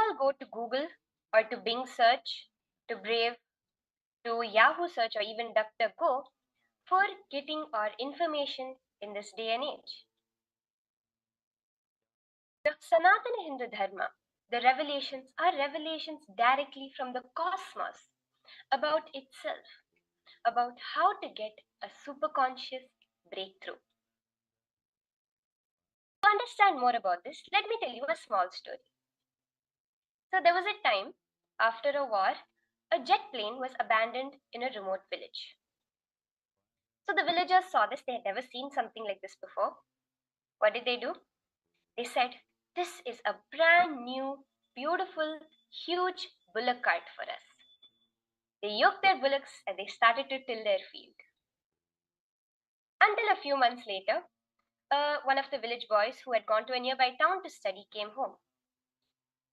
all go to Google or to Bing search, to Brave, to Yahoo search, or even DuckDuckGo for getting our information in this day and age. The Sanatana Hindu Dharma, the revelations are revelations directly from the cosmos about itself, about how to get a superconscious breakthrough. To understand more about this, let me tell you a small story. So there was a time after a war, a jet plane was abandoned in a remote village. So the villagers saw this, they had never seen something like this before. What did they do? They said, "This is a brand new, beautiful, huge bullock cart for us." They yoked their bullocks and they started to till their field. Until a few months later, one of the village boys who had gone to a nearby town to study came home.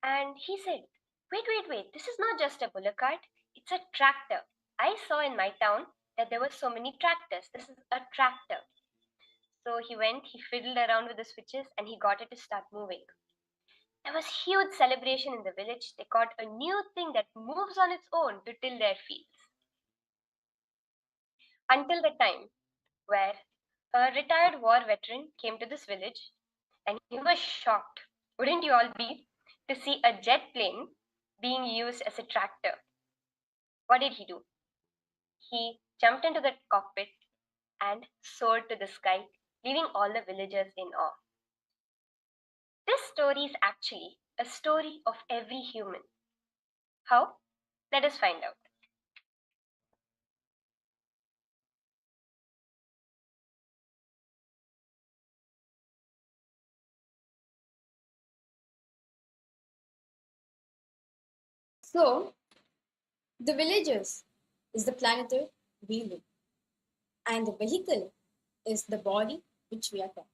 And he said, wait, this is not just a bullock cart, it's a tractor. I saw in my town that there were so many tractors. This is a tractor. So he went, he fiddled around with the switches and he got it to start moving. There was huge celebration in the village. They got a new thing that moves on its own to till their fields. Until the time where a retired war veteran came to this village and he was shocked, wouldn't you all be, to see a jet plane being used as a tractor. What did he do? He jumped into the cockpit and soared to the sky, leaving all the villagers in awe. This story is actually a story of every human. How? Let us find out. So, the villagers is the planet we live, and the vehicle is the body which we are carrying,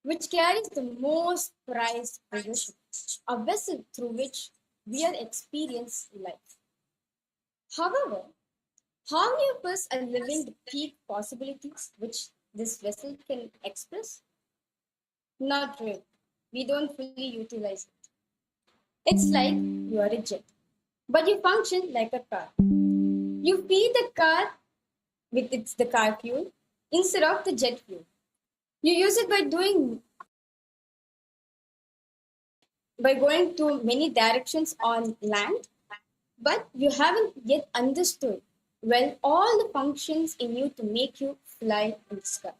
which carries the most prized possession, a vessel through which we are experiencing life. However, how many of us are living the peak possibilities which this vessel can express? Not really. We don't fully utilize it. It's like you are a jet, but you function like a car. You feed the car with the car fuel instead of the jet fuel. You use it by going to many directions on land, but you haven't yet understood well all the functions in you to make you fly in the sky.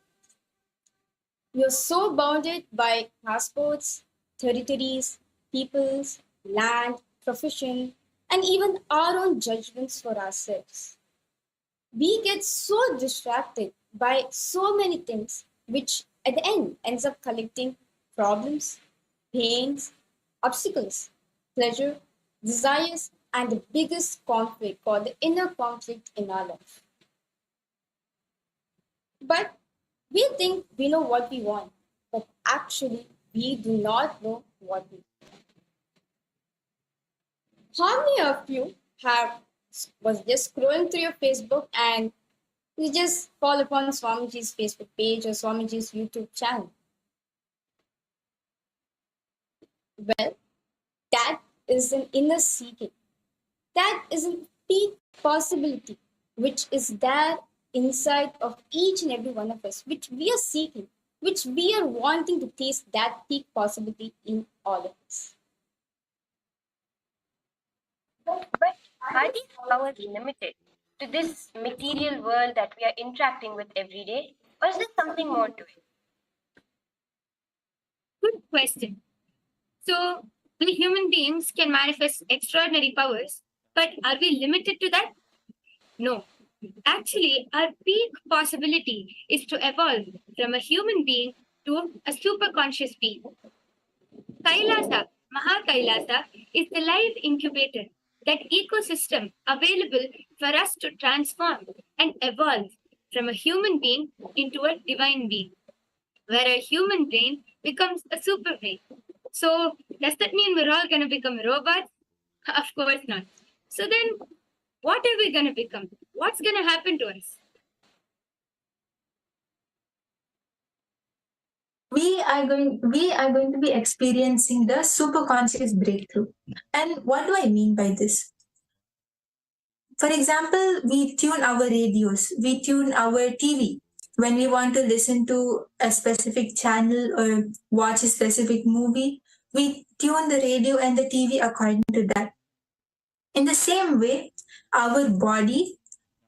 You're so bounded by passports, territories, peoples, land, profession, and even our own judgments for ourselves. We get so distracted by so many things, which at the end ends up collecting problems, pains, obstacles, pleasure, desires, and the biggest conflict called the inner conflict in our life. But we think we know what we want, but actually we do not know what we want. How many of you have was just scrolling through your Facebook and you just fall upon Swamiji's Facebook page or Swamiji's YouTube channel? Well, that is an inner seeking. That is a peak possibility which is there inside of each and every one of us, which we are seeking, which we are wanting to taste that peak possibility in all of us. But are these powers limited to this material world that we are interacting with every day? Or is there something more to it? Good question. So, we human beings can manifest extraordinary powers, but are we limited to that? No. Actually, our peak possibility is to evolve from a human being to a super conscious being. Kailasa, Kailasa, is the live incubator, that ecosystem available for us to transform and evolve from a human being into a divine being, where a human brain becomes a super brain. So, does that mean we're all going to become robots? Of course not. So, then what are we going to become? What's going to happen to us? we are going to be experiencing the superconscious breakthrough. And what do I mean by this? For example, we tune our radios, we tune our TV when we want to listen to a specific channel or watch a specific movie. We tune the radio and the TV according to that. In the same way, our body,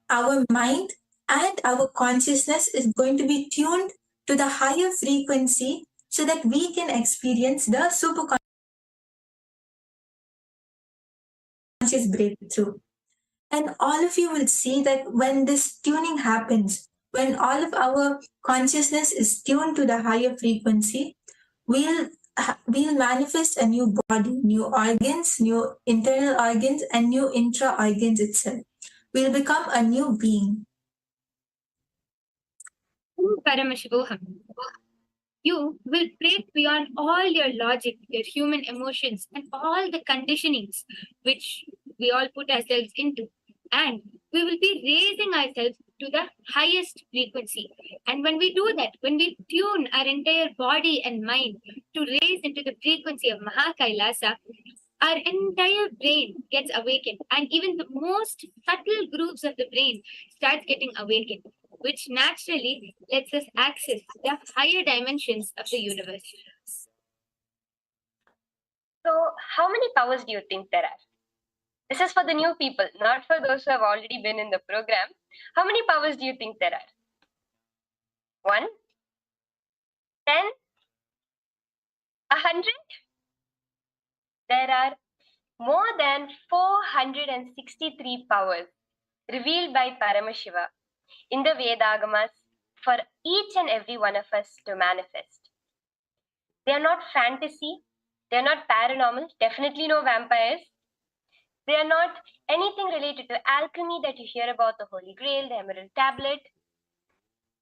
our mind, and our consciousness is going to be tuned to the higher frequency so that we can experience the superconscious breakthrough. And all of you will see that when this tuning happens, when all of our consciousness is tuned to the higher frequency, we'll manifest a new body, new organs, new internal organs, and new intra organs itself. We'll become a new being. Paramashivoham. You will break beyond all your logic, your human emotions, and all the conditionings which we all put ourselves into. And we will be raising ourselves to the highest frequency. And when we do that, when we tune our entire body and mind to raise into the frequency of Kailasa, our entire brain gets awakened, and even the most subtle groups of the brain starts getting awakened, which naturally lets us access the higher dimensions of the universe. So, how many powers do you think there are? This is for the new people, not for those who have already been in the program. How many powers do you think there are? 1, 10, 100? There are more than 463 powers revealed by Paramashiva in the Vedagamas for each and every one of us to manifest. They are not fantasy, they are not paranormal, definitely no vampires. They are not anything related to alchemy that you hear about the Holy Grail, the Emerald Tablet,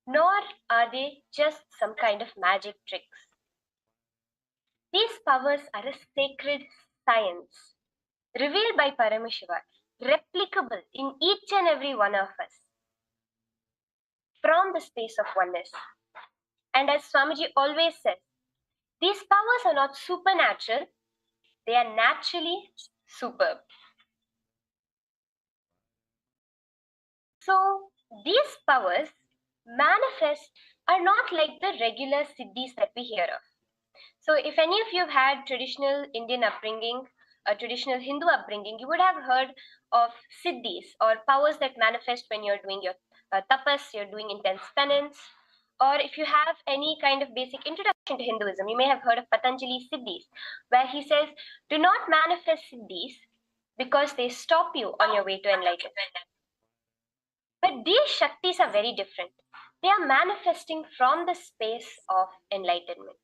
nor are they just some kind of magic tricks. These powers are a sacred science revealed by Paramashiva, replicable in each and every one of us from the space of oneness. And as Swamiji always says, these powers are not supernatural, they are naturally superb. So these powers manifest are not like the regular siddhis that we hear of. So if any of you have had traditional Indian upbringing, a traditional Hindu upbringing, you would have heard of siddhis or powers that manifest when you're doing your tapas, you're doing intense penance. Or if you have any kind of basic introduction to Hinduism, you may have heard of Patanjali siddhis, where he says, do not manifest siddhis because they stop you on your way to enlightenment. But these Shaktis are very different. They are manifesting from the space of enlightenment.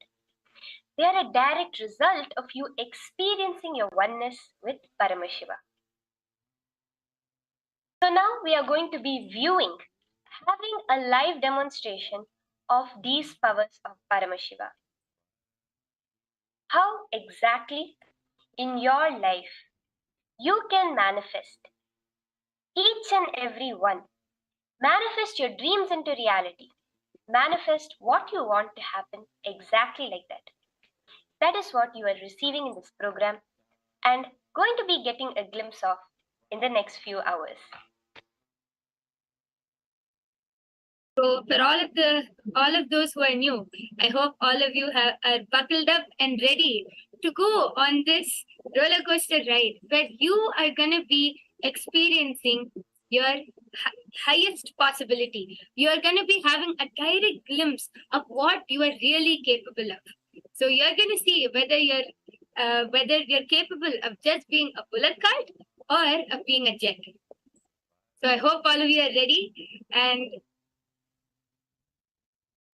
They are a direct result of you experiencing your oneness with Paramashiva. So now we are going to be viewing, having a live demonstration of these powers of Paramashiva. How exactly in your life you can manifest each and every one. Manifest your dreams into reality. Manifest what you want to happen exactly like that. That is what you are receiving in this program and going to be getting a glimpse of in the next few hours. So for all of those who are new, I hope all of you are buckled up and ready to go on this roller coaster ride where you are gonna be experiencing your highest possibility. You are gonna be having a direct glimpse of what you are really capable of. So you're gonna see whether you're capable of just being a bullet cart or of being a jet. So I hope all of you are ready, and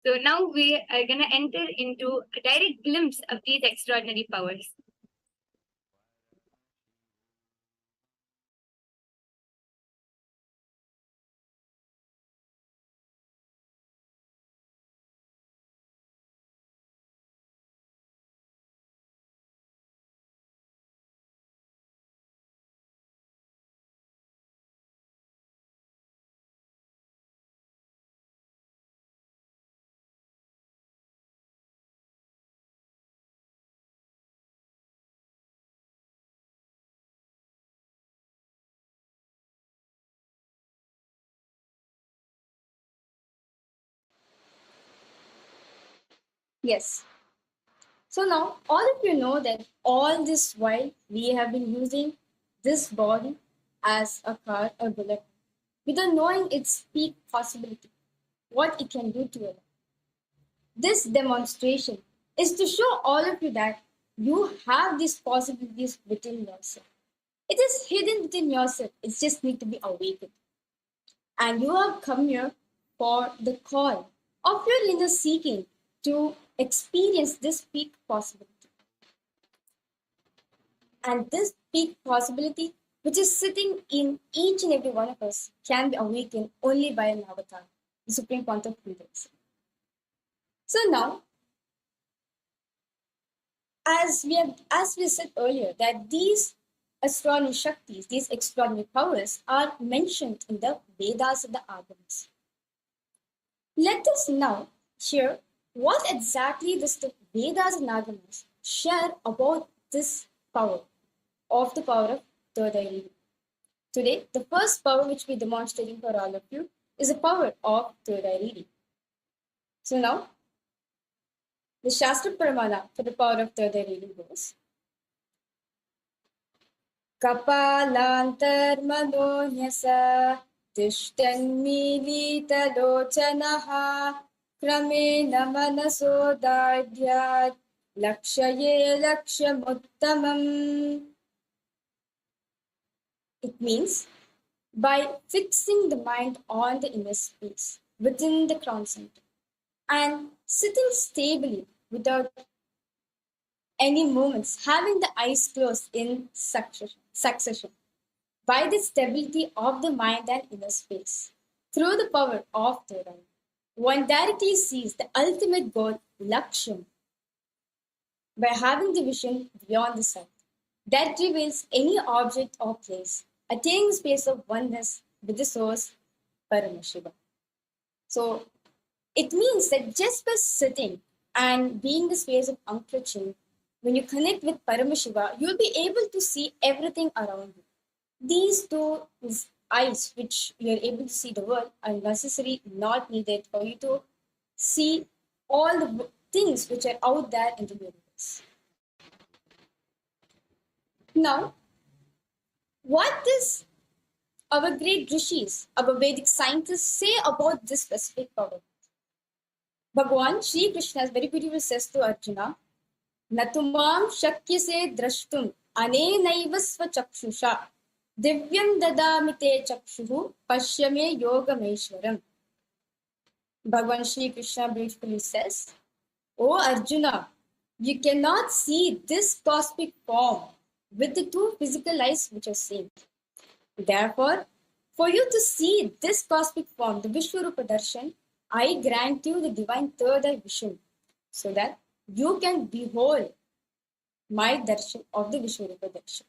so now we are going to enter into a direct glimpse of these extraordinary powers. Yes. So now all of you know that all this while we have been using this body as a car or bullet without knowing its peak possibility, what it can do to your life. This demonstration is to show all of you that you have these possibilities within yourself. It is hidden within yourself. It just need to be awakened. And you have come here for the call of your inner seeking to experience this peak possibility. And this peak possibility, which is sitting in each and every one of us, can be awakened only by an avatar, the Supreme Point of Freedom. So now, as we said earlier, that these extraordinary Shaktis, these extraordinary powers, are mentioned in the Vedas and the Agamas. Let us now hear what exactly does the Vedas and Agamas share about this power of the power of third eye reading. Today, the first power which we're demonstrating for all of you is the power of third eye reading. So now, the Shastra Paramana for the power of third eye reading goes Kapalantarmanonyasa Tishtanmilitalochanaha Kramena Manasodardhyat Lakshaye Lakshamuttamam. It means by fixing the mind on the inner space within the crown center and sitting stably without any movements, having the eyes closed in succession. By the stability of the mind and inner space, through the power of third eye, one directly sees the ultimate goal, Laksham, by having the vision beyond the sight that reveals any object or place, attaining the space of oneness with the source, Paramashivoham. So it means that just by sitting and being the space of unclenching, when you connect with Paramashiva, you'll be able to see everything around you. These two eyes, which you're able to see the world, are necessary, not needed for you to see all the things which are out there in the universe. Now, what does our great rishis, our Vedic scientists say about this specific power? Bhagwan Sri Krishna very beautifully says to Arjuna, Natumam shakyase drashtum anenaiva svachakshusha divyam dadamite chakshuhu pashyame yogameshwaram. Bhagwan Sri Krishna beautifully says, O Arjuna, you cannot see this cosmic form with the two physical eyes which are seen. Therefore, for you to see this cosmic form, the Vishwarupa Darshan, I grant you the divine third eye vision, so that you can behold my darshan of the Vishwarupa Darshan.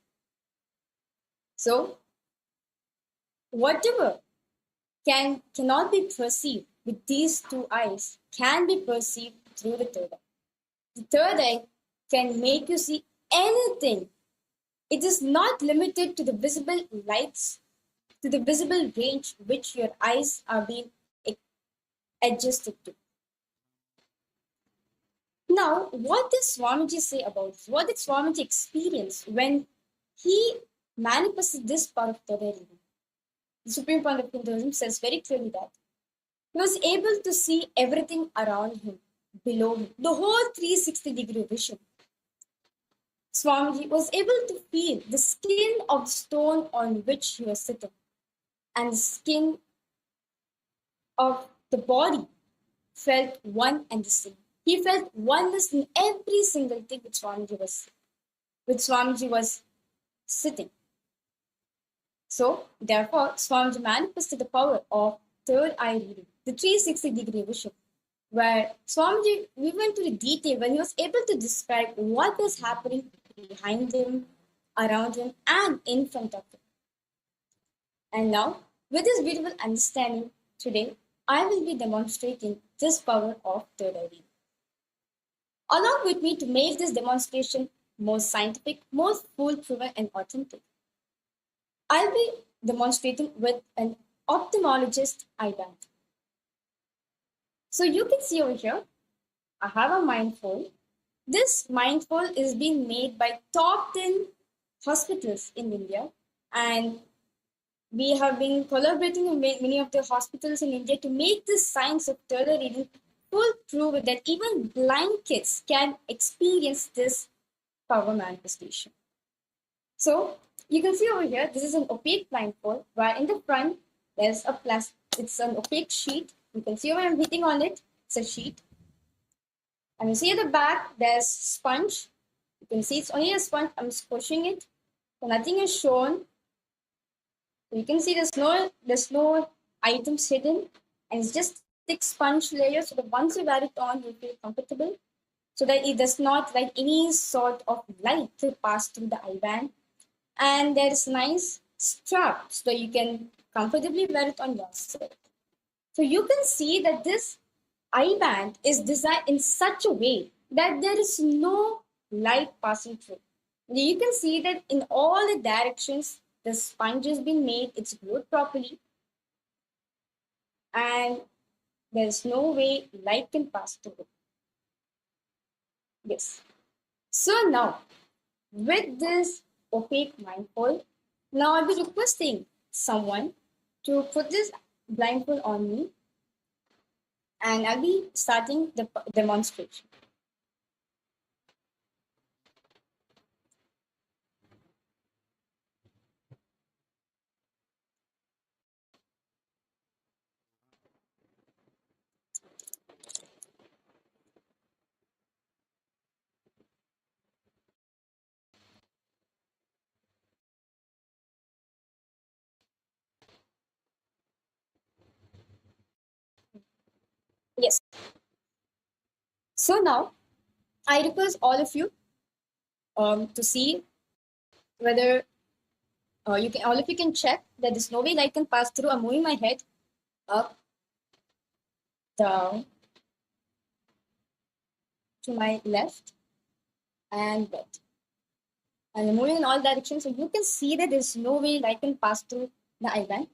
So, whatever cannot be perceived with these two eyes can be perceived through the third eye. The third eye can make you see anything. It is not limited to the visible lights, to the visible range which your eyes are being adjusted to. Now, what does Swamiji say about this? What did Swamiji experience when he manifested this part of third eye reading? The Supreme Point of Hinduism says very clearly that he was able to see everything around him, below him, the whole 360-degree vision. Swamiji was able to feel the skin of the stone on which he was sitting and the skin of the body felt one and the same. He felt oneness in every single thing which Swamiji was sitting. So, therefore, Swamiji manifested the power of third eye reading, the 360-degree vision, where Swamiji, we went to the detail when he was able to describe what was happening behind him, around him, and in front of him. And now, with this beautiful understanding, today, I will be demonstrating this power of third eye reading. Along with me to make this demonstration more scientific, more foolproof, and authentic, I'll be demonstrating with an ophthalmologist eye band. So you can see over here, I have a mindful. This mindful is being made by top 10 hospitals in India, and we have been collaborating with many of the hospitals in India to make this science of Turtle reading foolproof that even blind kids can experience this power manifestation. So you can see over here, this is an opaque blindfold, where in the front there's a plastic, it's an opaque sheet. You can see where I'm hitting on it, it's a sheet. And you see at the back, there's sponge. You can see it's only a sponge, I'm squishing it. So nothing is shown. So you can see there's no items hidden, and it's just thick sponge layer. So that once you wear it on, you feel comfortable. So that it does not like any sort of light to pass through the eye band. And there's nice strap so you can comfortably wear it on yourself. So you can see that this eye band is designed in such a way that there is no light passing through. You can see that in all the directions the sponge has been made, it's glued properly, and there's no way light can pass through. Yes. So now, with this opaque blindfold, now I'll be requesting someone to put this blindfold on me, and I'll be starting the demonstration. Yes. So now I request all of you to see whether you can all of you can check that there's no way light can pass through. I'm moving my head up, down, to my left, and right. And I'm moving in all directions, so you can see that there's no way light can pass through the eye band.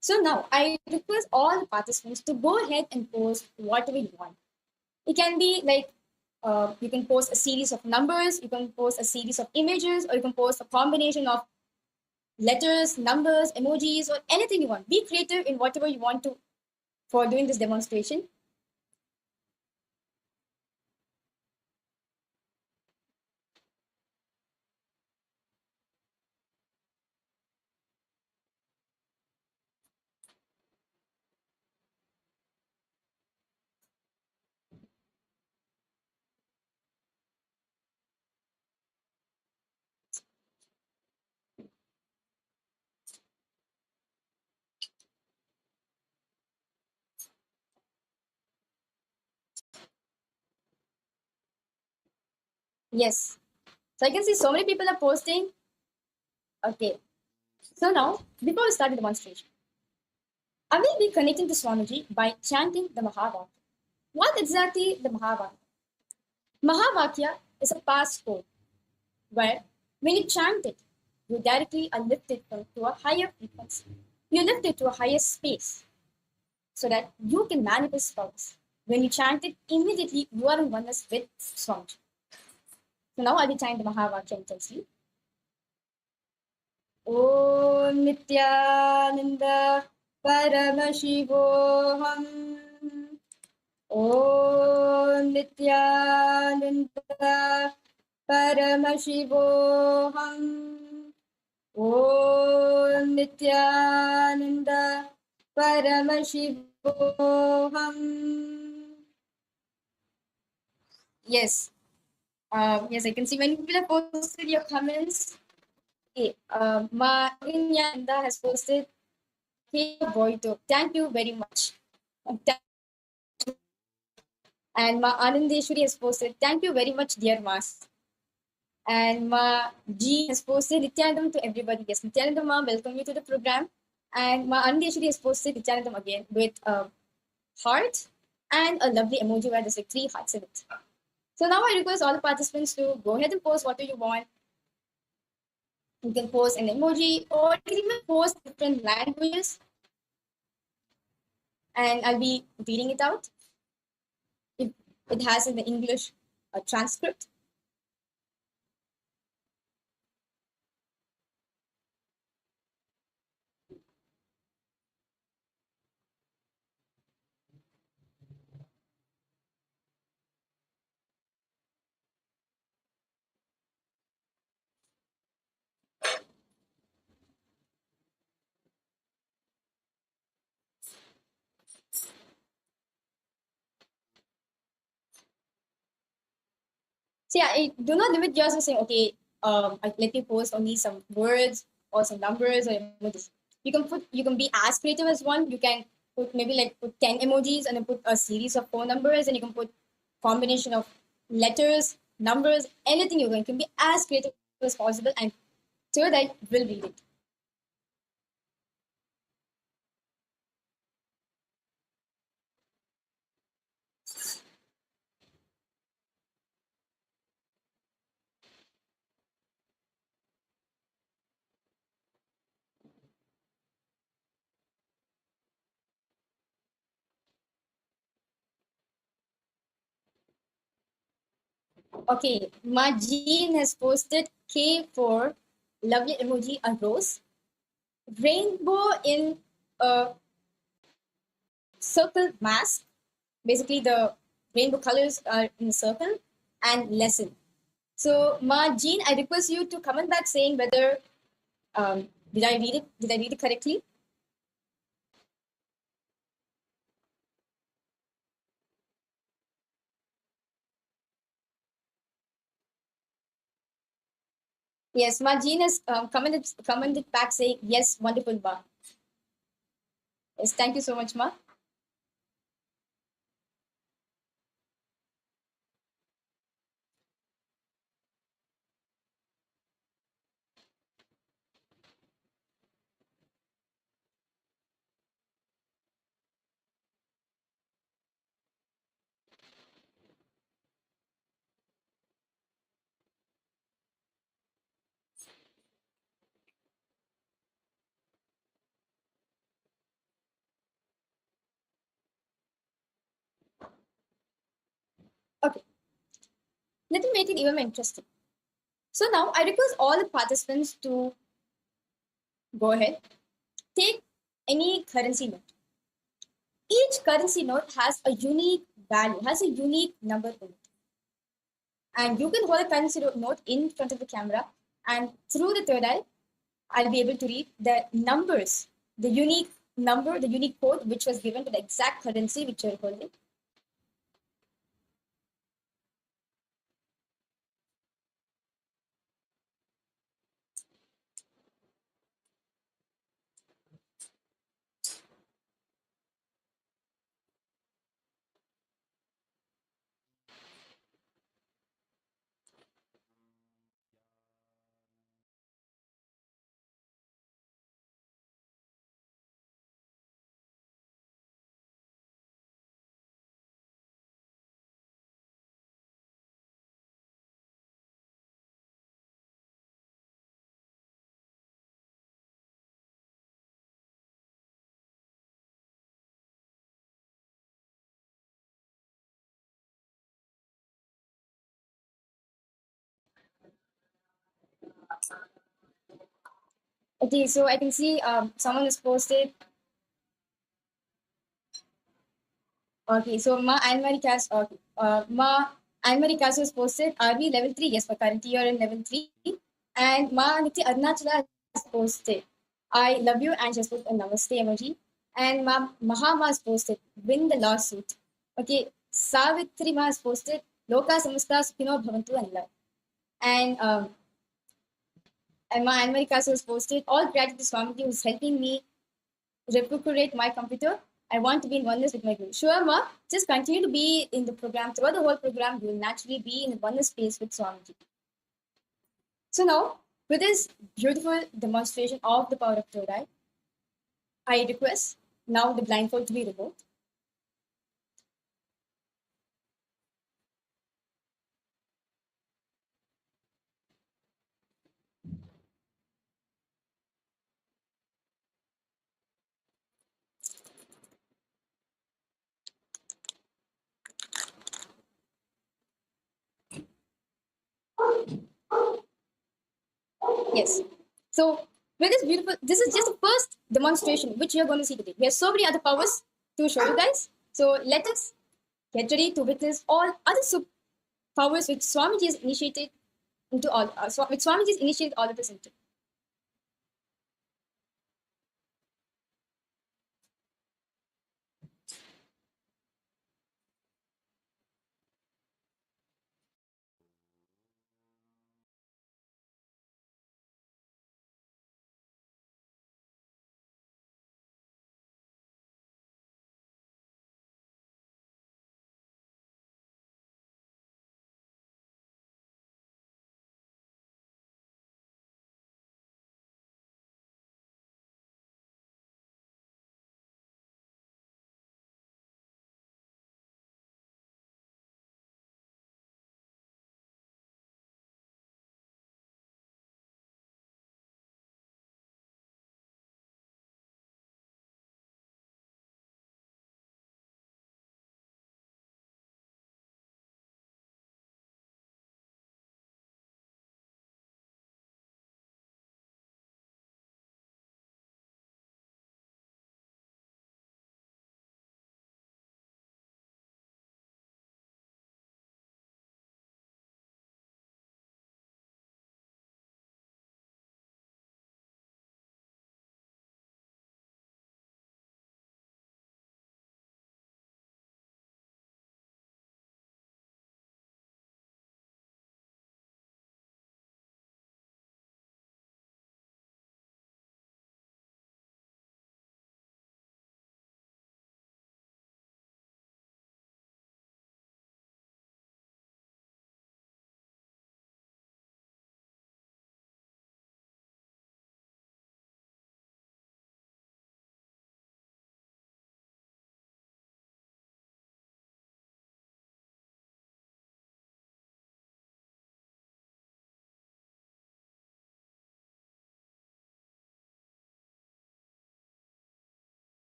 So now I request all the participants to go ahead and post whatever you want. It can be like you can post a series of numbers, you can post a series of images, or you can post a combination of letters, numbers, emojis, or anything you want. Be creative in whatever you want to for doing this demonstration. Yes. So I can see so many people are posting. Okay. So now, before we start the demonstration, I will be connecting to Swamiji by chanting the Mahavakya. What exactly the Mahavakya? Mahavakya is a passcode where when you chant it, you directly are lifted to a higher frequency. You're lifted to a higher space so that you can manifest powers. When you chant it, immediately you are in oneness with Swamiji. So now I'll be chanting the Mahavakya intensely. Om Nityananda Paramashivoham. Om Nityananda Paramashivoham. Om Nityananda Paramashivoham. Yes. Yes, I can see many people have posted your comments. Okay, Ma Inyanda has posted, hey boy, thank you very much. And Ma Anandeshwari has posted, thank you very much, dear Mas. And Ma G has posted, Nityanandam to everybody. Yes, Nityanandam Ma, welcome you to the program. And Ma Anandeshwari has posted Nityanandam again with a heart and a lovely emoji where there's like 3 hearts in it. So now I request all the participants to go ahead and post whatever you want. You can post an emoji or you can even post different languages. And I'll be reading it out. it has in the English transcript. So yeah, do not limit yourself saying, okay, let me post only some words or some numbers or emojis. You can be as creative as one. You can put maybe like put 10 emojis and then put a series of phone numbers, and you can put combination of letters, numbers, anything you can. You can be as creative as possible, and third eye will read it. Okay, Majin has posted K for lovely emoji, a rose, rainbow in a circle mask. Basically, the rainbow colors are in a circle, and lesson. So, Majin, I request you to comment back saying whether did I read it? Did I read it correctly? Yes, Majin has commented back saying yes, wonderful, Ma. Yes, thank you so much, Ma. Okay, let me make it even more interesting. So now I request all the participants to go ahead, take any currency note. Each currency note has a unique value, has a unique number in it. And you can hold a currency note in front of the camera, and through the third eye, I'll be able to read the numbers, the unique number, the unique code which was given to the exact currency which you're holding. Okay, so I can see someone has posted. Okay, so Ma Anne Marie Cass, okay, Ma Anne Marie Cass has posted, are we level 3? Yes, for currently you're in level 3. And Ma Niti Arunachala has posted, I love you, and she has posted a namaste emoji. And Ma Mahama has posted, win the lawsuit. Okay, Savitri Ma has posted, Loka Samasta Sukhino Bhavantu and love. And Ma Anne Marie Cass has posted, all gratitude to Swamiji who's helping me recuperate my computer. I want to be in oneness with my guru. Sure, Ma. Just continue to be in the program. Throughout the whole program, you will naturally be in the oneness space with Swamiji. So now, with this beautiful demonstration of the power of third eye, I request now the blindfold to be removed. Yes. So with this beautiful, this is just the first demonstration which we are going to see today. We have so many other powers to show you guys. So let us get ready to witness all other powers which Swamiji has initiated into all, which Swamiji has initiated all of us into.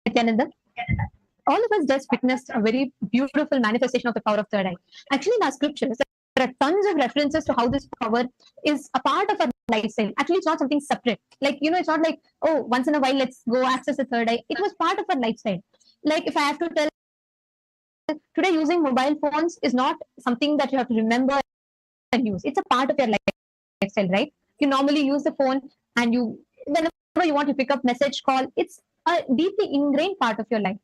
Nityananda, all of us just witnessed a very beautiful manifestation of the power of third eye. Actually, in our scriptures, there are tons of references to how this power is a part of our lifestyle. Actually, it's not something separate. Like, it's not like, oh, once in a while, let's go access the third eye. It was part of our lifestyle. Like, if I have to tell, today using mobile phones is not something that you have to remember and use. It's a part of your lifestyle, right? You normally use the phone and whenever you want to pick up message, call, it's a deeply ingrained part of your life.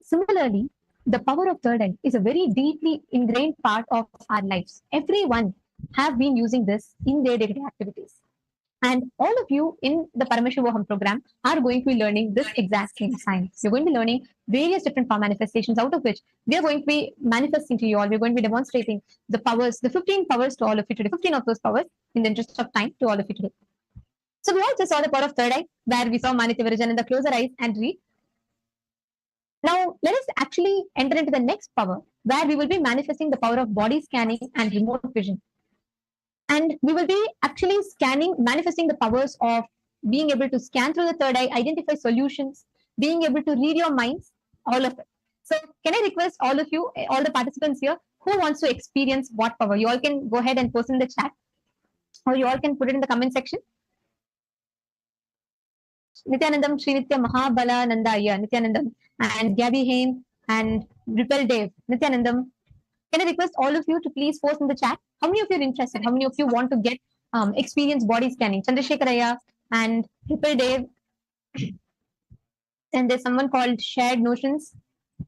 Similarly, the power of third eye is a very deeply ingrained part of our lives. Everyone have been using this in their day-to-day activities. And all of you in the Paramashivoham program are going to be learning this exact same science. You're going to be learning various different power manifestations, out of which we are going to be manifesting to you all. We're going to be demonstrating the powers, the 15 powers to all of you today, 15 of those powers in the interest of time to all of you today. So we also saw the power of third eye, where we saw Manitya Virajan in the close our eyes and read. Now, let us actually enter into the next power, where we will be manifesting the power of body scanning and remote vision. And we will be actually manifesting the powers of being able to scan through the third eye, identify solutions, being able to read your minds, all of it. So, can I request all of you, all the participants here, who wants to experience what power? You all can go ahead and post in the chat, or you all can put it in the comment section. Nityanandam, Srinitya Mahabala Nandaya, Nityanandam, and Gabby Haim and Ripple Dave, Nityanandam. Can I request all of you to please post in the chat how many of you are interested? How many of you want to get experience body scanning? Chandrasekharaya and Ripple Dave, and there's someone called Shared Notions.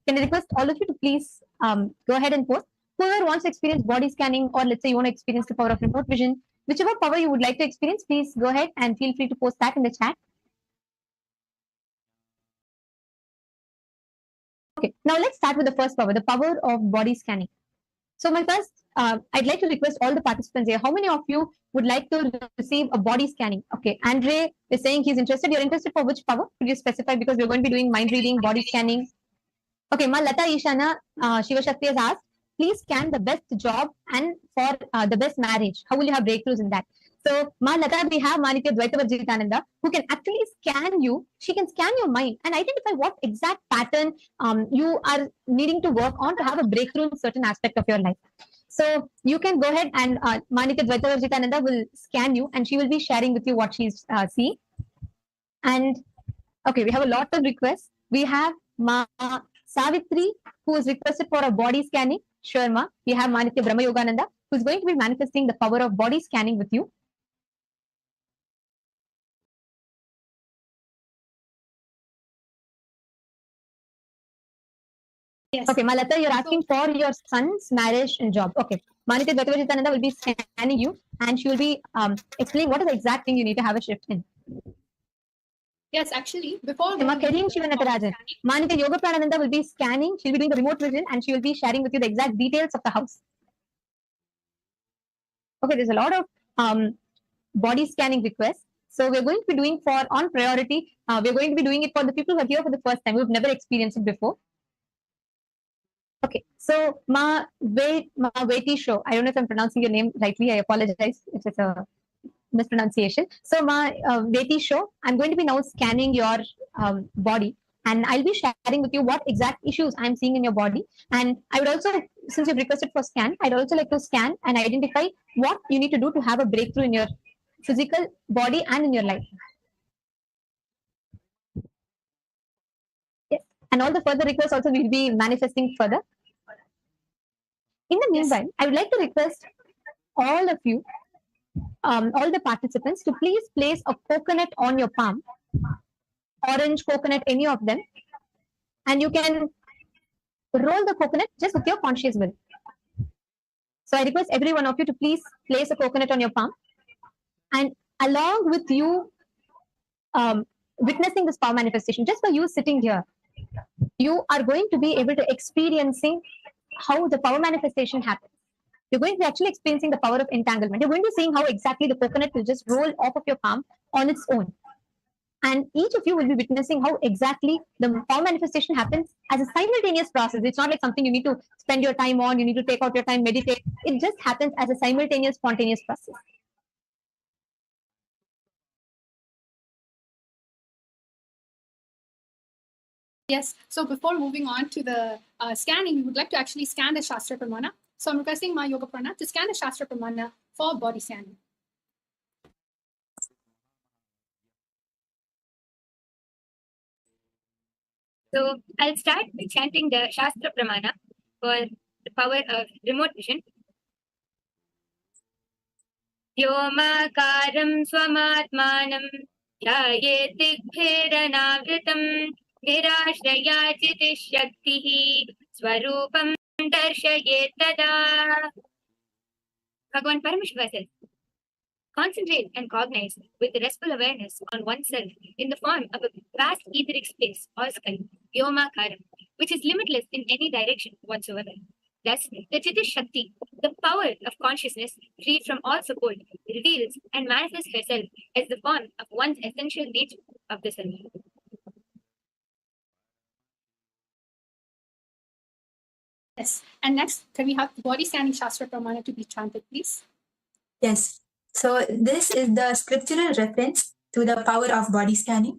Can I request all of you to please go ahead and post? Whoever wants to experience body scanning, or let's say you want to experience the power of remote vision, whichever power you would like to experience, please go ahead and feel free to post that in the chat. Okay, now let's start with the first power, the power of body scanning. So my first, I'd like to request all the participants here. How many of you would like to receive a body scanning? Okay, Andre is saying he's interested. You're interested for which power? Could you specify? Because we're going to be doing mind reading, body scanning. Okay, Ma Lata Ishana Shiva Shakti has asked, please scan the best job and for the best marriage. How will you have breakthroughs in that? So, Ma Lata, we have Manitya Dvaitavarjitananda, who can actually scan you. She can scan your mind and identify what exact pattern you are needing to work on to have a breakthrough in certain aspect of your life. So, you can go ahead and Manitya Dvaitavarjitananda will scan you and she will be sharing with you what she's seeing. And okay, we have a lot of requests. We have Ma Savitri, who is requested for a body scanning. Sure, Ma. We have Manitya Brahma Yogananda, who is going to be manifesting the power of body scanning with you. Yes. Okay, Malata, you're asking for your son's marriage and job. Okay. Manitya Dvaitavarjitananda will be scanning you and she will be explaining what is the exact thing you need to have a shift in. Yes, actually, before Ma Kareem Shivanatarajan. Manitya Yoga Pranananda will be scanning. She'll be doing the remote vision and she will be sharing with you the exact details of the house. Okay, there's a lot of body scanning requests. So we're going to be doing for on priority. We're going to be doing it for the people who are here for the first time, who've never experienced it before. Okay, so Ma Veti Show. I don't know if I'm pronouncing your name rightly. I apologize if it's a mispronunciation. So Ma Veti Show, I'm going to be now scanning your body, and I'll be sharing with you what exact issues I'm seeing in your body. And I would also, since you've requested for scan, I'd also like to scan and identify what you need to do to have a breakthrough in your physical body and in your life. Yes. And all the further requests also will be manifesting further. In the meanwhile, I would like to request all of you, all the participants, to please place a coconut on your palm, orange coconut, any of them, and you can roll the coconut just with your conscious will. So I request every one of you to please place a coconut on your palm, and along with you witnessing this power manifestation, just by you sitting here, you are going to be able to experiencing how the power manifestation happens. You're going to be actually experiencing the power of entanglement. You're going to be seeing how exactly the coconut will just roll off of your palm on its own. And each of you will be witnessing how exactly the power manifestation happens as a simultaneous process. It's not like something you need to spend your time on, you need to take out your time, meditate. It just happens as a simultaneous, spontaneous process. Yes, so before moving on to the scanning, we would like to actually scan the Shastra Pramana. So I'm requesting my Yoga Prana to scan the Shastra Pramana for body scanning. So I'll start by chanting the Shastra Pramana for the power of remote vision. व्योमाकारं स्वमात्मानं ध्यायेद्दिग्भेदनावृतं निराश्रया चितिशक्तिः स्वरूपं दर्शयेत् तदा. Bhagavan Paramashiva says, concentrate and cognize with restful awareness on oneself in the form of a vast etheric space or sky, Vyomakaram, which is limitless in any direction whatsoever. Thus, the Chitta Shakti, the power of consciousness freed from all support, reveals and manifests herself as the form of one's essential nature of the self. Yes, and next, can we have the body scanning Shastra Pramana to be chanted, please? Yes. So this is the scriptural reference to the power of body scanning.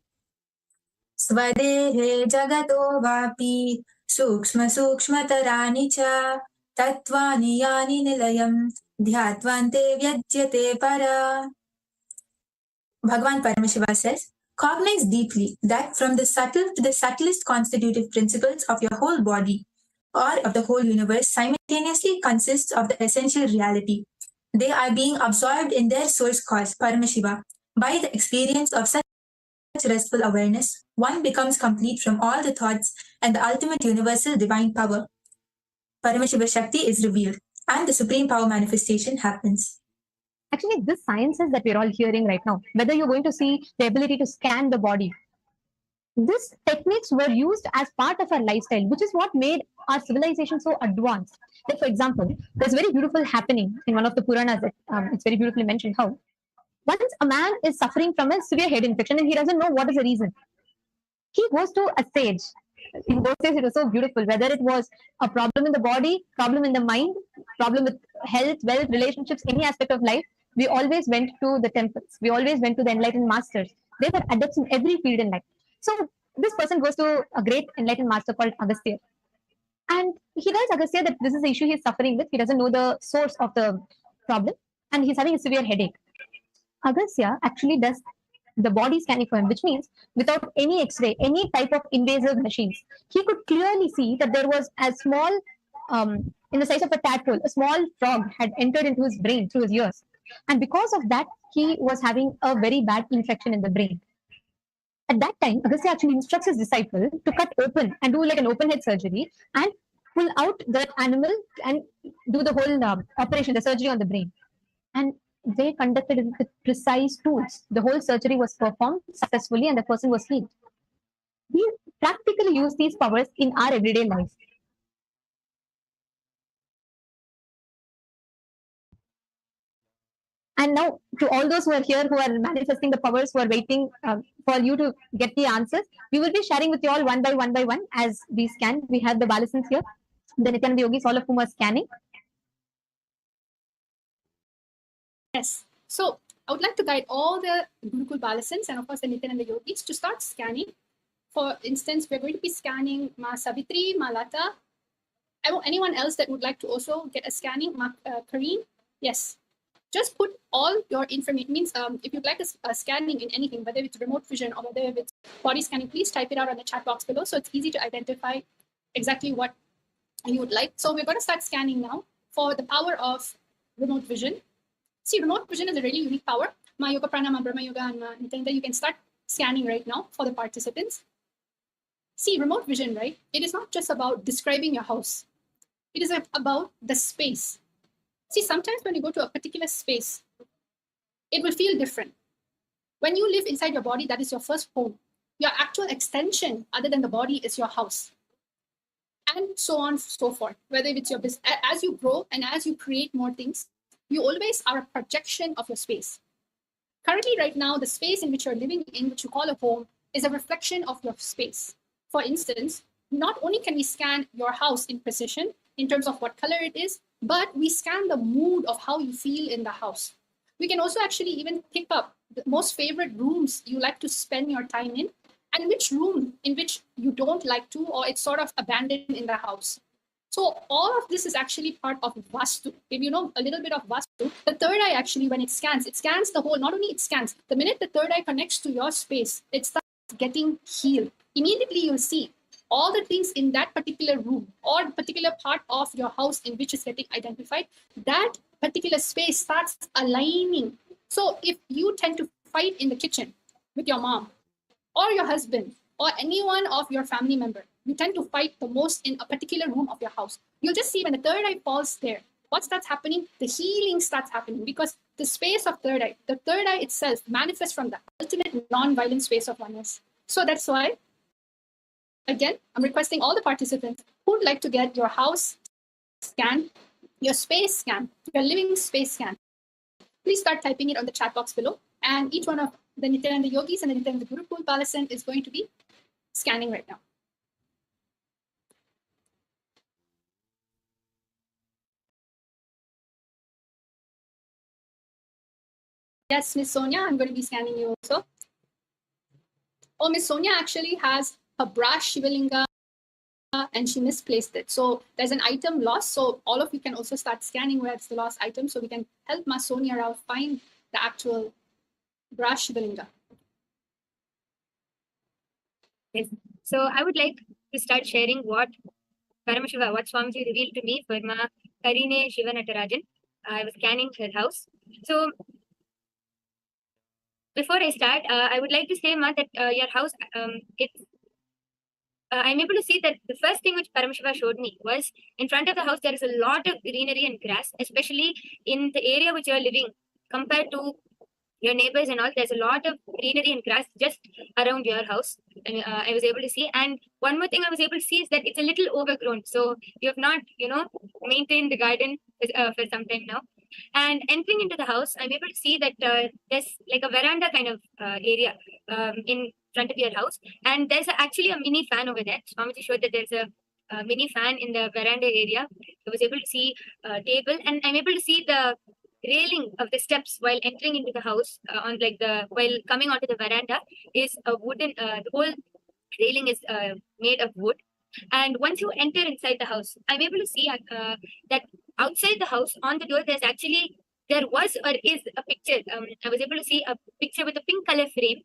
Swadehe jagato vapi sukshma sukshmatarani cha tattvani yani nilayam dhyatvante vyajyate para. Bhagavan Paramashiva says, Cognize deeply that from the subtle to the subtlest constitutive principles of your whole body or of the whole universe simultaneously consists of the essential reality. They are being absorbed in their source cause, Paramashiva. By the experience of such restful awareness, one becomes complete from all the thoughts and the ultimate universal divine power. Paramashiva Shakti is revealed and the supreme power manifestation happens. Actually, this sciences that we're all hearing right now, whether you're going to see the ability to scan the body, these techniques were used as part of our lifestyle, which is what made our civilization so advanced. Like, for example, there's very beautiful happening in one of the Puranas that it's very beautifully mentioned how once a man is suffering from a severe head infection and he doesn't know what is the reason, he goes to a sage. In those days, it was so beautiful. Whether it was a problem in the body, problem in the mind, problem with health, wealth, relationships, any aspect of life, we always went to the temples. We always went to the enlightened masters. They were adepts in every field in life. So this person goes to a great enlightened master called Agastya. And he tells Agastya that this is the issue he's suffering with. He doesn't know the source of the problem and he's having a severe headache. Agastya actually does the body scanning for him, which means without any X-ray, any type of invasive machines, he could clearly see that there was a small, in the size of a tadpole, a small frog had entered into his brain through his ears, and because of that, he was having a very bad infection in the brain. At that time, Agastya actually instructs his disciple to cut open and do like an open head surgery and pull out that animal and do the whole operation, the surgery on the brain. And they conducted it with precise tools. The whole surgery was performed successfully and the person was healed. We practically use these powers in our everyday life. And now, to all those who are here, who are manifesting the powers, who are waiting for you to get the answers, we will be sharing with you all one by one as we scan. We have the Balasans here, the Nityananda Yogis, all of whom are scanning. Yes. So I would like to guide all the Gurukul Balasans and of course the Nityananda Yogis to start scanning. For instance, we're going to be scanning Ma Savitri, Ma Lata. Anyone else that would like to also get a scanning? Ma Kareen? Yes. Just put all your information. Means if you'd like a scanning in anything, whether it's remote vision or whether it's body scanning, please type it out on the chat box below so it's easy to identify exactly what you would like. So we're going to start scanning now for the power of remote vision. See, remote vision is a really unique power. Ma Yoga Pranama, Brahma Yoga, and Nityananda, you can start scanning right now for the participants. See, remote vision, right? It is not just about describing your house. It is about the space. See, sometimes when you go to a particular space, it will feel different. When you live inside your body, that is your first home. Your actual extension, other than the body, is your house. And so on, so forth. Whether it's your business, as you grow and as you create more things, you always are a projection of your space. Currently, right now, the space in which you're living in, which you call a home, is a reflection of your space. For instance, not only can we scan your house in precision in terms of what color it is, but we scan the mood of how you feel in the house. We can also actually even pick up the most favorite rooms you like to spend your time in and which room in which you don't like to, or it's sort of abandoned in the house. So all of this is actually part of Vastu. If you know a little bit of Vastu, the third eye actually, when it scans the whole, not only it scans, the minute the third eye connects to your space, it starts getting healed. Immediately you'll see all the things in that particular room or particular part of your house in which is getting identified, that particular space starts aligning. So if you tend to fight in the kitchen with your mom or your husband or anyone of your family member, you tend to fight the most in a particular room of your house. You'll just see when the third eye falls there, what starts happening? The healing starts happening because the space of third eye, the third eye itself manifests from the ultimate non-violent space of oneness. So that's why, again, I'm requesting all the participants who would like to get your house scan, your space scan, your living space scan. Please start typing it on the chat box below. And each one of the Nityananda Yogis and the Nityananda Gurukul Balasan is going to be scanning right now. Yes, Miss Sonia, I'm going to be scanning you also. Oh, Miss Sonia actually has a brass Shivalinga and she misplaced it. So there's an item lost. So all of you can also start scanning where it's the lost item so we can help Ma Sonia out find the actual brass Shivalinga. Yes. So I would like to start sharing what Paramashiva, what Swamiji revealed to me for Ma Karine Shivanatarajan. I was scanning her house. So before I start, I would like to say, Ma, that your house, I'm able to see that the first thing which Paramashiva showed me was in front of the house there is a lot of greenery and grass, especially in the area which you are living compared to your neighbors and all. There's a lot of greenery and grass just around your house. And I was able to see. And one more thing I was able to see is that it's a little overgrown. So you have not, maintained the garden for some time now. And entering into the house, I'm able to see that there's like a veranda kind of area in front of your house. And there's actually a mini fan over there. Swamiji showed that there's a mini fan in the veranda area. I was able to see a table, and I'm able to see the railing of the steps while entering into the house on like the while coming onto the veranda is a wooden the whole railing is made of wood. And once you enter inside the house, I'm able to see that outside the house on the door there was or is a picture. I was able to see a picture with a pink color frame,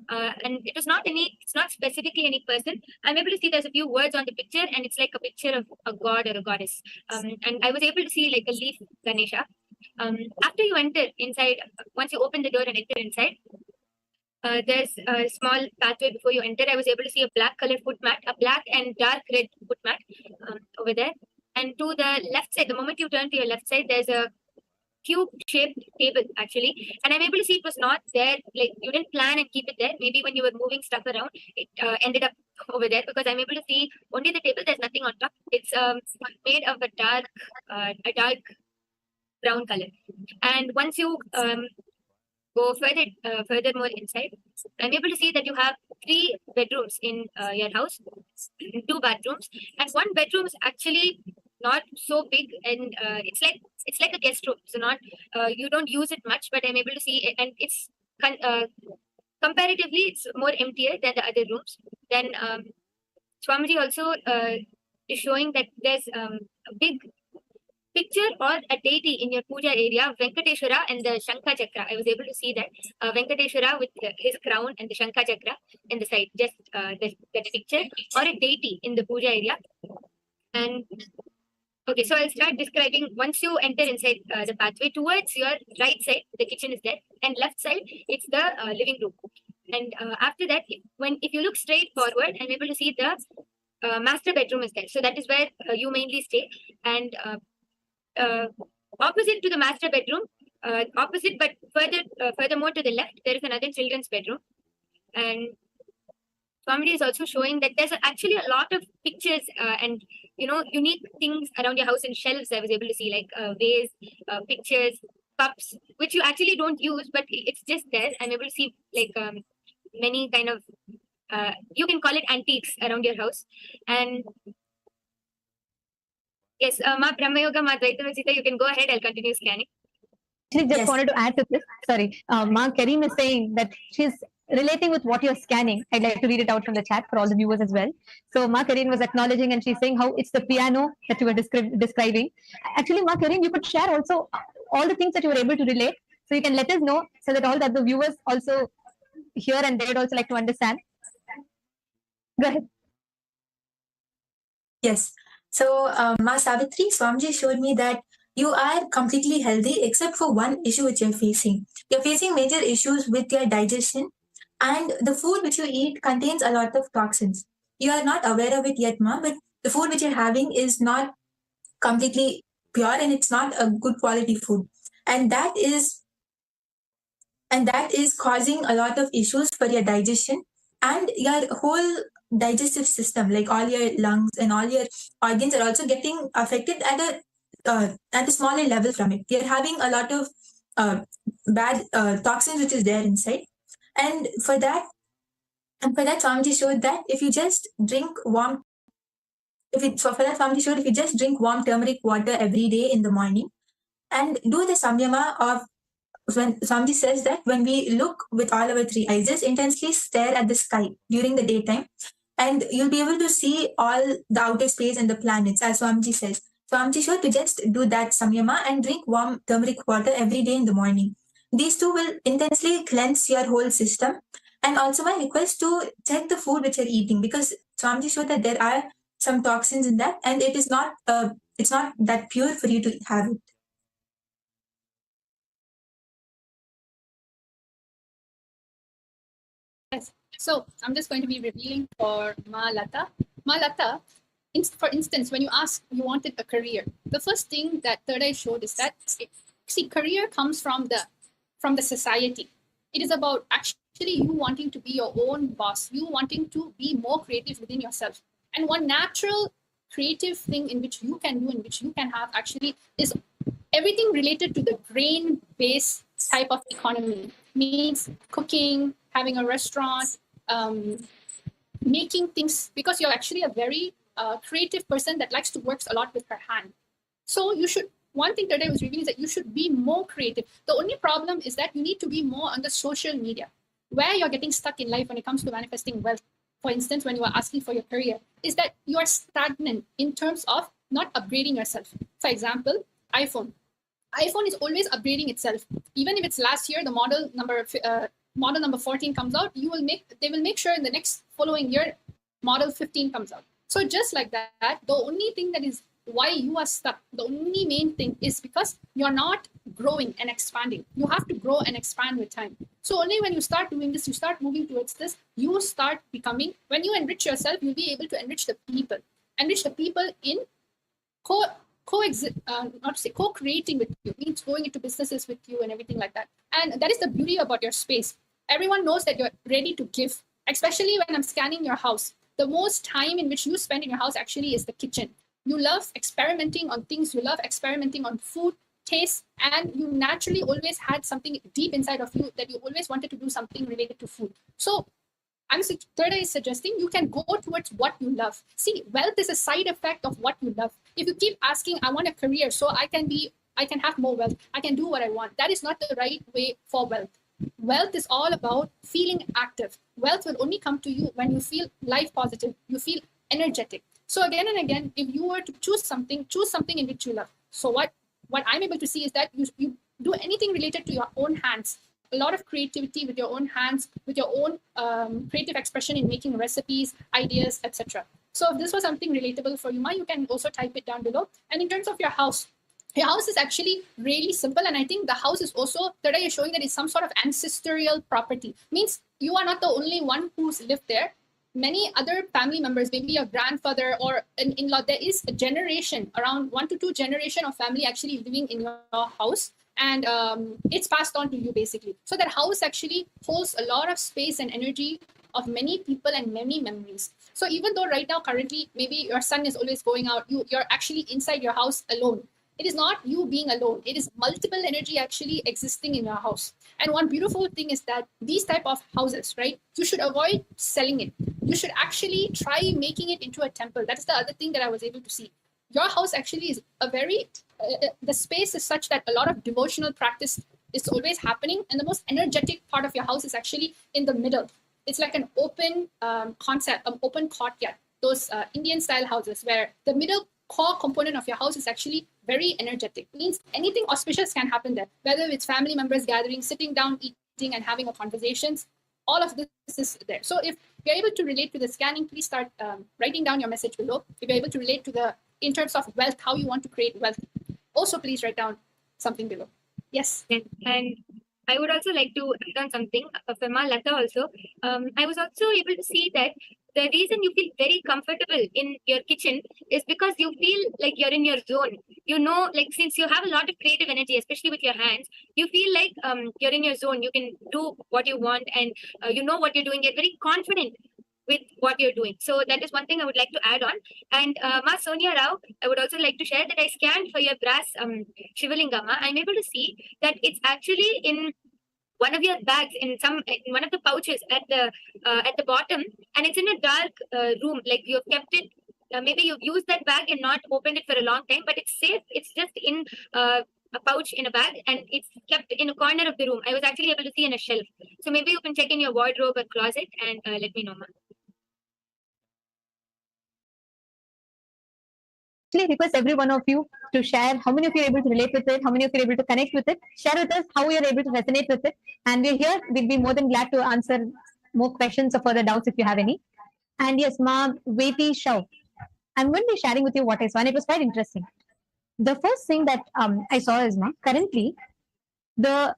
and it's not specifically any person. I'm able to see there's a few words on the picture, and it's like a picture of a god or a goddess. And I was able to see like a leaf Ganesha. After you enter inside, once you open the door and enter inside, there's a small pathway before you enter. I was able to see a black colored foot mat, a black and dark red foot mat over there. And to the left side, the moment you turn to your left side, there's a cube-shaped table actually, and I'm able to see it was not there. Like you didn't plan and keep it there. Maybe when you were moving stuff around, it ended up over there because I'm able to see only the table. There's nothing on top. It's made of a dark brown color. And once you go furthermore inside, I'm able to see that you have 3 bedrooms in your house, 2 bathrooms, and one bedroom is actually not so big, and it's like a guest room. So not you don't use it much, but I'm able to see it, and it's comparatively it's more emptier than the other rooms. Then Swamiji also is showing that there's a big picture or a deity in your puja area, Venkateshwara and the Shankha Chakra. I was able to see that Venkateshwara with his crown and the Shankha Chakra in the side, just that picture, or a deity in the puja area. And okay, so I'll start describing. Once you enter inside the pathway, towards your right side, the kitchen is there, and left side, it's the living room. And after that, if you look straight forward, I'm able to see the master bedroom is there. So that is where you mainly stay. And opposite to the master bedroom, opposite but furthermore to the left, there is another children's bedroom. And Swamiji is also showing that there's actually a lot of pictures and unique things around your house and shelves. I was able to see like vase, pictures, cups, which you actually don't use, but it's just there. I'm able to see like many kind of you can call it antiques around your house. And yes, Ma Brahma Yoga, Ma Dvaita Vachita, you can go ahead. I'll continue scanning. Actually, just Yes. wanted to add to this. Sorry, Ma Kareem is saying that she's relating with what you're scanning. I'd like to read it out from the chat for all the viewers as well. So Ma Kareem was acknowledging and she's saying how it's the piano that you were describing. Actually, Ma Kareem, you could share also all the things that you were able to relate. So you can let us know so that all the other viewers also hear and they'd also like to understand. Go ahead. Yes. So, Ma Savitri, Swamiji showed me that you are completely healthy except for one issue which you're facing. You're facing major issues with your digestion, and the food which you eat contains a lot of toxins. You are not aware of it yet, Ma, but the food which you're having is not completely pure and it's not a good quality food. And that is causing a lot of issues for your digestion and your whole digestive system, like all your lungs and all your organs are also getting affected at a smaller level from it. You're having a lot of bad toxins which is there inside, and for that Swamiji showed that if you just drink warm Swamiji showed if you just drink warm turmeric water every day in the morning and do the samyama of when Swamiji says that when we look with all our 3 eyes, just intensely stare at the sky during the daytime, and you'll be able to see all the outer space and the planets, as Swamiji says. Swamiji sure to just do that samyama and drink warm turmeric water every day in the morning. These two will intensely cleanse your whole system, And also my request to check the food which you're eating, because Swamiji showed that there are some toxins in that, and it's not that pure for you to have it. Yes. So I'm just going to be revealing for Ma Lata. Ma Lata, for instance, when you ask you wanted a career, the first thing that Third Eye showed is that career comes from the society. It is about actually you wanting to be your own boss, you wanting to be more creative within yourself. And one natural creative thing in which you can do, in which you can have actually, is everything related to the grain based type of economy. Means cooking, having a restaurant, making things, because you're actually a very creative person that likes to work a lot with her hand. So you should, one thing today was revealing is that you should be more creative. The only problem is that you need to be more on the social media, where you're getting stuck in life when it comes to manifesting wealth. For instance, when you are asking for your career, is that you are stagnant in terms of not upgrading yourself. For example, iPhone is always upgrading itself. Even if it's last year, the model number 14 comes out, they will make sure in the next following year, model 15 comes out. So just like that, the only thing that is why you are stuck, the only main thing is because you're not growing and expanding. You have to grow and expand with time. So only when you start doing this, you start moving towards this, you start becoming, when you enrich yourself, you'll be able to enrich the people in co-creating with you, means going into businesses with you and everything like that. And that is the beauty about your space. Everyone knows that you're ready to give, especially when I'm scanning your house. The most time in which you spend in your house actually is the kitchen. You love experimenting on things, you love experimenting on food, taste, and you naturally always had something deep inside of you that you always wanted to do something related to food. So Third Eye is suggesting you can go towards what you love. See, wealth is a side effect of what you love. If you keep asking, I want a career so I can have more wealth, I can do what I want, that is not the right way for wealth. Wealth is all about feeling active. Wealth will only come to you when you feel life positive, you feel energetic. So again and again, if you were to choose something in which you love. So what I'm able to see is that you do anything related to your own hands, a lot of creativity with your own hands, with your own creative expression in making recipes, ideas, etc. So if this was something relatable for you, Ma, you can also type it down below. And in terms of your house is actually really simple. And I think the house is also, Third Eye is showing that it's some sort of ancestral property. Means you are not the only one who's lived there. Many other family members, maybe your grandfather or an in-law, there is a generation, around 1 to 2 generation of family actually living in your house. And it's passed on to you basically. So that house actually holds a lot of space and energy of many people and many memories. So even though right now, currently, maybe your son is always going out, you're actually inside your house alone. It is not you being alone. It is multiple energy actually existing in your house. And one beautiful thing is that these type of houses, right, you should avoid selling it. You should actually try making it into a temple. That is the other thing that I was able to see. Your house actually is a very, the space is such that a lot of devotional practice is always happening. And the most energetic part of your house is actually in the middle. It's like an open concept, an open courtyard. Those Indian style houses where the middle core component of your house is actually very energetic. Means anything auspicious can happen there, whether it's family members gathering, sitting down, eating and having a conversations. All of this is there. So if you're able to relate to the scanning, please start writing down your message below. If you're able to relate to the, in terms of wealth, how you want to create wealth, also please write down something below. Yes. And I would also like to add on something for Ma Lata also. I was also able to see that the reason you feel very comfortable in your kitchen is because you feel like you're in your zone. You know, like since you have a lot of creative energy, especially with your hands, you feel like you're in your zone. You can do what you want and you know what you're doing. You're very confident with what you're doing. So that is one thing I would like to add on. And Ma Sonia Rao, I would also like to share that I scanned for your brass Shivalingama. I'm able to see that it's actually in one of your bags, in one of the pouches at the bottom, and it's in a dark room. Like you've kept it. Maybe you've used that bag and not opened it for a long time, but it's safe. It's just in a pouch in a bag, and it's kept in a corner of the room. I was actually able to see in a shelf. So maybe you can check in your wardrobe or closet and let me know, Ma. Actually request every one of you to share how many of you are able to relate with it, how many of you are able to connect with it. Share with us how you are able to resonate with it. And we're here. We'll be more than glad to answer more questions or further doubts if you have any. And yes, Ma Veti Shau. I'm going to be sharing with you what I saw, and it was quite interesting. The first thing that I saw is, Ma, currently the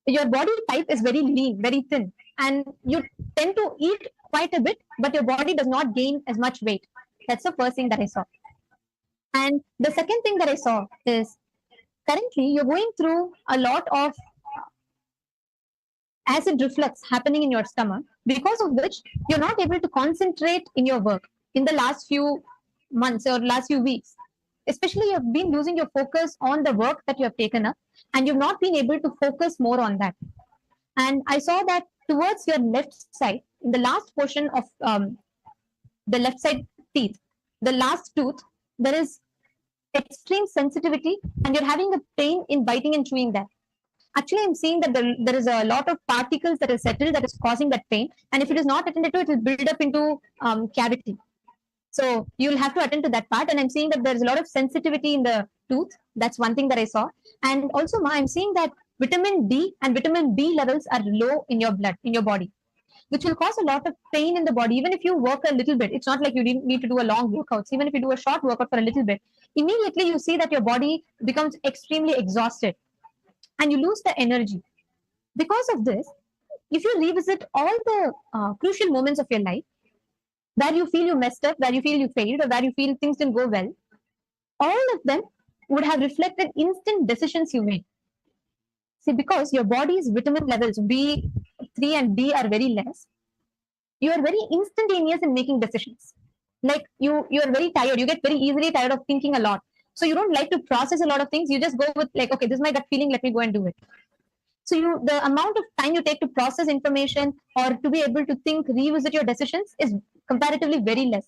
your body type is very lean, very thin, and you tend to eat quite a bit, but your body does not gain as much weight. That's the first thing that I saw. And the second thing that I saw is currently you're going through a lot of acid reflux happening in your stomach, because of which you're not able to concentrate in your work in the last few months or last few weeks. Especially, you've been losing your focus on the work that you have taken up, and you've not been able to focus more on that. And I saw that towards your left side, in the last portion of the left side teeth, the last tooth, there is extreme sensitivity, and you're having a pain in biting and chewing that. Actually, I'm seeing that there is a lot of particles that is settled that is causing that pain, and if it is not attended to, it will build up into cavity. So you'll have to attend to that part. And I'm seeing that there's a lot of sensitivity in the tooth. That's one thing that I saw. And also, Ma, I'm seeing that vitamin D and vitamin B levels are low in your blood, in your body, which will cause a lot of pain in the body. Even if you work a little bit, it's not like you need to do a long workouts. Even if you do a short workout for a little bit, immediately you see that your body becomes extremely exhausted and you lose the energy. Because of this, if you revisit all the crucial moments of your life where you feel you messed up, where you feel you failed, or where you feel things didn't go well, all of them would have reflected instant decisions you made. See, because your body's vitamin levels B3 and D are very less, you are very instantaneous in making decisions. Like you are very tired. You get very easily tired of thinking a lot. So you don't like to process a lot of things. You just go with like, okay, this is my gut feeling. Let me go and do it. So the amount of time you take to process information or to be able to think, revisit your decisions is comparatively very less.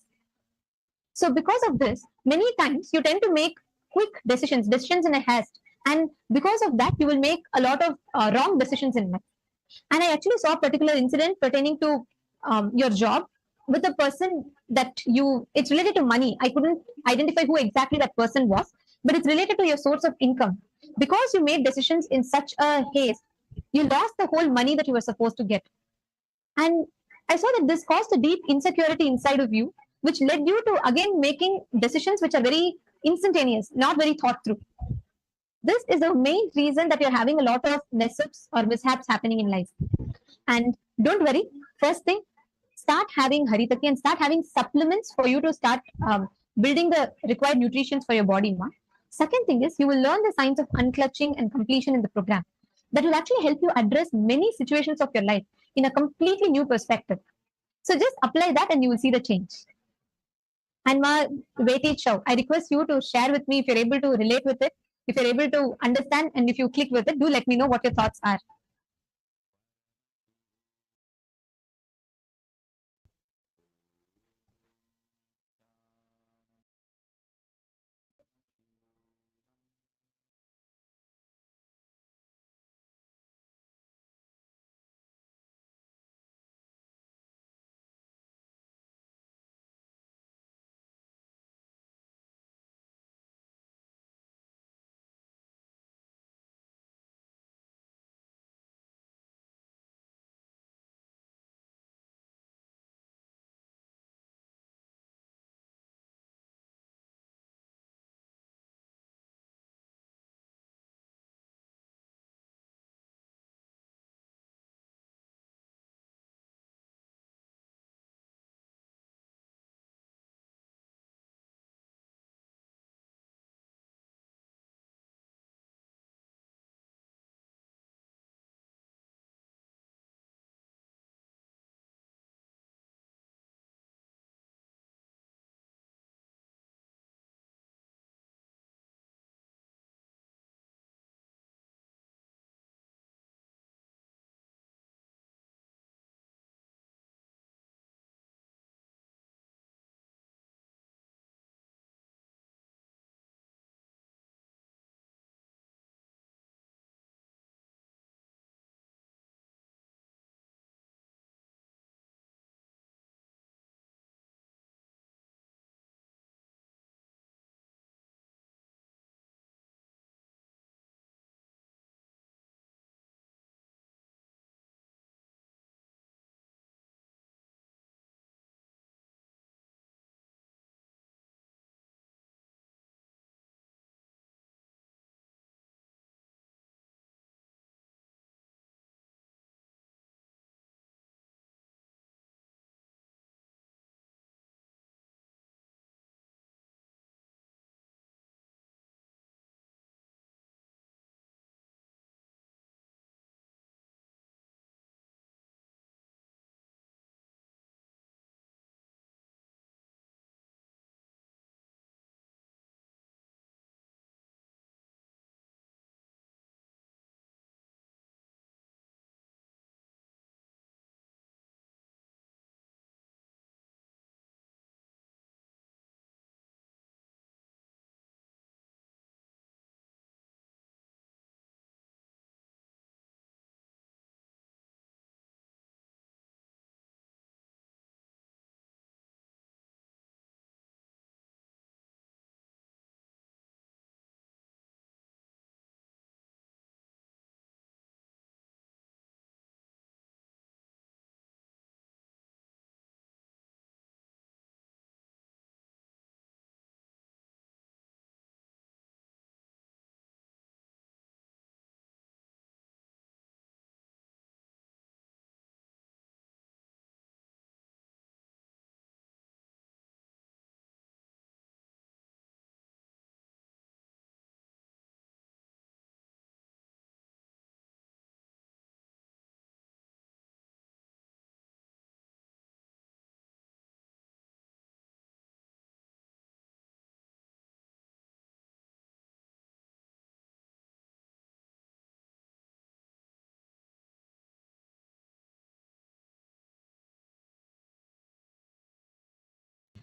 So because of this, many times you tend to make quick decisions in a haste, and because of that, you will make a lot of wrong decisions in life. And I actually saw a particular incident pertaining to your job with a person that it's related to money. I couldn't identify who exactly that person was, but it's related to your source of income. Because you made decisions in such a haste, you lost the whole money that you were supposed to get. And I saw that this caused a deep insecurity inside of you, which led you to again making decisions which are very instantaneous, not very thought through. This is the main reason that you're having a lot of mess ups or mishaps happening in life. And don't worry, first thing, start having haritaki and start having supplements for you to start building the required nutrition for your body. Ma. Second thing is you will learn the science of unclutching and completion in the program. That will actually help you address many situations of your life in a completely new perspective. So just apply that and you will see the change. And Ma Veti Chow, I request you to share with me if you're able to relate with it, if you're able to understand, and if you click with it, do let me know what your thoughts are.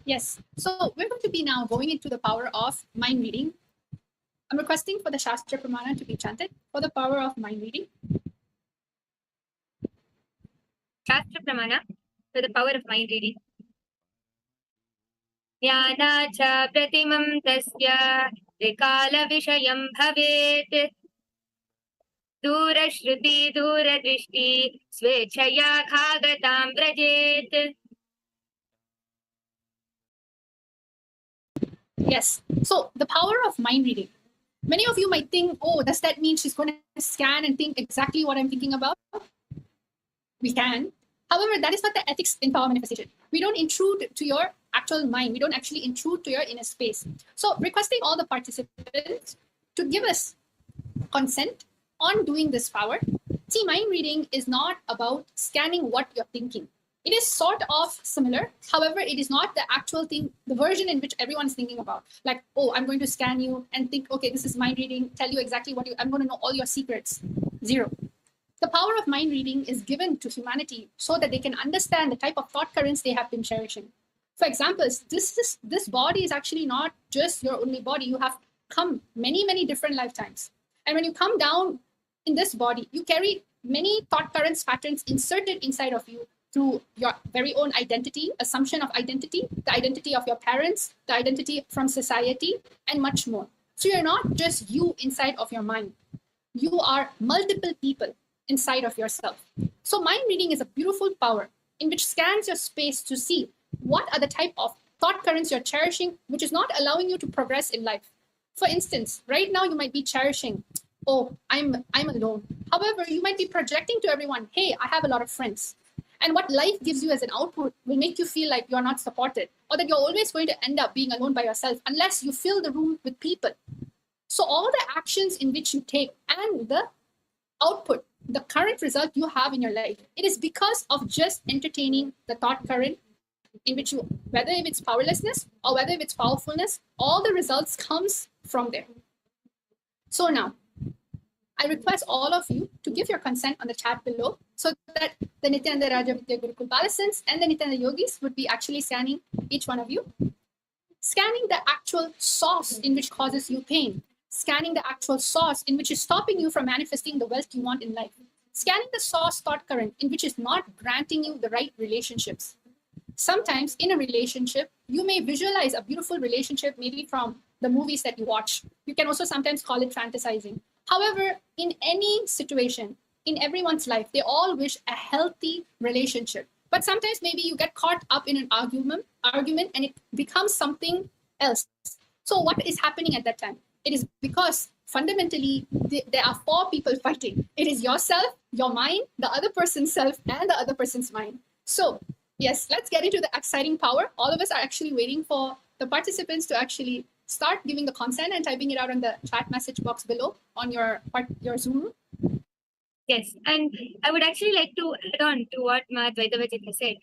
Yes. So we're going to be now going into the power of mind reading. I'm requesting for the Shastra Pramana to be chanted for the power of mind reading. Shastra Pramana for the power of mind reading. Jnana cha pratimam tasya vikala vishayam bhavet दूरश्रुति दूरदृष्टि स्वेच्छया खागतां व्रजेत्. Yes. So the power of mind reading. Many of you might think, oh, does that mean she's going to scan and think exactly what I'm thinking about? We can. However, that is not the ethics in power manifestation. We don't intrude to your actual mind. We don't actually intrude to your inner space. So requesting all the participants to give us consent on doing this power. See, mind reading is not about scanning what you're thinking. It is sort of similar. However, it is not the actual thing, the version in which everyone's thinking about. Like, oh, I'm going to scan you and think, okay, this is mind reading, tell you exactly I'm going to know all your secrets. Zero. The power of mind reading is given to humanity so that they can understand the type of thought currents they have been cherishing. For example, this body is actually not just your only body. You have come many, many different lifetimes. And when you come down in this body, you carry many thought currents, patterns inserted inside of you through your very own identity, assumption of identity, the identity of your parents, the identity from society, and much more. So you're not just you inside of your mind. You are multiple people inside of yourself. So mind reading is a beautiful power in which scans your space to see what are the type of thought currents you're cherishing, which is not allowing you to progress in life. For instance, right now you might be cherishing, oh, I'm alone. However, you might be projecting to everyone, hey, I have a lot of friends. And what life gives you as an output will make you feel like you're not supported, or that you're always going to end up being alone by yourself unless you fill the room with people. So all the actions in which you take and the output, the current result you have in your life, it is because of just entertaining the thought current in which you, whether if it's powerlessness or whether if it's powerfulness, all the results comes from there. So now, I request all of you to give your consent on the chat below so that the Nityananda Raja Vidya Gurukul Balasans and the Nityananda Yogis would be actually scanning each one of you. Scanning the actual source in which causes you pain. Scanning the actual source in which is stopping you from manifesting the wealth you want in life. Scanning the source thought current in which is not granting you the right relationships. Sometimes in a relationship, you may visualize a beautiful relationship, maybe from the movies that you watch. You can also sometimes call it fantasizing. However, in any situation, in everyone's life, they all wish a healthy relationship. But sometimes maybe you get caught up in an argument and it becomes something else. So what is happening at that time? It is because fundamentally, there are four people fighting. It is yourself, your mind, the other person's self, and the other person's mind. So yes, let's get into the exciting power. All of us are actually waiting for the participants to actually start giving the consent and typing it out on the chat message box below on your Zoom room. Yes, and I would actually like to add on to what Ma Dvaitavajit has said.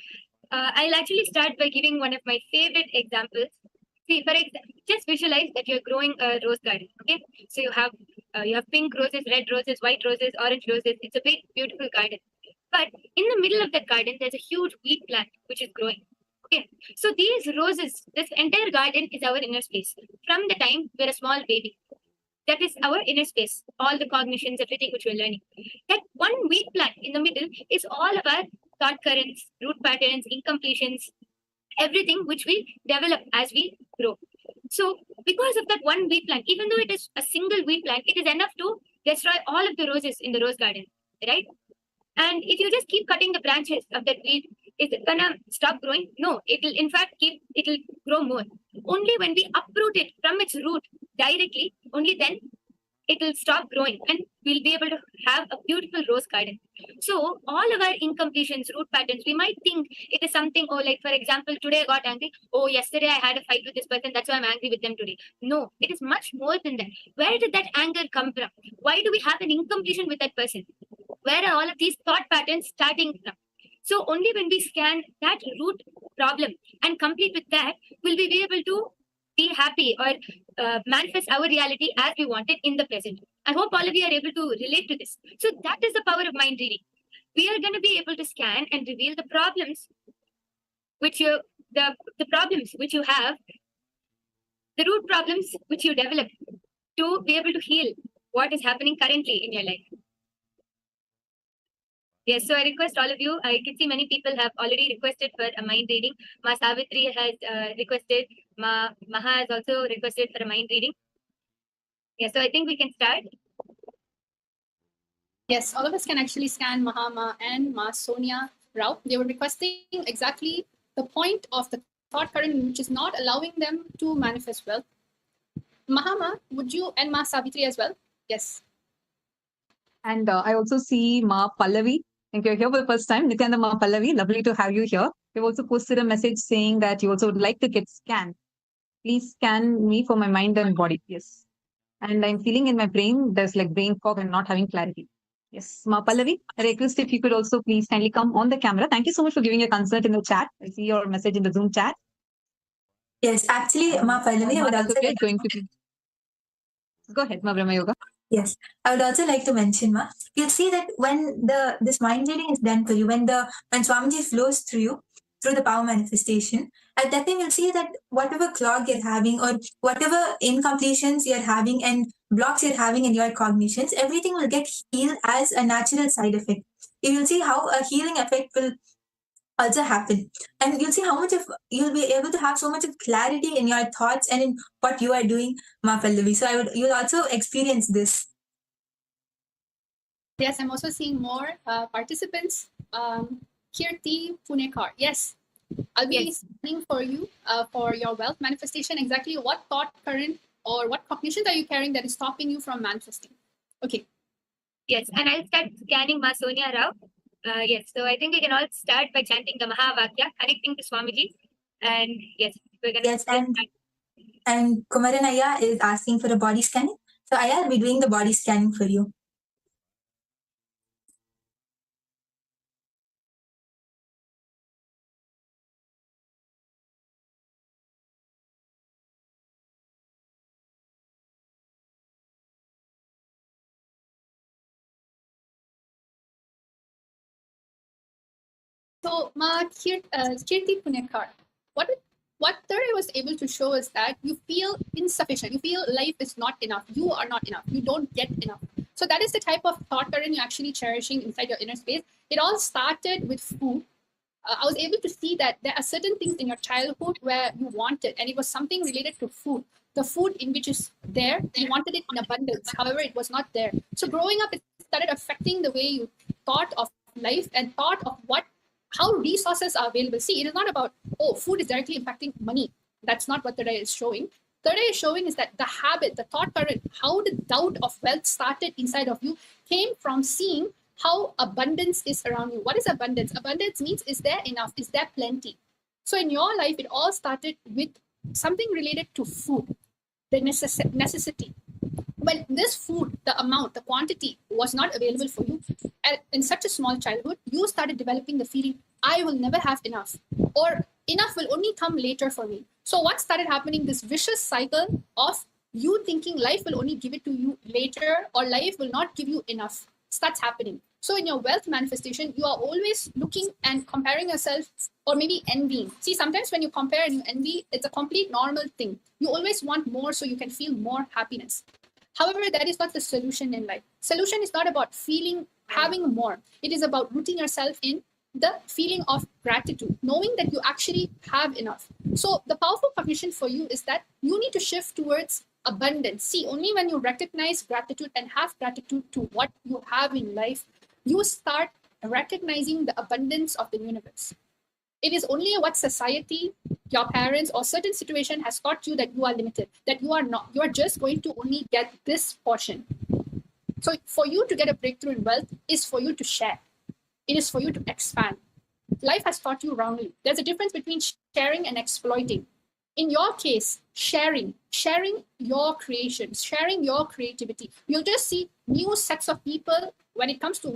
I'll actually start by giving one of my favorite examples. See, for example, just visualize that you're growing a rose garden. Okay, so you have pink roses, red roses, white roses, orange roses. It's a big, beautiful garden. But in the middle of that garden, there's a huge wheat plant which is growing. Okay, so these roses, this entire garden is our inner space. From the time we're a small baby, that is our inner space, all the cognitions, everything which we're learning. That one wheat plant in the middle is all of our thought currents, root patterns, incompletions, everything which we develop as we grow. So because of that one wheat plant, even though it is a single wheat plant, it is enough to destroy all of the roses in the rose garden, right? And if you just keep cutting the branches of that wheat, is it gonna stop growing? No, it'll in fact it'll grow more. Only when we uproot it from its root directly, only then it will stop growing and we'll be able to have a beautiful rose garden. So all of our incompletions, root patterns, we might think it is something, oh, like for example, today I got angry. Oh, yesterday I had a fight with this person. That's why I'm angry with them today. No, it is much more than that. Where did that anger come from? Why do we have an incompletion with that person? Where are all of these thought patterns starting from? So only when we scan that root problem and complete with that, will we be able to be happy or manifest our reality as we want it in the present. I hope all of you are able to relate to this. So that is the power of mind reading. We are going to be able to scan and reveal the problems which you're the problems which you have, the root problems which you develop to be able to heal what is happening currently in your life. Yes, so I request all of you. I can see many people have already requested for a mind reading. Ma Savitri has requested. Maha has also requested for a mind reading. Yes, so I think we can start. Yes, all of us can actually scan Mahama and Ma Sonia Rao. They were requesting exactly the point of the thought current which is not allowing them to manifest well. Mahama, would you, and Ma Savitri as well? Yes. And I also see Ma Pallavi. I think you're here for the first time. Nityananda Ma Pallavi, lovely to have you here. You've also posted a message saying that you also would like to get scanned. Please scan me for my mind and body. Yes. And I'm feeling in my brain, there's like brain fog and not having clarity. Yes. Ma Pallavi, I request if you could also please kindly come on the camera. Thank you so much for giving your consent in the chat. I see your message in the Zoom chat. Yes, actually, Ma Pallavi, I would also like going to be. Go ahead, Ma Brahma Yoga. Yes, I would also like to mention, Ma, you'll see that when this mind reading is done for you, when Swamiji flows through you through the power manifestation, at that time you'll see that whatever clog you're having or whatever incompletions you're having and blocks you're having in your cognitions, everything will get healed as a natural side effect. You will see how a healing effect will also happen, and you'll see how much of you'll be able to have so much of clarity in your thoughts and in what you are doing, Ma Pallavi. So you'll also experience this. Yes, I'm also seeing more participants. Kirti Punekar. Yes, I'll be scanning for you for your wealth manifestation. Exactly what thought current or what cognitions are you carrying that is stopping you from manifesting? Okay. Yes, and I'll start scanning Ma Sonia Rao. Yes, so I think we can all start by chanting the Mahavakya, connecting to Swamiji. And yes, we're going to Yes, and Kumaran Aya is asking for a body scanning. So Aya will be doing the body scanning for you. So, Kirti Punekar, what Thuray was able to show is that you feel insufficient. You feel life is not enough. You are not enough. You don't get enough. So that is the type of thought current you're actually cherishing inside your inner space. It all started with food. I was able to see that there are certain things in your childhood where you wanted, and it was something related to food. The food in which is there, you wanted it in abundance. However, it was not there. So growing up, it started affecting the way you thought of life and thought of how resources are available. See, it is not about, oh, food is directly impacting money. That's not what the day is showing. The day is showing is that the habit, the thought current, how the doubt of wealth started inside of you came from seeing how abundance is around you. What is abundance? Abundance means, is there enough? Is there plenty? So in your life, it all started with something related to food, the necessity. When this food, the amount, the quantity was not available for you in such a small childhood, you started developing the feeling, I will never have enough, or enough will only come later for me. So what started happening, this vicious cycle of you thinking life will only give it to you later, or life will not give you enough, starts happening. So in your wealth manifestation, you are always looking and comparing yourself, or maybe envying. See, sometimes when you compare and you envy, it's a complete normal thing. You always want more so you can feel more happiness. However, that is not the solution in life. Solution is not about having more. It is about rooting yourself in the feeling of gratitude, knowing that you actually have enough. So the powerful cognition for you is that you need to shift towards abundance. See, only when you recognize gratitude and have gratitude to what you have in life, you start recognizing the abundance of the universe. It is only what society, your parents, or certain situation has taught you that you are limited, that you are not, you are just going to only get this portion. So for you to get a breakthrough in wealth is for you to share. It is for you to expand. Life has taught you wrongly. There's a difference between sharing and exploiting. In your case, sharing your creations, sharing your creativity. You'll just see new sets of people when it comes to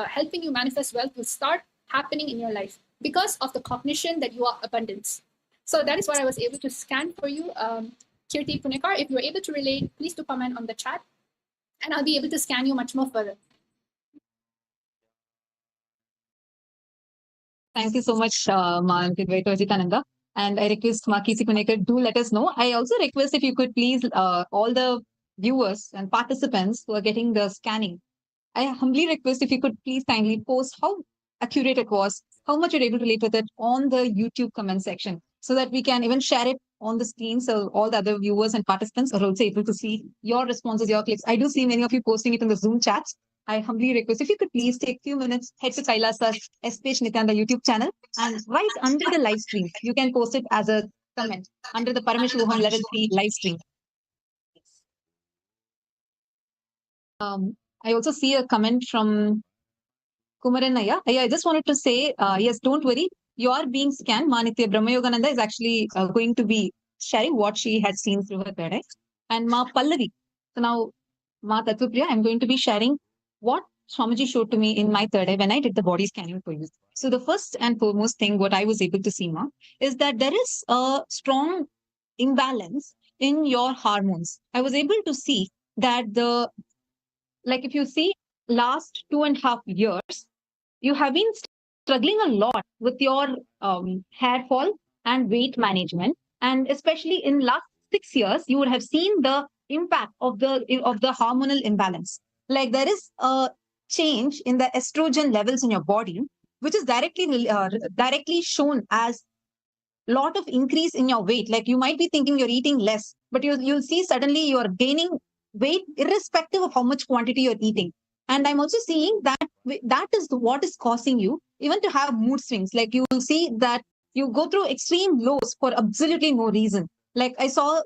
helping you manifest wealth will start happening in your life because of the cognition that you are abundance. So that is what I was able to scan for you, Kirti Punekar. If you're able to relate, please do comment on the chat, and I'll be able to scan you much more further. Thank you so much, Ma Advaita Ajitananda. And I request Makisi Kunekar, do let us know. I also request if you could please, all the viewers and participants who are getting the scanning, I humbly request if you could please kindly post how accurate it was, how much you're able to relate with it on the YouTube comment section, so that we can even share it on the screen so all the other viewers and participants are also able to see your responses, your clicks. I do see many of you posting it in the Zoom chats. I humbly request if you could please take a few minutes, head to Kailasa's SPH Nityananda YouTube channel, and right under the live stream, you can post it as a comment under the Paramashivoham Level 3 live stream. I also see a comment from Kumaran Ayya. I just wanted to say, yes, don't worry. You are being scanned. Manitya Brahmayogananda is actually going to be sharing what she has seen through her third eye. And Ma Pallavi. So now, Ma Tattvapriya, I'm going to be sharing what Swamiji showed to me in my third eye when I did the body scanning for you. So the first and foremost thing, what I was able to see, Ma, is that there is a strong imbalance in your hormones. I was able to see that like if you see last 2.5 years, you have been struggling a lot with your hair fall and weight management, and especially in last 6 years you would have seen the impact of the hormonal imbalance. Like there is a change in the estrogen levels in your body, which is directly shown as lot of increase in your weight. Like you might be thinking you're eating less, but you'll see suddenly you're gaining weight irrespective of how much quantity you're eating. And I'm also seeing that that is what is causing you even to have mood swings. Like you will see that you go through extreme lows for absolutely no reason. Like I saw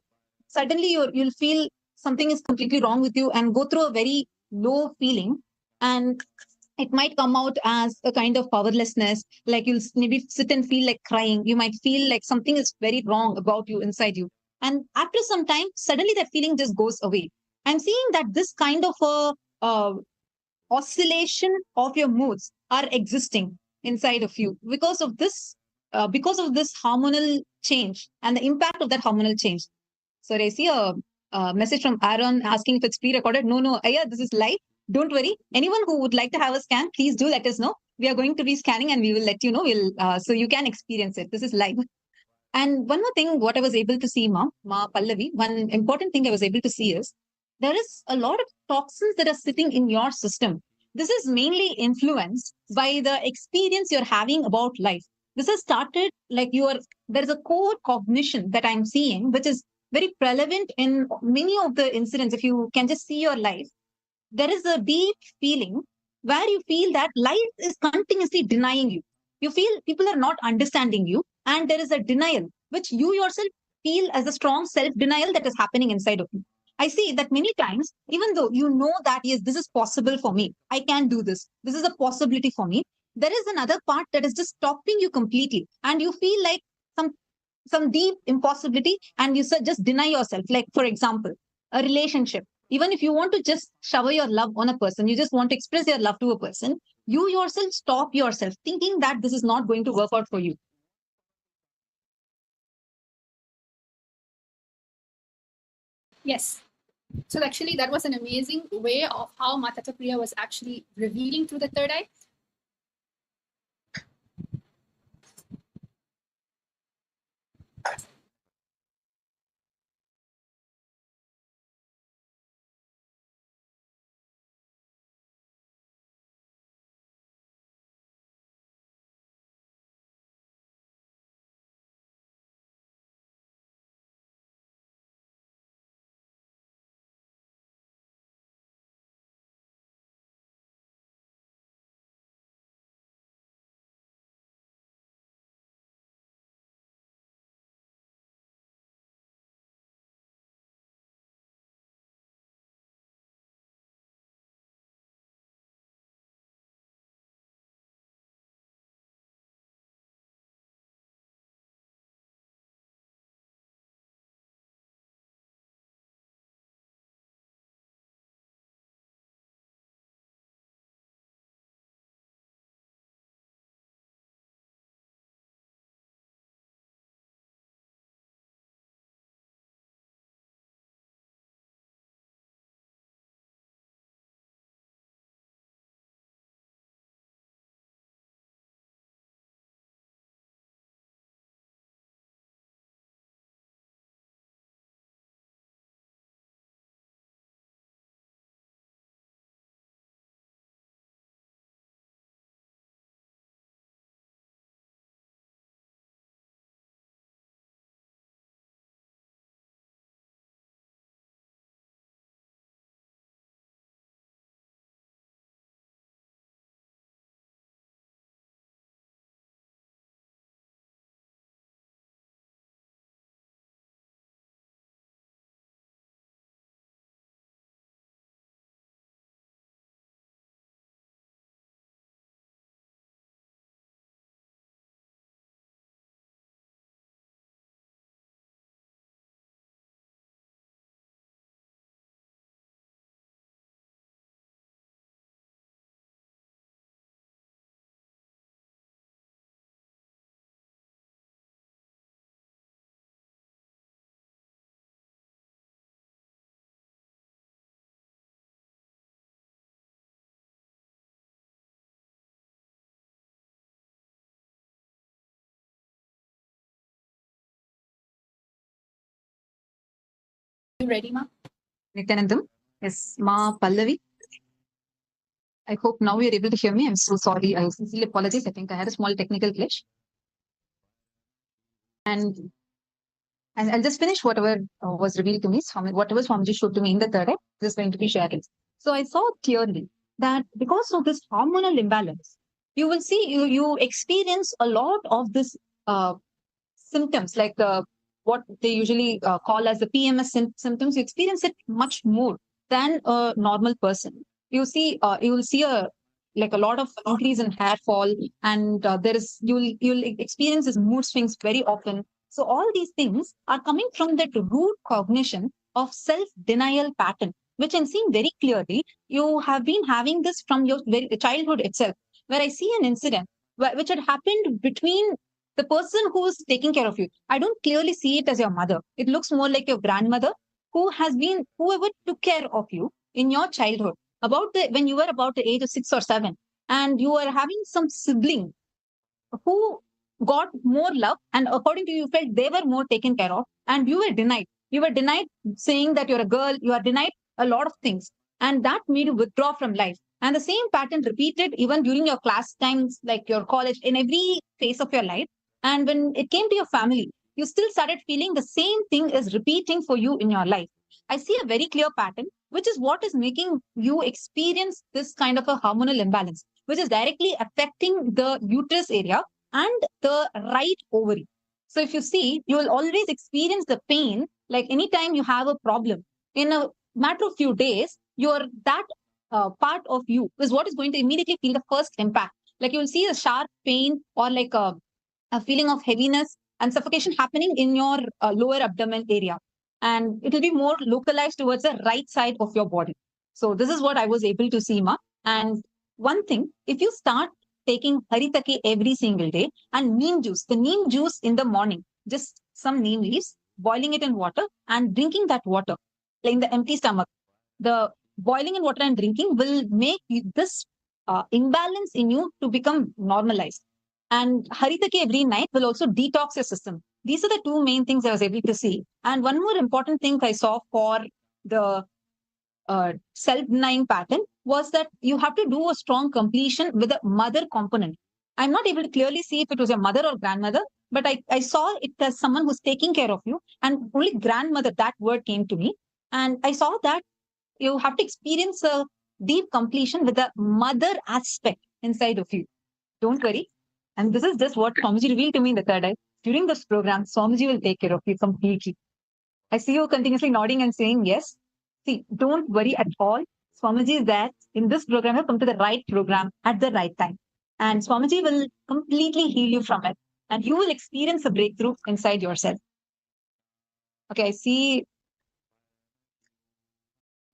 suddenly you'll feel something is completely wrong with you and go through a very low feeling. And it might come out as a kind of powerlessness, like you'll maybe sit and feel like crying. You might feel like something is very wrong about you inside you. And after some time, suddenly that feeling just goes away. I'm seeing that this kind of a oscillation of your moods are existing inside of you because of this hormonal change and the impact of that hormonal change. So I see a message from Aaron asking if it's pre-recorded. No, yeah, this is live. Don't worry. Anyone who would like to have a scan, please do let us know. We are going to be scanning and we will let you know. So you can experience it. This is live. And one more thing, what I was able to see, Ma Pallavi, one important thing I was able to see is there is a lot of toxins that are sitting in your system. This is mainly influenced by the experience you're having about life. This has started like there is a core cognition that I'm seeing, which is very prevalent in many of the incidents. If you can just see your life, there is a deep feeling where you feel that life is continuously denying you. You feel people are not understanding you, and there is a denial, which you yourself feel as a strong self denial that is happening inside of you. I see that many times, even though you know that, yes, this is possible for me, I can do this, this is a possibility for me, there is another part that is just stopping you completely, and you feel like some some deep impossibility, and you just deny yourself. Like, for example, a relationship. Even if you want to just shower your love on a person, you just want to express your love to a person, you yourself stop yourself thinking that this is not going to work out for you. Yes. So actually, that was an amazing way of how Mata Priya was actually revealing through the third eye. You ready, Ma? Nityanandam. Yes, Ma Pallavi. I hope now you're able to hear me. I'm so sorry. I sincerely apologize. I think I had a small technical glitch. And I'll just finish whatever was revealed to me, whatever Swamiji showed to me in the third eye, this is going to be shared. So I saw clearly that because of this hormonal imbalance, you will see you experience a lot of this symptoms like what they usually call as the PMS symptoms. You experience it much more than a normal person. You will see a lot of increase in hair fall, and you'll experience this mood swings very often. So all these things are coming from that root cognition of self denial pattern, which I'm seeing very clearly. You have been having this from your childhood itself, where I see an incident which had happened between the person who is taking care of you. I don't clearly see it as your mother. It looks more like your grandmother whoever took care of you in your childhood, when you were about the age of 6 or 7, and you were having some sibling who got more love, and according to you felt they were more taken care of, and you were denied saying that you're a girl, you are denied a lot of things, and that made you withdraw from life. And the same pattern repeated even during your class times, like your college, in every phase of your life. And when it came to your family, you still started feeling the same thing is repeating for you in your life. I see a very clear pattern, which is what is making you experience this kind of a hormonal imbalance, which is directly affecting the uterus area and the right ovary. So if you see, you will always experience the pain, like anytime you have a problem. In a matter of few days, that part of you is what is going to immediately feel the first impact. Like you will see a sharp pain or like a feeling of heaviness and suffocation happening in your lower abdomen area. And it will be more localized towards the right side of your body. So this is what I was able to see, Ma. And one thing, if you start taking haritake every single day and the neem juice in the morning, just some neem leaves, boiling it in water and drinking that water in the empty stomach. The boiling in water and drinking will make this imbalance in you to become normalized. And haritake every night will also detox your system. These are the two main things I was able to see. And one more important thing I saw for the self-denying pattern was that you have to do a strong completion with a mother component. I'm not able to clearly see if it was your mother or grandmother, but I saw it as someone who's taking care of you. And only grandmother, that word came to me. And I saw that you have to experience a deep completion with a mother aspect inside of you. Don't worry. And this is just what Swamiji revealed to me in the third eye. During this program, Swamiji will take care of you completely. I see you continuously nodding and saying yes. See, don't worry at all. Swamiji is there in this program. You've come to the right program at the right time. And Swamiji will completely heal you from it. And you will experience a breakthrough inside yourself. Okay, I see.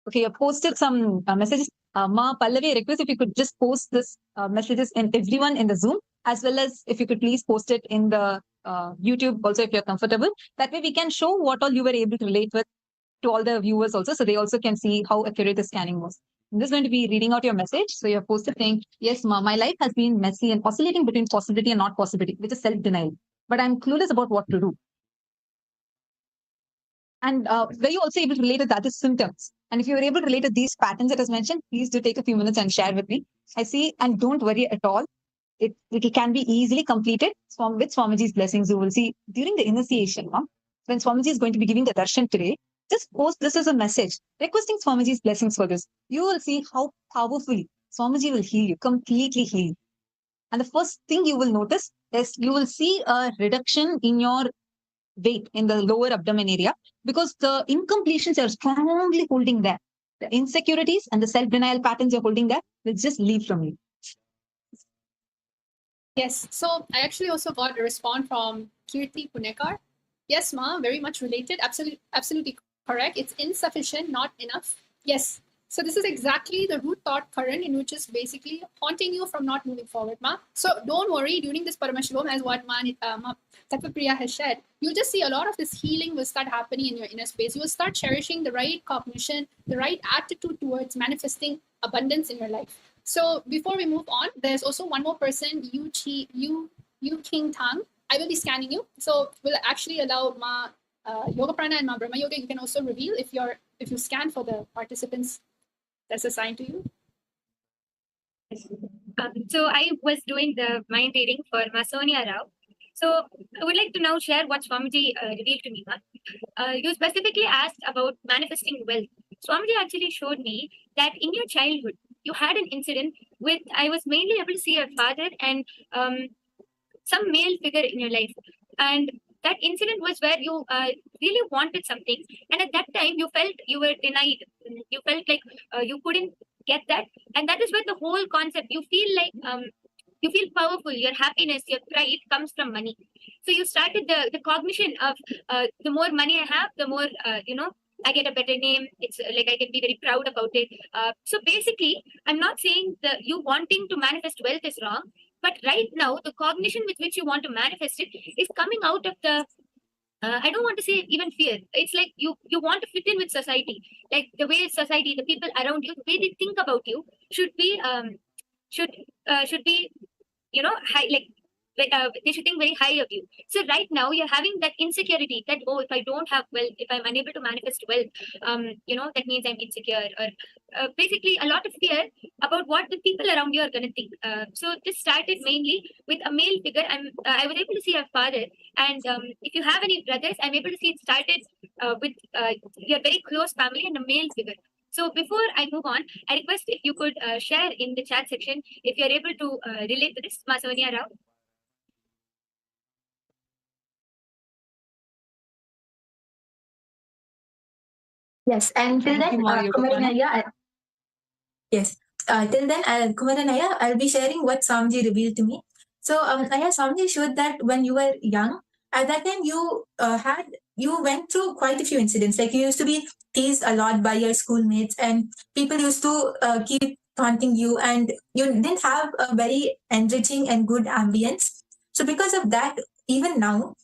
Okay, you posted some messages. Ma Pallavi, I request if you could just post this messages in everyone in the Zoom, as well as if you could please post it in the YouTube also if you're comfortable. That way we can show what all you were able to relate with to all the viewers also, so they also can see how accurate the scanning was. I'm just going to be reading out your message. So you have posted saying, yes, Ma, my life has been messy and oscillating between possibility and not possibility, which is self-denial. But I'm clueless about what to do. And were you also able to relate to the other symptoms? And if you were able to relate to these patterns that I mentioned, please do take a few minutes and share with me. I see, and don't worry at all. It can be easily completed with Swamiji's blessings. You will see during the initiation, when Swamiji is going to be giving the darshan today, just post this as a message, requesting Swamiji's blessings for this. You will see how powerfully Swamiji will heal you, completely heal you. And the first thing you will notice is you will see a reduction in your weight in the lower abdomen area, because the incompletions are strongly holding there. The insecurities and the self-denial patterns you're holding there will just leave from you. Yes, so I actually also got a response from Kirti Punekar. Yes, Ma, very much related. Absolutely correct. It's insufficient, not enough. Yes. So this is exactly the root thought current in which is basically haunting you from not moving forward, Ma. So don't worry, during this Paramashivoham, as what Ma Tattvapriya has shared, you'll just see a lot of this healing will start happening in your inner space. You will start cherishing the right cognition, the right attitude towards manifesting abundance in your life. So before we move on, there's also one more person, Yu King Tang. I will be scanning you. So we'll actually allow Ma Yoga Prana and Brahma Yoga, you can also reveal if you scan for the participants that's assigned to you. So I was doing the mind reading for Sonia Rao. So I would like to now share what Swamiji revealed to me. You specifically asked about manifesting wealth. Swamiji actually showed me that in your childhood, you had an incident with, I was mainly able to see your father and some male figure in your life. And that incident was where you really wanted something. And at that time, you felt you were denied. You felt like you couldn't get that. And that is where the whole concept, you feel like you feel powerful, your happiness, your pride comes from money. So you started the cognition of the more money I have, the more, I get a better name. It's like I can be very proud about it. So basically, I'm not saying that you wanting to manifest wealth is wrong, but right now, the cognition with which you want to manifest it is coming out of the I don't want to say even fear. It's like you want to fit in with society, like the way society, the people around you, the way they think about you should be should be high, like they should think very high of you. So right now you're having that insecurity that, oh, if I don't have wealth, if I'm unable to manifest wealth, that means I'm insecure, or basically a lot of fear about what the people around you are going to think. So this started mainly with a male figure. I was able to see your father, and if you have any brothers, I'm able to see it started with your very close family and a male figure. So before I move on, I request if you could share in the chat section if you're able to relate to this, Sonia Rao. Yes, and till then, yes. Till then, Kumaranaya, I'll be sharing what Swamiji revealed to me. So, Swamiji showed that when you were young, at that time you went through quite a few incidents. Like you used to be teased a lot by your schoolmates, and people used to keep taunting you, and you didn't have a very enriching and good ambience. So, because of that, even now,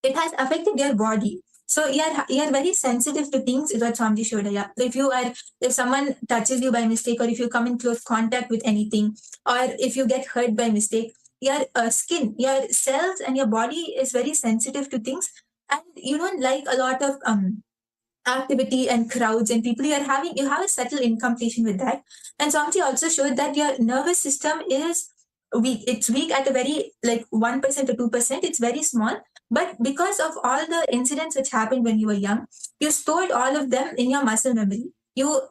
it has affected your body. So you're very sensitive to things, is what Swamiji showed. Yeah. If someone touches you by mistake, or if you come in close contact with anything, or if you get hurt by mistake, your skin, your cells, and your body is very sensitive to things, and you don't like a lot of activity and crowds and people. You have a subtle incompletion with that. And Swamiji also showed that your nervous system is weak. It's weak at a very, like, 1% or 2%. It's very small. But because of all the incidents which happened when you were young, you stored all of them in your muscle memory. You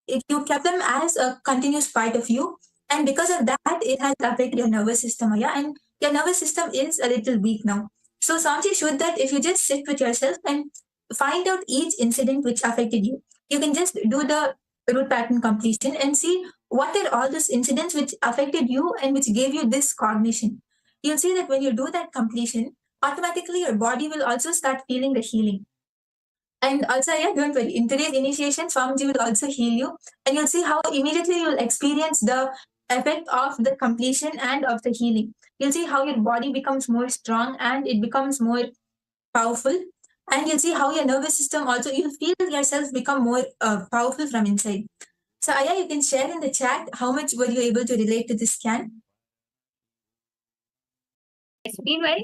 kept them as a continuous part of you. And because of that, it has affected your nervous system. Yeah. And your nervous system is a little weak now. So Swamiji showed that if you just sit with yourself and find out each incident which affected you, you can just do the root pattern completion and see what are all those incidents which affected you and which gave you this cognition. You'll see that when you do that completion, automatically your body will also start feeling the healing. And also, yeah, don't worry. In today's initiation, Swamiji will also heal you, and you'll see how immediately you'll experience the effect of the completion and of the healing. You'll see how your body becomes more strong and it becomes more powerful. And you'll see how your nervous system also, you'll feel yourself become more powerful from inside. So, Aya, you can share in the chat how much were you able to relate to this scan? Yes. Meanwhile,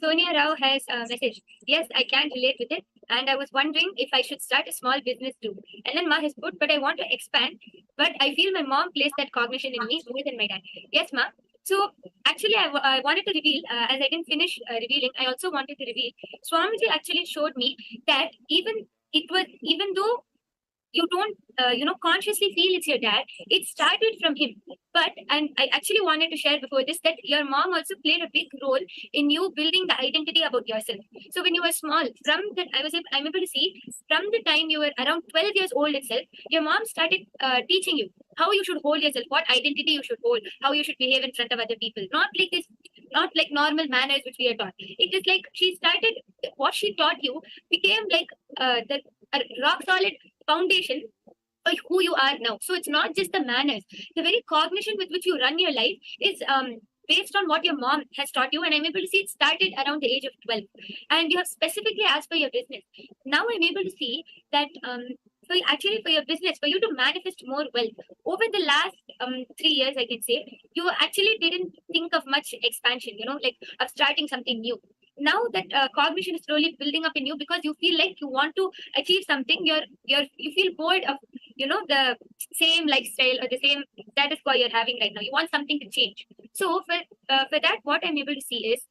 Sonia Rao has a message. Yes, I can relate with it. And I was wondering if I should start a small business too. And then Ma has put, but I want to expand. But I feel my mom placed that cognition in me more than my dad. Yes, Ma. So actually, I wanted to reveal, as I didn't finish revealing, I also wanted to reveal. Swamiji actually showed me that even though you don't consciously feel it's your dad, it started from him. But, and I actually wanted to share before this, that your mom also played a big role in you building the identity about yourself. So when you were small, from that I'm able to see from the time you were around 12 years old itself, your mom started teaching you how you should hold yourself, what identity you should hold, how you should behave in front of other people, not like this, not like normal manners which we are taught. It is like she started, what she taught you became like the rock solid foundation for who you are now. So it's not just the manners. The very cognition with which you run your life is based on what your mom has taught you. And I'm able to see it started around the age of 12. And you have specifically asked for your business. Now I'm able to see that for your business, for you to manifest more wealth, over the last 3 years, I can say, you actually didn't think of much expansion, like of starting something new. now that cognition is slowly building up in you because you feel like you want to achieve something. You feel bored of the same lifestyle or the same status quo you're having right now. You want something to change. So for that, what I'm able to see is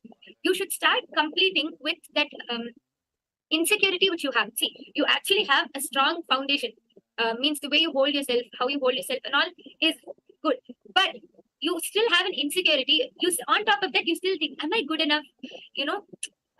you should start completing with that insecurity which you have. See, you actually have a strong foundation. Means the way you hold yourself, how you hold yourself, and all is good. But you still have an insecurity. On top of that, you still think, "Am I good enough? You know,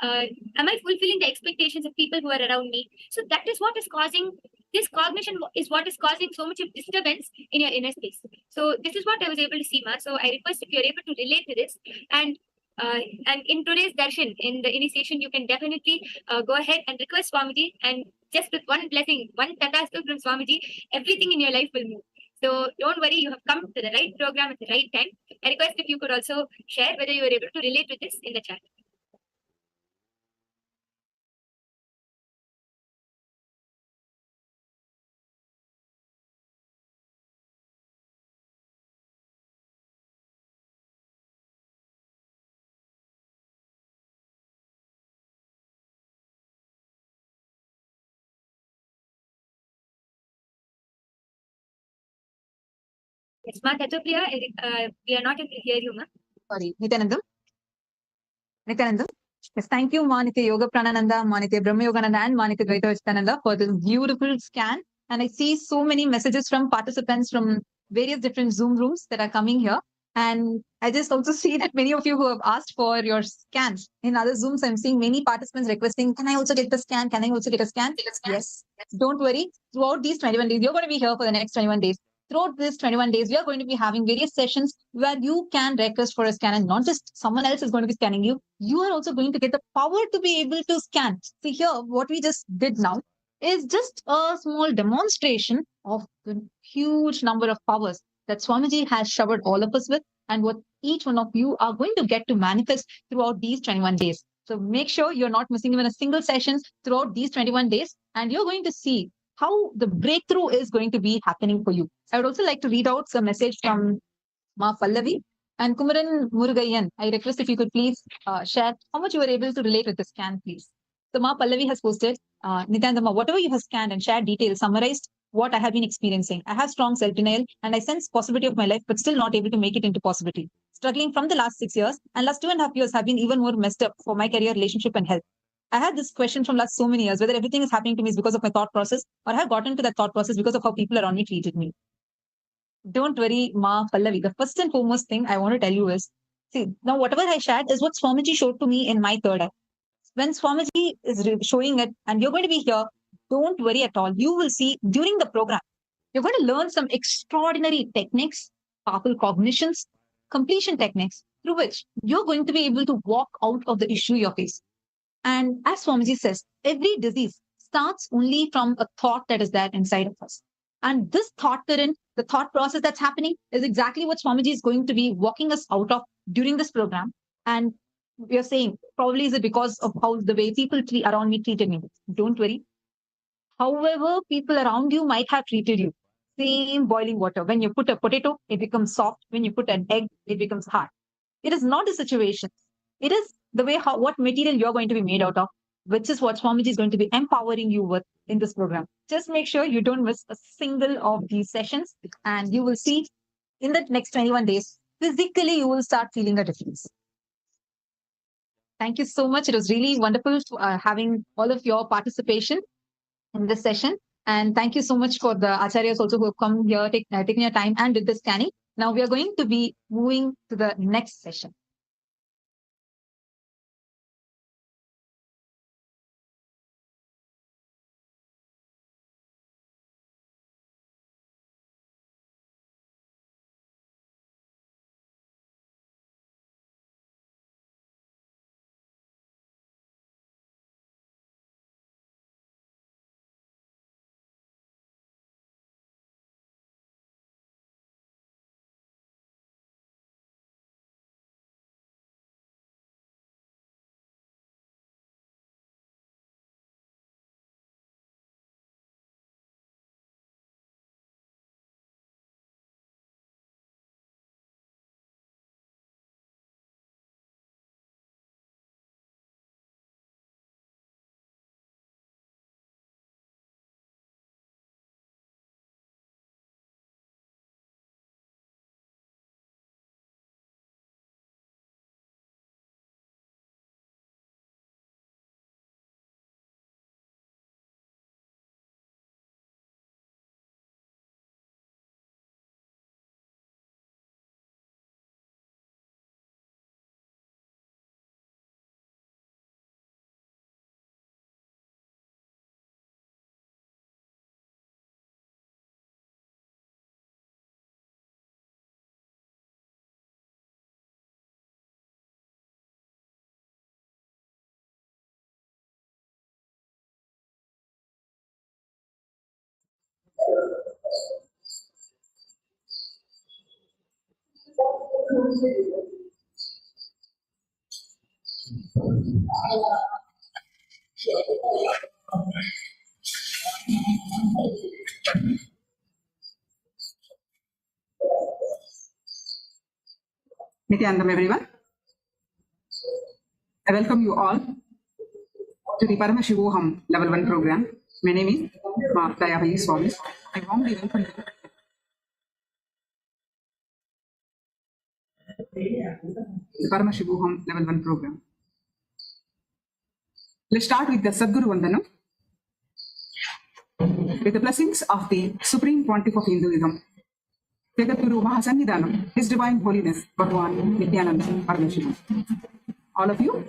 am I fulfilling the expectations of people who are around me?" So that is what is causing this cognition. Is what is causing so much of disturbance in your inner space. So this is what I was able to see, Ma. So I request if you're able to relate to this, and uh, and in today's darshan, in the initiation, you can definitely go ahead and request Swamiji, and just with one blessing, one tatastu from Swamiji, everything in your life will move. So don't worry, you have come to the right program at the right time. I request if you could also share whether you were able to relate to this in the chat. Yes, Ma Tatopriya, we are not able to hear you, Ma. Sorry, Nityanandam. Nityanandam. Yes, thank you, Manitya Yoga Pranananda, Manitya Brahma Yogananda, and Manitya Dvaita Chitananda for this beautiful scan. And I see so many messages from participants from various different Zoom rooms that are coming here. And I just also see that many of you who have asked for your scans. In other Zooms, I'm seeing many participants requesting, can I also get the scan? Can I also get a scan? Yes. Don't worry. Throughout these 21 days, you're going to be here for the next 21 days. Throughout these 21 days, we are going to be having various sessions where you can request for a scan, and not just someone else is going to be scanning you. You are also going to get the power to be able to scan. See here, what we just did now is just a small demonstration of the huge number of powers that Swamiji has showered all of us with, and what each one of you are going to get to manifest throughout these 21 days. So make sure you're not missing even a single session throughout these 21 days, and you're going to see how the breakthrough is going to be happening for you. I would also like to read out some message from Ma Pallavi and Kumaran Murugayan. I request if you could please share how much you were able to relate with the scan, please. So Ma Pallavi has posted, Nityanandama, whatever you have scanned and shared details, summarized what I have been experiencing. I have strong self-denial and I sense possibility of my life, but still not able to make it into possibility. Struggling from the last 6 years, and last 2.5 years have been even more messed up for my career, relationship, and health. I had this question from last so many years, whether everything is happening to me is because of my thought process, or I have gotten to that thought process because of how people around me treated me. Don't worry, Ma Pallavi. The first and foremost thing I want to tell you is, see, now whatever I shared is what Swamiji showed to me in my third eye. When Swamiji is showing it and you're going to be here, don't worry at all. You will see during the program, you're going to learn some extraordinary techniques, powerful cognitions, completion techniques through which you're going to be able to walk out of the issue you face. And as Swamiji says, every disease starts only from a thought that is there inside of us. And this thought current, the thought process that's happening, is exactly what Swamiji is going to be walking us out of during this program. And we are saying, probably is it because of how the way people around me treated me? Don't worry. However, people around you might have treated you. Same boiling water. When you put a potato, it becomes soft. When you put an egg, it becomes hard. It is not the situation. It is the way what material you're going to be made out of, which is what Swamiji is going to be empowering you with in this program. Just make sure you don't miss a single of these sessions, and you will see in the next 21 days, physically, you will start feeling a difference. Thank you so much. It was really wonderful having all of your participation in this session. And thank you so much for the acharyas also who have come here, taking your time and did the scanning. Now we are going to be moving to the next session. Nityanandam, everyone. I welcome you all to the Paramashivoham Level 1 program. My name is Dayabayi Swami. I warmly welcome you to the Paramashivoham Level 1 program. Let's start with the Sadguru Vandanam. With the blessings of the Supreme Pontiff of Hinduism, Jagadguru Mahasannidhanam, His Divine Holiness, Bhagavan Nityananda Paramashivoham. All of you,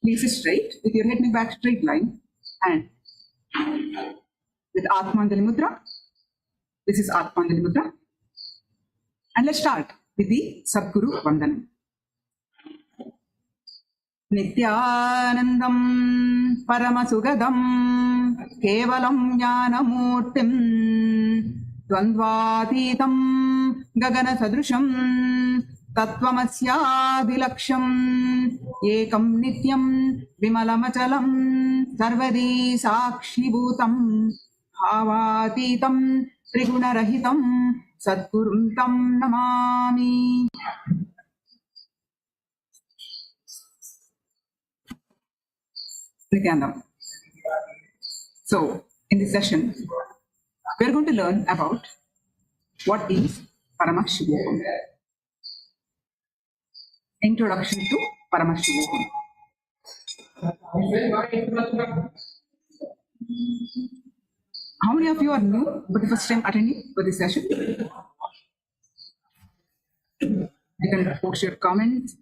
please sit straight with your head and back straight line and with Atmanjali Mudra. This is Atmanjali Mudra. And let's start with the Sadguru Vandanam. Nityanandam Paramasugadam Kevalam Jnanamurtim Dvandvatitam Gagana Sadrusham Tattvamasyaadilaksham Ekam Nityam Vimalamachalam Sarvadi Sakshibhutam Bhavatitam Trigunarahitam Sadguruntam Namami. Nityanandam. So, in this session, we are going to learn about what is Paramashivoham. Introduction to Paramashivoham. How many of you are new for the first time attending for this session? You can post your comments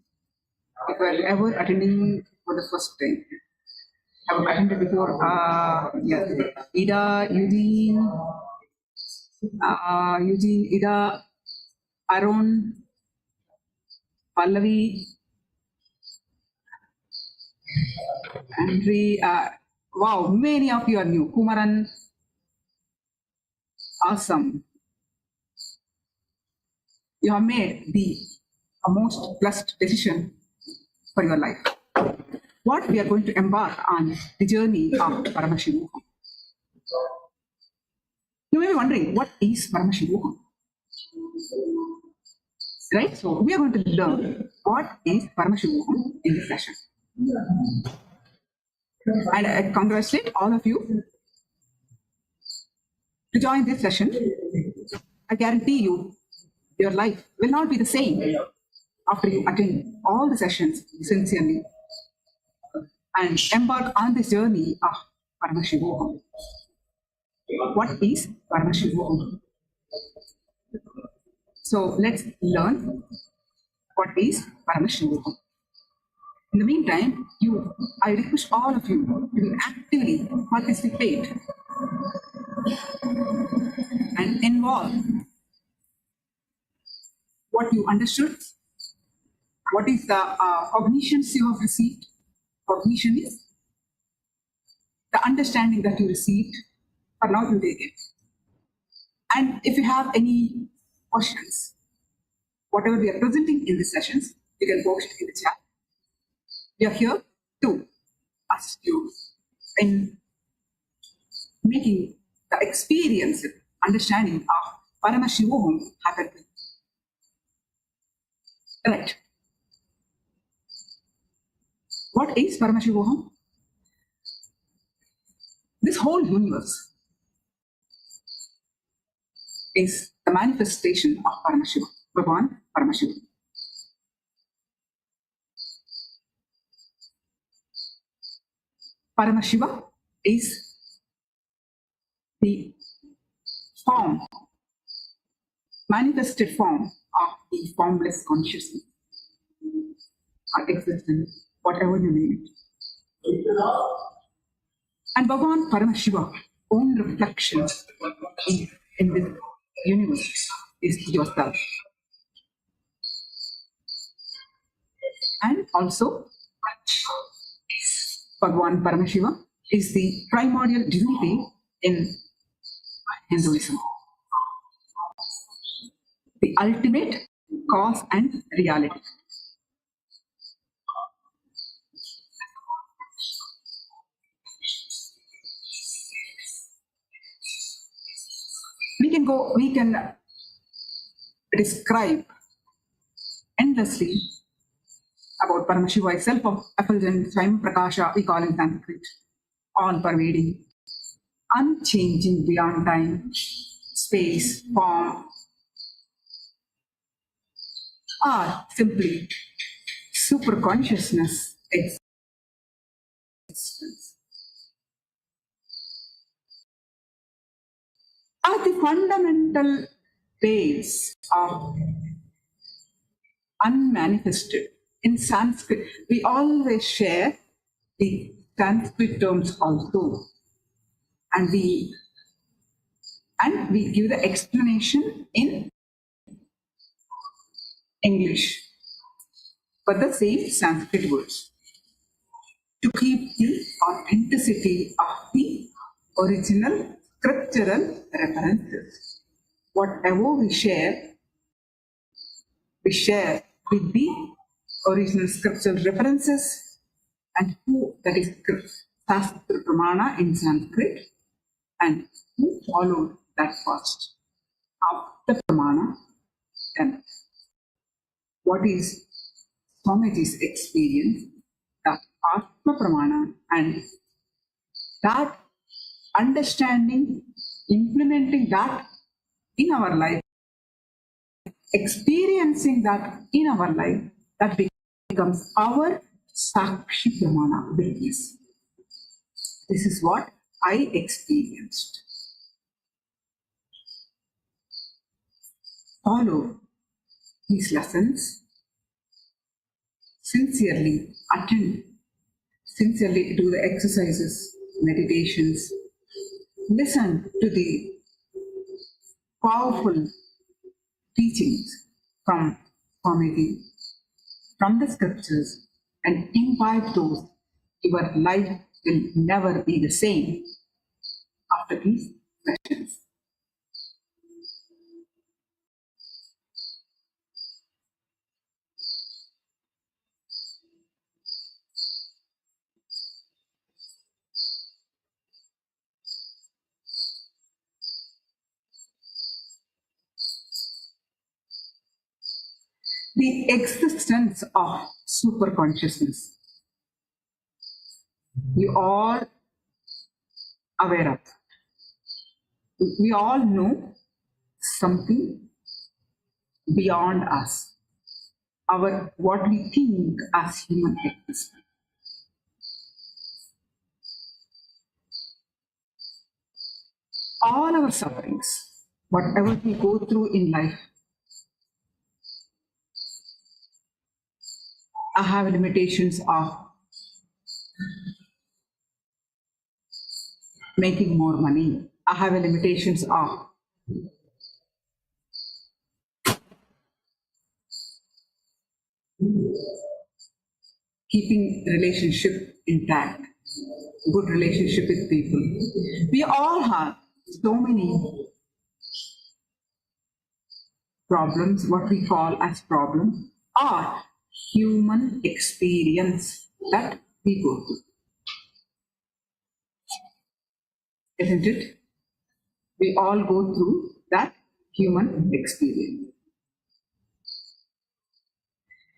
if you are ever attending for the first time. I have attended before. Yes, Ida, Eugene, Ida, Arun, Pallavi, Andre. Wow, many of you are new. Kumaran, awesome. You have made the most blessed decision for your life. What we are going to embark on the journey of Paramashivoham. You may be wondering, what is Paramashivoham? Right? So we are going to learn what is Paramashivoham in this session. And I congratulate all of you to join this session. I guarantee you, your life will not be the same after you attend all the sessions sincerely and embark on this journey of Paramashivoham. What is Paramashivoham? So let's learn what is Paramashivoham. In the meantime, I request all of you to actively participate and involve what you understood, what is the cognitions you have received. Cognition is the understanding that you received, or now you take it. And if you have any questions, whatever we are presenting in the sessions, you can post in the chat. We are here to assist you in making the experience, understanding of Paramashivoham happen. Right. What is Paramashivoham? This whole universe is the manifestation of Paramashiva, Bhagavan Paramashiva. Paramashiva is the form, manifested form of the formless consciousness or existence, whatever you name it. And Bhagavan Paramashiva, own reflection in this universe is yourself. And also, Bhagavan Paramashiva is the primordial divinity in Hinduism. The ultimate cause and reality. We can describe endlessly about Paramashivoham, self-effulgent, Swayam Prakasha, we call in Sanskrit, all-pervading, unchanging beyond time, space, form, or simply super consciousness existence. Are the fundamental base of unmanifested. In Sanskrit, we always share the Sanskrit terms also, and we give the explanation in English, but the same Sanskrit words to keep the authenticity of the original scriptural references. Whatever we share with the original scriptural references and who, that is Shastra Pramana in Sanskrit, and who followed that first of the Pramana, and what is Swamiji's experience, the Atma Pramana, and that understanding, implementing that in our life, experiencing that in our life, that becomes our Sakshi Pramana witness. This is what I experienced. Follow these lessons, sincerely attend, sincerely do the exercises, meditations, listen to the powerful teachings from Swamiji, from the scriptures, and imbibe those. Your life will never be the same after these sessions. The existence of super consciousness, you all aware of. We all know something beyond us, our what we think as human existence. All our sufferings, whatever we go through in life, I have limitations of making more money. I have limitations of keeping relationship intact, good relationship with people. We all have so many problems, what we call as problems, are human experience that we go through. Isn't it? We all go through that human experience.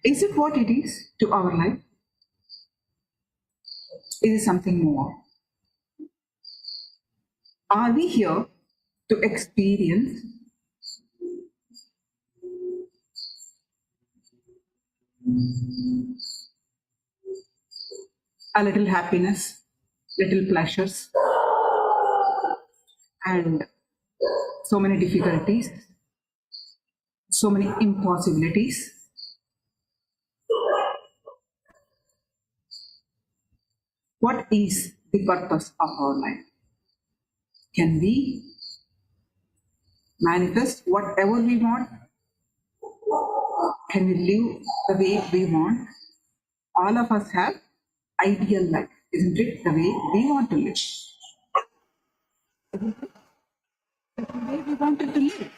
Is it what it is to our life? Is it something more? Are we here to experience a little happiness, little pleasures, and so many difficulties, so many impossibilities? What is the purpose of our life? Can we manifest whatever we want? Can we live the way we want? All of us have ideal life, isn't it? The way we want to live. The way we wanted to live.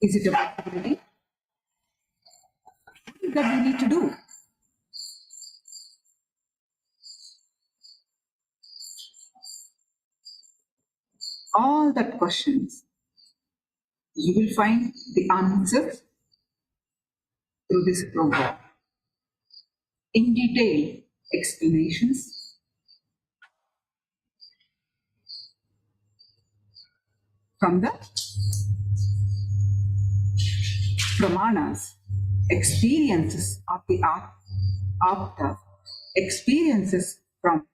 Is it a possibility? What is that we need to do? All that questions, you will find the answers through this program. In detail explanations from the Pramanas, experiences of the Apta, experiences from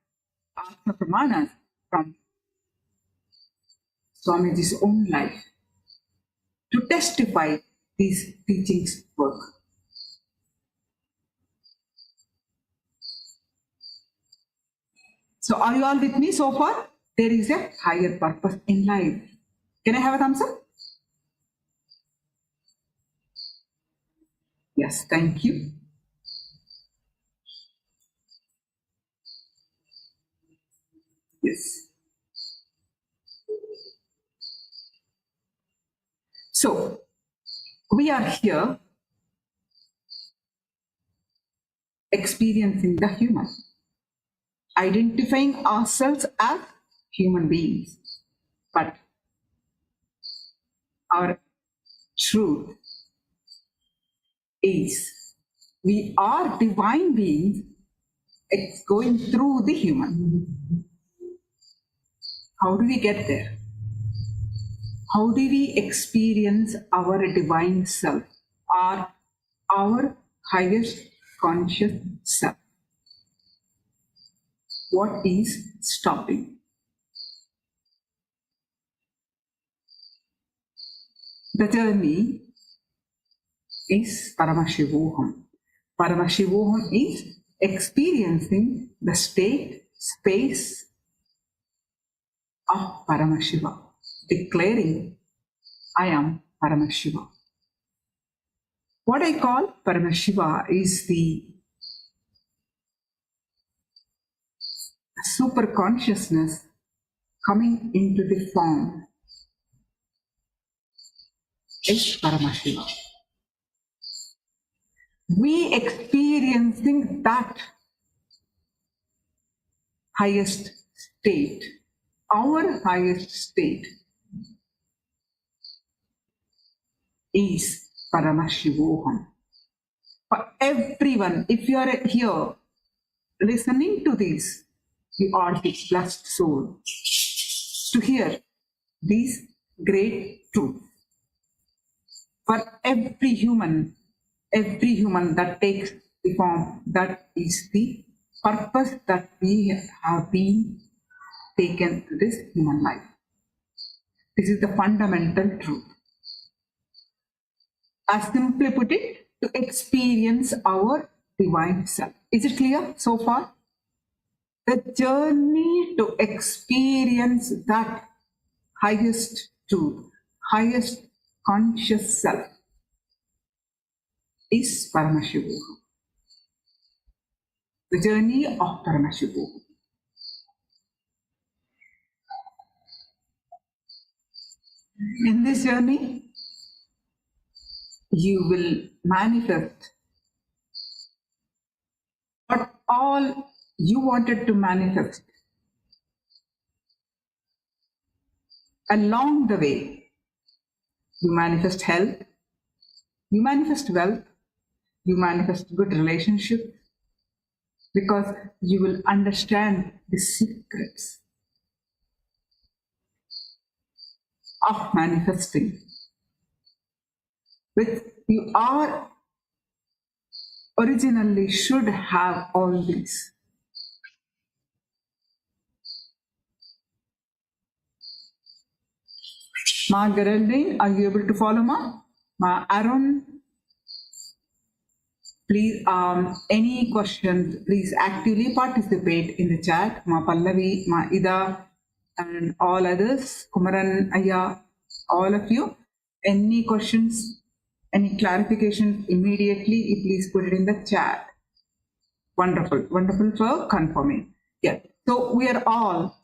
Atma Pramanas, from Swamiji's own life, to testify these teachings work. So are you all with me so far? There is a higher purpose in life. Can I have a thumbs up? Yes, thank you. Yes. So we are here experiencing the human, identifying ourselves as human beings. But our truth is we are divine beings. It's going through the human. How do we get there? How do we experience our divine self, our highest conscious self? What is stopping? The journey is Paramashivoham. Paramashivoham is experiencing the state, space of Paramashiva, declaring, I am Paramashiva. What I call Paramashiva is the super consciousness coming into the form is Paramashiva. We experiencing that highest state, our highest state is Paramashivoham. For everyone, if you are here listening to this, you are the blessed soul to hear these great truths. For every human that takes the form, that is the purpose that we have been taken to this human life. This is the fundamental truth. As simply put it, to experience our divine self. Is it clear so far? The journey to experience that highest truth, highest conscious self is Paramashivoham. The journey of Paramashivoham. In this journey, you will manifest what all you wanted to manifest. Along the way, you manifest health, you manifest wealth, you manifest good relationship, because you will understand the secrets of manifesting. Which you are originally should have all these. Ma Geraldine, are you able to follow Ma? Ma Aaron, please, any questions, please actively participate in the chat. Ma Pallavi, Ma Ida, and all others, Kumaran, Aya, all of you. Any questions, any clarification immediately, please put it in the chat. Wonderful, wonderful for confirming. Yeah, so we are all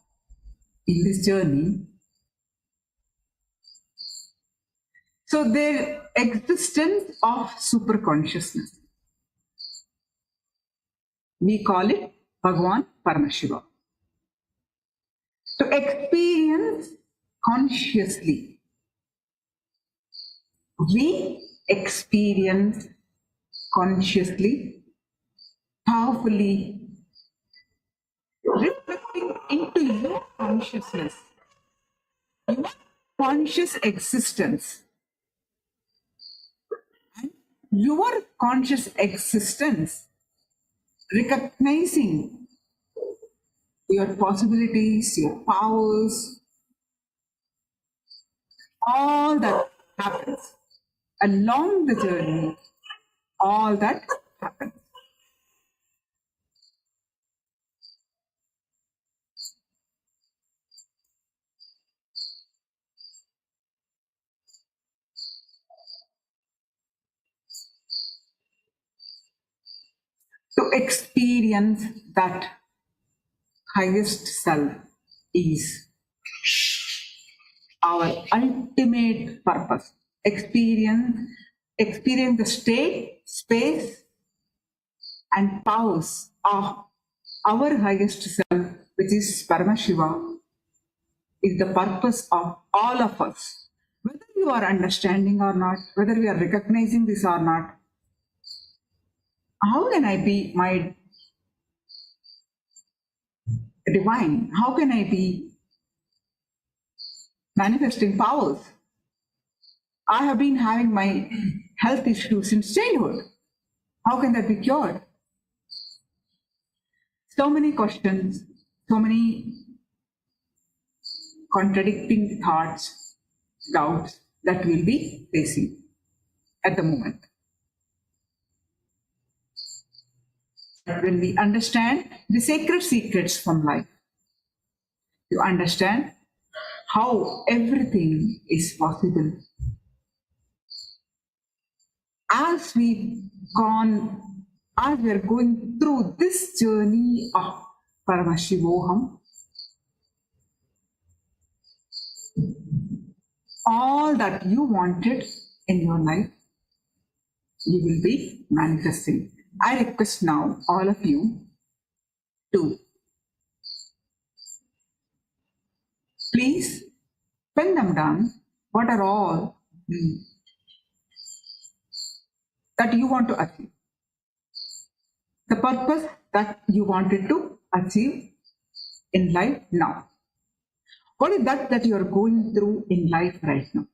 in this journey. So the existence of superconsciousness, we call it Bhagavan Paramashiva. To experience consciously, we experience consciously, powerfully, reflecting into your consciousness, your conscious existence. And your conscious existence, recognizing your possibilities, your powers, all that happens along the journey, all that happens. To experience that highest self is our ultimate purpose. Experience the state, space, and powers of our highest self, which is Paramashiva, is the purpose of all of us. Whether you are understanding or not, whether we are recognizing this or not, how can I be my divine? How can I be manifesting powers? I have been having my health issues since childhood. How can that be cured? So many questions, so many contradicting thoughts, doubts that we'll be facing at the moment. When we understand the sacred secrets from life, you understand how everything is possible. As we are going through this journey of Paramashivoham, all that you wanted in your life, you will be manifesting. I request now all of you to please pen them down. What are all that you want to achieve? The purpose that you wanted to achieve in life now. What is that you are going through in life right now?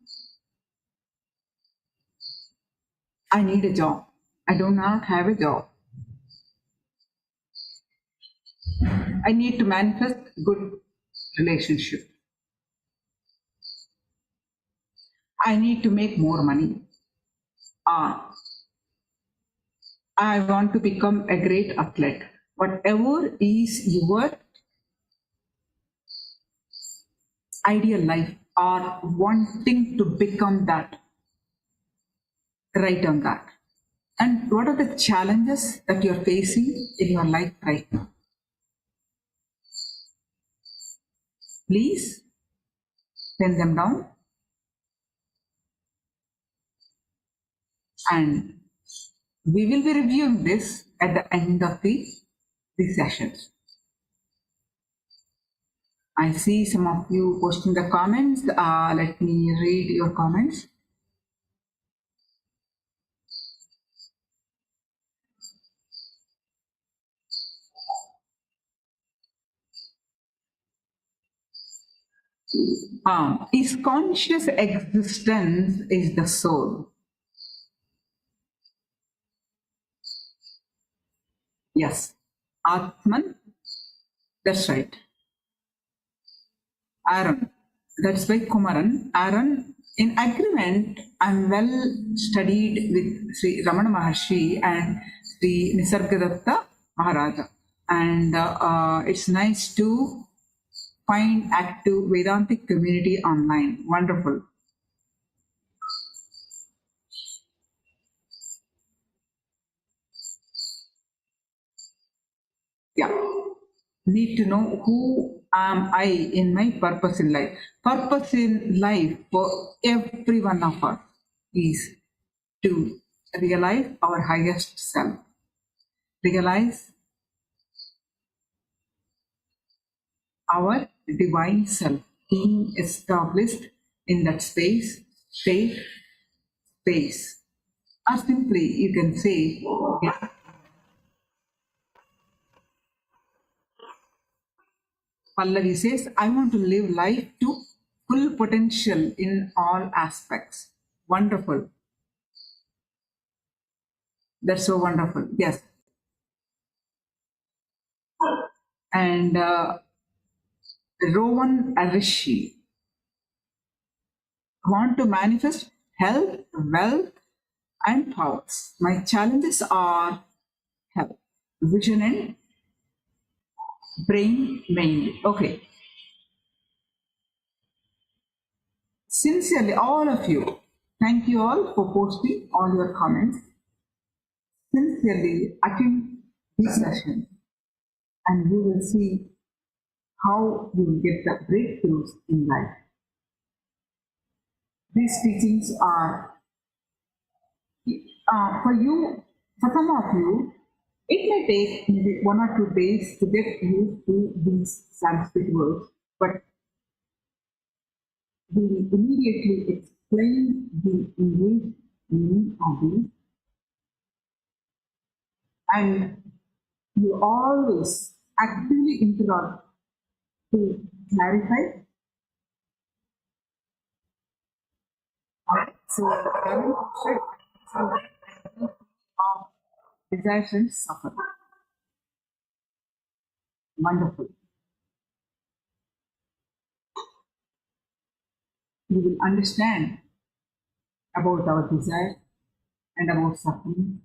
I need a job. I do not have a job. I need to manifest good relationship. I need to make more money. I want to become a great athlete. Whatever is your ideal life or wanting to become that, write on that. And what are the challenges that you're facing in your life right now? Please pen them down. And we will be reviewing this at the end of the sessions. I see some of you posting the comments. Let me read your comments. Is conscious existence is the soul. Yes, Atman, that's right. Aaron, that's by Kumaran. Aaron, in agreement, I'm well studied with Sri Ramana Maharshi and Sri Nisargadatta Maharaja. And it's nice to find active Vedantic community online. Wonderful. Yeah. need to know who am I in my purpose in life. Purpose in life for every one of us is to realize our highest self, realize our divine self, being established in that state, space. Or simply, you can say, yeah, Pallavi says, I want to live life to full potential in all aspects. Wonderful. That's so wonderful. Yes. And Rowan Arishi want to manifest health, wealth, and powers. My challenges are health, vision, and brain mainly. Okay. Sincerely, all of you, thank you all for posting all your comments. Sincerely attend this session and you will see how you will get the breakthroughs in life. These teachings are for you, for some of you, it may take maybe 1 or 2 days to get used to these Sanskrit words, but we immediately explain the English meaning of these, and you always actively interrupt to clarify. So, having said of desires and suffering. Wonderful. You will understand about our desire and about suffering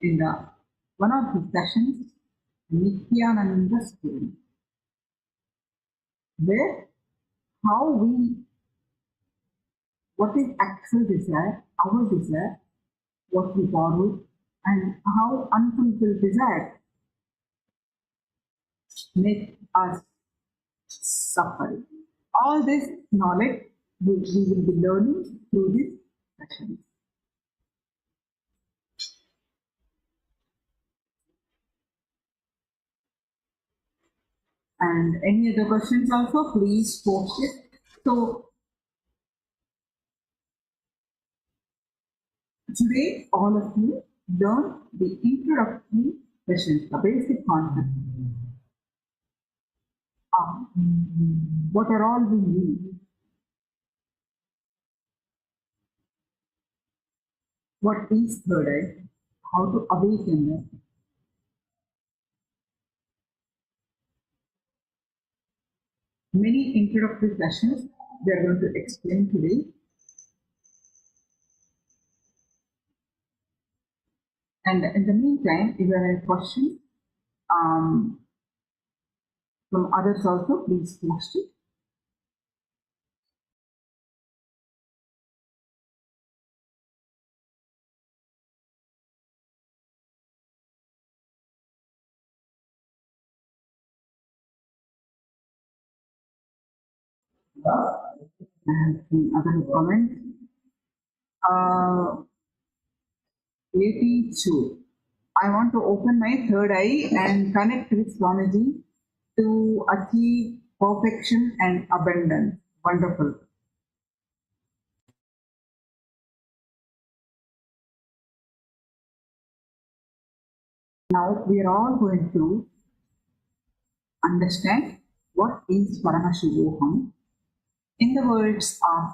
in the one of the sessions, Nityananda Story, where how we, what is actual desire, our desire, what we borrow, and how unfulfilled desire make us suffer. All this knowledge we will be learning through this session. And any other questions also, please post it. So today, all of you learn the introductory sessions, the basic concept of what are all we need, what is third eye, how to awaken it. Many introductory sessions we are going to explain today. And in the meantime, if you have any questions from others also, please post it. And other comments. 82. I want to open my third eye and connect with Swamiji to achieve perfection and abundance. Wonderful. Now we are all going to understand what is Paramashivoham in the words of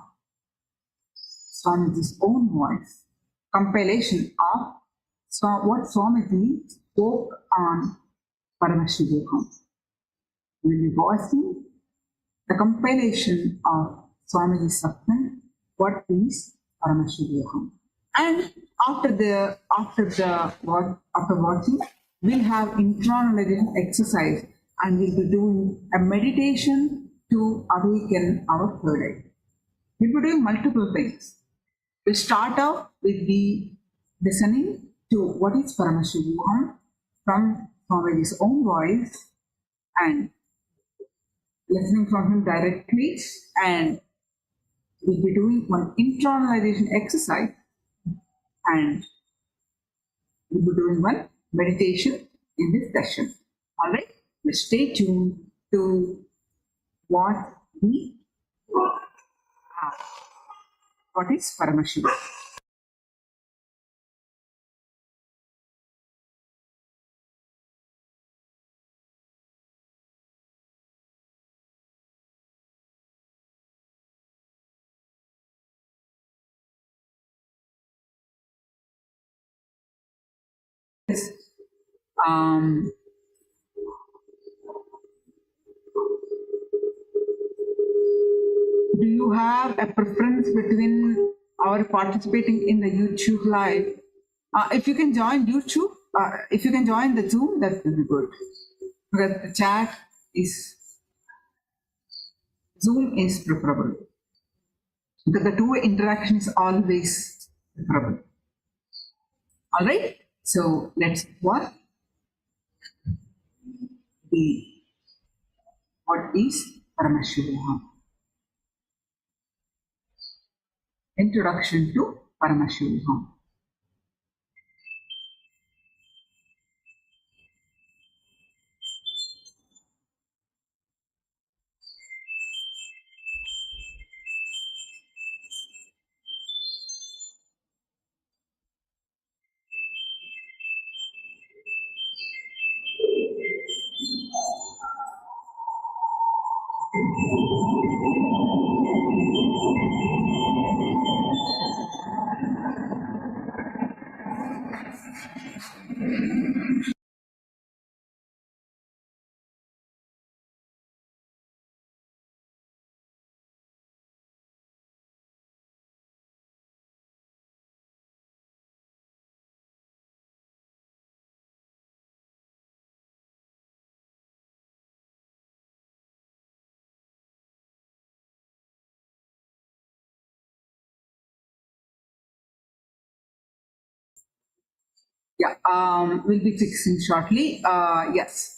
Swamiji's own voice, compilation of what Swamiji spoke on Paramashivoham. We will be voicing the compilation of Swamiji's Satsan, what is Paramashivoham. And after watching, we'll have internalization exercise and we'll be doing a meditation to awaken our third eye. We'll be doing multiple things. We start off with the listening to what is Paramashivoham from following his own voice and listening from him directly, and we'll be doing one internalization exercise, and we'll be doing one meditation in this session. All right, let's stay tuned to what we are. What is Paramashivoham? Um, do you have a preference between our participating in the YouTube live? If you can join YouTube, if you can join the Zoom, that will be good. Because the chat is, Zoom is preferable. Because the two-way interaction is always preferable. All right. So let's what is Paramashivoham? Introduction to Paramashivoham. Yeah, we'll be fixing shortly. Yes.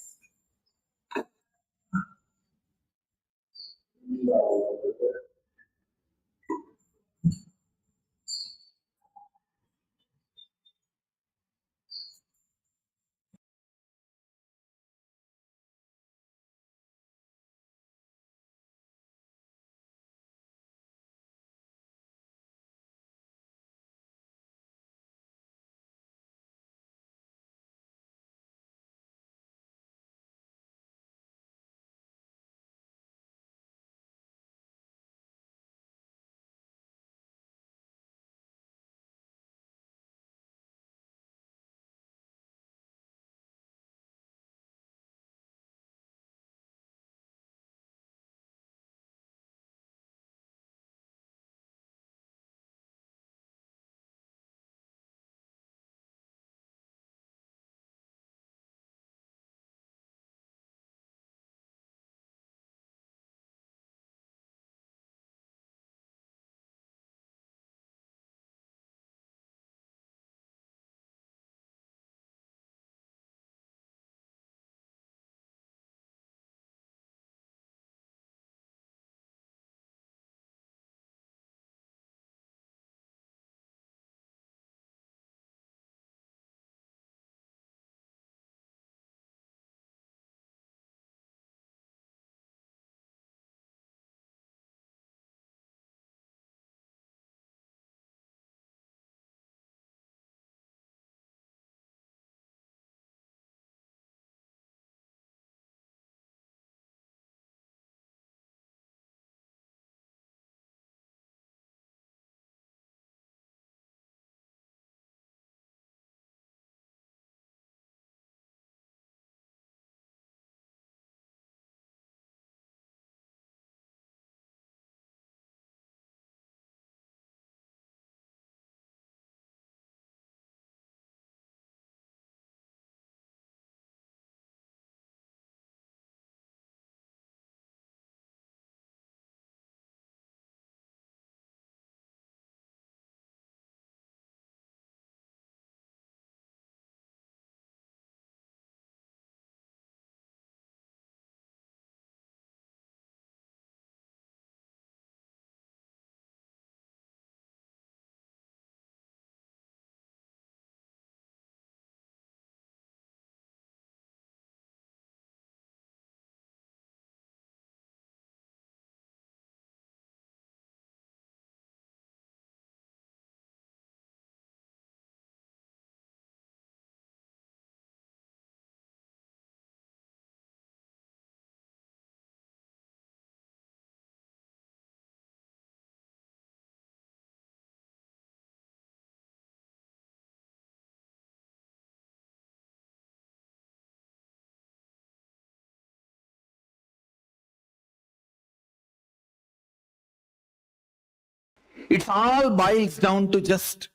It all boils down to just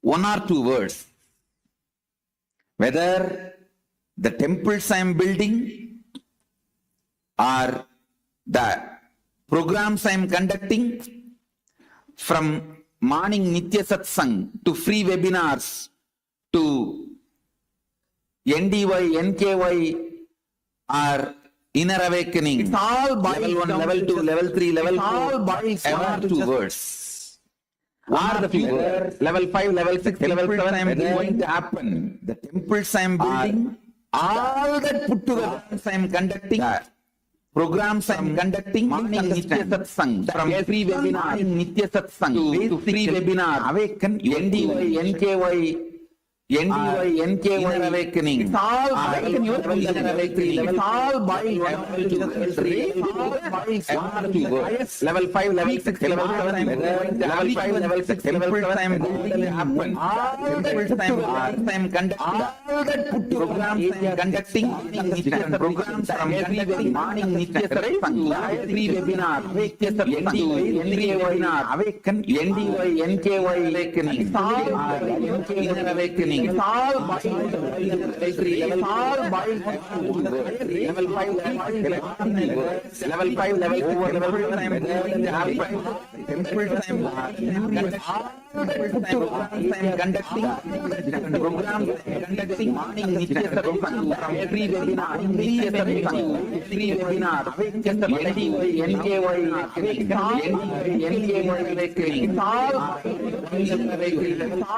one or two words. Whether the temples I am building or the programs I am conducting, from morning Nitya Satsang to free webinars to NDY, NKY or inner awakening. It's all level 1, level 2, level 3, level 4. One or two words. One or the few words. Level 5, level 6, level 7 I am going to happen. The temples I am building, all that put together I am conducting. Programs I am conducting, Nitya Satsang, from free webinar, Nitya Satsang to free webinar, awaken, NDY, NKY, NKY awakening. It's all awaken your awakening. It's all by level 2, level 3, level 5, level 6, level 7, level 5, level 6, level 7, I am going to happen. All that I am conducting, all that put programs I am conducting, programs from every morning, Nitya Satsang, free webinar, NDY webinar, awaken, NDY, NKY awakening. It's all awakening. It's all by level 5, level 4, level 5, I am going to happen. Temples I am conducting, programs I am conducting, morning Nitya Satsang, every webinar, Nitya Satsang, free webinar, NDY, NKY, NKY awakening. It's all by level 5, level 5, programs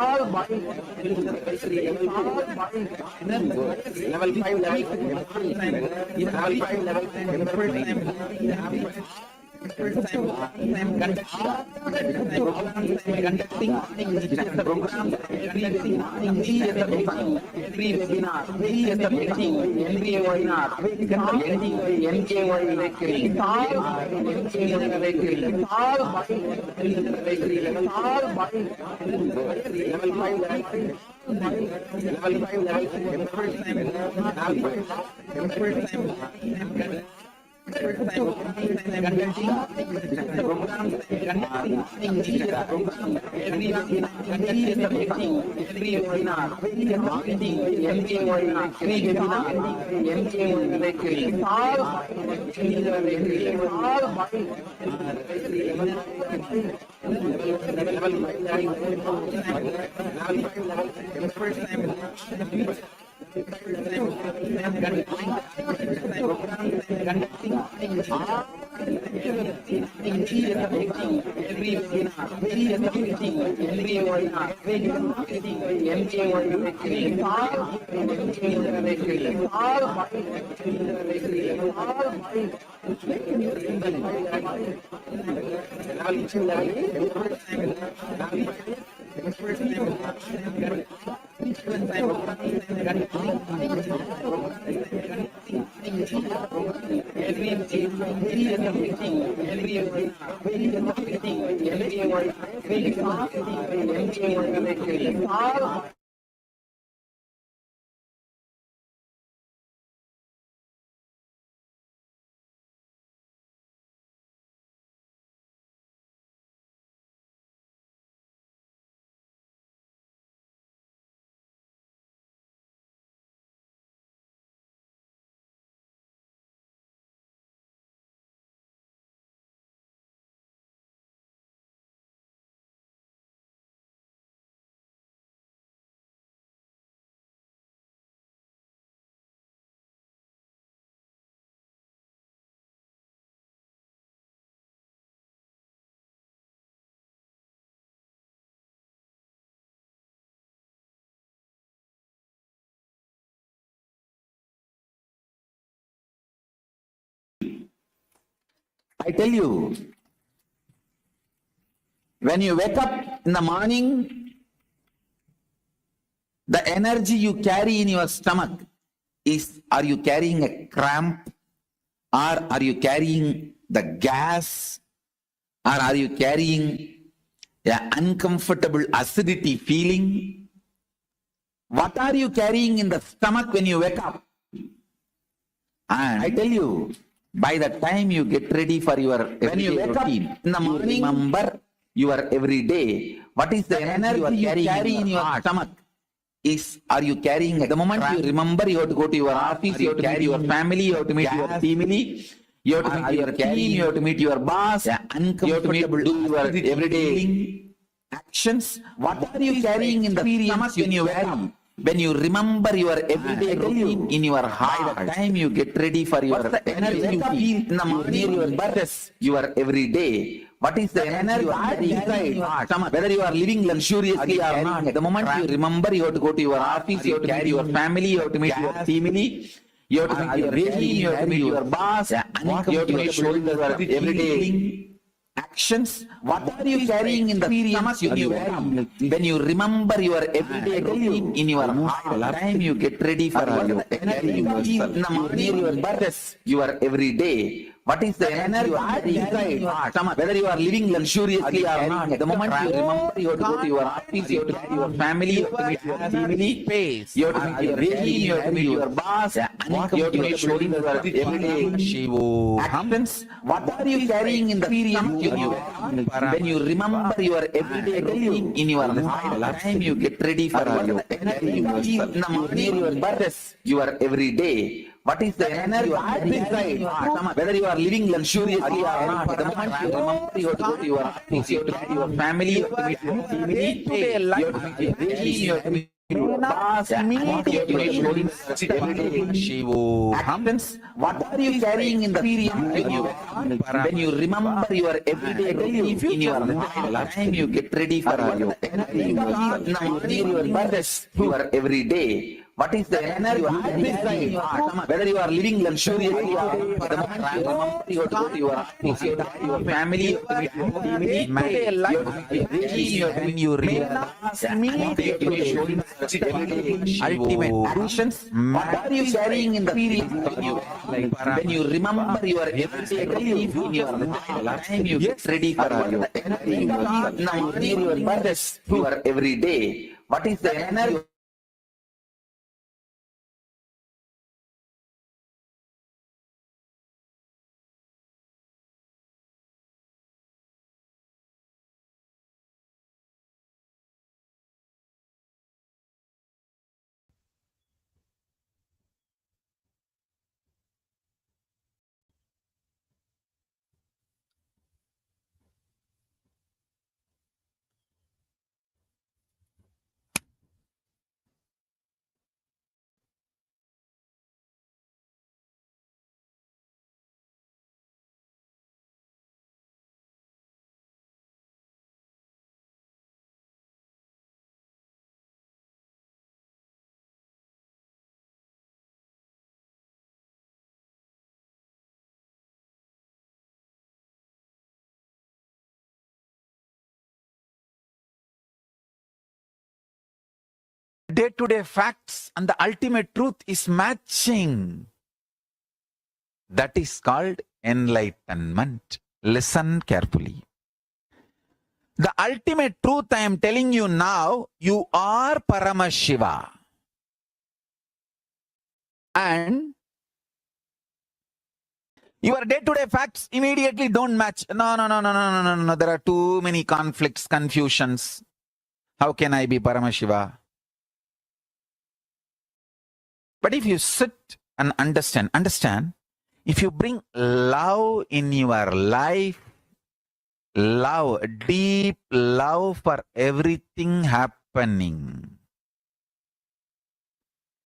I am conducting, programs free webinar, NDY webinar, NKY awakening. It's all awakening. It's all by level 5, I tell you, when you wake up in the morning, the energy you carry in your stomach is, are you carrying a cramp, or are you carrying the gas, or are you carrying an uncomfortable acidity feeling? What are you carrying in the stomach when you wake up? And I tell you, by the time you get ready for your when you wake routine, up in the morning, remember your everyday, what is the energy you carry in your stomach? Are you carrying at the moment you remember you have to go to your office, you have to meet your family, you have to meet your family, you have to meet your team, you have to meet your boss, you have to do your everyday actions. What are you carrying in the stomach when you wake up? When you remember your everyday routine in your heart, by the time you get ready for your energy you feel in the morning, your birth, your everyday, what is the energy inside your stomach? Whether you are living luxuriously or not, at the moment you remember you have to go to your office, you have to meet your family, you have to meet your family, you have to meet your team, you have to meet your boss, you have to make sure your everyday actions. What are you carrying in the stomach when you wake up? When you remember your everyday routine in your heart, the time you get ready for your energy you feel in the morning, your birth, your everyday, what is the energy inside your stomach? Whether you are living luxuriously or not, at the moment you remember you have to go to your office, you have to meet your family, you have to meet your family, you have to meet your team, you have to meet your boss, you have to make sure your everyday actions. What are you carrying in the stomach when you wake up? When you remember your everyday routine in your heart, the time you get ready for your energy you feel in the morning, your birth, your everyday, what is the energy inside your stomach? Whether you are living luxuriously or not, at the moment you remember you have to go to your office, you have to meet your family, you have to meet your family, you have to meet your team, you have to meet your boss, you have to make sure everyday happens. What are you carrying in the stomach when you wake up? When you remember your everyday routine in your heart, the time you get ready for your energy you feel in the morning, your birth, your everyday, what is the energy inside your stomach? Whether you are living luxuriously or not, at the moment you remember you have to go to your office, you have to meet your family, you have to meet your family, you have to meet your team, you have to meet your boss, you have to make sure everyday ultimate actions. What are you carrying in the stomach when you remember your everyday routine in your heart, the time you get ready for your energy you feel in the morning, your birth, your everyday, what is the energy day-to-day facts and the ultimate truth is matching. That is called enlightenment. Listen carefully. The ultimate truth I am telling you now, you are Paramashiva. And your day-to-day facts immediately don't match. No. There are too many conflicts, confusions. How can I be Paramashiva? But if you sit and understand, if you bring love in your life, love, deep love for everything happening,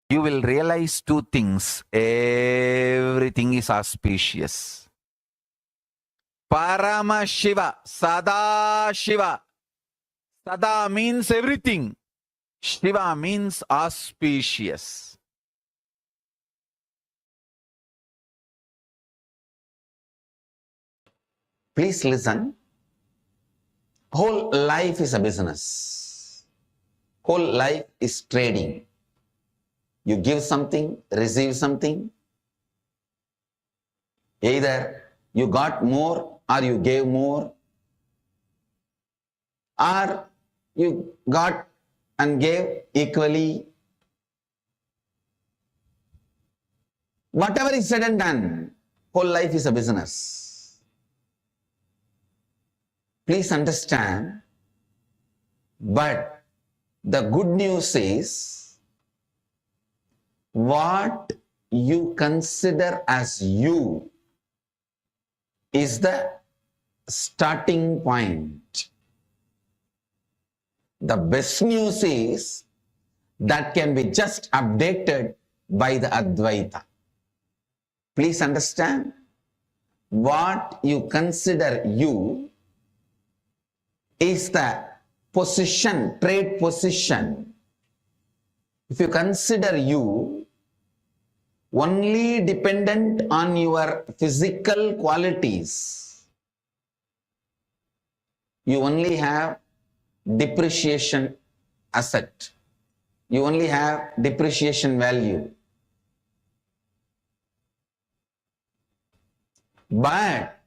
you will realize two things. Everything is auspicious. Paramashiva, Sada Shiva. Sada means everything. Shiva means auspicious. Please listen. Whole life is a business. Whole life is trading. You give something, receive something. Either you got more or you gave more, or you got and gave equally. Whatever is said and done, whole life is a business. Please understand. But the good news is what you consider as you is the starting point. The best news is that can be just updated by the Advaita. Please understand, what you consider you is the position, trade position. If you consider you only dependent on your physical qualities, you only have depreciation asset. You only have depreciation value. But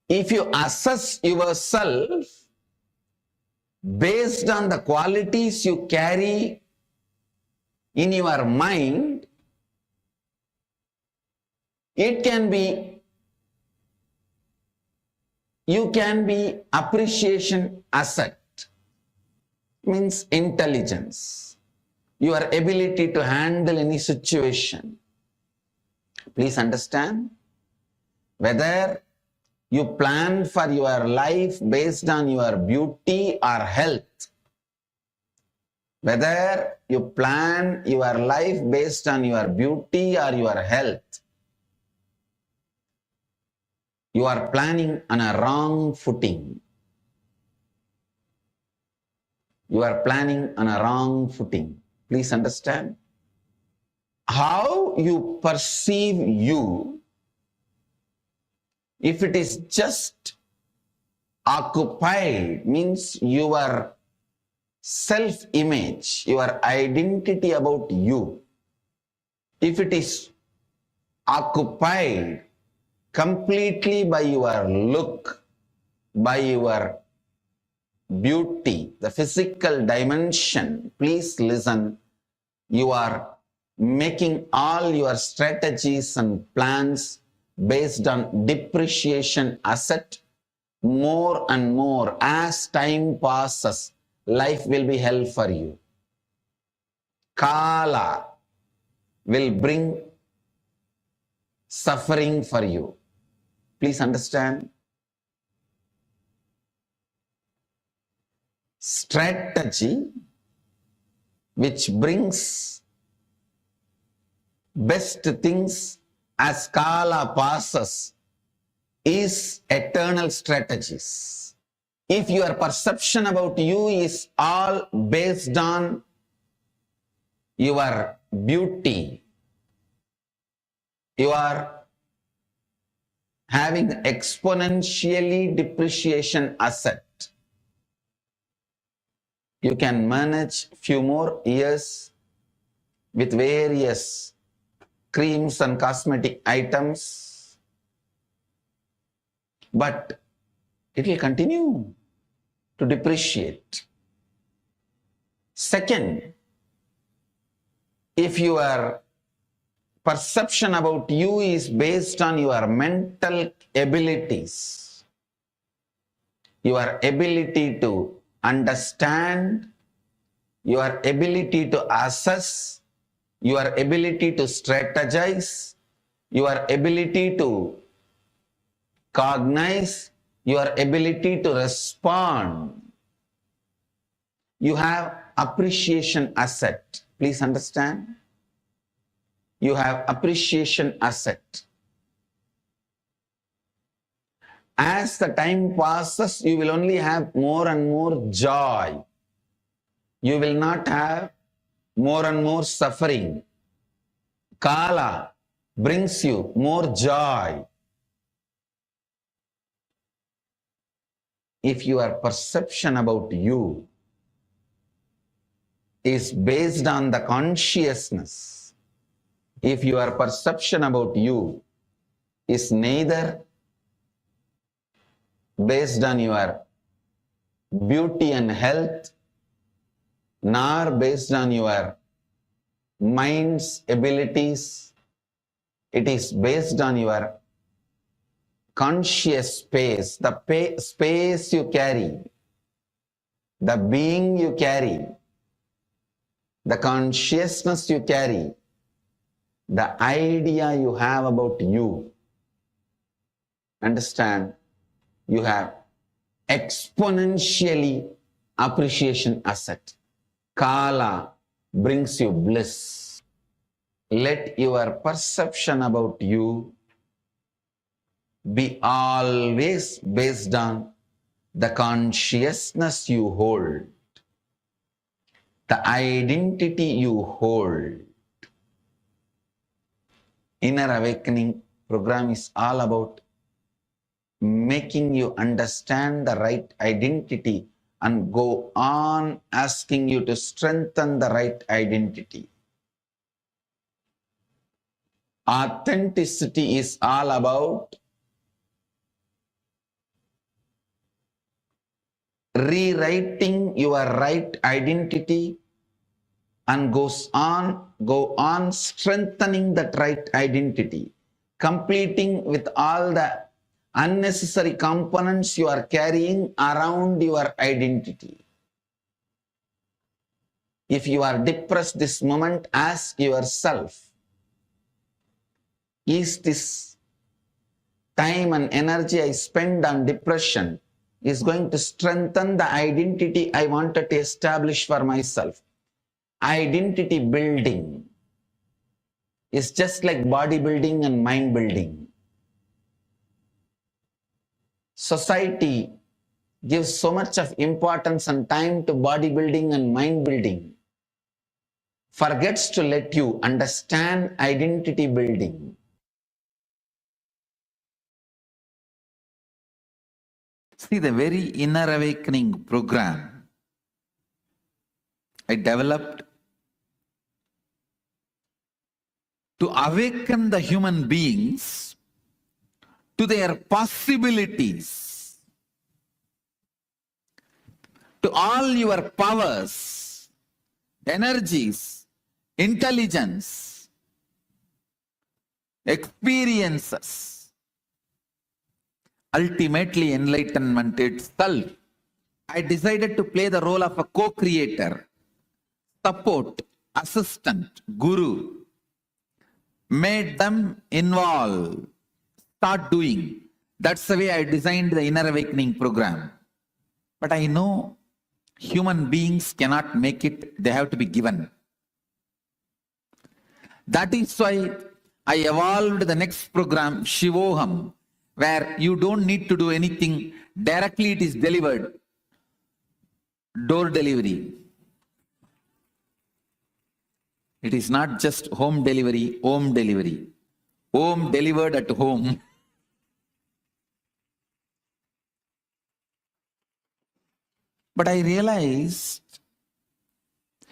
if you assess yourself based on the qualities you carry in your mind, it can be, you can be appreciation asset, means intelligence, your ability to handle any situation. Please understand, whether you plan for your life based on your beauty or health, whether you plan your life based on your beauty or your health, you are planning on a wrong footing. You are planning on a wrong footing. Please understand. How you perceive you, if it is just occupied, means your self-image, your identity about you, if it is occupied completely by your look, by your beauty, the physical dimension, please listen, you are making all your strategies and plans based on depreciation asset. More and more as time passes, life will be hell for you. Kala will bring suffering for you. Please understand. Strategy which brings best things as Kala passes is eternal strategies. If your perception about you is all based on your beauty, you are having exponentially depreciation asset. You can manage few more years with various creams and cosmetic items, but it will continue to depreciate. Second, if your perception about you is based on your mental abilities, your ability to understand, your ability to assess, your ability to strategize, your ability to cognize, your ability to respond, you have appreciation asset. Please understand. You have appreciation asset. As the time passes, you will only have more and more joy. You will not have more and more suffering. Kala brings you more joy. If your perception about you is based on the consciousness, if your perception about you is neither based on your beauty and health, nor based on your mind's abilities, it is based on your conscious space, the space you carry, the being you carry, the consciousness you carry, the idea you have about you. Understand? You have exponentially appreciation asset. Kala brings you bliss. Let your perception about you be always based on the consciousness you hold, the identity you hold. Inner Awakening program is all about making you understand the right identity and go on asking you to strengthen the right identity. Authenticity is all about rewriting your right identity and go on strengthening that right identity, completing with all the unnecessary components you are carrying around your identity. If you are depressed this moment, ask yourself, is this time and energy I spend on depression is going to strengthen the identity I wanted to establish for myself? Identity building is just like bodybuilding and mind building. Society gives so much of importance and time to bodybuilding and mind building, forgets to let you understand identity building. See, the very Inner Awakening program I developed to awaken the human beings to their possibilities, to all your powers, energies, intelligence, experiences, ultimately enlightenment itself. I decided to play the role of a co-creator, support, assistant, guru, made them involve, start doing. That's the way I designed the Inner Awakening program. But I know human beings cannot make it, they have to be given. That is why I evolved the next program, Shivoham, where you don't need to do anything, directly it is delivered. Door delivery. It is not just home delivery, home delivery. Home delivered at home. But I realized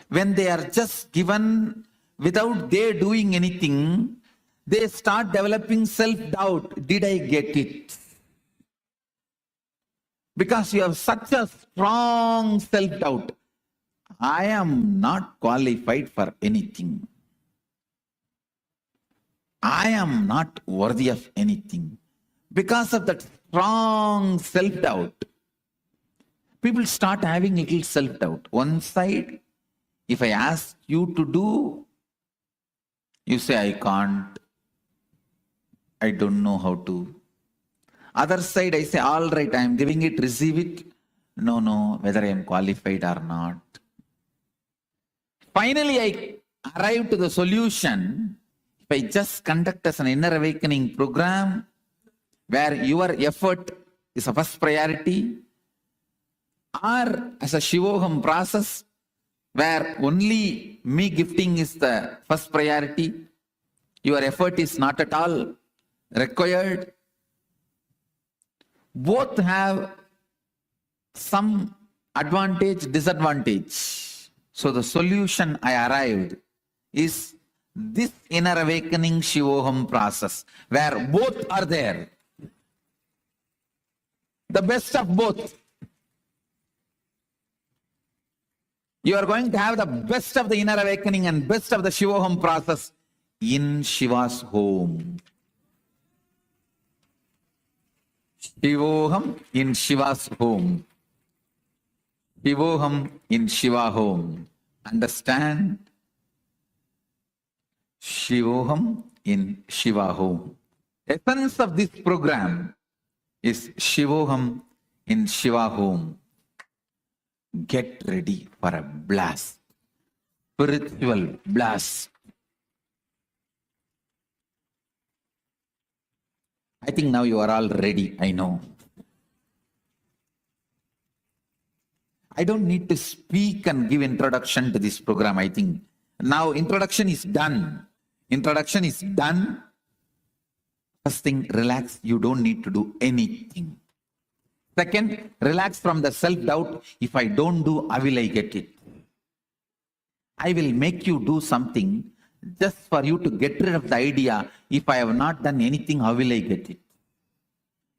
when they are just given without they doing anything, they start developing self-doubt. Did I get it? Because you have such a strong self-doubt. I am not qualified for anything. I am not worthy of anything. Because of that strong self-doubt, people start having little self-doubt. One side, if I ask you to do, you say, I can't. I don't know how to. Other side, I say, all right, I am giving it, receive it. No, whether I am qualified or not. Finally, I arrived to the solution. If I just conduct as an Inner Awakening program, where your effort is a first priority, or as a Shivoham process, where only me gifting is the first priority, your effort is not at all required. Both have some advantage, disadvantage. So the solution I arrived is this Inner Awakening Shivoham process, where both are there. The best of both. You are going to have the best of the Inner Awakening and best of the Shivoham process in Shiva's home. Shivoham in Shiva's home. Shivoham in Shiva home. Understand? Shivoham in Shiva home. Essence of this program is Shivoham in Shiva home. Get ready for a blast. Spiritual blast. I think now you are all ready, I know. I don't need to speak and give introduction to this program, I think. Now introduction is done. Introduction is done. First thing, relax. You don't need to do anything. Second, relax from the self-doubt. If I don't do, how will I get it? I will make you do something just for you to get rid of the idea. If I have not done anything, how will I get it?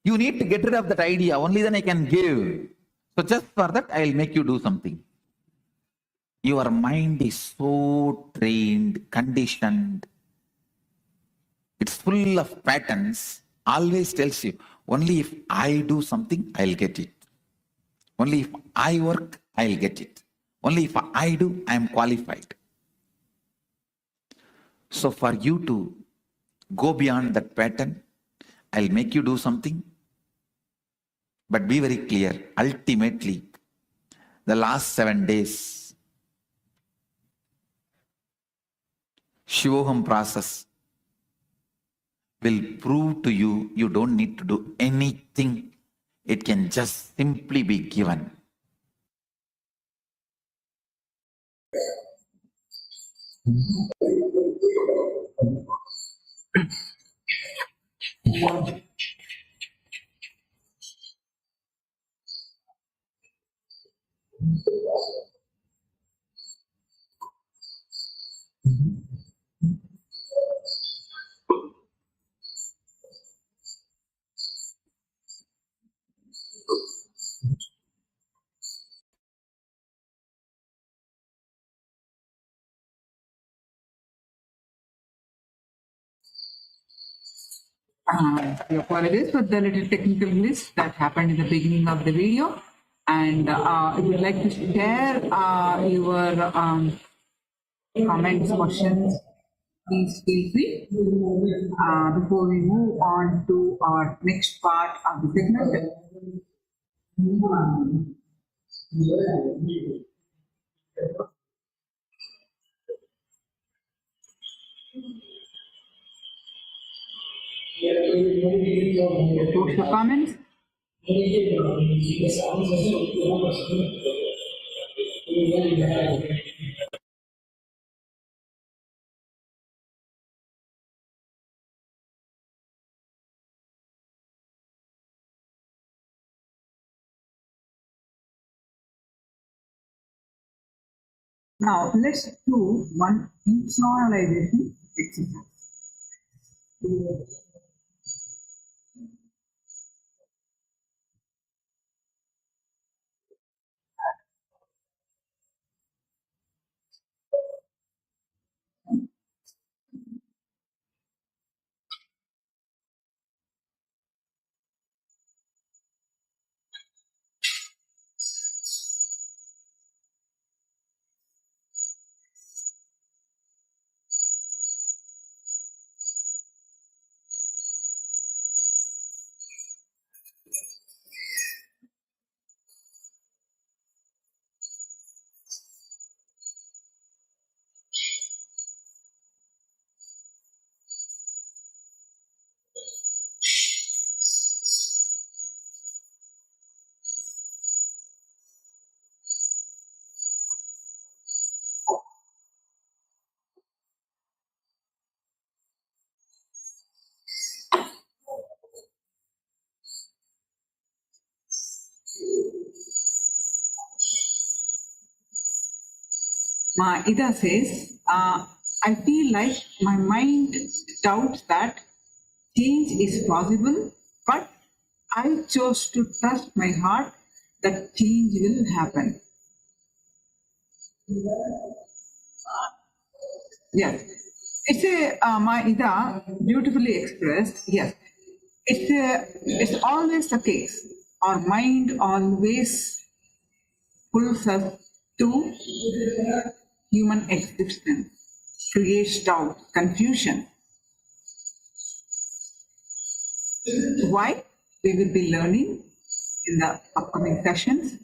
You need to get rid of that idea. Only then I can give. So just for that, I will make you do something. Your mind is so trained, conditioned. It's full of patterns. Always tells you, only if I do something, I'll get it. Only if I work, I'll get it. Only if I do, I am qualified. So for you to go beyond that pattern, I'll make you do something. But be very clear, ultimately, the last 7 days, Shivoham process will prove to you, you don't need to do anything. It can just simply be given. We apologize for the little technical glitch that happened in the beginning of the video. And if you'd like to share your comments, questions, please feel free. Before we move on to our next part of the segment. Post your comments. Now let's do one internalization exercise. Ida says, I feel like my mind doubts that change is possible, but I chose to trust my heart that change will happen. Yes, it's a Maida beautifully expressed. Yes, it's always the case. Our mind always pulls us to human existence, creates doubt, confusion. Why? We will be learning in the upcoming sessions.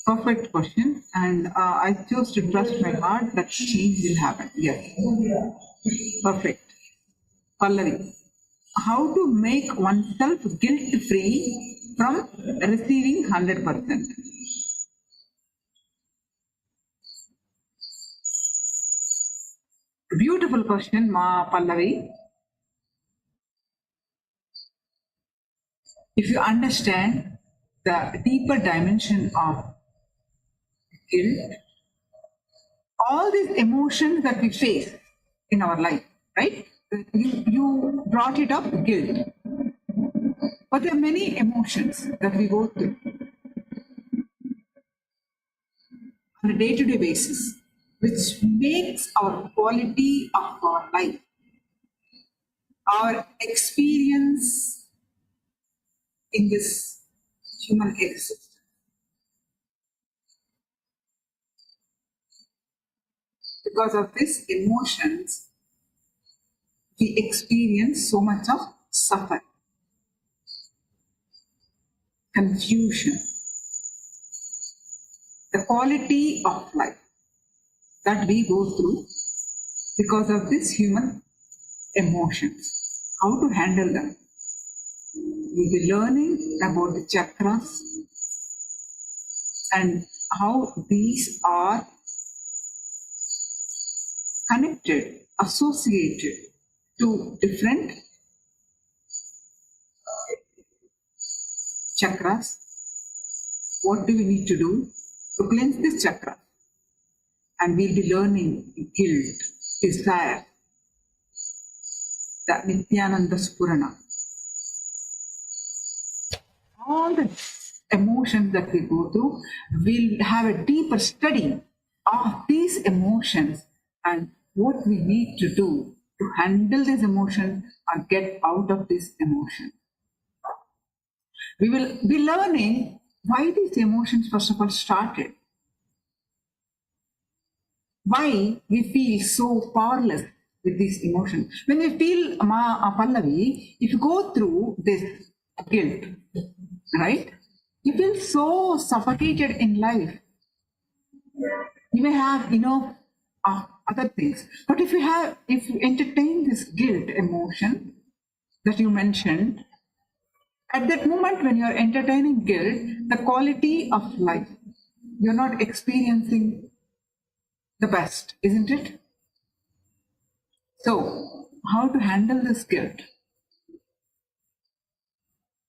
Perfect question, and I chose to trust my heart that change will happen. Yes, perfect. Pallavi, how to make oneself guilt-free from receiving 100%? Beautiful question, Ma Pallavi. If you understand the deeper dimension of guilt, all these emotions that we face in our life, right? You brought it up, guilt. But there are many emotions that we go through on a day-to-day basis, which makes our quality of our life, our experience in this human existence. Because of these emotions, we experience so much of suffering, confusion, the quality of life that we go through because of these human emotions. How to handle them? We'll be learning about the chakras and how these are connected, associated to different chakras. What do we need to do to cleanse this chakra? And we'll be learning guilt, desire, the Nityananda Spurana. All the emotions that we go through, we'll have a deeper study of these emotions and what we need to do to handle this emotion or get out of this emotion. We will be learning why these emotions first of all started. Why we feel so powerless with these emotions. When we feel, Pallavi, if you go through this guilt, right, you feel so suffocated in life. You may have, other things. But if you entertain this guilt emotion that you mentioned, at that moment when you're entertaining guilt, the quality of life, you're not experiencing the best, isn't it? So, how to handle this guilt?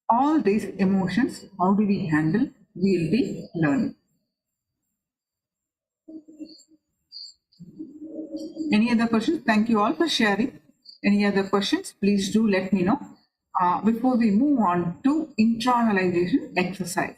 All these emotions, how do we handle? We'll be learning. Any other questions? Thank you all for sharing. Any other questions? Please do let me know before we move on to internalization exercise.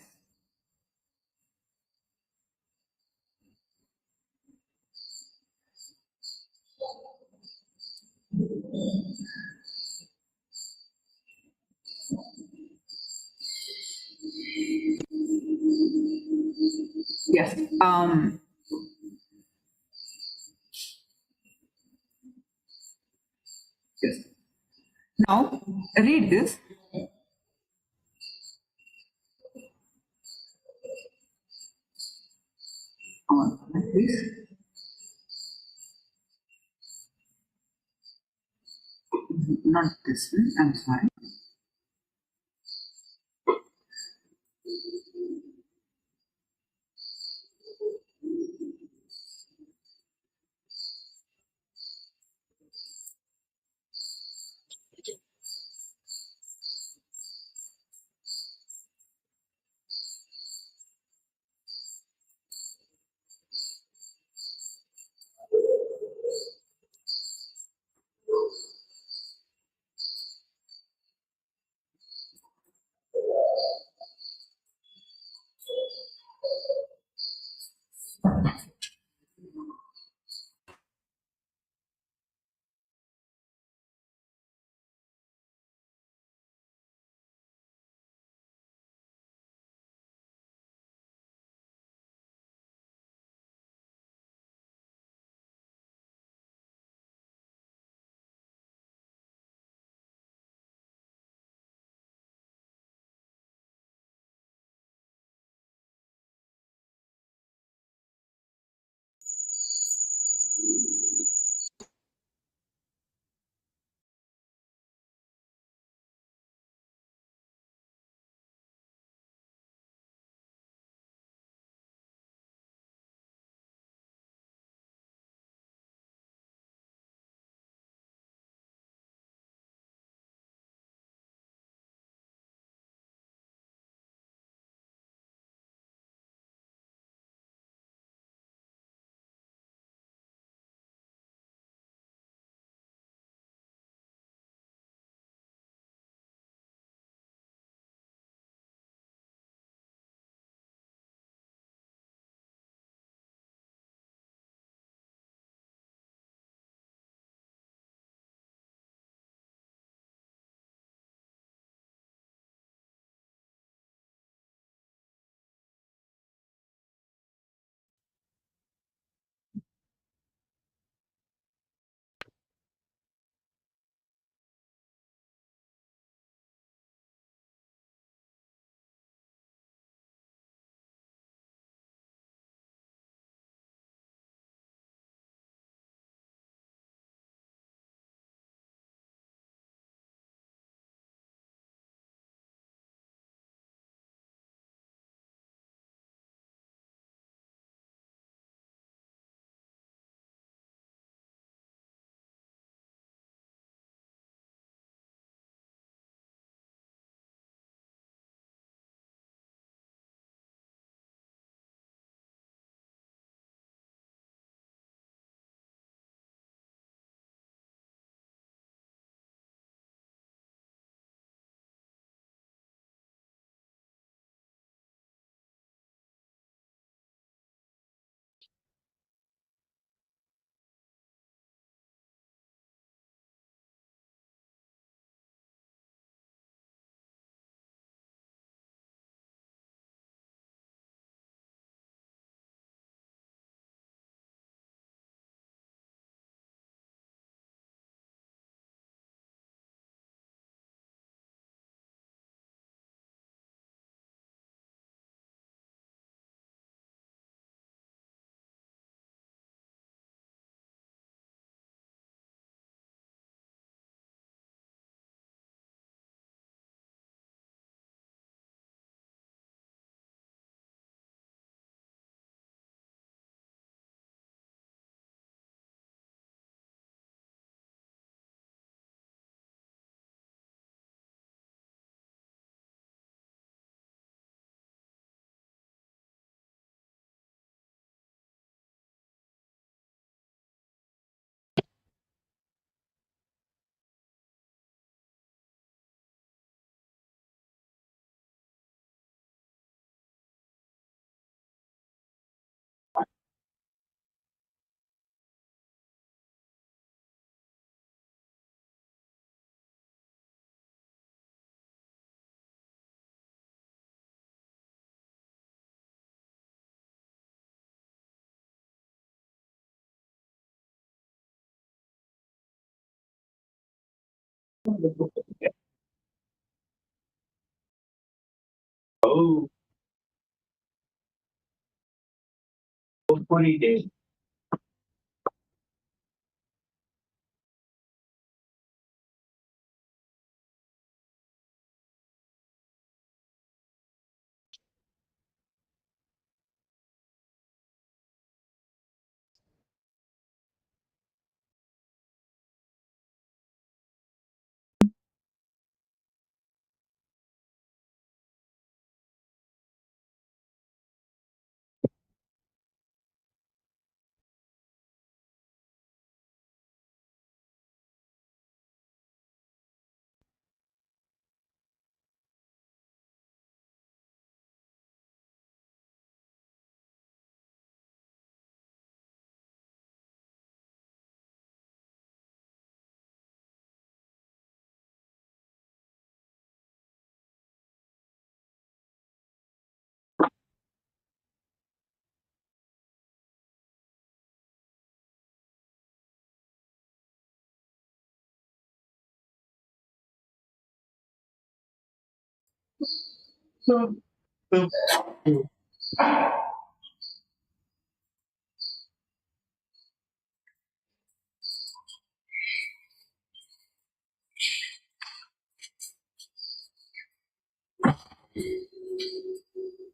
Yes. Yes. Now, read this. Please. Not this one, I'm sorry. Oh, hopefully they.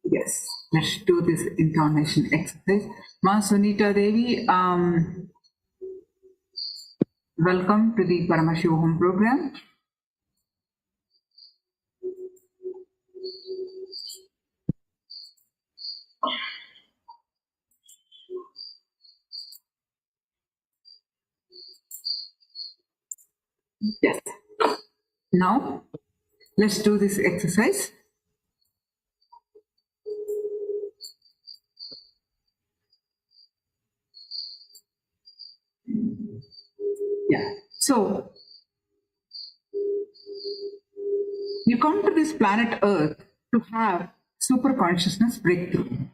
Yes, let's do this intonation exercise. Ma Sunita Devi, welcome to the Paramashivoham program. Yes. Now, let's do this exercise. Yeah. So, you come to this planet Earth to have super consciousness breakthrough,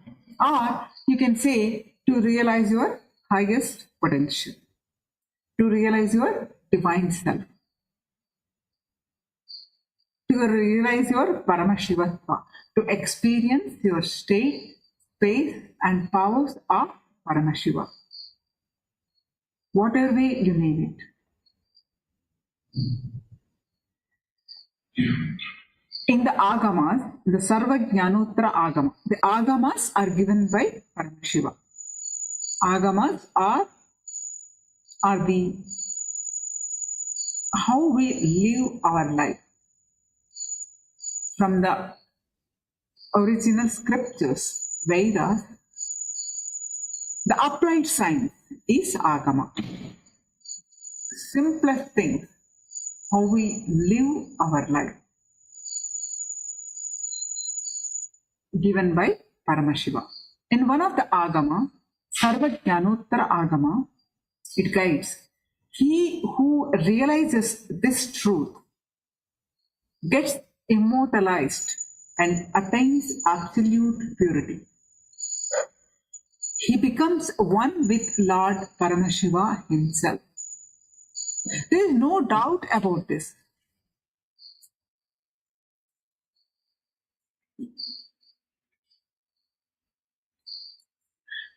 or you can say to realize your highest potential, to realize your divine self, to realize your Paramashivatva, to experience your state, space, and powers of Paramashiva. Whatever way you name it. In the Agamas, the Sarva Jnanottara Agama, the Agamas are given by Paramashiva. Agamas are the how we live our life from the original scriptures, Vedas. The applied science is Agama. Simplest things, how we live our life, given by Paramashiva. In one of the Agama, Sarva Jnanottara Agama, it guides. He who realizes this truth gets immortalized and attains absolute purity. He becomes one with Lord Paramashiva himself. There is no doubt about this.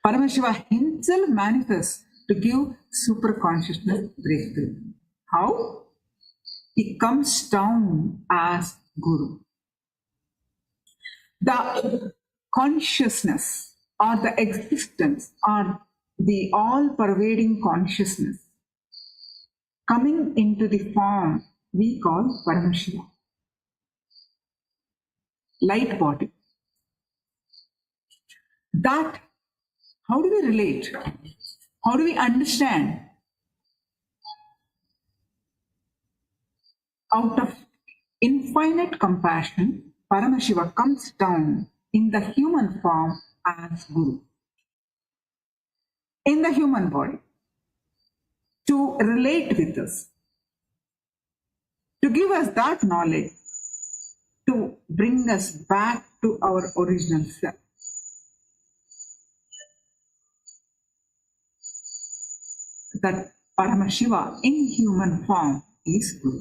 Paramashiva himself manifests to give super consciousness breakthrough. How? He comes down as Guru. The consciousness or the existence or the all-pervading consciousness coming into the form we call Paramashiva. Light body. That, how do we relate? How do we understand? Out of infinite compassion, Paramashiva comes down in the human form as Guru. In the human body. To relate with us. To give us that knowledge. To bring us back to our original self. That Paramashiva in human form is Guru.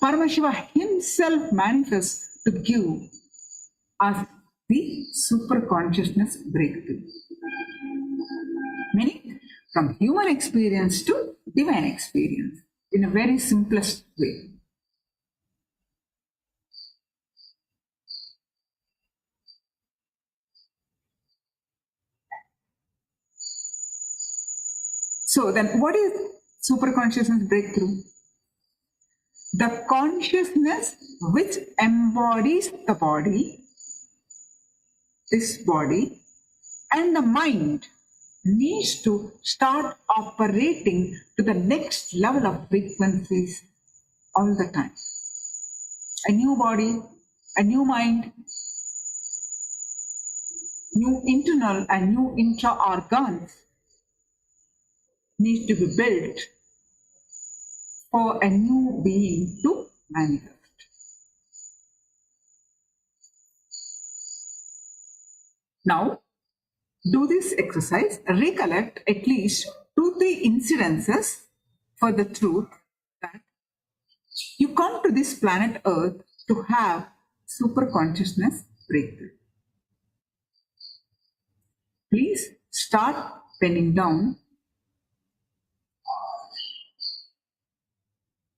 Paramashiva himself manifests to give us the super consciousness breakthrough. Meaning, from human experience to divine experience in a very simplest way. So then what is super consciousness breakthrough? The consciousness which embodies the body, this body, and the mind needs to start operating to the next level of frequencies all the time. A new body, a new mind, new internal and new intra organs need to be built for a new being to manifest. Now, do this exercise, recollect at least 2-3 incidences for the truth that you come to this planet Earth to have super consciousness breakthrough. Please start penning down.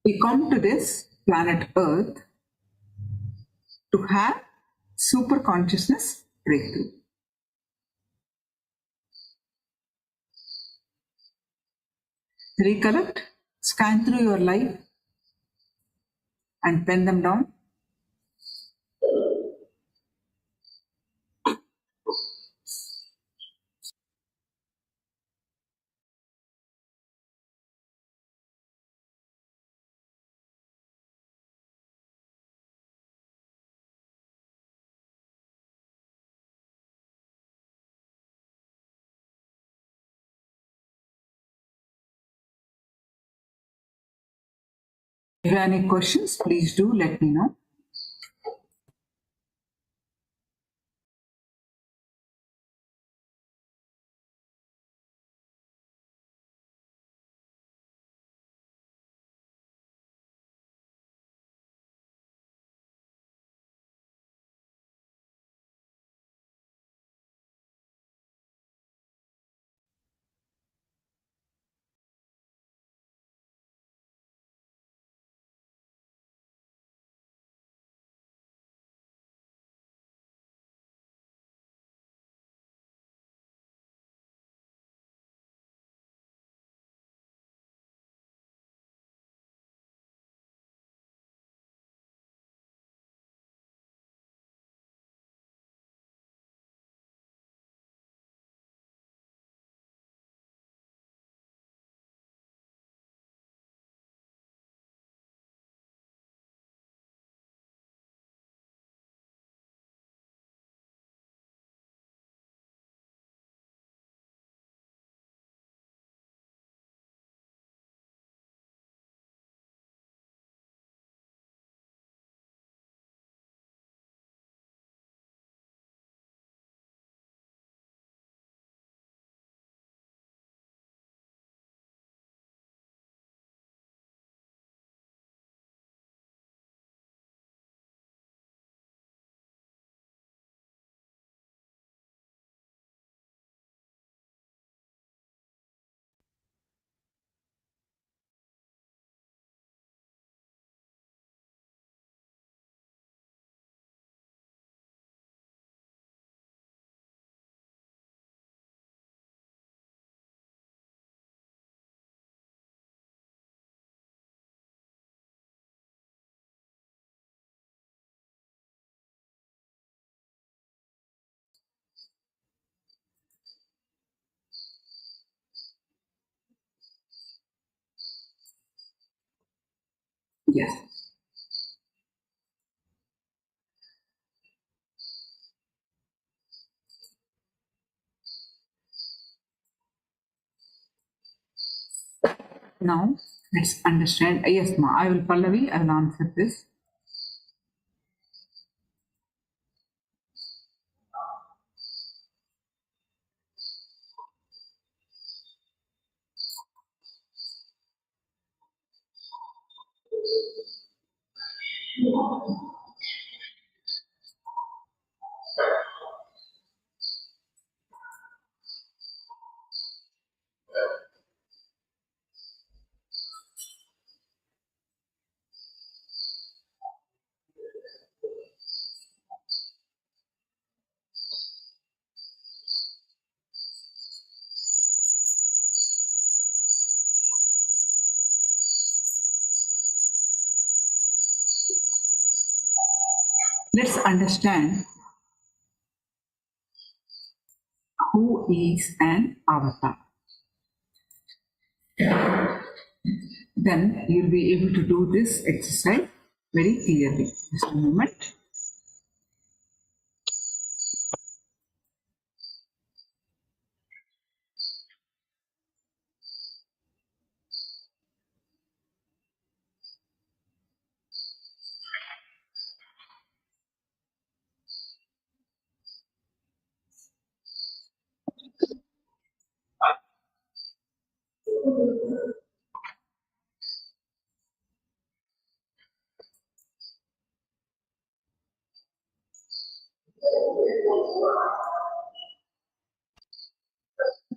We come to this planet Earth to have super consciousness breakthrough. Recollect, scan through your life and pen them down. If you have any questions, please do let me know. Yes. Now, let's understand. Yes, ma, I will Pallavi, I will answer this. Let's understand who is an avatar. Then you'll be able to do this exercise very clearly. Just a moment.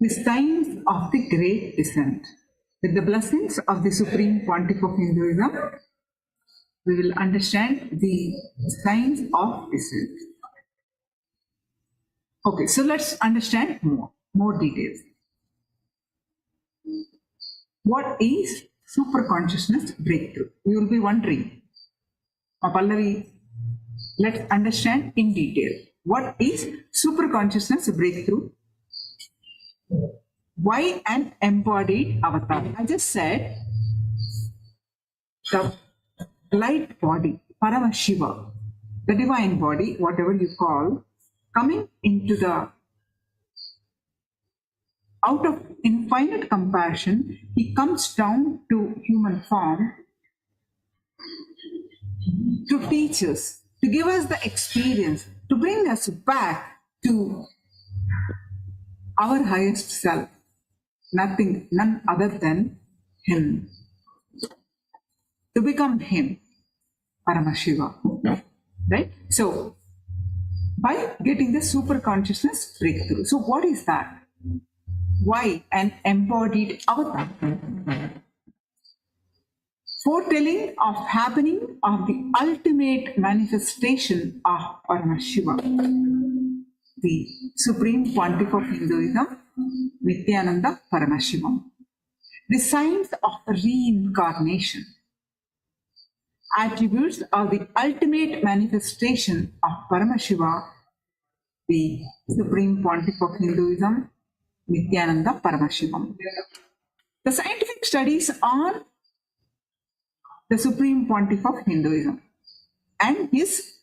The signs of the Great Descent. With the blessings of the Supreme Pontiff of Hinduism, we will understand the signs of descent. Okay, so let's understand more details. What is super consciousness breakthrough? You will be wondering. Pallavi, let's understand in detail. What is super consciousness breakthrough? Why an embodied avatar? I just said the light body, Paramashiva, the divine body, whatever you call, coming into the out of infinite compassion, he comes down to human form to teach us, to give us the experience, to bring us back to our highest self. None other than him. To become him, Paramashiva. Right? So, by getting the super consciousness breakthrough. So, what is that? Why an embodied avatar? Foretelling of happening of the ultimate manifestation of Paramashiva, the Supreme Pontiff of Hinduism, Nityananda Paramashivam. The signs of reincarnation, attributes of the ultimate manifestation of Paramashiva, the Supreme Pontiff of Hinduism, Nityananda Paramashivam. The scientific studies on the Supreme Pontiff of Hinduism and his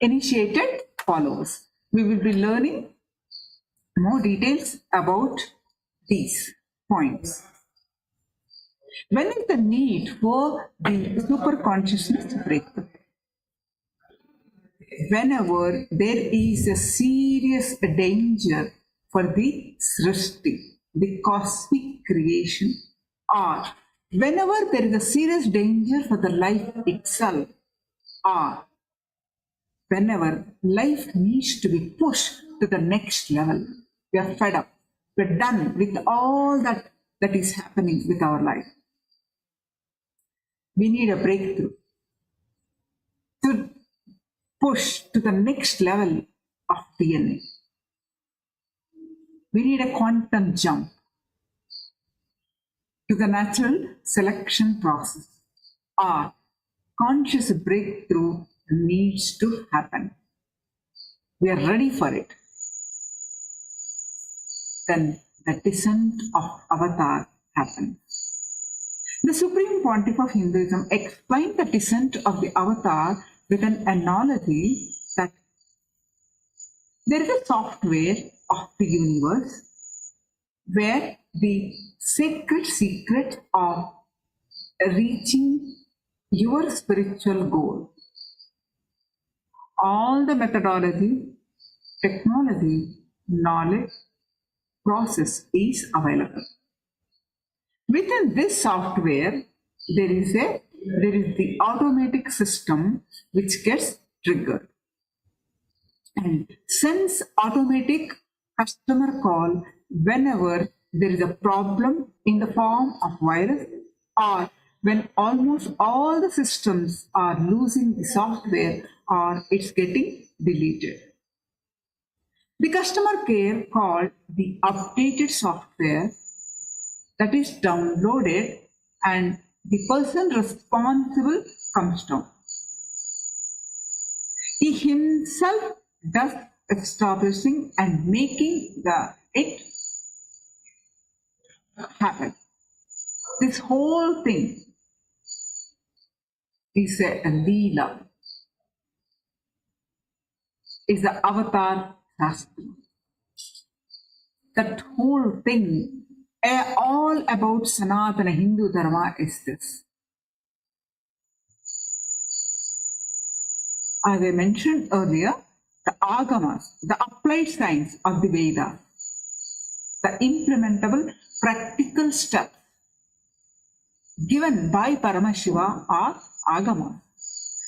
initiated followers. We will be learning more details about these points. When is the need for the super consciousness breakthrough? Whenever there is a serious danger for the Srishti, the cosmic creation, or whenever there is a serious danger for the life itself, or whenever life needs to be pushed to the next level, we are fed up, we're done with all that is happening with our life. We need a breakthrough to push to the next level of DNA. We need a quantum jump to the natural selection process. Our conscious breakthrough needs to happen. We are ready for it. Then the descent of avatar happens. The Supreme Pontiff of Hinduism explained the descent of the avatar with an analogy that there is a software of the universe where the sacred secret of reaching your spiritual goal, all the methodology, technology, knowledge, process is available. Within this software, there is a there is the automatic system which gets triggered. And sends automatic customer call whenever there is a problem in the form of virus, or when almost all the systems are losing the software or it's getting deleted. The customer care called the updated software that is downloaded and the person responsible comes down. He himself does establishing and making it happen. This whole thing is a Leela, is the avatar Shastra. That whole thing, all about Sanatana Hindu Dharma is this. As I mentioned earlier, the agamas, the applied science of the Vedas, the implementable practical steps given by Paramashiva are agamas.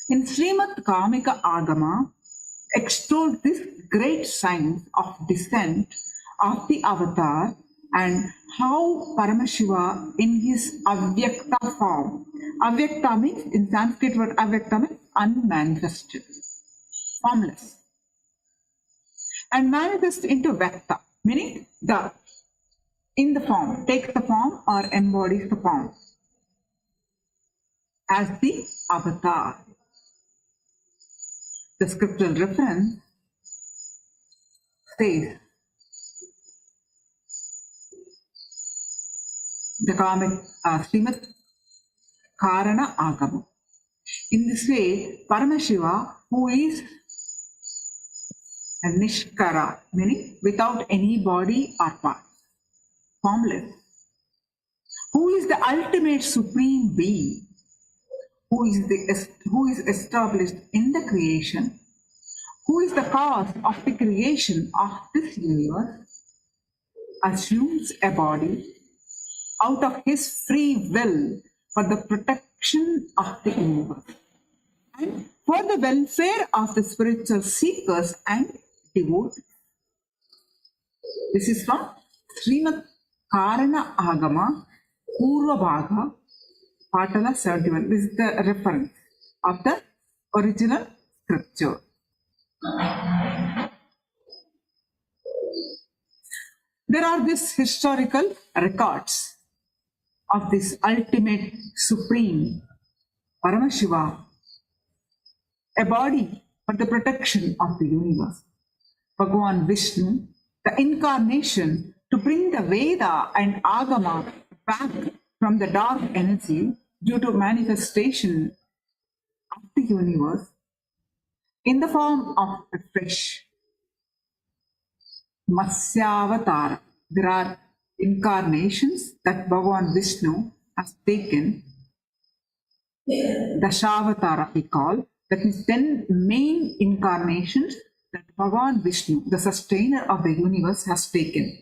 In Srimad Kamika Agama, extolled this great science of descent of the avatar and how Paramashiva in his avyakta form. Avyakta means, in Sanskrit word avyakta means unmanifested, formless. And manifest into Vyakta, meaning in the form, takes the form or embodies the form as the avatar. The scriptural reference says the Kamik Srimad Karana Agama. In this way, Paramashiva, who is a Nishkara, meaning without any body or parts, formless, who is the ultimate supreme being, who is established in the creation, who is the cause of the creation of this universe, assumes a body out of his free will for the protection of the universe and for the welfare of the spiritual seekers and devotees. This is from Srimad Karana Agama, Purva Bhaga, Patala 71. This is the reference of the original scripture. There are these historical records of this ultimate supreme Paramashiva, a body for the protection of the universe. Bhagavan Vishnu, the incarnation to bring the Veda and Agama back from the dark energy due to manifestation of the universe in the form of a fish. Matsyavatara. There are incarnations that Bhagavan Vishnu has taken. Dashavatara we call. That is 10 main incarnations that Bhagavan Vishnu, the sustainer of the universe, has taken.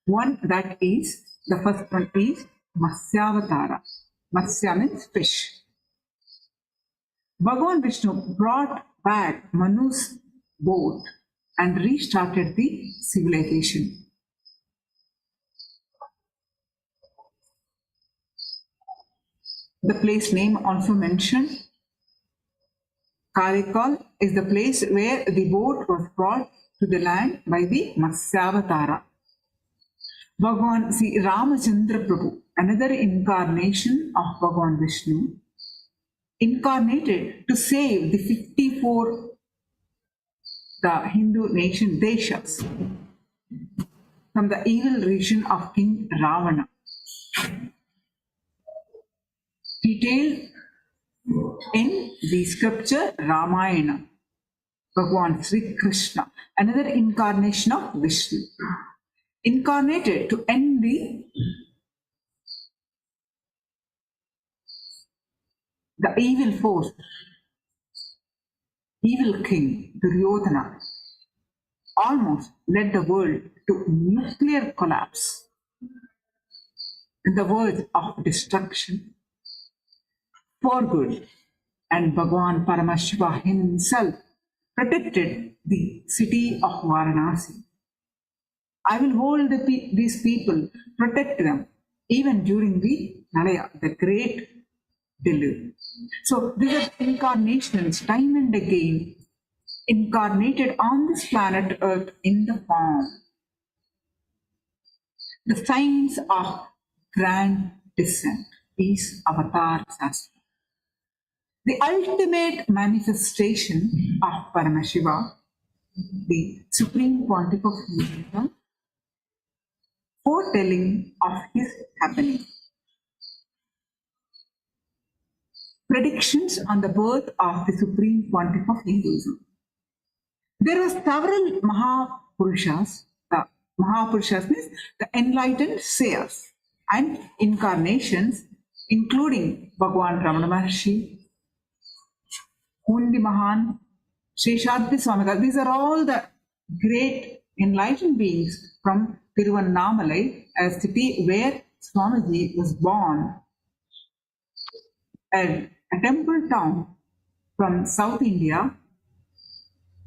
The first one is Matsyavatara. Matsya means fish. Bhagavan Vishnu brought back Manu's boat and restarted the civilization. The place name also mentioned, Karikal, is the place where the boat was brought to the land by the Matsyavatara. Bhagavan, Ramachandra Prabhu, another incarnation of Bhagavan Vishnu, incarnated to save the 54 the Hindu nation Deshas from the evil region of King Ravana. Detailed in the scripture Ramayana, Bhagavan Sri Krishna, another incarnation of Vishnu, incarnated to end the evil force, evil king Duryodhana, almost led the world to nuclear collapse, in the verge of destruction. for good. And Bhagwan Paramashiva himself protected the city of Varanasi. I will hold these people, protect them, even during the Nalaya, the great deluge. So these are incarnations, time and again, incarnated on this planet Earth in the form, the signs of grand descent, these avatars as well. The ultimate manifestation of Paramashiva, the Supreme Pontiff of Hinduism, foretelling of his happening. Predictions on the birth of the Supreme Pontiff of Hinduism. There were several Mahapurushas. The Mahapurushas means the enlightened seers and incarnations, including Bhagwan Ramana Maharshi, Hundi Mahan, Sheshadri Swamigal. These are all the great enlightened beings from Tiruvannamalai, a city where Swamiji was born, and a temple town from South India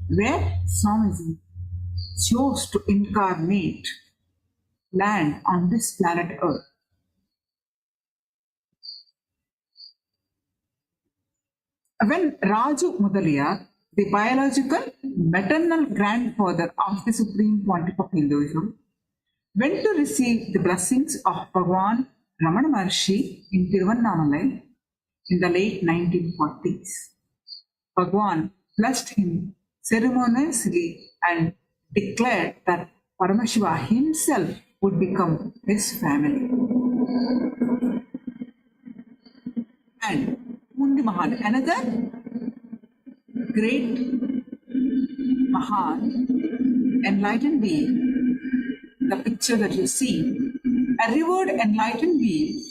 where Swamiji chose to incarnate, land on this planet Earth. When Raju Mudaliar, the biological maternal grandfather of the Supreme Pontiff of Hinduism, went to receive the blessings of Bhagwan Ramana Maharshi in Tiruvannamalai in the late 1940s. Bhagwan blessed him ceremoniously and declared that Paramashiva himself would become his family. And Mundi Mahan, another great Mahan, enlightened being, the picture that you see, a revered enlightened being,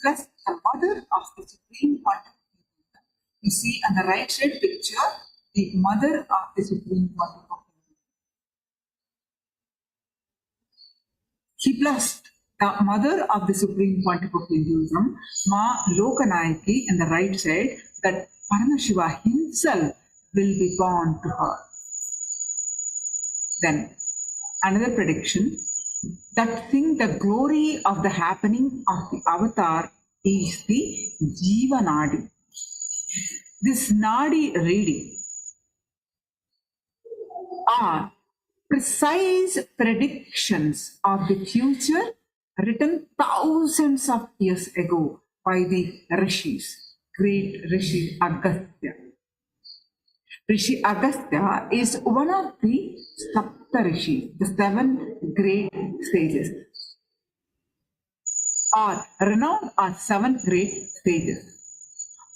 plus the mother of the Supreme Pontiff. You see on the right side picture, the mother of the Supreme Pontiff. He blessed the mother of the Supreme Pontiff of Hinduism, Ma Lokanayaki, on the right side, that Paramashiva himself will be born to her. Then, another prediction, that thing, the glory of the happening of the avatar is the Jiva Nadi. This Nadi reading are precise predictions of the future written thousands of years ago by the Rishis, great Rishi Agastya. Rishi Agastya is one of the Sapta Rishis, the 7 great sages, are renowned as 7 great sages,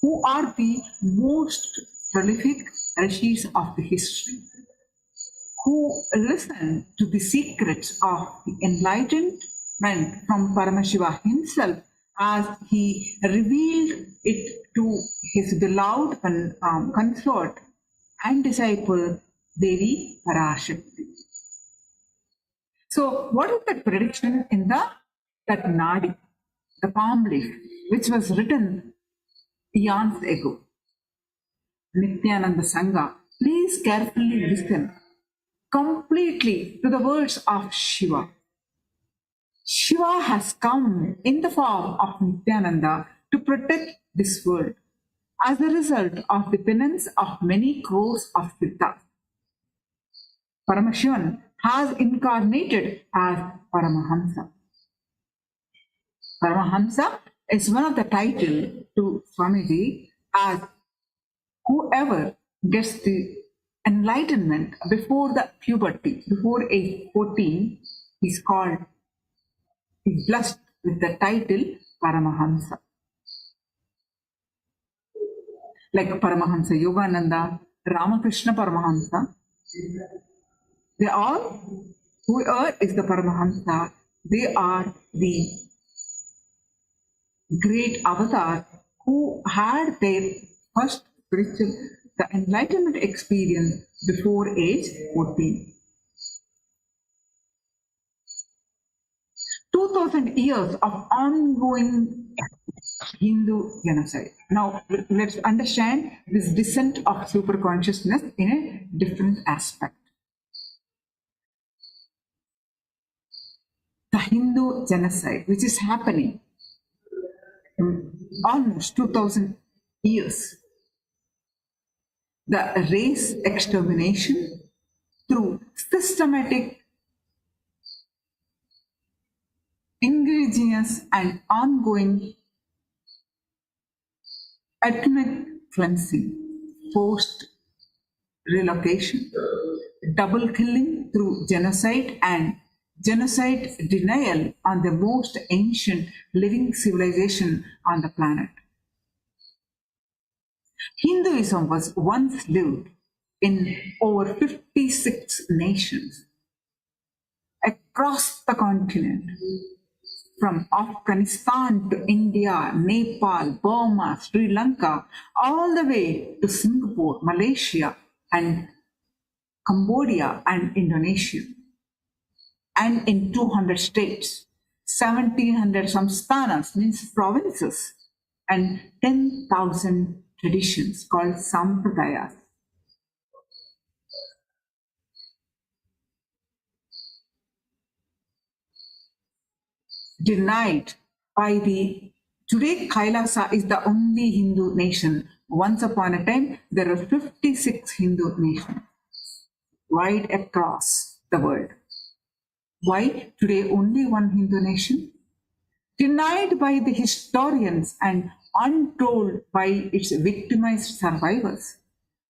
who are the most prolific Rishis of the history, who listen to the secrets of the enlightenment from Paramashiva himself as he revealed it to his beloved consort and disciple Devi Parashakti. So, what is that prediction in that Nadi, the palm leaf, which was written eons ago? Nityananda Sangha, please carefully listen completely to the words of Shiva. Shiva has come in the form of Nityananda to protect this world as a result of the penance of many crores of Siddhas. Paramashivan has incarnated as Paramahamsa. Paramahamsa is one of the titles to Swamiji, as whoever gets the enlightenment before the puberty, before age 14, is blessed with the title Paramahamsa. Like Paramahamsa Yogananda, Ramakrishna Paramahamsa, they all, whoever is the Paramahamsa, they are the great avatar who had their first spiritual, the enlightenment experience before age 14. 2,000 years of ongoing Hindu genocide. Now, let's understand this descent of superconsciousness in a different aspect. The Hindu genocide, which is happening almost 2,000 years. The race extermination through systematic, ingenious and ongoing ethnic cleansing, forced relocation, double killing through genocide and genocide denial on the most ancient living civilization on the planet. Hinduism was once lived in over 56 nations across the continent, from Afghanistan to India, Nepal, Burma, Sri Lanka, all the way to Singapore, Malaysia, and Cambodia and Indonesia. And in 200 states, 1700 samsthanas means provinces, and 10,000 traditions called sampradayas. Denied by the today Kailasa is the only Hindu nation. Once upon a time, there were 56 Hindu nations wide across the world. Why today only one Hindu nation? Denied by the historians and untold by its victimized survivors.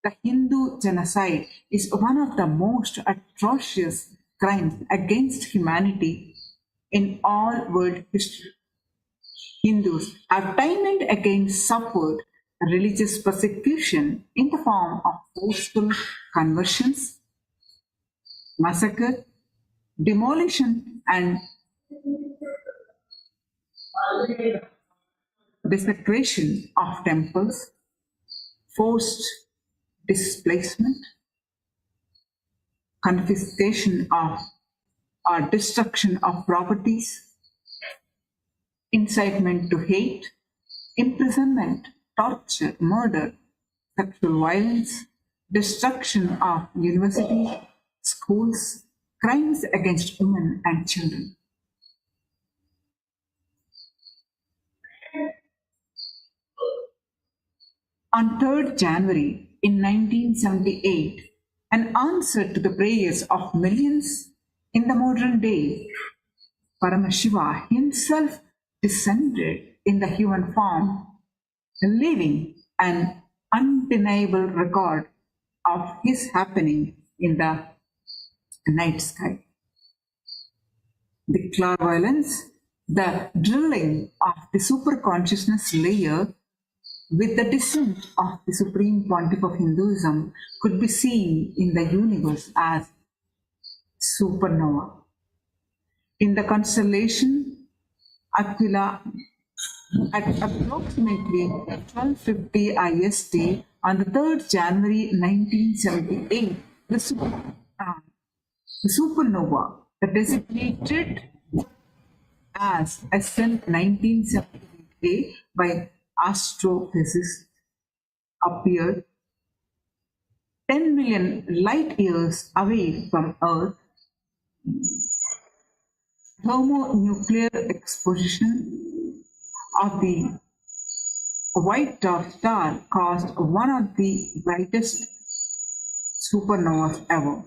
The Hindu genocide is one of the most atrocious crimes against humanity in all world history. Hindus have time and again suffered religious persecution in the form of forceful conversions, massacre, demolition, and desecration of temples, forced displacement, confiscation of or destruction of properties, incitement to hate, imprisonment, torture, murder, sexual violence, destruction of universities, schools, crimes against women and children. On 3rd January in 1978, an answer to the prayers of millions in the modern day, Paramashiva himself descended in the human form, leaving an undeniable record of his happening in the night sky. The clairvoyance, the drilling of the superconsciousness layer with the descent of the Supreme Pontiff of Hinduism could be seen in the universe as supernova. In the constellation Aquila, at approximately 1250 IST on the 3rd January 1978, the supernova, designated as Ascent 1978 by astrophysicists, appeared 10 million light years away from Earth. Thermonuclear exposition of the white dwarf star caused one of the brightest supernovas ever,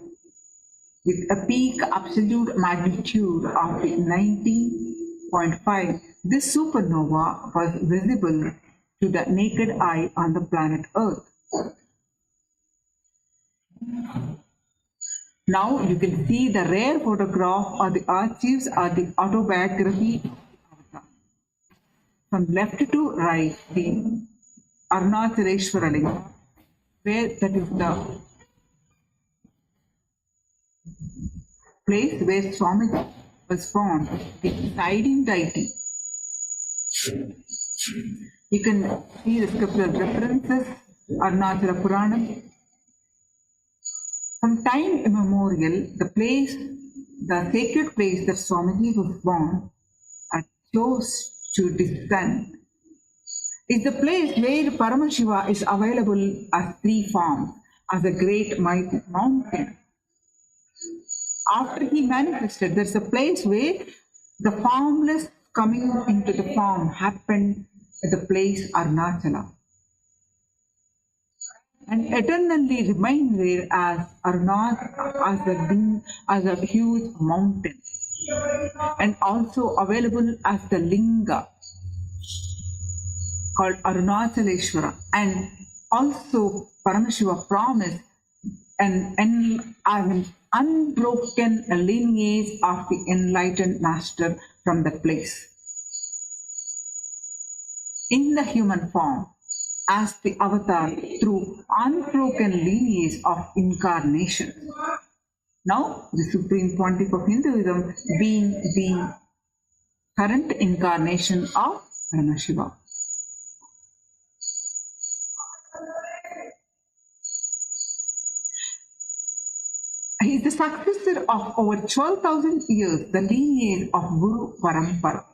with a peak absolute magnitude of 19.5. This supernova was visible to the naked eye on the planet Earth. Now you can see the rare photograph or the archives or the autobiography. From left to right, the Arunachaleshwara Linga, where that is the place where Swami was found, the presiding deity. You can see the scriptural references, Arunachala Puranam. From time immemorial, the sacred place that Swamiji was born chose to descend is the place where Paramashiva is available as three forms, as a great mighty mountain. After he manifested, there's a place where the formless coming into the form happened at the place Arunachala. And eternally remain there as Arnath, as a huge mountain, and also available as the Linga called Arunachaleshwara, and also Paramashiva promised an unbroken lineage of the enlightened master from that place. In the human form, as the avatar through unbroken lineage of incarnation. Now, the Supreme Pontiff of Hinduism being the current incarnation of Paramashiva. He is the successor of over 12,000 years, the lineage of Guru Parampara.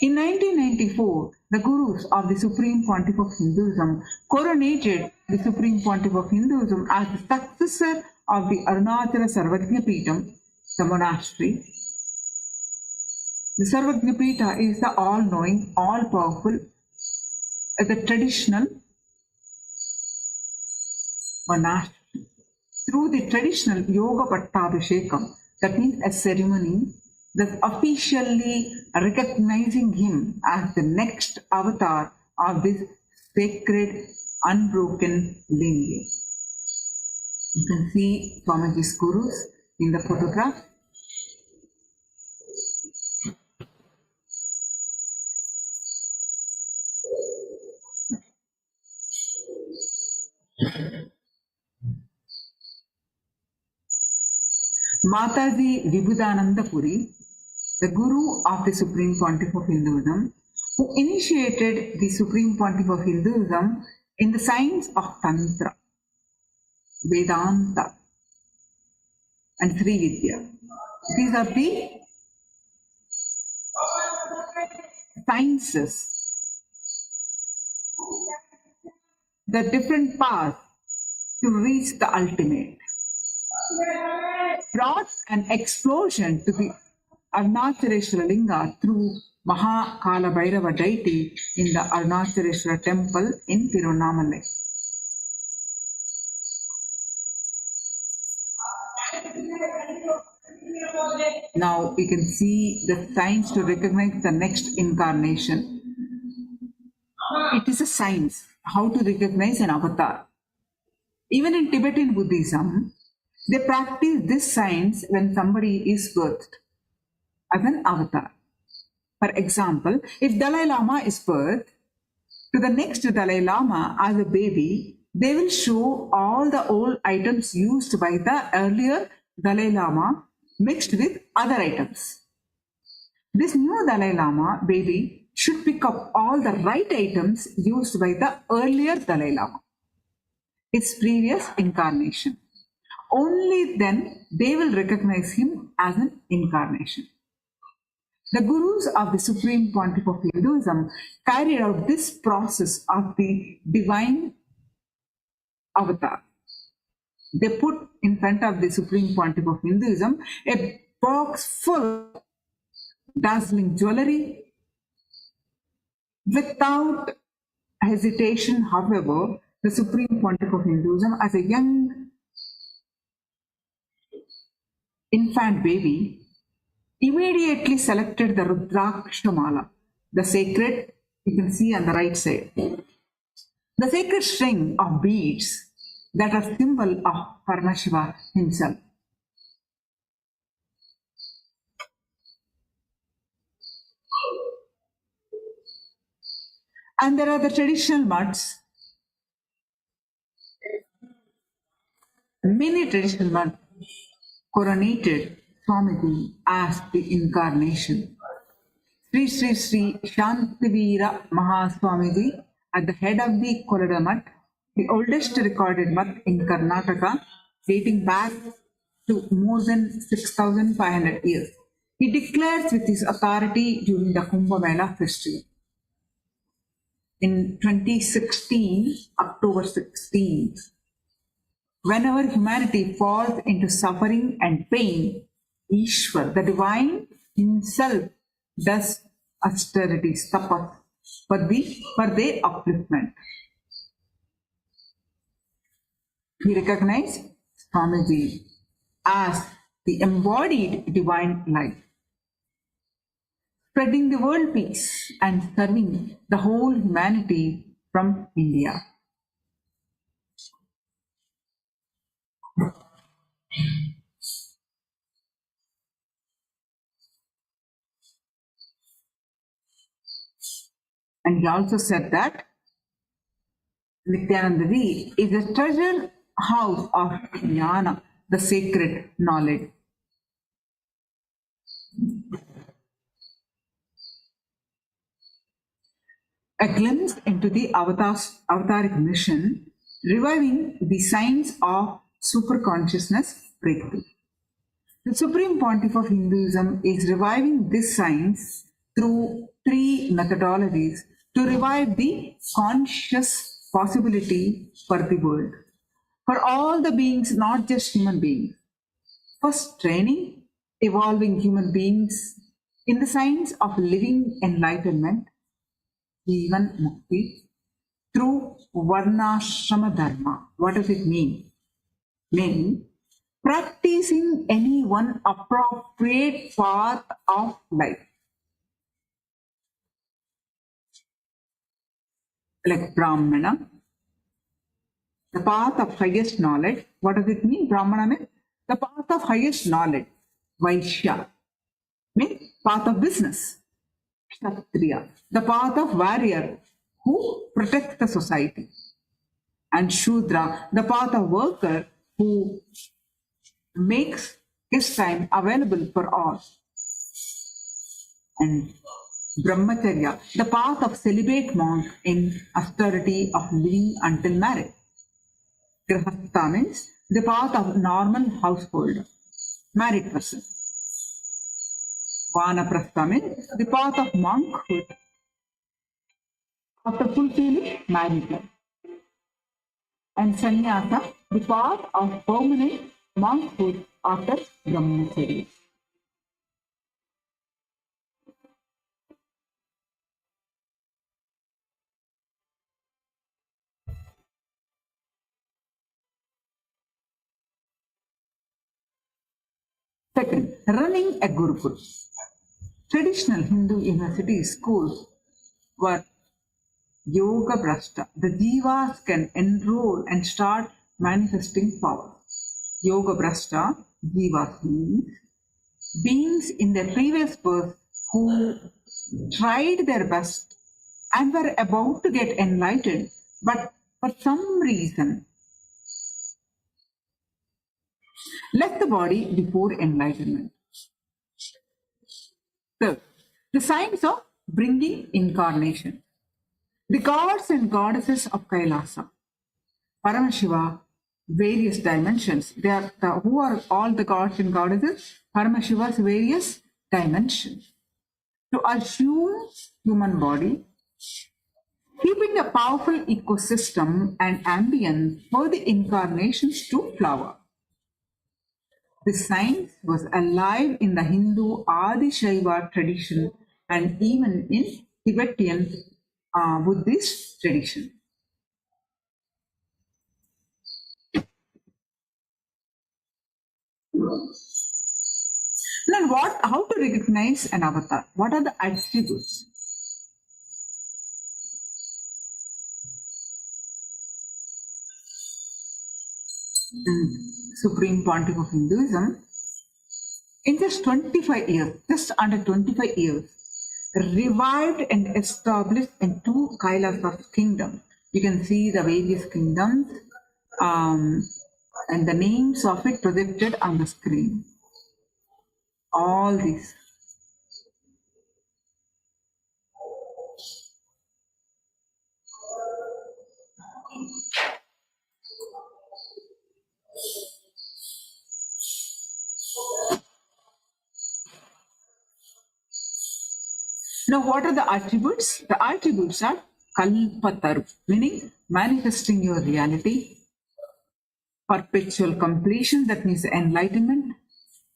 In 1994, the Gurus of the Supreme Pontiff of Hinduism coronated the Supreme Pontiff of Hinduism as the successor of the Arunachala Sarvajna Peetham, the monastery. The Sarvajna Peetha is the all-knowing, all-powerful, the traditional monastery. Through the traditional Yoga Pattabhishekam, that means a ceremony that officially recognizing him as the next avatar of this sacred, unbroken lineage. You can see Swamiji's Gurus in the photograph. Mataji Vibhudananda Puri, the Guru of the Supreme Pontiff of Hinduism, who initiated the Supreme Pontiff of Hinduism in the science of Tantra, Vedanta, and Sri Vidya. These are the sciences, the different paths to reach the ultimate. Brought an explosion to the Arunachaleshwara Linga through Mahakala Bhairava deity in the Arunachaleshwara temple in Tiruvannamalai. Now we can see the signs to recognize the next incarnation. It is a science how to recognize an avatar. Even in Tibetan Buddhism, they practice this science when somebody is birthed as an avatar. For example, if Dalai Lama is birthed, to the next Dalai Lama as a baby, they will show all the old items used by the earlier Dalai Lama mixed with other items. This new Dalai Lama baby should pick up all the right items used by the earlier Dalai Lama, its previous incarnation. Only then they will recognize him as an incarnation. The Gurus of the Supreme Pontiff of Hinduism carried out this process of the divine avatar. They put in front of the Supreme Pontiff of Hinduism a box full of dazzling jewelry. Without hesitation, however, the Supreme Pontiff of Hinduism, as a young infant baby, immediately selected the Rudraksha Mala, the sacred, you can see on the right side, the sacred string of beads that are symbol of Paramashiva himself. And there are the traditional mutts, many traditional mutts coronated Swamiji as the incarnation. Sri Sri Sri Shantivira Mahaswamiji at the head of the Kolada Mutt, the oldest recorded mutt in Karnataka, dating back to more than 6,500 years. He declares with his authority during the Kumbh Mela festival. In 2016, October 16th, whenever humanity falls into suffering and pain, Ishwar, the divine himself, does austerities, tapas, for their upliftment. We recognize Swamiji as the embodied divine light, spreading the world peace and serving the whole humanity from India. And he also said that Nityananda Ji is a treasure house of jnana, the sacred knowledge. A glimpse into the avataric mission, reviving the signs of superconsciousness breakthrough. The Supreme Pontiff of Hinduism is reviving this science through three methodologies to revive the conscious possibility for the world, for all the beings, not just human beings. First, training evolving human beings in the science of living enlightenment, Jivan Mukti, through Varnashrama Dharma. What does it mean? Meaning, practicing any one appropriate path of life. Like Brahmana, the path of highest knowledge. What does it mean? Brahmana means the path of highest knowledge. Vaishya means path of business. Kshatriya, the path of warrior who protects the society. And Shudra, the path of worker who makes his time available for all. And Brahmacharya, the path of celibate monk in austerity of living until marriage. Grihastha means the path of normal householder, married person. Vanaprastha means the path of monkhood after fulfilling married life. And sannyasa, the path of permanent monkhood after brahmacharya. Second, running a Gurukul. Traditional Hindu university schools were yoga brashta. The jivas can enroll and start manifesting power. Yoga brashta, jivas means beings in their previous birth who tried their best and were about to get enlightened, but for some reason left the body before enlightenment. Third, the signs of bringing incarnation. The gods and goddesses of Kailasa, Paramashiva, various dimensions. They are who are all the gods and goddesses? Paramashiva's various dimensions. To assume human body, keeping a powerful ecosystem and ambience for the incarnations to flower. This science was alive in the Hindu Adi Shaiva tradition and even in Tibetan Buddhist tradition. Now, how to recognize an avatar? What are the attributes? Supreme Pontiff of Hinduism, in just 25 years, just under 25 years, revived and established in two Kailasa kingdoms. You can see the various kingdoms and the names of it projected on the screen. All these. Now, what are the attributes? The attributes are kalpataru, meaning manifesting your reality, perpetual completion, that means enlightenment,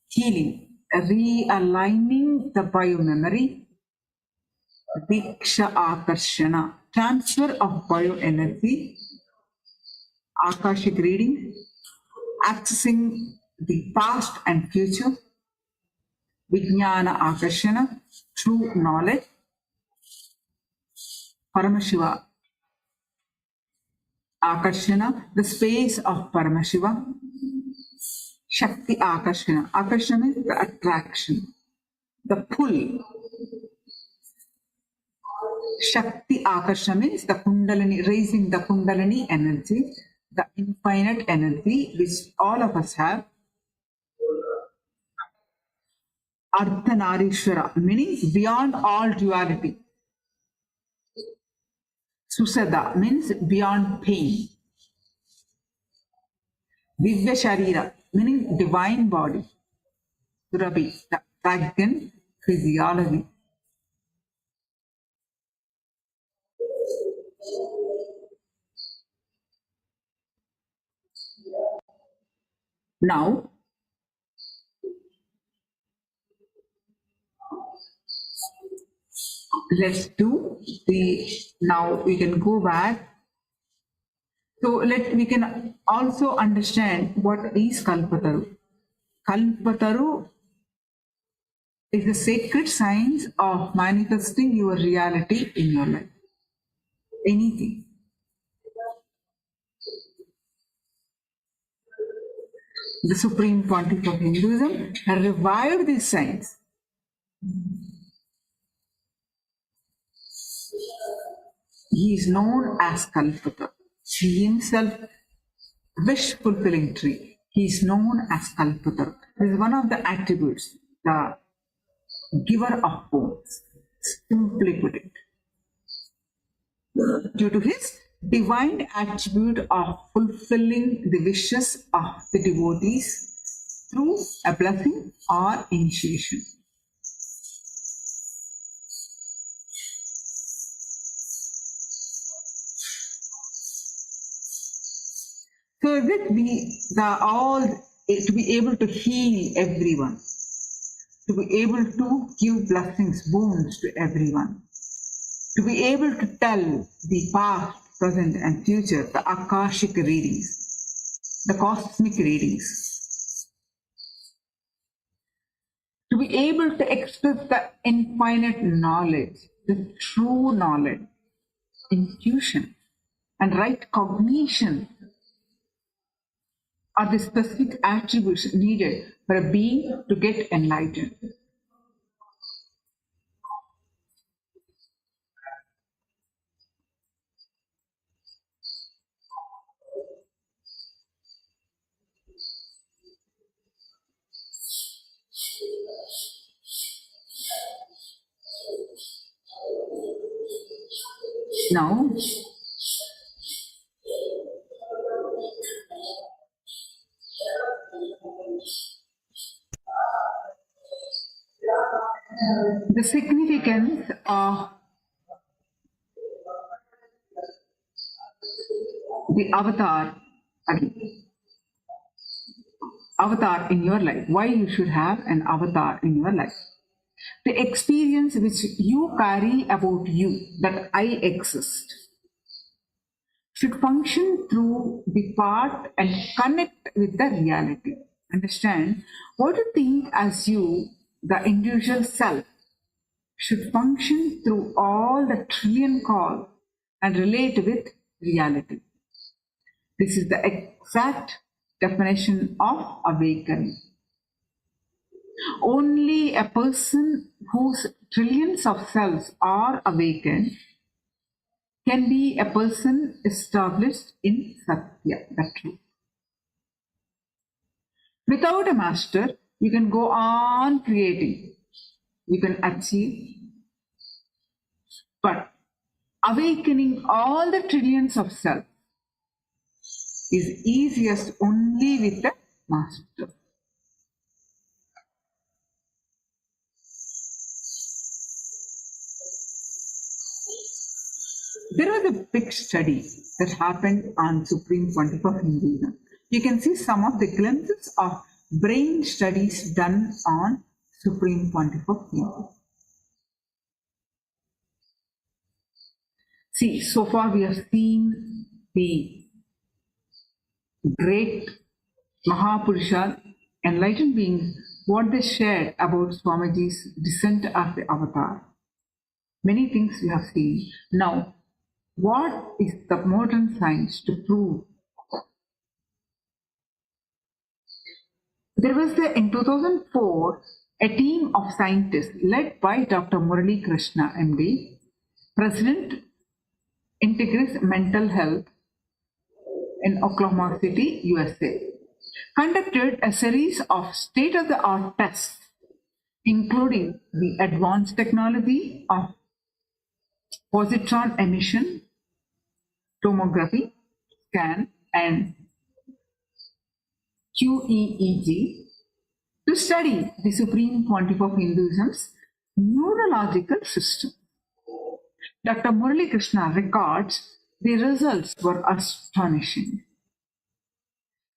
healing, realigning the biomemory, diksha akarshana, transfer of bioenergy, akashic reading, accessing the past and future, vijnana akarshana, true knowledge, Paramashiva Akarshana, the space of Paramashiva, Shakti Akarshana. Akarshana is the attraction, the pull. Shakti Akarshana means the Kundalini, raising the Kundalini energy, the infinite energy which all of us have. Ardhanarishwara, meaning beyond all duality. Susada means beyond pain. Divya Sharira, meaning divine body. Surabhi, the dragon physiology. Now, let's do now we can go back. So we can also understand what is Kalpataru. Kalpataru is the sacred science of manifesting your reality in your life. Anything. The Supreme Pontiff of Hinduism revived this science. He is known as Kalpataru. He himself, wish-fulfilling tree. He is known as Kalpataru. This is one of the attributes, the giver of bones, simply put it. Due to his divine attribute of fulfilling the wishes of the devotees through a blessing or initiation. So that to be able to heal everyone, to be able to give blessings, boons to everyone, to be able to tell the past, present and future, the Akashic readings, the cosmic readings, to be able to express the infinite knowledge, the true knowledge, intuition and right cognition are the specific attributes needed for a being to get enlightened. Now, the significance of the avatar in your life, why you should have an avatar in your life. The experience which you carry about you, that I exist, should function through the part and connect with the reality. Understand? What you think as you, the individual self, should function through all the trillion calls and relate with reality. This is the exact definition of awakening. Only a person whose trillions of selves are awakened can be a person established in Satya, the truth. Without a master, you can go on creating, you can achieve, but awakening all the trillions of self is easiest only with the master. There was a big study that happened on Supreme Pontiff of Hinduism. You can see some of the glimpses of brain studies done on Supreme Pontiff of Hinduism. See, so far we have seen the great Mahapurusha, enlightened beings, what they shared about Swamiji's descent of the avatar. Many things we have seen. Now, what is the modern science to prove? There was in 2004 a team of scientists led by Dr. Murali Krishna, MD, President, Integris Mental Health in Oklahoma City, USA, conducted a series of state-of-the-art tests, including the advanced technology of positron emission tomography scan and QEEG to study the Supreme Pontiff of Hinduism's neurological system. Dr. Murali Krishna records the results were astonishing.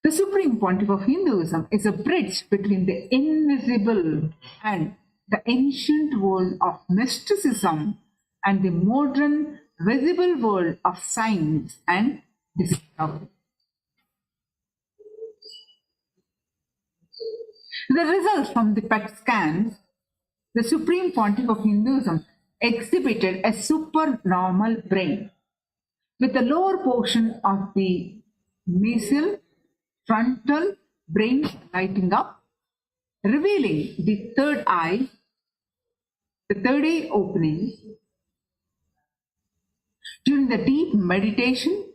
The Supreme Pontiff of Hinduism is a bridge between the invisible and the ancient world of mysticism and the modern visible world of science and discovery. The results from the PET scans, the Supreme Pontiff of Hinduism exhibited a supernormal brain with the lower portion of the mesial frontal brain lighting up, revealing the third eye opening during the deep meditation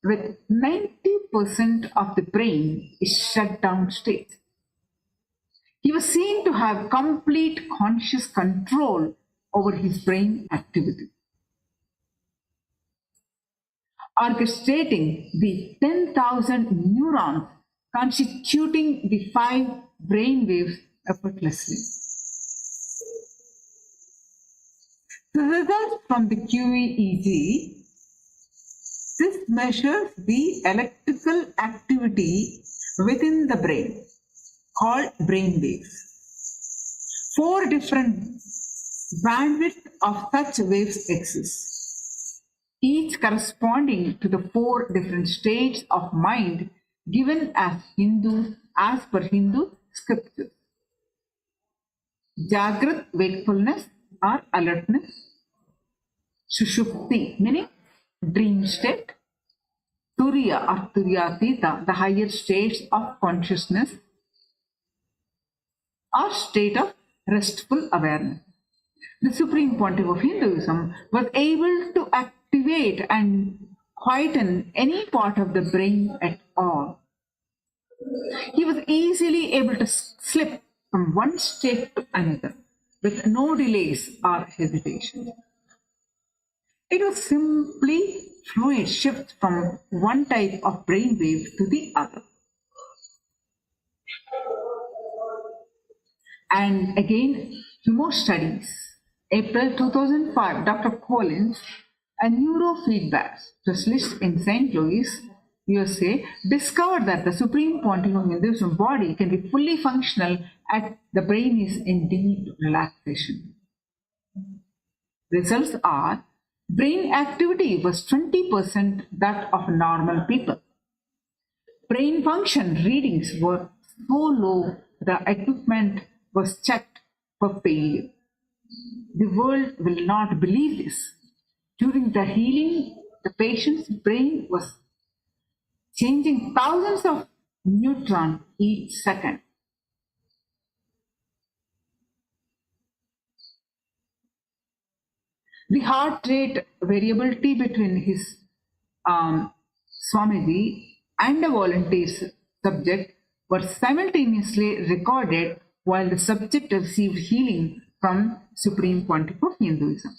with 90% of the brain is shut down state. He was seen to have complete conscious control over his brain activity, orchestrating the 10,000 neurons constituting the 5 brain waves effortlessly. The results from the QEEG, this measures the electrical activity within the brain, called brain waves. 4 different bandwidth of such waves exist, each corresponding to the 4 different states of mind given as per Hindu scriptures. Jagrat, wakefulness or alertness. Sushupti, meaning dream state. Turiya or Turyatita, the higher states of consciousness or state of restful awareness. The Supreme Pontiff of Hinduism was able to activate and quieten any part of the brain at all. He was easily able to slip from one state to another with no delays or hesitation. It was simply fluid shift from one type of brainwave to the other. And again, more studies. April 2005, Dr. Collins, a neurofeedback specialist in St. Louis, USA, discovered that the Supreme Pontiff of Hinduism body can be fully functional as the brain is in deep relaxation. Results are, brain activity was 20% that of normal people. Brain function readings were so low, the equipment was checked for failure. The world will not believe this. During the healing, the patient's brain was changing thousands of neutrons each second. The heart rate variability between his Swamiji and a volunteer's subject were simultaneously recorded while the subject received healing from Supreme Pontiff of Hinduism.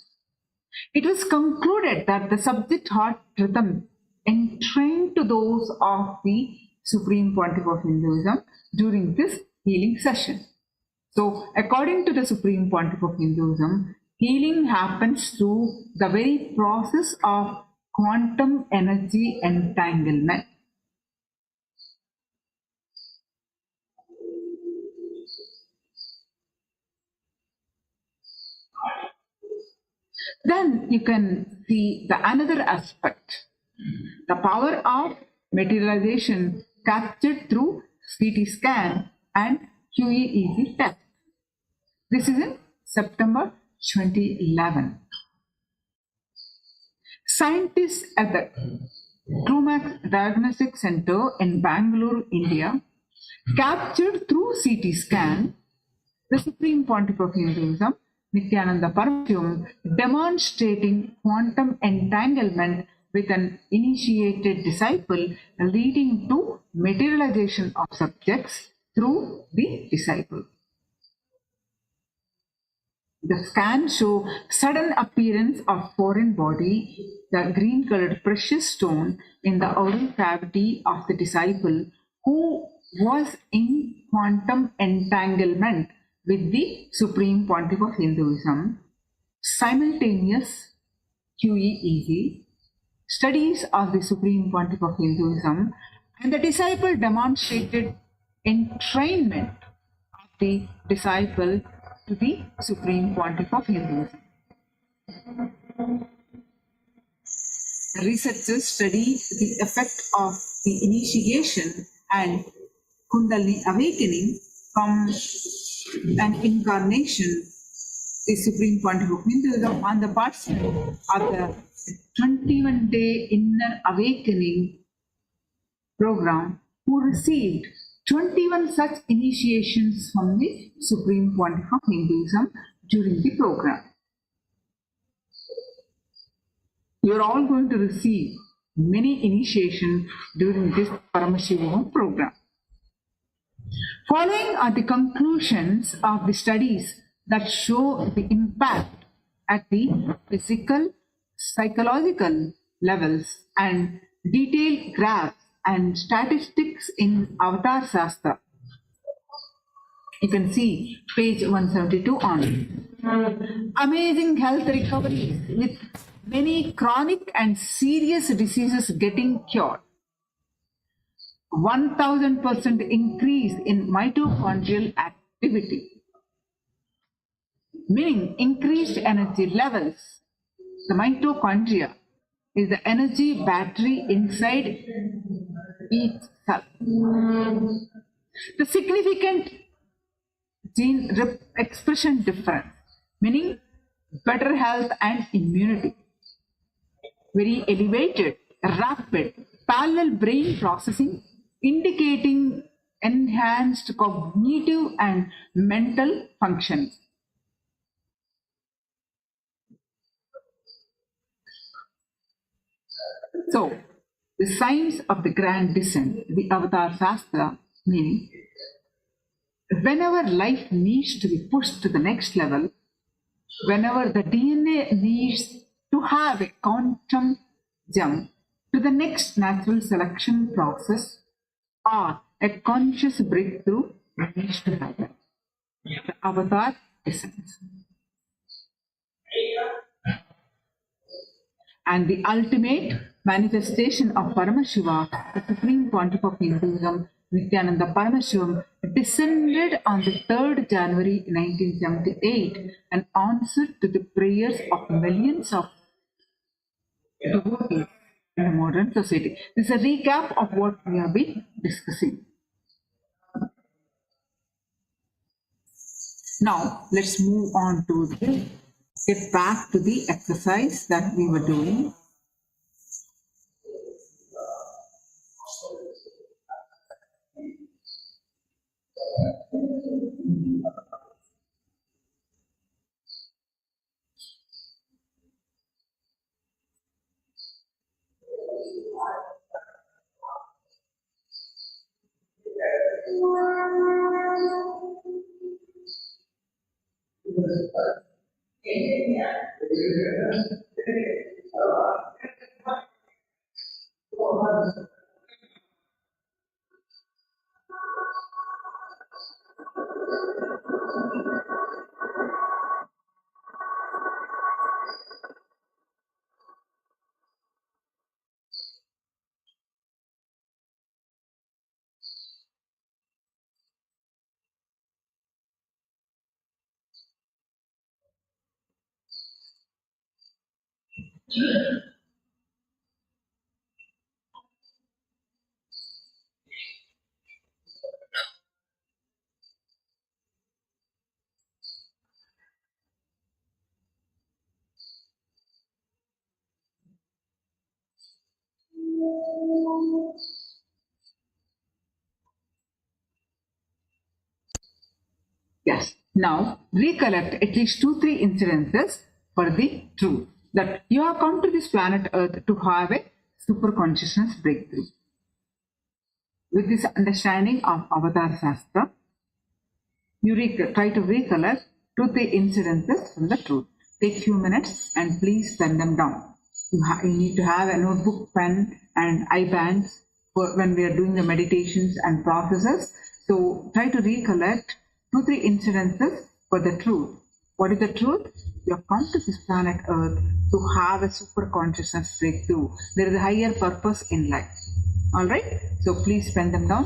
It was concluded that the subject heart rhythm entrained to those of the Supreme Pontiff of Hinduism during this healing session. So, according to the Supreme Pontiff of Hinduism, Healing happens through the very process of quantum energy entanglement. Then you can see the another aspect, the power of materialization captured through CT scan and QEEG test. This is in September 2011. Scientists at the Trumax Diagnostic Center in Bangalore, India, captured through CT scan the Supreme Pontiff of Hinduism, Nityananda Paramashivoham, demonstrating quantum entanglement with an initiated disciple, leading to materialization of subjects through the disciple. The scans show sudden appearance of foreign body, the green-colored precious stone in the oral cavity of the disciple who was in quantum entanglement with the Supreme Pontiff of Hinduism, simultaneous QEEG, studies of the Supreme Pontiff of Hinduism, and the disciple demonstrated entrainment of the disciple to the Supreme Pontiff of Hinduism. Researchers study the effect of the initiation and Kundalini awakening from an incarnation, the Supreme Pontiff of Hinduism, on the participant of the 21-day inner awakening program who received 21 such initiations from the Supreme Pontiff of Hinduism during the program. You are all going to receive many initiations during this Paramashivoham program. Following are the conclusions of the studies that show the impact at the physical, psychological levels and detailed graphs and statistics in Avatar Shastra. You can see page 172 on. Amazing health recoveries with many chronic and serious diseases getting cured. 1000% increase in mitochondrial activity, meaning increased energy levels. The mitochondria is the energy battery inside each cell. The significant gene expression difference, meaning better health and immunity. Very elevated, rapid, parallel brain processing, indicating enhanced cognitive and mental functions. So, the signs of the grand descent, the Avatar Shastra, meaning whenever life needs to be pushed to the next level, whenever the DNA needs to have a quantum jump to the next natural selection process or a conscious breakthrough needs to happen. The Avatar descends. And the ultimate manifestation of Paramashiva, the Supreme Pontiff of Hinduism, Nityananda Paramashivoham, descended on the 3rd January 1978 and answered to the prayers of millions of devotees in the modern society. This is a recap of what we have been discussing. Now, let's move on to get back to the exercise that we were doing. Yes. Now, recollect at least 2-3 incidences for the truth that you have come to this planet Earth to have a super consciousness breakthrough. With this understanding of Avatar Shastra, you try to recollect 2-3 incidences from the truth. Take few minutes and please pen them down. You need to have a notebook, pen, and eye bands for when we are doing the meditations and processes. So try to recollect 2-3 incidences for the truth. What is the truth? You have come to this planet Earth to have a super consciousness breakthrough. There is a higher purpose in life. All right. So please pen them down.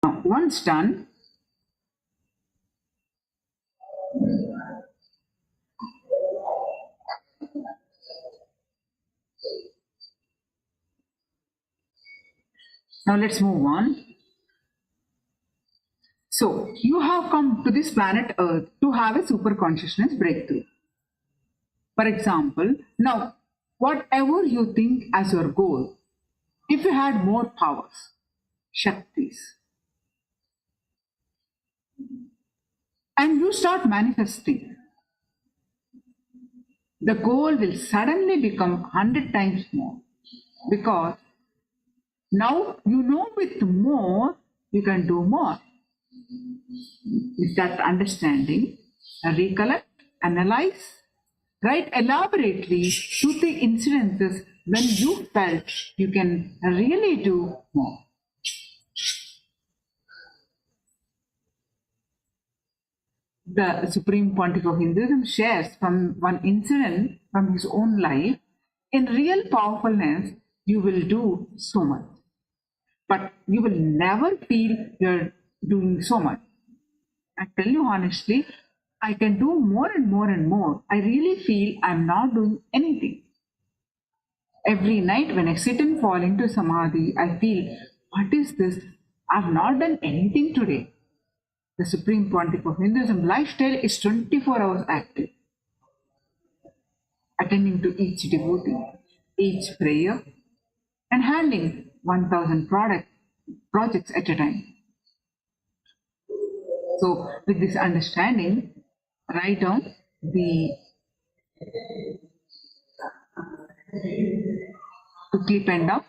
Now, once done, now let's move on. So, you have come to this planet Earth to have a super consciousness breakthrough. For example, now, whatever you think as your goal, if you had more powers, Shaktis, and you start manifesting, the goal will suddenly become 100 times more because now you know with more you can do more. With that understanding, recollect, analyze, write elaborately to the incidences when you felt you can really do more. the Supreme Pontiff of Hinduism shares from one incident from his own life. In real powerfulness, you will do so much, but you will never feel you're doing so much. I tell you honestly, I can do more and more and more. I really feel I'm not doing anything. Every night when I sit and fall into samadhi, I feel, what is this? I've not done anything today. The Supreme Pontiff of Hinduism lifestyle is 24 hours active, attending to each devotee, each prayer, and handling 1,000 projects at a time. So, with this understanding, write down the to clip and down.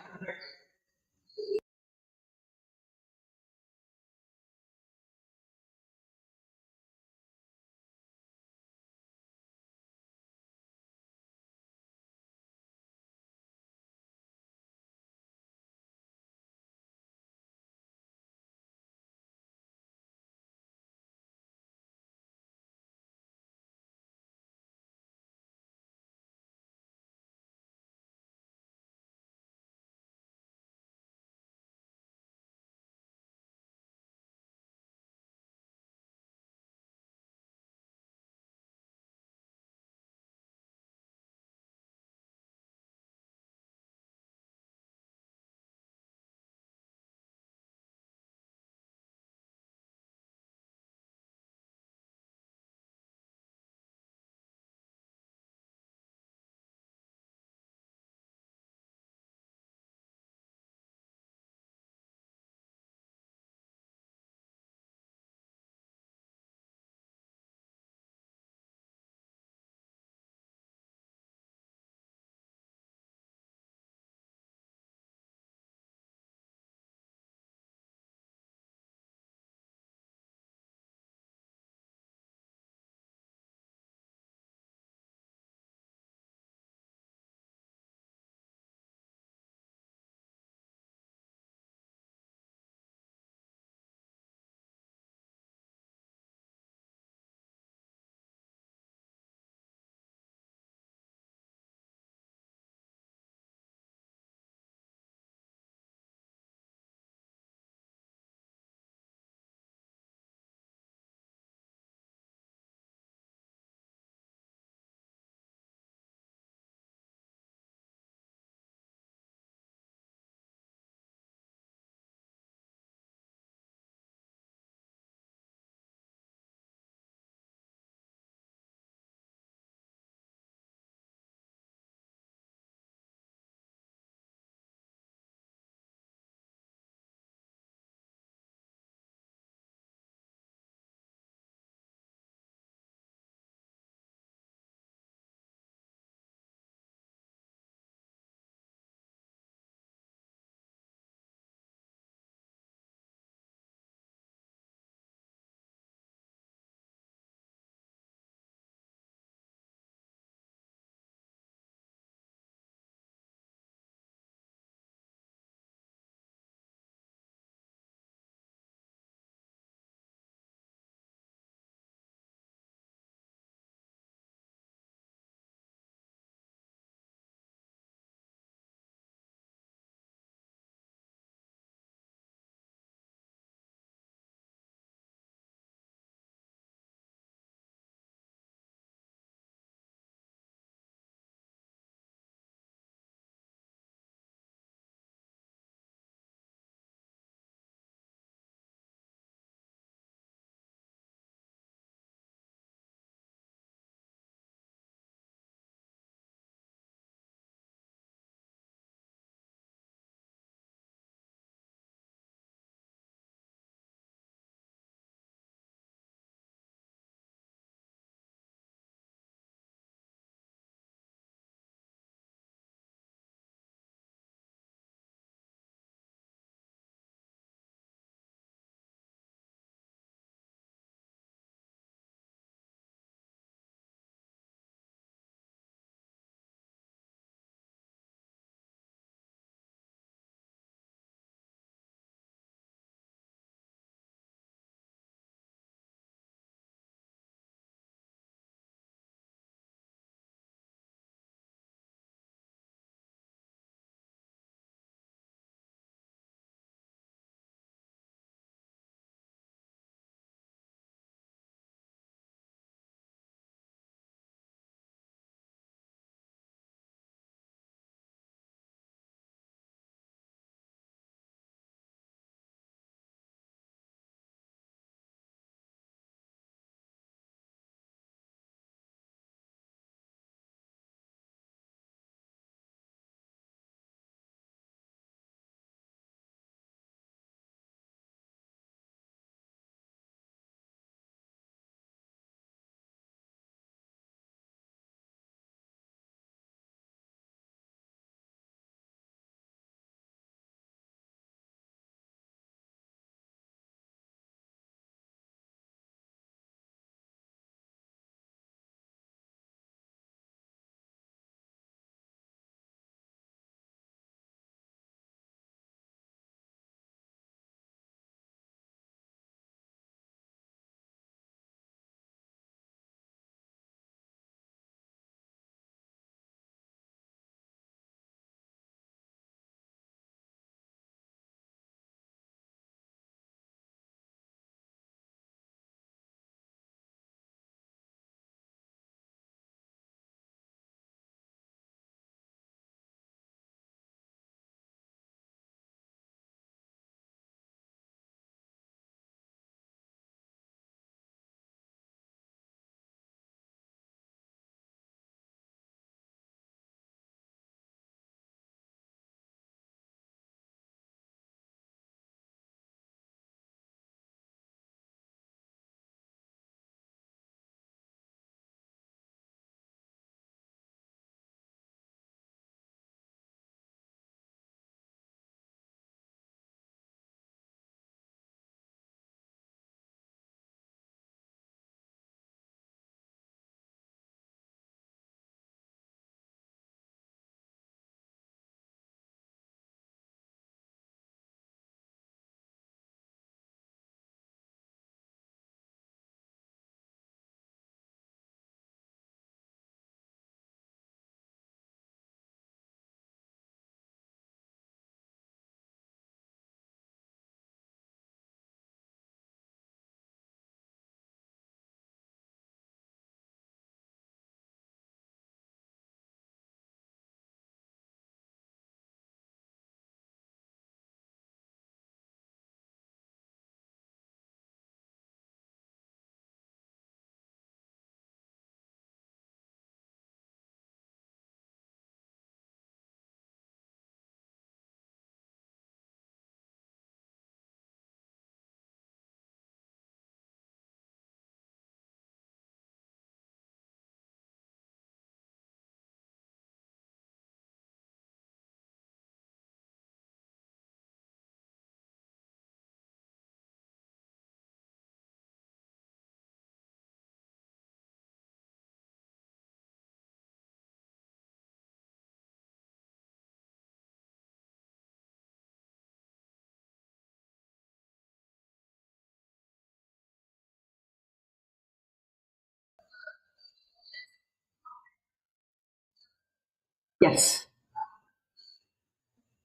Yes.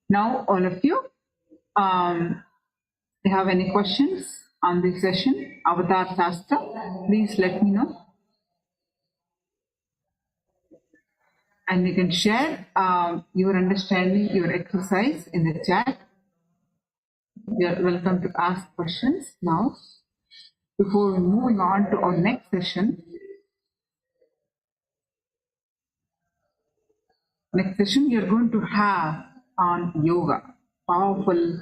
Now, all of you, if you have any questions on this session, Avatar Shastra, please let me know. And you can share your understanding, your exercise in the chat. You are welcome to ask questions now. Before moving on to our next session, you're going to have on yoga, powerful,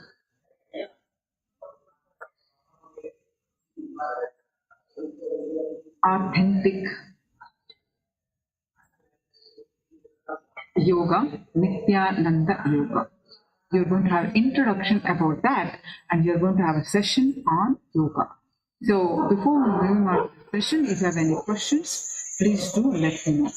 authentic yoga, Nityananda yoga. You're going to have introduction about that, and you're going to have a session on yoga. So before moving on to the session, if you have any questions, please do let me know.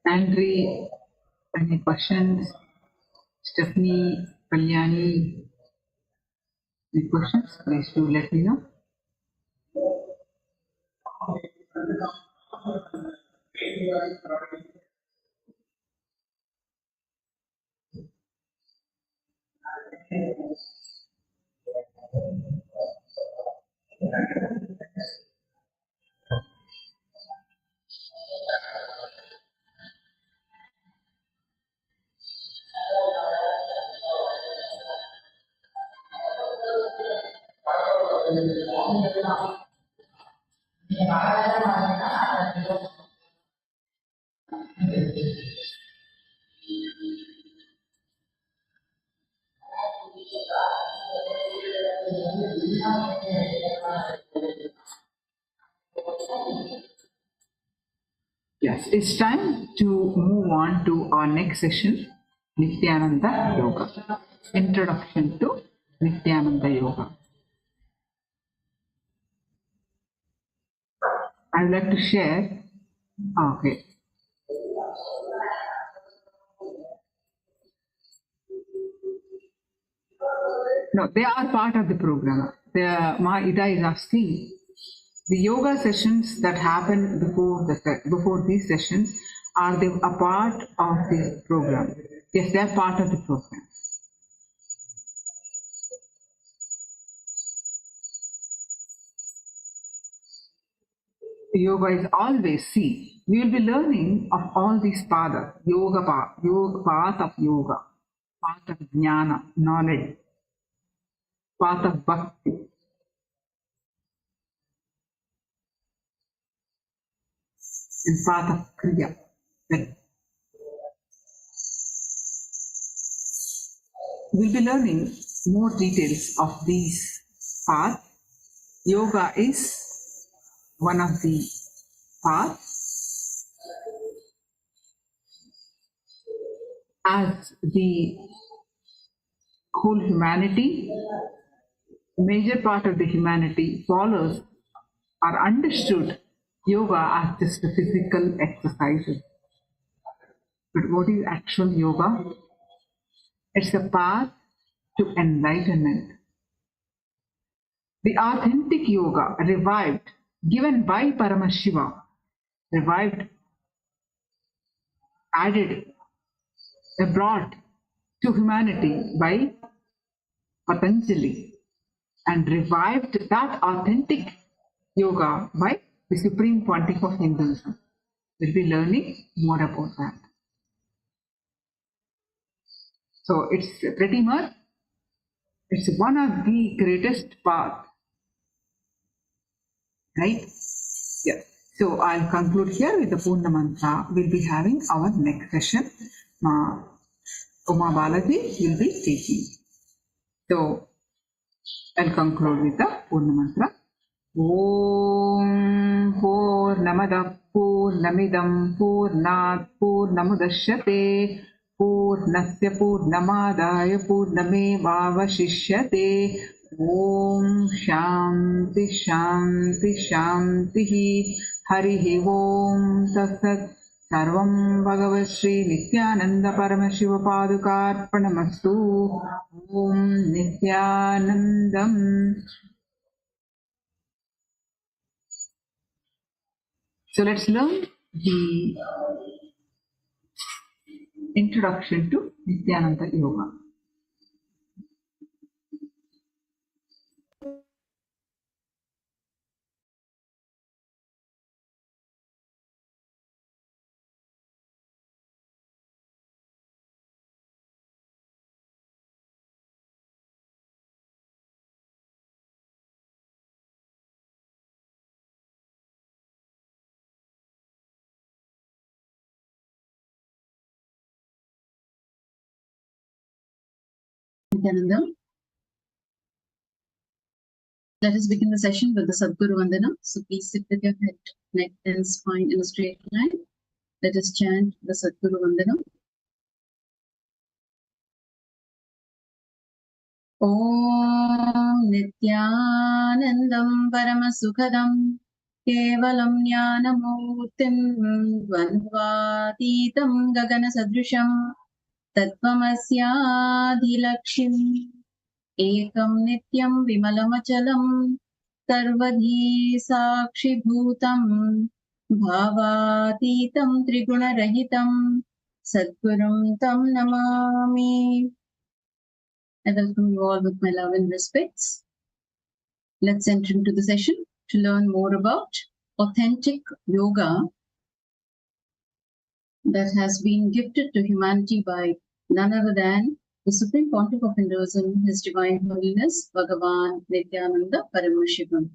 Andre, any questions? Stephanie, Kalyani, any questions? Please do let me know. Yes, it's time to move on to our next session, Nityananda Yoga. Introduction to Nityananda Yoga. I would like to share. Okay. No, they are part of the program. Ma Ida is asking, the yoga sessions that happen before these sessions, are they a part of the program? Yes, they are part of the program. Yoga is always, see, we will be learning of all these paths, path of yoga, path of jnana, knowledge, path of bhakti, and path of kriya. We'll be learning more details of these paths. Yoga is one of the paths. As the whole humanity, major part of the humanity follows or understood yoga as just a physical exercises. But what is actual yoga? It's a path to enlightenment. The authentic yoga revived, given by Paramashiva, revived, added, brought to humanity by Patanjali, and revived that authentic yoga by the Supreme Pontiff of Hinduism. We'll be learning more about that. So it's pretty much, it's one of the greatest paths, right? Yeah. So I'll conclude here with the Purna Mantra. We'll be having our next session. Uma Balaji will be teaching. So I'll conclude with the Purna Mantra. Om Purnamada Purnamidam Purnat Purnamudashyate Purnasya Purnamadaya Purnamevavashishyate. Om Shanti Shanti Shanti. Harihi Om Tatsat. Sarvam Bhagavad Shri Nityananda Paramashiva Padukarpanamastu. Om Nityanandam. So let's learn the introduction to Nityananda Yoga. Nityananda. Let us begin the session with the Sadguru Vandana. So please sit with your head, neck and spine in a straight line. Let us chant the Sadguru Vandana. Om Nityanandam Paramasukhadam Kevalam Jnanamurtim Dvandvatitam Gagana Sadrisham Tattvamasyaadhilakshim Ekam Nityam Vimalamachalam Sarvadhi Sakshibhutam Bhavatitam Triguna-rahitam Sadgurum Tam Namami. I welcome you all with my love and respects. Let's enter into the session to learn more about authentic yoga that has been gifted to humanity by none other than the Supreme Pontiff of Hinduism, His Divine Holiness, Bhagavan Nityananda Paramashivoham.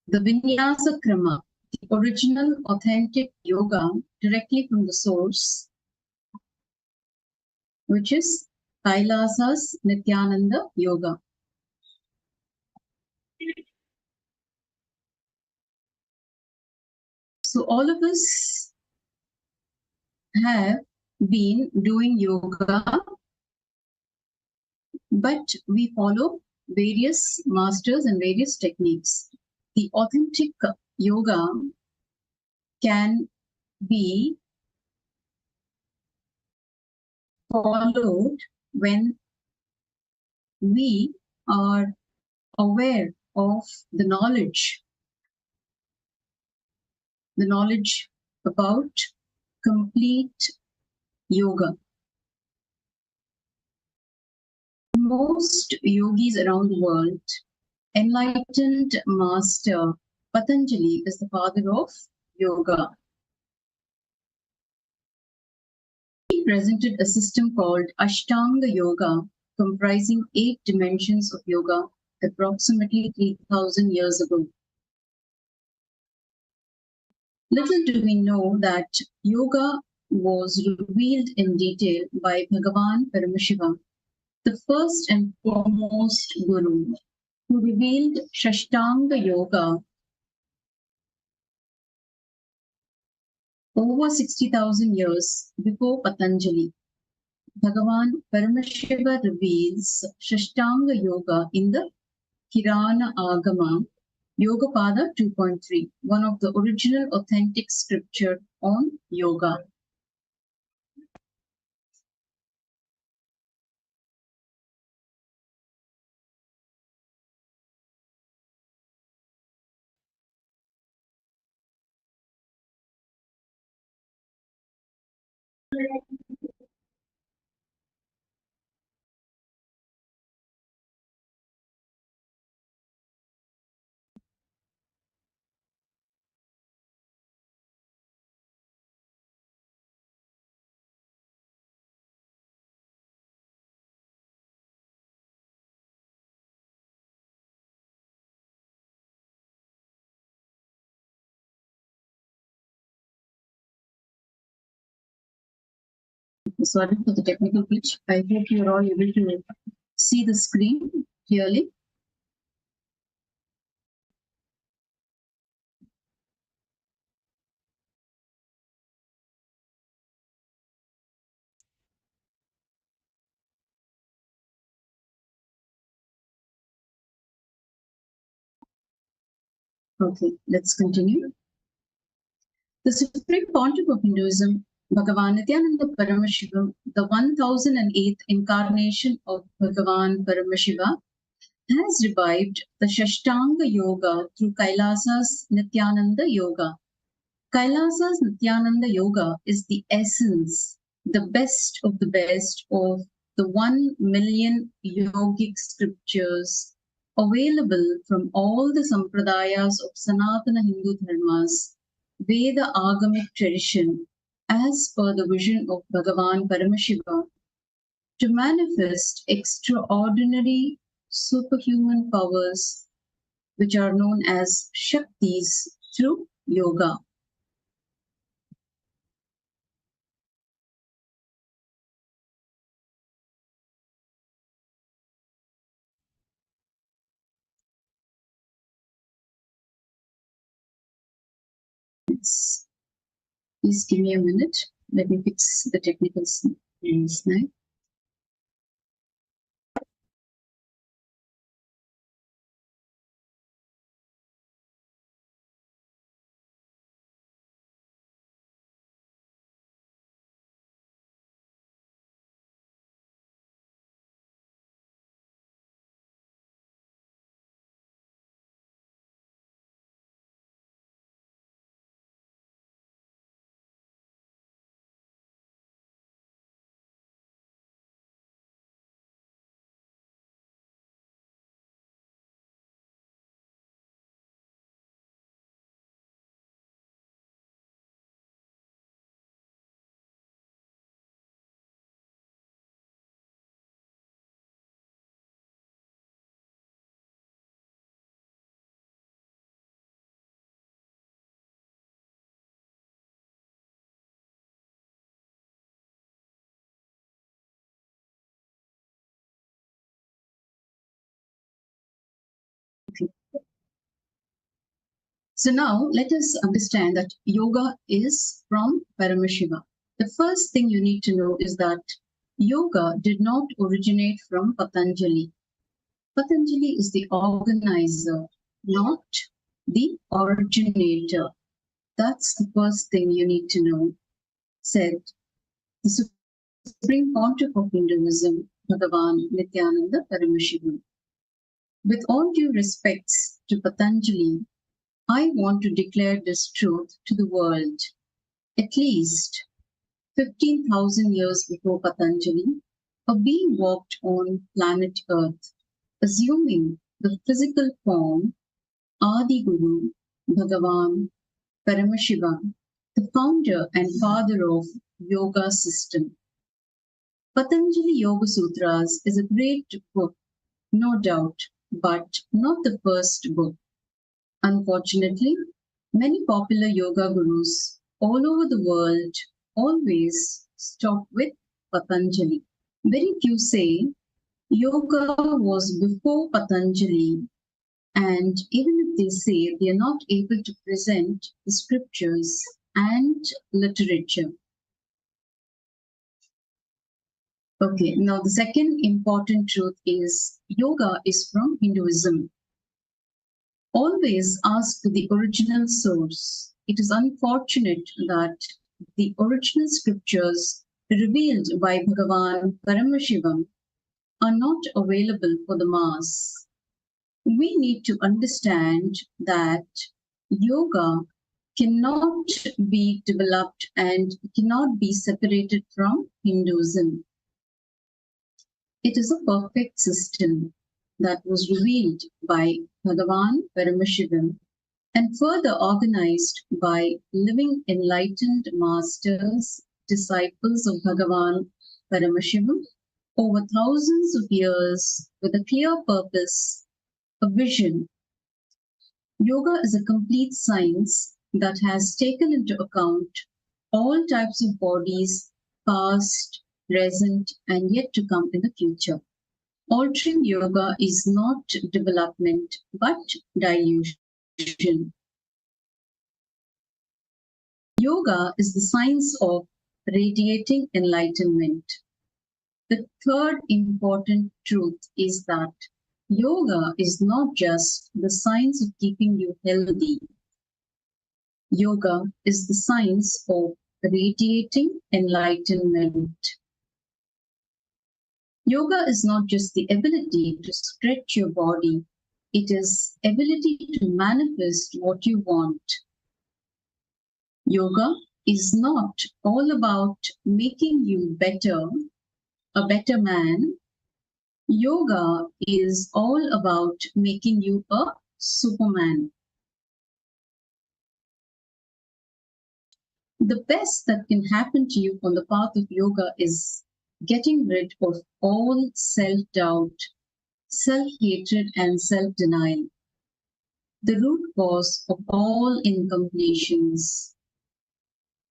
The Vinyasa Krama, the original authentic yoga directly from the source, which is Kailasa's Nityananda Yoga. So all of us have been doing yoga, but we follow various masters and various techniques. The authentic yoga can be followed when we are aware of the knowledge about complete yoga. Most yogis around the world, enlightened master Patanjali is the father of yoga. He presented a system called Ashtanga Yoga, comprising 8 dimensions of yoga approximately 3,000 years ago. Little do we know that yoga was revealed in detail by Bhagavan Paramashivoham the first and foremost Guru who revealed Shashtanga Yoga over 60,000 years before Patanjali. Bhagavan Paramashiva reveals Shashtanga Yoga in the Kirana Agama Yogapada 2.3, one of the original authentic scripture on yoga. Sorry for the technical glitch. I hope you are all able to see the screen clearly. Okay, let's continue. The Supreme Pontiff of Hinduism, Bhagavan Nityananda Paramashiva, the 1008th incarnation of Bhagavan Paramashiva, has revived the Shashtanga Yoga through Kailasa's Nityananda Yoga. Kailasa's Nityananda Yoga is the essence, the best of the best of the 1 million yogic scriptures available from all the sampradayas of Sanatana Hindu dharmas, Veda Agamic tradition, as per the vision of Bhagavan Paramashiva, to manifest extraordinary superhuman powers which are known as Shaktis through yoga. Please give me a minute. Let me fix the technical slide. So now let us understand that yoga is from Paramashiva. The first thing you need to know is that yoga did not originate from Patanjali. Patanjali is the organizer, not the originator. That's the first thing you need to know, said the Supreme Pontiff of Hinduism, Bhagavan Nityananda Paramashiva. With all due respects to Patanjali, I want to declare this truth to the world. At least 15,000 years before Patanjali, a being walked on planet Earth, assuming the physical form Adi Guru, Bhagavan Paramashiva, the founder and father of yoga system. Patanjali Yoga Sutras is a great book, no doubt, but not the first book. Unfortunately, many popular yoga gurus all over the world always stop with Patanjali. Very few say Yoga was before Patanjali, and even if they say they are not able to present the scriptures and literature. Okay, now the second important truth is yoga is from Hinduism. Always ask the original source. It is unfortunate that the original scriptures revealed by Bhagavan Paramashivoham are not available for the mass. We need to understand that yoga cannot be developed and cannot be separated from Hinduism. It is a perfect system that was revealed by Bhagavan Paramashivoham and further organized by living enlightened masters, disciples of Bhagavan Paramashivoham over thousands of years with a clear purpose, a vision. Yoga is a complete science that has taken into account all types of bodies, past, present, and yet to come in the future. Altering yoga is not development, but dilution. Yoga is the science of radiating enlightenment. The third important truth is that yoga is not just the science of keeping you healthy. Yoga is the science of radiating enlightenment. Yoga is not just the ability to stretch your body, it is ability to manifest what you want. Yoga is not all about making you better, a better man. Yoga is all about making you a superman. The best that can happen to you on the path of yoga is getting rid of all self-doubt, self-hatred, and self-denial, the root cause of all incompletions.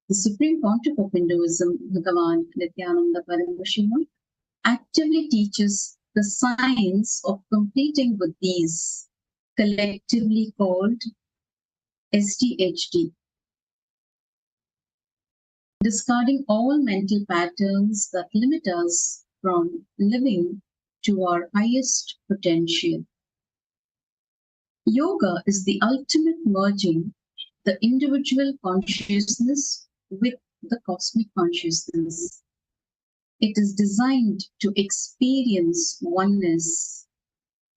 The Supreme Pontiff of Hinduism, Bhagavan Nityananda Paramashivoham, actively teaches the science of completing with these, collectively called SDHD. Discarding all mental patterns that limit us from living to our highest potential. Yoga is the ultimate merging the individual consciousness with the cosmic consciousness. It is designed to experience oneness,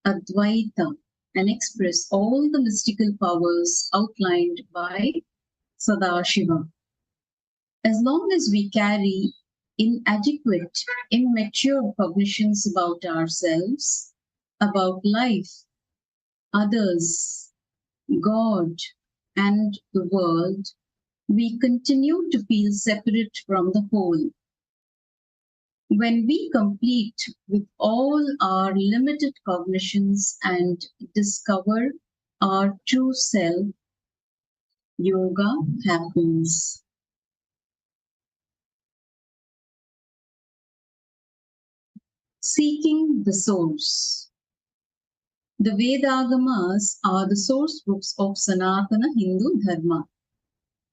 Advaita, and express all the mystical powers outlined by Sadashiva. As long as we carry inadequate, immature cognitions about ourselves, about life, others, God, and the world, we continue to feel separate from the whole. When we complete with all our limited cognitions and discover our true self, yoga happens. Seeking the source. The Vedagamas are the source books of Sanatana Hindu Dharma.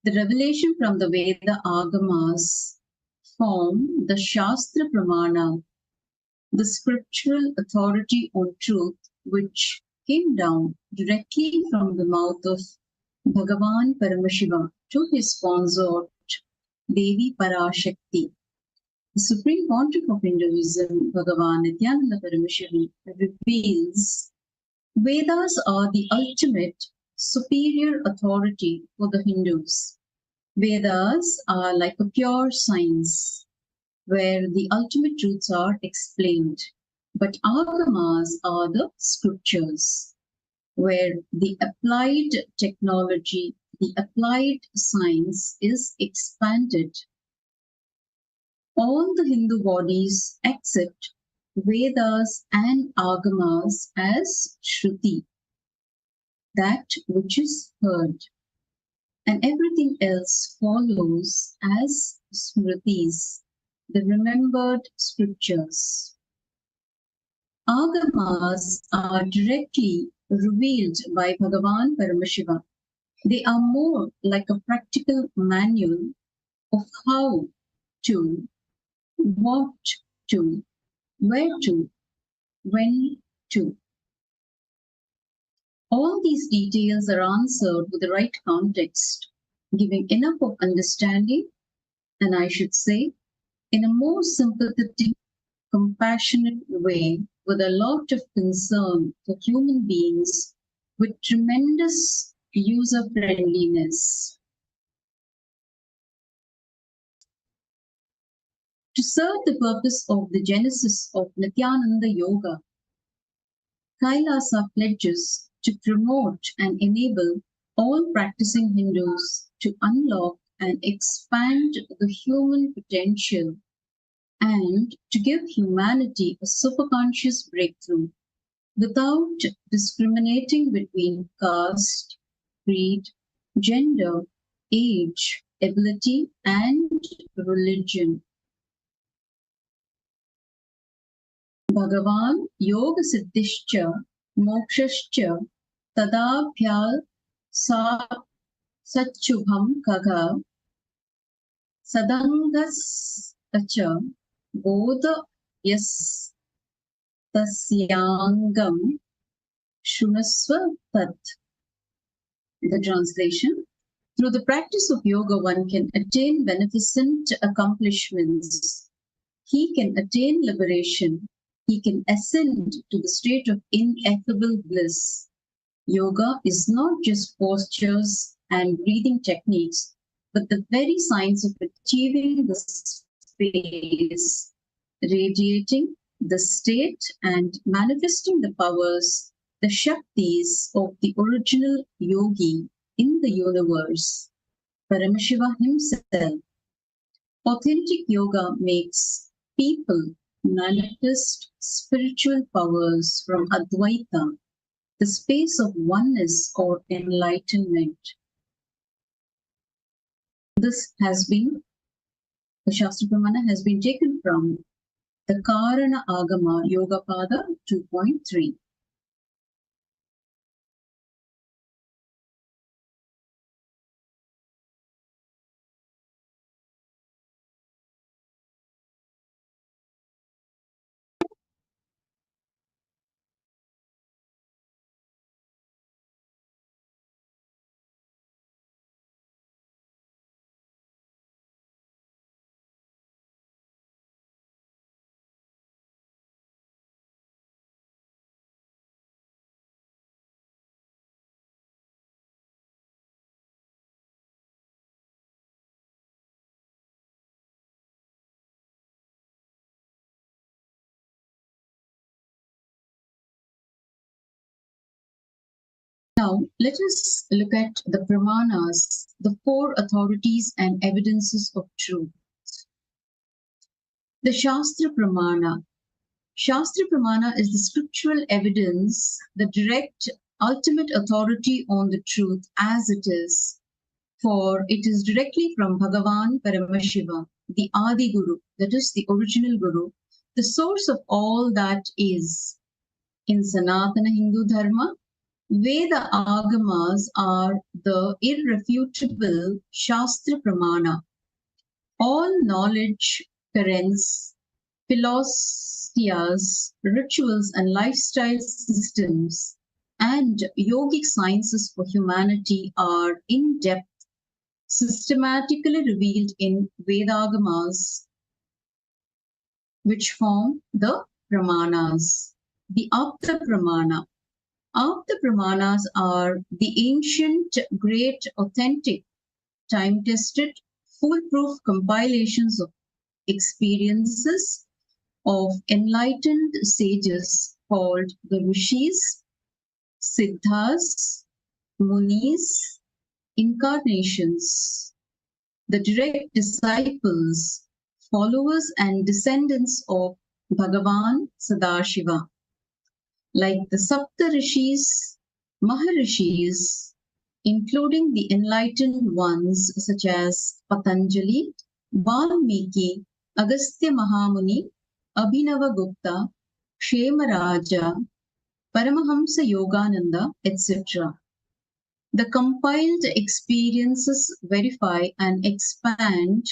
The revelation from the Veda Agamas form the Shastra Pramana, the scriptural authority on truth which came down directly from the mouth of Bhagavan Paramashiva to his consort Devi Parashakti. The Supreme Pontiff of Hinduism, Bhagavan Nityananda Paramashiva, reveals Vedas are the ultimate superior authority for the Hindus. Vedas are like a pure science where the ultimate truths are explained, but Agamas are the scriptures where the applied technology, the applied science is expanded. All the Hindu bodies accept Vedas and Agamas as Shruti, that which is heard, and everything else follows as Smritis, the remembered scriptures. Agamas are directly revealed by Bhagavan Paramashiva. They are more like a practical manual of how to, what to, where to, when to. All these details are answered with the right context, giving enough of understanding, and I should say, in a more sympathetic, compassionate way, with a lot of concern for human beings, with tremendous user friendliness. To serve the purpose of the genesis of Nityananda Yoga, Kailasa pledges to promote and enable all practicing Hindus to unlock and expand the human potential and to give humanity a superconscious breakthrough without discriminating between caste, creed, gender, age, ability, and religion. Bhagavan Yoga Siddhishcha Mokshascha Tadabhyal Sa Satchubham Kaga Sadangas Acha Bodha Yas Tasyangam Shunasva Tat. The translation: through the practice of yoga, one can attain beneficent accomplishments. He can attain liberation. He can ascend to the state of ineffable bliss. Yoga is not just postures and breathing techniques, but the very science of achieving the space, radiating the state and manifesting the powers, the Shaktis of the original yogi in the universe, Paramashiva himself. Authentic yoga makes people manifest spiritual powers from Advaita, the space of oneness or enlightenment. This has been, the Shastra Pramana has been taken from the Karana Agama Yogapada 2.3. Now, let us look at the Pramanas, the four authorities and evidences of truth. The Shastra Pramana. Shastra Pramana is the scriptural evidence, the direct, ultimate authority on the truth as it is, for it is directly from Bhagavan Paramashiva, the Adi Guru, that is the original Guru, the source of all that is. In Sanatana Hindu Dharma, Veda Agamas are the irrefutable Shastra Pramana. All knowledge, currents, philosophies, rituals, and lifestyle systems, and yogic sciences for humanity are in depth, systematically revealed in Vedagamas, which form the Pramanas. The Apta Pramana. Apta Pramanas are the ancient, great, authentic, time-tested, foolproof compilations of experiences of enlightened sages called the Rishis, Siddhas, Munis, incarnations, the direct disciples, followers and descendants of Bhagavan Sadashiva, like the Sapta Rishis, Maharishis, including the enlightened ones such as Patanjali, Valmiki, Agastya Mahamuni, Abhinava Gupta, Kshemaraja, Paramahamsa Yogananda, etc. The compiled experiences verify and expand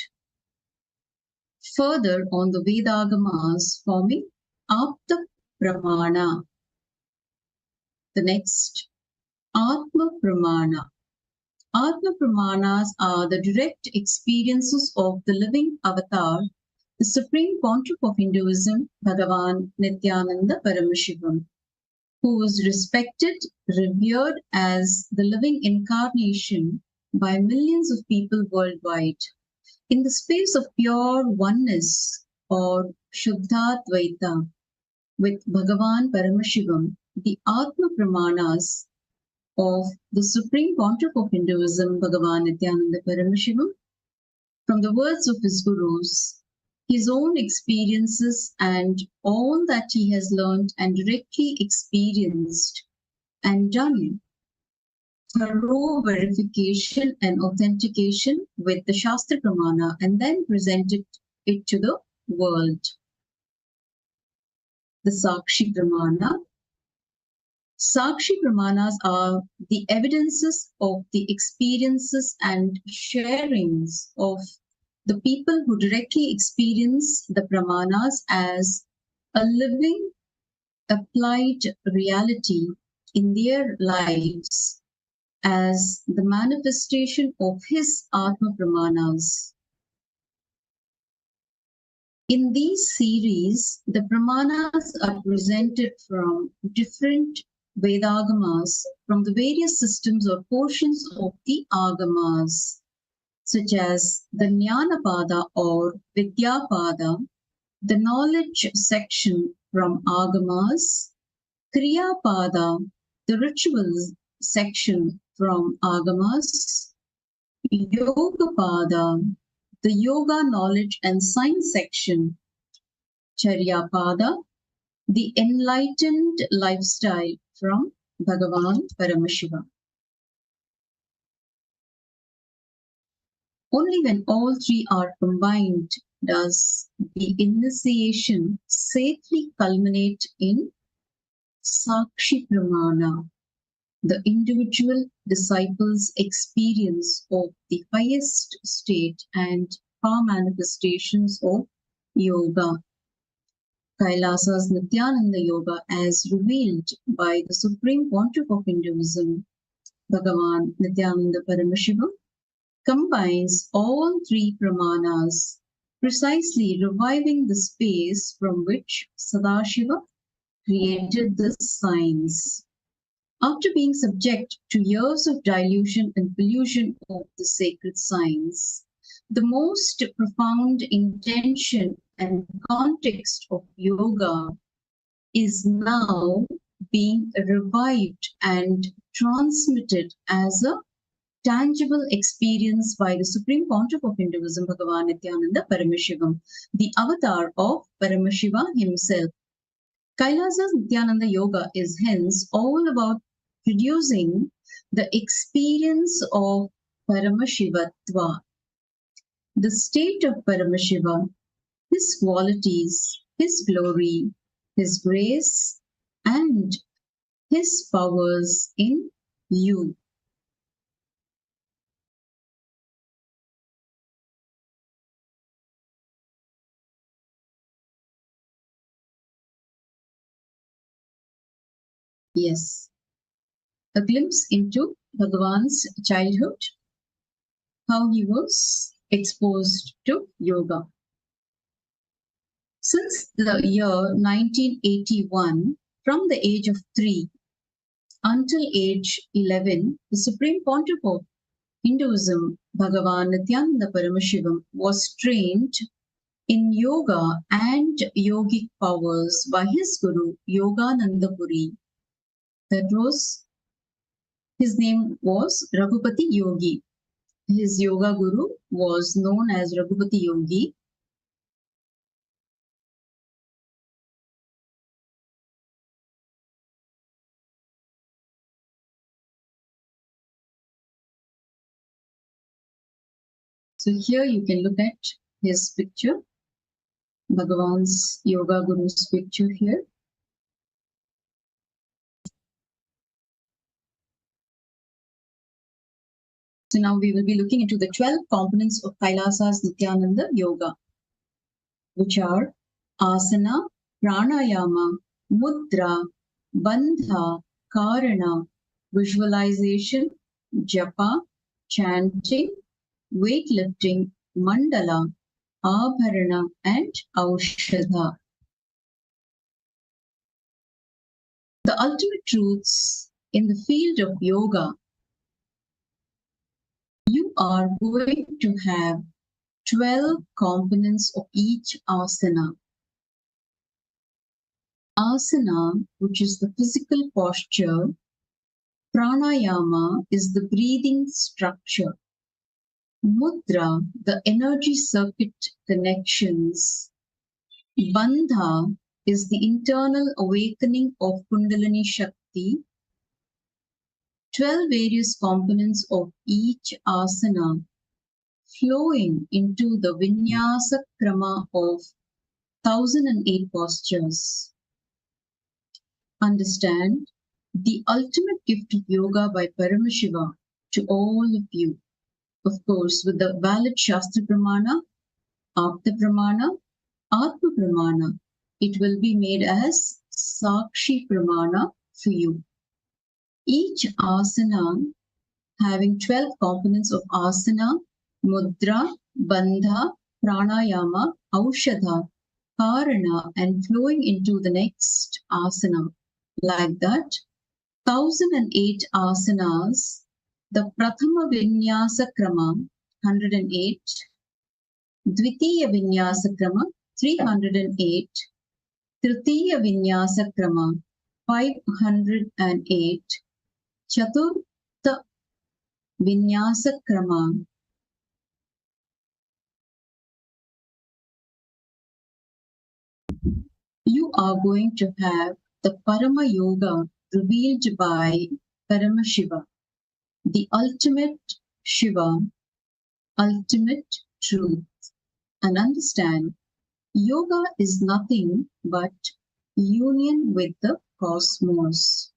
further on the Vedagamas, forming Apta Pramana. The next, Atma Pramana. Atma Pramanas are the direct experiences of the living avatar, the supreme pontiff of Hinduism, Bhagavan Nityananda Paramashivoham, who was respected, revered as the living incarnation by millions of people worldwide. In the space of pure oneness or Shuddhadvaita with Bhagavan Paramashivoham, the Atma Pramanas of the Supreme Pontiff of Hinduism, Bhagavan Nityananda Paramashivoham, from the words of his gurus, his own experiences and all that he has learned and directly experienced and done thorough verification and authentication with the Shastra Pramana and then presented it to the world. The Sakshi Pramana. Sakshi Pramanas are the evidences of the experiences and sharings of the people who directly experience the Pramanas as a living, applied reality in their lives as the manifestation of his Atma Pramanas. In these series, the Pramanas are presented from different Vedagamas, from the various systems or portions of the Agamas, such as the Jnanapada or Vidyapada, the knowledge section from Agamas, Kriyapada, the rituals section from Agamas, Yogapada, the yoga knowledge and science section, Charyapada, the enlightened lifestyle from Bhagavan Paramashiva. Only when all three are combined does the initiation safely culminate in Sakshi Pramana, the individual disciple's experience of the highest state and power manifestations of yoga. Kailasa's Nityananda Yoga, as revealed by the Supreme Pontiff of Hinduism, Bhagavan Nityananda Paramashiva, combines all three pramanas, precisely reviving the space from which Sadashiva created the signs. After being subject to years of dilution and pollution of the sacred signs, the most profound intention and context of yoga is now being revived and transmitted as a tangible experience by the Supreme Pontiff of Hinduism, Bhagavan Nityananda Paramashivoham, the avatar of Paramashiva himself. Kailasa's Nityananda Yoga is hence all about producing the experience of Paramashivatva, the state of Paramashiva, his qualities, his glory, his grace, and his powers in you. Yes, a glimpse into Bhagavan's childhood, how he was exposed to yoga. Since the year 1981, from the age of 3 until age 11, the Supreme Pontiff of Hinduism, Bhagavan Nityananda Paramashivoham, was trained in yoga and yogic powers by his guru, Yogananda Puri. That was, his name was Raghupati Yogi. His yoga guru was known as Raghupati Yogi. So here you can look at his picture, Bhagavan's yoga guru's picture here. So now we will be looking into the 12 components of Kailasa's Nityananda Yoga, which are asana, pranayama, mudra, bandha, karana, visualization, japa, chanting, weightlifting, mandala, abharana, and aushadha. The ultimate truths in the field of yoga, you are going to have 12 components of each asana. Asana, which is the physical posture, pranayama is the breathing structure, mudra, the energy circuit connections, bandha is the internal awakening of Kundalini Shakti, 12 various components of each asana flowing into the vinyasa krama of 1008 postures. Understand the ultimate gift of yoga by Paramashiva to all of you. Of course, with the valid Shastra Pramana, Apta Pramana, Atma Pramana, it will be made as Sakshi Pramana for you. Each asana having 12 components of asana, mudra, bandha, pranayama, aushadha, karana, and flowing into the next asana. Like that, 1008 asanas, the Prathama Vinyasa Krama, 108, Dvitiya Vinyasa Krama, 308, Tritiya Vinyasa Krama, 508, Chaturtha Vinyasa Krama, you are going to have the Parama Yoga revealed by Paramashiva, the ultimate Shiva, ultimate truth. And understand, yoga is nothing but union with the cosmos.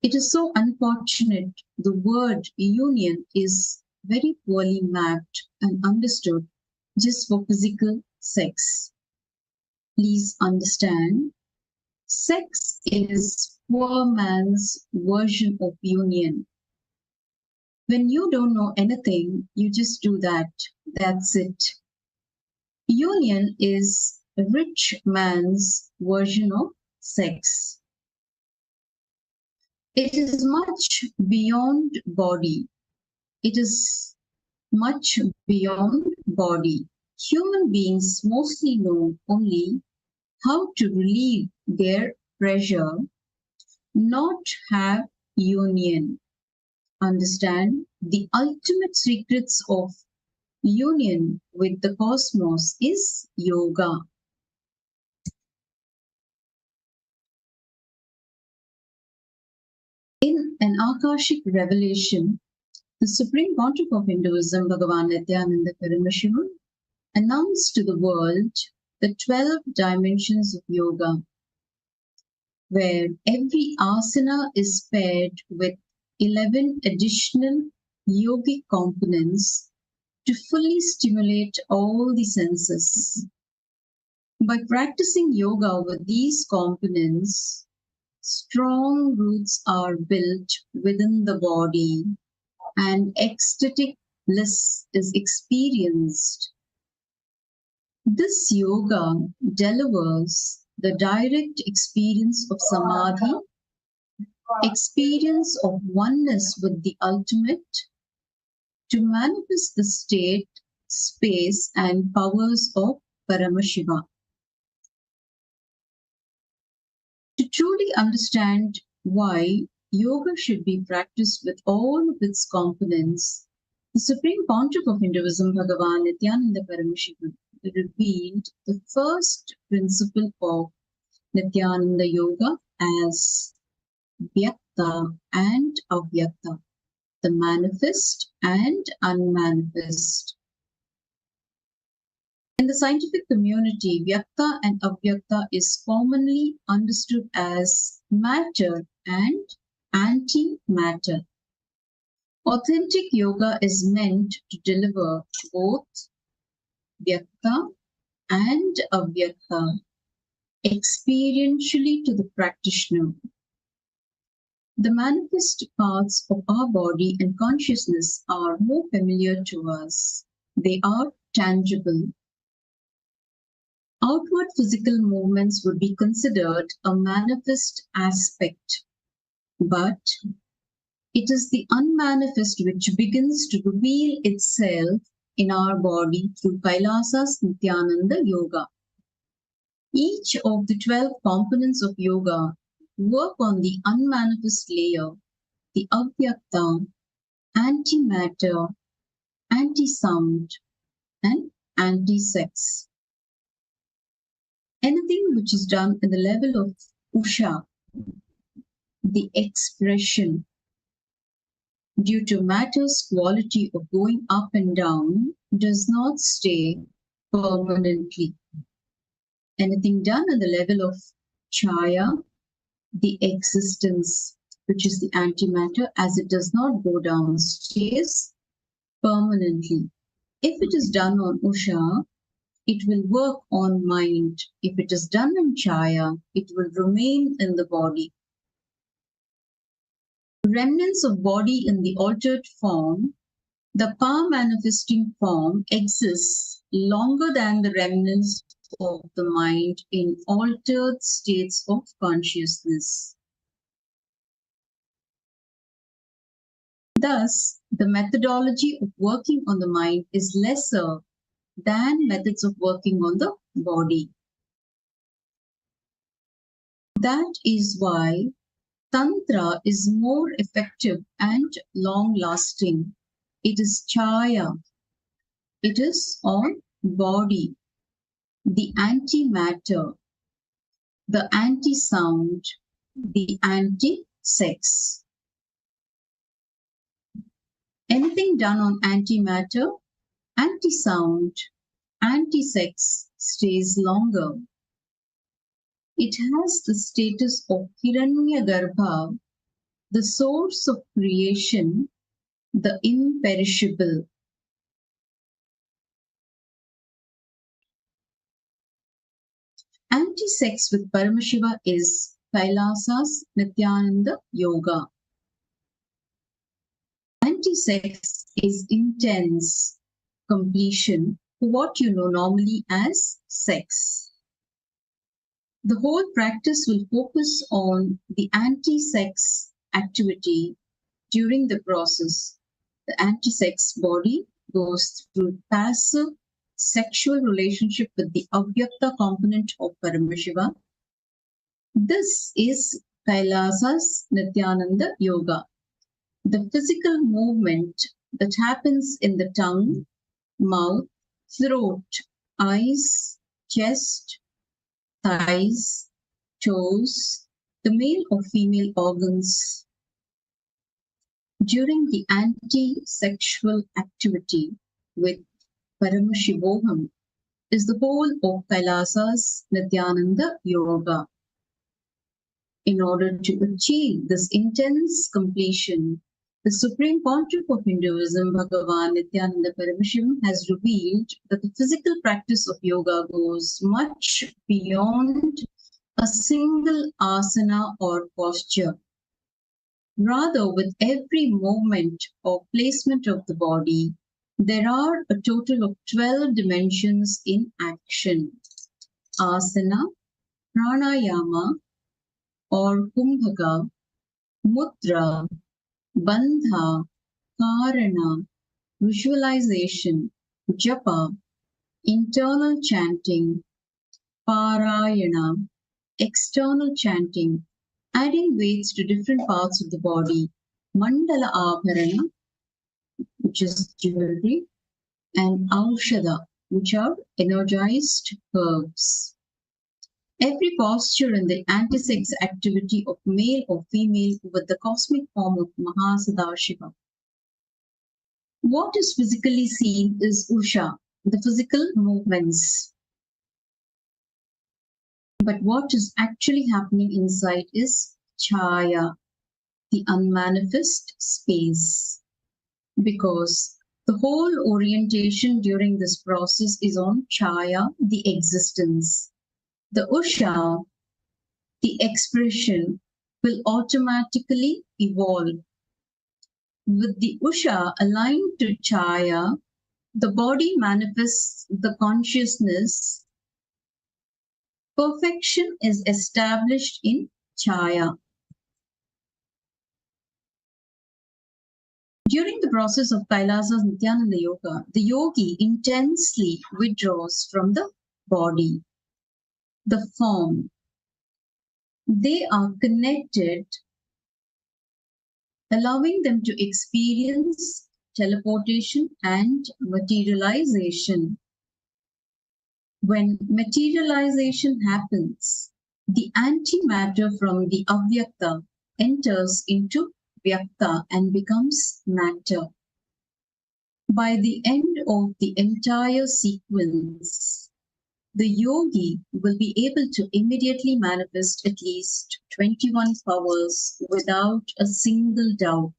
It is so unfortunate the word union is very poorly mapped and understood just for physical sex. Please understand, sex is poor man's version of union. When you don't know anything, you just do that. That's it. Union is a rich man's version of sex. It is much beyond body. It is much beyond body. Human beings mostly know only how to relieve their pressure, not have union. Understand, the ultimate secrets of union with the cosmos is yoga. In an Akashic revelation, the Supreme Pontiff of Hinduism, Bhagavan Nityananda Paramashivoham, announced to the world the 12 dimensions of yoga, where every asana is paired with 11 additional yogic components to fully stimulate all the senses. By practicing yoga with these components, strong roots are built within the body and ecstatic bliss is experienced. This yoga delivers the direct experience of samadhi, experience of oneness with the ultimate, to manifest the state, space, and powers of Paramashiva. To truly understand why yoga should be practiced with all of its components, the Supreme Pontiff of Hinduism, Bhagavan Nityananda Paramashivoham, revealed the first principle of Nityananda Yoga as Vyakta and Avyakta, the manifest and unmanifest. In the scientific community, Vyakta and Avyakta is commonly understood as matter and antimatter. Authentic yoga is meant to deliver both vyakta and avyakta experientially to the practitioner. The manifest parts of our body and consciousness are more familiar to us. They are tangible. Outward physical movements would be considered a manifest aspect, but it is the unmanifest which begins to reveal itself in our body through Kailasa's Nityananda Yoga. Each of the 12 components of yoga work on the unmanifest layer, the avyakta, antimatter, anti-sound, and anti-sex. Anything which is done at the level of Usha, the expression, due to matter's quality of going up and down, does not stay permanently. Anything done at the level of Chaya, the existence, which is the antimatter, as it does not go down, stays permanently. If it is done on Usha, it will work on mind. If it is done in Chaya, it will remain in the body. Remnants of body in the altered form, the power manifesting form exists longer than the remnants of the mind in altered states of consciousness. Thus, the methodology of working on the mind is lesser than methods of working on the body. That is why Tantra is more effective and long-lasting. It is Chaya. It is on body, the antimatter, the anti-sound, the anti-sex. Anything done on antimatter, anti-sound, anti-sex stays longer. It has the status of Hiranyagarbha, the source of creation, the imperishable. Anti-sex with Paramashiva is Kailasa's Nityananda Yoga. Anti-sex is intense completion for what you know normally as sex. The whole practice will focus on the anti-sex activity during the process. The anti-sex body goes through passive sexual relationship with the avyakta component of Paramashiva. This is Kailasa's Nityananda Yoga. The physical movement that happens in the tongue, mouth, throat, eyes, chest, thighs, toes, the male or female organs during the anti-sexual activity with Paramashivoham is the whole of Kailasa's Nityananda Yoga. In order to achieve this intense completion, the Supreme Pontiff of Hinduism, Bhagavan Nityananda Paramashivam, has revealed that the physical practice of yoga goes much beyond a single asana or posture. Rather, with every movement or placement of the body, there are a total of 12 dimensions in action. Asana, pranayama or kumbhaka, mudra, bandha, karana, visualization, japa, internal chanting, parayana, external chanting, adding weights to different parts of the body, mandala abharana, which is jewelry, and aushadha, which are energized herbs. Every posture in the anti-sex activity of male or female with the cosmic form of Mahasadashiva. What is physically seen is Usha, the physical movements. But what is actually happening inside is Chaya, the unmanifest space. because the whole orientation during this process is on Chaya, the existence. The Usha, the expression, will automatically evolve. With the Usha aligned to Chaya, the body manifests the consciousness. Perfection is established in Chaya. During the process of Kailasa's Nityananda Yoga, the yogi intensely withdraws from the body, the form. They are connected, allowing them to experience teleportation and materialization. When materialization happens, the antimatter from the avyakta enters into vyakta and becomes matter. By the end of the entire sequence, the yogi will be able to immediately manifest at least 21 powers without a single doubt.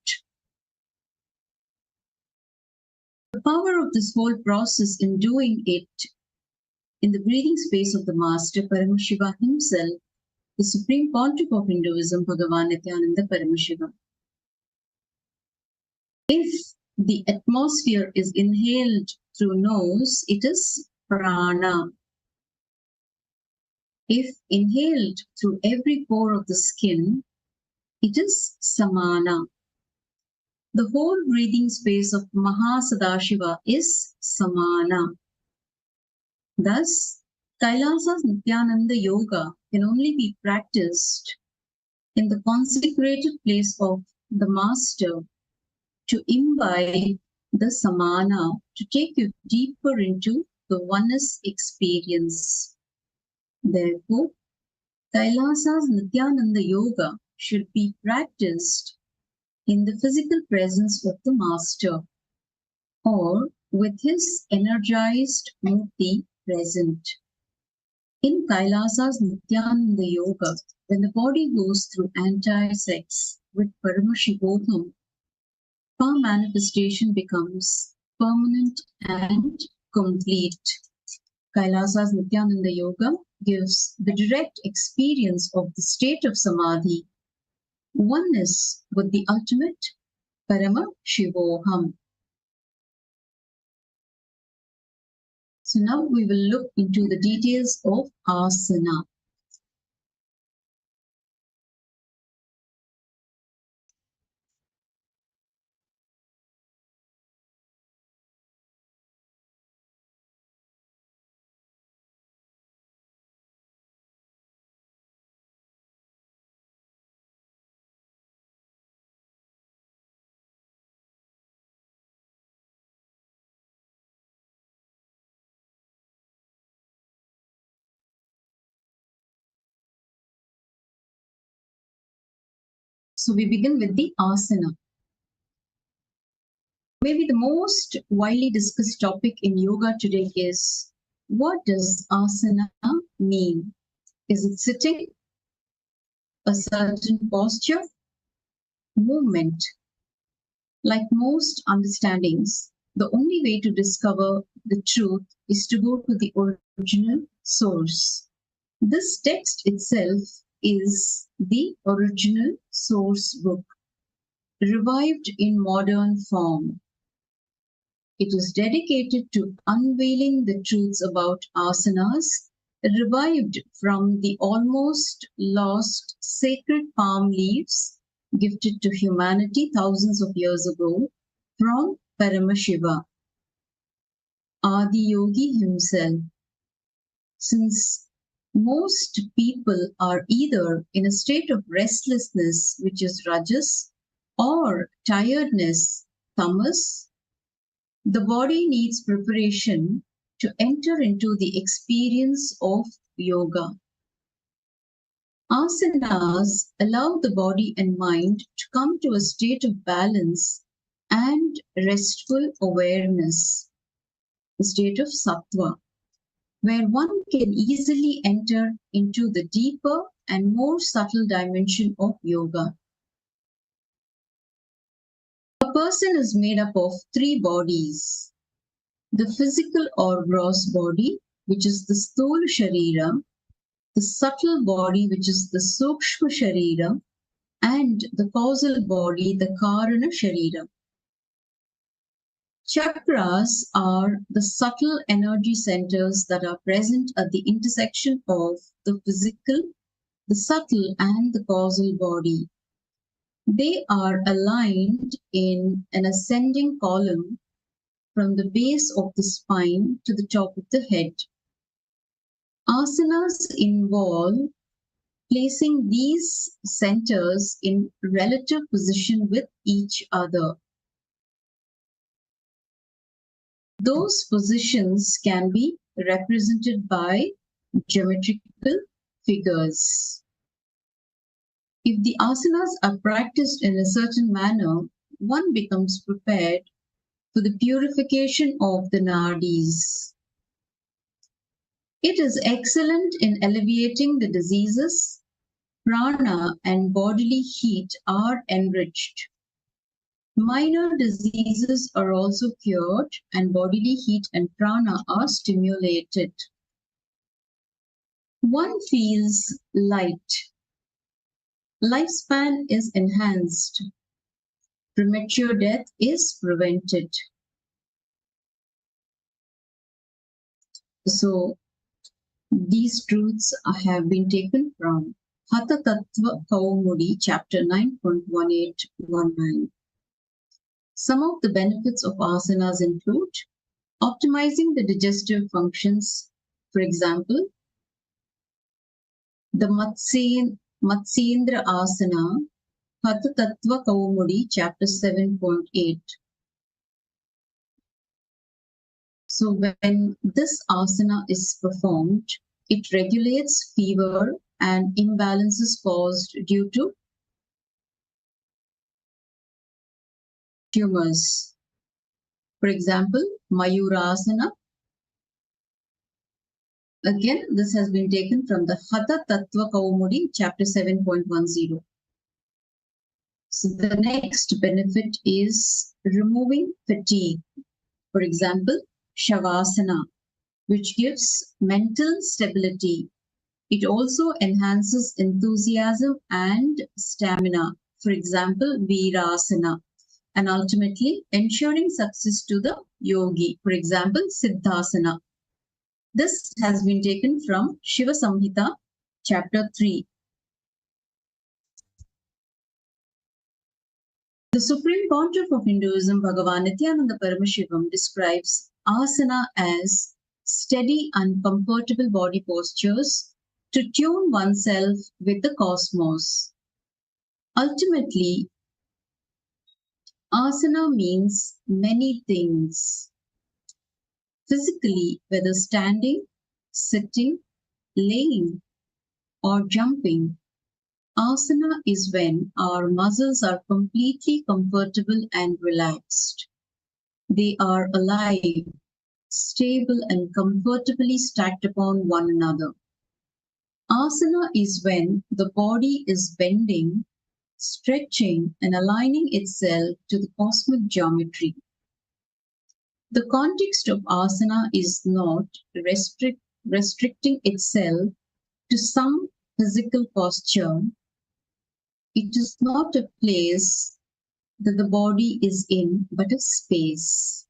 The power of this whole process in doing it in the breathing space of the Master, Paramashiva himself, the Supreme Pontiff of Hinduism, Bhagavan Nityananda Paramashiva. If the atmosphere is inhaled through nose, it is prana. If inhaled through every pore of the skin, it is samana. The whole breathing space of Mahasadashiva is samana. Thus, Kailasa's Nityananda Yoga can only be practiced in the consecrated place of the Master to imbibe the samana, to take you deeper into the oneness experience. Therefore, Kailasa's Nityananda Yoga should be practiced in the physical presence of the Master or with his energized Murti present. In Kailasa's Nityananda Yoga, when the body goes through anti-sex with Paramashivoham, our manifestation becomes permanent and complete. Kailasa's Nityananda Yoga gives the direct experience of the state of Samadhi, oneness with the ultimate Paramashivoham. So now we will look into the details of asana. So we begin with the asana. Maybe the most widely discussed topic in yoga today is, what does asana mean? Is it sitting, a certain posture, movement? Like most understandings, the only way to discover the truth is to go to the original source. This text itself is the original source book, revived in modern form. It is dedicated to unveiling the truths about asanas, revived from the almost lost sacred palm leaves gifted to humanity thousands of years ago from Paramashiva, Adi Yogi himself. Since most people are either in a state of restlessness, which is rajas, or tiredness, tamas, the body needs preparation to enter into the experience of yoga. Asanas allow the body and mind to come to a state of balance and restful awareness, a state of sattva, where one can easily enter into the deeper and more subtle dimension of yoga. A person is made up of three bodies. The physical or gross body, which is the Sthula Sharira, the subtle body, which is the Sukshma Sharira, and the causal body, the Karana Sharira. Chakras are the subtle energy centers that are present at the intersection of the physical, the subtle, and the causal body. They are aligned in an ascending column from the base of the spine to the top of the head. Asanas involve placing these centers in relative position with each other. Those positions can be represented by geometrical figures. If the asanas are practiced in a certain manner, one becomes prepared for the purification of the nadis. It is excellent in alleviating the diseases. Prana and bodily heat are enriched. Minor diseases are also cured, and bodily heat and prana are stimulated. One feels light. Lifespan is enhanced. Premature death is prevented. So, these truths have been taken from Hatha Tattva Kaumudi, chapter 9.1819. Some of the benefits of asanas include optimizing the digestive functions. For example, the Matsyendra Asana, Hatha Tattva Kaumudi, chapter 7.8. So when this asana is performed, it regulates fever and imbalances caused due to tumors. For example, Mayurasana. Again, this has been taken from the Hatha Tattva Kaumudi, chapter 7.10. So the next benefit is removing fatigue. For example, Shavasana, which gives mental stability. It also enhances enthusiasm and stamina. For example, Virasana, and ultimately ensuring success to the yogi. For example, Siddhasana. This has been taken from Shiva Samhita, chapter 3. The Supreme Pontiff of Hinduism, Bhagavan Nityananda Paramashivoham, describes asana as steady and comfortable body postures to tune oneself with the cosmos. Ultimately, asana means many things. Physically, whether standing, sitting, laying, or jumping, asana is when our muscles are completely comfortable and relaxed. They are alive, stable, and comfortably stacked upon one another. Asana is when the body is bending, stretching, and aligning itself to the cosmic geometry. The context of asana is not restricting itself to some physical posture. It is not a place that the body is in, but a space.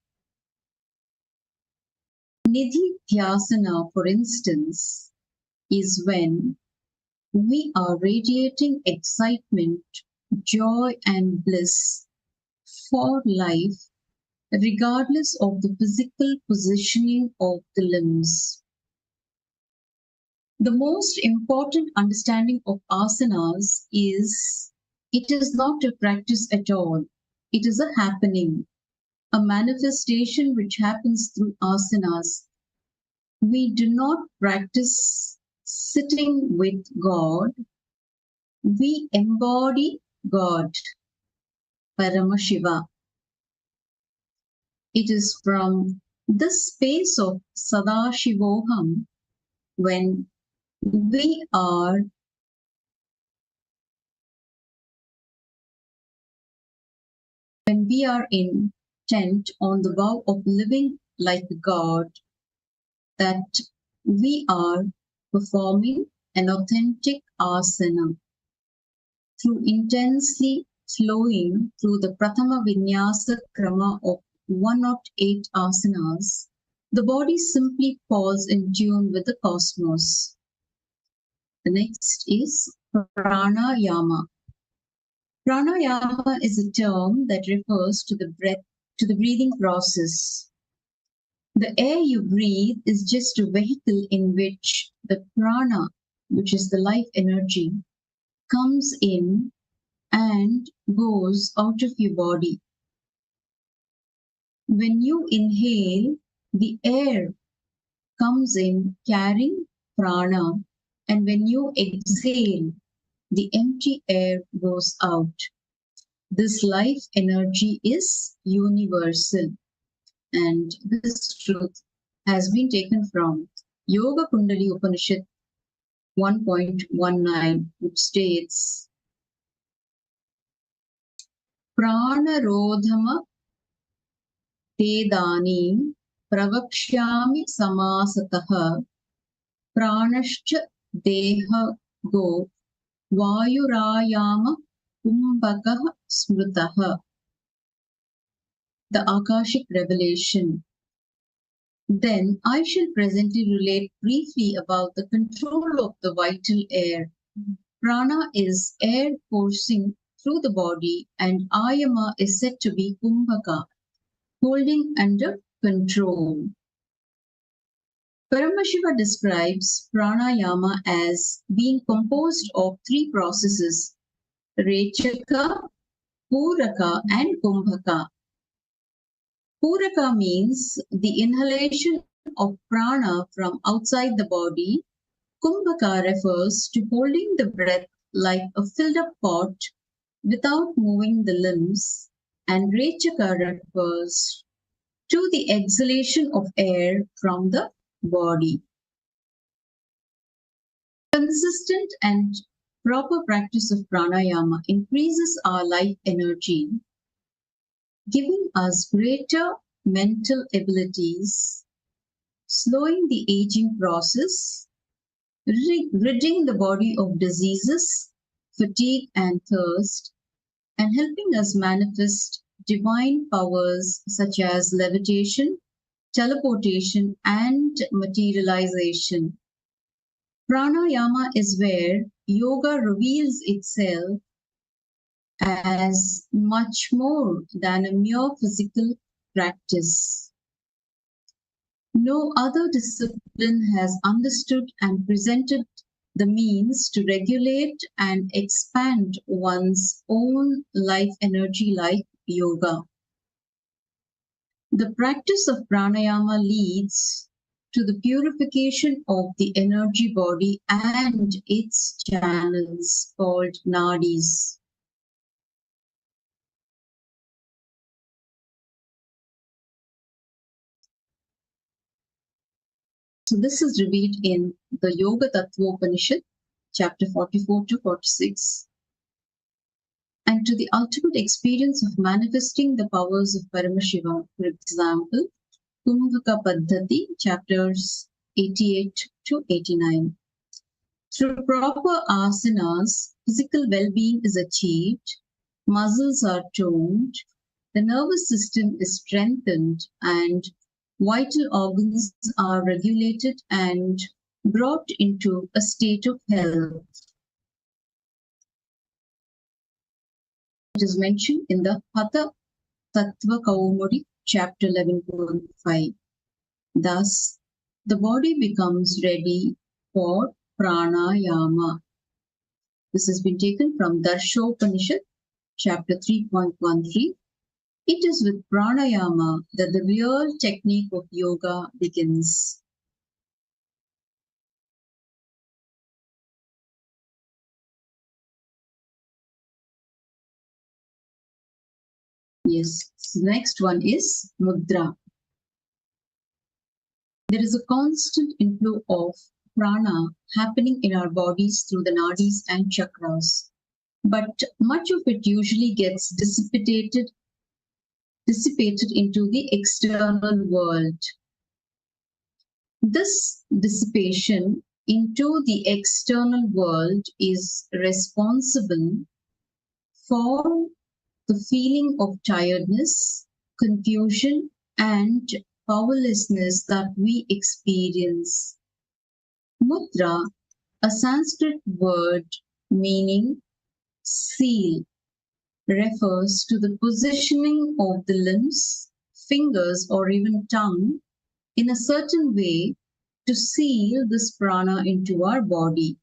Nidhi Dhyasana, for instance, is when we are radiating excitement, joy, and bliss for life, regardless of the physical positioning of the limbs. The most important understanding of asanas is it is not a practice at all. It is a happening, a manifestation which happens through asanas. We do not practice sitting with God. We embody God, Paramashiva. It is from this space of Sadashivoham when we are we are intent on the vow of living like God, that we are performing an authentic asana through intensely flowing through the Prathama Vinyasa Krama of 108 asanas. The body simply falls in tune with the cosmos. The next is pranayama. Pranayama is a term that refers to the breathing process. The air you breathe is just a vehicle in which the prana, which is the life energy, comes in and goes out of your body. When you inhale, the air comes in carrying prana, and when you exhale, the empty air goes out. This life energy is universal, and this truth has been taken from Yoga Kundali Upanishad 1.19, which states, Pranarodhama Tedanim Pravakshyami Samasataha Pranascha Deha Go Vayurayama Kumbhakaha Smrutaha. The Akashic Revelation. Then I shall presently relate briefly about the control of the vital air. Prana is air coursing through the body, and Ayama is said to be Kumbhaka, holding under control. Paramashiva describes pranayama as being composed of three processes: Rechaka, Puraka, and Kumbhaka. Puraka means the inhalation of prana from outside the body. Kumbhaka refers to holding the breath like a filled up pot without moving the limbs, and Rechaka refers to the exhalation of air from the body. Consistent and proper practice of pranayama increases our life energy, giving us greater mental abilities, slowing the aging process, ridding the body of diseases, fatigue, and thirst, and helping us manifest divine powers such as levitation, teleportation, and materialization. Pranayama is where yoga reveals itself as much more than a mere physical practice. No other discipline has understood and presented the means to regulate and expand one's own life energy like yoga. The practice of pranayama leads to the purification of the energy body and its channels called nadis. So this is revealed in the Yoga Tattva Upanishad, chapter 44 to 46. And to the ultimate experience of manifesting the powers of Paramashiva, for example, Kumbhaka Paddhati, chapters 88 to 89. Through proper asanas, physical well-being is achieved, muscles are toned, the nervous system is strengthened, and vital organs are regulated and brought into a state of health. It is mentioned in the Hatha Tattva Kaumudi, chapter 11.5. Thus, the body becomes ready for pranayama. This has been taken from Darshopanishad, chapter 3.13. It is with pranayama that the real technique of yoga begins. Yes, the next one is mudra. There is a constant inflow of prana happening in our bodies through the nadis and chakras, but much of it usually gets dissipated dissipated into the external world. This dissipation into the external world is responsible for the feeling of tiredness, confusion, and powerlessness that we experience. Mudra, a Sanskrit word meaning seal, refers to the positioning of the limbs, fingers, or even tongue in a certain way to seal this prana into our body,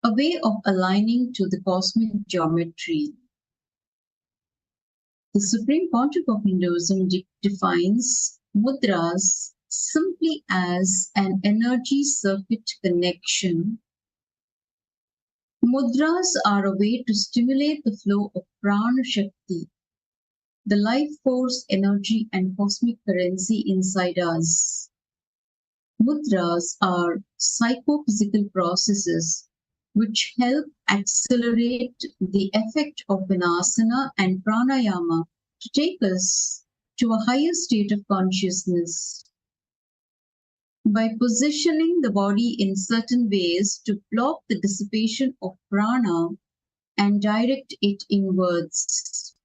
a way of aligning to the cosmic geometry. The Supreme Pontiff of Hinduism defines mudras simply as an energy circuit connection. Mudras are a way to stimulate the flow of prana shakti, the life force, energy, and cosmic currency inside us. Mudras are psychophysical processes which help accelerate the effect of an asana and pranayama to take us to a higher state of consciousness. By positioning the body in certain ways to block the dissipation of prana and direct it inwards,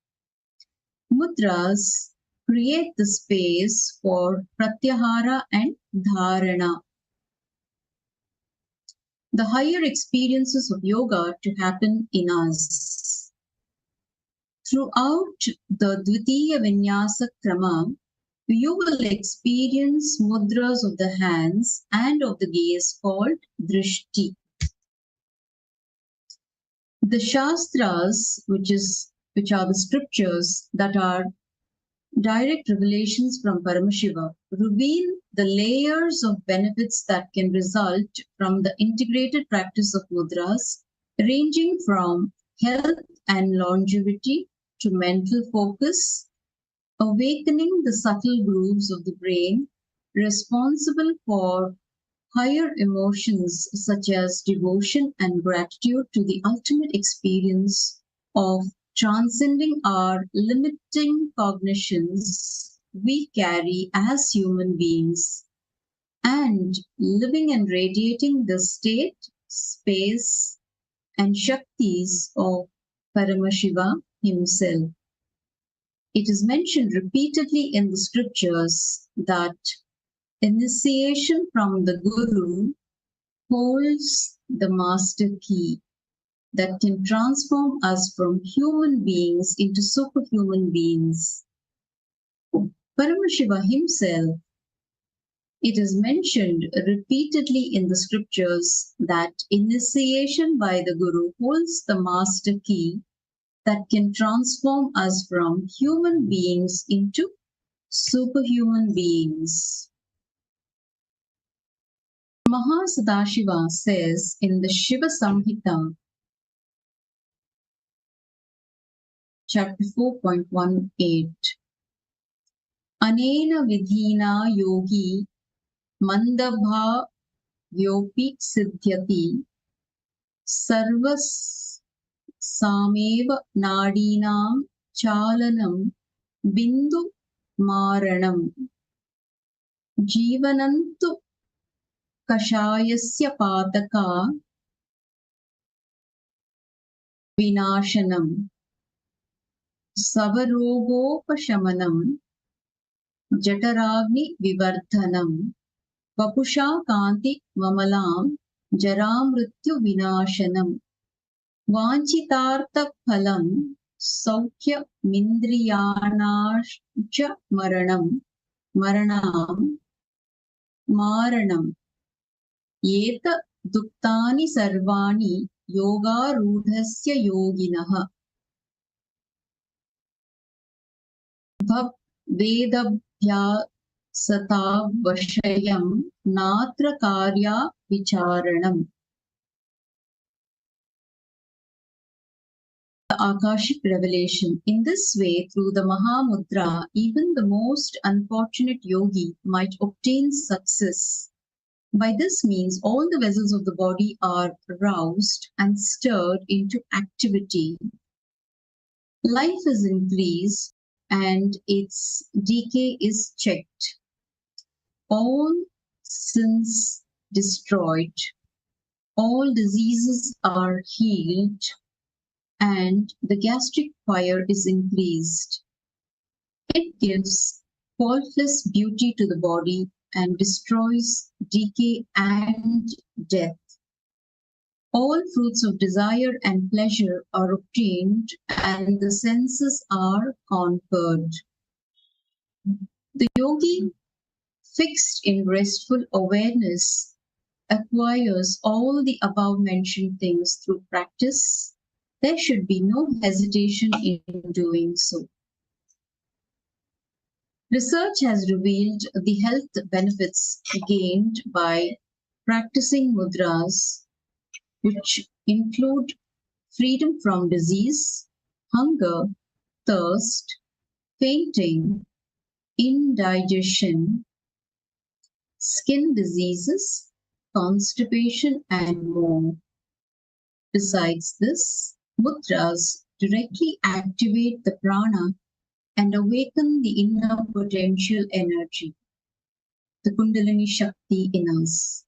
mudras create the space for pratyahara and dharana, the higher experiences of yoga to happen in us. Throughout the Dvitiya Vinyasa Krama, you will experience mudras of the hands and of the gaze called drishti. The Shastras, which are the scriptures that are direct revelations from Paramashiva, reveal the layers of benefits that can result from the integrated practice of mudras, ranging from health and longevity to mental focus, awakening the subtle grooves of the brain responsible for higher emotions such as devotion and gratitude to the ultimate experience of transcending our limiting cognitions we carry as human beings and living and radiating the state, space, and Shaktis of Paramashiva himself. It is mentioned repeatedly in the scriptures that initiation from the Guru holds the master key that can transform us from human beings into superhuman beings. Paramashiva himself, it is mentioned repeatedly in the scriptures that initiation by the Guru holds the master key that can transform us from human beings into superhuman beings. Mahasadashiva says in the Shiva Samhita, chapter 4.18, Anena vidhina yogi mandabha vyopi siddhyati sarvas sameva nadinam chalanam bindu maranam jivanantu kashayasya pataka vinashanam savarogopashamanam jataragni vivardhanam vapusha kanti mamalam jaramrityu vinashanam vanchitartha phalam saukhya mindriyanascha maranam maranam Yeta duktani sarvani yoga rudhasya yoginaha bhav vedabhya sata vashayam natra karya vicharanam. The Akashic revelation. In this way, through the Mahamudra, even the most unfortunate yogi might obtain success. By this means, all the vessels of the body are roused and stirred into activity. Life is increased and its decay is checked. All sins destroyed, all diseases are healed, and the gastric fire is increased. It gives faultless beauty to the body and destroys decay and death. All fruits of desire and pleasure are obtained, and the senses are conquered. The yogi, fixed in restful awareness, acquires all the above mentioned things through practice. There should be no hesitation in doing so. Research has revealed the health benefits gained by practicing mudras, which include freedom from disease, hunger, thirst, fainting, indigestion, skin diseases, constipation, and more. Besides this, mudras directly activate the prana and awaken the inner potential energy, the Kundalini Shakti in us,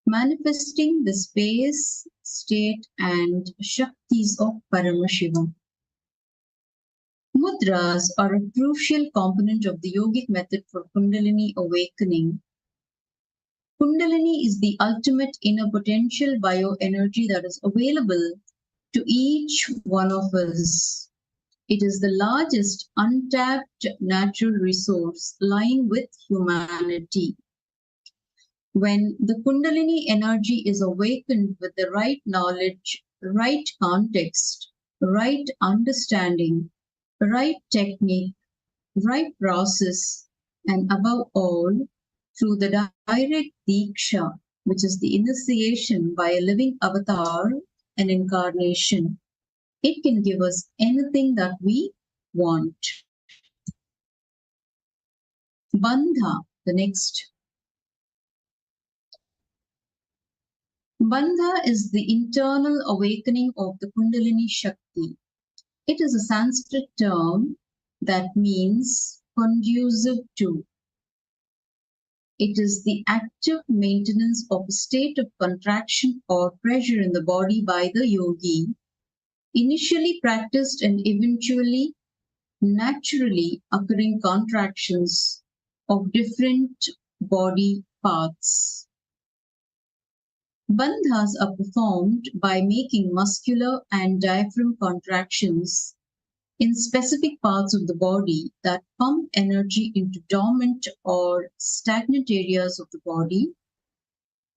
manifesting the space, state, and Shaktis of Paramashivoham. Mudras are a crucial component of the yogic method for Kundalini awakening. Kundalini is the ultimate inner potential bioenergy that is available to each one of us. It is the largest untapped natural resource lying with humanity. When the Kundalini energy is awakened with the right knowledge, right context, right understanding, right technique, right process, and above all, through the direct Diksha, which is the initiation by a living avatar, an incarnation, it can give us anything that we want. Bandha, the next. Bandha is the internal awakening of the Kundalini Shakti. It is a Sanskrit term that means conducive to. It is the active maintenance of a state of contraction or pressure in the body by the yogi, initially practiced and eventually naturally occurring contractions of different body parts. Bandhas are performed by making muscular and diaphragm contractions in specific parts of the body that pump energy into dormant or stagnant areas of the body.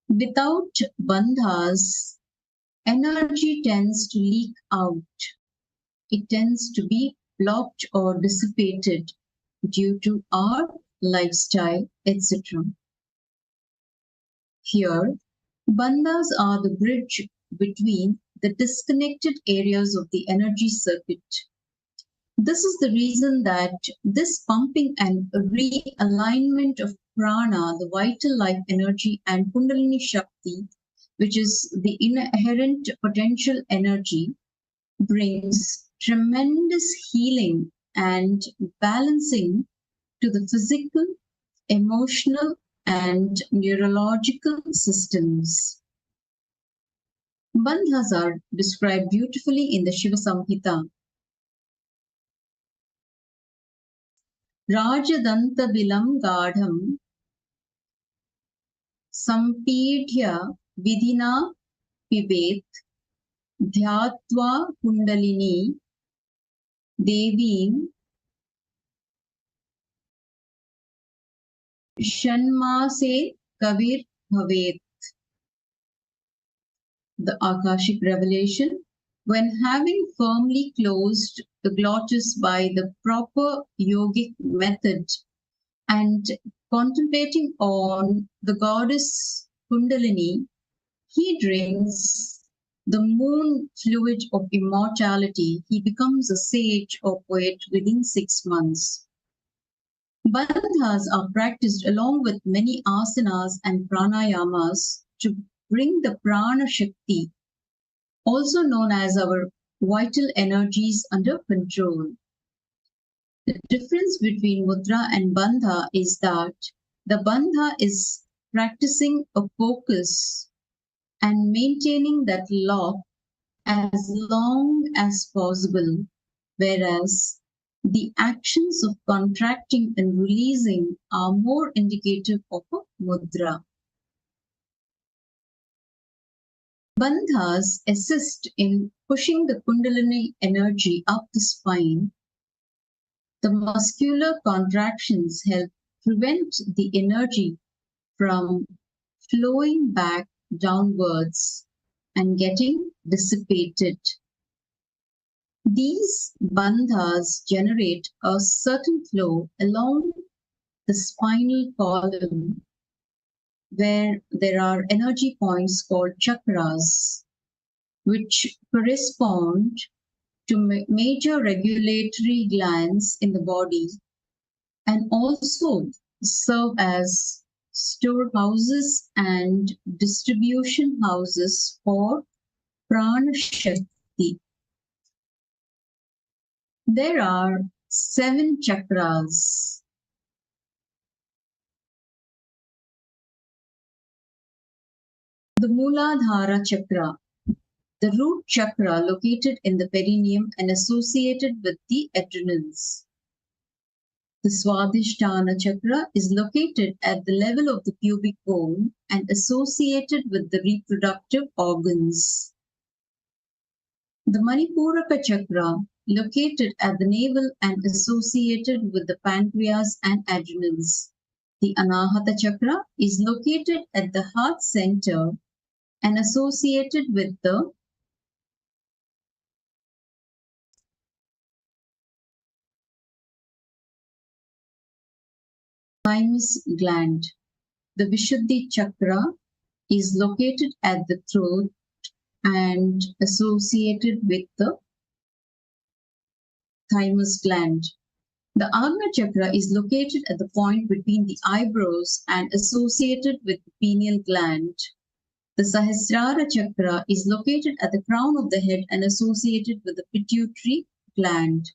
Without bandhas, energy tends to leak out. It tends to be blocked or dissipated due to our lifestyle, etc. Here, bandhas are the bridge between the disconnected areas of the energy circuit. This is the reason that this pumping and realignment of prana, the vital life energy, and Kundalini Shakti, which is the inherent potential energy, brings tremendous healing and balancing to the physical, emotional, and neurological systems. Bandhas are described beautifully in the Shiva Samhita. Rajadantabilam gadham sampidhya vidhina pibet dhyatva kundalini devim shanmase kavir bhavet. The Akashic revelation, when having firmly closed the glottis by the proper yogic method and contemplating on the goddess Kundalini, he drinks the moon fluid of immortality. He becomes a sage or poet within 6 months. Bandhas are practiced along with many asanas and pranayamas to bring the prana shakti, also known as our vital energies, under control. The difference between mudra and bandha is that the bandha is practicing a focus and maintaining that lock as long as possible, whereas the actions of contracting and releasing are more indicative of a mudra. Bandhas assist in pushing the Kundalini energy up the spine. The muscular contractions help prevent the energy from flowing back downwards and getting dissipated. These bandhas generate a certain flow along the spinal column where there are energy points called chakras, which correspond to major regulatory glands in the body and also serve as storehouses and distribution houses for prana shakti. There are 7 chakras. The Mooladhara chakra, the root chakra located in the perineum and associated with the adrenals. The Swadhisthana chakra is located at the level of the pubic bone and associated with the reproductive organs. The Manipuraka chakra, located at the navel and associated with the pancreas and adrenals. The Anahata chakra is located at the heart center and associated with the thymus gland. The Vishuddhi chakra is located at the throat and associated with the thymus gland. The Agna chakra is located at the point between the eyebrows and associated with the pineal gland. The Sahasrara chakra is located at the crown of the head and associated with the pituitary gland.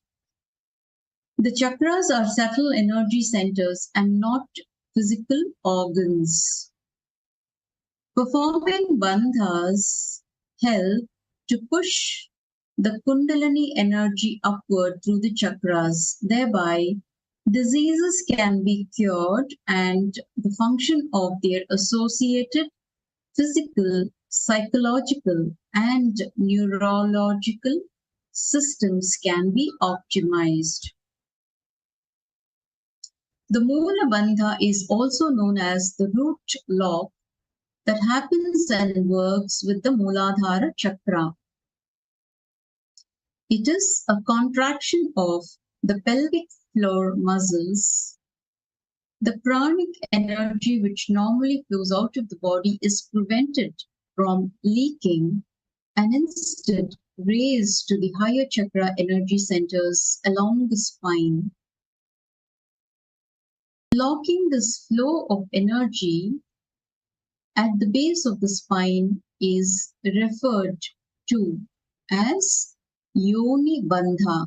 The chakras are subtle energy centers and not physical organs. Performing bandhas help to push the Kundalini energy upward through the chakras. Thereby, diseases can be cured and the function of their associated physical, psychological, and neurological systems can be optimized. The Moola Bandha is also known as the root lock that happens and works with the Mooladhara chakra. It is a contraction of the pelvic floor muscles. The pranic energy which normally flows out of the body is prevented from leaking and instead raised to the higher chakra energy centers along the spine. Locking this flow of energy at the base of the spine is referred to as Yoni Bandha.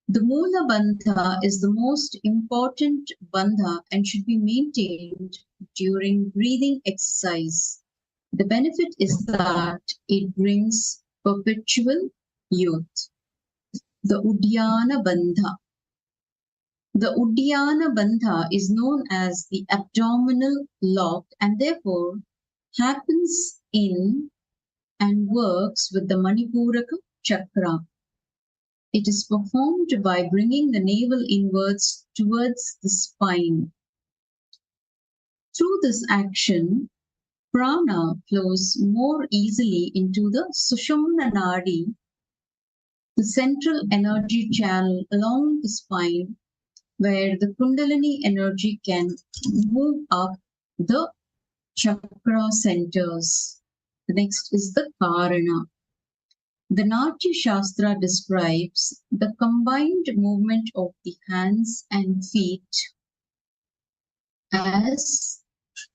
The Moola Bandha is the most important bandha and should be maintained during breathing exercise. The benefit is that it brings perpetual youth. The Uddiyana Bandha. The Uddiyana Bandha is known as the abdominal lock and therefore happens in and works with the Manipuraka chakra. It is performed by bringing the navel inwards towards the spine. Through this action, prana flows more easily into the Sushumna Nadi, the central energy channel along the spine, where the Kundalini energy can move up the chakra centers. The next is the Karana. The Natya Shastra describes the combined movement of the hands and feet as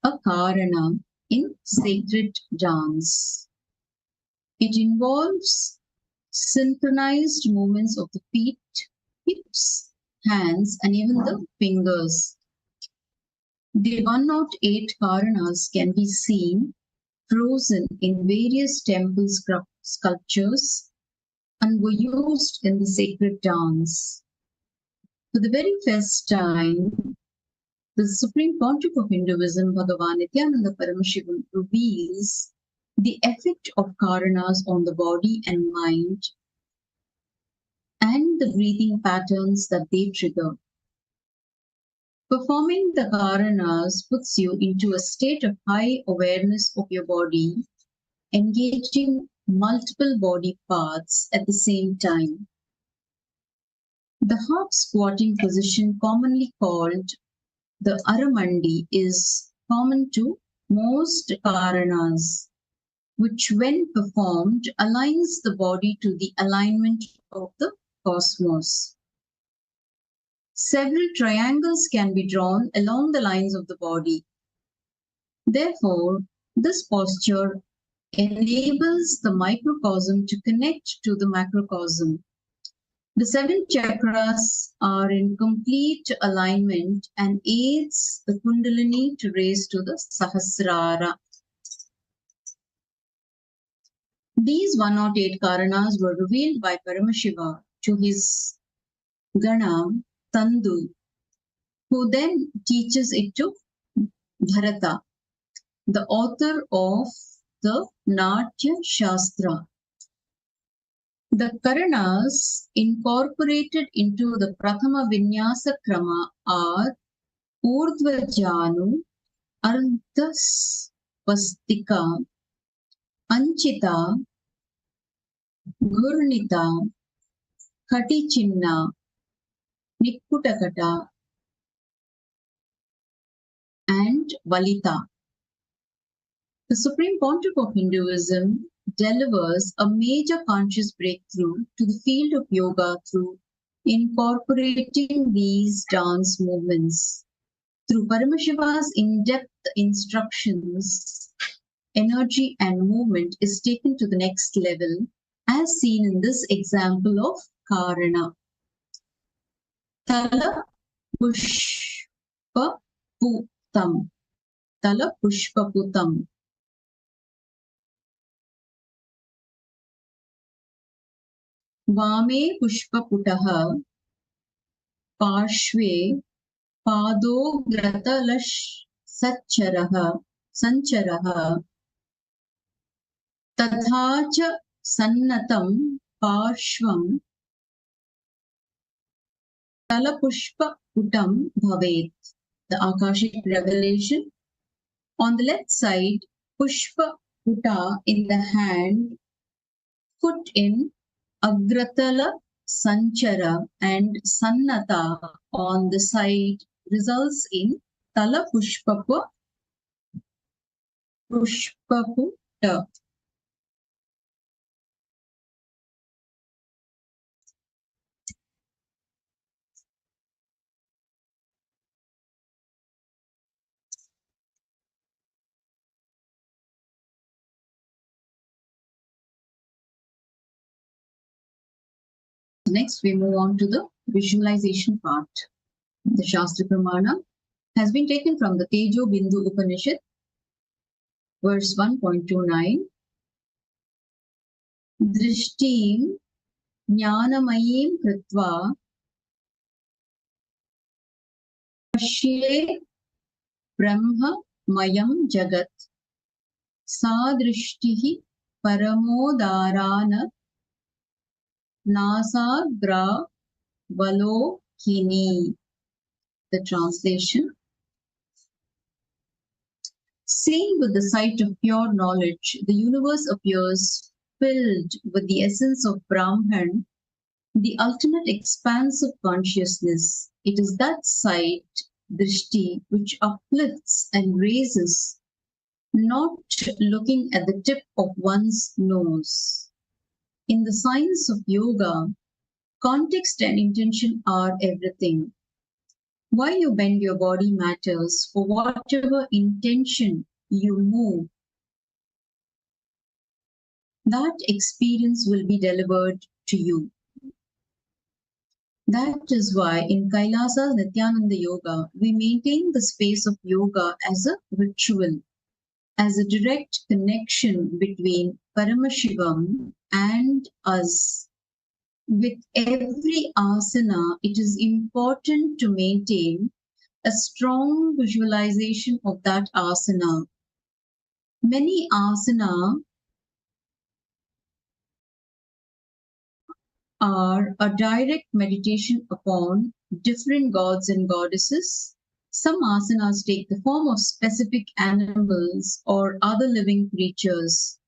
a Karana in sacred dance. It involves synchronized movements of the feet hips, hands, and even the fingers. The 108 Karanas can be seen frozen in various temple sculptures and were used in the sacred dance. For the very first time, the Supreme Pontiff of Hinduism, Bhagavan Nityananda Paramashivoham, reveals the effect of Karanas on the body and mind and the breathing patterns that they trigger. Performing the Karanas puts you into a state of high awareness of your body, engaging multiple body parts at the same time. The half squatting position, commonly called the Aramandi, is common to most Karanas, which when performed aligns the body to the alignment of the cosmos. Several triangles can be drawn along the lines of the body. Therefore, this posture enables the microcosm to connect to the macrocosm. The 7 chakras are in complete alignment and aids the Kundalini to raise to the Sahasrara. These 108 Karanas were revealed by Paramashiva to his Gana, Tandu, who then teaches it to Bharata, the author of the Natya Shastra. The Karanas incorporated into the Prathama Vinyasa Krama are Urdhvajanu, Ardhaspastika, Anchita, Gurnita, Katichinna, Nikkutakata, and Valita. The Supreme Pontiff of Hinduism delivers a major conscious breakthrough to the field of yoga through incorporating these dance movements. Through Paramashiva's in-depth instructions, energy and movement is taken to the next level, as seen in this example of Karana. Tala Pushpa Putam. Tala Pushpa Putam. Vame Pushpaputaha, Parshve Padogratalash Sancharaha, Tathacha Sannatam Parshvam Talapushpaputam Bhavet. The Akashic revelation. On the left side, Pushpa Puta in the hand, foot in Agratala Sanchara and Sannata on the side results in Tala Pushpaputa. Next, we move on to the visualization part. The Shastra Pramana has been taken from the Tejo Bindu Upanishad, verse 1.29. Drishtim Jnanamayim Kritva Pashye Brahma Mayam Jagat Sadrishtihi Paramodarana Nasagra Valokini. The translation. Seen with the sight of pure knowledge, the universe appears filled with the essence of Brahman, the ultimate expanse of consciousness. It is that sight, drishti, which uplifts and raises, not looking at the tip of one's nose. In the science of yoga, context and intention are everything. Why you bend your body matters. For whatever intention you move, that experience will be delivered to you. That is why in Kailasa Nityananda Yoga, we maintain the space of yoga as a ritual, as a direct connection between Paramashivam and us. With every asana, it is important to maintain a strong visualization of that asana. Many asana are a direct meditation upon different gods and goddesses. Some asanas take the form of specific animals or other living creatures.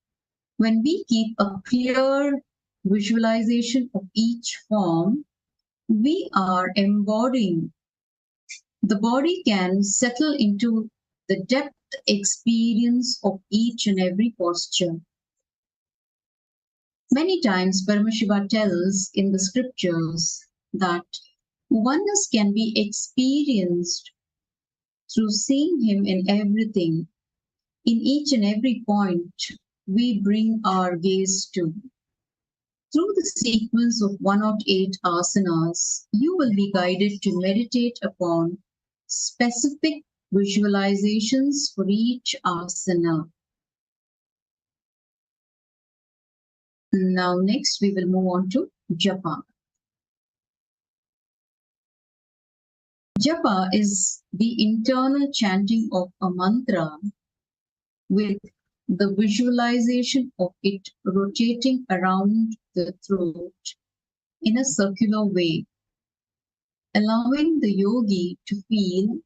When we keep a clear visualization of each form, we are embodying. The body can settle into the depth experience of each and every posture. Many times Paramashiva tells in the scriptures that oneness can be experienced through seeing him in everything. In each and every point we bring our gaze to. Through the sequence of 108 asanas, you will be guided to meditate upon specific visualizations for each asana. Now next we will move on to japa. Japa is the internal chanting of a mantra with the visualization of it rotating around the throat in a circular way, allowing the yogi to feel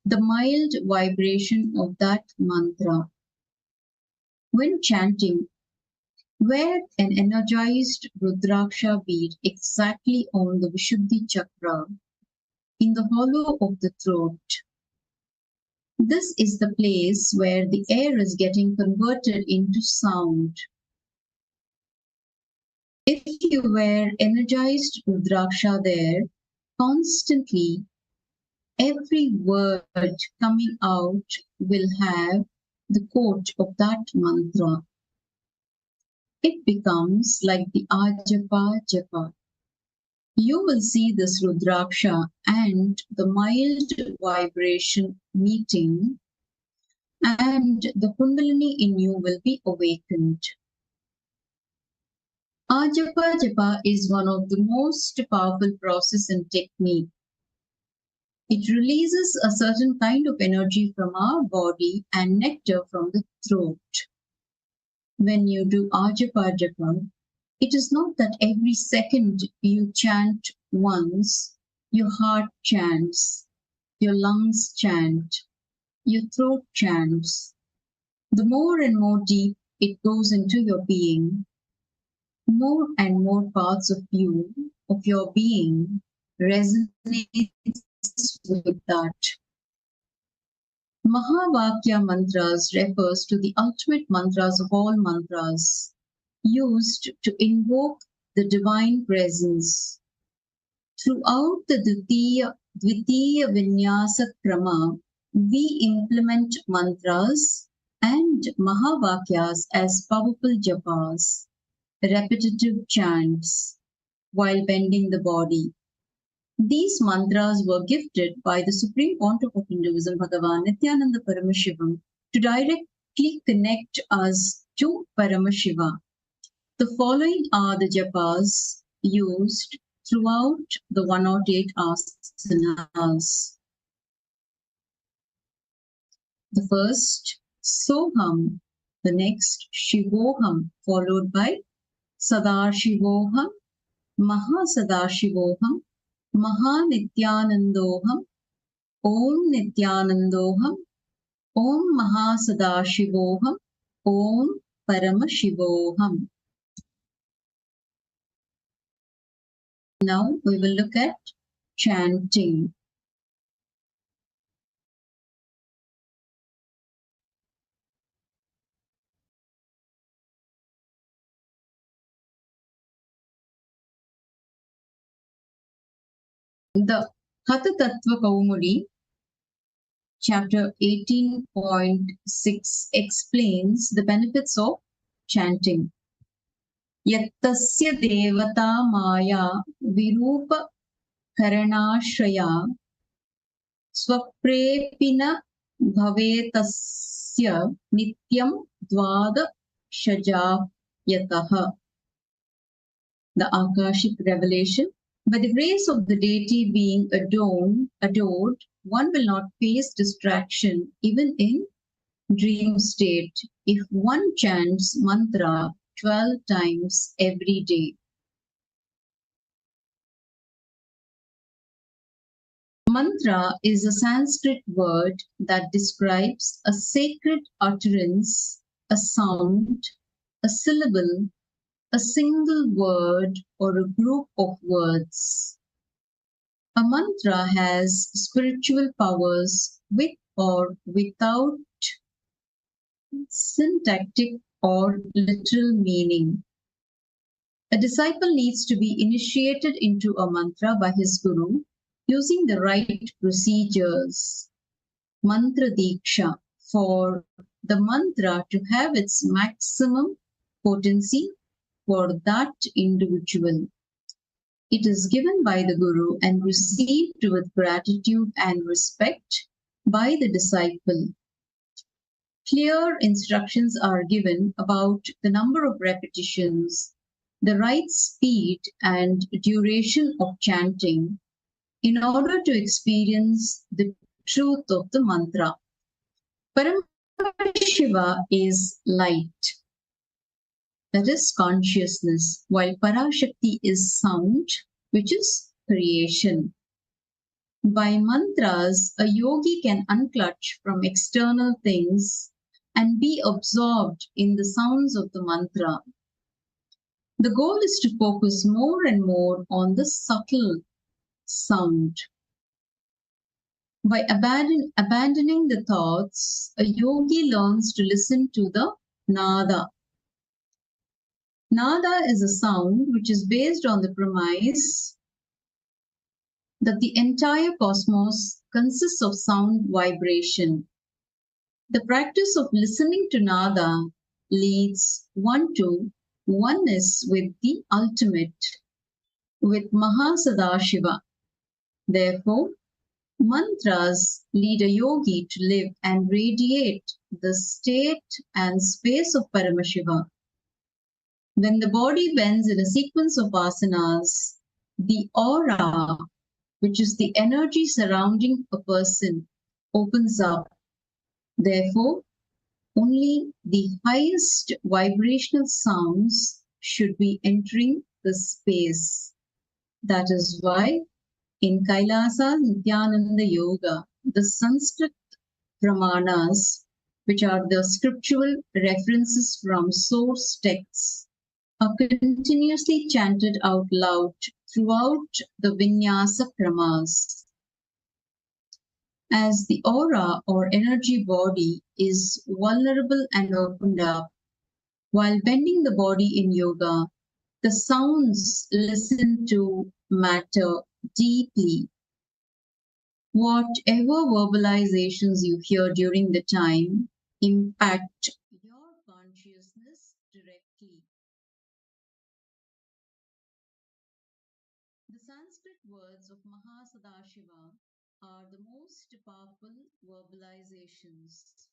the mild vibration of that mantra. When chanting, wear an energized Rudraksha bead exactly on the Vishuddhi chakra in the hollow of the throat. This is the place where the air is getting converted into sound. If you wear energized Rudraksha there, constantly every word coming out will have the quote of that mantra. It becomes like the Ajapa Japa. You will see this Rudraksha and the mild vibration meeting, and the Kundalini in you will be awakened. Ajapa Japa is one of the most powerful process and technique. It releases a certain kind of energy from our body and nectar from the throat. When you do Ajapa Japa, it is not that every second you chant once, your heart chants, your lungs chant, your throat chants. The more and more deep it goes into your being, more and more parts of you, of your being, resonates with that. Mahavakya mantras refers to the ultimate mantras of all mantras, used to invoke the divine presence. Throughout the Dvitiya Vinyasa Krama, we implement mantras and Mahavakyas as powerful japas, repetitive chants, while bending the body. These mantras were gifted by the Supreme Pontiff of Hinduism, Bhagavan Nityananda Paramashivam, to directly connect us to Paramashiva. The following are the japas used throughout the 108 asanas. The first, Soham. The next, Shivoham, followed by Sadashivoham, Mahasadashivoham, Mahanityanandoham, Om Nityanandoham, Om Mahasadashivoham, Om Paramashivoham. Now we will look at chanting. The Hatha Tattva Kaumudi, chapter 18.6 explains the benefits of chanting. Yattasya devata maya virupa karanashraya swaprepina bhavetasya nityam dvada shajayataha. The Akashic revelation. By the grace of the deity being adored, one will not face distraction even in dream state if one chants mantra 12 times every day. Mantra is a Sanskrit word that describes a sacred utterance, a sound, a syllable, a single word, or a group of words. A mantra has spiritual powers with or without syntactic or literal meaning. A disciple needs to be initiated into a mantra by his guru using the right procedures, mantra diksha, for the mantra to have its maximum potency for that individual. It is given by the guru and received with gratitude and respect by the disciple. Clear instructions are given about the number of repetitions, the right speed and duration of chanting in order to experience the truth of the mantra. Paramashiva is light, that is consciousness, while Parashakti is sound, which is creation. By mantras, a yogi can unclutch from external things and be absorbed in the sounds of the mantra. The goal is to focus more and more on the subtle sound. By abandoning the thoughts, a yogi learns to listen to the nada. Nada is a sound which is based on the premise that the entire cosmos consists of sound vibration. The practice of listening to nada leads one to oneness with the ultimate, with Mahasadashiva. Therefore, mantras lead a yogi to live and radiate the state and space of Paramashiva. When the body bends in a sequence of asanas, the aura, which is the energy surrounding a person, opens up. Therefore, only the highest vibrational sounds should be entering the space. That is why in Kailasa Nityananda Yoga, the Sanskrit Pramanas, which are the scriptural references from source texts, are continuously chanted out loud throughout the Vinyasa Kramas. As the aura or energy body is vulnerable and opened up, while bending the body in yoga, the sounds listened to matter deeply. Whatever verbalizations you hear during the time impact your consciousness directly. The Sanskrit words of Mahasadashiva are the most powerful verbalizations.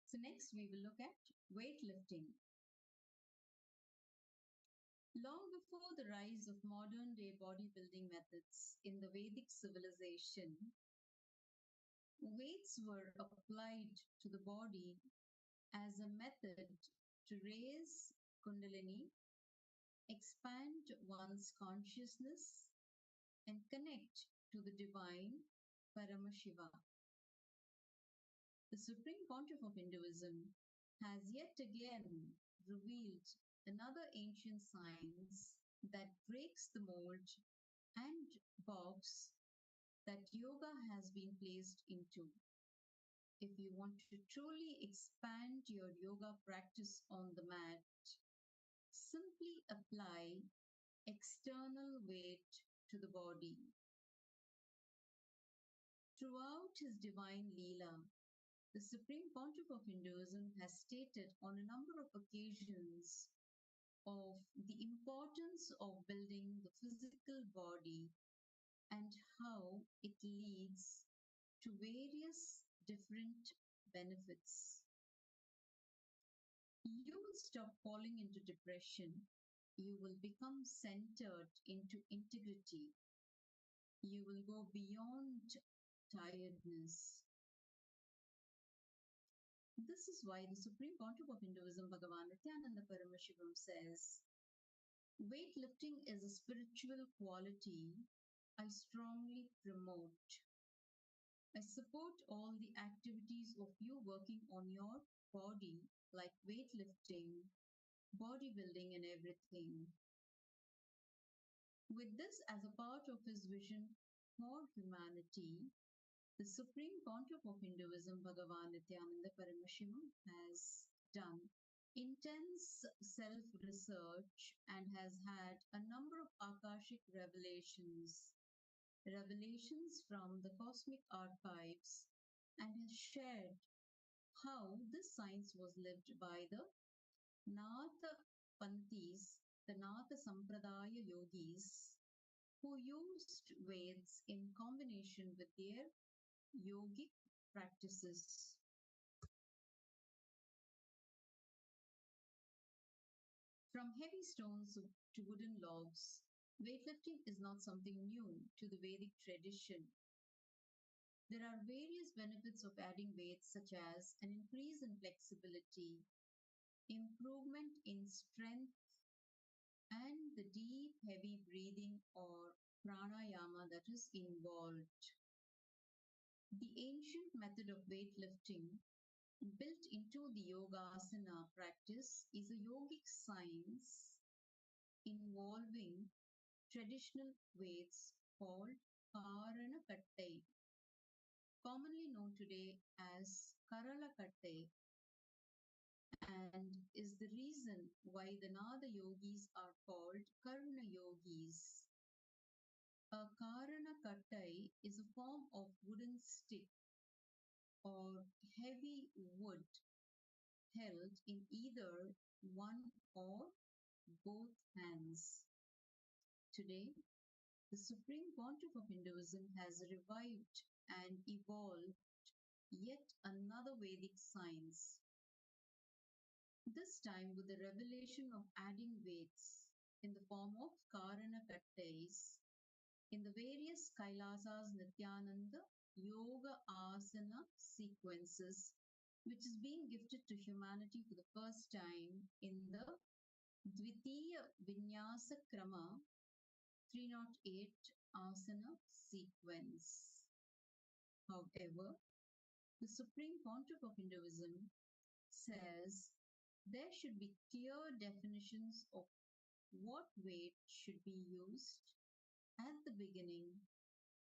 So next we will look at weightlifting. Long before the rise of modern day bodybuilding methods in the Vedic civilization, weights were applied to the body as a method to raise Kundalini, expand one's consciousness, and connect to the divine Paramashiva. The Supreme Pontiff of Hinduism has yet again revealed another ancient science that breaks the mold and box that yoga has been placed into. If you want to truly expand your yoga practice on the mat, simply apply external weight to the body. Throughout his divine Leela, the Supreme Pontiff of Hinduism has stated on a number of occasions, of the importance of building the physical body and how it leads to various different benefits. You will stop falling into depression. You will become centered into integrity. You will go beyond tiredness. This is why the Supreme Pontiff of Hinduism, Bhagavan Nityananda Paramashivoham, says, weightlifting is a spiritual quality I strongly promote. I support all the activities of you working on your body, like weightlifting, bodybuilding, and everything. With this as a part of his vision for humanity, the Supreme Pontiff of Hinduism, Bhagavan Nityananda Paramashivoham, has done intense self-research and has had a number of Akashic revelations from the cosmic archives, and has shared how this science was lived by the Natha Panthis, the Natha Sampradaya yogis, who used Veds in combination with their yogic practices. From heavy stones to wooden logs, weightlifting is not something new to the Vedic tradition. There are various benefits of adding weights, such as an increase in flexibility, improvement in strength, and the deep, heavy breathing or pranayama that is involved. The ancient method of weightlifting built into the yogasana practice is a yogic science involving traditional weights called Karanakattai, commonly known today as Karalakattai, and is the reason why the Nada yogis are called Karuna yogis. A Karanakattai is a form of wooden stick or heavy wood held in either one or both hands. Today, the Supreme Pontiff of Hinduism has revived and evolved yet another Vedic science, this time with the revelation of adding weights in the form of Karanakattais in the various Kailasas Nityananda Yoga Asana sequences, which is being gifted to humanity for the first time in the Dvitiya Vinyasa Krama 308 Asana sequence. However, the Supreme Pontiff of Hinduism says there should be clear definitions of what weight should be used at the beginning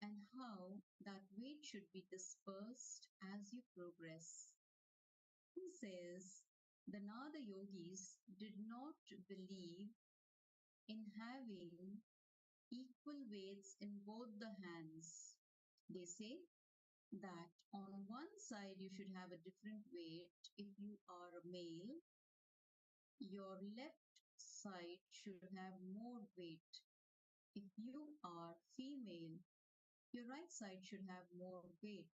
and how that weight should be dispersed as you progress. He says the Nada yogis did not believe in having equal weights in both the hands. They say that on one side you should have a different weight if you are a male. Your left side should have more weight. If you are female, your right side should have more weight.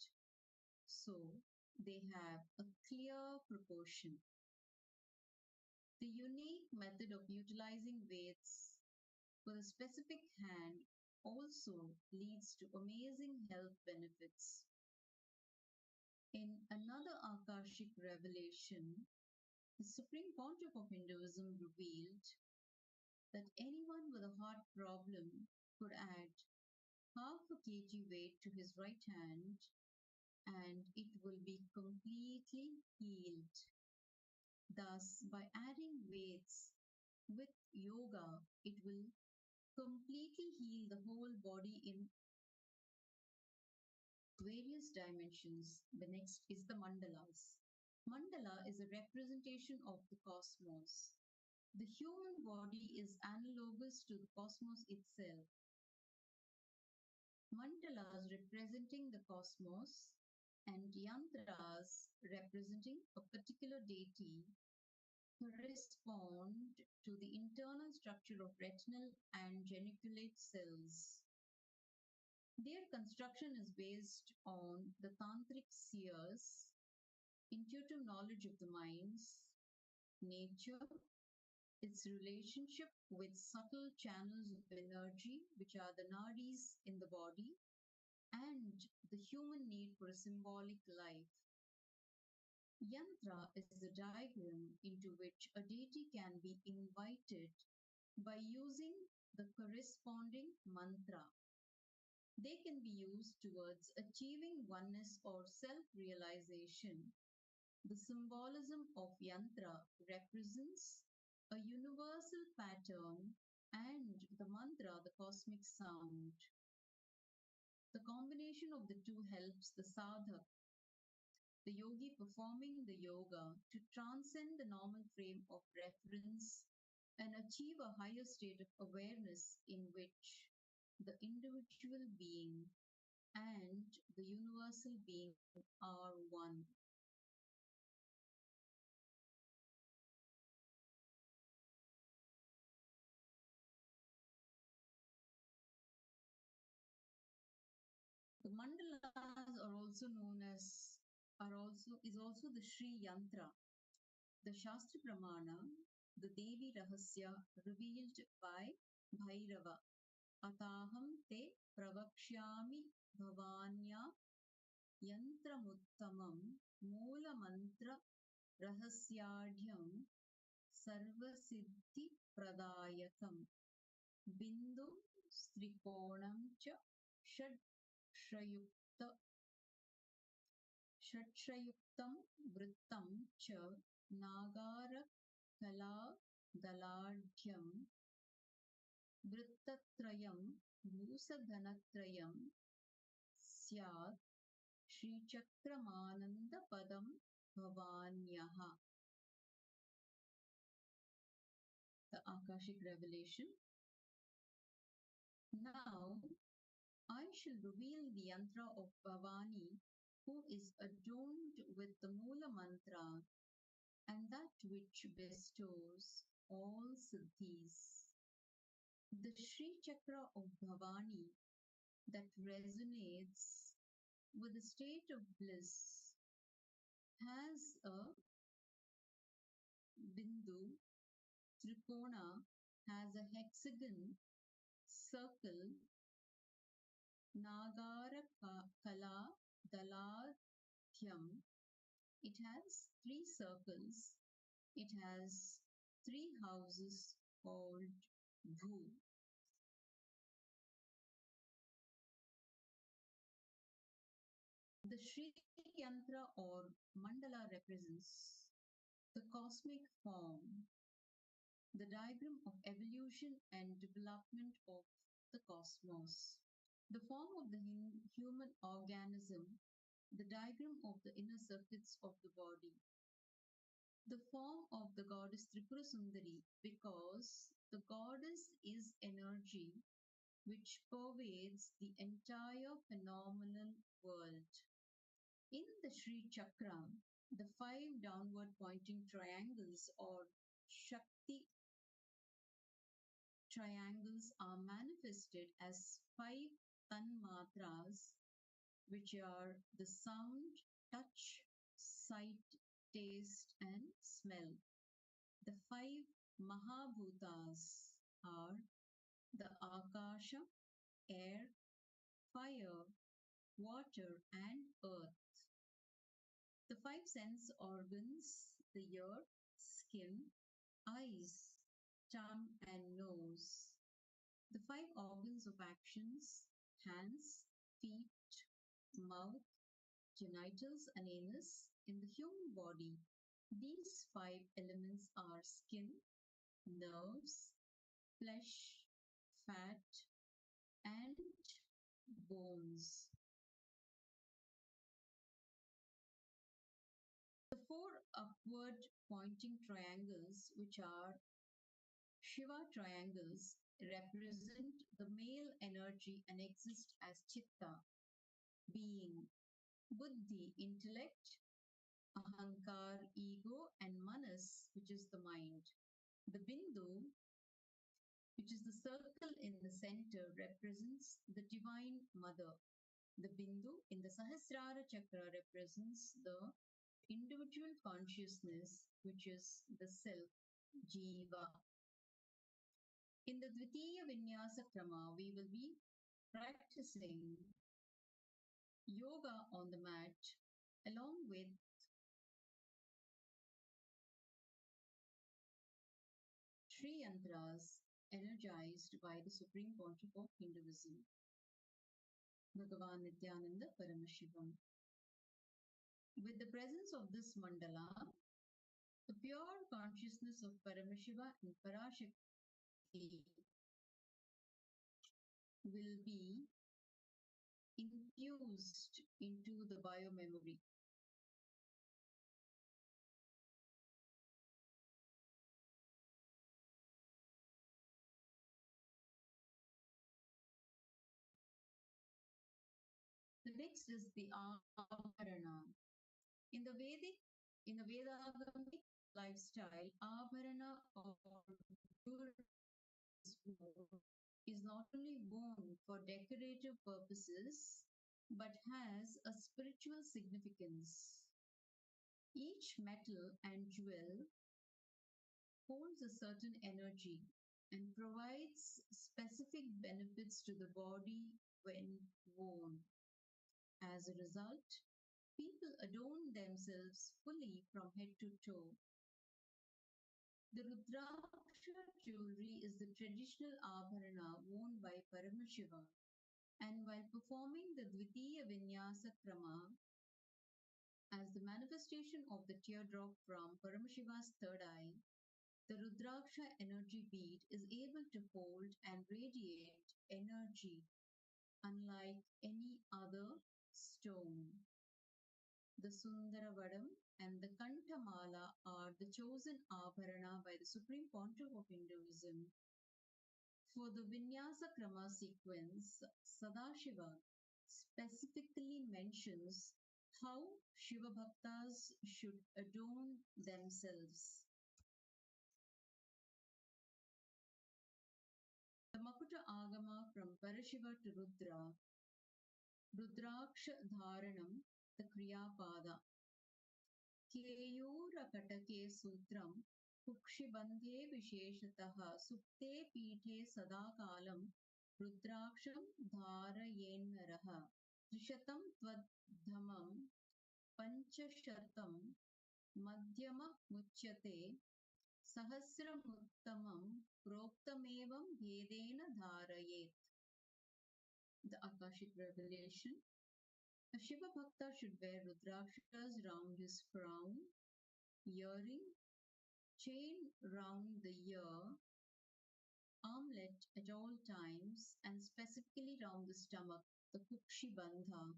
So they have a clear proportion. The unique method of utilizing weights for a specific hand also leads to amazing health benefits. In another Akashic revelation, the Supreme Pontiff of Hinduism revealed that anyone with a heart problem could add half a kg weight to his right hand and it will be completely healed. Thus, by adding weights with yoga, it will completely heal the whole body in various dimensions. The next is the mandalas. Mandala is a representation of the cosmos. The human body is analogous to the cosmos itself. Mandalas representing the cosmos, and yantras representing a particular deity correspond to the internal structure of retinal and geniculate cells. Their construction is based on the tantric seers' intuitive knowledge of the mind's nature, its relationship with subtle channels of energy, which are the nadis in the body, and the human need for a symbolic life. Yantra is a diagram into which a deity can be invited by using the corresponding mantra. They can be used towards achieving oneness or self-realization. The symbolism of yantra represents a universal pattern and the mantra, the cosmic sound. The combination of the two helps the sadhak, the yogi performing the yoga, to transcend the normal frame of reference and achieve a higher state of awareness in which the individual being and the universal being are one. The mandalas are also known as is also the Sri Yantra, the Shastra Pramana, the Devi Rahasya revealed by Bhairava. Ataham te pravakshyami bhavanya yantramuttamam moola mantra rahasyadhyam sarvasiddhi pradayakam bindu strikonam cha षट्शयुक्तं वृत्तं च नागारकलादलाढ्यं वृत्तत्रयं भूसघनत्रयं स्यात् श्रीचक्रमानन्दपदं भवान्यः. The Akashic revelation. Now I shall reveal the yantra of Bhavani, who is adorned with the Moola mantra and that which bestows all siddhis. The Sri Chakra of Bhavani that resonates with the state of bliss has a bindu, trikona has a hexagon, circle, nagara kala dalathyam, it has 3 circles, it has 3 houses called bhu. The Sri Yantra or Mandala represents the cosmic form, the diagram of evolution and development of the cosmos, the form of the human organism, the diagram of the inner circuits of the body, the form of the goddess Tripura Sundari, because the goddess is energy which pervades the entire phenomenal world. In the Sri Chakra, the 5 downward pointing triangles or Shakti triangles are manifested as 5 tanmatras, which are the sound, touch, sight, taste, and smell. The 5 Mahabhutas are the Akasha, air, fire, water, and earth. The 5 sense organs, the ear, skin, eyes, tongue, and nose. The 5 organs of actions, hands, feet, mouth, genitals, and anus in the human body. These 5 elements are skin, nerves, flesh, fat, and bones. The 4 upward pointing triangles, which are Shiva triangles, represent the male energy and exist as chitta, being, buddhi, intellect, Ahankar, ego, and Manas, which is the mind. The Bindu, which is the circle in the center, represents the Divine Mother. The Bindu in the Sahasrara Chakra represents the individual consciousness, which is the self, Jiva. In the Dvitiya Vinyasa Krama, we will be practicing yoga on the mat along with three yantras energized by the Supreme Pontiff of Hinduism, Bhagavan Nityananda Paramashivoham. With the presence of this mandala, the pure consciousness of Paramashiva and Parashakti will be infused into the biomemory. The next is the Abharana. In the Vedagamic lifestyle, Abharana or jewelry is not only worn for decorative purposes, but has a spiritual significance. Each metal and jewel holds a certain energy and provides specific benefits to the body when worn. As a result, people adorn themselves fully from head to toe. The Rudraksha jewelry is the traditional abharana worn by Paramashiva, and while performing the Dvitiya Vinyasa Krama as the manifestation of the teardrop from Paramashiva's third eye, the Rudraksha energy bead is able to hold and radiate energy unlike any other stone. The Sundaravadam and the Kantamala are the chosen abharana by the Supreme Pontiff of Hinduism. For the Vinyasa Krama sequence, Sadashiva specifically mentions how Shiva Bhaktas should adorn themselves. The Makuta Agama from Parashiva to Rudra, Rudraksha Dharanam, the Kriyapada. केयूरकटके सूत्रं कुक्षिबन्धे विशेषतः सुप्ते पीठे सदाकालं रुद्राक्षं धारयेन्नरः त्रिशतं त्वद्धमं पञ्चशतं मध्यममुच्यते सहस्रमुत्तमं प्रोक्तमेवं भेदेन धारयेत्. The Akashic revelation. A Shiva Bhakta should wear Rudrakshas round his crown, earring, chain round the ear, armlet at all times, and specifically round the stomach, the Kukshi Bandha,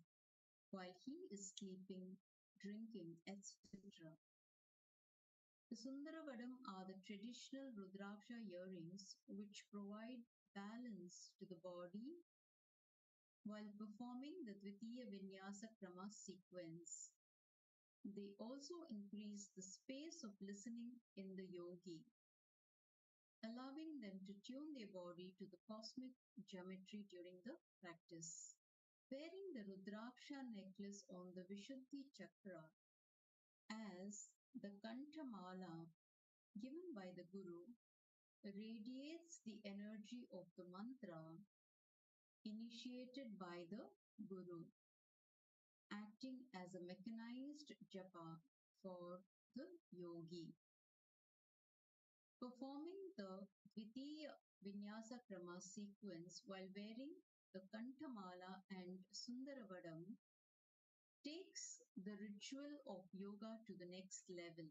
while he is sleeping, drinking, etc. The Sundaravadam are the traditional Rudraksha earrings which provide balance to the body while performing the Dvitiya Vinyasa Krama sequence. They also increase the space of listening in the yogi, allowing them to tune their body to the cosmic geometry during the practice. Wearing the Rudraksha necklace on the Vishuddhi Chakra as the Kantamala given by the Guru radiates the energy of the mantra initiated by the Guru, acting as a mechanized japa for the yogi. Performing the Dvitiya Vinyasa Krama sequence while wearing the Kantamala and Sundaravadam takes the ritual of yoga to the next level,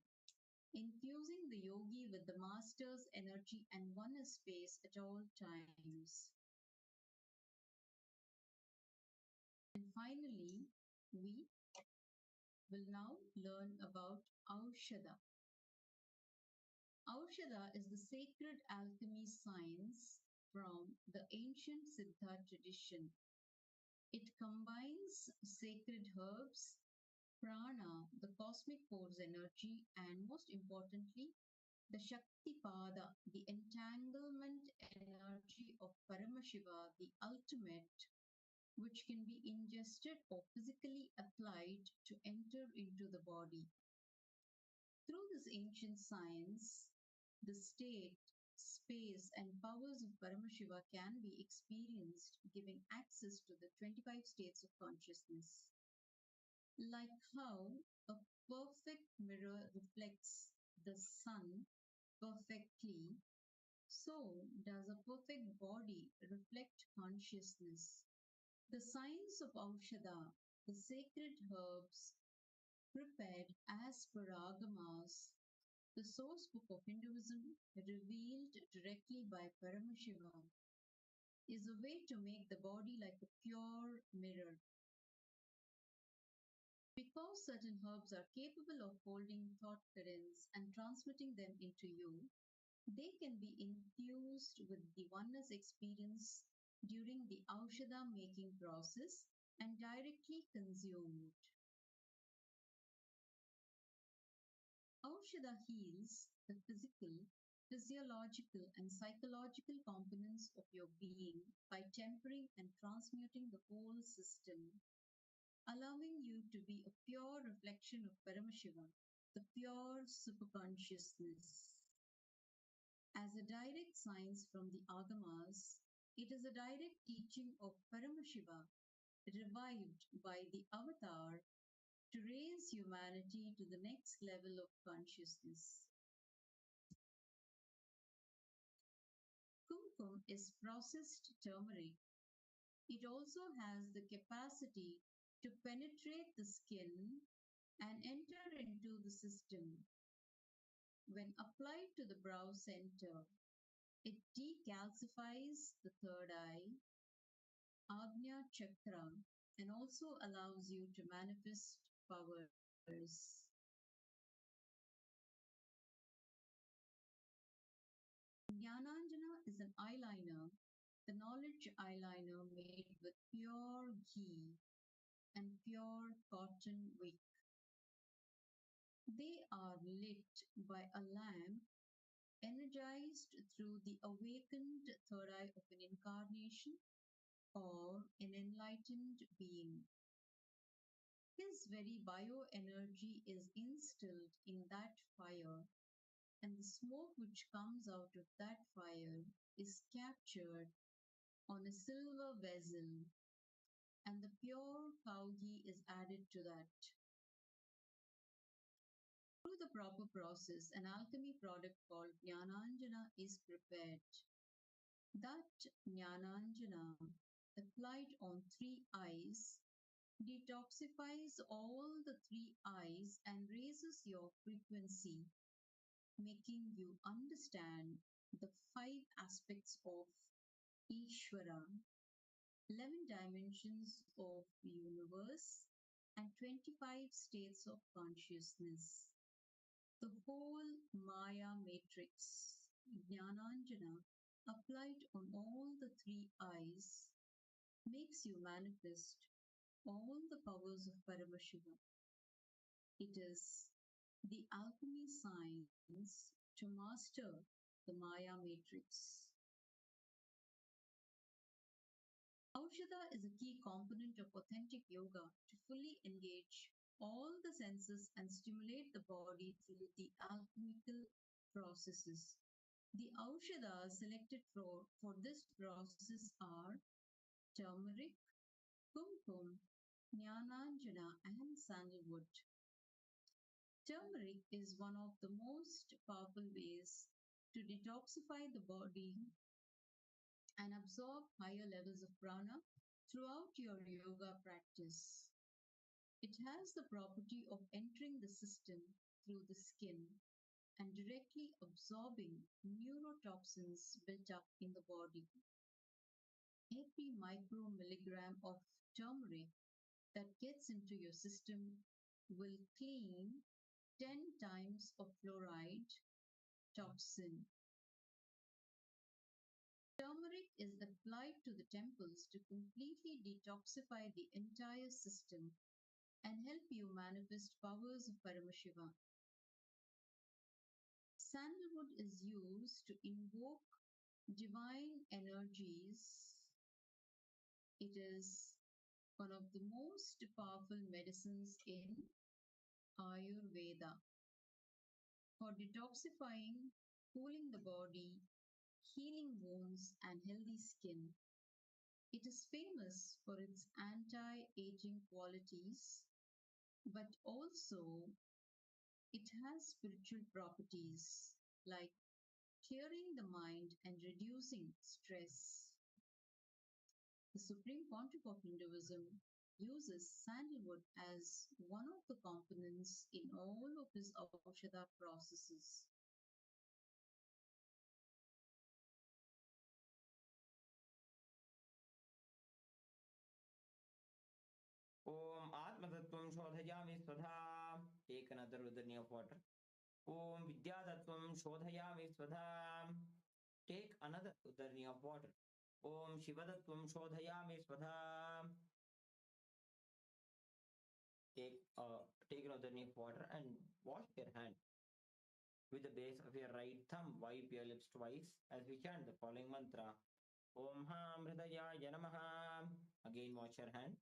infusing the yogi with the master's energy and oneness space at all times. And finally, we will now learn about Aushadha. Aushadha is the sacred alchemy science from the ancient Siddha tradition. It combines sacred herbs, prana, the cosmic force energy, and most importantly, the Shakti Pada, the entanglement energy of Paramashiva, the ultimate, which can be ingested or physically applied to enter into the body. Through this ancient science, the state, space, and powers of Paramashiva can be experienced, giving access to the 25 states of consciousness. Like how a perfect mirror reflects the sun perfectly, so does a perfect body reflect consciousness. The science of Aushadha, the sacred herbs prepared as per agamas, the source book of Hinduism revealed directly by Paramashiva, is a way to make the body like a pure mirror. Because certain herbs are capable of holding thought currents and transmitting them into you, they can be infused with the oneness experience during the Aushadha making process and directly consumed. Aushadha heals the physical, physiological, and psychological components of your being by tempering and transmuting the whole system, allowing you to be a pure reflection of Paramashiva, the pure superconsciousness. As a direct science from the Agamas, it is a direct teaching of Paramashiva, revived by the Avatar to raise humanity to the next level of consciousness. Kumkum is processed turmeric. It also has the capacity to penetrate the skin and enter into the system. When applied to the brow center, it decalcifies the third eye, Agnya Chakra, and also allows you to manifest powers. Jnananjana is an eyeliner, the knowledge eyeliner made with pure ghee and pure cotton wick. They are lit by a lamp energized through the awakened third eye of an incarnation or an enlightened being. His very bioenergy is instilled in that fire, and the smoke which comes out of that fire is captured on a silver vessel, and the pure cow ghee is added to that. Through the proper process, an alchemy product called Jnananjana is prepared. That Jnananjana, applied on 3 eyes, detoxifies all the 3 eyes and raises your frequency, making you understand the 5 aspects of Ishvara, 11 dimensions of the universe, and 25 states of consciousness. The whole Maya matrix, Jnananjana, applied on all the 3 eyes, makes you manifest all the powers of Paramashiva. It is the alchemy science to master the Maya matrix. Aushadha is a key component of authentic yoga to fully engage all the senses and stimulate the body through the alchemical processes. The Aushadhas selected for this process are turmeric, kumkum, jnananjana, and sandalwood. Turmeric is one of the most powerful ways to detoxify the body and absorb higher levels of prana throughout your yoga practice. It has the property of entering the system through the skin and directly absorbing neurotoxins built up in the body. Every micromilligram of turmeric that gets into your system will clean 10 times of fluoride toxin. Turmeric is applied to the temples to completely detoxify the entire system and help you manifest powers of Paramashiva. Sandalwood is used to invoke divine energies. It is one of the most powerful medicines in Ayurveda for detoxifying, cooling the body, healing wounds, and healthy skin. It is famous for its anti-aging qualities, but also it has spiritual properties like clearing the mind and reducing stress. The Supreme Pontiff of Hinduism uses sandalwood as one of the components in all of his Aushadha processes. Om Atmatattvam Shodhayami Svadha. Take another with the near water. Om Vidyatattvam Shodhayami Svadha. Take another with the near water. Om Shivadattvam Shodhayami Svadha. Take another near water and wash your hand. With the base of your right thumb, wipe your lips twice as we chant the following mantra. Om Ham Hridayaya Namaha. Again wash your hand.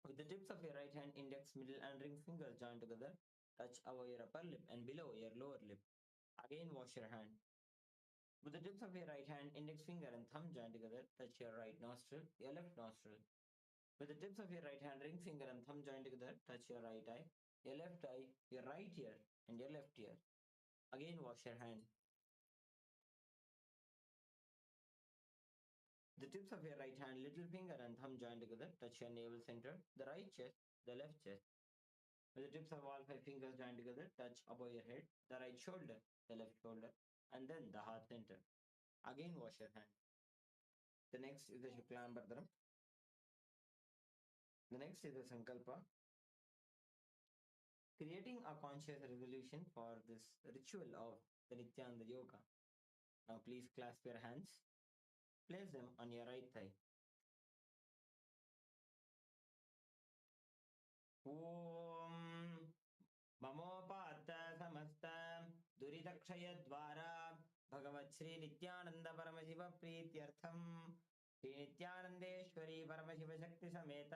With the tips of your right hand, index, middle, and ring fingers joined together, touch above your upper lip and below your lower lip. Again, wash your hand. With the tips of your right hand, index finger, and thumb joined together, touch your right nostril, your left nostril. With the tips of your right hand, ring finger, and thumb joined together, touch your right eye, your left eye, your right ear, and your left ear. Again, wash your hand. The tips of your right hand, little finger, and thumb joined together, touch your navel center, the right chest, the left chest. With the tips of all five fingers joined together, touch above your head, the right shoulder, the left shoulder, and then the heart center. Again, wash your hand. The next is the Shuklam Bhadram. The next is the Sankalpa. Creating a conscious resolution for this ritual of the Nityananda Yoga. Now, please clasp your hands. Place them on your right thigh. Om ममोपात समस्त दुरितक्षय द्वारा भगवत् श्री नित्यानंद परमशिव प्रीत्यर्थम श्री नित्यानंदेश्वरी परमशिव शक्ति समेत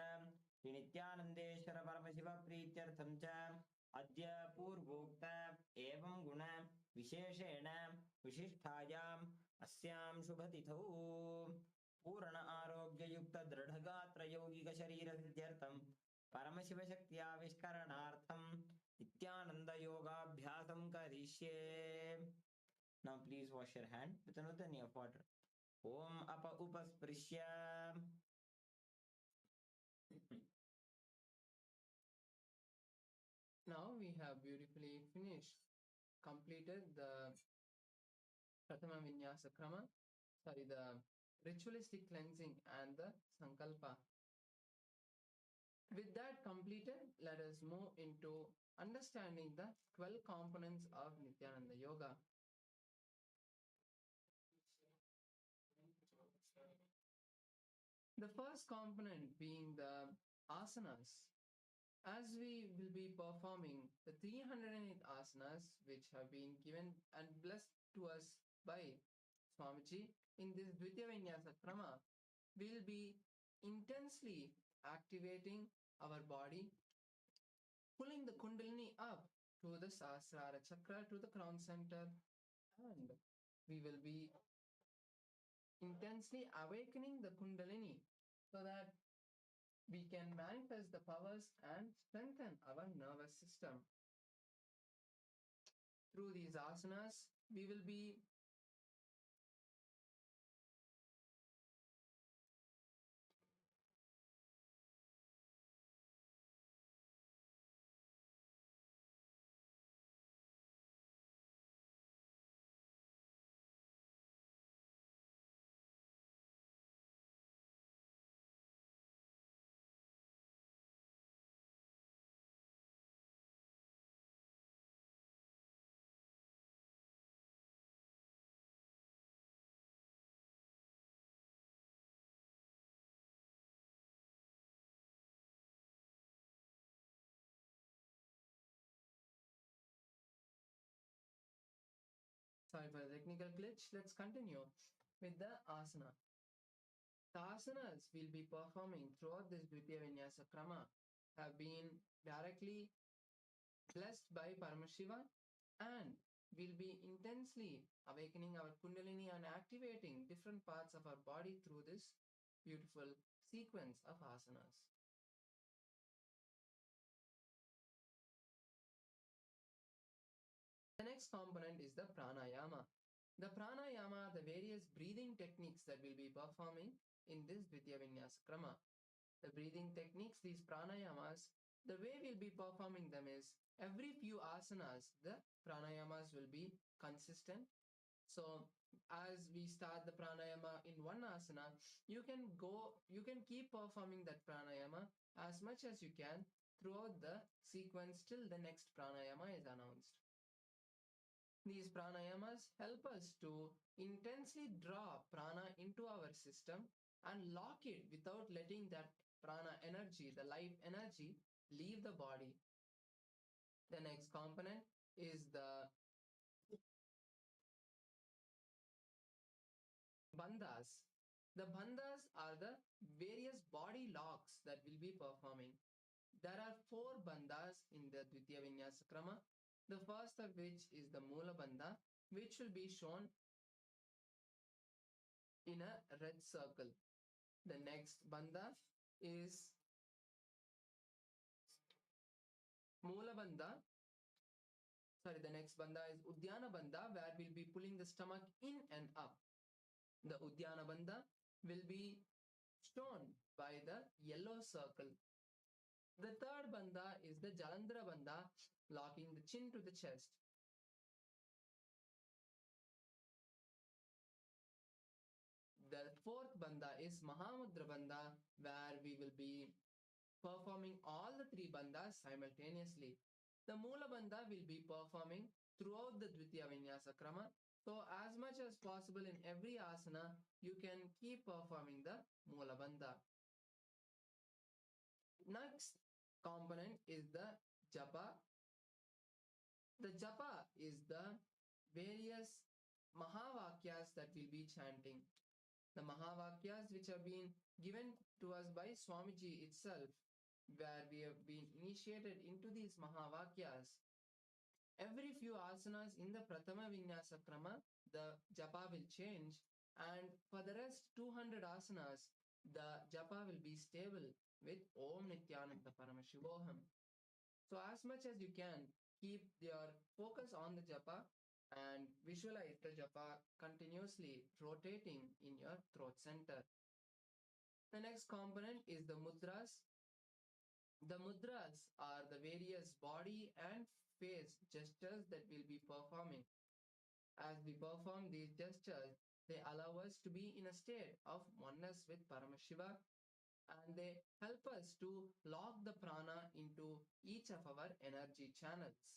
श्री नित्यानंदेश्वर परमशिव प्रीत्यर्थम च अद्य पूर्वोक्त एवं गुण विशेषेण विशिष्टायाम् अस्यां शुभतिथौ पूर्ण आरोग्य युक्त दृढ़गात्र यौगिक शरीर सिद्ध्यर्थम परमशिव शक्ति आविष्करणार्थम नित्यानंद योगाभ्यासम करिष्ये. Now please wash your hand with another near water. Om apa upasprisya. Now we have beautifully completed the Prathama Vinyasa Krama, the ritualistic cleansing and the Sankalpa. With that completed, let us move into understanding the 12 components of Nityananda Yoga. The first component being the asanas. As we will be performing the 308 asanas which have been given and blessed to us by Swamiji in this Dvitiya Vinyasa Krama, we will be intensely activating our body, pulling the Kundalini up to the Sahasrara Chakra, to the crown center, and we will be intensely awakening the Kundalini so that we can manifest the powers and strengthen our nervous system. Through these asanas, we will be Sorry for the technical glitch. Let's continue with the asana. The asanas we'll be performing throughout this Dvitiya Vinyasa Krama have been directly blessed by Paramashiva, and we'll be intensely awakening our Kundalini and activating different parts of our body through this beautiful sequence of asanas. The next component is the pranayama. The pranayama, the various breathing techniques that we'll be performing in this Dvitiya Vinyasa Krama. The breathing techniques, these pranayamas, the way we'll be performing them is every few asanas, the pranayamas will be consistent. So as we start the pranayama in one asana, you can keep performing that pranayama as much as you can throughout the sequence till the next pranayama is announced. These pranayamas help us to intensely draw prana into our system and lock it without letting that prana energy, the life energy, leave the body. The next component is the bandhas. The bandhas are the various body locks that we'll be performing. There are 4 bandhas in the Dvitiya Vinyasa Krama. The first of which is the Moola Bandha, which will be shown in a red circle. The next bandha is Moola Bandha. Sorry, the next bandha is Udyana Bandha, where we'll be pulling the stomach in and up. The Udyana Bandha will be shown by the yellow circle. The third bandha is the Jalandhara Bandha, locking the chin to the chest. The fourth bandha is Mahamudra Bandha, where we will be performing all the 3 bandhas simultaneously. The Moola Bandha will be performing throughout the Dvitiya Vinyasa Krama. So as much as possible in every asana, you can keep performing the Moola Bandha. Next component is the Japa. The Japa is the various Mahavakyas that we'll be chanting. The Mahavakyas which have been given to us by Swamiji itself, where we have been initiated into these Mahavakyas. Every few asanas in the Prathama Vinyasa Krama, the japa will change, and for the rest 200 asanas, the japa will be stable with Om Nityananda Paramashivoham. So as much as you can, keep your focus on the japa and visualize the japa continuously rotating in your throat center. The next component is the mudras. The mudras are the various body and face gestures that we'll be performing. As we perform these gestures, they allow us to be in a state of oneness with Paramashiva, and they help us to lock the prana into each of our energy channels.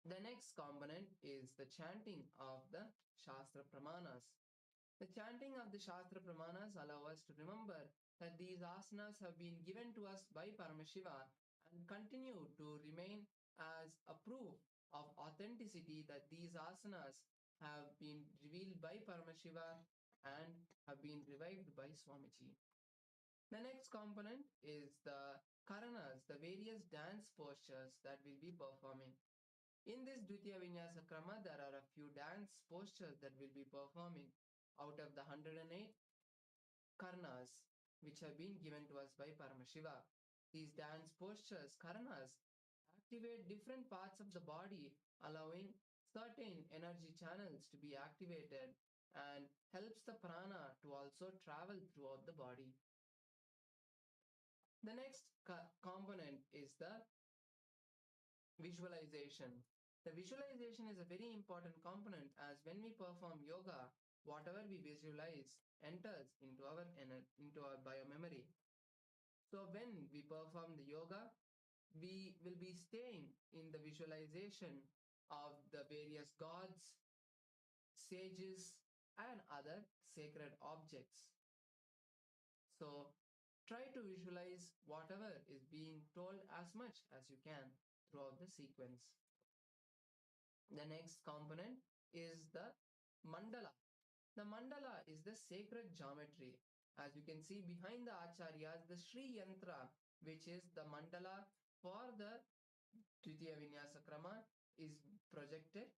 The next component is the chanting of the Shastra Pramanas. The chanting of the Shastra Pramanas allow us to remember that these asanas have been given to us by Paramashiva and continue to remain as a proof of authenticity that these asanas have been revealed by Paramashiva and have been revived by Swamiji. The next component is the Karanas, the various dance postures that we'll be performing. In this Dvitiya Vinyasa Krama, there are a few dance postures that we'll be performing out of the 108 Karnas which have been given to us by Paramashiva. These dance postures, Karanas, activate different parts of the body, allowing certain energy channels to be activated and helps the prana to also travel throughout the body. The next component is the visualization. The visualization is a very important component, as when we perform yoga, whatever we visualize enters into our biomemory. So when we perform the yoga, we will be staying in the visualization of the various gods, sages, and other sacred objects. So try to visualize whatever is being told as much as you can throughout the sequence. The next component is the mandala. The mandala is the sacred geometry. As you can see behind the acharyas, the Sri Yantra, which is the mandala for the Tritiya Vinyasa Krama, is projected.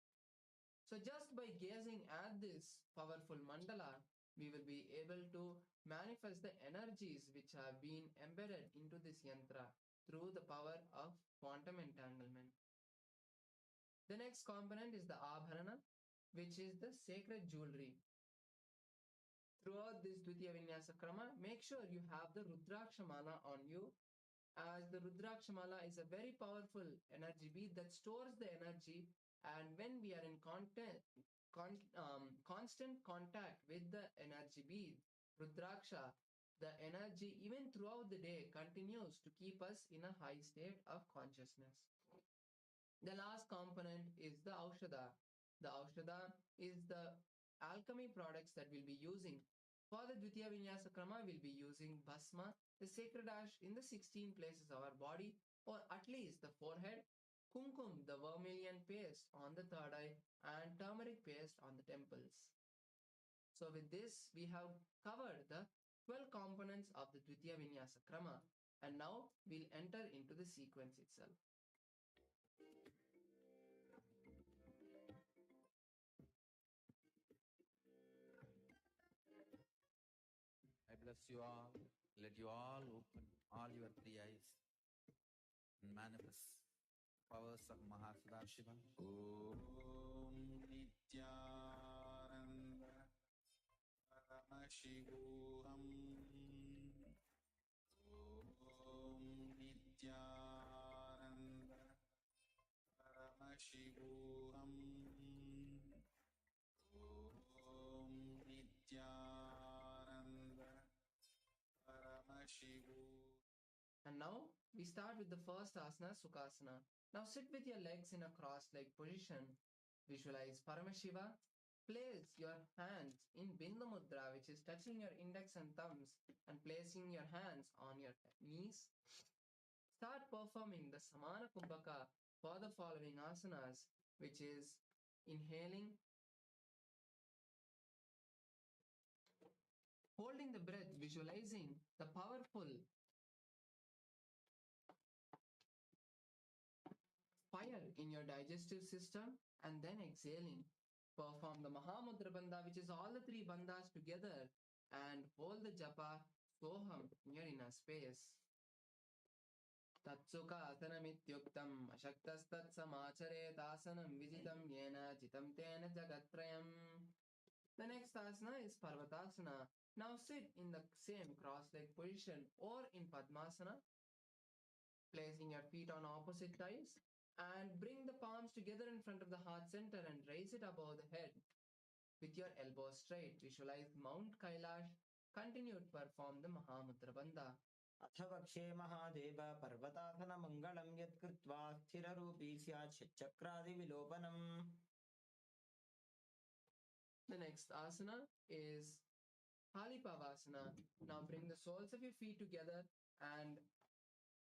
So just by gazing at this powerful mandala, we will be able to manifest the energies which have been embedded into this yantra through the power of quantum entanglement. The next component is the abharana, which is the sacred jewelry. Throughout this Dvitiya Vinyasa Krama, make sure you have the Rudraksha Mala on you, as the Rudraksha Mala is a very powerful energy bead that stores the energy, and when we are in constant contact with the energy bead, Rudraksha, the energy even throughout the day continues to keep us in a high state of consciousness. The last component is the Aushadha. The Aushadha is the alchemy products that we'll be using. For the Dvitiya Vinyasa Krama, we'll be using Bhasma, the sacred ash in the 16 places of our body, or at least the forehead, Kumkum, the vermilion paste on the third eye, and turmeric paste on the temples. So with this, we have covered the 12 components of the Dvitiya Vinyasa Krama, and now we'll enter into the sequence itself. I bless you all. Let you all open all your three eyes and manifest powers of Mahasudashiva. Om Nityananda Paramashivoham. Om Nityananda Paramashivoham. Om Nityananda Paramashivoham. And now we start with the first asana, Sukhasana. Now sit with your legs in a cross-leg position. Visualize Paramashiva. Place your hands in Bindu Mudra, which is touching your index and thumbs, and placing your hands on your knees. Start performing the Samana Kumbhaka for the following asanas, which is inhaling, holding the breath, visualizing the powerful fire in your digestive system, and then exhaling. Perform the Mahamudra Bandha, which is all the three bandhas together, and hold the japa Soham in your inner space. Tatsuka asanamityuktam ashaktastat asanam vijitam yena jitam tena jagatrayam. The next asana is Parvatasana. Now sit in the same cross-leg position or in Padmasana, placing your feet on opposite thighs, and bring the palms together in front of the heart center and raise it above the head. With your elbows straight, visualize Mount Kailash. Continue to perform the Mahamudra Bandha. अथ वक्षे महादेव पर्वतासन मङ्गलं यत्कृत्वा स्थिररूपी स्यात् षट्चक्रादिविलोपनम्. The next asana is Halipavasana. Now bring the soles of your feet together and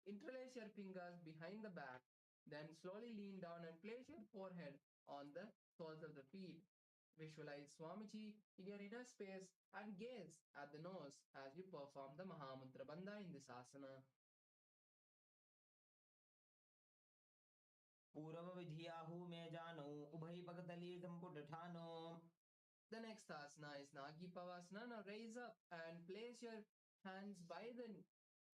interlace your fingers behind the back. Then slowly lean down and place your forehead on the soles of the feet. Visualize Swamiji in your inner space and gaze at the nose as you perform the Mahamudra Bandha in this asana. पूर्वविधियाहु मे जानो उभय भगतली संपुटठानो. The next asana is Nagi Pavasana. Now raise up and place your hands by the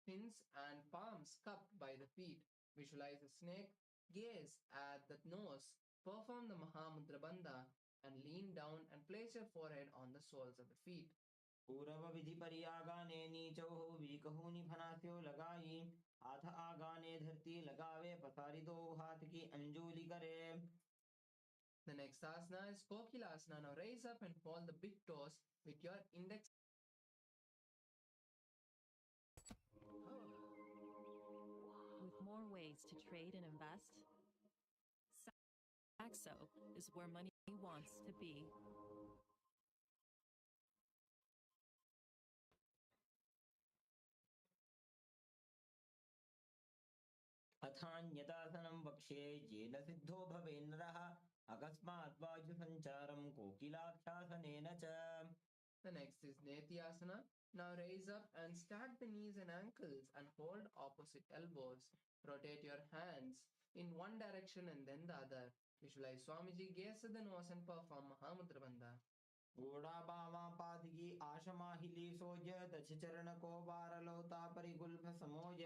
fins and palms cupped by the feet. Visualize a snake, gaze at the nose, perform the Mahamudra Bandha, and lean down and place your forehead on the soles of the feet. पूर्वविधि परियागाने नीचौ वीकहूनि फनास्यो लगाई. हाथ आगाने धरती लगावे पसारी दो हाथ की अंजुली करे. The next asana is Kokilasana. Now raise up and fold the big toes with your index. With more ways to trade and invest, Saxo is where money wants to be. अथान्यतासनं वक्ष्ये येन सिद्धो भवेन्नरः. अकस्मात् वायुसञ्चारं कोकिलाख्यासनेन च. The next is Netyasana. Now raise up and stack the knees and ankles and hold opposite elbows. Rotate your hands in one direction and then the other. Visualize Swamiji gaze at the nose and perform Mahamudra Bandha. गूढाभावा पादिकी आशमाहिली सोज दशचरण को वारलोता परिगुल्फ समोज.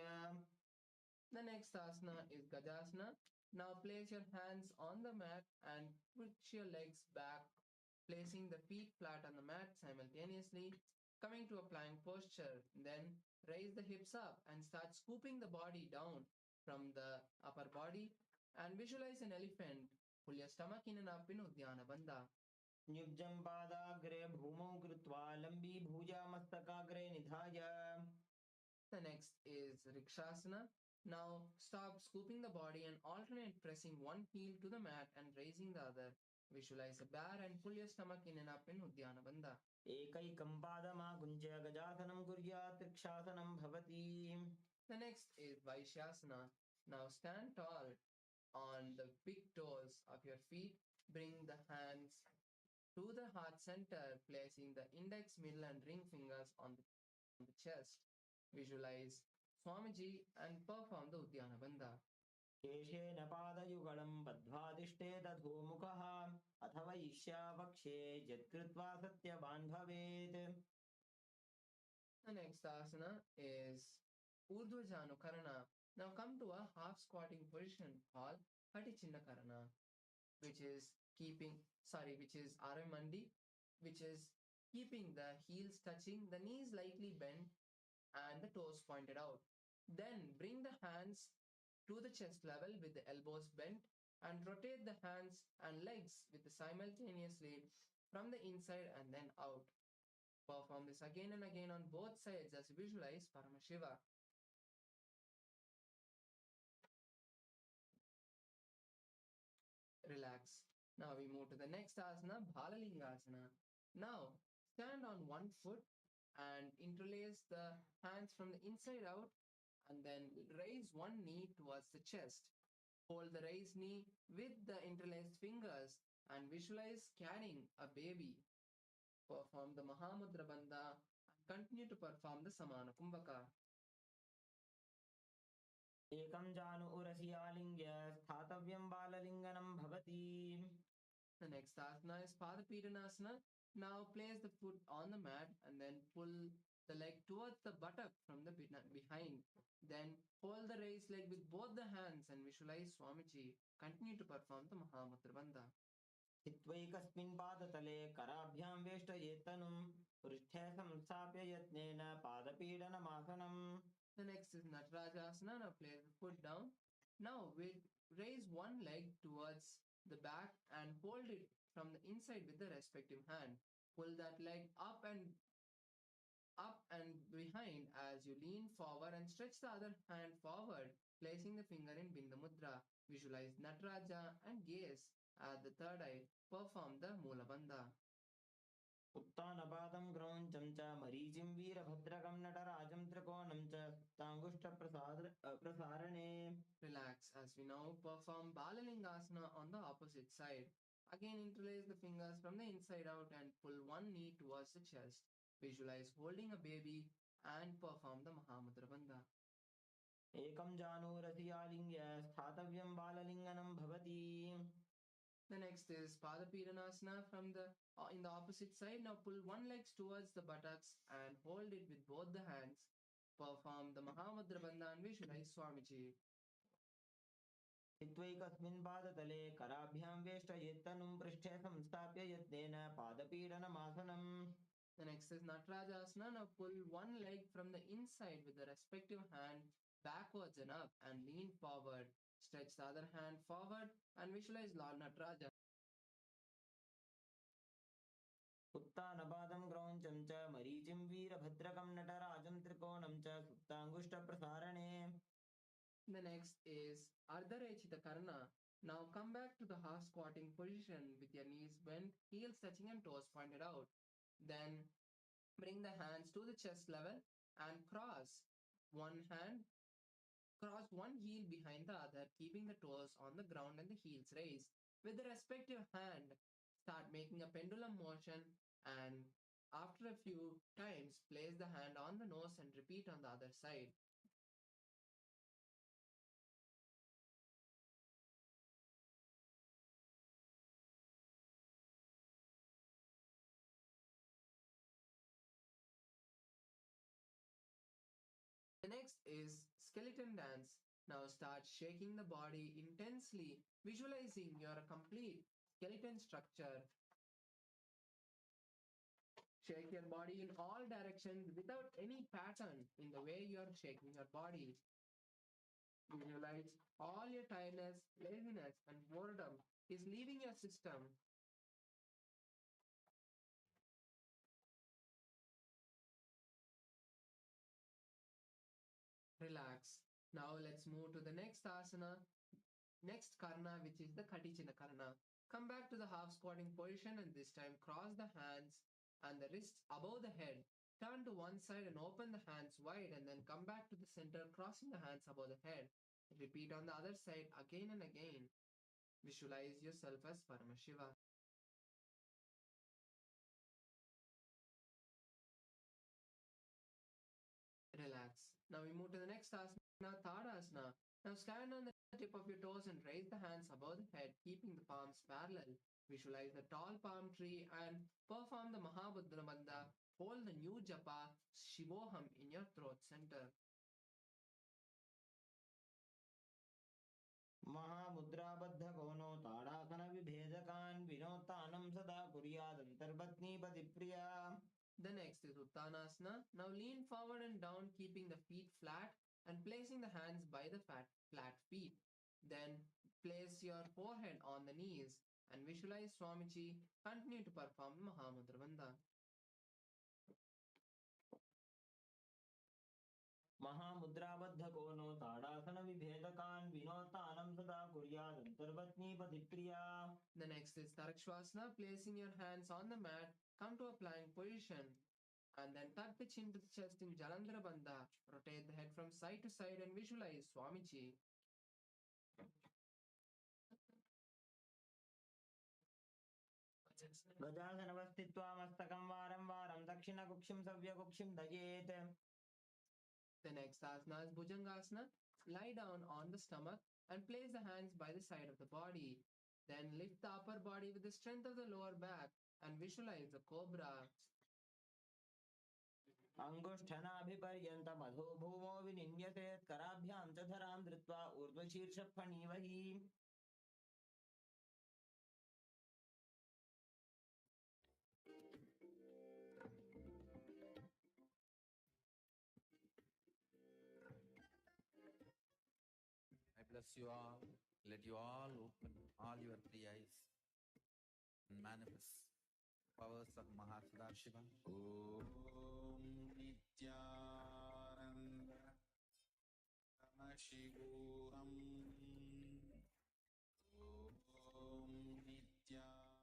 The next asana is Gajasana. Now place your hands on the mat and push your legs back, placing the feet flat on the mat simultaneously, coming to a plank posture. Then raise the hips up and start scooping the body down from the upper body and visualize an elephant. Pull your stomach in and up in Uddiyana Bandha. युज्यं पादाग्रे भूमौ कृत्वा लम्बी भुजा मस्तकाग्रे निधाय. The next is Rikshasana. Now stop scooping the body and alternate pressing one heel to the mat and raising the other. Visualize a bear and pull your stomach in and up in Uddiyana Bandha. एकैकं पादमाकुञ्च्य गजासनं कुर्यात् रक्षासनं भवति. The next is Vaishyasana. Now stand tall on the big toes of your feet. Bring the hands to the heart center, placing the index, middle, and ring fingers on the chest. Visualize Swamiji and perform the Uddiyana Bandha. केशेन पादयुगलं बद्ध्वादिष्टे दधोमुखः अथ वैश्या वक्षे यत्कृत्वा सत्यवान् भवेत्. The next asana is Urdhva Janukarana. Now come to a half squatting position called Patichinnakarana, which is Aramandi, which is keeping the heels touching, the knees lightly bent, and the toes pointed out. Then bring the hands to the chest level with the elbows bent and rotate the hands and legs with the simultaneously from the inside and then out. Perform this again and again on both sides as you visualize Paramashiva. Relax. Now we move to the next asana, Balalingasana. Now stand on one foot and interlace the hands from the inside out and then raise one knee towards the chest. Hold the raised knee with the interlaced fingers and visualize carrying a baby. Perform the Mahamudra Bandha and continue to perform the Samana Kumbhaka. एकं जानु उरसि आलिङ्ग्य स्थातव्यं बाललिङ्गनं भवति. The next asana is Padapidanasana. Now place the foot on the mat and then pull the leg towards the buttock from the behind. Then hold the raised leg with both the hands and visualize Swamiji. Continue to perform the Mahamudra Bandha. चित्वैकस्मिन् पादतले कराभ्यां वेष्टयेत्तनुं पृष्ठे संस्थाप्य यत्नेन पादपीडनमासनम्. The next is Natarajasana. Now place the foot down. Now raise one leg towards the back and hold it from the inside with the respective hand. Pull that leg up and behind as you lean forward and stretch the other hand forward, placing the finger in Bindu Mudra. Visualize Nataraja and gaze at the third eye. Perform the Mula Bandha. उत्तानपादं क्रौञ्चं च मरीचिं वीरभद्रकं नटराजं त्रिकोणं च प्रसारणे. Relax as we now perform Balalingasana on the opposite side. Again interlace the fingers from the inside out and pull one knee towards the chest. Visualize holding a baby and perform the Mahamudra Bandha. एकं जानुरसि आलिङ्ग्य स्थातव्यं बाललिङ्गनं भवति. The next is Padapidanasana from the in the opposite side. Now pull one leg towards the buttocks and hold it with both the hands. Perform the Mahamudra Bandha and visualize Swamiji. चित्वैकस्मिन् पादतले कराभ्यां वेष्टयेत्तनुं पृष्ठे संस्थाप्य यत्नेन पादपीडनमासनम्. The next is Natarajasana. Now pull one leg from the inside with the respective hand backwards and up and lean forward. Stretch the other hand forward and visualize Lord Nataraja. उत्तानपादं क्रौञ्चं च मरीचिं वीरभद्रकं नटराजं त्रिकोणं च सुप्ताङ्गुष्ठप्रसारणे. The next is Ardharechita Karna. Now come back to the half squatting position with your knees bent, heels touching and toes pointed out. Then bring the hands to the chest level and cross one heel behind the other, keeping the toes on the ground and the heels raised. with the respective hand. Start making a pendulum motion, and after a few times, place the hand on the nose and repeat on the other side. The next is skeleton dance. Now start shaking the body intensely, visualizing your complete skeleton structure. Shake your body in all directions without any pattern in the way you are shaking your body. Visualize all your tiredness, laziness, and boredom is leaving your system. Relax. Now let's move to the next asana, next karna, which is the Katichina karna. Come back to the half squatting position and this time cross the hands and the wrists above the head. Turn to one side and open the hands wide and then come back to the center, crossing the hands above the head. Repeat on the other side again and again. Visualize yourself as Paramashiva. Relax. Now we move to the next asana, Tadasana. Now stand on the tip of your toes and raise the hands above the head, keeping the palms parallel. Visualize the tall palm tree and perform the Mahabudra Bandha. Hold the new japa Shivoham in your throat center. महामुद्राबद्धकोनो ताडासनविभेदकान् विनोत्तानं सदा कुर्यादन्तर्पत्नीपतिप्रिया. The next is Uttanasana. Now lean forward and down, keeping the feet flat and placing the hands by the flat feet. Then place your forehead on the knees and visualize Swamiji. Continue to perform Mahamudra Bandha. महामुद्राबद्धकोनो ताडासनविभेदकान् विनोत्तानं सदा कुर्यादन्तर्पत्नीपतिप्रिया. The next is Tarakshvasana, placing your hands on the mat, come to a plank position and then tuck the chin to the chest in Jalandhara Bandha. Rotate the head from side to side and visualize Swamiji. गजासनवस्थित्वा मस्तकं वारं वारं दक्षिणकुक्षिं सव्यकुक्षिं दयेत्. The next asana is Bhujangasana. Lie down on the stomach and place the hands by the side of the body. Then lift the upper body with the strength of the lower back and visualize the cobra. अङ्गुष्ठनाभिपर्यन्तमधो भूमो विनिन्यसेत् कराभ्यां च धरां धृत्वा ऊर्ध्वशीर्षफणीवहि. I bless you all. Let you all open all your three eyes and manifest powers of Mahasudashiva. Om Nityananda Paramashivoham. Om Nityananda.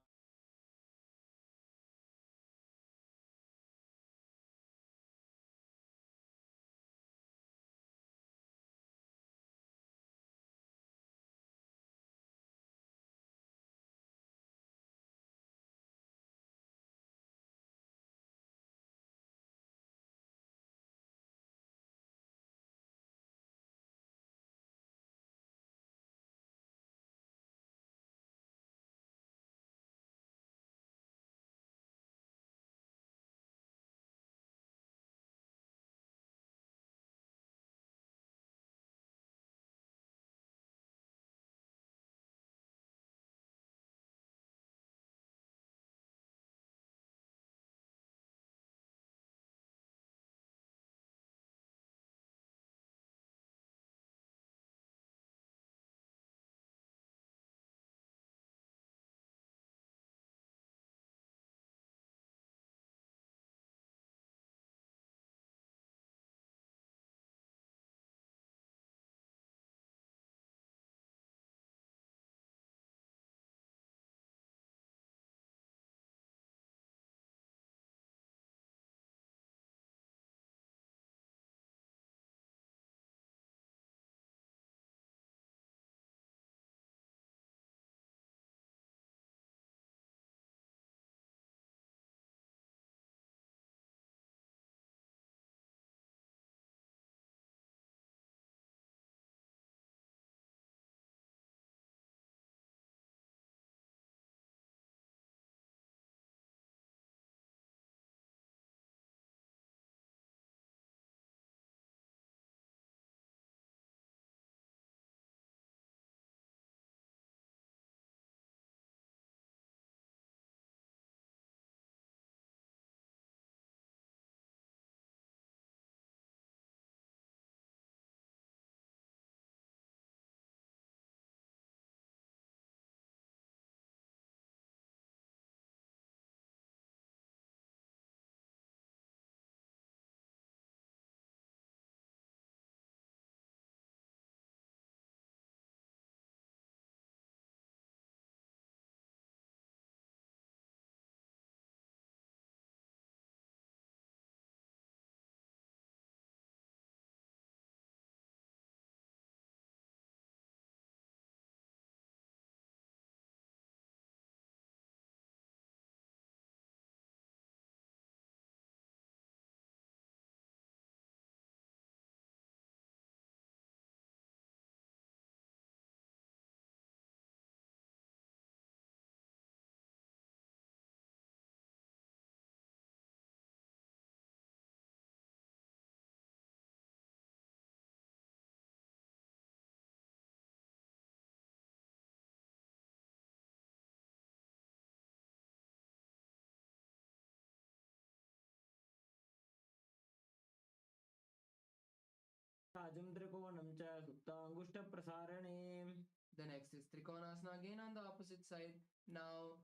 Nattarajam Trikonam cha Suptangushta Prasarane. The next is Trikonasana again on the opposite side. Now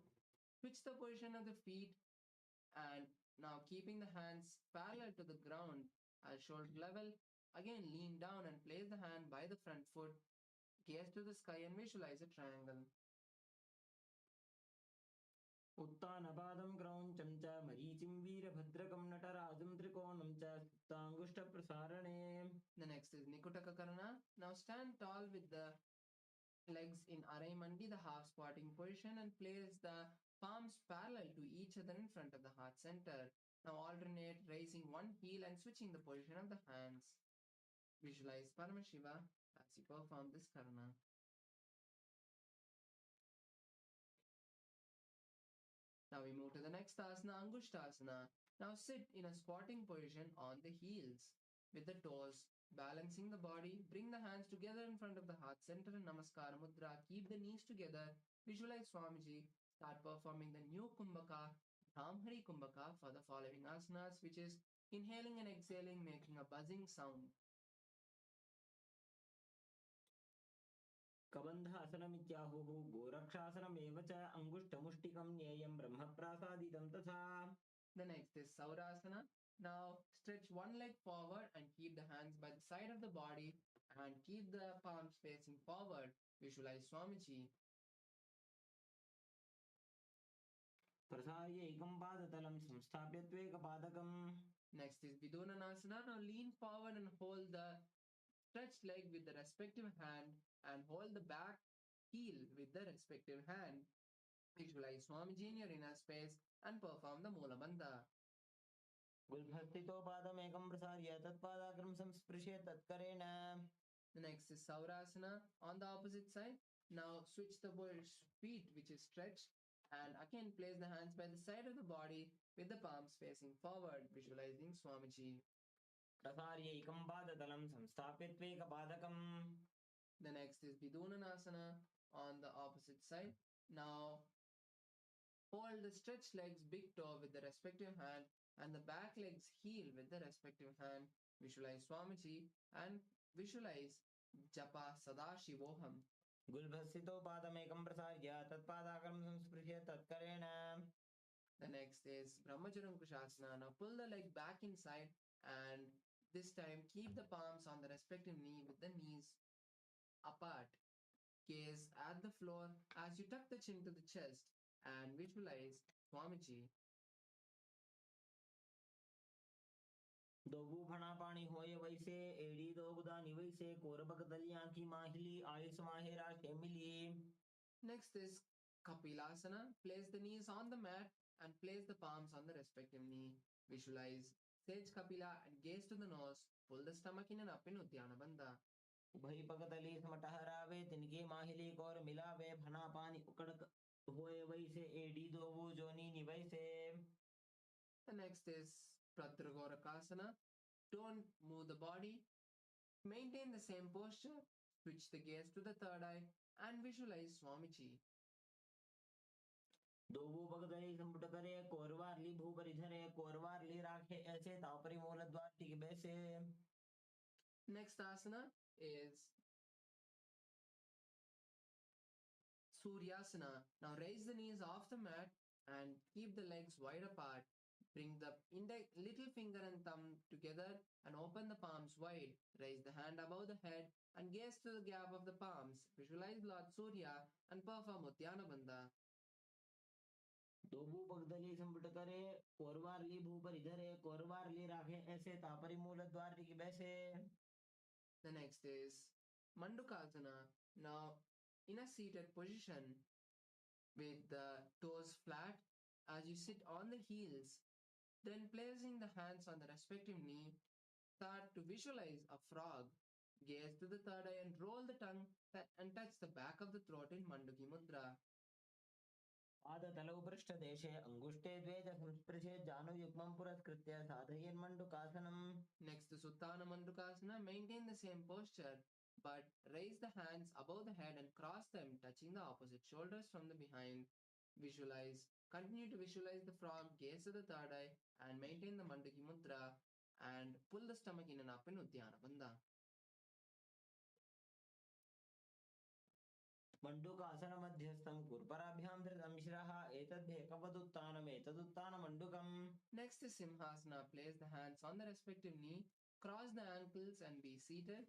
switch the position of the feet and now keeping the hands parallel to the ground at shoulder level. Again lean down and place the hand by the front foot. Gaze to the sky and visualize a triangle. उत्तानपादं क्रौञ्चं च मरीचिं वीरभद्रकं नटराजं त्रिकोणं च सुप्ताङ्गुष्ठप्रसारणे. The next is Nikutaka Karana. Now stand tall with the legs in Araimandi, the half squatting position, and place the palms parallel to each other in front of the heart center. Now alternate raising one heel and switching the position of the hands. Visualize Paramashiva as you perform this Karana. Now we move to the next asana, Angushtasana. Now sit in a squatting position on the heels with the toes balancing the body. Bring the hands together in front of the heart center and Namaskara Mudra. Keep the knees together. Visualize Swamiji. Start performing the new Kumbhaka, Brahmari Kumbhaka for the following asanas, which is inhaling and exhaling, making a buzzing sound. कबन्धासनमित्याहुः गोरक्षासनमेव च अङ्गुष्ठमुष्टिकं ज्ञेयं ब्रह्मप्रासादितं तथा. The next is Saurasana. Now stretch one leg forward and keep the hands by the side of the body and keep the palms facing forward. Visualize Swamiji. प्रसार्य एकं पादतलं संस्थाप्य त्वेकपादकम्. Next is Vidunanasana. Now lean forward and hold the stretched leg with the respective hand and hold the back heel with the respective hand. Visualize Swamiji in your inner space and perform the Moola Bandha. गुल्भस्थितो पादमेकं प्रसार्य तत्पादाग्रं संस्पृश्य तत्करेण. The next is Saurasana on the opposite side. Now switch the feet which is stretched and again place the hands by the side of the body with the palms facing forward, visualizing Swamiji. प्रसार्य एकं पादतलं संस्थाप्य त्वेकपादकम्. The next is Vidunanasana on the opposite side. Now hold the stretched legs big toe with the respective hand and the back legs heel with the respective hand. Visualize Swamiji and visualize Japa Sadashivoham. गुल्भस्थितो पादमेकं प्रसार्य तत्पादाग्रं संस्पृश्य तत्करेण. The next is Brahmacharankushasana. Now pull the leg back inside and this time keep the palms on the respective knee with the knees apart. Gaze at the floor as you tuck the chin to the chest and visualize Swamiji. दोबू फणा पानी होय वैसे एड़ी दोगुदा निवैसे कोरबक दलियां की माहिली Ayush माहेरा शेमिली. Next is Kapilasana. Place the knees on the mat and place the palms on the respective knee. Visualize Sage Kapila and gaze to the nose. Pull the stomach in and up in Uddiyana Bandha. उभय पगतली समटहरावे तिनके माहिली कौर मिलावे फणा पानी उकड़क होय वैसे एड़ी दोबू जोनी निवैसे. The next is Pratragorakasana. Don't move the body. Maintain the same posture. Switch the gaze to the third eye and visualize Swamiji. दोबू पगतली संपुट करे कोरवारली भूपरिधरे कोरवारली राखे ऐसे तापरी मूल द्वार टिक बैसे. Next asana is Suryasana. Now raise the knees off the mat and keep the legs wide apart. Bring the little finger and thumb together and open the palms wide. Raise the hand above the head and gaze to the gap of the palms. Visualize Lord Surya and perform Uddiyana Bandha. दोबू पगतली संपुट करे कोरवारली भूपरिधरे कोरवारली राखे ऐसे तापरी मूल द्वार टिक बैसे. The next is Mandukasana. Now in a seated position with the toes flat as you sit on the heels, then placing the hands on the respective knee, start to visualize a frog. Gaze to the third eye and roll the tongue and touch the back of the throat in Manduki Mudra. पादतलौ पृष्ठदेशे अङ्गुष्ठे द्वे च संस्पृशे जानुयुग्मं पुरस्कृत्य साधयेन्मण्डुकासनम्. Next to Suttana Mandukasana, maintain the same posture but raise the hands above the head and cross them, touching the opposite shoulders from the behind. Continue to visualize the frog, gaze to the third eye and maintain the Manduki Mudra and pull the stomach in and up in Uddiyana Bandha. मण्डूकासनमध्यस्थं कुर्पराभ्यां धृतं शिरः एतद्धेकवदुत्थानमेतदुत्थानमण्डूकम्. Next is Simhasana. Place the hands on the respective knee, cross the ankles and be seated.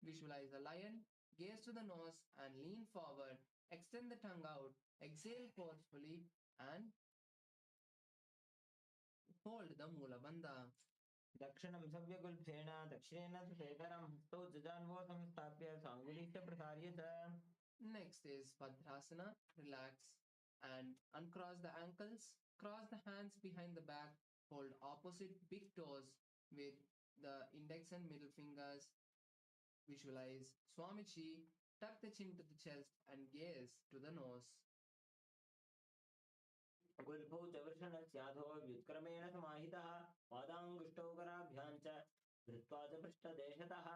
Visualize a lion, gaze to the nose and lean forward. Extend the tongue out, exhale forcefully and hold the Mula Bandha. दक्षिणं सव्यगुल्फेन दक्षिणेन सुशेखरं हस्तौ जजान्वो संस्थाप्य साङ्गुलीश्च प्रसार्य च. Next is Bhadrasana. Relax and uncross the ankles. Cross the hands behind the back. Hold opposite big toes with the index and middle fingers. Visualize Swamiji. Tuck the chin to the chest and gaze to the nose. गुल्फौ च वृषणस्याधो व्युत्क्रमेण समाहितः पादाङ्गुष्टौ कराभ्यां च धृत्वा च पृष्ठदेशतः.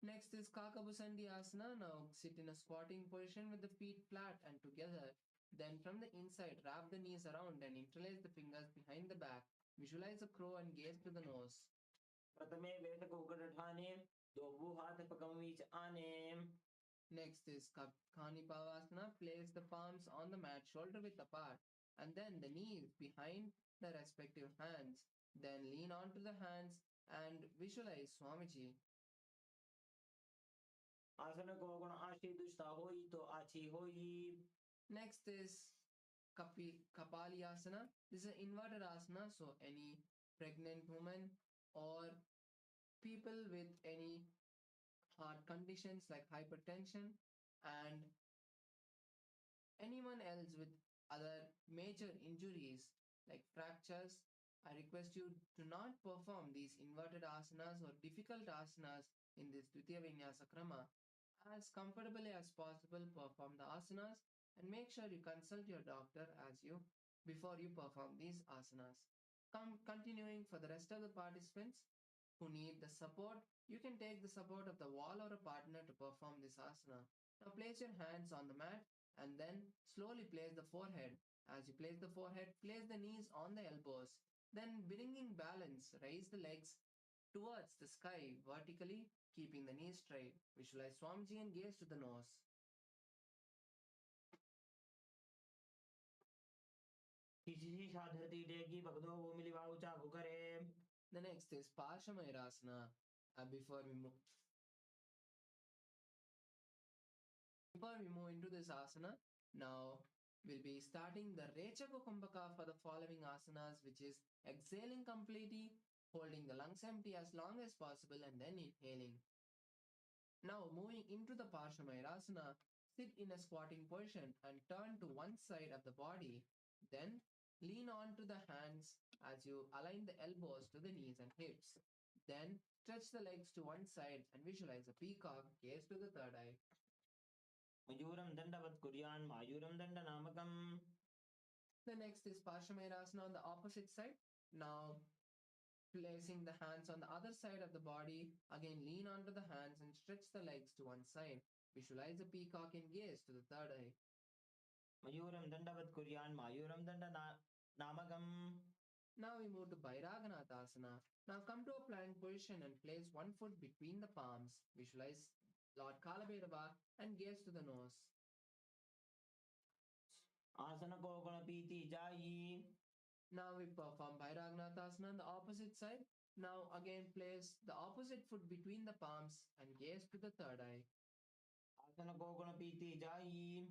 Next is Kakabusandi Asana. Now sit in a squatting position with the feet flat and together. Then from the inside, wrap the knees around and interlace the fingers behind the back. Visualize a crow and gaze to the nose. प्रथमे वेदकौकटठाने द्वौ हाथपकमीच आने. Next is Khani Pavasana. Place the palms on the mat, shoulder width apart, and then the knees behind the respective hands. Then lean onto the hands and visualize Swamiji. आसन को गुण आशी दुष्टा होई तो आची होई. Next is Kapali Asana. This is an inverted asana, so any pregnant woman or people with any heart conditions like hypertension and anyone else with other major injuries like fractures, I request you to not perform these inverted asanas or difficult asanas in this Dvitiya Vinyasa Krama. As comfortably as possible, perform the asanas and make sure you consult your doctor before you perform these asanas. Continuing for the rest of the participants who need the support, you can take the support of the wall or a partner to perform this asana. Now place your hands on the mat and then slowly place the forehead. As you place the forehead, place the knees on the elbows. Then bringing balance, raise the legs towards the sky vertically, keeping the knees straight. Visualize Swamiji and gaze to the nose. The next is Parshamayurasana. Before we move into this asana, now we'll be starting the Rechaka Kumbhaka for the following asanas, which is exhaling completely, holding the lungs empty as long as possible, and then inhaling. Now moving into the Parshamayurasana, sit in a squatting position and turn to one side of the body. Then lean on to the hands as you align the elbows to the knees and hips. Then stretch the legs to one side and visualize a peacock, gaze to the third eye. मयूरं दंडवत् कुर्यान् मायूरं दंडनामकम्. The next is Parshamayurasana on the opposite side. Now placing the hands on the other side of the body, again lean onto the hands and stretch the legs to one side. Visualize a peacock and gaze to the third eye. मयूरं दंडवत् कुर्यान् मायूरं दंडनामकम्. Now we move to Bhairaganathasana. Now come to a plank position and place one foot between the palms. Visualize Lord Kalabhairava and gaze to the nose. आसन को गुणपीति जायी. Now we perform Bhairaganathasana on the opposite side. Now again place the opposite foot between the palms and gaze to the third eye. आसन को गुणपीति जायी.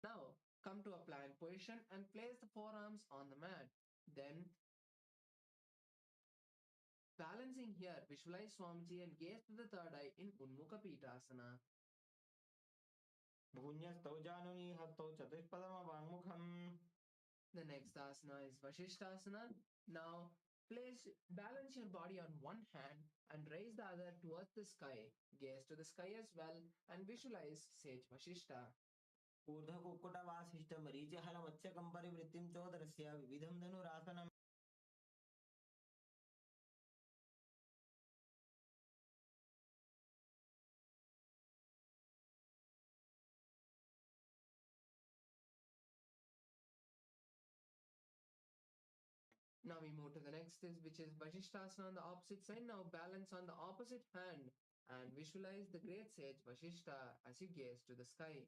Now come to a plank position and place the forearms on the mat. Then balancing here, visualize Swamiji and gaze to the third eye in Unmukha Pitasana. भून्यस्तौ जानुनी हस्तौ चतुष्पदमवाङ्मुखम्. The next asana is Vashishthasana. Now balance your body on one hand and raise the other towards the sky. Gaze to the sky as well and visualize Sage Vashishta. ऊर्ध्वकुक्कुटवासिष्ठमरीचिहलमत्स्यकं परिवृत्तिं चोदरस्य विविधं धनुरासनम्. Now we move to the next which is Vashishthasana on the opposite side. Now balance on the opposite hand and visualize the great sage Vashishta as you gaze to the sky.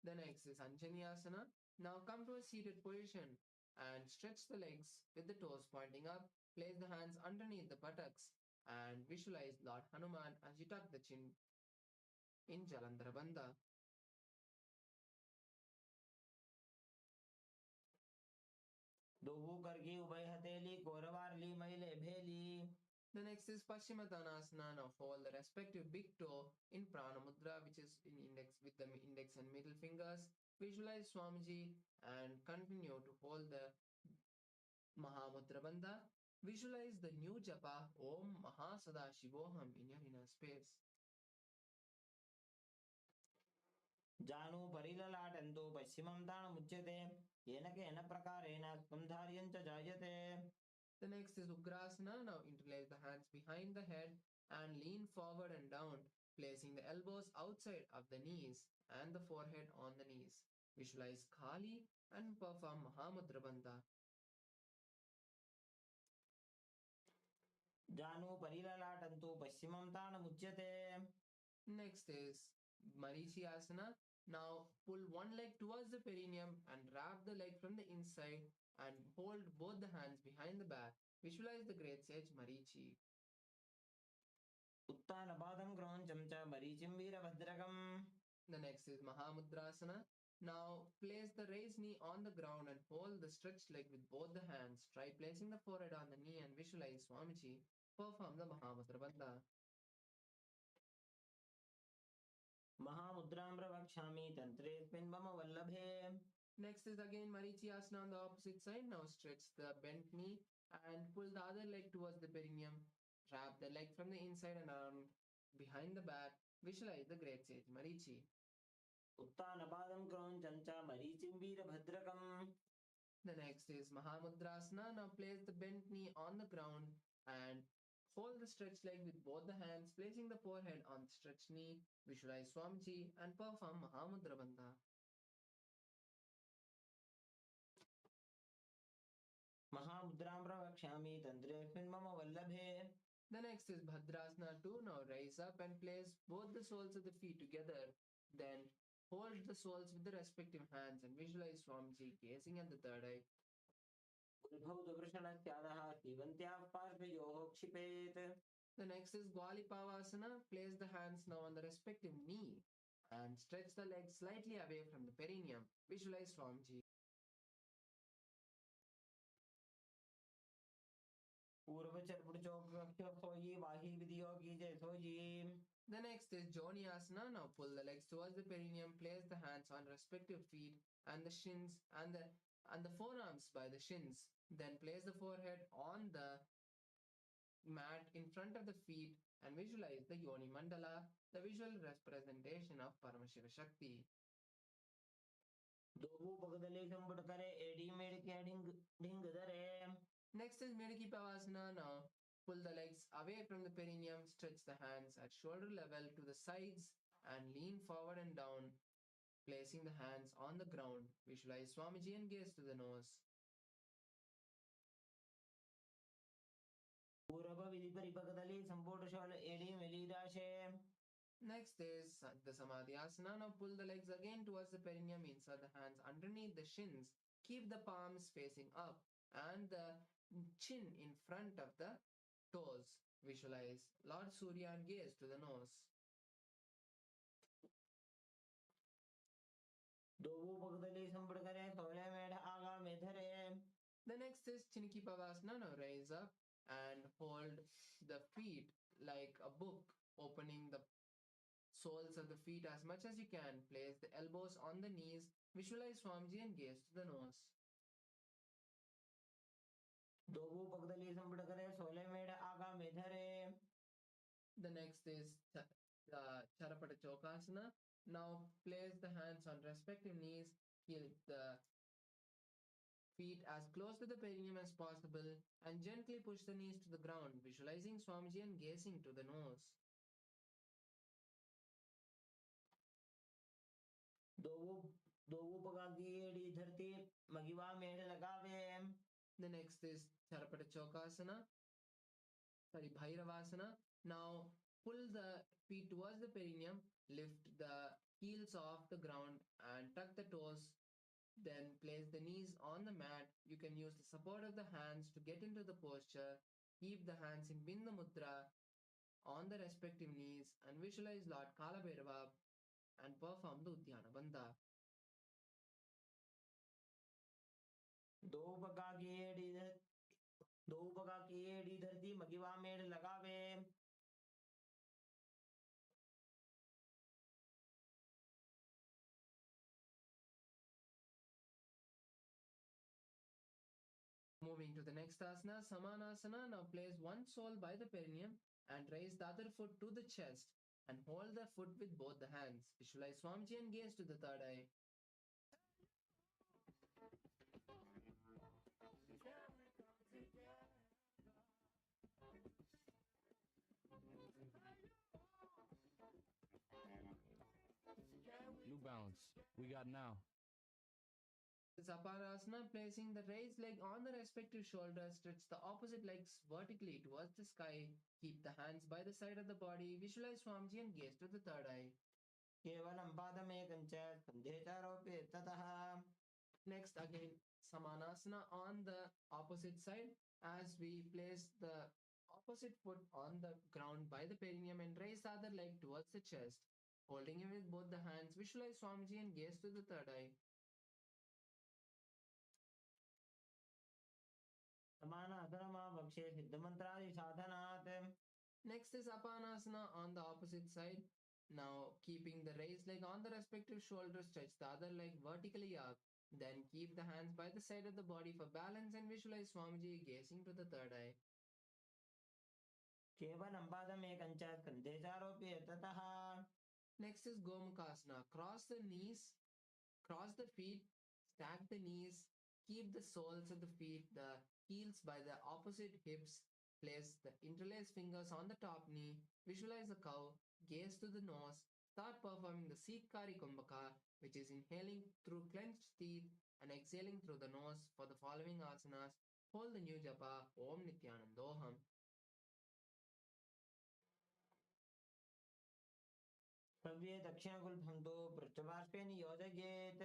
The next is Anjaneyasana. Now come to a seated position and stretch the legs with the toes pointing up. Place the hands underneath the buttocks and visualize Lord Hanuman as you tuck the chin in Jalandhara Bandha. The next is Paschimottanasana. Now fold the respective big toe in Prana Mudra, which is in index with the index and middle fingers. Visualize Swamiji and continue to hold the Mahamudra Bandha. Visualize the new japa Om Mahasadashivoham in your inner space. जानु परिललाटन्तो पश्चिमं ताणमुच्यते येन केन प्रकारेण स्कन्धार्यं च जायते. The next is Ugrasana. Now interlace the hands behind the head and lean forward and down, placing the elbows outside of the knees and the forehead on the knees. Visualize Kali and perform Mahamudra Bandha. जानु परिललाटन्तो पश्चिमं ताणमुच्यते. Next is Marichyasana. Now pull one leg towards the perineum and wrap the leg from the inside and hold both the hands behind the back. Visualize the great sage Marichi. उत्तानपादं क्रौञ्चं च मरीचिं वीरभद्रकम्. The next is Mahamudrasana. Now place the raised knee on the ground and hold the stretched leg with both the hands. Try placing the forehead on the knee and visualize Swamiji. Perform the Mahamudra Bandha. महामुद्रां प्रवक्ष्यामि तन्त्रेऽस्मिन् मम वल्लभे. Next is again Marichyasana on the opposite side. Now stretch the bent knee and pull the other leg towards the perineum. Wrap the leg from the inside and arm behind the back. Visualize the great sage Marichi. उत्तानपादं क्रौञ्चं च मरीचिं वीरभद्रकम्. The next is Mahamudrasana. Now place the bent knee on the ground and hold the stretched leg with both the hands, placing the forehead on the stretched knee. Visualize Swamiji and perform Mahamudra Bandha. महामुद्रां प्रवक्ष्यामि तन्त्रेऽस्मिन् मम वल्लभे. The next is Bhadrasana 2. Now rise up and place both the soles of the feet together. Then hold the soles with the respective hands and visualize Swamiji gazing at the third eye. The next is Gwalipavasana. Place the hands now on the respective knee and stretch the legs slightly away from the perineum. Visualize Swamiji. The next is Joniasana. Now pull the legs towards the perineum, place the hands on respective feet and the shins and the forearms by the shins. Then place the forehead on the mat in front of the feet and visualize the Yoni Mandala, the visual representation of Paramashiva Shakti. Next is Mediki Pavasana. Now pull the legs away from the perineum, stretch the hands at shoulder level to the sides and lean forward and down, placing the hands on the ground. Visualize Swamiji and gaze to the nose. Next is the Samadhyasana. Now pull the legs again towards the perineum, insert the hands underneath the shins. Keep the palms facing up and the chin in front of the toes. Visualize Lord Surya and gaze to the nose. The next is Chiniki Pavasana. Now raise up and hold the feet like a book, opening the soles of the feet as much as you can. Place the elbows on the knees. Visualize Swamiji and gaze to the nose. The next is Charapata Chokasana. Now place the hands on respective knees. Keep the feet as close to the perineum as possible and gently push the knees to the ground, visualizing Swamiji and gazing to the nose. दो उपगागी धरती मगिवा मेढ़ लगावे. The next is Charapata Chokasana, sorry, Bhairavasana. Now pull the feet towards the perineum, lift the heels off the ground and tuck the toes. Then place the knees on the mat. You can use the support of the hands to get into the posture. Keep the hands in Binda Mudra on the respective knees and visualize Lord Kalabhairava and perform the Uddiyana Bandha. दो उपगा की एड़ी धरती मगिवा मेढ़ लगावे. Moving to the next asana, Samanasana. Now place one sole by the perineum and raise the other foot to the chest and hold the foot with both the hands. Visualize Swamiji and gaze to the third eye. New balance. We got now. Saparasana, placing the raised leg on the respective shoulder, stretch the opposite legs vertically towards the sky. Keep the hands by the side of the body. Visualize Swamiji and gaze to the third eye. केवलं पादमेकं च स्कन्धे चारोप्य ततः. Next, again, Samanasana on the opposite side as we place the opposite foot on the ground by the perineum and raise the other leg towards the chest. Holding it with both the hands, visualize Swamiji and gaze to the third eye. Next is Apanasana on the opposite side. Now, keeping the raised leg on the respective shoulder, stretch the other leg vertically up. Then keep the hands by the side of the body for balance and visualize Swamiji gazing to the third eye. Next is Gomukhasana. Cross the knees, cross the feet, stack the knees, keep the soles of the feet, the heels by the opposite hips, place the interlaced fingers on the top knee, visualize the cow, gaze to the nose, start performing the Seetkari Kumbhaka, which is inhaling through clenched teeth and exhaling through the nose for the following asanas. Hold the new japa, Om Nityanandoham. सव्ये दक्षिणगुल्भन्तो पृष्ठपार्श्वे नियोजयेत्.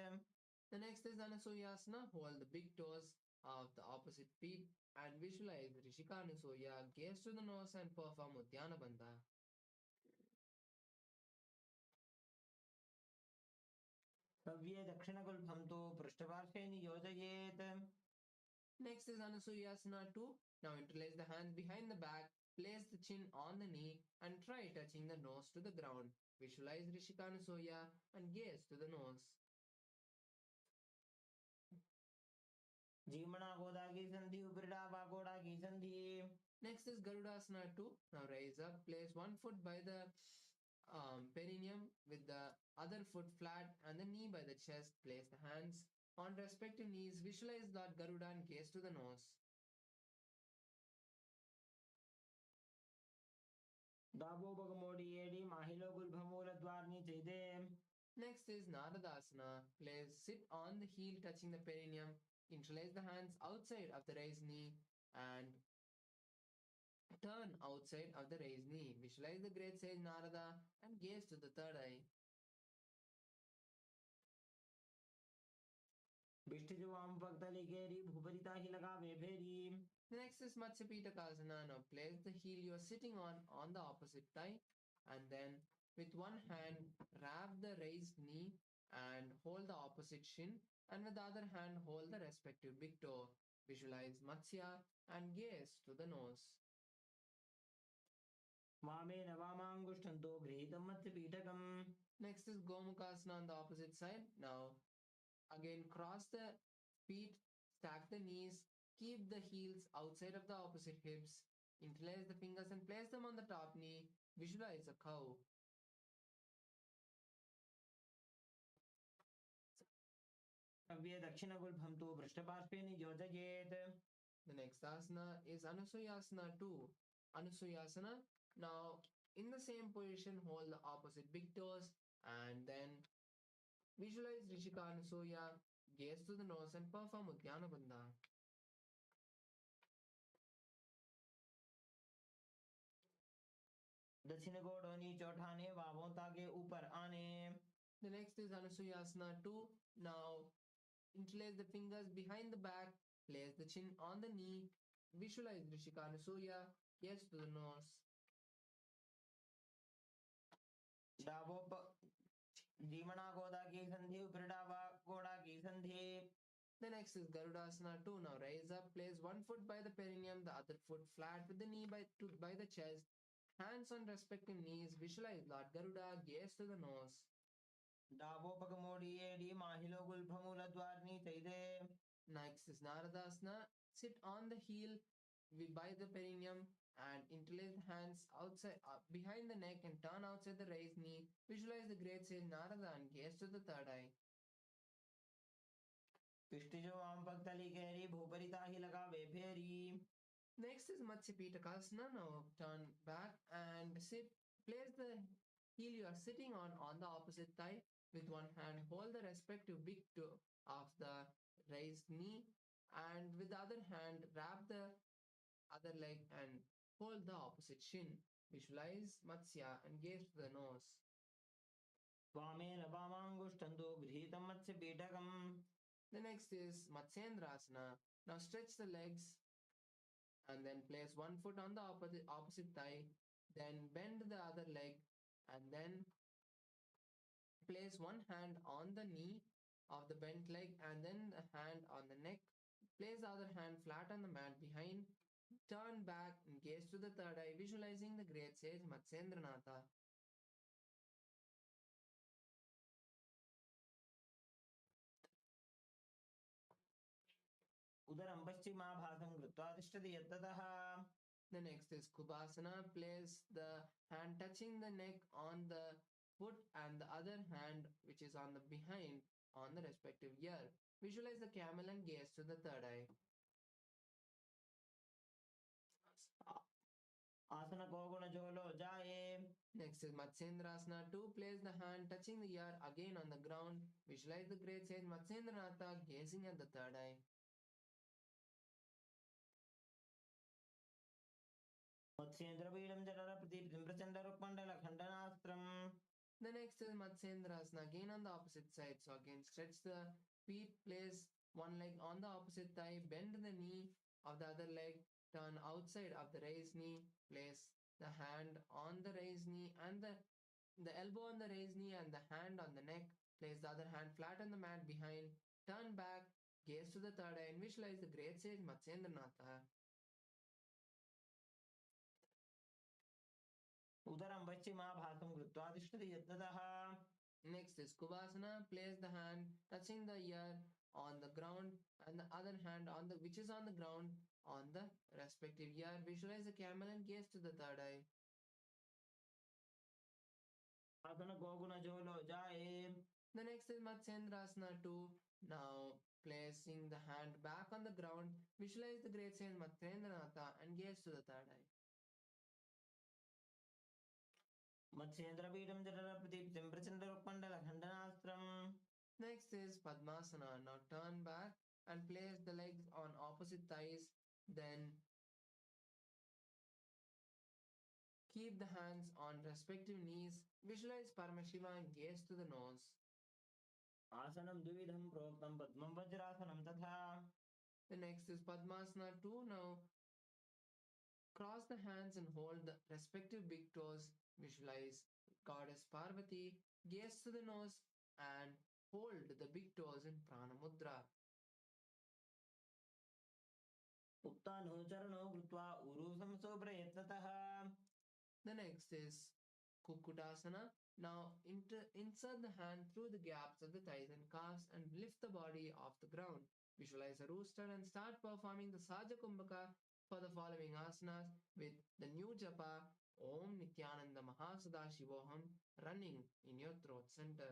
The next is Anasuyasana. Hold the big toes of the opposite feet and visualize Rishika Anasuya. Gaze to the nose and perform Uddiyana Bandha. सव्ये दक्षिणगुल्भन्तो पृष्ठपार्श्वे नियोजयेत्. Next is Anasuyasana 2. Now interlace the hands behind the back, place the chin on the knee and try touching the nose to the ground. Visualize Rishika Anasuya and gaze to the nose. जीवना गोदा की संधि उपरिड़ा बागोड़ा की संधि. Next is Garudasana 2. Now raise up, place one foot by the perineum with the other foot flat and the knee by the chest. Place the hands on respective knees. Visualize Lord Garuda and gaze to the nose. दाबो बगमोड़ी AD माहिलो गुल्भमूल द्वारनी चैदे. Next is Naradasana. Sit on the heel touching the perineum. Interlace the hands outside of the raised knee and turn outside of the raised knee. Visualize the great sage Narada and gaze to the third eye. Next is Matsya Pitakasana. Now place the heel you are sitting on the opposite thigh and then with one hand wrap the raised knee and hold the opposite shin and with the other hand hold the respective big toe. Visualize Matsya and gaze to the nose. Next is Gomukhasana on the opposite side. Now again cross the feet, stack the knees, keep the heels outside of the opposite hips, interlace the fingers and place them on the top knee. Visualize a cow. The next asana is Anusuyasana 2. Anusuyasana. Now, in the same position, hold the opposite big toes and then Visualize Rishika Anasuya, gaze to the nose and perform Udyana Bandha. दक्षिण गोड़ नीचे उठाने बाहों ताके ऊपर आने. The next is Anusuyasana 2. Now interlace the fingers behind the back, place the chin on the knee, visualize Rishika Anusuya, gaze to the nose. डाबो जीवना गोदा की संधि ऊपर डाबा गोड़ा की संधि. The next is Garudasana 2. Now raise up, place one foot by the perineum, the other foot flat with the knee by the chest, hands on respective knees, visualize Lord Garuda, gaze to the nose. डाबो पग मोड़ी AD माहिलो गुल्फमूल द्वारनी चाहिए. Next is Naradasana. Sit on the heel by the perineum and interlace the hands outside behind the neck and turn outside the raised knee. Visualize the great sage Narada and gaze to the third eye. पिष्टिजो आम पगतली गहरी भोपरिता ही लगा वे फेरी. Next is Matsya Pitakasana. Now turn back and sit. Place the heel you are sitting on the opposite thigh. With one hand, hold the respective big toe of the raised knee, and with the other hand, wrap the other leg and hold the opposite shin. Visualize Matsya and gaze to the nose. वामेन वामांगुष्ठन्तो गृहीतं मत्स्य पीठकम्. The next is Matsyendrasana. Now stretch the legs and then place one foot on the opposite thigh, then bend the other leg, and then place one hand on the knee of the bent leg and then the hand on the neck. Place the other hand flat on the mat behind. Turn back and gaze to the third eye, visualizing the great sage Matsyendranatha. उदरं पश्चिमाभासं कृत्वा तिष्ठति यत्ततः. The next is Kubasana. Place the hand touching the neck on the foot and the other hand which is on the behind on the respective ear. Visualize the camel and gaze to the third eye. Asana Koguna Jolo Jaye. Next is Matsyendrasana 2. Place the hand touching the ear again on the ground. Visualize the great sage Matsyendranath gazing at the third eye. मत्स्येन्द्रपीडं जठरप्रदीप्तिं प्रचण्डरुक्मण्डलखण्डनास्त्रम्. The next is Matsyendrasana again on the opposite side. So again stretch the feet, place one leg on the opposite thigh, bend the knee of the other leg, turn outside of the raised knee, place the hand on the raised knee and the elbow on the raised knee and the hand on the neck, place the other hand flat on the mat behind, turn back, gaze to the third eye and visualize the great sage Matsyendranath. उदरं पश्चिमाभासं कृत्वा तिष्ठति यत्ततः. Next is Kubasana. Place the hand touching the ear on the ground and the other hand on the which is on the ground on the respective ear. Visualize the camel and gaze to the third eye. Asana Koguna Jolo Jaye. The next is Matsyendrasana 2. Now placing the hand back on the ground, visualize the great sage Matsyendranath and gaze to the third eye. मत्स्येन्द्रपीडं जठरप्रदीप्तिं प्रचण्डरुक्मण्डलखण्डनास्त्रम्. Next is Padmasana. Now turn back and place the legs on opposite thighs. Then keep the hands on respective knees. Visualize Paramashivoham and gaze to the nose. आसनं द्विविधं प्रोक्तं पद्मं वज्रासनं तथा. The next is Padmasana 2. Now cross the hands and hold the respective big toes. Visualize Goddess Parvati, gaze to the nose and hold the big toes in Prana Mudra. उत्तानो चरणो कृत्वा उरुसं सोप्रयत्नतः. The next is Kukutasana. Now insert the hand through the gaps of the thighs and calves and lift the body off the ground. Visualize a rooster and start performing the Saja Kumbhaka for the following asanas with the new japa Om Nityananda Mahasudashivoham running in your throat center.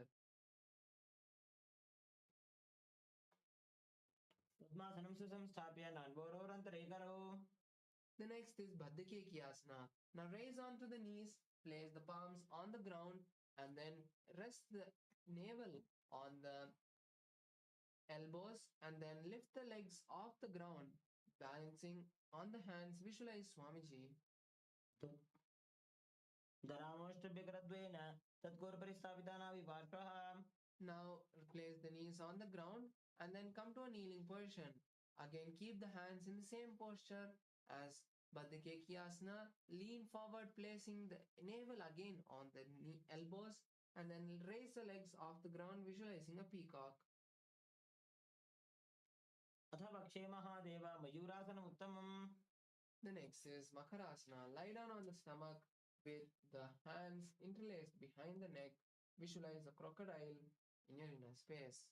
पद्मासनं सुसंस्थाप्य नान्वोरोरन्तरे करो. The next is Bhaddakekiyasana. Now raise onto the knees, place the palms on the ground, and then rest the navel on the elbows and then lift the legs off the ground, balancing on the hands. Visualize Swamiji. धरामोष्टभ्यकरद्वेन तत्कोरपरिस्थापितानाविपार्श्वः. Now place the knees on the ground and then come to a kneeling position. Again, keep the hands in the same posture as Badhikekiyasana. Lean forward, placing the navel again on the elbows and then raise the legs off the ground, visualizing a peacock. अथ वक्षे महादेव मयूरासनम् उत्तमम्. The next is Makarasana. Lie down on the stomach with the hands interlaced behind the neck. Visualize a crocodile in your inner space.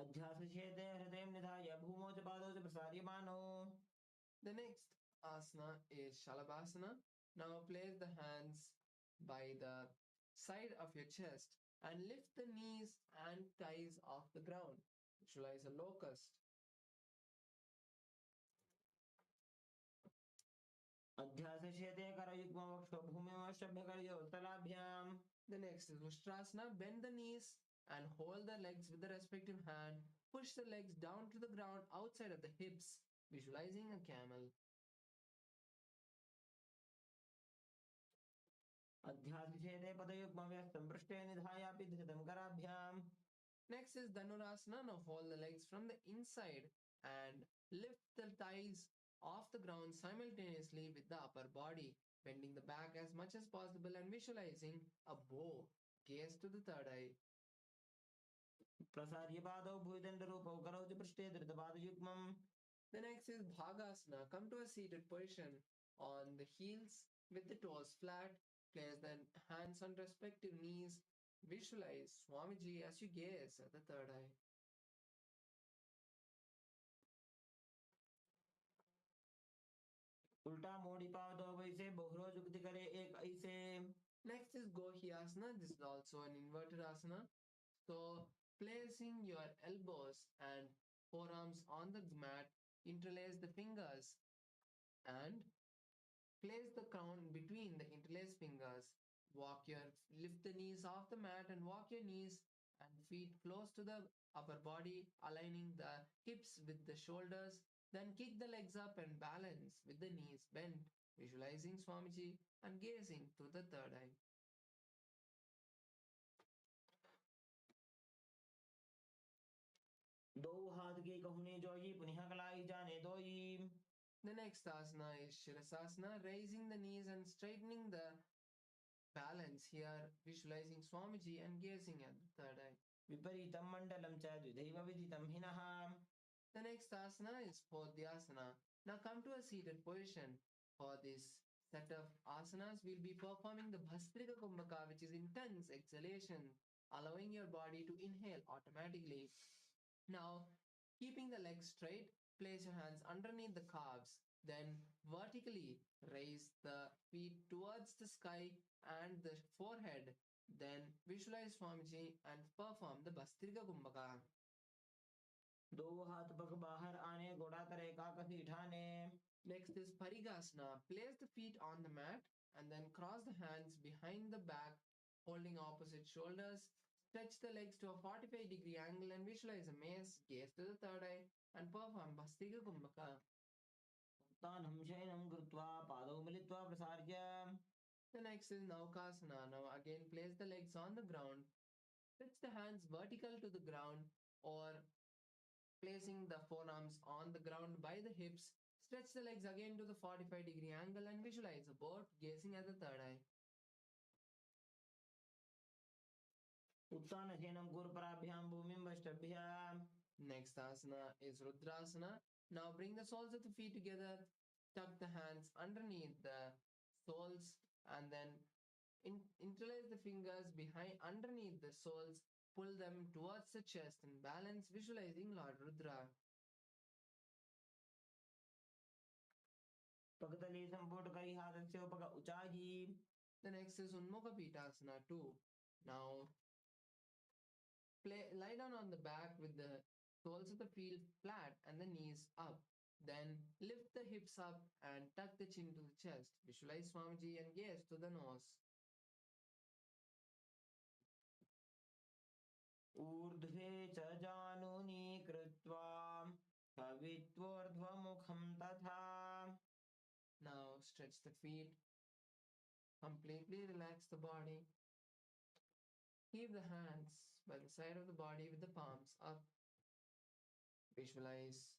अध्यासचेते हृदयं निधाय भूमौ च पादौ च प्रसार्यमाणौ. The next asana is Shalabhasana. Now place the hands by the side of your chest and lift the knees and thighs off the ground. Visualize a locust. अध्यासचेते करयुग्मवक्षो भूमिमश्चभ्यकरयोस्तलाभ्याम्. The next is Ustrasana. Bend the knees and hold the legs with the respective hand. Push the legs down to the ground outside of the hips, visualizing a camel. अध्यासचेते पदयुग्मव्यस्तं पृष्ठे निधायापि धृतं कराभ्याम्. Next is Dhanurasana. Now fold the legs from the inside and lift the thighs off the ground simultaneously with the upper body, bending the back as much as possible and visualizing a bow. Gaze to the third eye. प्रसार्य पादौ भूयदण्डरूपौ करौ च पृष्ठे धृतपादयुग्मम्. The next is Bhagasana. Come to a seated position on the heels with the toes flat. Place the hands on respective knees. Visualize Swamiji as you gaze at the third eye. उल्टा मोड़ी पादौ वैसे बहुरो जुगति करे एक ऐसे. Next is Gohyasana. This is also an inverted asana. So placing your elbows and forearms on the mat, interlace the fingers and place the crown between the interlaced fingers. Lift the knees off the mat and walk your knees and feet close to the upper body, aligning the hips with the shoulders. Then kick the legs up and balance with the knees bent, visualizing Swamiji and gazing to the third eye. दो हाथ के कहुने जोई पुनः कलाई जाने दोई. The next asana is Shirasasana, raising the knees and straightening the balance here, visualizing Swamiji and gazing at the third eye. विपरीतं मण्डलं च द्विदैव विदितं हिनः. The next asana is Podhyasana. Now come to a seated position. For this set of asanas, we'll be performing the Bhastrika Kumbhaka, which is intense exhalation, allowing your body to inhale automatically. Now, keeping the legs straight, place your hands underneath the calves. Then vertically raise the feet towards the sky and the forehead. Then visualize Swamiji and perform the Bhastrika Kumbhaka. दो हाथ पग बाहर आने घोड़ा करे काकसी ठाने. Next is Parigasana. Place the feet on the mat and then cross the hands behind the back, holding opposite shoulders. Stretch the legs to a 45-degree angle and visualize a mace. Gaze to the third eye and perform Bhastrika Kumbhaka. तानं शयनं कृत्वा पादौ मिलित्वा प्रसार्य. The next is Naukasana. Now again place the legs on the ground. Stretch the hands vertical to the ground or placing the forearms on the ground by the hips. Stretch the legs again to the 45-degree angle and visualize a boat gazing at the third eye. उत्तानशयनं कुरुपराभ्यां भूमिं वष्टभ्याम्. Next asana is Rudrasana. Now bring the soles of the feet together. Tuck the hands underneath the soles and then interlace the fingers behind underneath the soles. Pull them towards the chest and balance, visualizing Lord Rudra. पगतले संपुट करी हाथस्य पग उचाही. The next is Unmukha Pitasana 2. Now lie down on the back with the soles of the feet flat and the knees up. Then lift the hips up and tuck the chin to the chest. Visualize Swamiji and gaze to the nose. ऊर्ध्वे च जानुनी कृत्वा कवित्वोर्ध्वमुखं तथा. Now stretch the feet. Completely relax the body. Keep the hands by the side of the body with the palms up. Visualize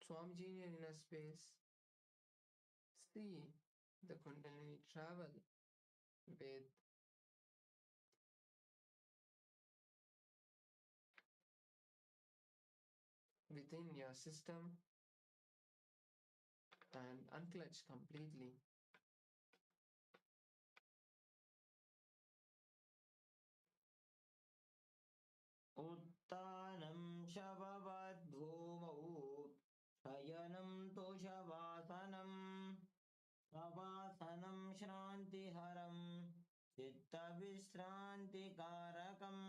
Swamiji in your inner space. See the Kundalini travel with within your system and unclench completely. उत्तानं शववद्भूमौ शयनं तोषवासनं शवासनं श्रान्तिहरं चित्तविश्रान्तिकारकम्.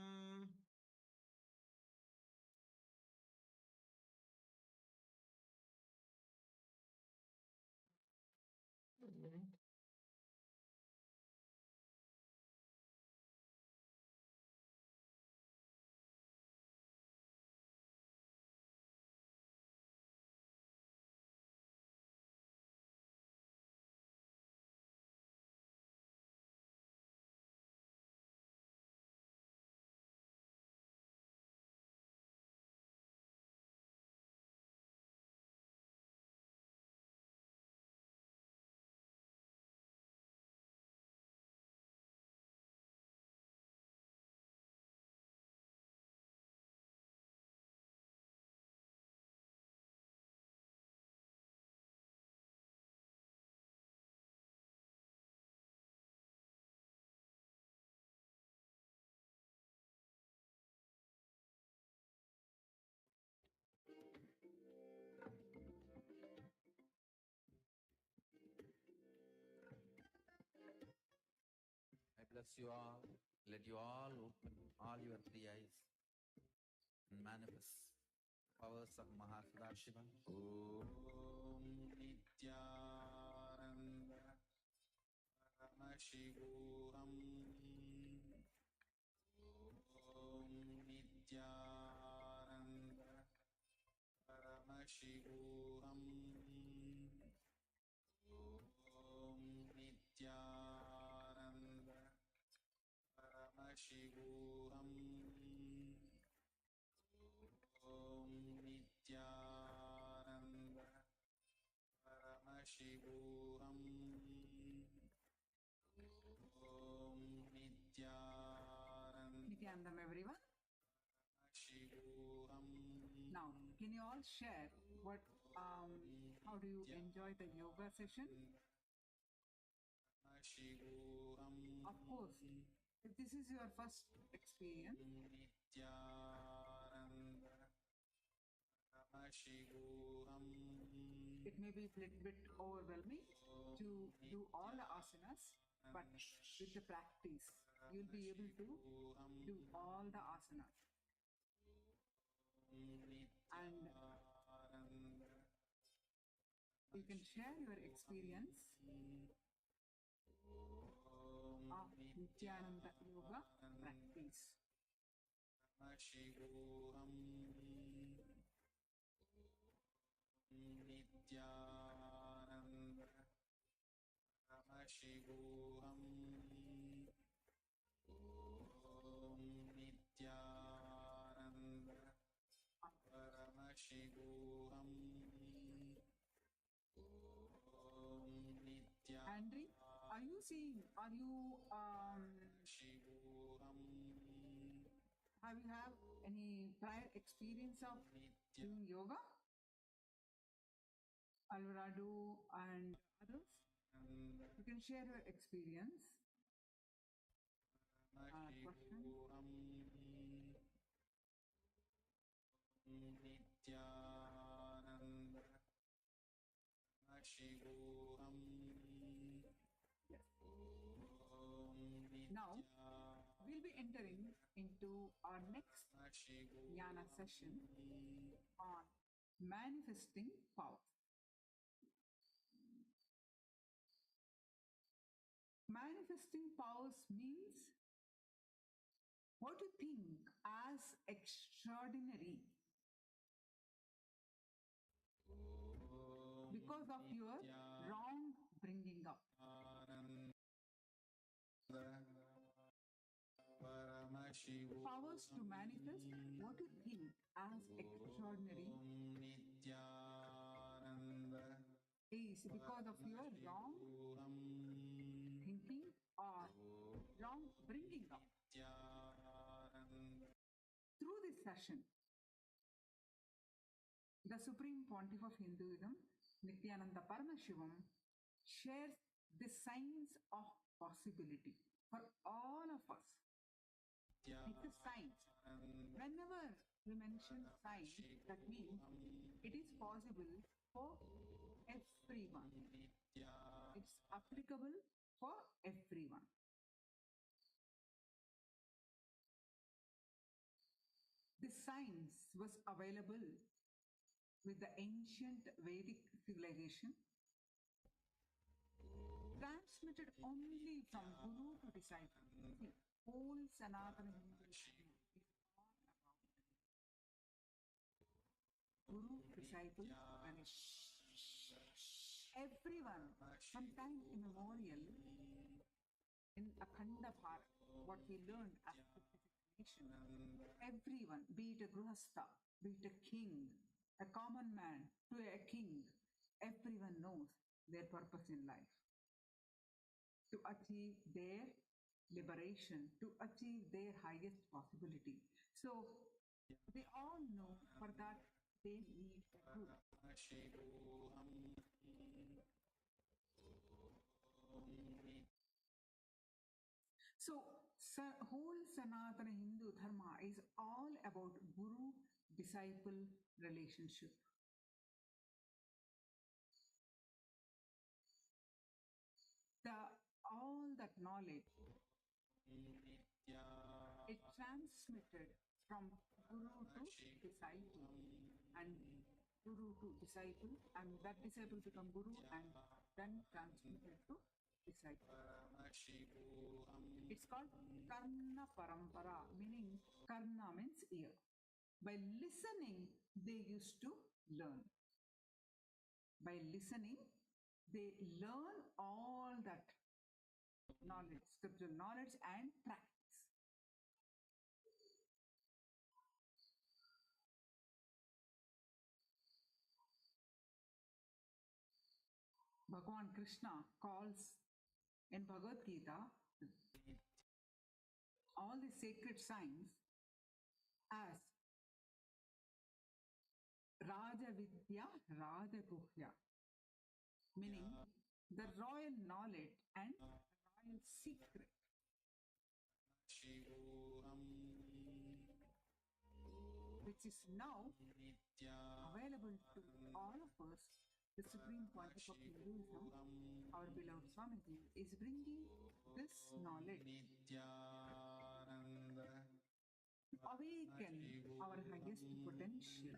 I bless you all. Let you all open all your three eyes and manifest powers of Mahasudashiva. Om Nityananda Paramashivoham. Om Nityananda Paramashivoham. Om Nityananda Paramashivoham. Om Nityananda Paramashivoham. Om Nityanandam, everyone. Now, can you all share how do you enjoy the yoga session? Of course, if this is your first experience, it may be a little bit overwhelming to do all the asanas, but with the practice, you'll be able to do all the asanas. And you can share your experience of Nityananda Yoga practice. Nityananda Paramashivoham. Om Nityananda Paramashivoham. Andrew, are you have you have any prior experience of doing yoga? Alvarado and others? You can share your experience. Question? Nityananda Paramashivoham. Now, we'll be entering into our next jnana session on manifesting power. Manifesting powers means what you think as extraordinary because of your wrong bringing up. Powers to manifest what you think as extraordinary is because of your wrong thinking or wrong bringing up. Through this session, the Supreme Pontiff of Hinduism, Nityananda Paramashivoham, shares the signs of possibility for all of us. It's a science. Whenever we mention science, that means it is possible for everyone. It's applicable for everyone. This science was available with the ancient Vedic civilization, transmitted only from Guru to disciple. See, whole Sanatana Hinduism is all about Guru, disciple, Ganesh. Everyone, from time immemorial, in Akhanda Bharat, what we learned as a nation, everyone, be it a Grihastha, be it a king, a common man to a king, everyone knows their purpose in life. To achieve their liberation, to achieve their highest possibility. So they all know for that they need a guru. So whole Sanatana Hindu Dharma is all about guru-disciple relationship. All that knowledge is transmitted from guru to disciple and guru to disciple, and that disciple become guru and then transmitted to disciple. It's called Karna Parampara, meaning Karna means ear. By listening, they used to learn. By listening, they learn all that knowledge, scriptural knowledge and practice. Bhagavan Krishna calls in Bhagavad Gita all the sacred signs as Raja Vidya, Raja Guhya, meaning the royal knowledge and royal secret. Which is now available to all of us. The Supreme Pontiff of Hinduism, our beloved Swamiji, is bringing this knowledge to awaken our highest potential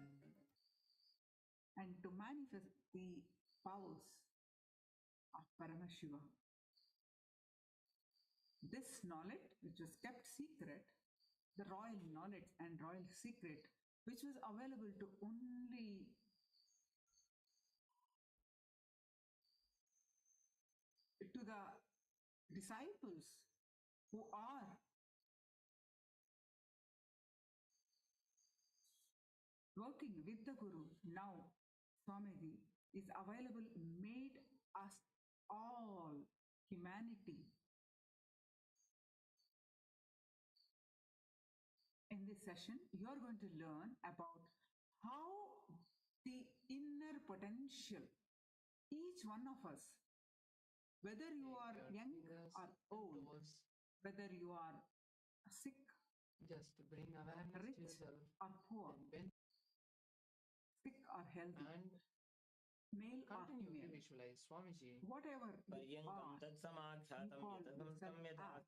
and to manifest the powers of Paramashiva. This knowledge, which was kept secret, the royal knowledge and royal secret, which was available to only to the disciples who are working with the Guru. Now, Swamiji is available, made us all humanity. In this session, you are going to learn about how the inner potential, each one of us, whether you are young or old, whether you are sick, just to bring awareness rich to yourself, or poor, sick or healthy, and male or continue to female, visualize Swamiji. whatever you are, you call yourself as.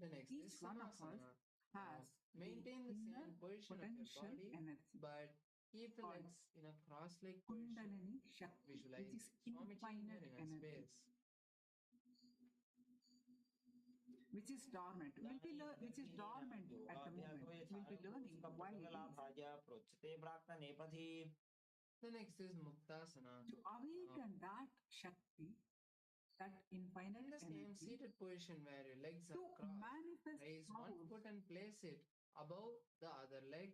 The next Each is one of us Savasana. has Maintain the inner same version of your potential body, energy. but Keep the called legs in a cross-leg position. Kundalini Shakti, which Visualize is Swamiji here infinite in a energy, space. which is dormant. Which is dormant at the moment. We'll be learning why it is. The next is Muktasana. To awaken that Shakti, that infinite In the same energy, seated position where your legs to are crossed, manifest raise one powers, foot and place it above the other leg,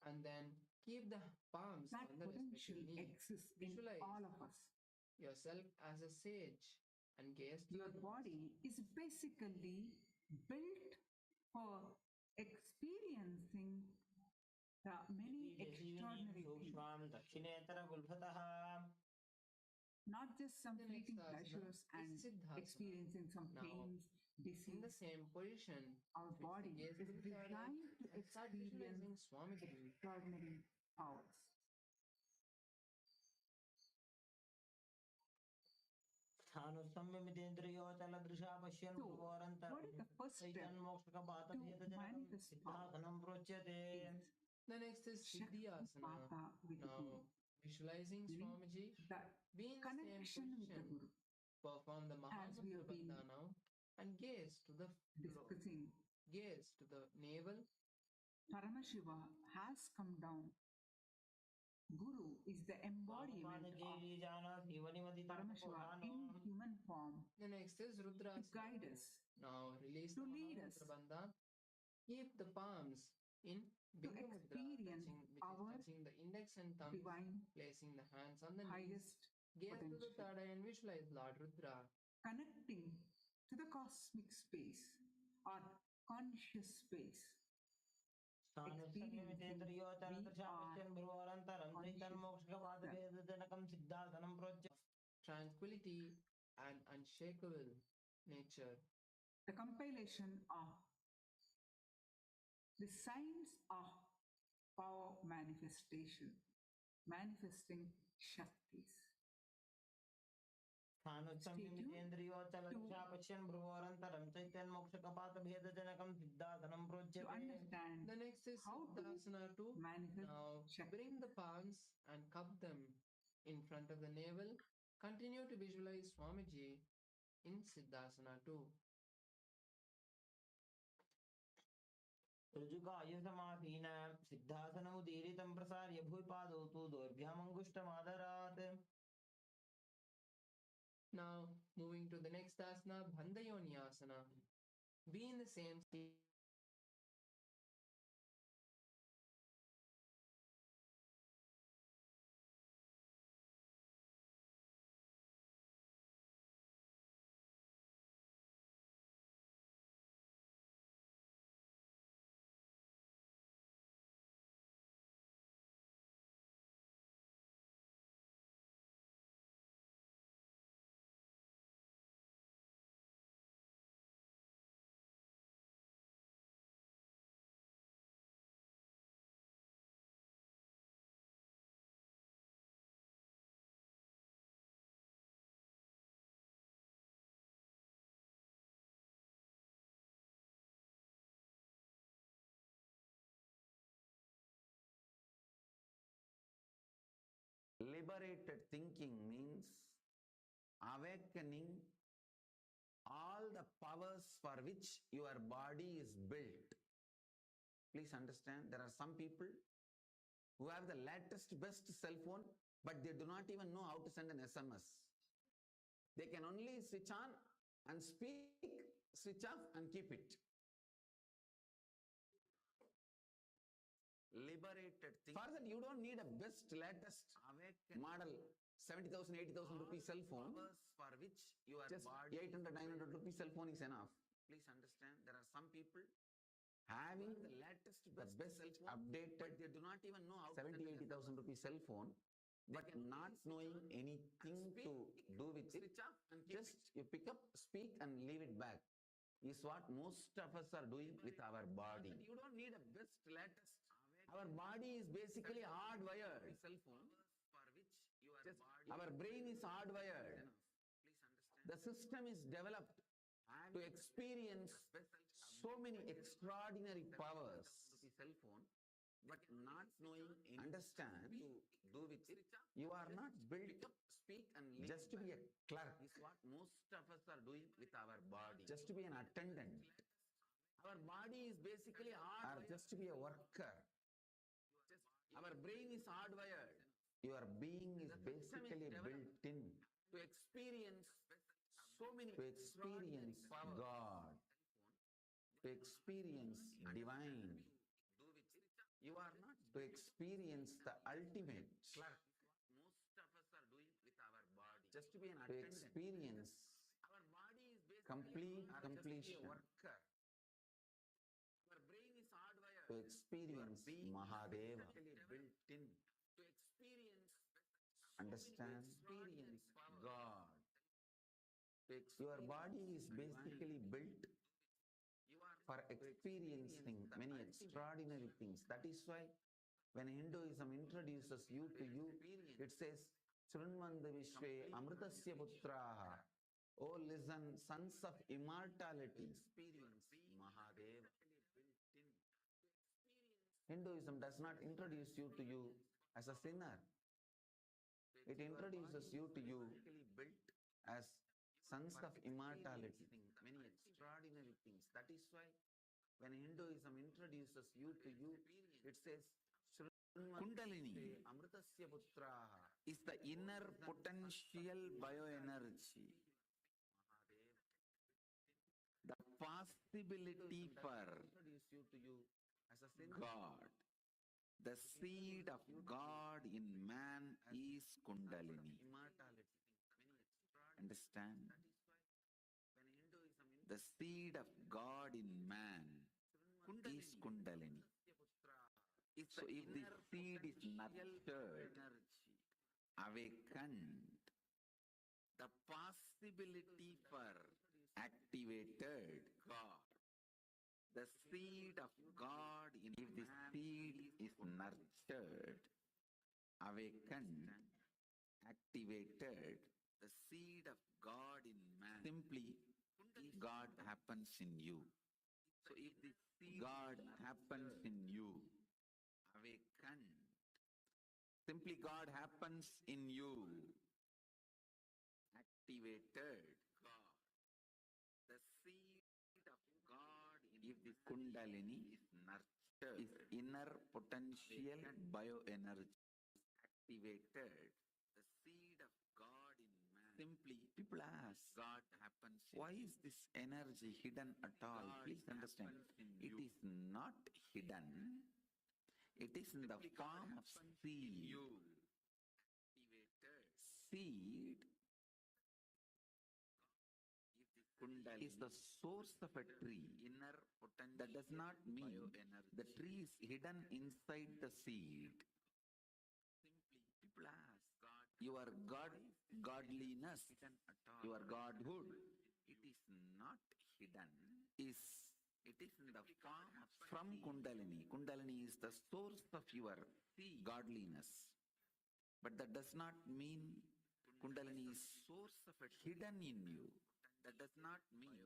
and then keep the palms that on the potential respective knee. exists in Visualize all of us. yourself as a sage and gaze to Your the body is basically built for experiencing the many extraordinary things, not just some The next fleeting asana pleasures is and Siddhasana. experiencing some Now, pains, in the disease. same position, Our switch the body gaze is to the third eye designed to and start visualizing experience Swamiji. extraordinary powers. So, what is the first step to manifest power? Is The next is Siddhyasana. Shakti with the Now, Guru. visualizing Meaning Swamiji, the be in the same connection with the position. Guru. Perform the As we Mahamantra have been Bandha now and gaze to the floor. discussing, Gaze to the navel. Paramashiva has come down. Guru is the embodiment of Paramashiva in human form The next is to Rudrasana. guide us, Now release to the lead Mahamantra us, Bandha. Keep the palms in to Bindu Mudra, experience which is our touching the index and thumb, divine placing the hands on the knees. highest Gaze to the potential, third eye and visualize Lord Rudra. connecting to the cosmic space or conscious space. Experiencing we are conscious. Tranquility and unshakable nature. The compilation of the science of power manifestation, manifesting Shaktis. Stay tuned to understand The next is how to Siddhasana 2. manifest Now Shakti. bring the palms and cup them in front of the navel. Continue to visualize Swamiji in Siddhasana 2. ऋजुकायुसमाधीन सिद्धासनमुदीरितं प्रसार्य भूपादौ तु दोर्भ्यामङ्गुष्टमादरात्. Now moving to the next asana, Bandhayoni asana. Be in the same state. Liberated thinking means awakening all the powers for which your body is built. Please understand, there are some people who have the latest, best cell phone, but they do not even know how to send an SMS. They can only switch on and speak, switch off and keep it. Liberated thinking. For that, you don't need a best, latest model 70,000, 80,000 rupees cell phone. For which you are just 800, 900 rupees cell phone is enough. Please understand, there are some people having the latest, best cell phone updated, but they do not even know how 70, 80,000 rupees cell phone, but not knowing anything to do with it. Just you pick up, speak and leave it back. Is what most of us are doing with our body. You don't need a best, latest. Our body is basically hardwired. Cell phone for which our brain is hardwired. The system is developed to experience so many extraordinary powers. Cell phone but not knowing, understand, to do with it. You are not built speak and just to be a clerk. Is what most of us are doing with our body. Just to be an attendant. Our body is basically hardwired. Or just to be a worker. Our brain is hardwired. Your being is basically built in to experience so many, to experience God, to experience divine. You are not to experience the ultimate. Most of us are doing with our body. Just to be an attendant. To experience our body is complete completion. Worker. Our brain is hardwired. To experience Mahadeva. Built in. To experience, understand, experience God. Your body is basically built for experiencing many extraordinary things. That is why when Hinduism introduces you to you, it says, Shrunvanda Vishve Amritasya Putraha. Oh, listen, sons of immortality. Experience Mahadeva. Hinduism does not introduce you to you as a sinner. It introduces you to you built as sons of immortality. Many extraordinary things. That is why when Hinduism introduces you to you, it says Kundalini Amritasya Putraha is the inner potential bioenergy. The possibility for God. The seed of God in man is Kundalini. Understand? The seed of God in man is Kundalini. So if the seed is nurtured, awakened, the possibility for activated God, the seed of God in if the seed is nurtured, awakened, activated, the seed of God in man, simply God happens in you. So if the seed God happens in you, awakened, simply God happens in you, activated God, the seed of God in if the Kundalini is nurtured, is inner potential bioenergy activated, the seed of God in man, simply people ask, God happens in why is this energy hidden at all? God, please understand, it is not hidden. It is in the form of seed. Seed is the source of a tree. Inner potential. That does not mean the tree is hidden inside the seed. Simply, people ask, your godliness, your godhood, it is not hidden. It is in the form of from Kundalini. Kundalini is the source of your godliness. But that does not mean Kundalini is source of it hidden in you. That does not mean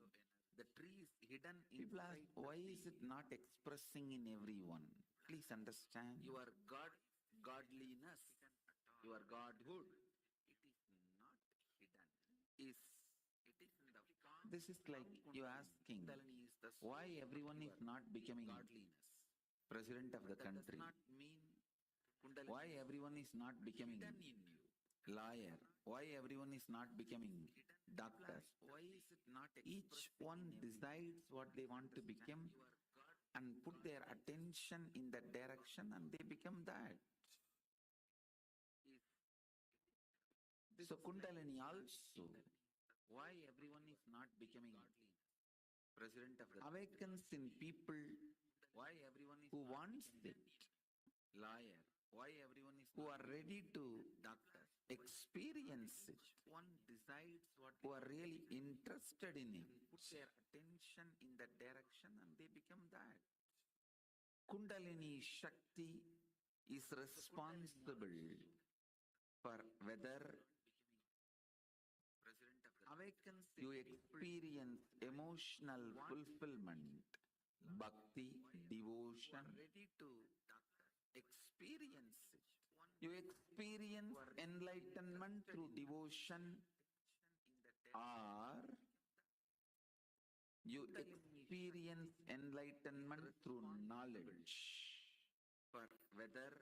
the tree is hidden in people ask, why is it not expressing in everyone? Please understand. Your godliness, your godhood, it is not hidden. It is in the form. This is like you asking why everyone is not becoming president of the country. Why everyone is not becoming lawyer? Why everyone is not becoming doctor? Why is it not? Each one decides what they want to become and put their attention in that direction and they become that. So Kundalini also, why everyone is not becoming president of the awakens in people, why everyone is who wants it, lawyer, why everyone is who are ready to experience it. One decides what who are really interested in it, put their attention in that direction and they become that. Kundalini Shakti is responsible for whether awakens you experience emotional fulfillment, bhakti, devotion, ready to experience it. You experience enlightenment through devotion, or you experience enlightenment through knowledge. For whether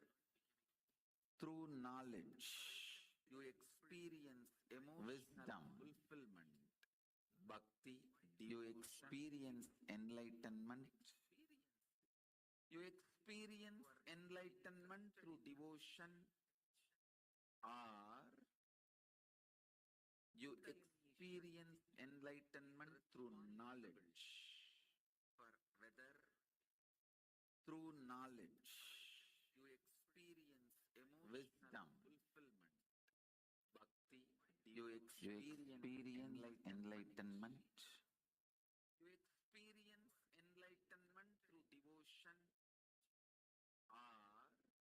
through knowledge you experience wisdom, fulfillment, bhakti, you experience enlightenment. You experience enlightenment through devotion, or you experience enlightenment through knowledge. For whether through knowledge you experience wisdom, fulfillment, bhakti, you experience enlightenment. You experience enlightenment through devotion, or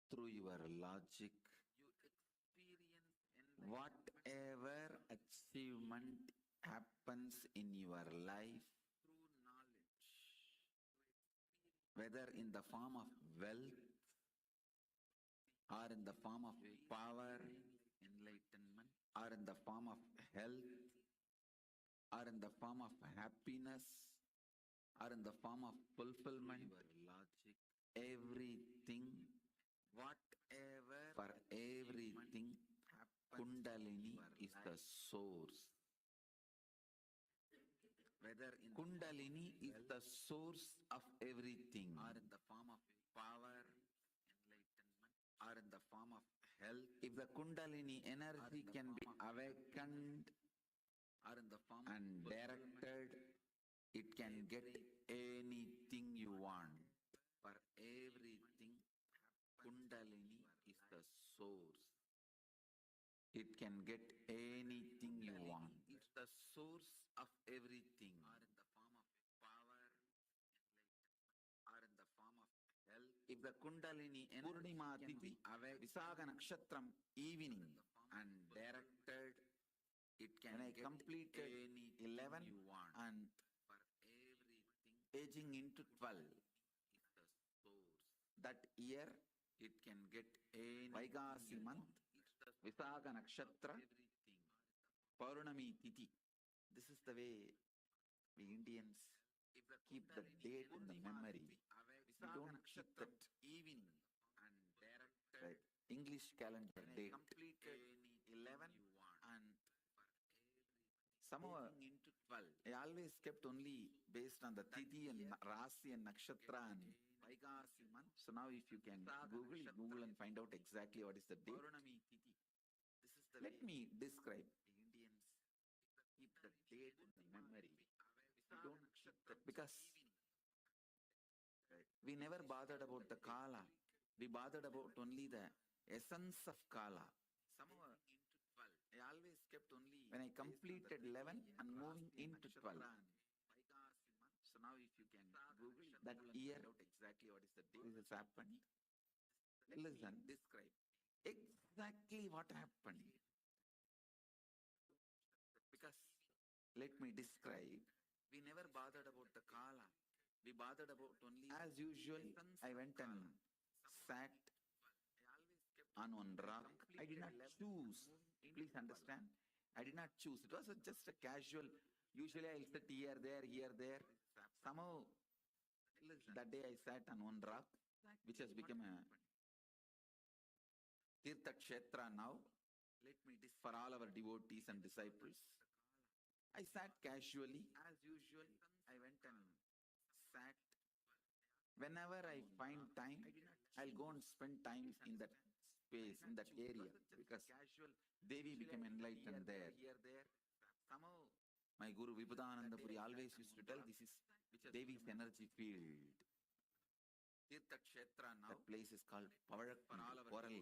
through your logic. You experience whatever achievement happens in your life through knowledge, whether in the form of wealth or in the form of power, enlightenment, or in the form of health, or in the form of happiness, or in the form of fulfillment, logic, everything, whatever, for everything, Kundalini is the source. Whether in Kundalini is the source of everything, or in the form of power, enlightenment, or in the form of health. If the Kundalini energy can be awakened, or in the form and directed, it can get anything you want. For everything, Kundalini is the source. It can get anything you want. It's the source of everything. Or in the form of power, or in the form of health. If the Kundalini Purnima Tithi, Visaga Nakshatram evening and directed, it can get completed 11 you want. And for everything, aging into 12 is the source. That year, it can get any Vaigasi month, Visaga Nakshatra, Paurnami Tithi. This is the way we Indians keep the date in the memory. We don't keep that evening and directed English calendar date. Completed 11 and somehow I always kept only based on the Tithi and Rasi and Nakshatra and Vaigasi month. So now if you can Google and find out exactly what is the date. Let me describe. Indians keep the date in the memory. We don't keep that because we never bothered about the Kala. We bothered about only the essence of Kala. Somehow I always kept only when I completed 11 and moving into 12. So now if you can Google that year out exactly what is the date this has happened. Listen, describe exactly what happened. Because let me describe. We never bothered about the Kala. We bothered about only as usual. I went and sat on one rock. I did not choose. Please understand. I did not choose. It was just a casual. Usually I'll sit here, there. Somehow that day I sat on one rock, which has become a Tirtha Kshetra now. Let me for all our devotees and disciples. I sat casually. As usual, I went and sat. Whenever I find time, I'll go and spend time in that space, in that area, because Devi became enlightened there. Somehow, my Guru Vibhudananda Puri always used to tell this is Devi's energy field. Tirtha Kshetra now. That place is called Coral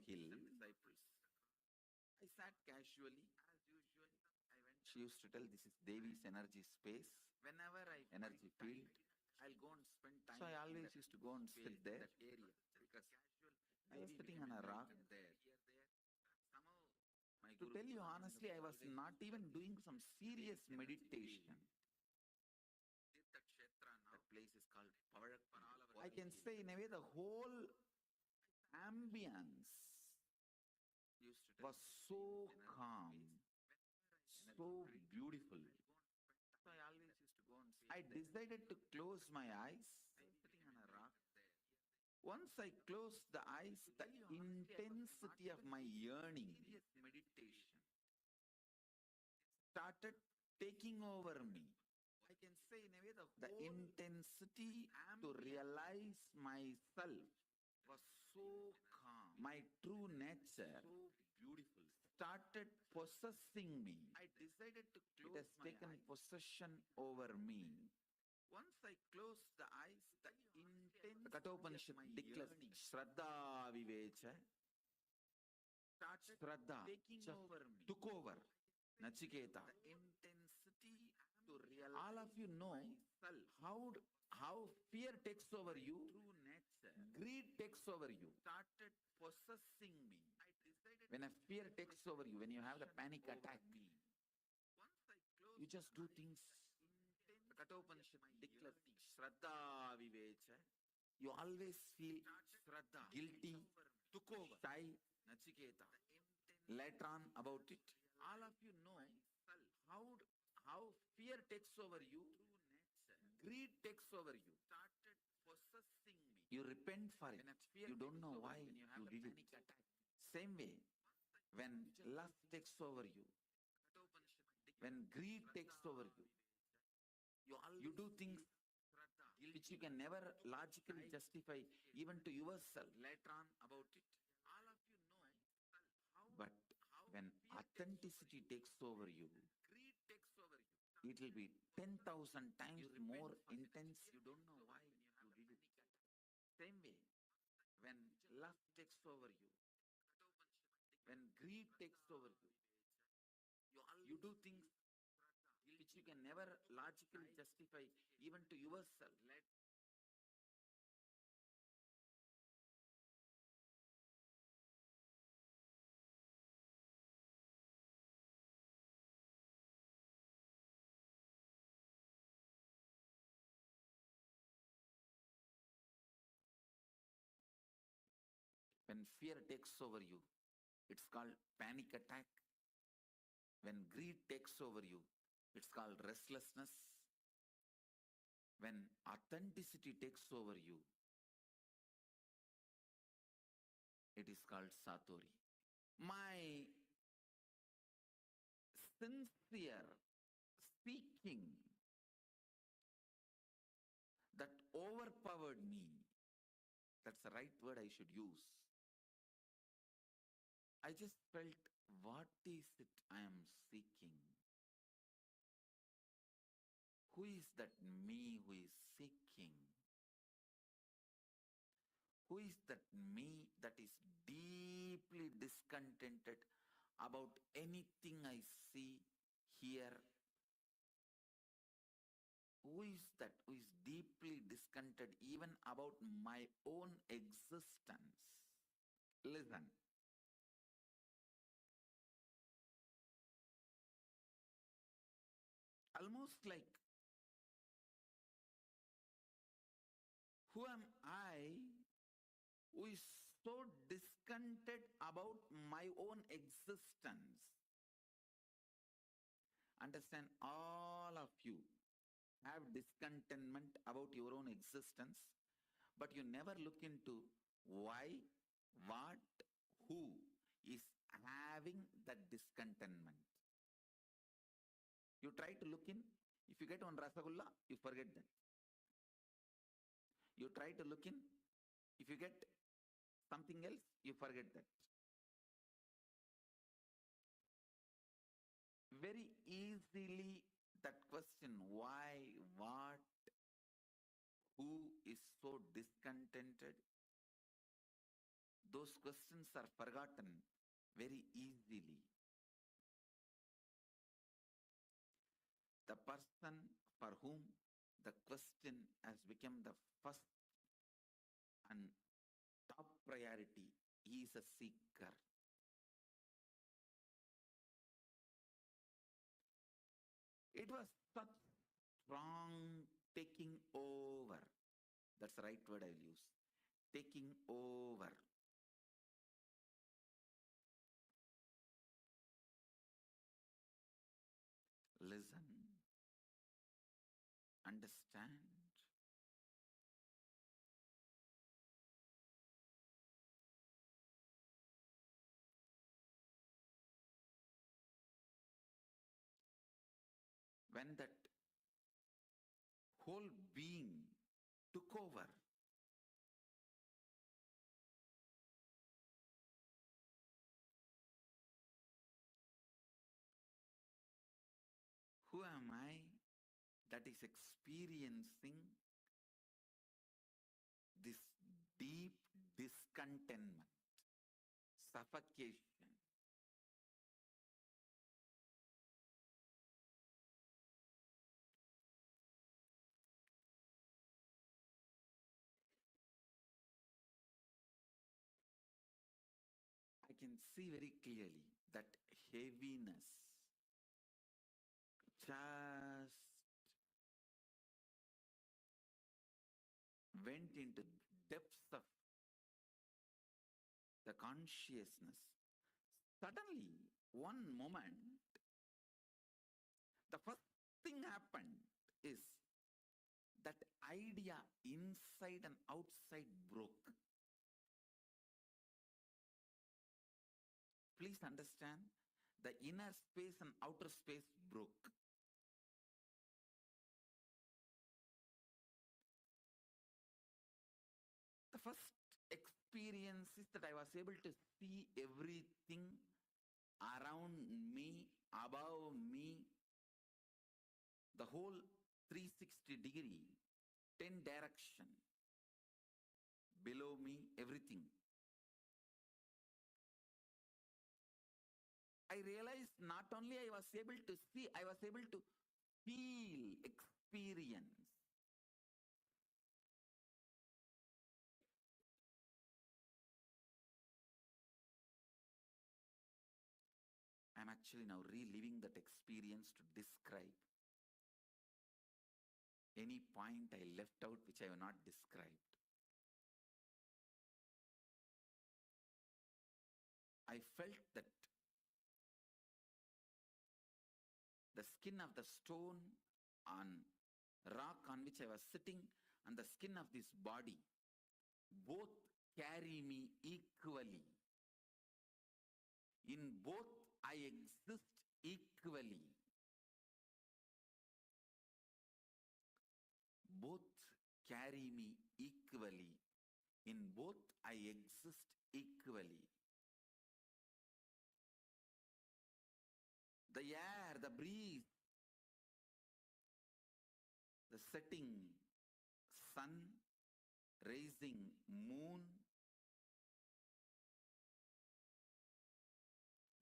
Hill. I sat casually. As usual, she used to tell this is Devi's energy space. Whenever I energy field, I'll go and spend time. So I always used to go and sit there. That area because I was sitting on a rock there. To tell you honestly, I was not even doing some serious meditation. That place is called I can say in a way the whole ambience was so calm, so beautiful. I decided to close my eyes. Once I closed the eyes, the intensity of my yearning started taking over me. I can say in a way the intensity to realize myself was so calm. My true nature started possessing me. I decided to close. It has taken possession over me. Once I closed the eyes, the intensity. The Kathopanishad declares Shraddha Vivecha. Shraddha took over. Nachiketa. The intensity to realize. All of you know how fear takes over you. True nature. Greed takes over you. Started possessing me. When a fear takes over you, when you have the panic attack, you just do things. The Kathopanishad declares Shraddha Vivecha. You always feel guilty, shy, Nachiketa. Later on about it, all of you know how fear takes over you, greed takes over you. Started possessing me. You repent for it. You don't know why you did it. Same way, when lust takes over you, when greed takes over you, you do things which you can never logically justify even to yourself. Later on about it, all of you know. But when authenticity takes over you, it will be 10,000 times more intense. You don't know why you did it. Same way, when lust takes over you, when greed takes over you, you do things which you can never logically justify even to yourself. When fear takes over you, it's called panic attack. When greed takes over you, it's called restlessness. When authenticity takes over you, it is called Satori. My sincere seeking that overpowered me, that's the right word I should use. I just felt, what is it I am seeking? Who is that me who is seeking? Who is that me that is deeply discontented about anything I see, hear? Who is that who is deeply discontented even about my own existence? Listen. Almost like, who am I who is so discontented about my own existence? Understand, all of you have discontentment about your own existence, but you never look into why, what, who is having that discontentment. You try to look in. If you get one Rasagulla, you forget that. You try to look in. If you get something else, you forget that. Very easily, that question, why, what, who is so discontented, those questions are forgotten very easily. The person for whom the question has become the first and top priority, he is a seeker. It was such strong taking over. That's the right word I will use. Taking over. listen, understand. When that whole being took over, who am I that is experiencing this deep discontentment, suffocation? I can see very clearly that heaviness just went into depths of the consciousness. Suddenly, one moment, the first thing happened is that idea inside and outside broke. Please understand, the inner space and outer space broke. The first experience is that I was able to see everything around me, above me, the whole 360-degree, 10 direction, below me, everything. I realized not only I was able to see, I was able to feel, experience. I'm actually now reliving that experience to describe any point I left out which I have not described. I felt that the skin of the stone on rock on which I was sitting and the skin of this body both carry me equally. In both I exist equally. Both carry me equally. In both I exist equally. The air, the breeze, the setting sun, rising moon,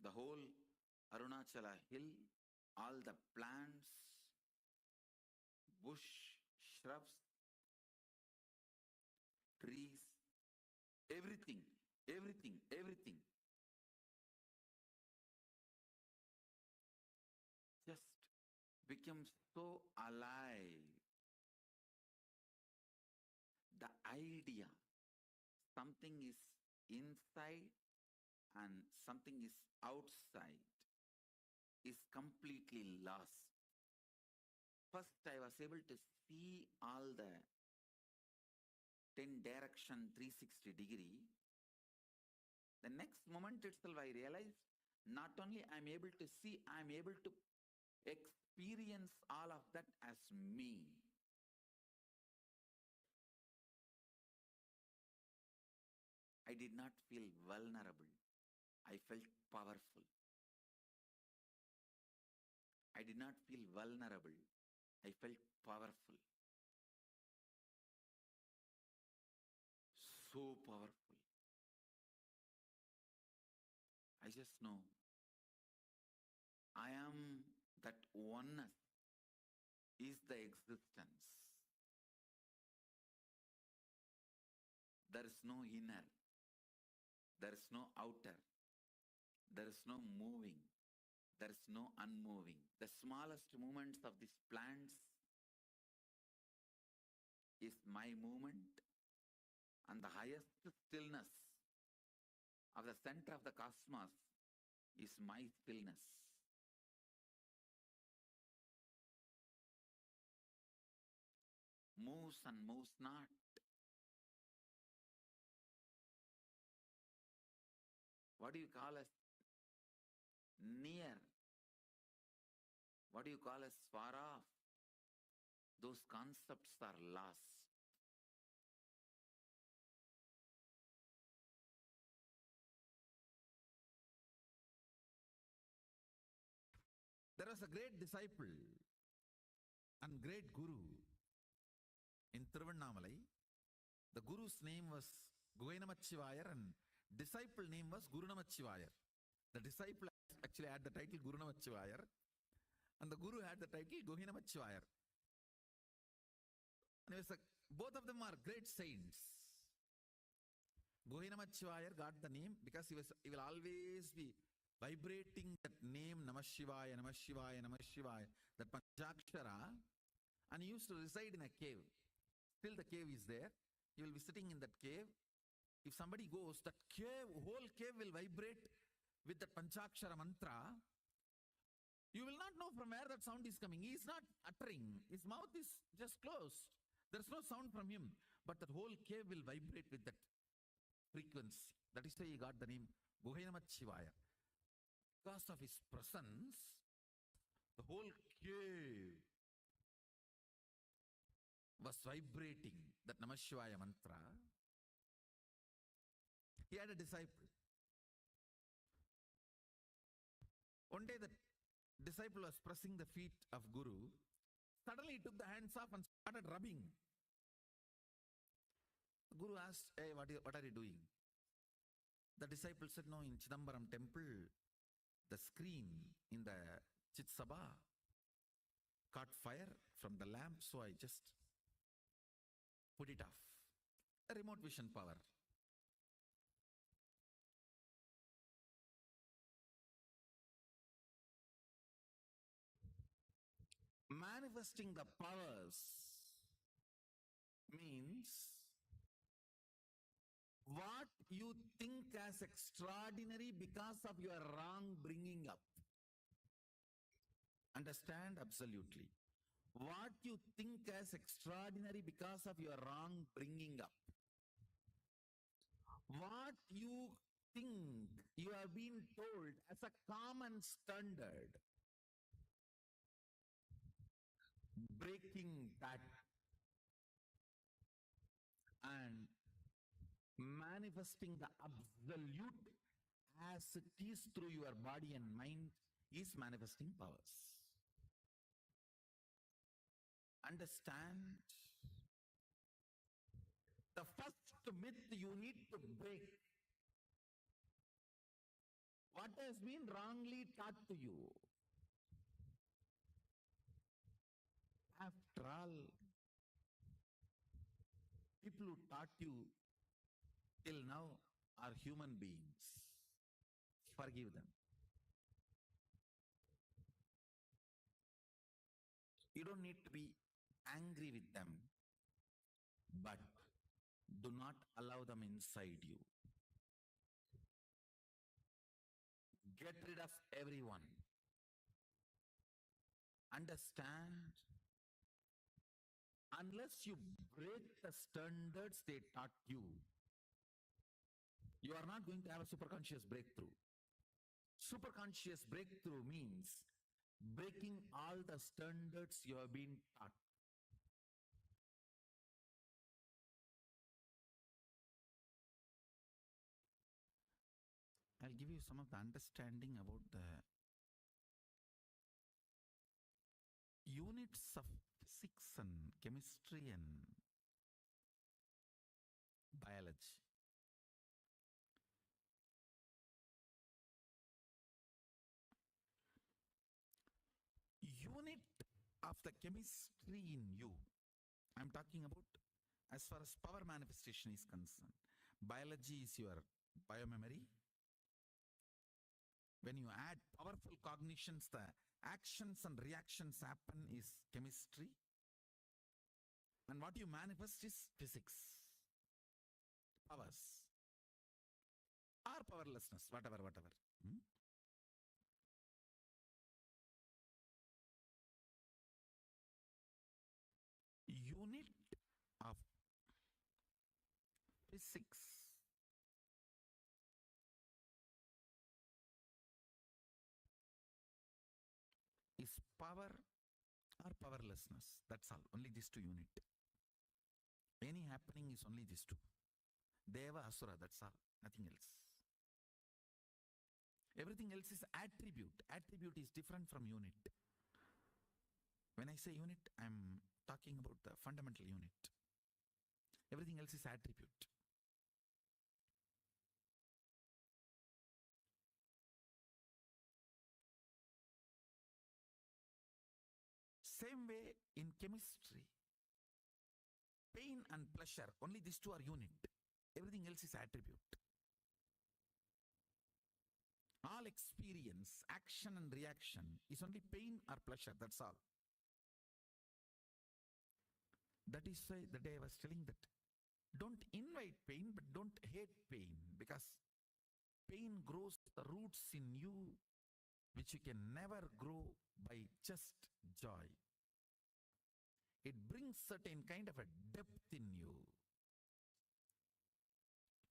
the whole Arunachala hill, all the plants, bush, shrubs, trees, everything, everything, everything. Just becomes so alive. The idea, something is inside and something is outside, is completely lost. First, I was able to see all the 10 direction 360-degree. The next moment itself, I realized not only I'm able to see, I'm able to experience all of that as me. I did not feel vulnerable. I felt powerful. I did not feel vulnerable. I felt powerful. So powerful. I just know I am that oneness is the existence. There is no inner. There is no outer. There is no moving. There is no unmoving. The smallest movements of these plants is my movement, and the highest stillness of the center of the cosmos is my stillness. moves and moves not. What do you call as near? What do you call as far off? Those concepts are lost. There was a great disciple and great guru in Tiruvannamalai. The guru's name was Govinamachivayar and disciple name was Guru Namachivayar. The disciple actually had the title Guru Namachivayar and the guru had the title Govinamachivayar. And it was both of them are great saints. Govinamachivayar got the name because he will always be vibrating that name Namah Shivaya, Namah Shivaya, Namah Shivaya, that Panchakshara, and he used to reside in a cave. Still the cave is there. He will be sitting in that cave. If somebody goes, that cave, whole cave will vibrate with that Panchakshara mantra. You will not know from where that sound is coming. He is not uttering. His mouth is just closed. There is no sound from him. But that whole cave will vibrate with that frequency. That is why he got the name Govinamachivaya. Because of his presence, the whole cave was vibrating that Namah Shivaya mantra. He had a disciple. One day the disciple was pressing the feet of Guru. Suddenly he took the hands off and started rubbing. The Guru asked, "Hey, what are you doing?" The disciple said, "No, in Chidambaram temple, the screen in the Chitsabha caught fire from the lamp, so I just put it off." A remote vision power. Manifesting the powers means what you think as extraordinary because of your wrong bringing up. Understand? Absolutely. What you think as extraordinary because of your wrong bringing up. What you think you are being told as a common standard. Breaking that and manifesting the absolute as it is through your body and mind is manifesting powers. Understand? The first myth you need to break. What has been wrongly taught to you? After all, people who taught you till now are human beings. Forgive them. You don't need to be angry with them, but do not allow them inside you. Get rid of everyone. Understand? Unless you break the standards they taught you, you are not going to have a superconscious breakthrough. Superconscious breakthrough means breaking all the standards you have been taught. I'll give you some of the understanding about the units of physics and chemistry and biology. Unit of the chemistry in you, I'm talking about as far as power manifestation is concerned. Biology is your biomemory. When you add powerful cognitions, the actions and reactions happen is chemistry. And what you manifest is physics. Powers. Or powerlessness, whatever. Unit physics. Is power or powerlessness. That's all. Only these two unit. Any happening is only these two. Deva, Asura, that's all. Nothing else. Everything else is attribute. Attribute is different from unit. When I say unit, I'm talking about the fundamental unit. Everything else is attribute. Same way in chemistry. Pain and pleasure, only these two are unit. Everything else is attribute. All experience, action and reaction is only pain or pleasure, that's all. That is why the day I was telling that don't invite pain, but don't hate pain, because pain grows the roots in you which you can never grow by just joy. It brings certain kind of a depth in you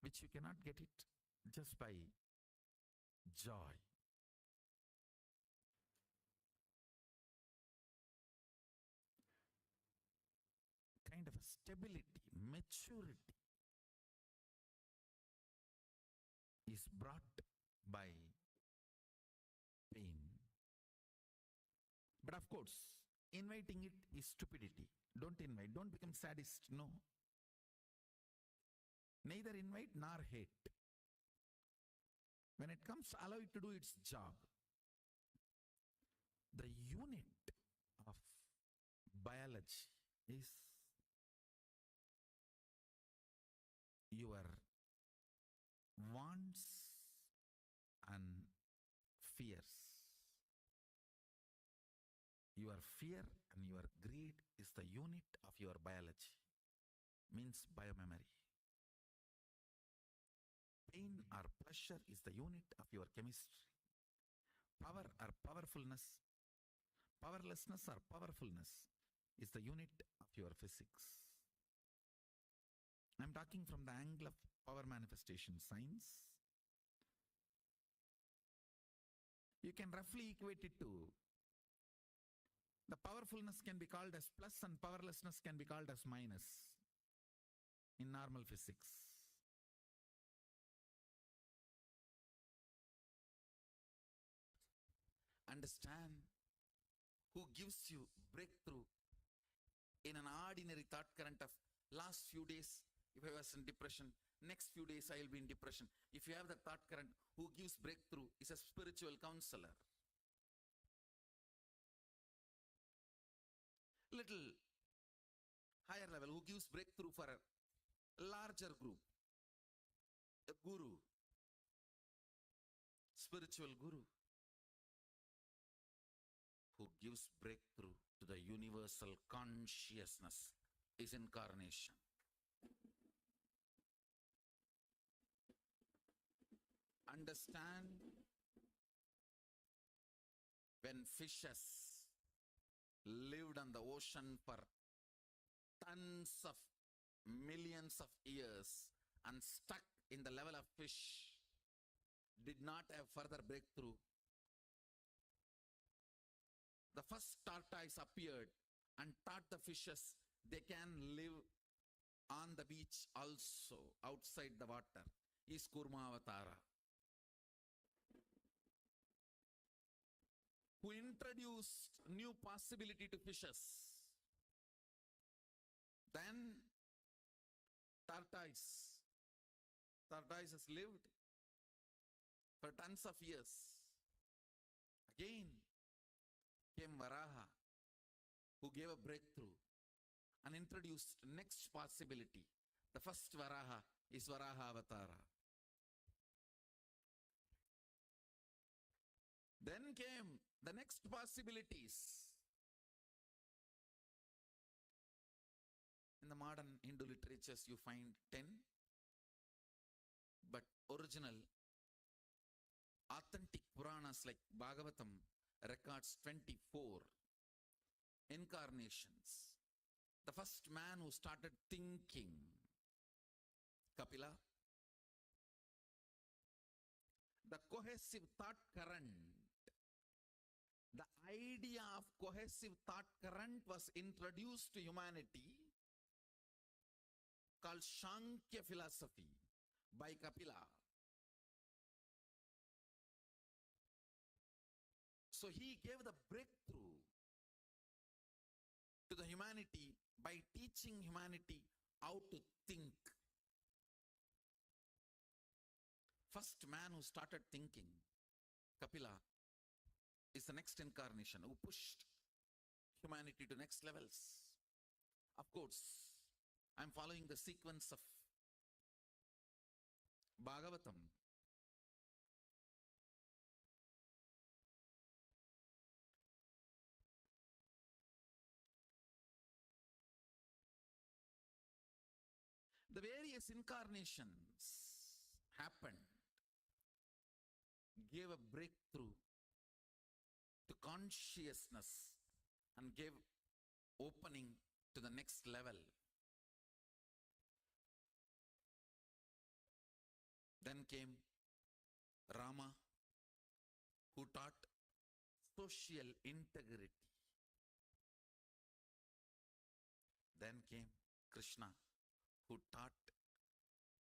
which you cannot get it just by joy. Kind of a stability, maturity is brought by pain. But of course, inviting it is stupidity. Don't invite. Don't become sadist. No. Neither invite nor hate. When it comes, allow it to do its job. The unit of biology is your wants and fears. Your fear and your greed is the unit of your biology, means biomemory. Pain or pleasure is the unit of your chemistry. Power or powerfulness, powerlessness or powerfulness is the unit of your physics. I'm talking from the angle of power manifestation science. You can roughly equate it to the powerfulness can be called as plus and powerlessness can be called as minus in normal physics. Understand who gives you breakthrough in an ordinary thought current of last few days. If I was in depression, next few days I will be in depression. If you have the thought current, who gives breakthrough is a spiritual counselor. Little higher level, who gives breakthrough for a larger group, a guru, spiritual guru, who gives breakthrough to the universal consciousness is incarnation. Understand, when fishes lived on the ocean for tons of millions of years and stuck in the level of fish, did not have further breakthrough. The first tortoise appeared and taught the fishes they can live on the beach also, outside the water, is Kurmavatara, who introduced new possibility to fishes. Then tortoises lived for tons of years. Again came Varaha, who gave a breakthrough and introduced next possibility. The first Varaha is Varaha Avatara. Then came the next possibilities. In the modern Hindu literatures, you find 10, but original, authentic Puranas like Bhagavatam records 24 incarnations. The first man who started thinking Kapila, the cohesive thought current, the idea of cohesive thought current was introduced to humanity called Sankhya philosophy by Kapila. So he gave the breakthrough to the humanity by teaching humanity how to think. First man who started thinking, Kapila, is the next incarnation who pushed humanity to next levels. Of course, I'm following the sequence of Bhagavatam. The various incarnations happened, gave a breakthrough to consciousness and gave opening to the next level. Then came Rama, who taught social integrity. Then came Krishna, who taught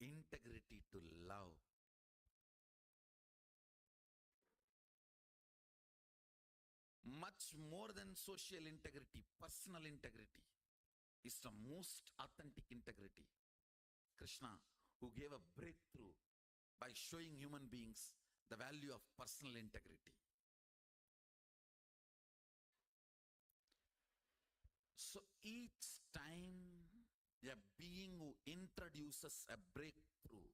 integrity to love. Much more than social integrity, personal integrity is the most authentic integrity. Krishna, who gave a breakthrough by showing human beings the value of personal integrity. So each time a being who introduces a breakthrough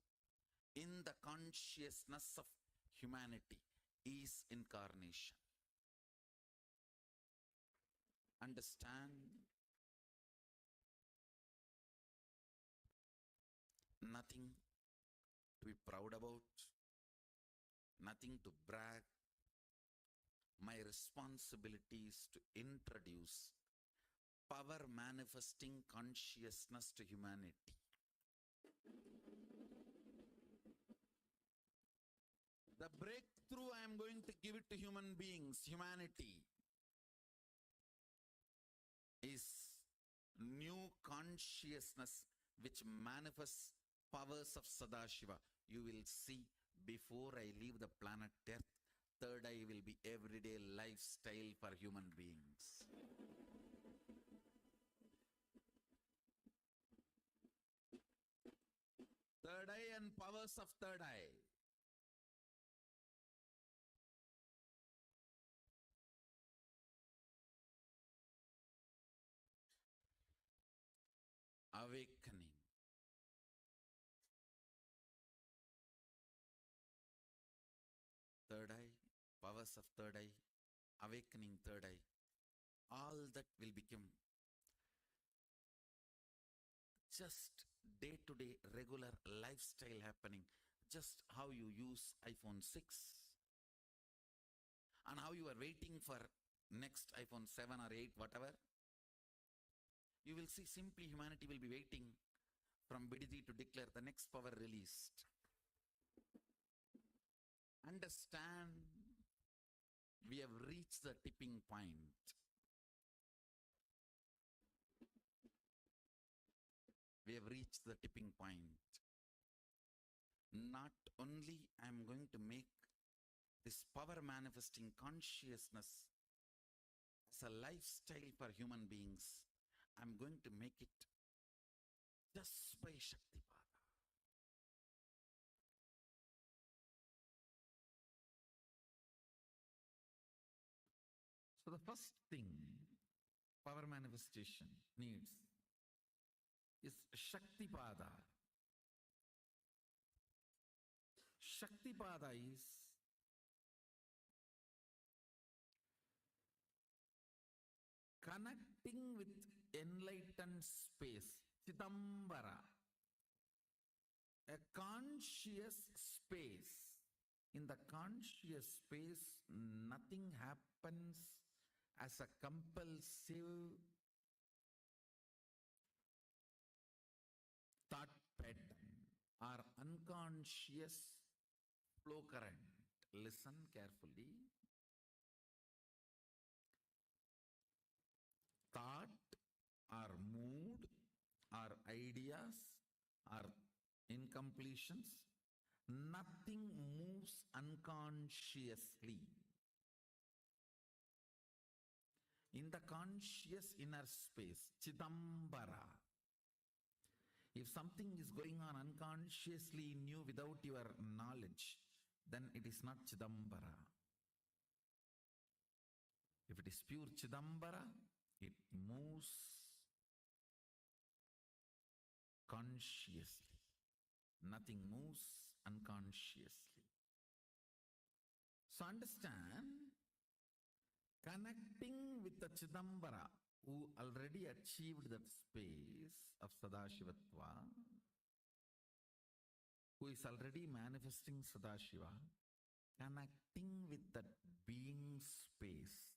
in the consciousness of humanity is incarnation. Understand? Nothing to be proud about, nothing to brag. My responsibility is to introduce power manifesting consciousness to humanity. The breakthrough I am going to give it to human beings, humanity, is new consciousness which manifests powers of Sadashiva. You will see before I leave the planet Earth, third eye will be everyday lifestyle for human beings. Third eye and powers of third eye. Awakening. Third eye, powers of third eye, awakening third eye. All that will become just day-to-day regular lifestyle happening. Just how you use iPhone 6 and how you are waiting for next iPhone 7 or 8, whatever. You will see simply humanity will be waiting from Bididi to declare the next power released. Understand, we have reached the tipping point. We have reached the tipping point. Not only I am going to make this power manifesting consciousness as a lifestyle for human beings, I am going to make it just by Shaktipada. So the first thing power manifestation needs is Shaktipada. Shaktipada is connecting with enlightened space, Chidambara, a conscious space. In the conscious space, nothing happens as a compulsive thought pattern unconscious flow current. Listen carefully. Thought or mood or ideas or incompletions, nothing moves unconsciously. In the conscious inner space, Chidambara, if something is going on unconsciously in you without your knowledge, then it is not Chidambara. If it is pure Chidambara, it moves consciously. Nothing moves unconsciously. So understand, connecting with the Chidambara, who already achieved that space of Sadashivatva, who is already manifesting Sadashiva, connecting with that being space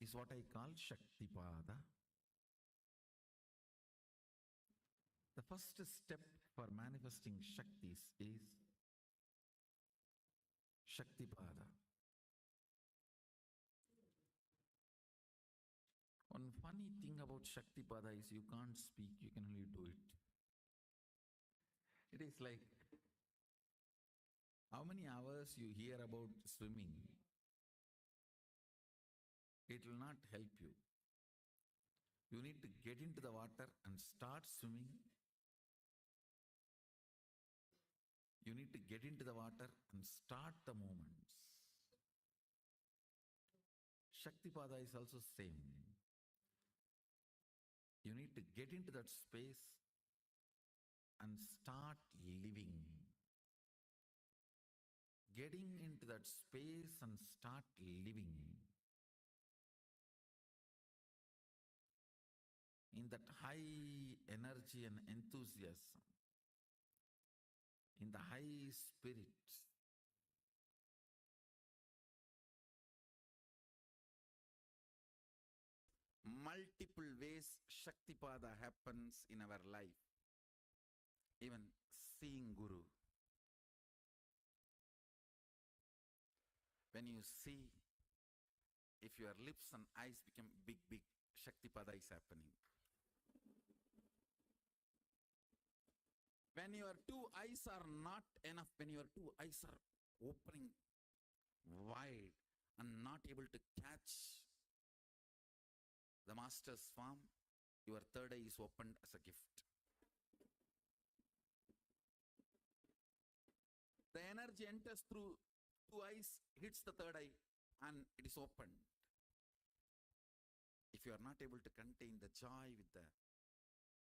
is what I call Shaktipada. The first step for manifesting Shaktis is Shaktipada. One funny thing about Shaktipada is you can't speak, you can only do it. It is like how many hours you hear about swimming, it will not help you. You need to get into the water and start swimming. You need to get into the water and start the movements. Shaktipada is also same. You need to get into that space and start living. Getting into that space and start living. In that high energy and enthusiasm, in the high spirit, multiple ways Shaktipada happens in our life. Even seeing Guru. When you see, if your lips and eyes become big, Shaktipada is happening. When your two eyes are not enough, when your two eyes are opening wide and not able to catch the master's form, your third eye is opened as a gift. The energy enters through two eyes, hits the third eye, and it is opened. If you are not able to contain the joy with the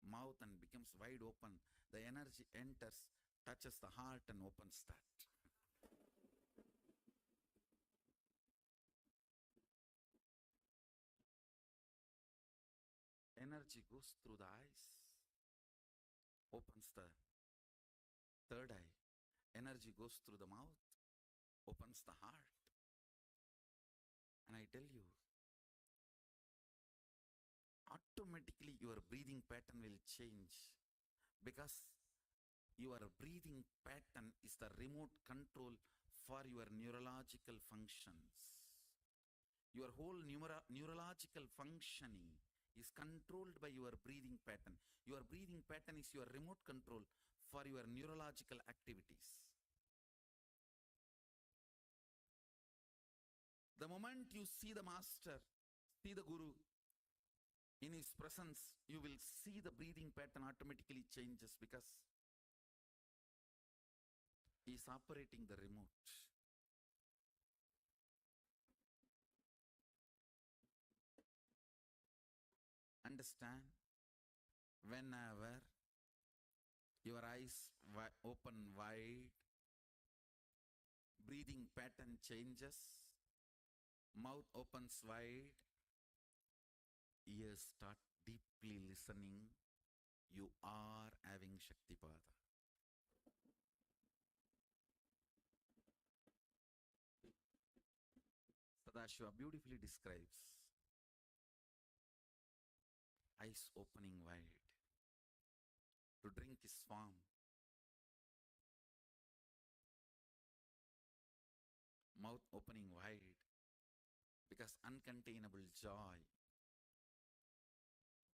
mouth and becomes wide open, the energy enters, touches the heart and opens that. Energy goes through the eyes, opens the third eye. Energy goes through the mouth, opens the heart. And I tell you, automatically your breathing pattern will change, because your breathing pattern is the remote control for your neurological functions. Your whole neurological functioning is controlled by your breathing pattern. Your breathing pattern is your remote control for your neurological activities. The moment you see the master, see the Guru, in his presence, you will see the breathing pattern automatically changes, because he is operating the remote. Understand? Whenever your eyes open wide, breathing pattern changes, mouth opens wide, ears start deeply listening, you are having Shaktipada. Sadashiva beautifully describes eyes opening wide to drink his form. mouth opening wide because uncontainable joy,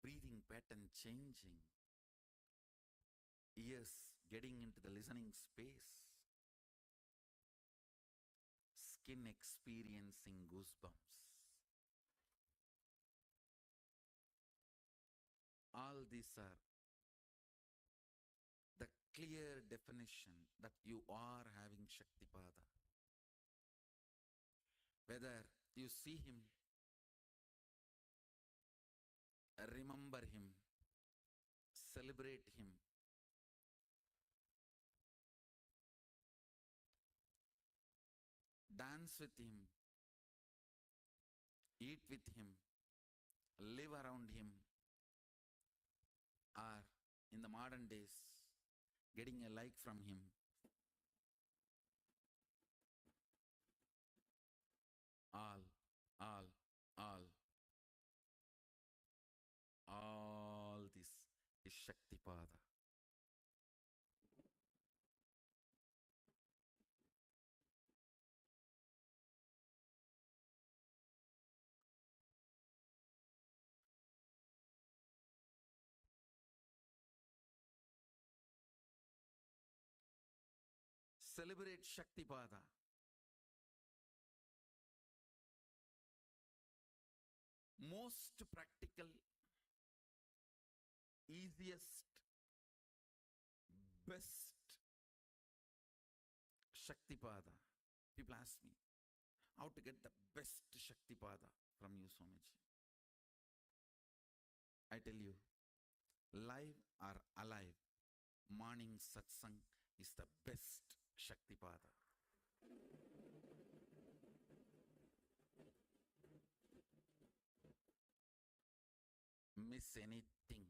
breathing pattern changing, ears getting into the listening space, skin experiencing goosebumps. All these are the clear definition that you are having Shaktipada. Whether you see him, remember him, celebrate him, dance with him, eat with him, live around him, or in the modern days, getting a like from him, all, all, all, all this is Shaktipada. Celebrate Shaktipada. Most practical, easiest, best Shaktipada. People ask me how to get the best Shaktipada from you, Swamiji. I tell you, live or alive, morning satsang is the best Shaktipada. Miss anything,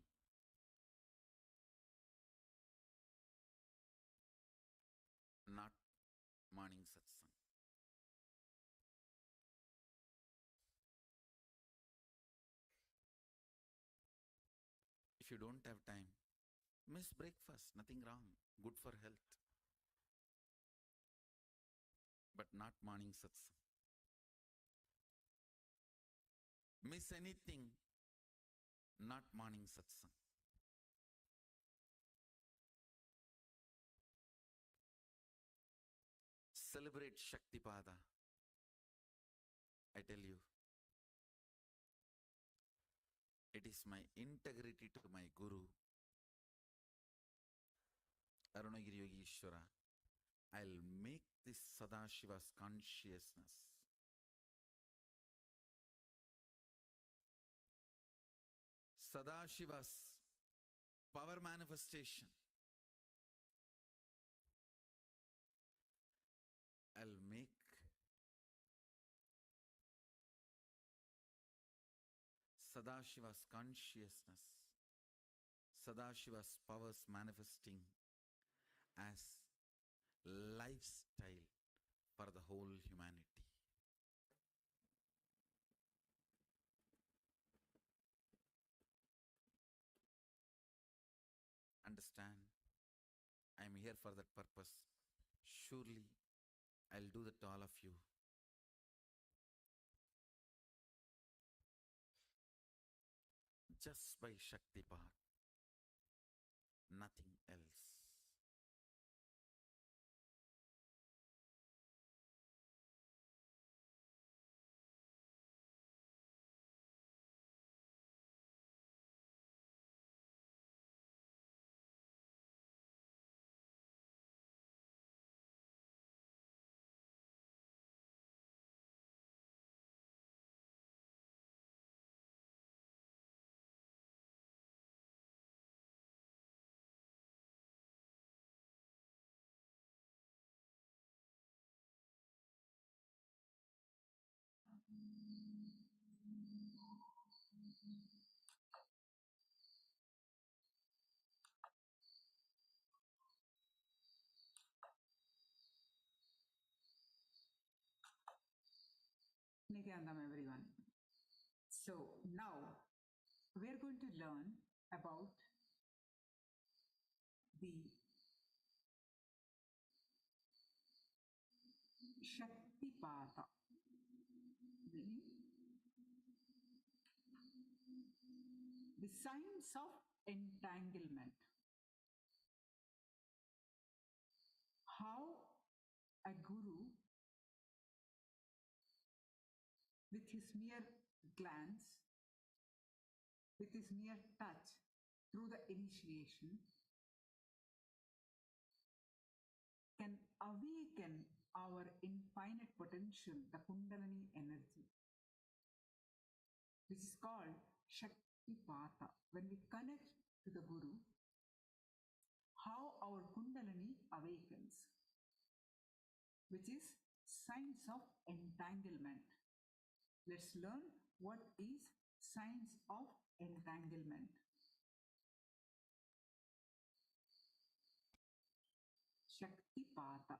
not morning satsang. If you don't have time, miss breakfast, nothing wrong, good for health. But not morning satsang. Miss anything, not morning satsang. Celebrate Shaktipada. I tell you, it is my integrity to my Guru, Arunagiri Yogi Ishvara. I'll make this Sadashiva's consciousness Sadashiva's power manifestation. I'll make Sadashiva's consciousness, Sadashiva's powers manifesting as lifestyle for the whole humanity. Understand? I'm here for that purpose. Surely I'll do that to all of you. Just by Shaktipat, nothing else. Nityanandam, everyone. So now we are going to learn about the Shakti Pata, meaning the signs of entanglement. How a guru, with his mere glance, with his mere touch, through the initiation, can awaken our infinite potential, the Kundalini energy, which is called Shaktipata. When we connect to the Guru, how our Kundalini awakens, which is signs of entanglement. Let's learn what is signs of entanglement. Shaktipata.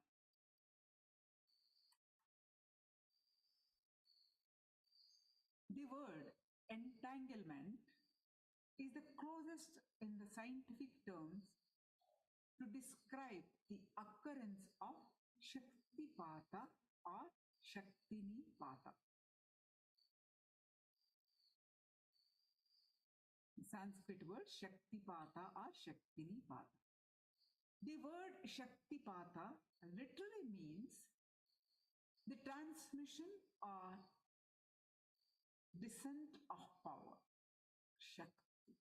The word entanglement is the closest in the scientific terms to describe the occurrence of Shaktipata or Shaktinipata. Sanskrit word Shaktipata or Shaktinipata. The word Shaktipata literally means the transmission or descent of power. Shakti.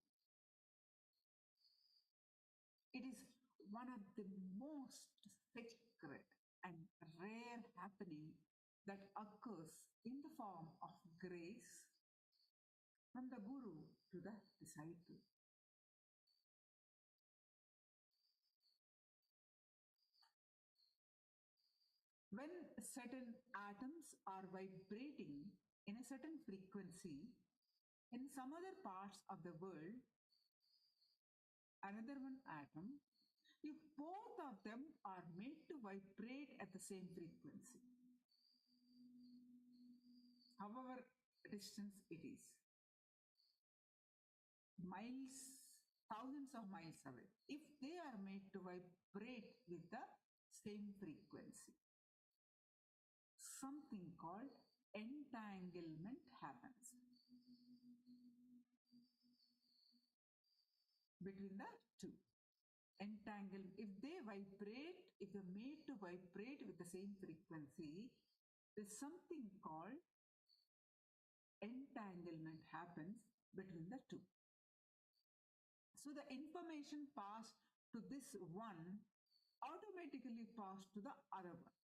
It is one of the most sacred and rare happening that occurs in the form of grace from the Guru to the disciple. When certain atoms are vibrating in a certain frequency, in some other parts of the world, another one atom, if both of them are made to vibrate at the same frequency, however distance it is, miles, thousands of miles away, if they are made to vibrate with the same frequency, something called entanglement happens between the two. If they vibrate, if they're made to vibrate with the same frequency, there's something called entanglement happens between the two. So the information passed to this one automatically passed to the other one.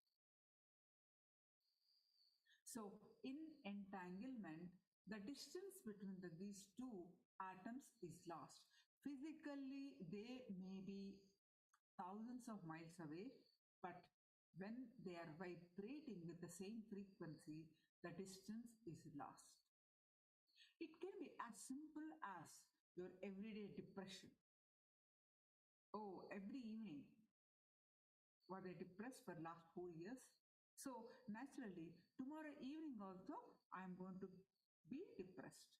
So in entanglement, the distance between these two atoms is lost. Physically, they may be thousands of miles away, but when they are vibrating with the same frequency, the distance is lost. It can be as simple as your everyday depression. Oh, every evening, were they depressed for last 4 years? So naturally, tomorrow evening also, I am going to be depressed.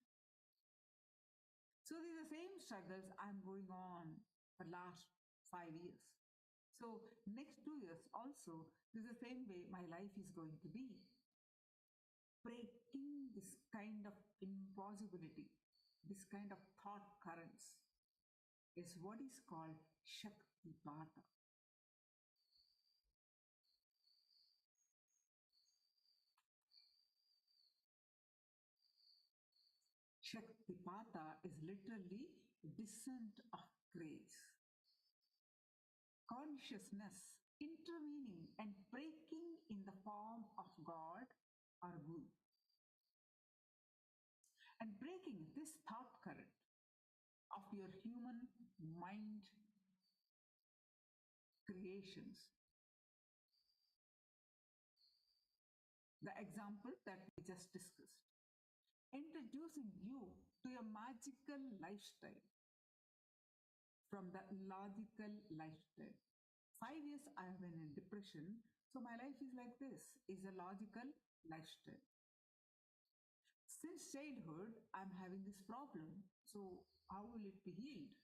So these are the same struggles I'm going on for last 5 years. So next 2 years also, this is the same way my life is going to be. Breaking this kind of impossibility, this kind of thought currents is what is called Shaktipata. Shaktipata is literally descent of grace. Consciousness intervening and breaking in the form of God or Guru. And breaking this thought current of your human mind creations. The example that we just discussed. Introducing you to a magical lifestyle from the logical lifestyle. 5 years I have been in depression, so my life is like this, is a logical lifestyle. Since childhood, I'm having this problem, so how will it be healed?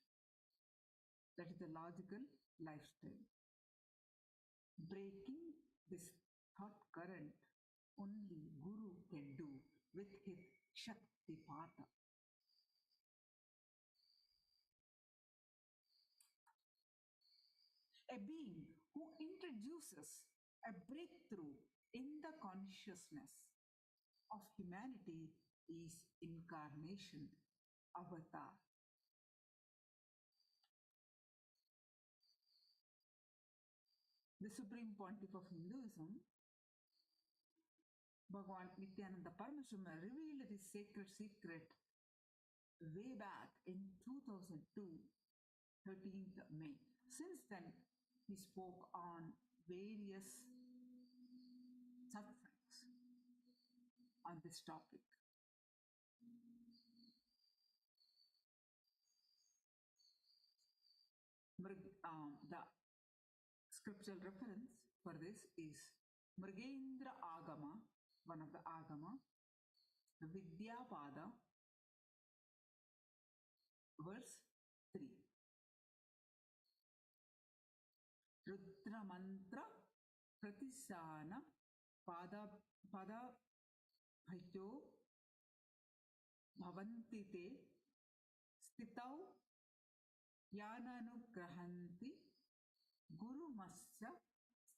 That is the logical lifestyle. Breaking this thought current only Guru can do with his Shaktipata. A being who introduces a breakthrough in the consciousness of humanity is incarnation, avatar. The Supreme Pontiff of Hinduism, Bhagavan Nityananda Paramashivoham, revealed his sacred secret way back in 2002, 13th May. Since then, he spoke on various satsangs on this topic. The scriptural reference for this is Mrigendra Agama, one of the Agama, Vidyapada, verse 3. Rudra Mantra Pratisana Pada Bhajo Bhavantite Stitau Yananugrahanti Guru Masya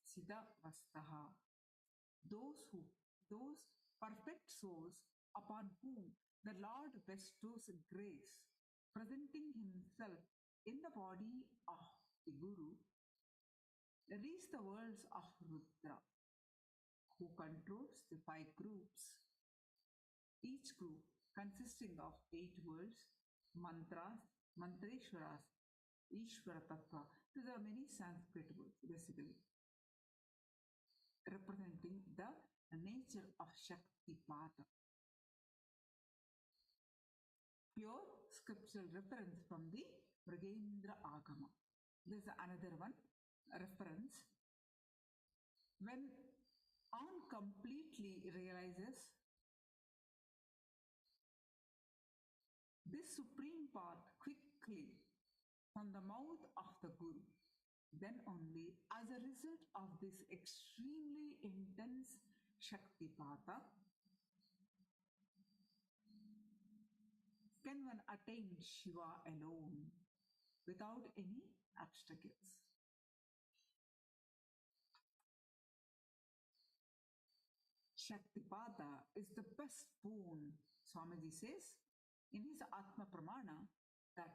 Siddhavastaha. Those perfect souls upon whom the Lord bestows grace, presenting himself in the body of the Guru, reach the worlds of Rudra, who controls the 5 groups, each group consisting of 8 words, mantras, mantreshwaras, Ishvara Tattva. These are many Sanskrit words, basically, representing the nature of Shaktipata. Pure scriptural reference from the Mrigendra Agama. There is another one, reference. When one completely realizes this supreme path quickly from the mouth of the Guru, then only as a result of this extremely intense Shaktipata can one attain Shiva alone without any obstacles. Shaktipata is the best boon, Swamiji says in his Atma Pramana, that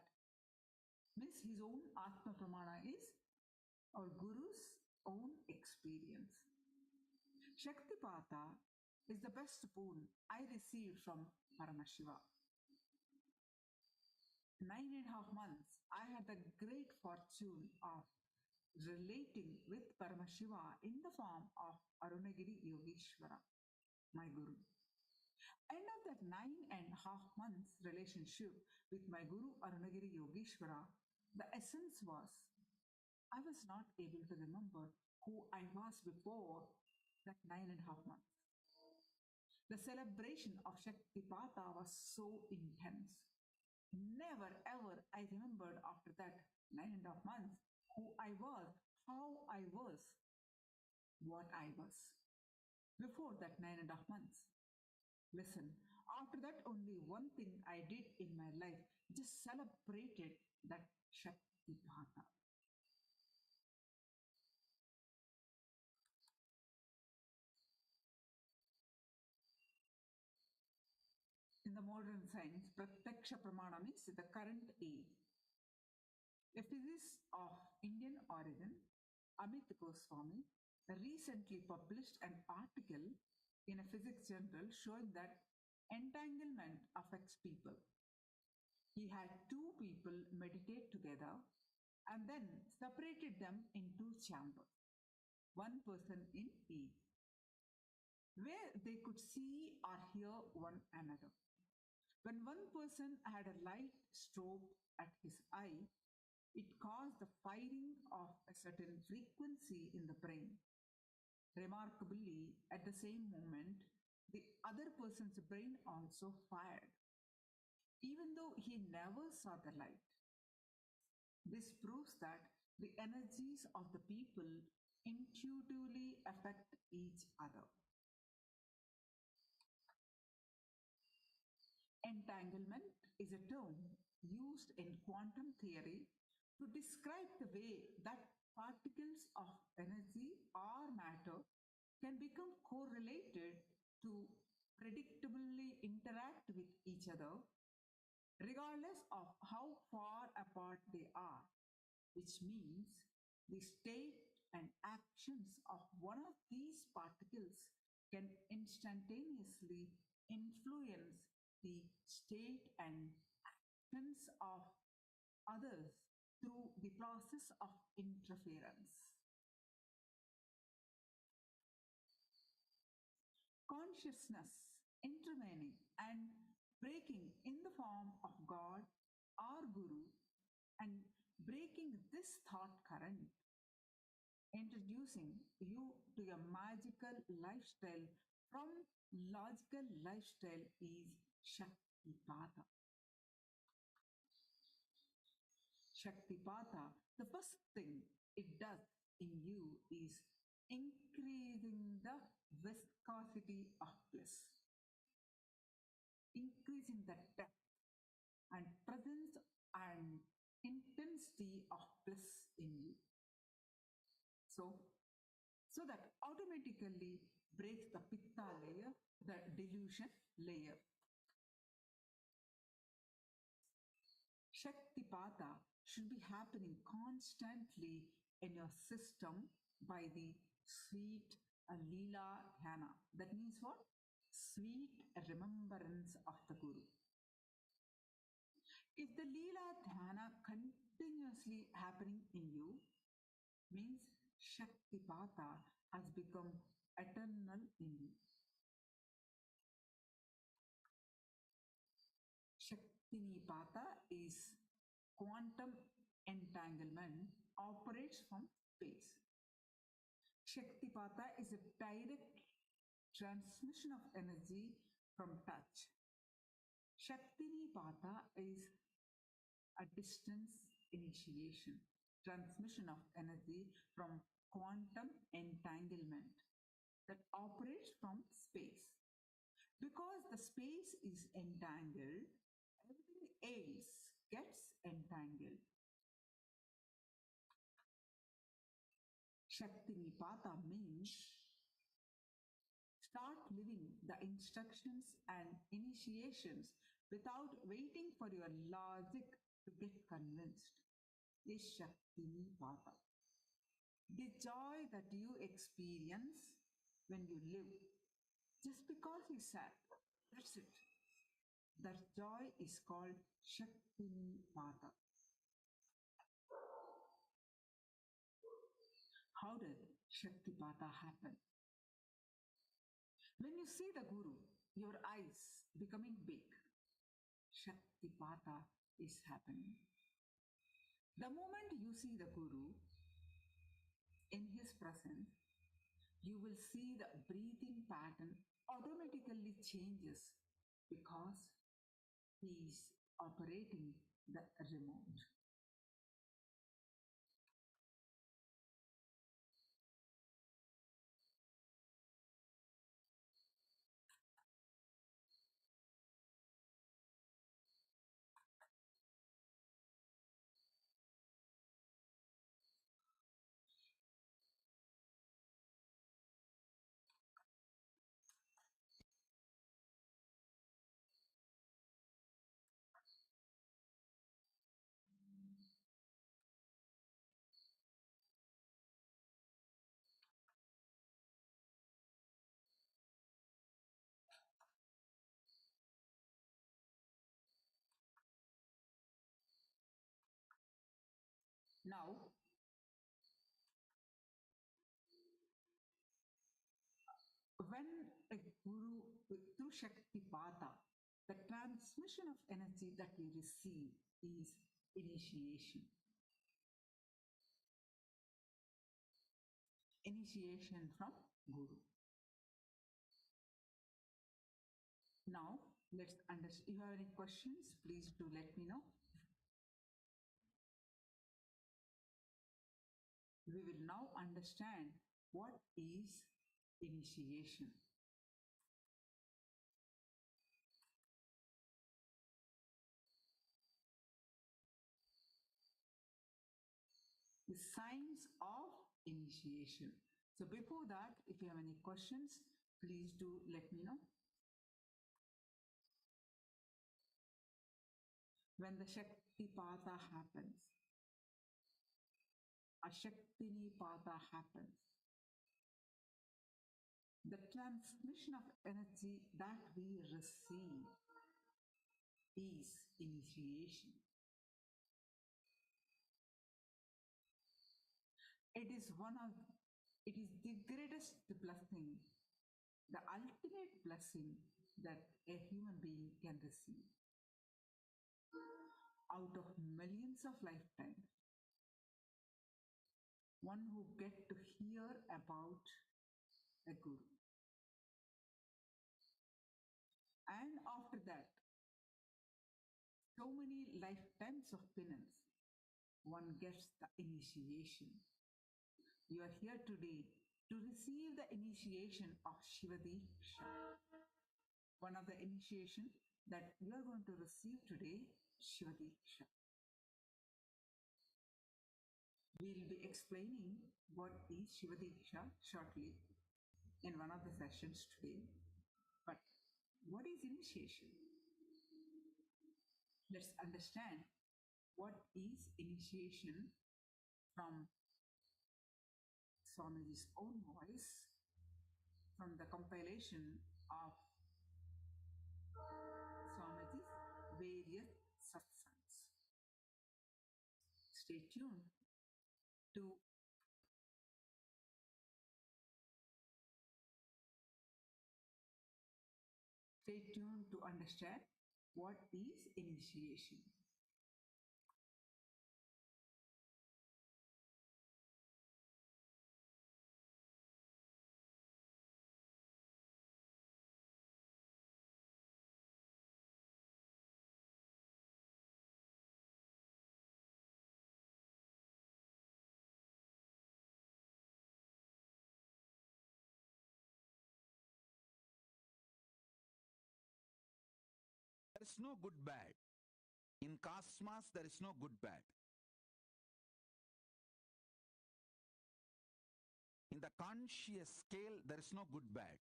means his own Atma Pramana is our Guru's own experience. Shaktipata is the best boon I received from Paramashiva. 9.5 months, I had the great fortune of relating with Paramashiva in the form of Arunagiri Yogeshwara, my Guru. End of that 9.5 months relationship with my Guru Arunagiri Yogeshwara, the essence was I was not able to remember who I was before that 9.5 months. The celebration of Shaktipata was so intense. Never ever I remembered after that 9.5 months who I was, how I was, what I was before that 9.5 months. Listen, after that only one thing I did in my life, just celebrated that Shaktipata. In the modern science, Pratyaksha Pramana means the current age. A physicist of Indian origin, Amit Goswami, recently published an article in a physics journal showing that entanglement affects people. He had 2 people meditate together and then separated them in 2 chambers, 1 person in each, where they could see or hear one another. When one person had a light strobe at his eye, it caused the firing of a certain frequency in the brain. Remarkably, at the same moment, the other person's brain also fired, even though he never saw the light. This proves that the energies of the people intuitively affect each other. entanglement is a term used in quantum theory to describe the way that particles of energy or matter can become correlated to predictably interact with each other regardless of how far apart they are, which means the state and actions of one of these particles can instantaneously influence the state and actions of others through the process of interference. Consciousness intervening and breaking in the form of God or Guru and breaking this thought current, introducing you to a magical lifestyle from logical lifestyle is Shaktipata. Shaktipata, the first thing it does in you is increasing the viscosity of bliss, increasing the depth and presence and intensity of bliss in you. So that automatically breaks the pitta layer, the delusion layer. Shaktipata should be happening constantly in your system by the sweet Leela Dhyana. That means what? Sweet remembrance of the Guru. If the Leela Dhyana continuously happening in you, means Shaktipata has become eternal in you. Shaktinipata is quantum entanglement, operates from space. Shaktipata is a direct transmission of energy from touch. Shaktinipata is a distance initiation, transmission of energy from quantum entanglement that operates from space. Because the space is entangled, everything else gets entangled. Shaktinipata means start living the instructions and initiations without waiting for your logic to get convinced. Is Shaktinipata. The joy that you experience when you live, just because you sad, that's it. That joy is called Shaktinipata. How does Shaktipata happen? When you see the Guru, your eyes becoming big, Shaktipata is happening. The moment you see the Guru in his presence, you will see the breathing pattern automatically changes because he is operating the remote. Now, when a Guru, through Shaktipata, the transmission of energy that we receive is initiation. Initiation from Guru. Now, let's understand. If you have any questions, please do let me know. We will now understand what is initiation. the signs of initiation. So before that, if you have any questions, please do let me know. When the Shaktipata happens, a Shaktinipata happens, the transmission of energy that we receive is initiation. It is the greatest blessing, the ultimate blessing that a human being can receive. Out of millions of lifetimes, one who get to hear about a guru. And after that, so many lifetimes of penance, one gets the initiation. You are here today to receive the initiation of Shivadiksha. One of the initiation that you are going to receive today, Shivadiksha. We'll be explaining what is Shivadiksha shortly in one of the sessions today. But what is initiation? Let's understand what is initiation from Swamiji's own voice, from the compilation of Swamiji's various satsangs. Stay tuned to understand what is initiation. There is no good bad. In cosmos, there is no good bad. In the conscious scale, there is no good bad.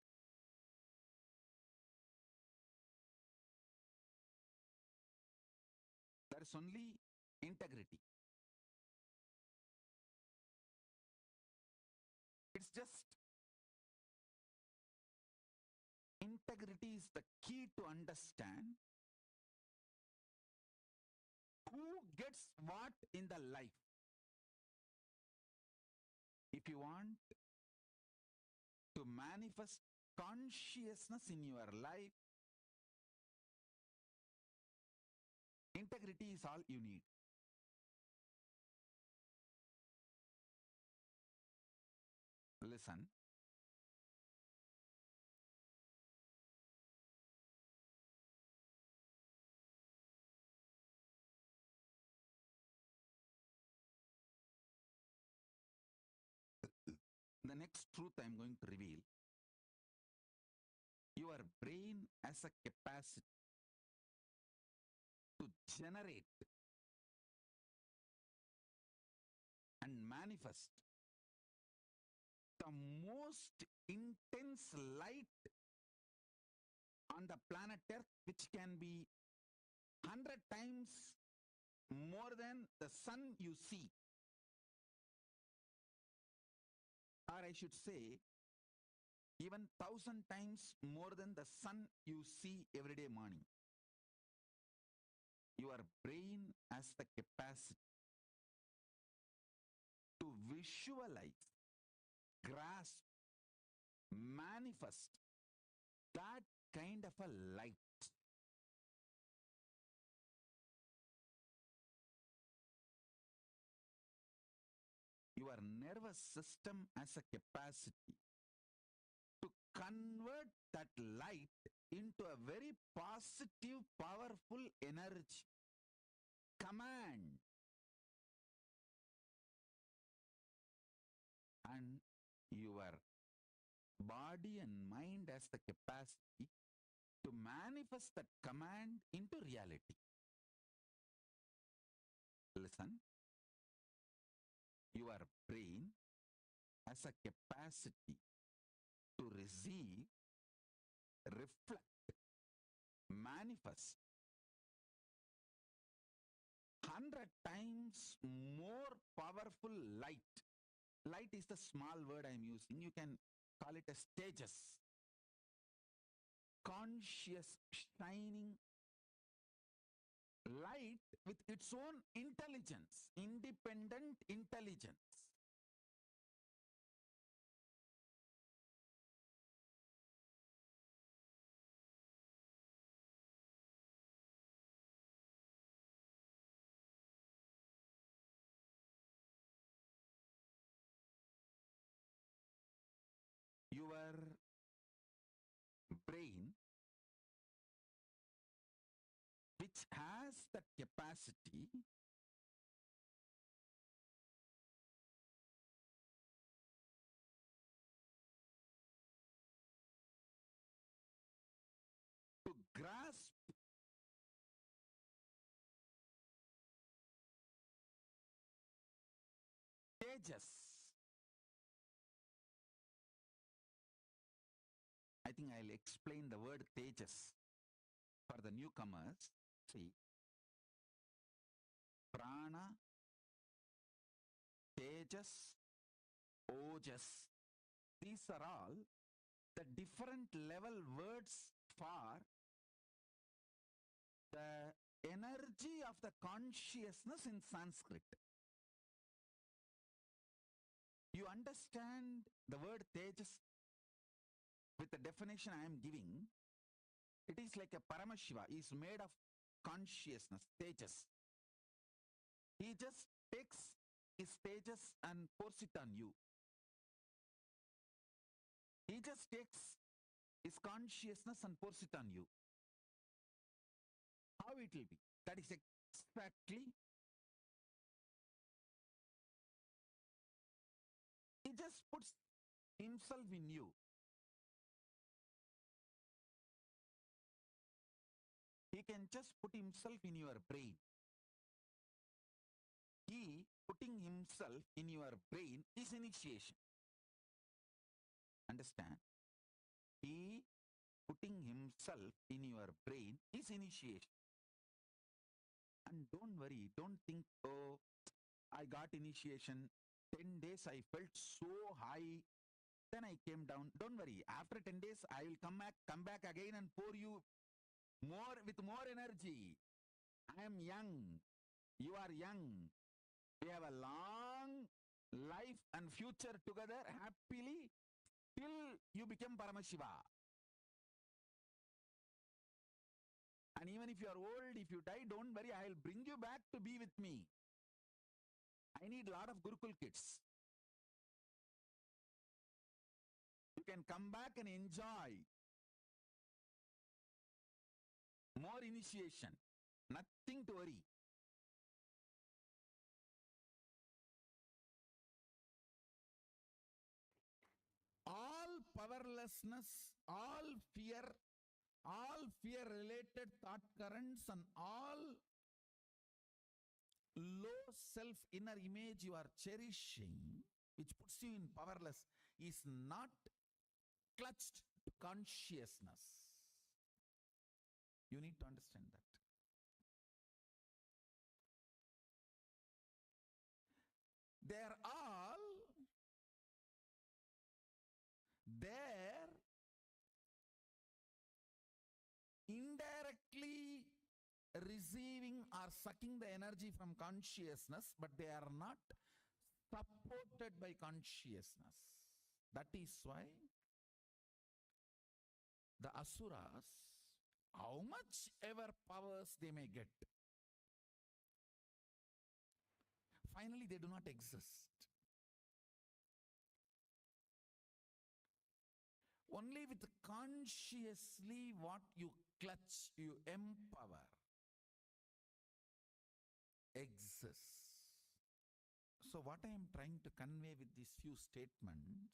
There is only integrity. It's just integrity is the key to understand who gets what in the life. If you want to manifest consciousness in your life, integrity is all you need. Listen. The next truth I'm going to reveal, your brain has a capacity to generate and manifest the most intense light on the planet Earth, which can be 100 times more than the sun you see. Or I should say, even 1,000 times more than the sun you see every day morning. Your brain has the capacity to visualize, grasp, manifest that kind of a light. Your nervous system has a capacity to convert that light into a very positive, powerful energy. Command. And your body and mind has the capacity to manifest that command into reality. Listen. Your brain has a capacity to receive, reflect, manifest 100 times more powerful light. Light is the small word I'm using. You can call it as tejas. Conscious, shining light with its own intelligence, independent intelligence. Your brain, which has the capacity to grasp tejas. I think I'll explain the word tejas for the newcomers. See, prana, tejas, ojas, these are all the different level words for the energy of the consciousness in Sanskrit. You understand the word tejas with the definition I am giving. It is like a Paramashiva. He is made of consciousness, tejas. He just takes his tejas and pours it on you. He just takes his consciousness and pours it on you. How it will be? That is exactly. He just puts himself in you. He can just put himself in your brain. He putting himself in your brain is initiation. Understand? He putting himself in your brain is initiation. And don't worry, don't think, oh, I got initiation. 10 days I felt so high. Then I came down. Don't worry. After 10 days, I will come back again and pour you more with more energy. I am young. You are young. We have a long life and future together happily till you become Paramashiva. And even if you are old, if you die, don't worry, I will bring you back to be with me. I need a lot of Gurukul kids. You can come back and enjoy more initiation. Nothing to worry. All powerlessness, all fear related thought currents and all low self inner image you are cherishing, which puts you in powerless, is not clutched to consciousness. You need to understand that. They're all there indirectly receiving or sucking the energy from consciousness, but they are not supported by consciousness. That is why the asuras, how much ever powers they may get, finally they do not exist. Only with consciously what you clutch, you empower, exists. So what I am trying to convey with these few statements,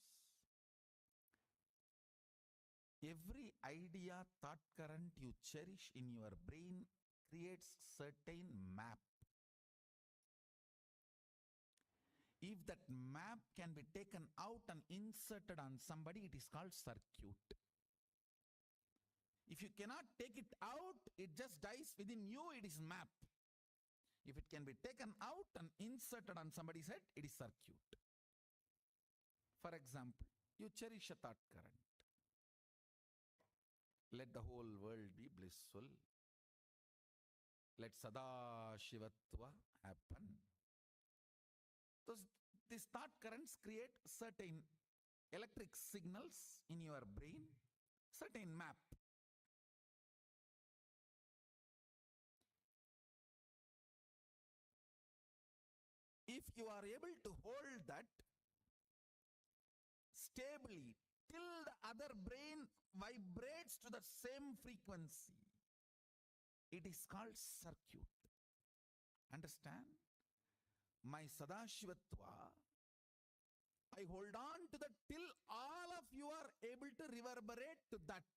every idea, thought current you cherish in your brain creates certain map. If that map can be taken out and inserted on somebody, it is called circuit. If you cannot take it out, it just dies within you, it is map. If it can be taken out and inserted on somebody's head, it is circuit. For example, you cherish a thought current. Let the whole world be blissful. Let Sadashivatva happen. These thought currents create certain electric signals in your brain, certain map. If you are able to hold that stably till the other brain vibrates to the same frequency, it is called circuit. Understand? My Sadashivatva, I hold on to that till all of you are able to reverberate to that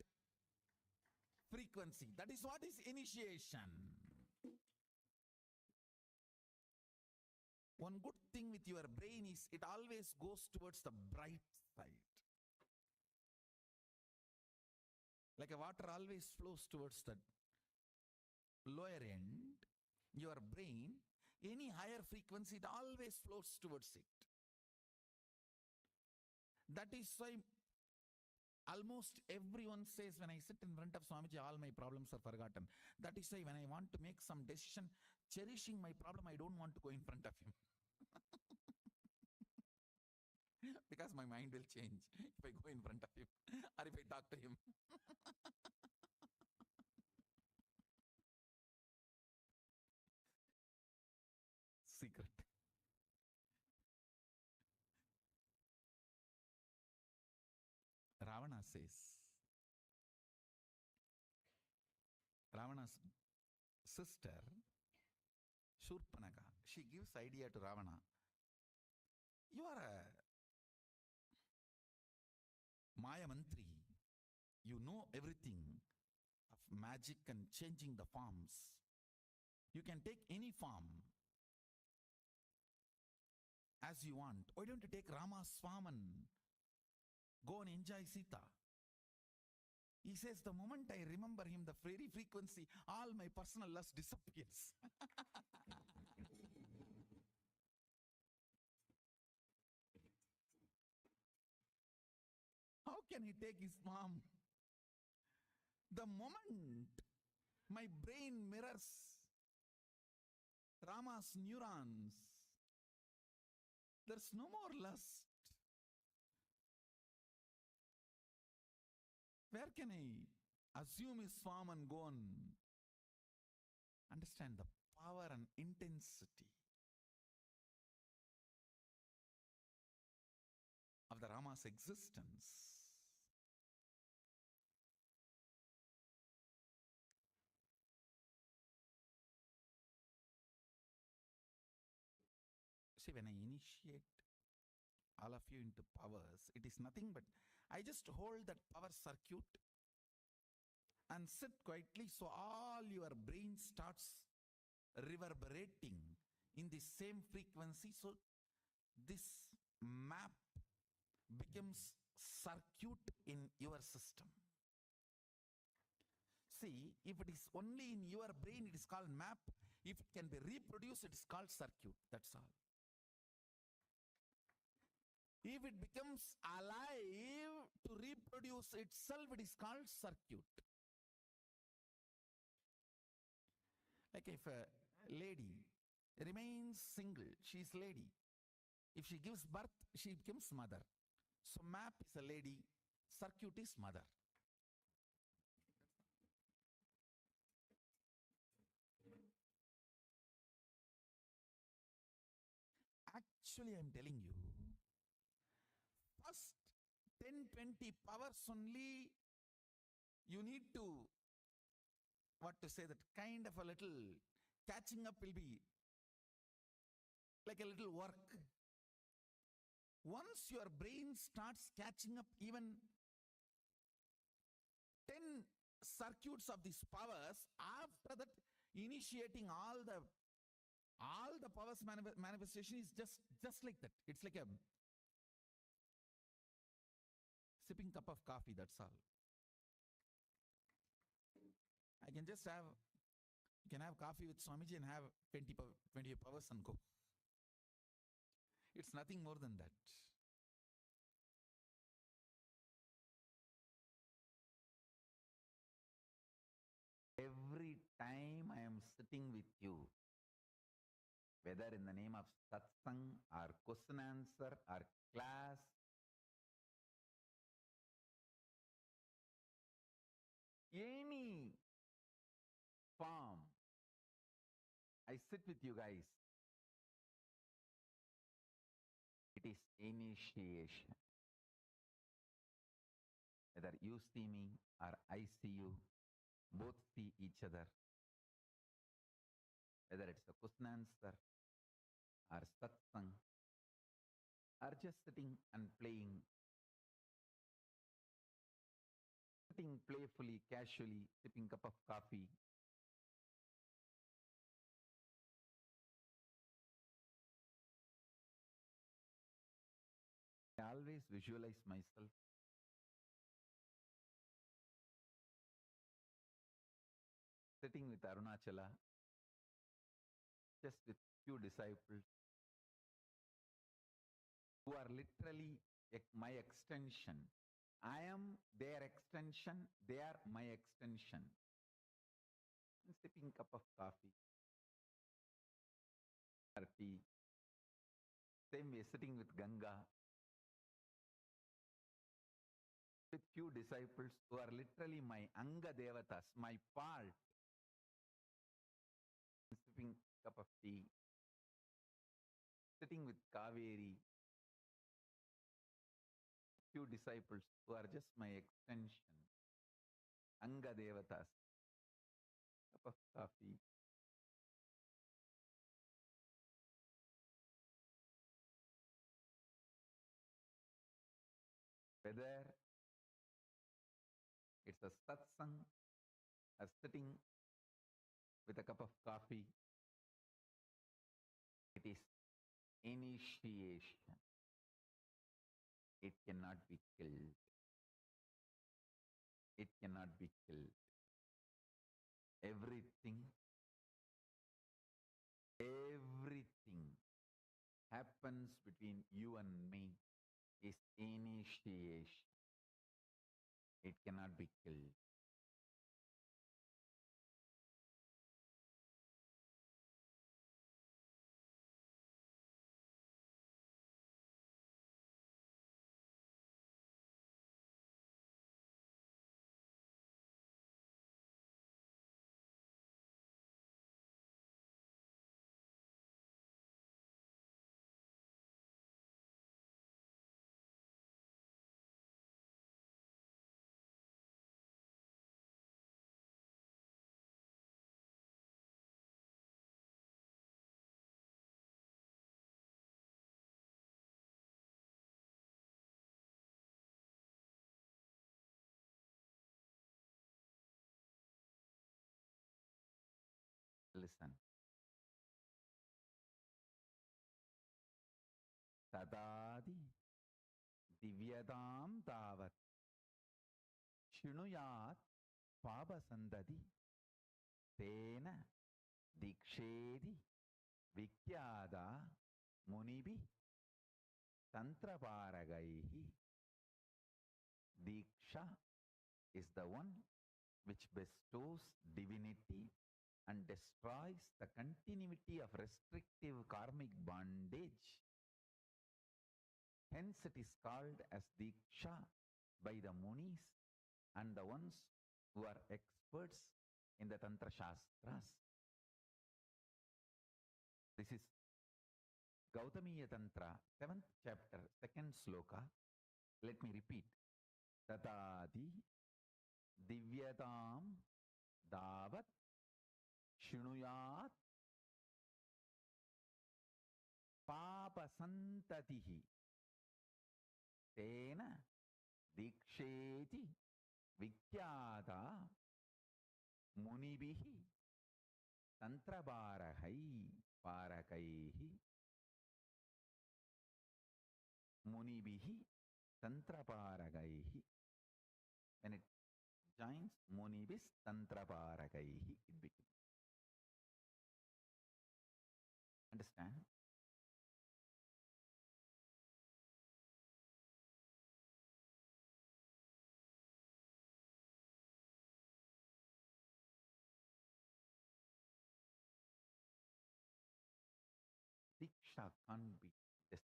frequency. That is what is initiation. One good thing with your brain is it always goes towards the bright side. Like a water always flows towards the lower end, your brain, any higher frequency, it always flows towards it. That is why almost everyone says, when I sit in front of Swamiji, all my problems are forgotten. That is why when I want to make some decision, cherishing my problem, I don't want to go in front of him. Because my mind will change if I go in front of him or if I talk to him. Secret. Ravana says, Ravana's sister, Shurpanaka, she gives idea to Ravana. You are a Maya Mantri. You know everything of magic and changing the forms. You can take any form as you want. Why don't you take Rama's form and go and enjoy Sita? He says, the moment I remember him, the very frequency, all my personal lust disappears. How can he take his form? The moment my brain mirrors Rama's neurons, there's no more lust. Where can I assume his form and go and understand the power and intensity of the Rama's existence? See, when I initiate all of you into powers, it is nothing but I just hold that power circuit and sit quietly, so all your brain starts reverberating in the same frequency. So this map becomes circuit in your system. See, if it is only in your brain, it is called map. If it can be reproduced, it is called circuit. That's all. If it becomes alive to reproduce itself, it is called circuit. Like if a lady remains single, she is lady. If she gives birth, she becomes mother. So map is a lady, circuit is mother. Actually, I'm telling you, first 10-20 powers only, you need to, what to say, that kind of a little catching up will be like a little work. Once your brain starts catching up even 10 circuits of these powers, after that initiating all All the powers manifestation is just like that. It's like a sipping cup of coffee, that's all. I can just have, you can have coffee with Swamiji and have 20 powers and go. It's nothing more than that. Every time I am sitting with you, whether in the name of satsang or question answer or class, any form, I sit with you guys. It is initiation. Whether you see me or I see you, both see each other. Whether it's a question answer or satsang or just sitting and playing, sitting playfully, casually, sipping cup of coffee. I always visualize myself sitting with Arunachala, just with few disciples who are literally my extension. I am their extension, they are my extension. Sipping cup of coffee or tea. Same way, sitting with Ganga, with few disciples who are literally my Anga Devatas, my part. Sipping cup of tea, sitting with Kaveri, few disciples who are just my extension, Anga Devatas, cup of coffee. Whether it's a satsang or sitting with a cup of coffee, it is initiation. It cannot be killed. It cannot be killed. Everything happens between you and me is initiation. It cannot be killed. Listen. Tadadi divyadam tavat shinuyat pabasandadi tena dikshedi vikyada munibi tantraparagaihi. Diksha is the one which bestows divinity and destroys the continuity of restrictive karmic bondage. Hence it is called as Diksha by the Munis and the ones who are experts in the Tantra Shastras. This is Gautamiya Tantra, 7th chapter, 2nd sloka. Let me repeat. Tatadi divyatam davat shinuyat papasantatihi tena diksheti vikyata munibihi tantrabarahai. Parakaihi Munibihi Tantraparagaihi. When it joins Munibis Tantraparagaihi, it becomes. Understand? Diksha can't be destroyed.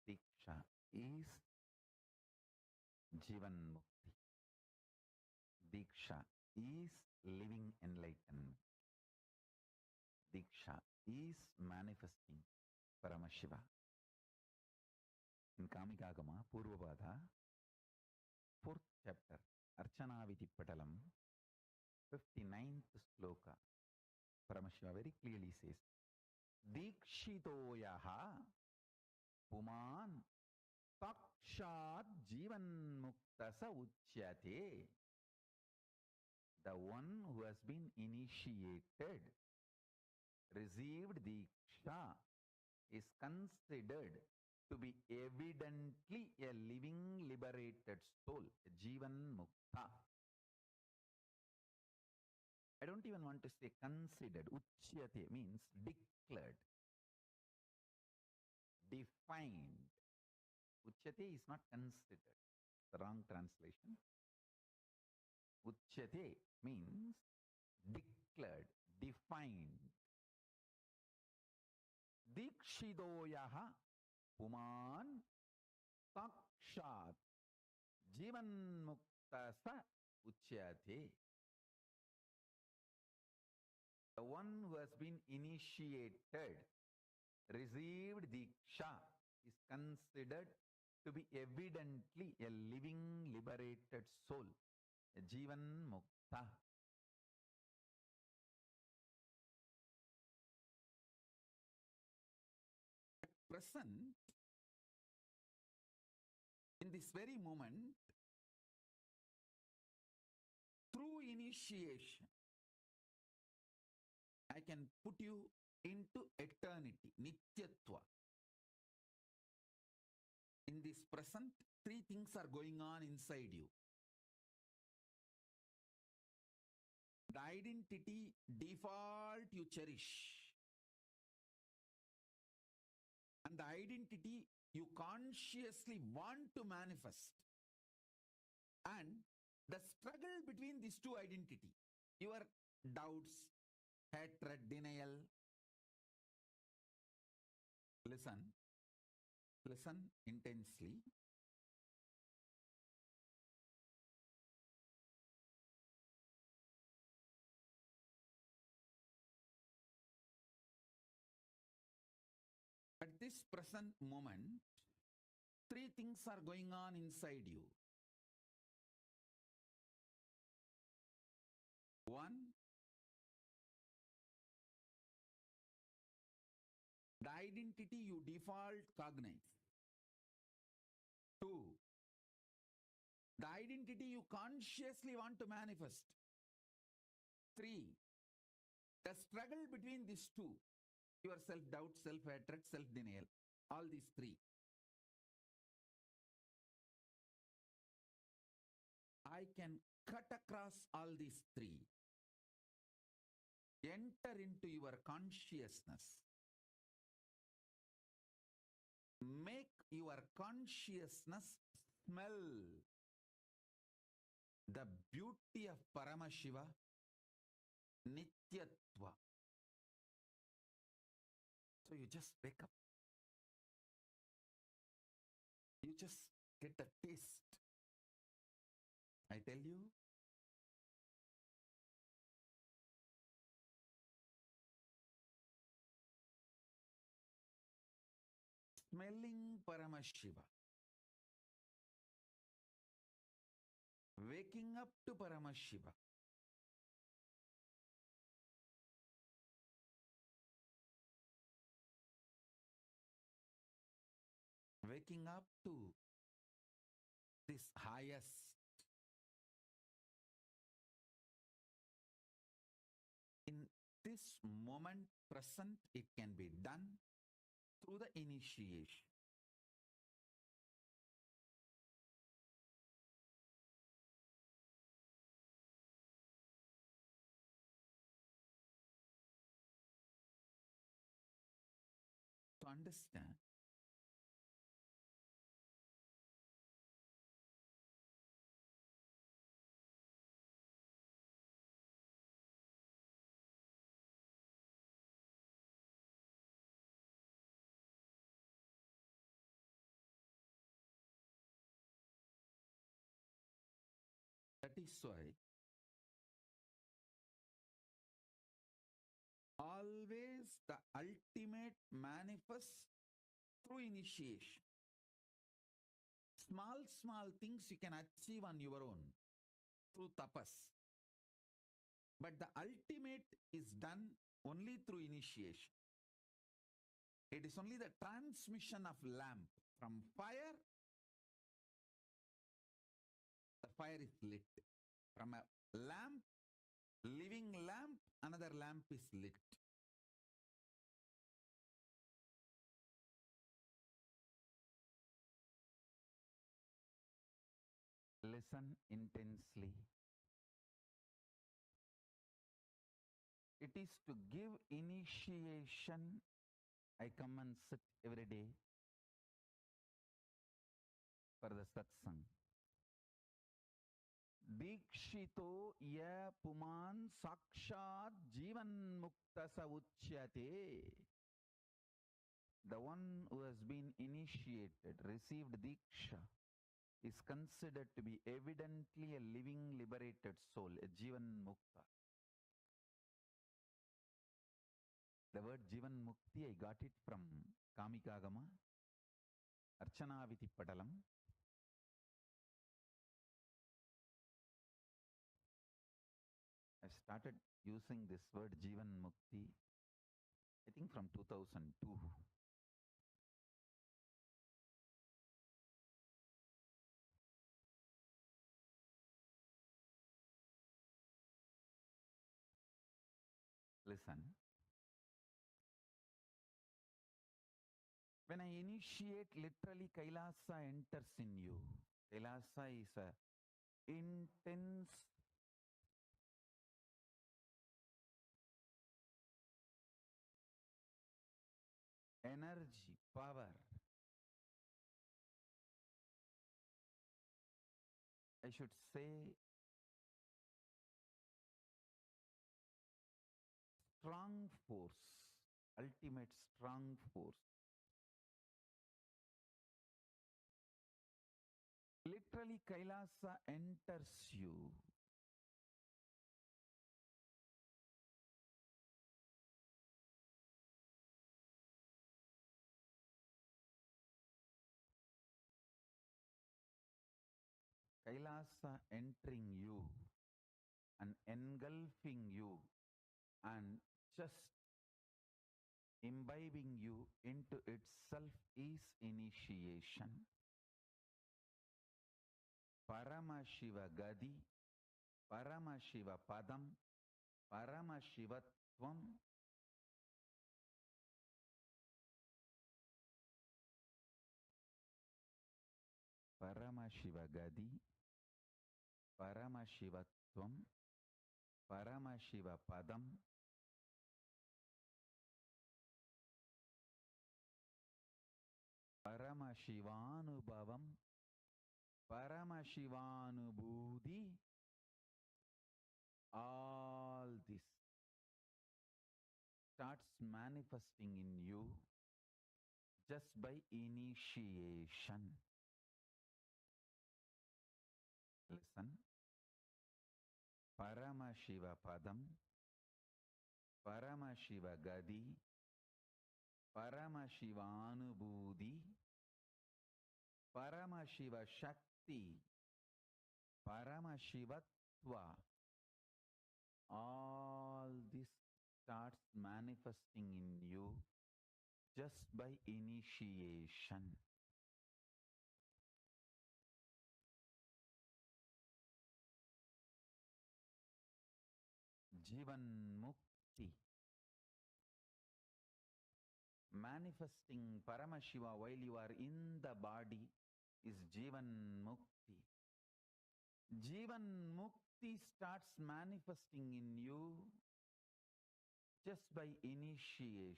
Diksha is Jivan Mukti. Diksha is living enlightenment. Diksha is manifesting Paramashiva. In Kamikagama, Purvapada, 4th chapter, Archana Vitipatalam, 59th sloka, Paramashiva very clearly says, Dikshitoyaha Puman Takshat Jivan Muktasa Uchyate. The one who has been initiated, received Diksha, is considered to be evidently a living liberated soul, a Jivan Mukta. I don't even want to say considered. Uchyate means declared, defined. Uchyate is not considered. The wrong translation. Uchyate means declared, defined. Dikshidoyaha Puman Takshat Jivan Muktasa Uchyate. The one who has been initiated, received Diksha, is considered to be evidently a living liberated soul, a Jivan Mukta. At present, in this very moment, through initiation, I can put you into eternity, Nityatva. In this present, 3 things are going on inside you. The identity default you cherish, and the identity you consciously want to manifest, and the struggle between these two identities, your doubts, hatred, denial. Listen intensely. At this present moment, 3 things are going on inside you. 1, the identity you default cognize. 2, the identity you consciously want to manifest. 3, the struggle between these two, your self-doubt, self-hatred, self-denial. all these three. I can cut across all these three. Enter into your consciousness. Make your consciousness smell the beauty of Paramashiva, Nityatva. So you just wake up. You just get a taste. I tell you, smelling Paramashiva, waking up to Paramashiva, waking up to this highest. In this moment present, it can be done through the initiation. To understand, that is why always the ultimate manifests through initiation. Small things you can achieve on your own through tapas. But the ultimate is done only through initiation. It is only the transmission of lamp from fire. The fire is lit. From a lamp, living lamp, another lamp is lit. Listen intensely. It is to give initiation. I come and sit every day for the satsang. Dikshito ya puman sakshat jivan mukta sa uchyate. The one who has been initiated, received diksha, is considered to be evidently a living liberated soul, a jivan mukta. The word jivan mukti, I got it from Kamikagama, Archanaviti Padalam. I started using this word jivan mukti, I think from 2002. Listen. When I initiate, literally Kailasa enters in you. Kailasa is a intense energy, power. I should say strong force, ultimate strong force. Literally, Kailasa enters you. Kailasa entering you and engulfing you and just imbibing you into itself is initiation. Paramashiva Gadi, Paramashiva Padam, Paramashivatvam. Paramashiva Paramashivatvam, Paramashivapadam, Paramashivanubhavam, Paramashivanubhudi, all this starts manifesting in you just by initiation. Listen. Paramashivapadam, Paramashiva Paramashivanubhudi, Paramashiva Shakti, Paramashivatva, all this starts manifesting in you just by initiation. Jivan Mukti. Manifesting Paramashiva while you are in the body is Jivan Mukti. Jivan Mukti starts manifesting in you just by initiation.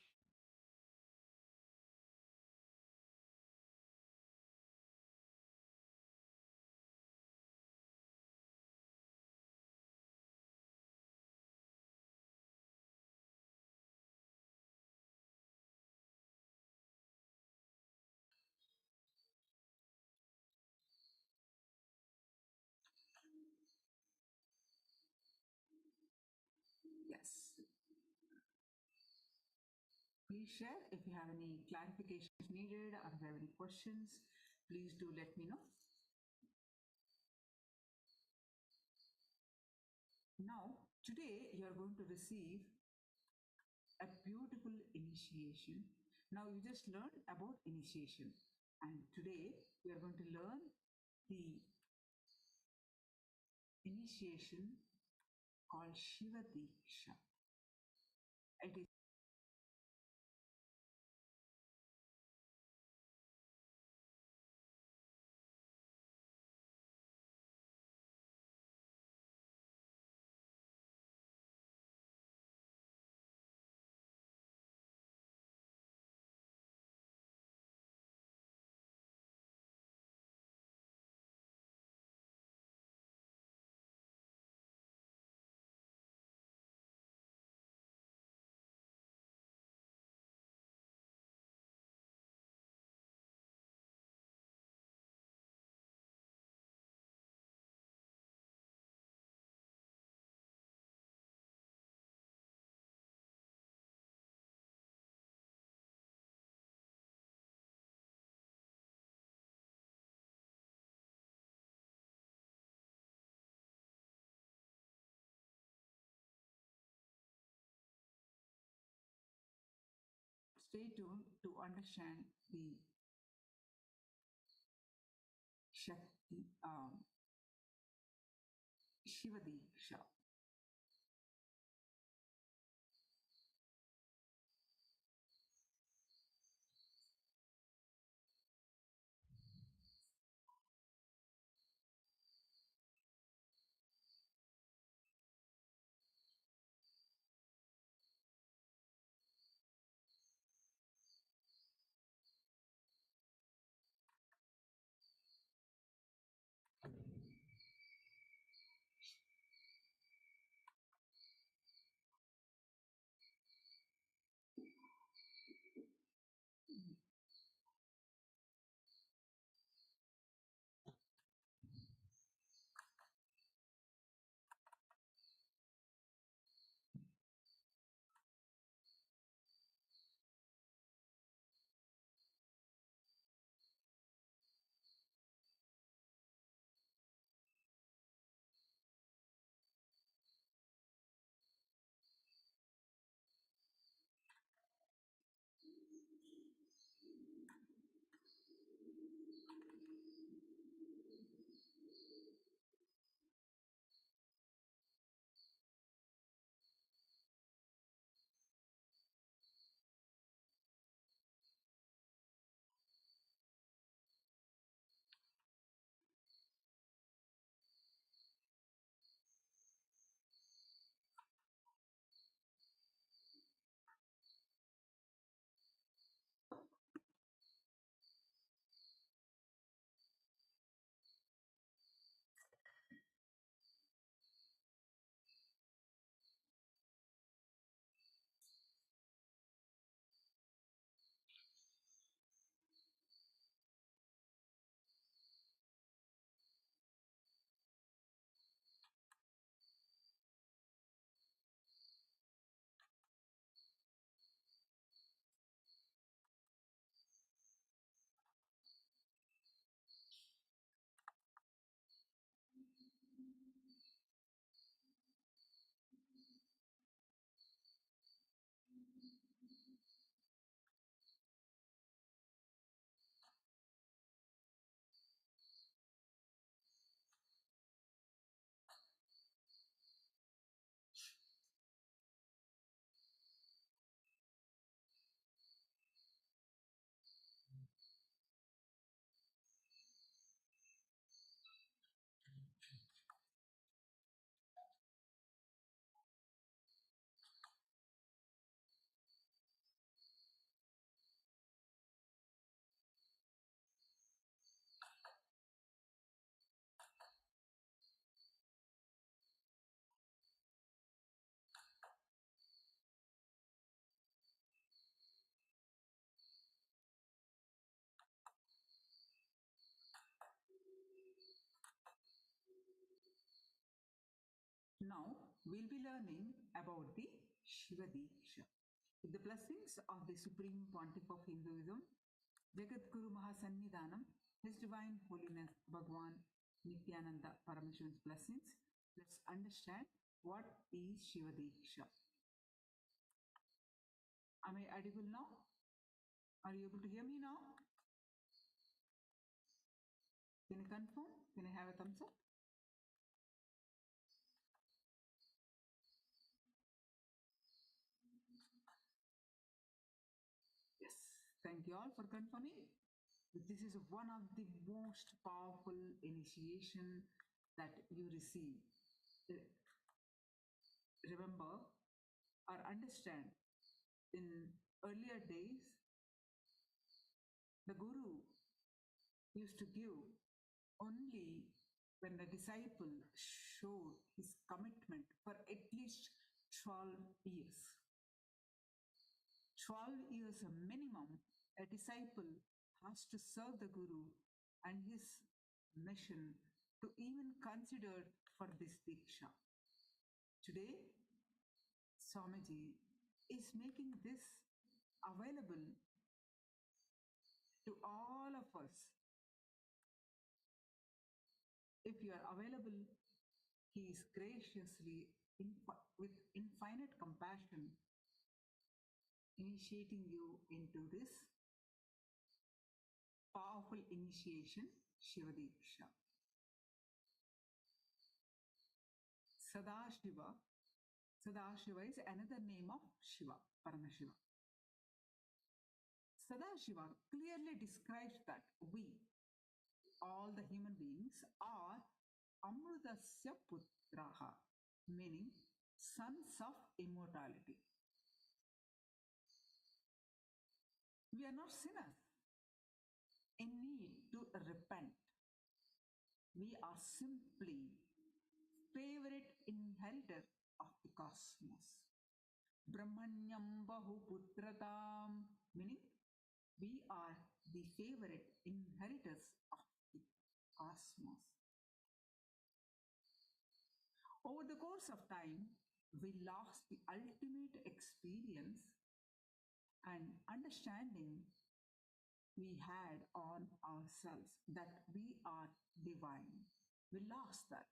Yes. Please share if you have any clarifications needed or if you have any questions. Please do let me know. Now, today you are going to receive a beautiful initiation. Now, you just learned about initiation, and today we are going to learn the initiation called Shiva Diksha. It is stay tuned to understand the Shakti, Shiva Diksha. Now we'll be learning about the Shiva Diksha. With the blessings of the Supreme Pontiff of Hinduism, Jagat Guru Mahasannidhanam, His Divine Holiness Bhagwan Nityananda Paramashivoham's blessings, let's understand what is Shiva Diksha. Am I audible now? Are you able to hear me now? Can you confirm? Can I have a thumbs up? Yes, thank you all for confirming. This is one of the most powerful initiation that you receive. Remember or understand, in earlier days, the Guru used to give only when the disciple showed his commitment for at least 12 years. 12 years a minimum, a disciple has to serve the Guru and his mission to even consider for this Diksha. Today, Swamiji is making this available to all of us. If you are available, he is graciously, with infinite compassion, initiating you into this powerful initiation, Shiva Diksha. Sadashiva. Sadashiva is another name of Shiva, Paramashiva. Sadashiva clearly describes that we, all the human beings, are Amrudasya Putraha, meaning sons of immortality. We are not sinners in need to repent. We are simply favorite inheritor of the cosmos. Brahmanyam Bahuputratam, meaning we are the favorite inheritors of the cosmos. Over the course of time, we lost the ultimate experience and understanding we had on ourselves that we are divine. We lost that.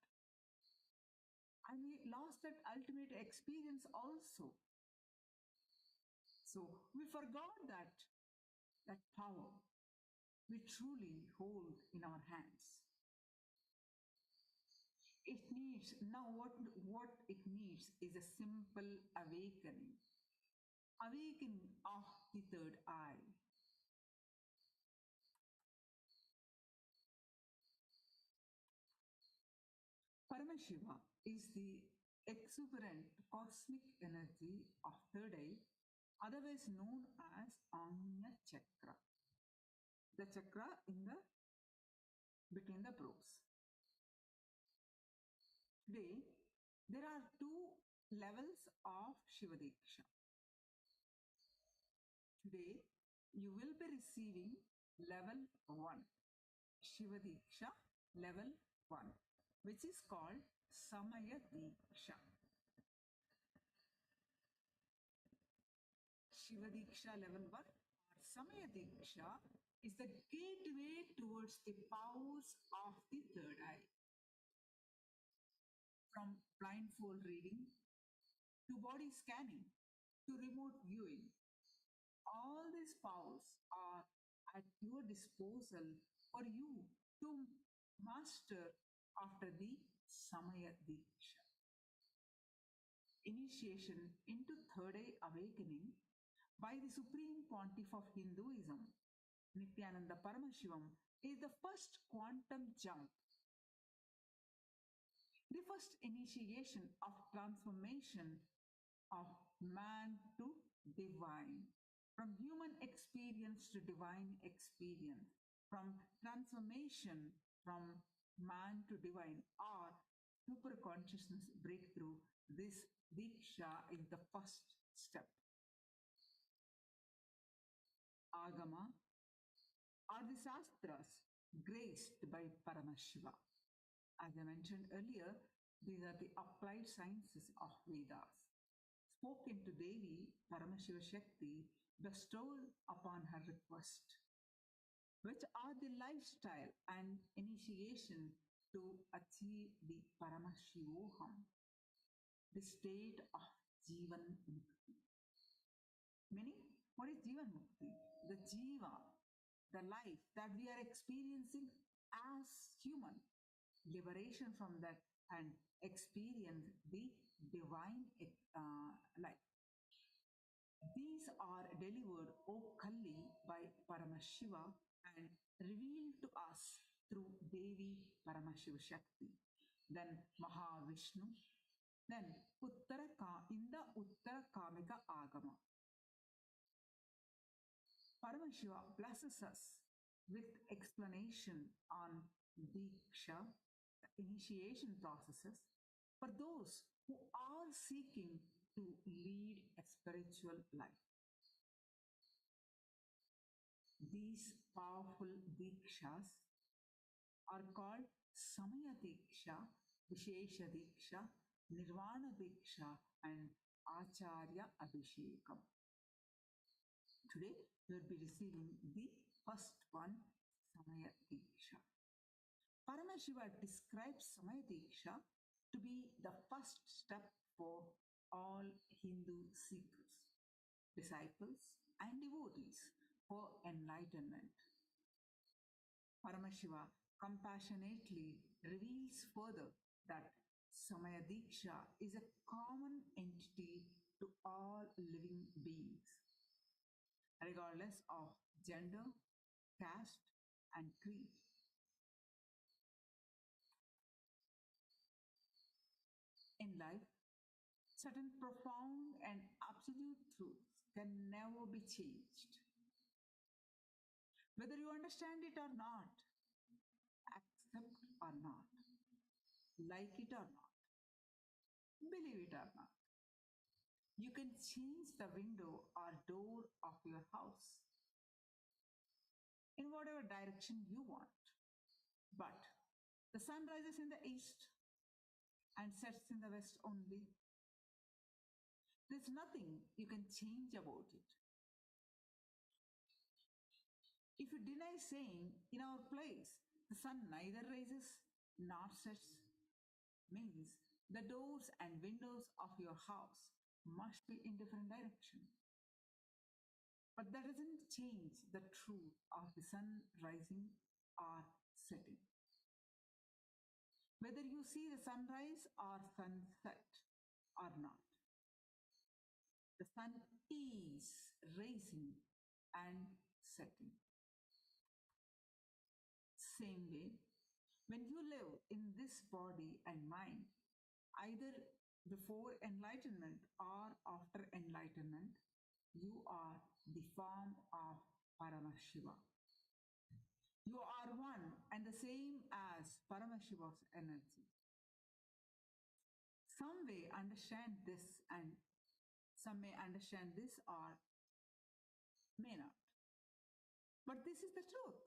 And we lost that ultimate experience also. So we forgot that power we truly hold in our hands. It needs, now what it needs is a simple awakening. Awakening of the third eye. Paramashiva is the exuberant cosmic energy of third eye, otherwise known as Anya Chakra. The chakra in the between the brows. Today, there are two levels of Shiva Diksha. Today, you will be receiving level 1, Shiva Diksha level 1, which is called Samaya Diksha. Shiva Diksha level 1 or Samaya Diksha is the gateway towards the powers of the third eye. From blindfold reading to body scanning to remote viewing, all these powers are at your disposal for you to master after the Samaya Diksha. Initiation into third eye awakening by the Supreme Pontiff of Hinduism, Nityananda Paramashivoham, is the first quantum jump, the first initiation of transformation of man to divine, from human experience to divine experience, from transformation from man to divine, or super consciousness breakthrough. This Diksha is the first step. Agama are the Shastras graced by Paramashiva. As I mentioned earlier, These are the applied sciences of Vedas, spoken to Devi Paramashiva Shakti, bestowed upon her request, which are the lifestyle and initiation to achieve the Paramashivoham, the state of Jivan Mukti. Meaning, what is Jivan Mukti? The Jiva, the life that we are experiencing as human, liberation from that and experience the divine life. These are delivered, O Kalli, by Paramashiva and revealed to us through Devi Paramashiva Shakti, then Mahavishnu, then in the Uttara Kamika Agama. Paramashiva blesses us with explanation on Diksha, initiation processes, for those who are seeking to lead a spiritual life. These powerful Dikshas are called Samaya Diksha, Vishesha Diksha, Nirvana Diksha, and Acharya Abhishekam. Today, we will be receiving the first one, Samaya Diksha. Paramashiva describes Samaya Diksha to be the first step for all Hindu seekers, disciples, and devotees for enlightenment. Paramashiva compassionately reveals further that Samaya Diksha is a common entity to all living beings, regardless of gender, caste, and creed. In life, certain profound and absolute truths can never be changed. Whether you understand it or not, accept or not, like it or not, believe it or not, you can change the window or door of your house in whatever direction you want. But the sun rises in the east and sets in the west only. There's nothing you can change about it. If you deny saying, in our place, the sun neither rises nor sets, means the doors and windows of your house must be in different direction. But that doesn't change the truth of the sun rising or setting. Whether you see the sunrise or sunset or not, the sun is rising and setting. Same way, when you live in this body and mind, either before enlightenment or after enlightenment, you are the form of Paramashiva. You are one and the same as Paramashiva's energy. Some may understand this and some may understand this or may not. But this is the truth.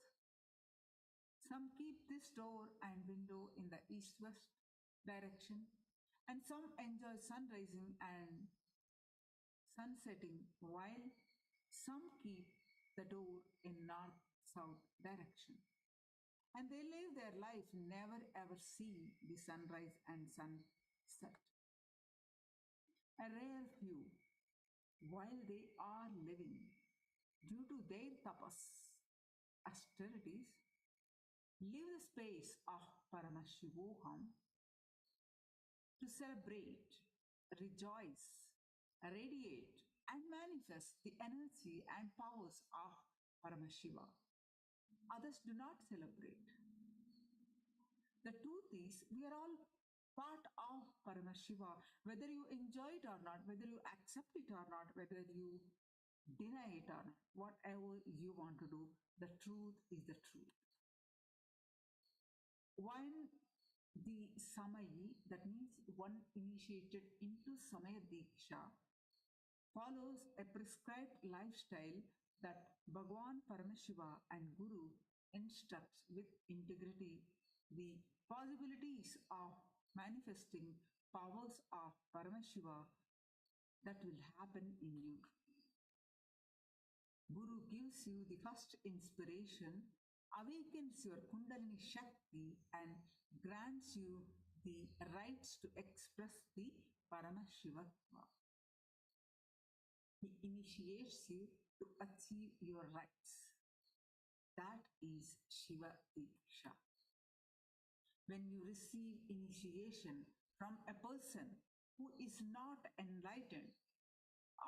Some keep this door and window in the east-west direction, and some enjoy sun rising and sun setting, while some keep the door in north-south direction. And they live their life never ever see the sunrise and sunset. A rare few, while they are living, due to their tapas, austerities, leave the space of Paramashivoham to celebrate, rejoice, radiate, and manifest the energy and powers of Paramashiva. Others do not celebrate. The truth is, we are all part of Paramashiva, whether you enjoy it or not, whether you accept it or not, whether you deny it or not, whatever you want to do, the truth is the truth. When the Samayi, that means one initiated into Samaya Diksha, follows a prescribed lifestyle that Bhagwan Paramashiva and Guru instructs with integrity, the possibilities of manifesting powers of Paramashiva that will happen in you. Guru gives you the first inspiration, awakens your Kundalini Shakti, and grants you the rights to express the Paramashivatva. He initiates you to achieve your rights. That is Shiva Diksha. When you receive initiation from a person who is not enlightened,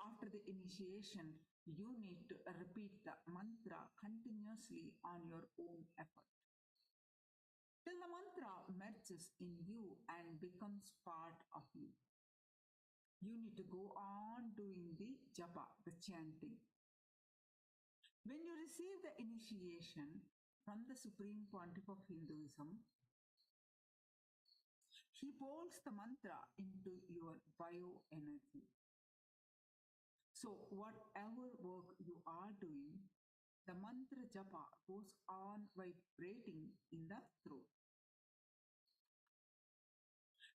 after the initiation, you need to repeat the mantra continuously on your own effort, till the mantra merges in you and becomes part of you. You need to go on doing the japa, the chanting. When you receive the initiation from the Supreme Pontiff of Hinduism, he pours the mantra into your bioenergy. So whatever work you are doing, the mantra japa goes on vibrating in the throat.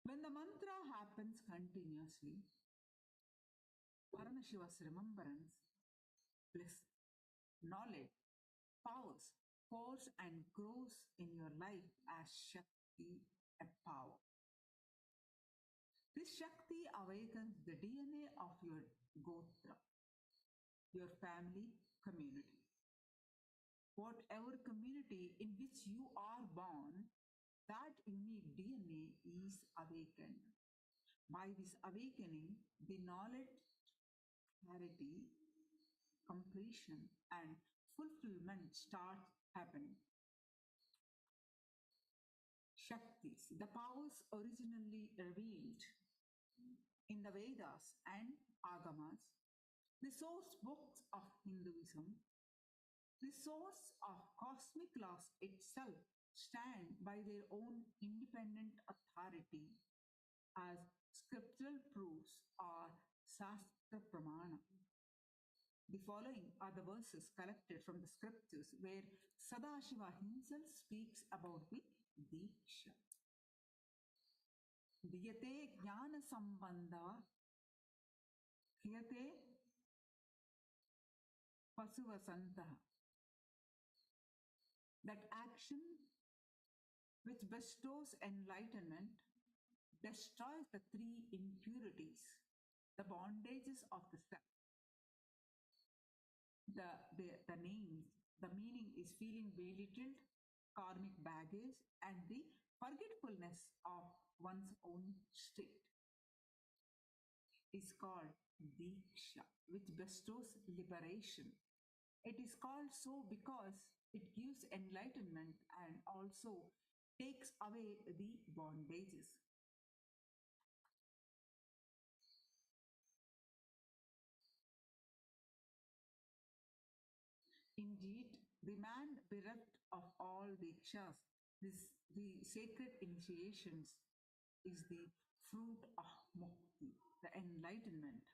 When the mantra happens continuously, Paramashiva's remembrance, bliss, knowledge, powers, pours and grows in your life as Shakti and power. This Shakti awakens the DNA of your Gotra, your family, community. Whatever community in which you are born, that unique DNA is awakened. By this awakening, the knowledge, clarity, completion, and fulfillment start happening. Shaktis, the powers originally revealed in the Vedas and Agamas, the source books of Hinduism, the source of cosmic laws itself, stand by their own independent authority as scriptural proofs or Shastra Pramana. The following are the verses collected from the scriptures where Sadashiva himself speaks about the Diksha. Diyate Jnana Sambandha Hiyate Pasuvasanta. That action which bestows enlightenment destroys the three impurities, the bondages of the self. The names, the meaning is feeling belittled, karmic baggage, and the forgetfulness of one's own state is called Diksha, which bestows liberation. It is called so because it gives enlightenment and also takes away the bondages. Indeed, the man bereft of all Dikshas, the sacred initiations, is the fruit of mukti, the enlightenment.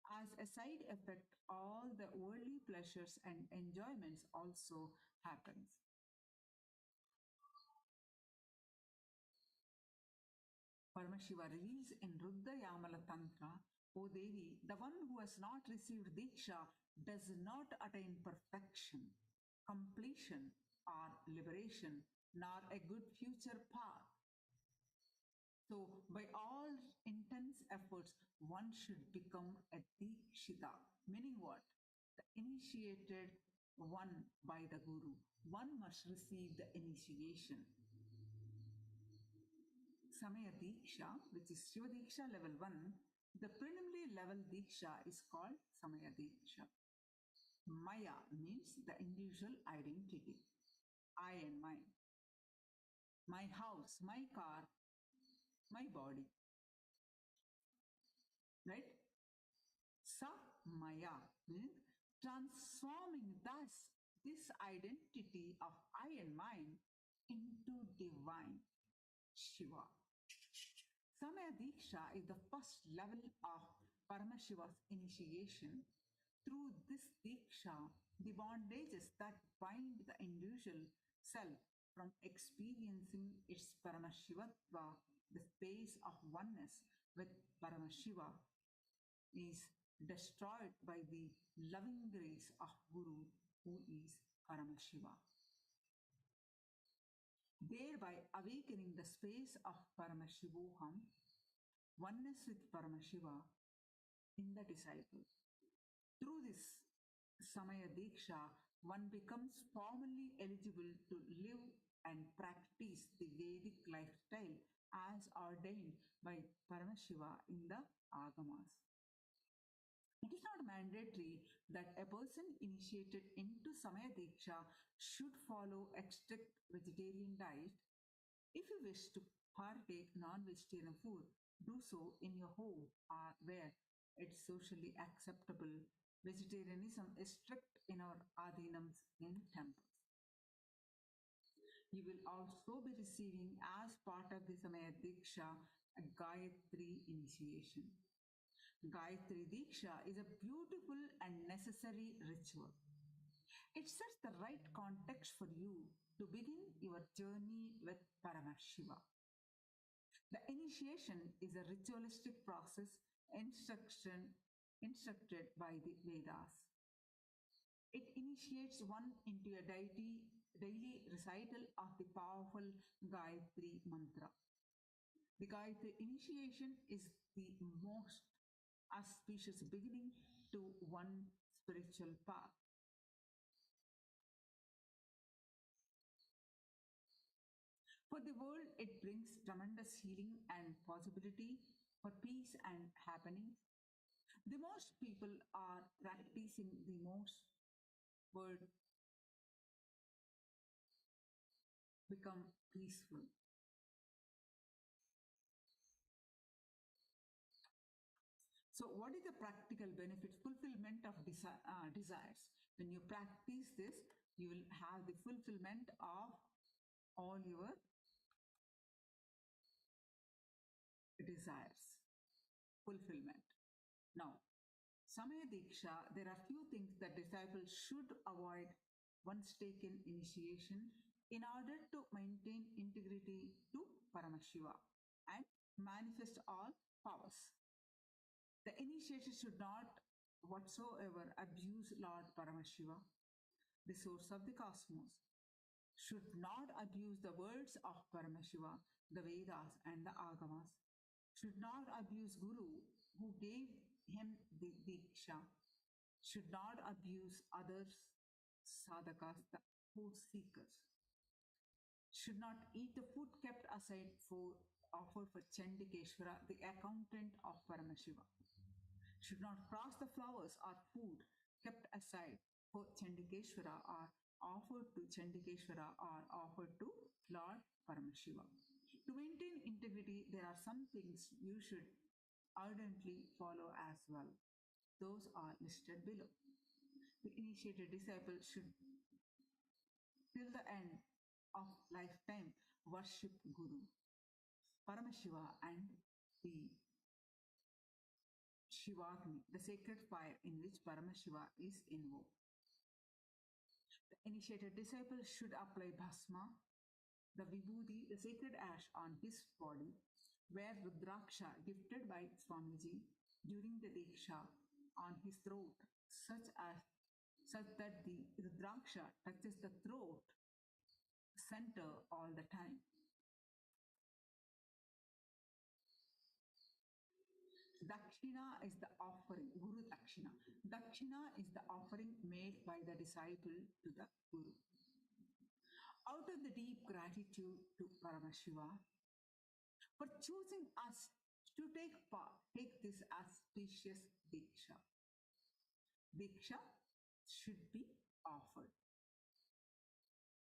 As a side effect, all the worldly pleasures and enjoyments also happens. Paramashiva reveals in Rudra Yamala Tantra, O Devi, the one who has not received Diksha does not attain perfection, completion, or liberation, nor a good future path. So, by all intense efforts, one should become a Dikshita. Meaning what? The initiated one by the Guru. One must receive the initiation. Samaya Diksha, which is Shiva Diksha level 1, the preliminary level Diksha is called Samaya Diksha. Maya means the individual identity. I and mine. My house, my car, my body. Right? Samaya means transforming thus this identity of I and mine into divine Shiva. Samaya Diksha is the first level of Paramashiva's initiation. Through this Diksha, the bondages that bind the individual self from experiencing its Paramashivatva the space of oneness with Paramashiva is destroyed by the loving grace of Guru, who is Paramashiva, thereby awakening the space of Paramashivoham, oneness with Paramashiva in the disciple. Through this Samaya Diksha, one becomes formally eligible to live and practice the Vedic lifestyle as ordained by Paramashiva in the Agamas. It is not mandatory that a person initiated into Samaya Diksha should follow a strict vegetarian diet. If you wish to partake non-vegetarian food, do so in your home or where it's socially acceptable. Vegetarianism is strict in our adhinams in temples. You will also be receiving as part of the Samaya Diksha a Gayatri initiation. Gayatri Diksha is a beautiful and necessary ritual. It sets the right context for you to begin your journey with Paramashiva. The initiation is a ritualistic process instructed by the Vedas. It initiates one into a daily recital of the powerful Gayatri mantra. The Gayatri initiation is the most auspicious beginning to one spiritual path. For the world, it brings tremendous healing and possibility for peace and happenings. The most people are practicing the most word become peaceful. So, what is the practical benefit? Fulfillment of desires. When you practice this, you will have the fulfillment of all your desires. Fulfillment. Now, Samaya Diksha, there are few things that disciples should avoid once taken initiation in order to maintain integrity to Paramashiva and manifest all powers. The initiation should not whatsoever abuse Lord Paramashiva, the source of the cosmos, should not abuse the words of Paramashiva, the Vedas and the Agamas, should not abuse Guru who gave him the Diksha, should not abuse others, sadhakas, the food seekers, should not eat the food kept aside for offered for Chandikeshwara, the accountant of Paramashiva, should not cross the flowers or food kept aside for Chandikeshwara or offered to Chandikeshwara or offered to Lord Paramashiva. To maintain integrity, there are some things you should ardently follow as well. Those are listed below. The initiated disciple should, till the end of lifetime, worship Guru, Paramashiva, and the Shivagni, the sacred fire in which Paramashiva is invoked. The initiated disciple should apply bhasma, the vibhuti, the sacred ash, on his body, wear rudraksha gifted by Swamiji during the Diksha on his throat, such that the rudraksha touches the throat center all the time. Dakshina is the offering, Guru Dakshina. Dakshina is the offering made by the disciple to the Guru. Out of the deep gratitude to Paramashiva for choosing us to take this auspicious Diksha. Diksha should be offered.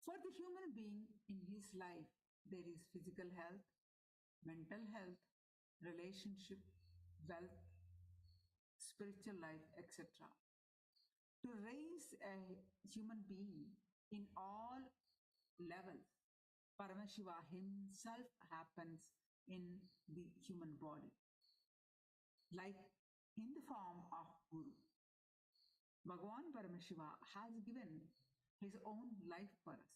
For the human being in his life, there is physical health, mental health, relationship, wealth, spiritual life, etc. To raise a human being in all levels, Paramashiva himself happens in the human body, like in the form of Guru. Bhagavan Paramashiva has given his own life for us.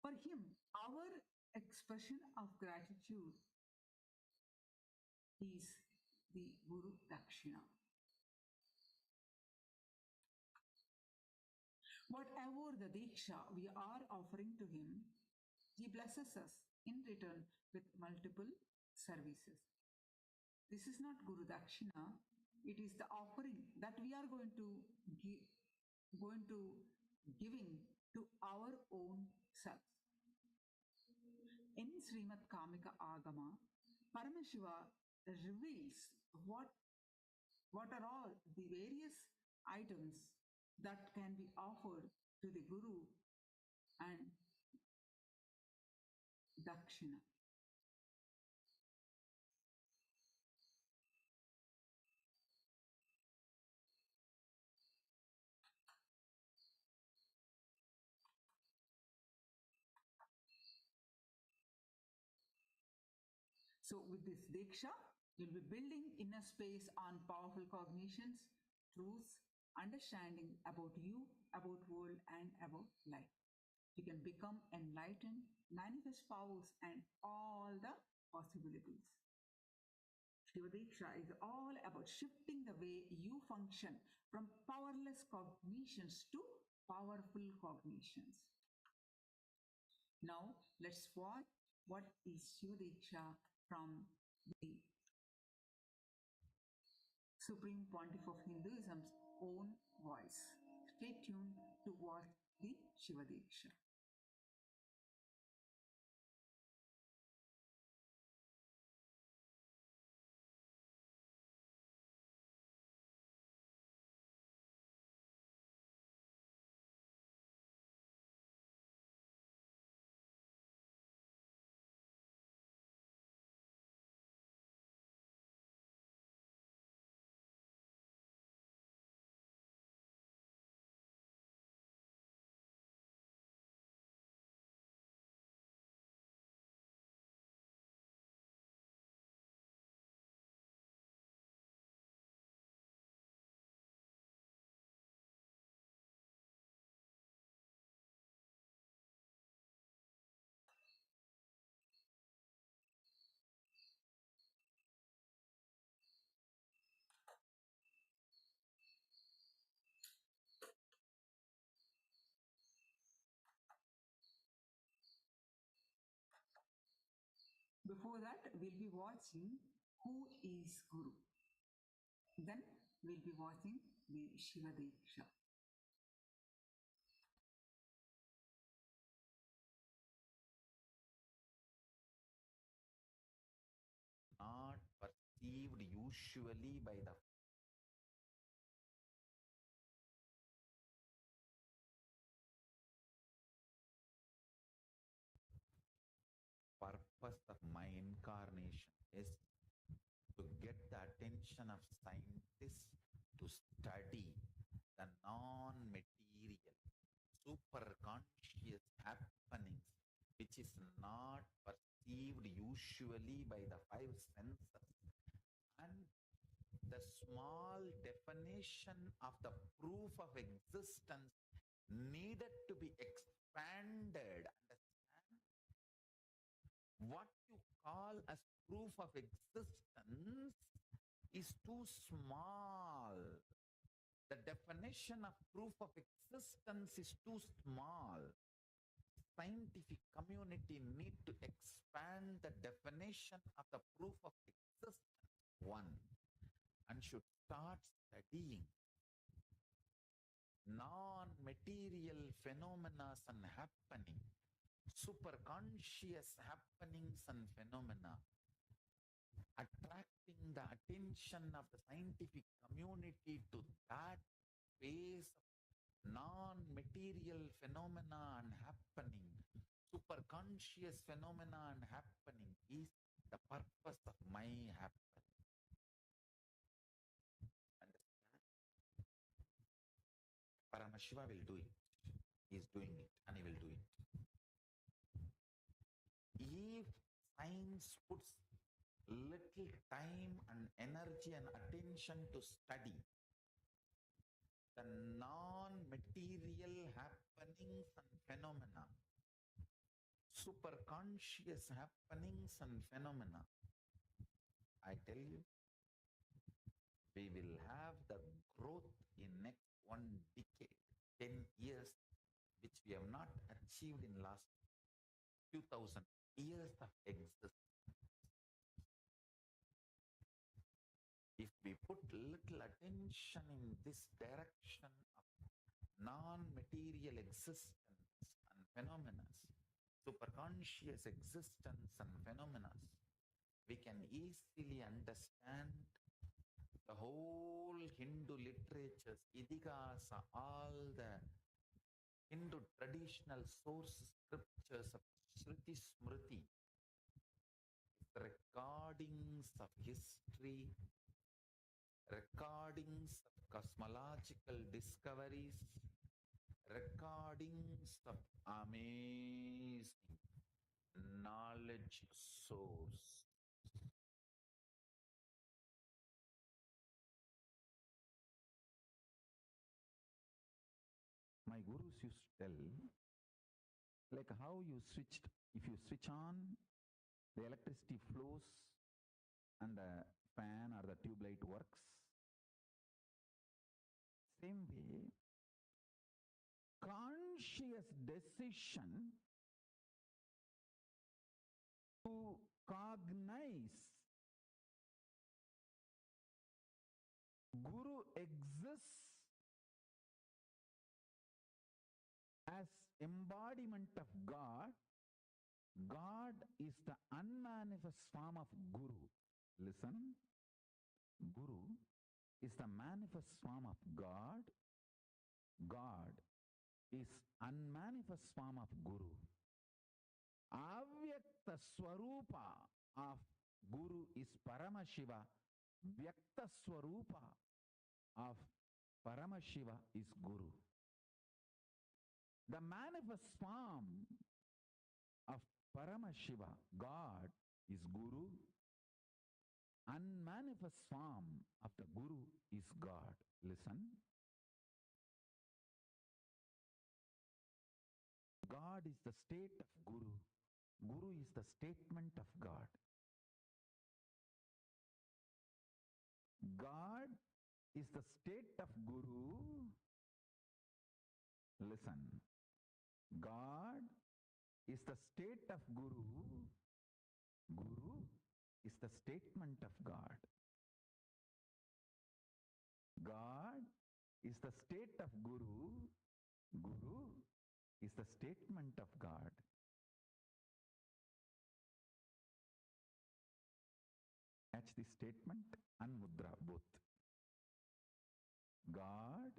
For him, our expression of gratitude is the Guru Dakshina. Whatever the Diksha we are offering to him, he blesses us in return with multiple services. This is not Guru Dakshina, it is the offering that we are going to giving to our own self. In Srimad Kamika Agama, Paramashiva reveals what are all the various items that can be offered to the Guru and Dakshina. So with this Diksha, you'll be building inner space on powerful cognitions, truths, understanding about you, about world, and about life. You can become enlightened, manifest powers, and all the possibilities. Shiva Diksha is all about shifting the way you function from powerless cognitions to powerful cognitions. Now, let's watch what is Shiva Diksha from the Supreme Pontiff of Hinduism's own voice. Stay tuned to watch the Shiva Diksha. Before that, we'll be watching who is Guru. Then we'll be watching the Shiva Diksha. Not perceived usually by the purpose of my incarnation is to get the attention of scientists to study the non-material, super-conscious happenings which is not perceived usually by the five senses. And the small definition of the proof of existence needed to be expanded. Understand? What you call as proof of existence is too small. The definition of proof of existence is too small. Scientific community need to expand the definition of the proof of existence, one, and should start studying non-material phenomena and happening, super-conscious happenings and phenomena, attracting the attention of the scientific community to that phase of non-material phenomena and happening, super-conscious phenomena and happening is the purpose of my happening. Understand? Paramashiva will do it. He is doing it and he will do it. If science puts little time and energy and attention to study the non-material happenings and phenomena, superconscious happenings and phenomena, I tell you, we will have the growth in next 1 decade, 10 years, which we have not achieved in last 2000 years of existence. If we put little attention in this direction of non-material existence and phenomena, superconscious existence and phenomena, we can easily understand the whole Hindu literatures, Idihasa, all the Hindu traditional source scriptures of Shruti Smriti, recordings of history, recordings of cosmological discoveries, recordings of amazing knowledge source. My gurus used to tell, like how you switched, if you switch on, the electricity flows and the fan or the tube light works. Same way, conscious decision to cognize Guru exists as embodiment of God. God is the unmanifest form of Guru. Listen, Guru is the manifest form of God. God is unmanifest form of Guru. Avyakta Swarupa of Guru is Paramashiva. Vyakta Swarupa of Paramashiva is Guru. The manifest form of Paramashiva, God, is Guru. Unmanifest form of the Guru is God. Listen. God is the state of Guru. Guru is the statement of God. God is the state of Guru. Listen. God is the state of Guru. Guru is the statement of God. God is the state of Guru. Guru is the statement of God. Catch the statement and mudra both. God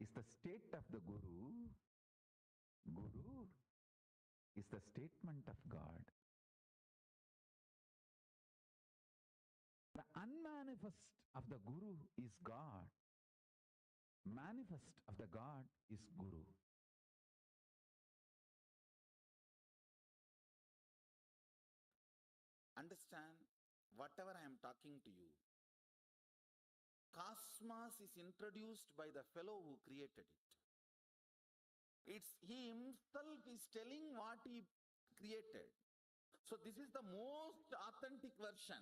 is the state of the Guru. Guru is the statement of God. The unmanifest of the Guru is God. Manifest of the God is Guru. Understand, whatever I am talking to you, cosmos is introduced by the fellow who created it. He himself is telling what he created. So this is the most authentic version.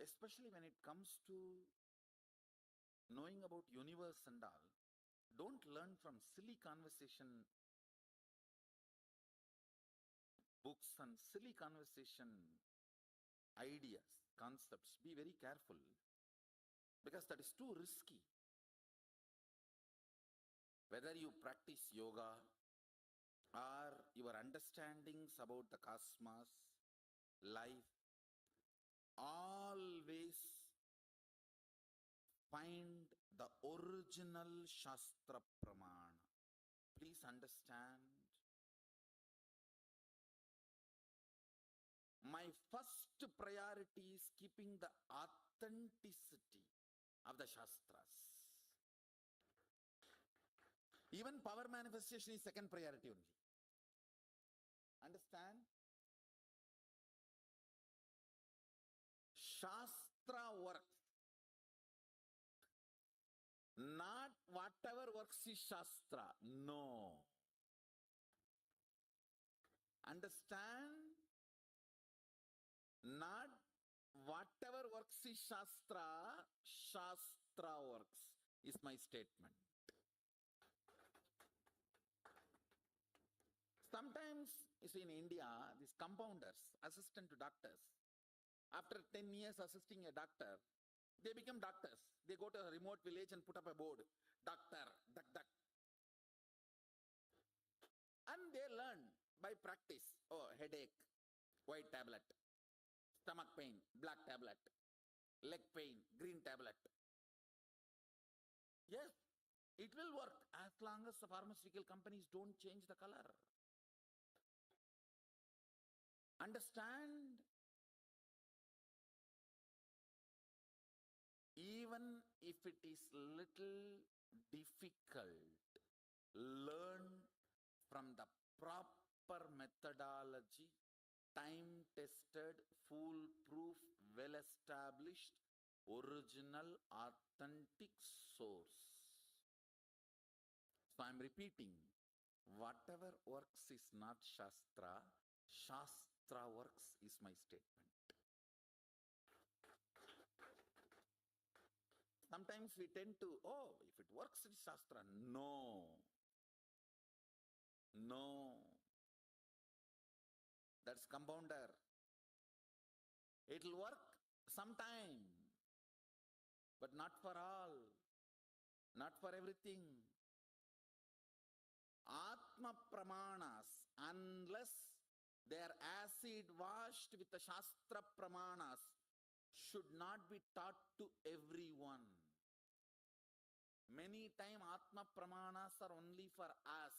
Especially when it comes to knowing about universe and all, don't learn from silly conversation books and silly conversation ideas, concepts. Be very careful, because that is too risky. Whether you practice yoga or your understandings about the cosmos, life, always find the original Shastra Pramana. Please understand, my first priority is keeping the authenticity of the Shastras. Even power manifestation is second priority only. Understand? Shastra works. Not whatever works is Shastra. No. understand not whatever works is Shastra, Shastra works is my statement. Sometimes, you see, in India, these compounders, assistant to doctors, after 10 years assisting a doctor, they become doctors. They go to a remote village and put up a board, doctor, duck, duck. And they learn by practice. Oh, headache, white tablet. Stomach pain, black tablet. Leg pain, green tablet. Yes, it will work as long as the pharmaceutical companies don't change the color. Understand? Even if it is little difficult, learn from the proper methodology, time-tested, foolproof, well-established, original, authentic source. So I'm repeating, whatever works is not Shastra, Shastra works is my statement. Sometimes we tend to, oh, if it works, it's Shastra. No. No. That's compounder. It'll work sometime, but not for all, not for everything. Atma Pramanas, unless they are acid washed with the Shastra Pramanas, should not be taught to everyone. Many times Atma Pramanas are only for us.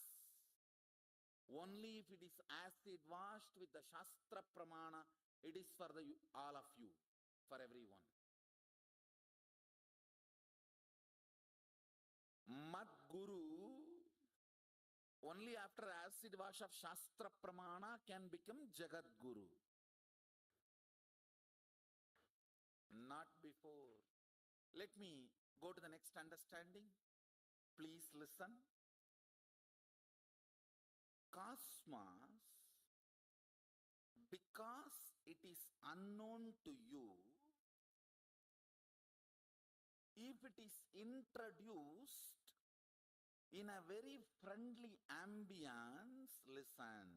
Only if it is acid washed with the Shastra Pramana, it is for all of you, for everyone. Mad Guru, only after acid wash of Shastra Pramana can become Jagat Guru. Not before. Let me go to the next understanding. Please listen. Cosmos, because it is unknown to you, if it is introduced in a very friendly ambience, listen,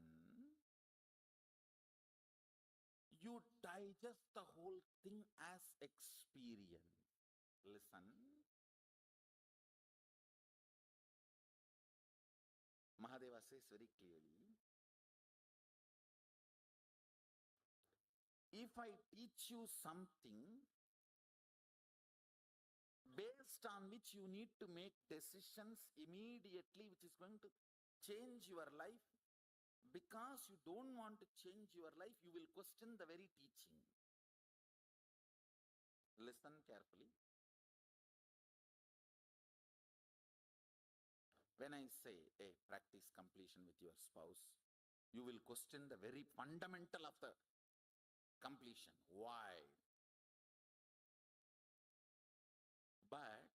you digest the whole thing as experience. Listen. Mahadeva says very clearly, if I teach you something based on which you need to make decisions immediately, which is going to change your life, because you don't want to change your life, you will question the very teaching. Listen carefully. When I say, hey, practice completion with your spouse, you will question the very fundamental of the completion. Why? But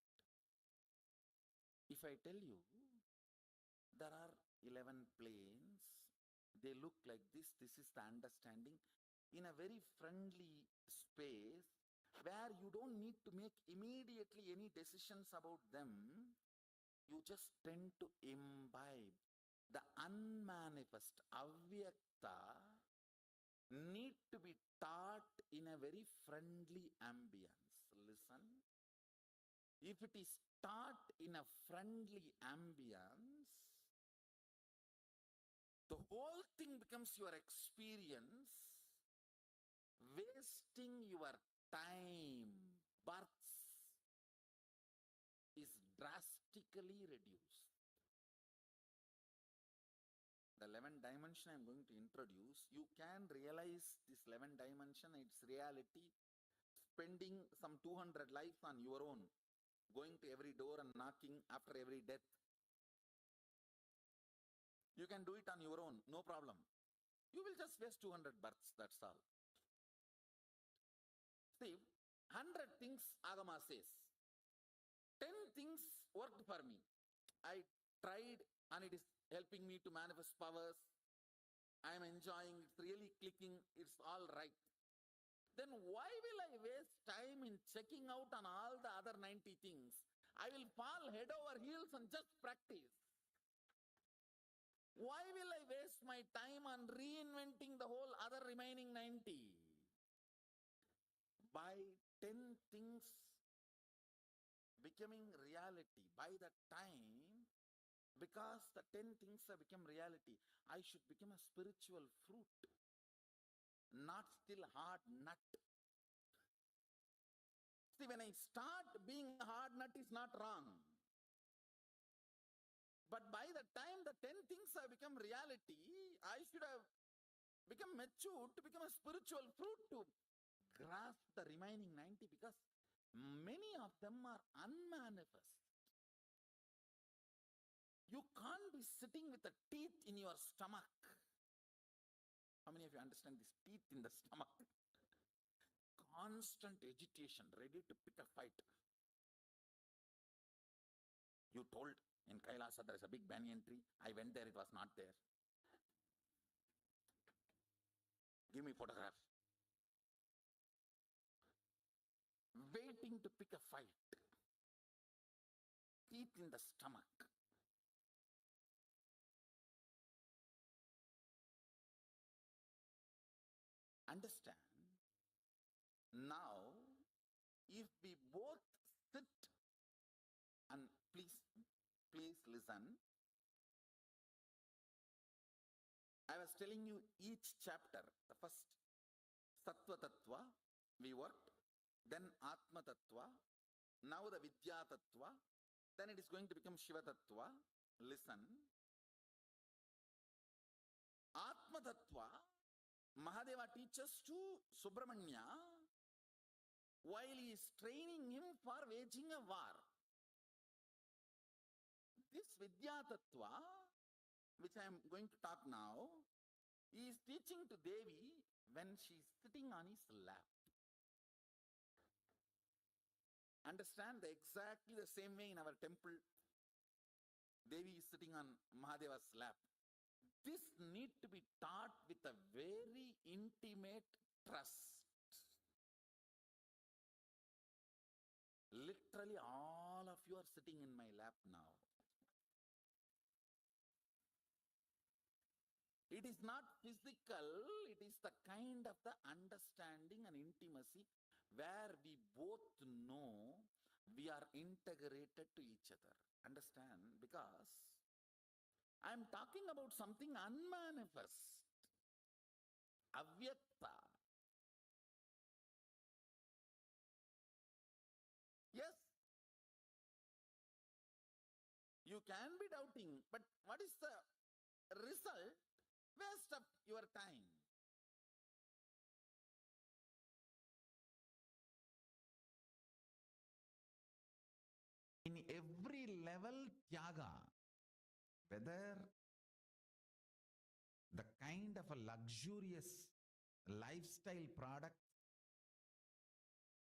if I tell you there are 11 planes, they look like this is the understanding, in a very friendly space where you don't need to make immediately any decisions about them, you just tend to imbibe. The unmanifest, avyakta, need to be taught in a very friendly ambience. Listen. If it is taught in a friendly ambience, the whole thing becomes your experience, wasting your time, births is drastically reduced. The 11th dimension I'm going to introduce, you can realize this 11th dimension, its reality, spending some 200 lives on your own, going to every door and knocking after every death. You can do it on your own, no problem. You will just waste 200 births, that's all. See, 100 things Agama says. 10 things worked for me. I tried and it is helping me to manifest powers. I'm enjoying, it's really clicking, it's all right. Then why will I waste time in checking out on all the other 90 things? I will fall head over heels and just practice. Why will I waste my time on reinventing the whole other remaining 90? By 10 things becoming reality, by the time, because the 10 things have become reality, I should become a spiritual fruit, not still hard nut. See, when I start being a hard nut is not wrong. But by the time the 10 things have become reality, I should have become mature to become a spiritual fruit to grasp the remaining 90, because many of them are unmanifest. You can't be sitting with the teeth in your stomach. How many of you understand this? Teeth in the stomach? Constant agitation, ready to pick a fight. You told in Kailasa there is a big banyan tree. I went there, it was not there. Give me photograph. Waiting to pick a fight. Teeth in the stomach. Understand? Now, if we both sit and please listen. I was telling you each chapter, the first Sattva Tattva, we worked, then Atma Tattva, now the Vidya Tattva, then it is going to become Shiva Tattva. Listen. Atma Tattva, Mahadeva teaches to Subramanya while he is training him for waging a war. This Vidya Tattva, which I am going to talk now, he is teaching to Devi when she is sitting on his lap. Understand, exactly the same way in our temple, Devi is sitting on Mahadeva's lap. This need to be taught with a very intimate trust. Literally all of you are sitting in my lap now. It is not physical, it is the kind of the understanding and intimacy where we both know we are integrated to each other. Understand? Because I am talking about something unmanifest, avyakta. Yes, you can be doubting, but what is the result? Waste of your time. In every level, tyaga, whether the kind of a luxurious lifestyle product,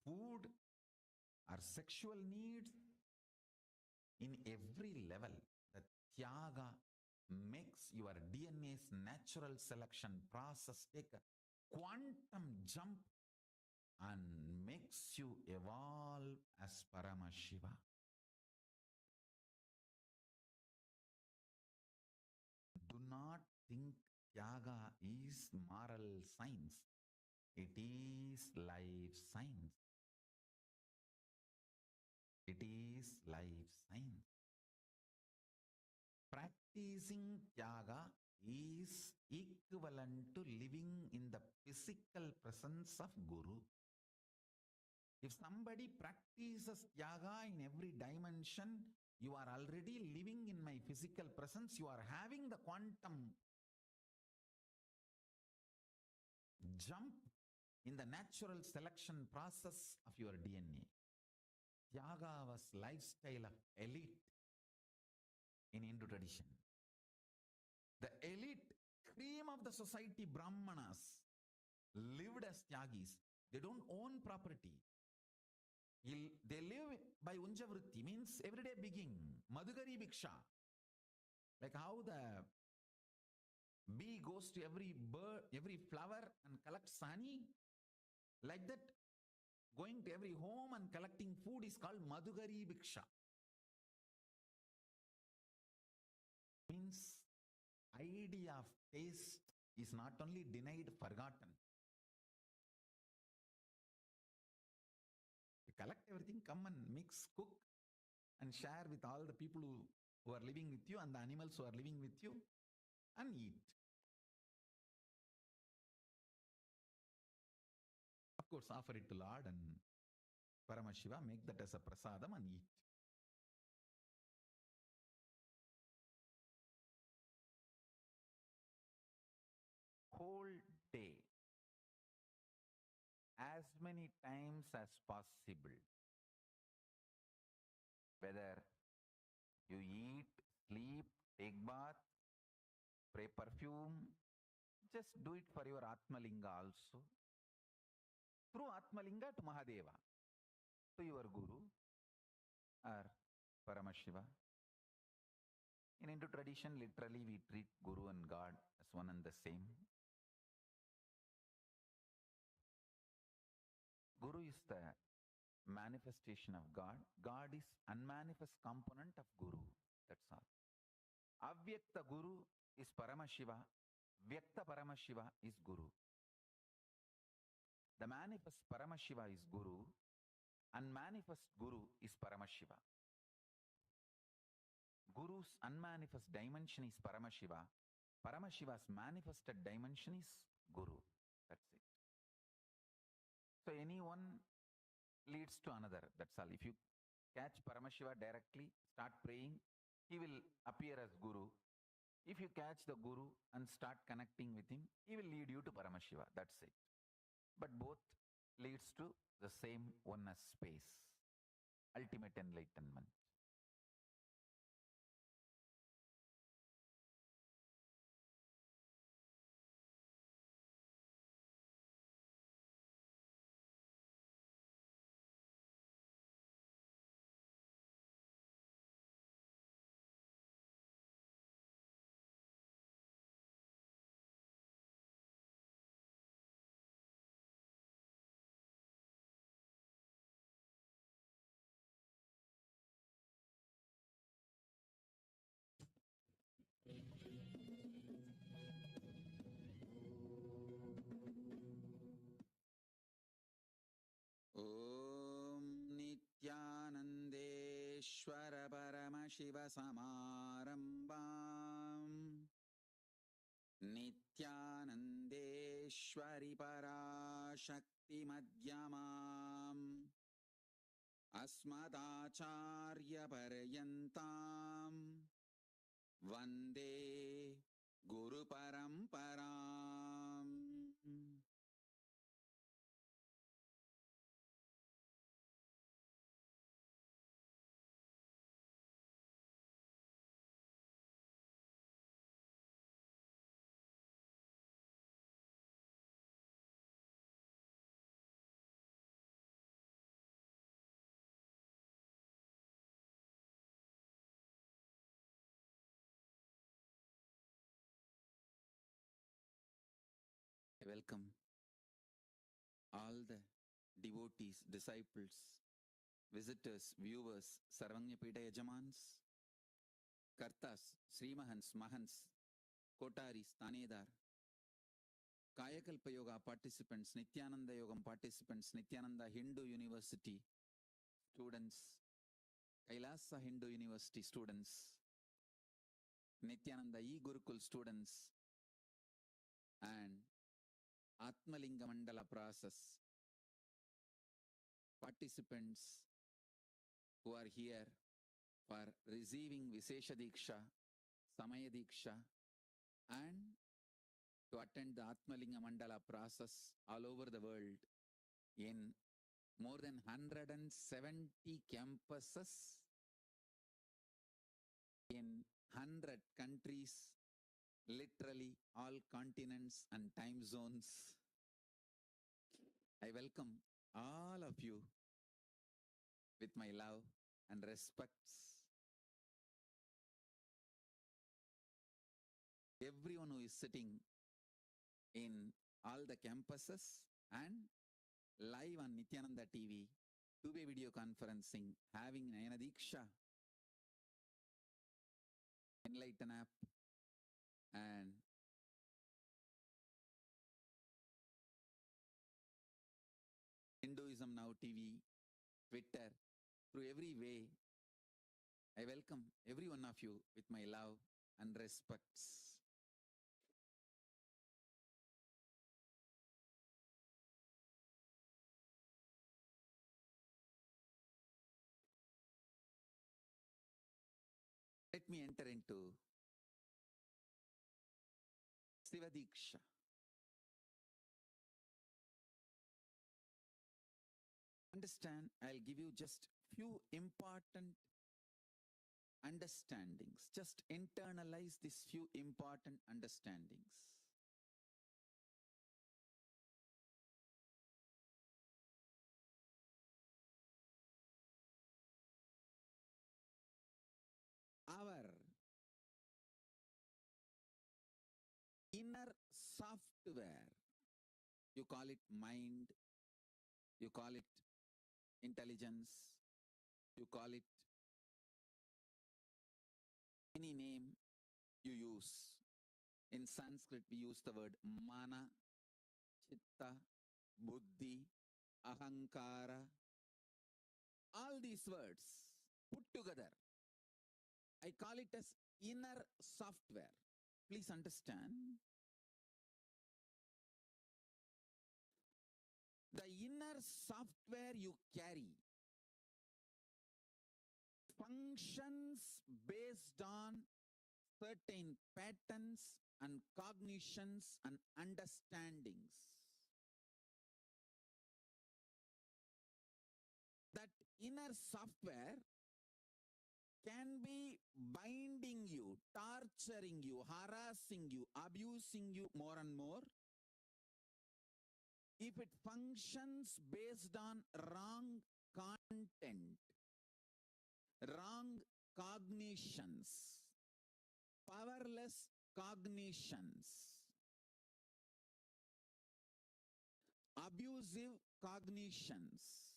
food, or sexual needs, in every level, the tyaga makes your DNA's natural selection process take a quantum jump and makes you evolve as Paramashiva. Do not think Tyaga is moral science. It is life science. It is life science. Practicing Tyaga is equivalent to living in the physical presence of Guru. If somebody practices Tyaga in every dimension, you are already living in my physical presence. You are having the quantum jump in the natural selection process of your DNA. Tyaga was lifestyle of elite in Hindu tradition. The elite cream of the society, Brahmanas, lived as Tyagis. They don't own property. They live by Unjavritti, means everyday begging, Madhugari Bhiksha. Like how the Bee goes to every bird, every flower and collects honey. Like that, going to every home and collecting food is called Madhugari Bhiksha. Means idea of taste is not only denied, forgotten. You collect everything, come and mix, cook, and share with all the people who are living with you and the animals who are living with you and eat. Of course, offer it to Lord and Paramashiva, make that as a prasadam and eat. Whole day, as many times as possible, whether you eat, sleep, take bath, spray perfume, just do it for your Atmalinga also. Through Atmalinga to Mahadeva, to your Guru or Paramashiva. In Hindu tradition, literally we treat Guru and God as one and the same. Guru is the manifestation of God. God is unmanifest component of Guru. That's all. Avyakta Guru is Paramashiva. Vyakta Paramashiva is Guru. The manifest Paramashiva is Guru. Unmanifest Guru is Paramashiva. Guru's unmanifest dimension is Paramashiva. Paramashiva's manifested dimension is Guru. That's it. So anyone leads to another. That's all. If you catch Paramashiva directly, start praying, he will appear as Guru. If you catch the Guru and start connecting with him, he will lead you to Paramashiva. That's it. But both leads to the same oneness space, ultimate enlightenment. Om Nityanandeshwara Paramashiva Samarambam Nityanandeshwari Parashakti Madhyamam Asmadacharya Paryantam Vande Guru Paramparam. I welcome all the devotees, disciples, visitors, viewers, Sarvanyapita Yajamans, Kartas, Srimahans, Mahans, Kotaris, Tanedar, Kayakalpa Yoga participants, Nityananda Yogam participants, Nityananda Hindu University students, Kailasa Hindu University students, Nityananda E-Gurukul students, and Atmalinga Mandala process participants who are here for receiving Vishesha Diksha, Samaya Diksha, and to attend the Atmalinga Mandala process all over the world in more than 170 campuses in 100 countries, literally all continents and time zones. I welcome all of you with my love and respects. Every everyone who is sitting in all the campuses and live on Nityananda TV, two-way video conferencing, having Nayana Diksha, Enlighten app, and Hinduism Now TV, Twitter, through every way, I welcome every one of you with my love and respects. Let me enter into Siva Diksha. Understand, I'll give you just few important understandings. Just internalize these few important understandings. Our inner software, you call it mind, you call it intelligence, you call it any name you use. In Sanskrit, we use the word mana, chitta, buddhi, ahankara. All these words put together, I call it as inner software. Please understand. The inner software you carry functions based on certain patterns and cognitions and understandings. That inner software can be binding you, torturing you, harassing you, abusing you more and more if it functions based on wrong content, wrong cognitions, powerless cognitions, abusive cognitions.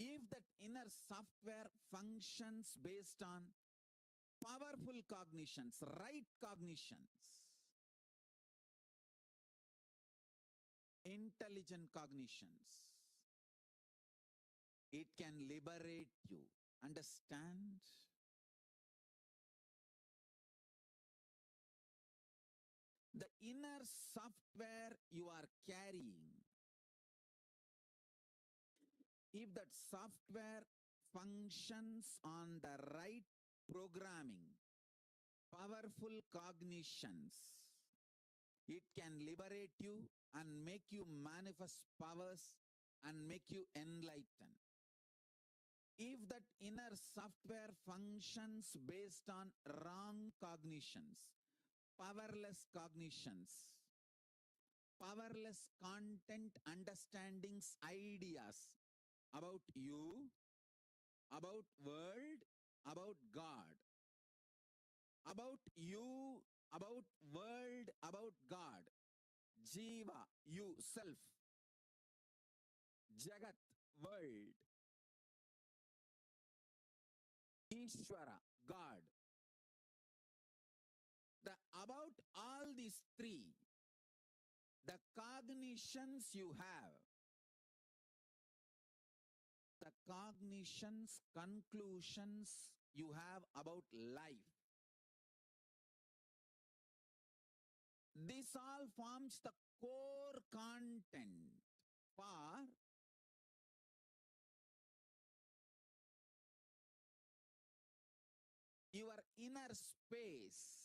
If that inner software functions based on powerful cognitions, right cognitions, intelligent cognitions, it can liberate you. Understand? The inner software you are carrying, if that software functions on the right programming, powerful cognitions, it can liberate you and make you manifest powers and make you enlightened. If that inner software functions based on wrong cognitions, powerless cognitions, powerless content, understandings, ideas about you, about world, about God, about you, about world, about God, Jiva, you, self, Jagat, world, Ishvara, God. The about all these three, the cognitions you have, the cognitions, conclusions you have about life, this all forms the core content for your inner space.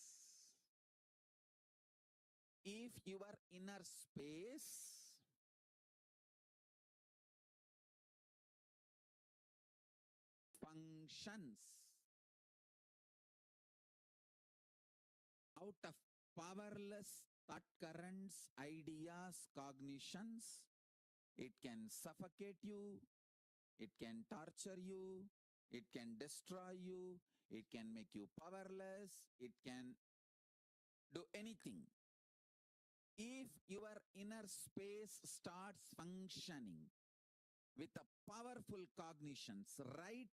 If your inner space functions out of powerless thought currents, ideas, cognitions. It can suffocate you, it can torture you, it can destroy you, it can make you powerless, it can do anything. If your inner space starts functioning with a powerful cognitions, right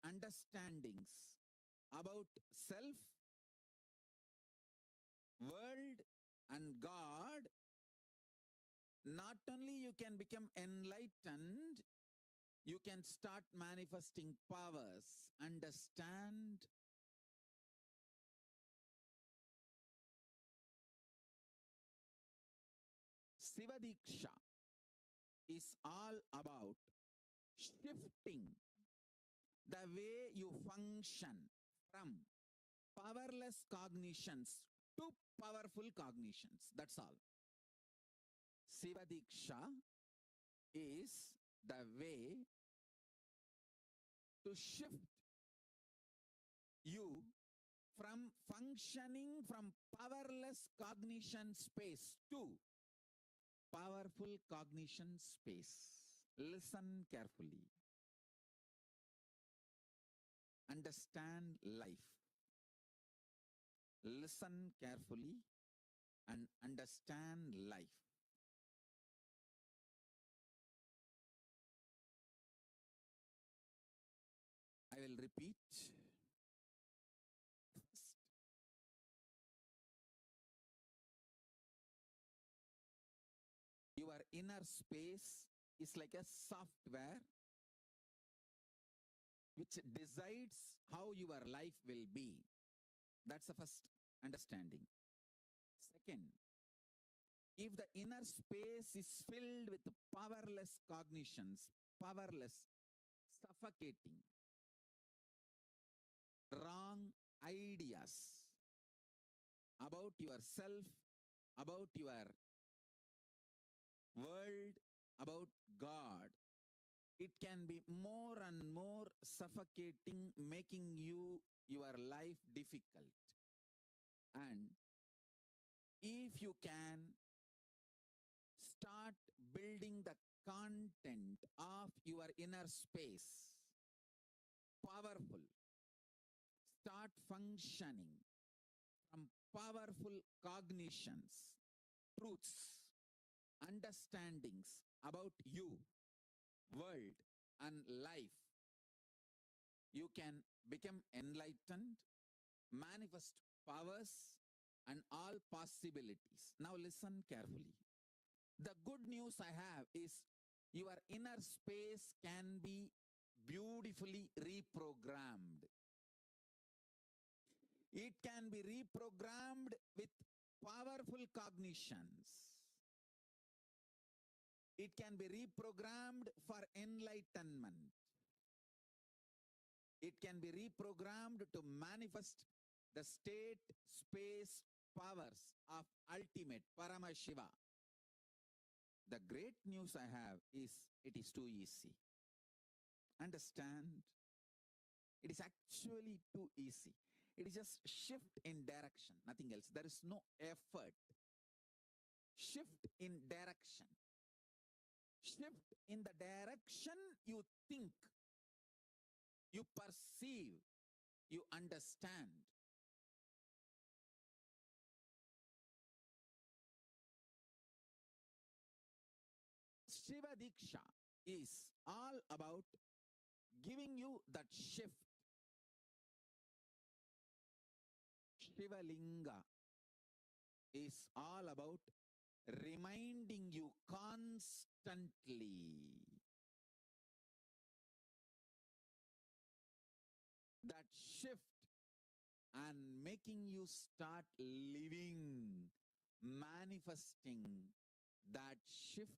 understandings about self, world, and God, not only you can become enlightened, you can start manifesting powers. Understand? Sivadiksha is all about shifting the way you function from powerless cognitions to powerful cognitions. That's all. Sivadiksha is the way to shift you from functioning from powerless cognition space to powerful cognition space. Listen carefully. Understand life. Listen carefully and understand life. I will repeat. First, your inner space is like a software which decides how your life will be. That's the first understanding. Second, if the inner space is filled with powerless cognitions, powerless, suffocating, wrong ideas about yourself, about your world, about God, it can be more and more suffocating, making your life difficult. And if you can start building the content of your inner space, powerful, start functioning from powerful cognitions, truths, understandings about you, world, and life, you can become enlightened, manifest powers, and all possibilities. Now listen carefully. The good news I have is your inner space can be beautifully reprogrammed. It can be reprogrammed with powerful cognitions. It can be reprogrammed for enlightenment. It can be reprogrammed to manifest the state, space, powers of ultimate Paramashiva. The great news I have is it is too easy. Understand? It is actually too easy. It is just shift in direction, nothing else. There is no effort. Shift in direction. Shift in the direction you think, you perceive, you understand. Shiva Diksha is all about giving you that shift. Shiva Linga is all about reminding you constantly that shift and making you start living, manifesting that shift,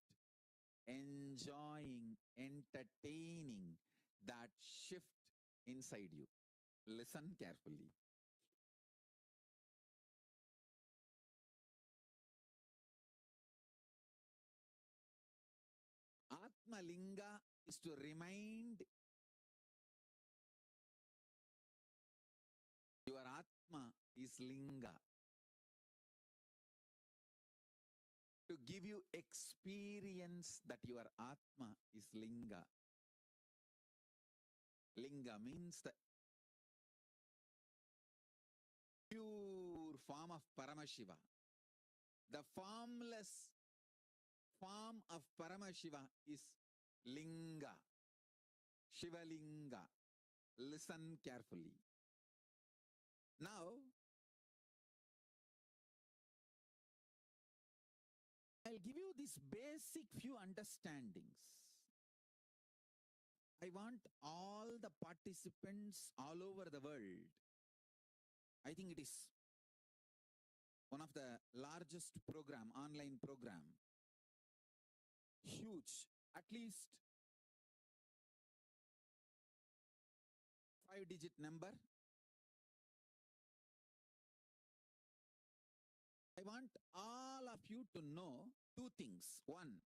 enjoying, entertaining that shift inside you. Listen carefully. Atma Linga is to remind your Atma is Linga. give you experience that your Atma is Linga. Linga means the pure form of Paramashiva. The formless form of Paramashiva is Linga. Shivalinga. Listen carefully. Now, I'll give you these basic few understandings. I want all the participants all over the world. I think it is one of the largest program, online program. Huge. At least 5-digit number. I want all of you to know two things. One,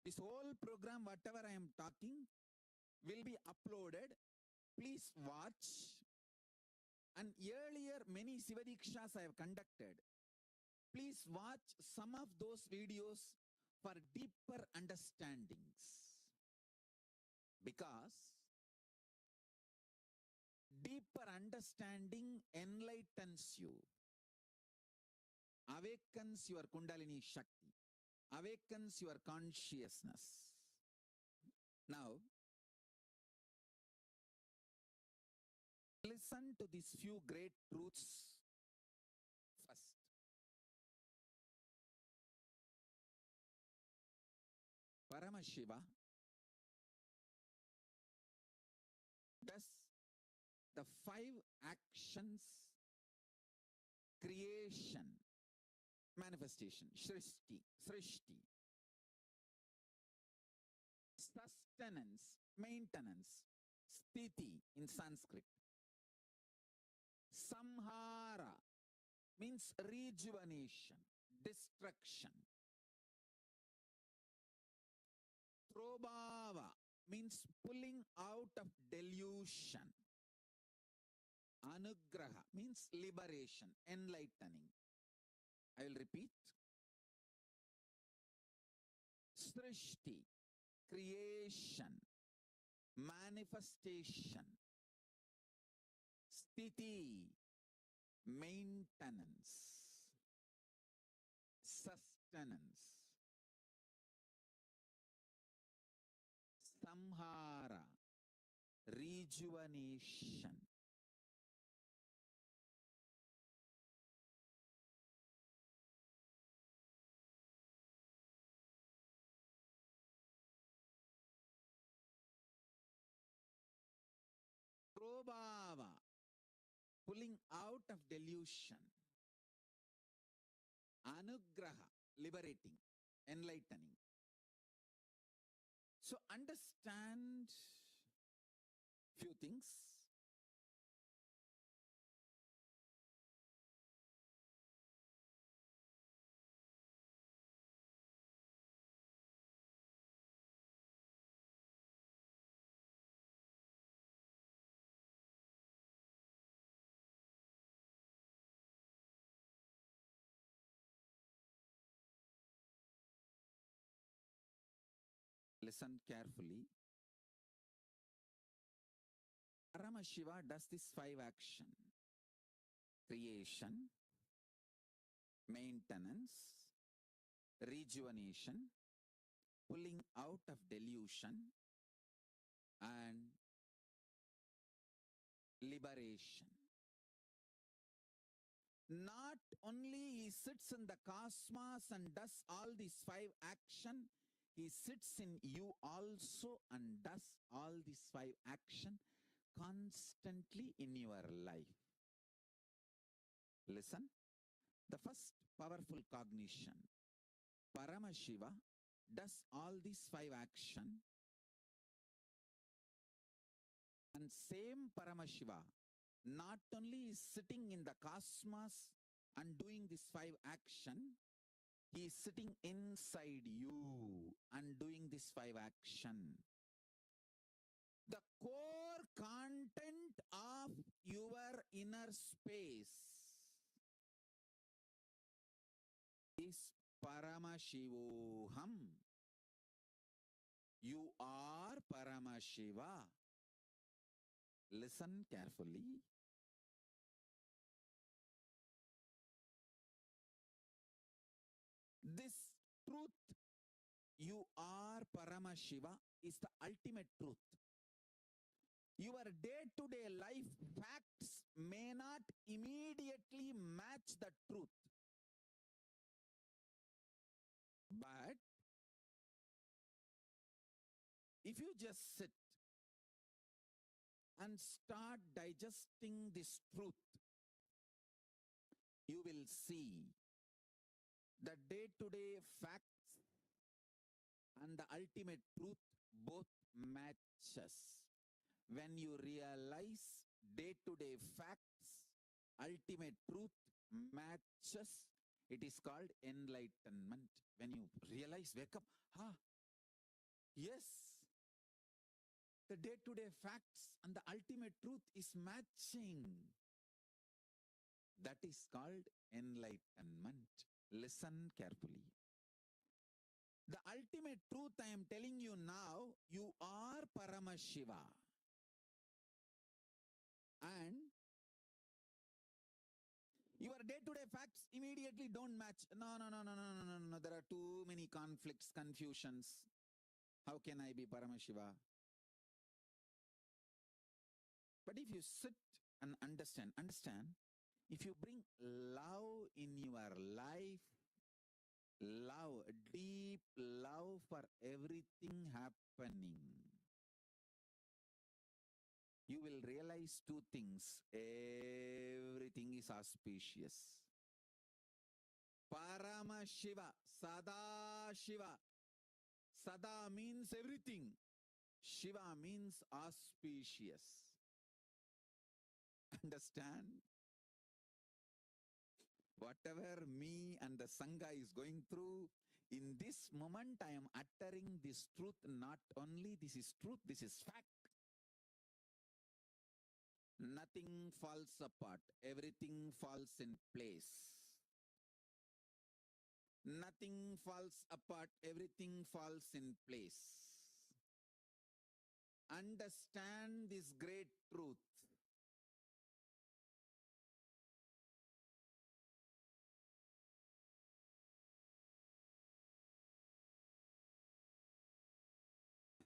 this whole program, whatever I am talking, will be uploaded. Please watch. And earlier, many Sivadikshas I have conducted. Please watch some of those videos for deeper understandings. Because deeper understanding enlightens you, awakens your Kundalini Shakti, awakens your consciousness. Now, listen to these few great truths first. Paramashiva does the 5 actions: creation, manifestation, srishti, sustenance, maintenance, sthiti in Sanskrit. Samhara means rejuvenation, destruction. Trobhava means pulling out of delusion. Anugraha means liberation, enlightening. I will repeat. Srishti, creation, manifestation. Sthiti, maintenance, sustenance. Samhara, rejuvenation. Prabhava, pulling out of delusion. Anugraha, liberating, enlightening. So understand few things. Listen carefully. Paramashiva does this 5 action: creation, maintenance, rejuvenation, pulling out of delusion, and liberation. Not only he sits in the cosmos and does all these 5 action, he sits in you also and does all these 5 action constantly in your life. Listen, the first powerful cognition. Paramashiva does all these 5 action, and same Paramashiva not only is sitting in the cosmos and doing this 5 action, he is sitting inside you and doing this 5 action. The core content of your inner space is Paramashivoham. You are Paramashiva. Listen carefully. This truth, you are Paramashiva, is the ultimate truth. Your day-to-day life facts may not immediately match the truth. But if you just sit and start digesting this truth, you will see the day-to-day facts and the ultimate truth both matches. When you realize day-to-day facts, ultimate truth matches, it is called enlightenment. When you realize, wake up, yes, the day-to-day facts and the ultimate truth is matching. That is called enlightenment. Listen carefully. The ultimate truth I am telling you now, you are Paramashiva. And your day-to-day facts immediately don't match. No. There are too many conflicts, confusions. How can I be Paramashiva? But if you sit and understand, if you bring love in your life, love, deep love for everything happening, you will realize two things. Everything is auspicious. Paramashiva, Sada Shiva. Sada means everything. Shiva means auspicious. Understand? Whatever me and the Sangha is going through, in this moment I am uttering this truth. Not only this is truth, this is fact. Nothing falls apart. Everything falls in place. Nothing falls apart. Everything falls in place. Understand this great truth.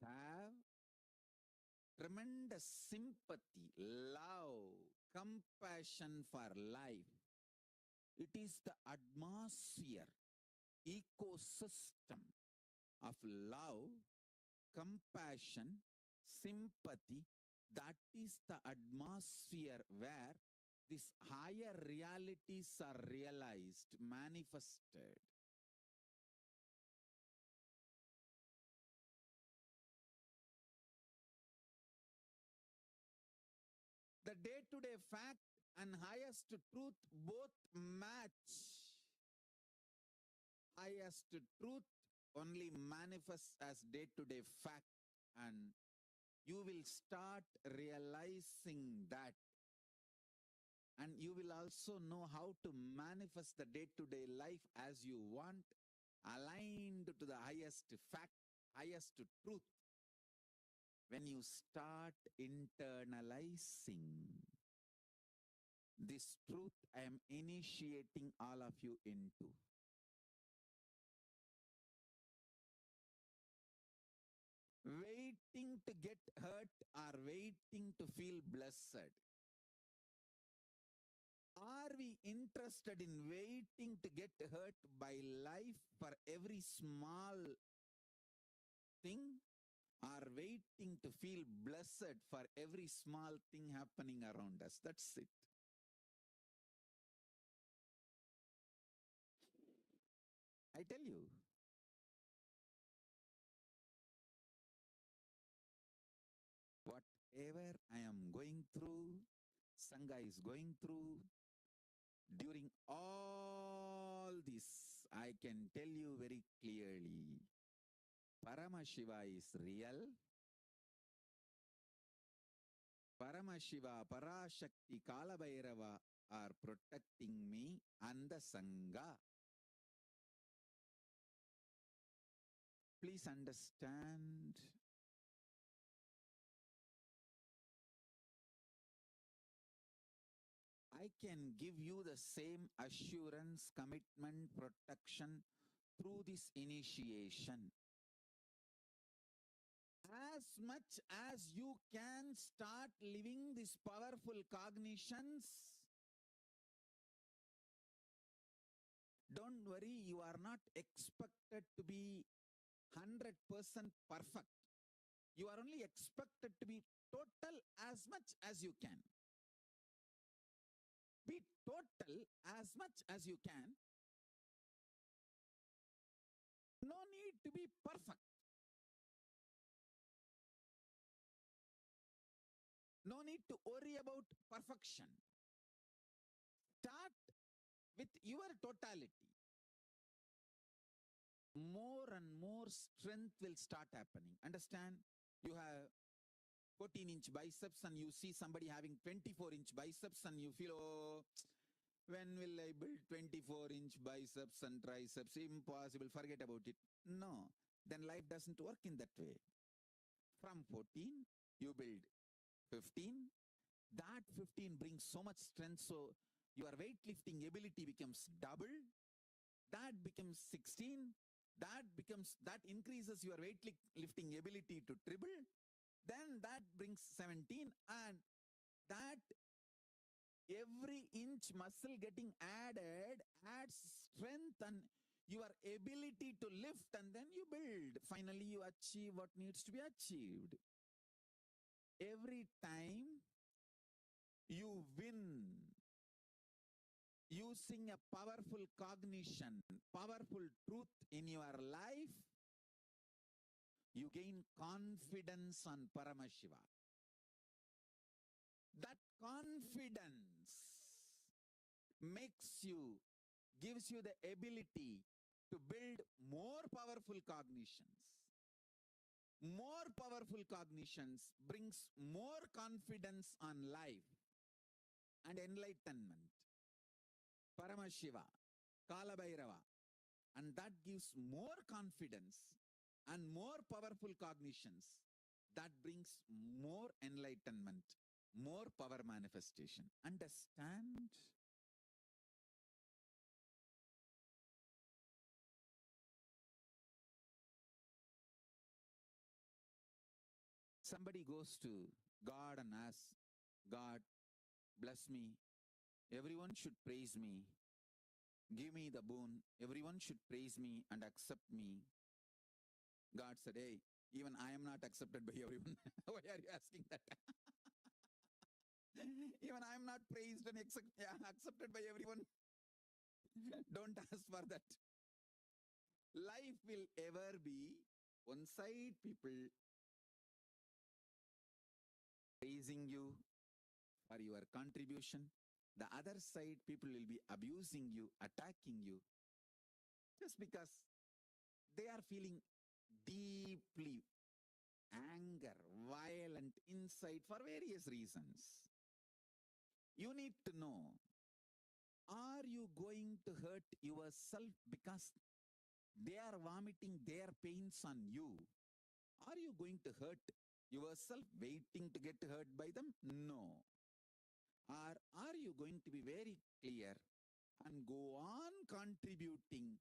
Have tremendous sympathy, love, compassion for life. It is the atmosphere, ecosystem of love, compassion, sympathy. That is the atmosphere where these higher realities are realized, manifested. The day-to-day fact and highest truth both match. Highest truth only manifests as day-to-day fact, and you will start realizing that, and you will also know how to manifest the day-to-day life as you want, aligned to the highest fact, highest truth. When you start internalizing this truth, I am initiating all of you into. Waiting to get hurt or waiting to feel blessed? Are we interested in waiting to get hurt by life for every small thing, or waiting to feel blessed for every small thing happening around us? That's it. I tell you. Whatever I am going through, Sangha is going through, during all this, I can tell you very clearly, Paramashiva is real. Paramashiva, Parashakti, Kalabhairava are protecting me and the Sangha. Please understand. I can give you the same assurance, commitment, protection through this initiation. As much as you can start living these powerful cognitions, don't worry, you are not expected to be 100% perfect. You are only expected to be total as much as you can. Be total as much as you can. No need to be perfect. No need to worry about perfection. Start with your totality. More and more strength will start happening. Understand? You have 14-inch biceps and you see somebody having 24-inch biceps and you feel, oh, when will I build 24-inch biceps and triceps? Impossible, forget about it. No, then life doesn't work in that way. From 14, you build 15. That 15 brings so much strength, so your weightlifting ability becomes double. That becomes 16. That increases your weightlifting ability to triple. Then that brings 17, and that every inch muscle getting added adds strength and your ability to lift, and then you build. Finally, you achieve what needs to be achieved. Every time you win using a powerful cognition, powerful truth in your life, you gain confidence on Paramashiva. That confidence gives you the ability to build more powerful cognitions. More powerful cognitions brings more confidence on life and enlightenment. Paramashiva, Kalabhairava, and that gives more confidence and more powerful cognitions. That brings more enlightenment, more power manifestation. Understand? Somebody goes to God and asks, God, bless me. Everyone should praise me. Give me the boon. Everyone should praise me and accept me. God said, hey, even I am not accepted by everyone. Why are you asking that? Even I am not praised and accepted by everyone. Don't ask for that. Life will ever be one side people praising you for your contribution. The other side people will be abusing you, attacking you, just because they are feeling deeply anger, violent inside for various reasons. You need to know, are you going to hurt yourself because they are vomiting their pains on you? Are you going to hurt yourself waiting to get hurt by them? No. Or are you going to be very clear and go on contributing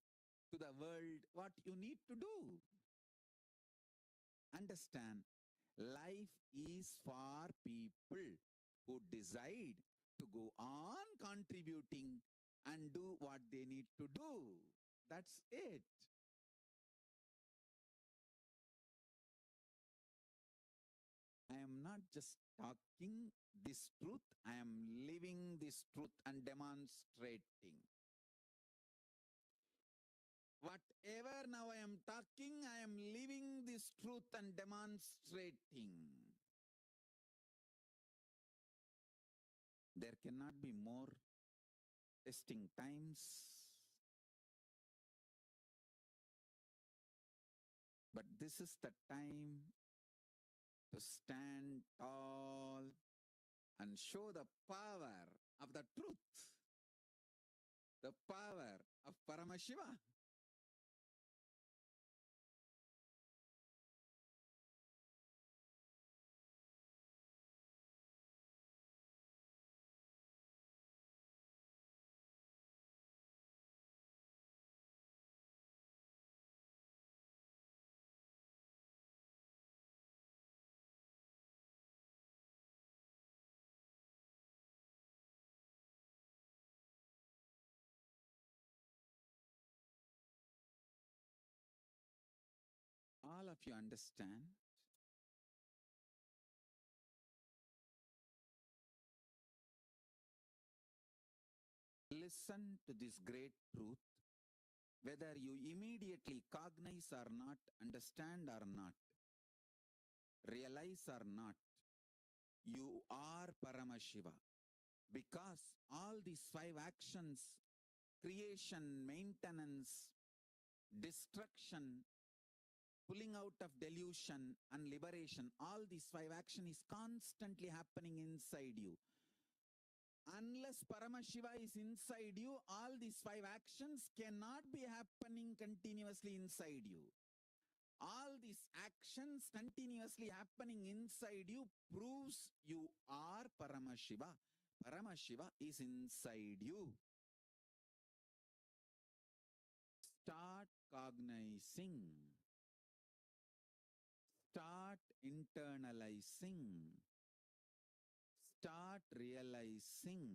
to the world what you need to do? Understand, life is for people who decide to go on contributing and do what they need to do. That's it. I am not just talking this truth, I am living this truth and demonstrating. Whatever now I am talking, I am living this truth and demonstrating. There cannot be more testing times. But this is the time to stand tall and show the power of the truth, the power of Paramashiva. all of you understand? Listen to this great truth, whether you immediately cognize or not, understand or not, realize or not, you are Paramashiva. Because all these 5 actions, creation, maintenance, destruction, pulling out of delusion and liberation, all these 5 actions is constantly happening inside you. Unless Paramashiva is inside you, all these 5 actions cannot be happening continuously inside you. All these actions continuously happening inside you proves you are Paramashiva. Paramashiva is inside you. Start cognizing. Start internalizing. Start realizing.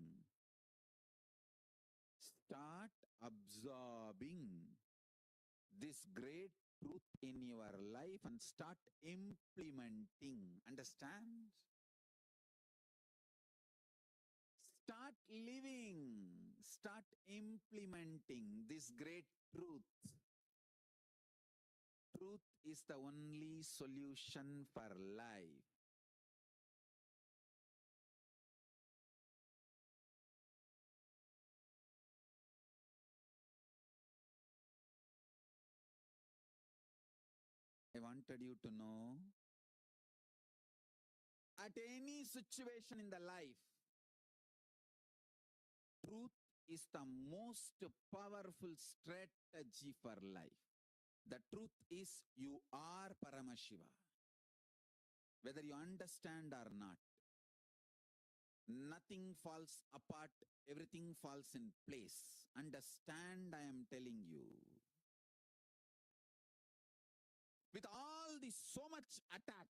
Start absorbing this great truth in your life and start implementing. Understand? Start living. Start implementing this great truth. Truth is the only solution for life. I wanted you to know, at any situation in the life, truth is the most powerful strategy for life. The truth is you are Paramashiva. Whether you understand or not, nothing falls apart, everything falls in place. Understand, I am telling you. With all this so much attack,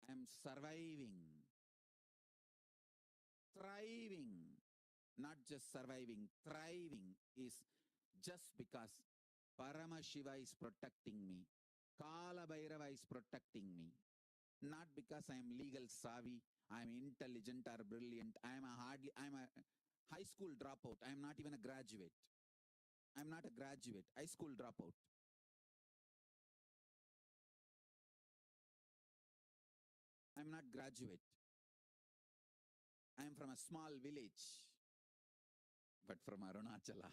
I am surviving, thriving, not just surviving, thriving is just because Paramashiva is protecting me. Kala Bhairava is protecting me. Not because I am legal savvy, I am intelligent or brilliant. I am a high school dropout. I am not even a graduate. I am not a graduate, high school dropout. I am not graduate. I am from a small village, but from Arunachala.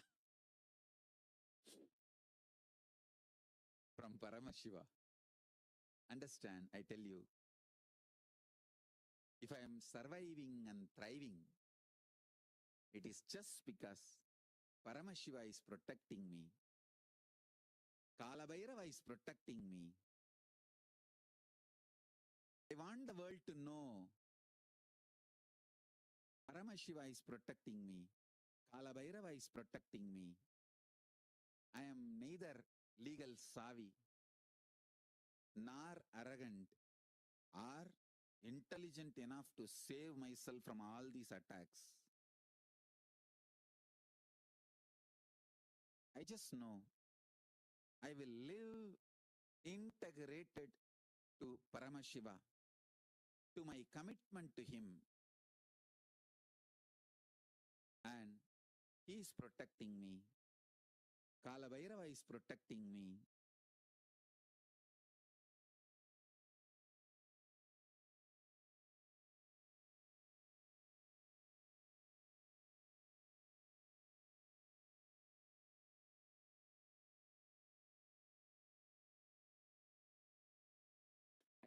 From Paramashiva. Understand, I tell you, if I am surviving and thriving, it is just because Paramashiva is protecting me. Kala Bhairava is protecting me. I want the world to know Paramashiva is protecting me. Kala Bhairava is protecting me. I am neither legal savvy, nor arrogant, or intelligent enough to save myself from all these attacks. I just know I will live integrated to Paramashiva, to my commitment to him, and he is protecting me. Kala Bhairava is protecting me.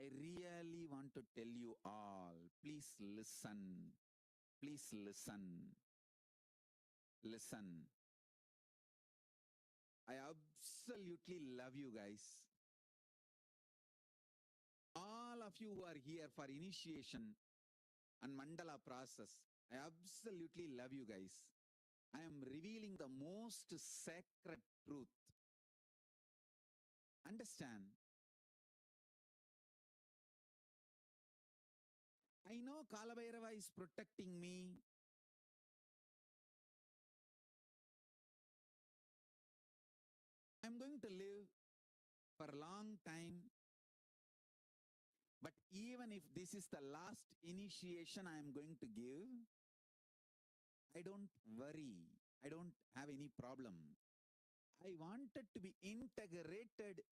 I really want to tell you all, please listen. Please listen. Listen. I absolutely love you guys. All of you who are here for initiation and mandala process, I absolutely love you guys. I am revealing the most sacred truth. Understand? I know Kala Bhairava is protecting me. going to live for a long time. But even if this is the last initiation I am going to give, I don't worry. I don't have any problem. I wanted to be integrated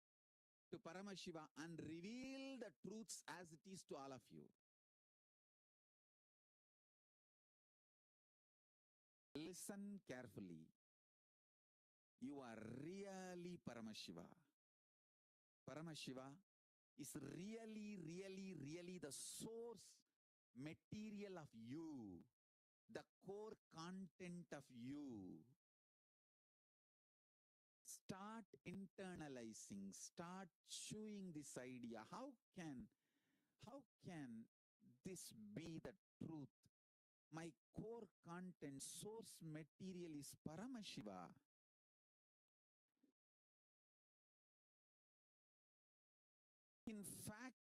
to Paramashiva and reveal the truths as it is to all of you. Listen carefully. You are really Paramashiva. Paramashiva is really the source material of you, the core content of you. Start internalizing, start chewing this idea. How can this be the truth? My core content, source material is Paramashiva. In fact,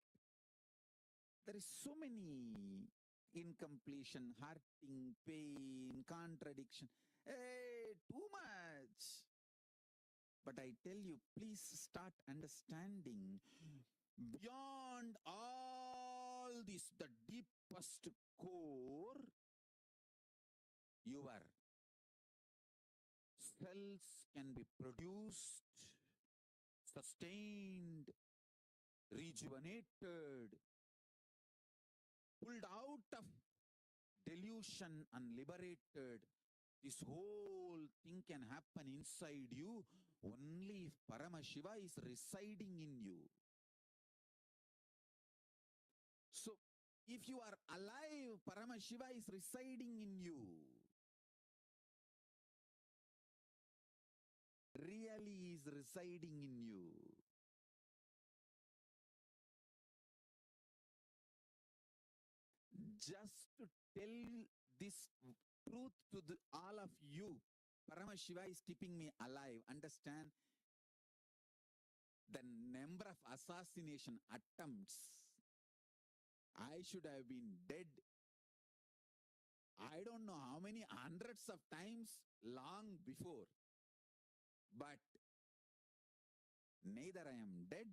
there is so many incompletion, hurting, pain, contradiction. Hey, too much. But I tell you, please start understanding beyond all this, the deepest core, your cells can be produced, sustained, rejuvenated, pulled out of delusion and liberated. This whole thing can happen inside you only if Paramashiva is residing in you. So, if you are alive, Paramashiva is residing in you. Really is residing in you. Just to tell this truth to all of you, Paramashiva is keeping me alive. Understand? The number of assassination attempts, I should have been dead. I don't know how many hundreds of times long before. But neither I am dead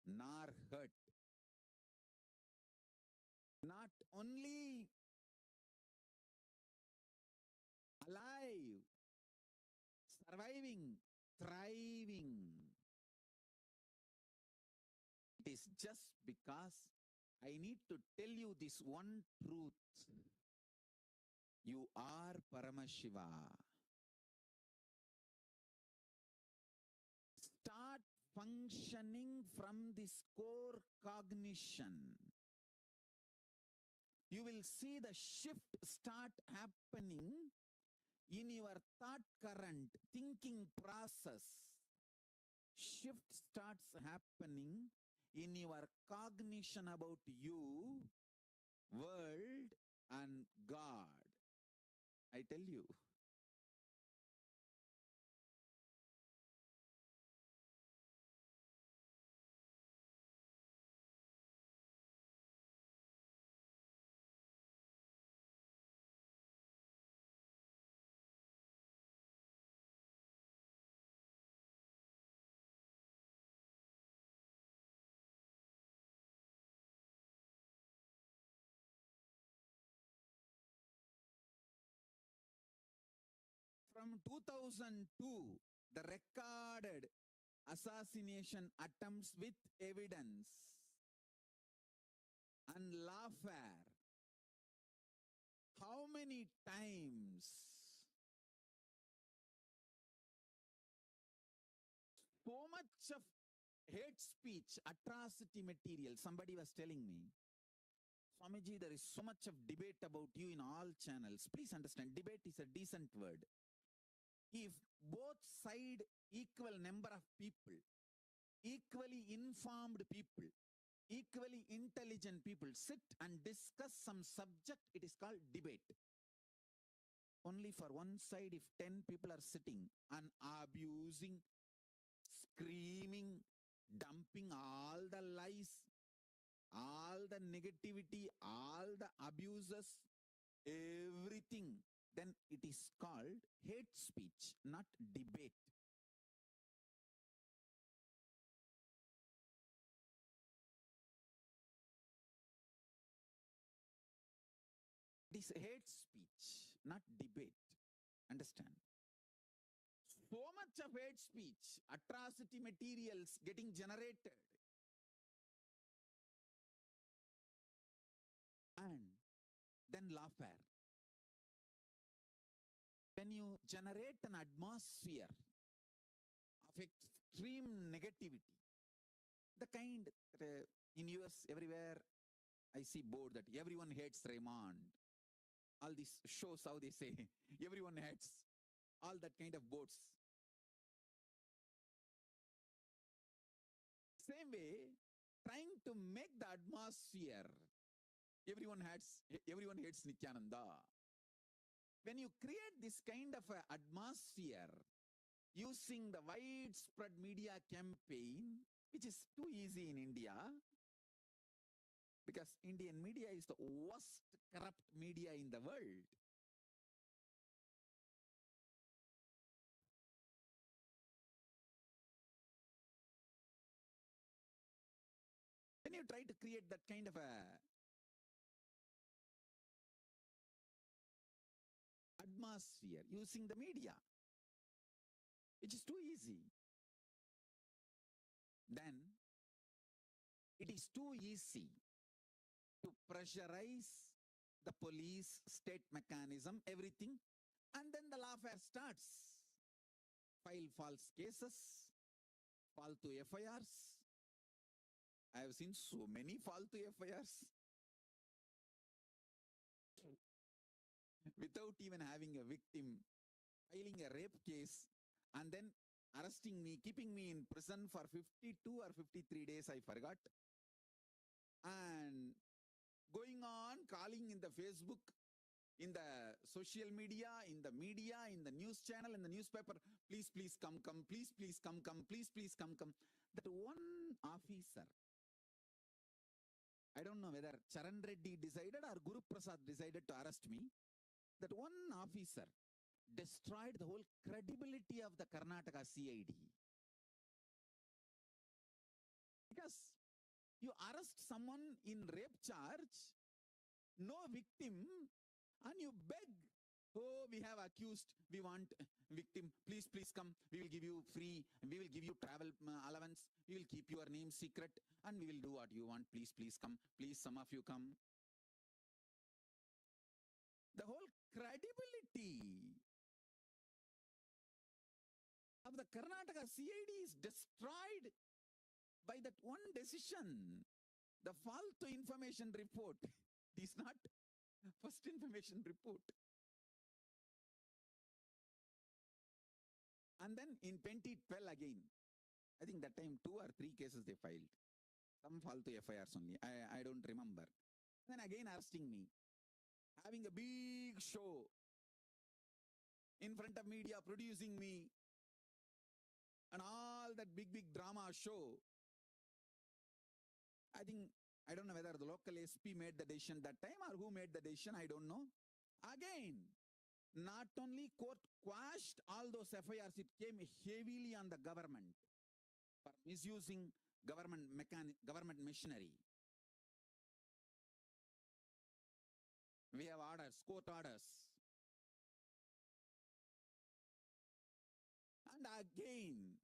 nor hurt. Not only alive, surviving, thriving. It is just because I need to tell you this one truth. You are Paramashiva. Start functioning from this core cognition. You will see the shift start happening in your thought current, thinking process. Shift starts happening in your cognition about you, world, and God. I tell you. From 2002, the recorded assassination attempts with evidence and lawfare. How many times? So much of hate speech, atrocity material. Somebody was telling me, Swamiji, there is so much of debate about you in all channels. Please understand, debate is a decent word. If both side equal number of people, equally informed people, equally intelligent people sit and discuss some subject, it is called debate. Only for one side, if 10 people are sitting and abusing, screaming, dumping all the lies, all the negativity, all the abuses, everything, then it is called hate speech, not debate. is hate speech, not debate. Understand? So much of hate speech, atrocity materials getting generated. And then lawfare. When you generate an atmosphere of extreme negativity, the kind that in US everywhere I see board that everyone hates Raymond. All these shows how they say everyone hates, all that kind of boards. Same way, trying to make the atmosphere everyone hates Nityananda. When you create this kind of a atmosphere using the widespread media campaign, which is too easy in India, because Indian media is the worst corrupt media in the world. When you try to create that kind of a atmosphere using the media, which is too easy, then it is too easy to pressurize the police, state mechanism, everything, and then the lawfare starts. File false cases, faltu FIRs. I have seen so many faltu FIRs without even having a victim, filing a rape case, and then arresting me, keeping me in prison for 52 or 53 days, I forgot. And going on calling in the Facebook, in the social media, in the news channel, in the newspaper, please, please come, please, please come, please, please come. That one officer, I don't know whether Charan Reddy decided or Guru Prasad decided to arrest me. That one officer destroyed the whole credibility of the Karnataka CID. Because you arrest someone in rape charge, no victim, and you beg, oh, we have accused, we want victim, please, please come, we will give you free, we will give you travel allowance, we will keep your name secret, and we will do what you want, please, please come, please, some of you come. The whole credibility of the Karnataka CID is destroyed by that one decision. The faltu information report is not first information report. And then in 2012 again, I think that time 2 or 3 cases they filed. Some faltu FIRs only. I don't remember. Then again arresting me. Having a big show in front of media, producing me. And all that big drama show. I think, I don't know whether the local SP made the decision that time or who made the decision, I don't know. Again, not only court quashed all those FIRs, it came heavily on the government for misusing government machinery. We have orders, court orders. And again,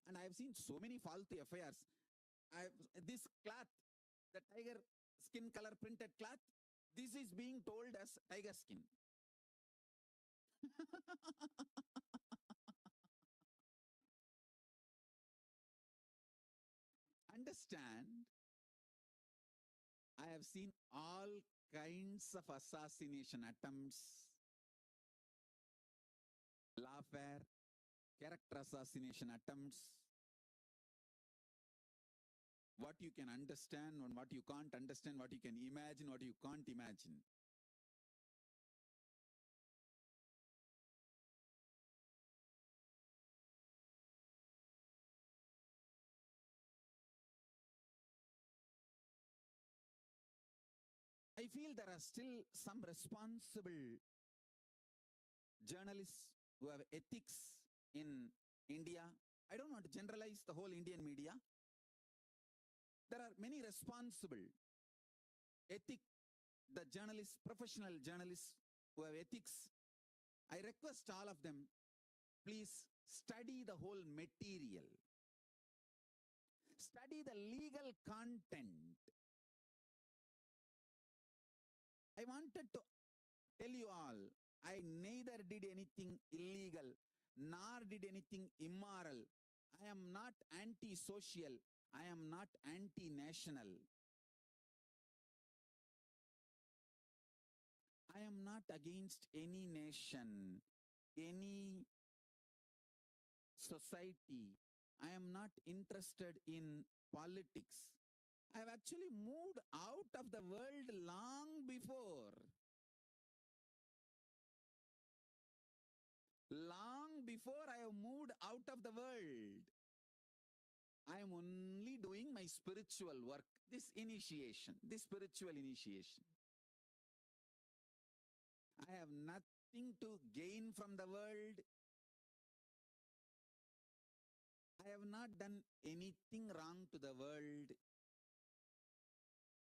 and I have seen so many faltu FIRs. This cloth, the tiger skin color printed cloth, this is being told as tiger skin. Understand, I have seen all kinds of assassination attempts, lawfare, character assassination attempts, what you can understand and what you can't understand, what you can imagine, what you can't imagine. I feel there are still some responsible journalists who have ethics in India. I don't want to generalize the whole Indian media. There are many responsible, ethic the journalists, professional journalists who have ethics, I request all of them, please study the whole material. Study the legal content. I wanted to tell you all, I neither did anything illegal nor did anything immoral. I am not anti-social. I am not anti-national. I am not against any nation, any society. I am not interested in politics. I have actually moved out of the world long before. Long before I have moved out of the world. I am only doing my spiritual work, this initiation, this spiritual initiation. I have nothing to gain from the world. I have not done anything wrong to the world.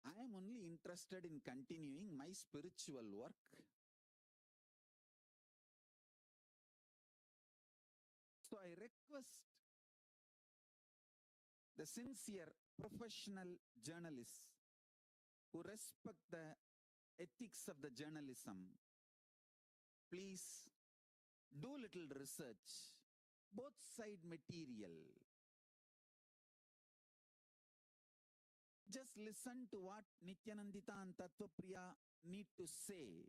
I am only interested in continuing my spiritual work. So I request the sincere professional journalists who respect the ethics of the journalism, please do little research, both side material. Just listen to what Nityanandita and Tattvapriya need to say.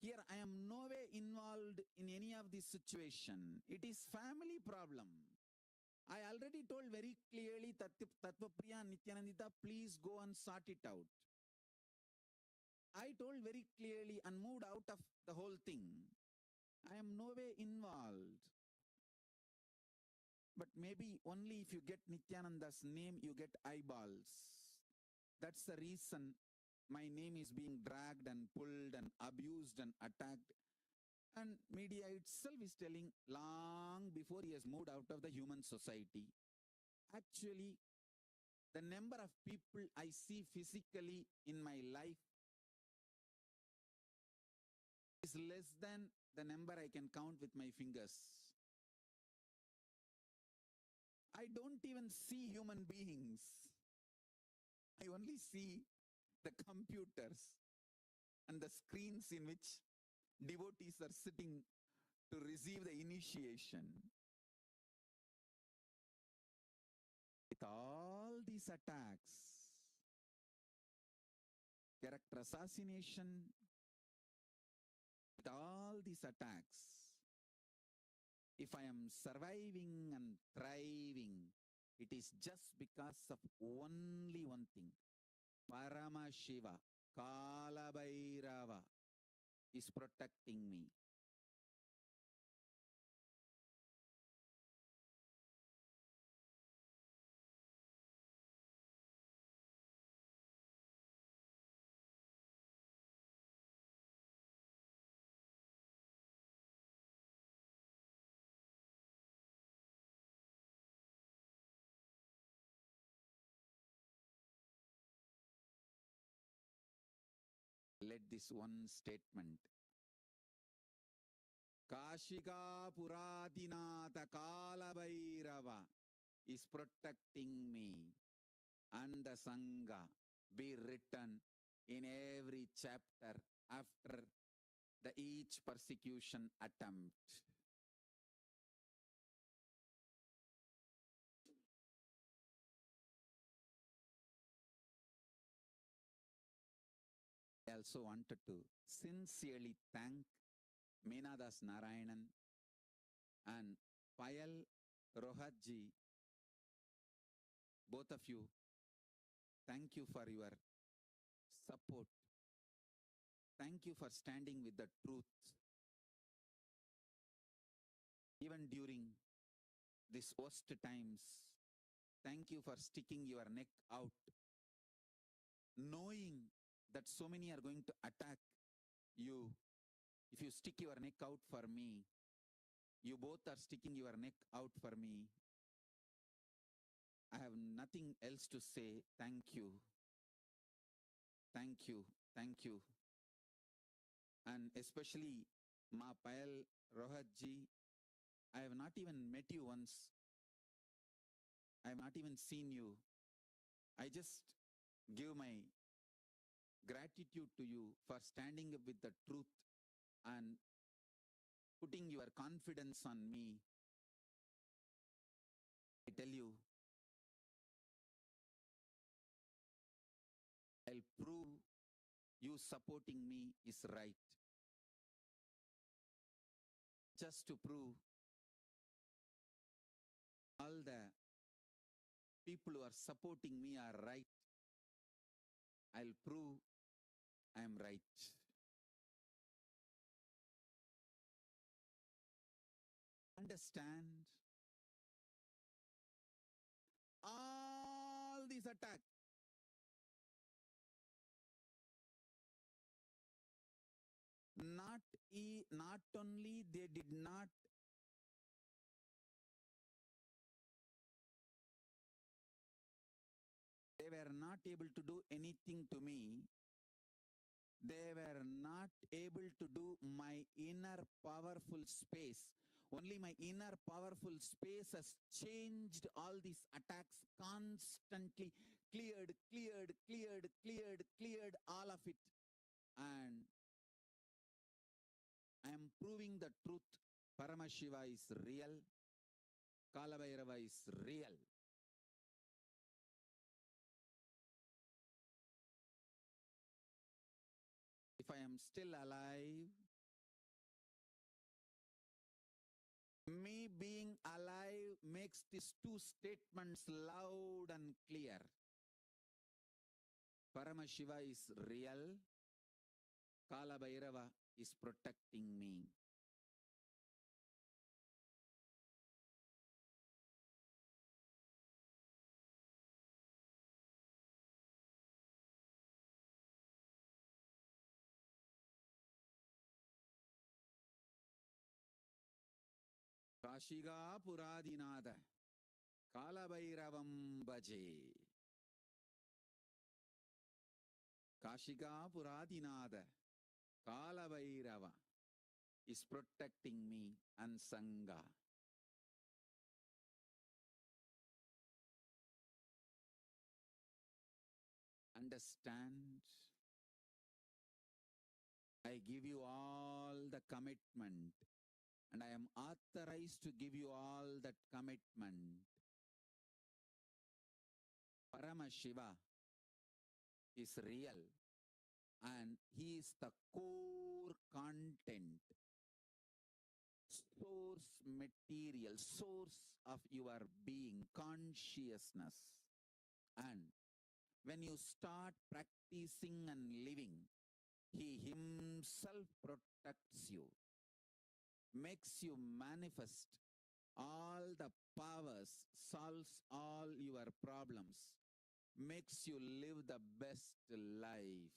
Here I am no way involved in any of this situation. It is family problem. I already told very clearly Tattvapriya and Nityanandita, please go and sort it out. I told very clearly and moved out of the whole thing. I am no way involved. But maybe only if you get Nityananda's name, you get eyeballs. That's the reason my name is being dragged and pulled and abused and attacked. And media itself is telling long before he has moved out of the human society. Actually, the number of people I see physically in my life is less than the number I can count with my fingers. I don't even see human beings. I only see the computers and the screens in which devotees are sitting to receive the initiation. With all these attacks, character assassination, with all these attacks, if I am surviving and thriving, it is just because of only one thing. Paramashiva, Kalabhairava is protecting me. Let this one statement. Kashika Puradinatha Kalabhairava is protecting me, and the Sangha be written in every chapter after the each persecution attempt. I also wanted to sincerely thank Meenadas Narayanan and Payal Rohatji, both of you. Thank you for your support. Thank you for standing with the truth. Even during these worst times, thank you for sticking your neck out, knowing that so many are going to attack you. If you stick your neck out for me, you both are sticking your neck out for me. I have nothing else to say. Thank you. Thank you. Thank you. And especially Ma Payal Rohatji, I have not even met you once. I have not even seen you. I just give my gratitude to you for standing up with the truth and putting your confidence on me. I tell you, I'll prove you supporting me is right. Just to prove all the people who are supporting me are right, I'll prove I am right. Understand all these attacks. Not only they did not they were not able to do anything to me. They were not able to do my inner powerful space. Only my inner powerful space has changed all these attacks constantly, cleared all of it. And I am proving the truth. Paramashiva is real. Kalabhairava is real. If I am still alive, me being alive makes these two statements loud and clear. Paramashiva is real. Kalabhairava is protecting me. Kashiga Puradinada Kalabhairavam Bhaje. Kashiga Puradinada Kalabhairava is protecting me and Sangha. Understand? I give you all the commitment, and I am authorized to give you all that commitment. Paramashiva is real, and he is the core content, source material, source of your being, consciousness. And when you start practicing and living, he himself protects you, makes you manifest all the powers, solves all your problems, makes you live the best life.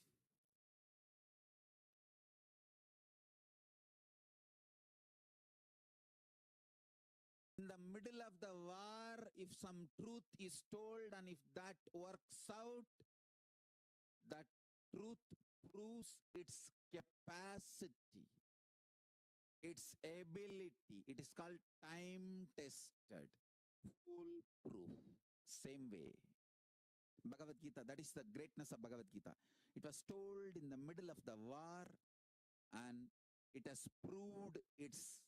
In the middle of the war, if some truth is told and if that works out, that truth proves its capacity, its ability. It is called time-tested, foolproof. Same way. Bhagavad Gita, that is the greatness of Bhagavad Gita. It was told in the middle of the war and it has proved its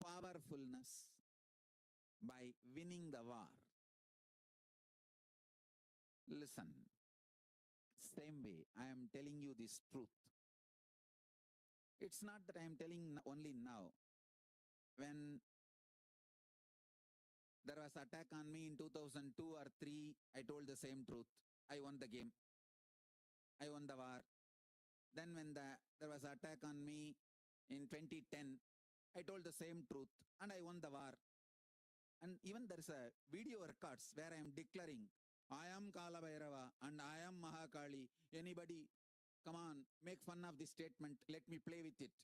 powerfulness by winning the war. Listen, same way, I am telling you this truth. It's not that I am telling only now. When there was attack on me in 2002 or 3, I told the same truth. I won the game. I won the war. Then when there was attack on me in 2010, I told the same truth and I won the war. And even there is a video records where I am declaring, I am Kalabhairava and I am Mahakali. Anybody, come on, make fun of this statement. Let me play with it.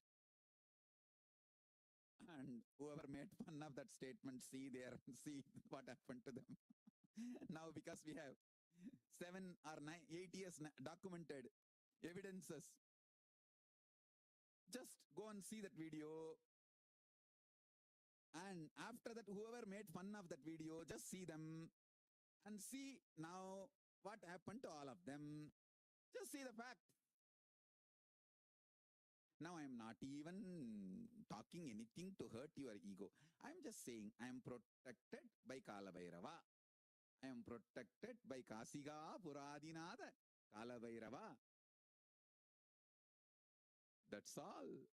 And whoever made fun of that statement, see there and see what happened to them. Now, because we have 7 or 9, 8 years documented evidences. Just go and see that video. And after that, whoever made fun of that video, just see them and see now what happened to all of them. Just see the fact. Now I am not even talking anything to hurt your ego. I am just saying I am protected by Kalabhairava. I am protected by Kasiga Puradinada Kalabhairava. That's all.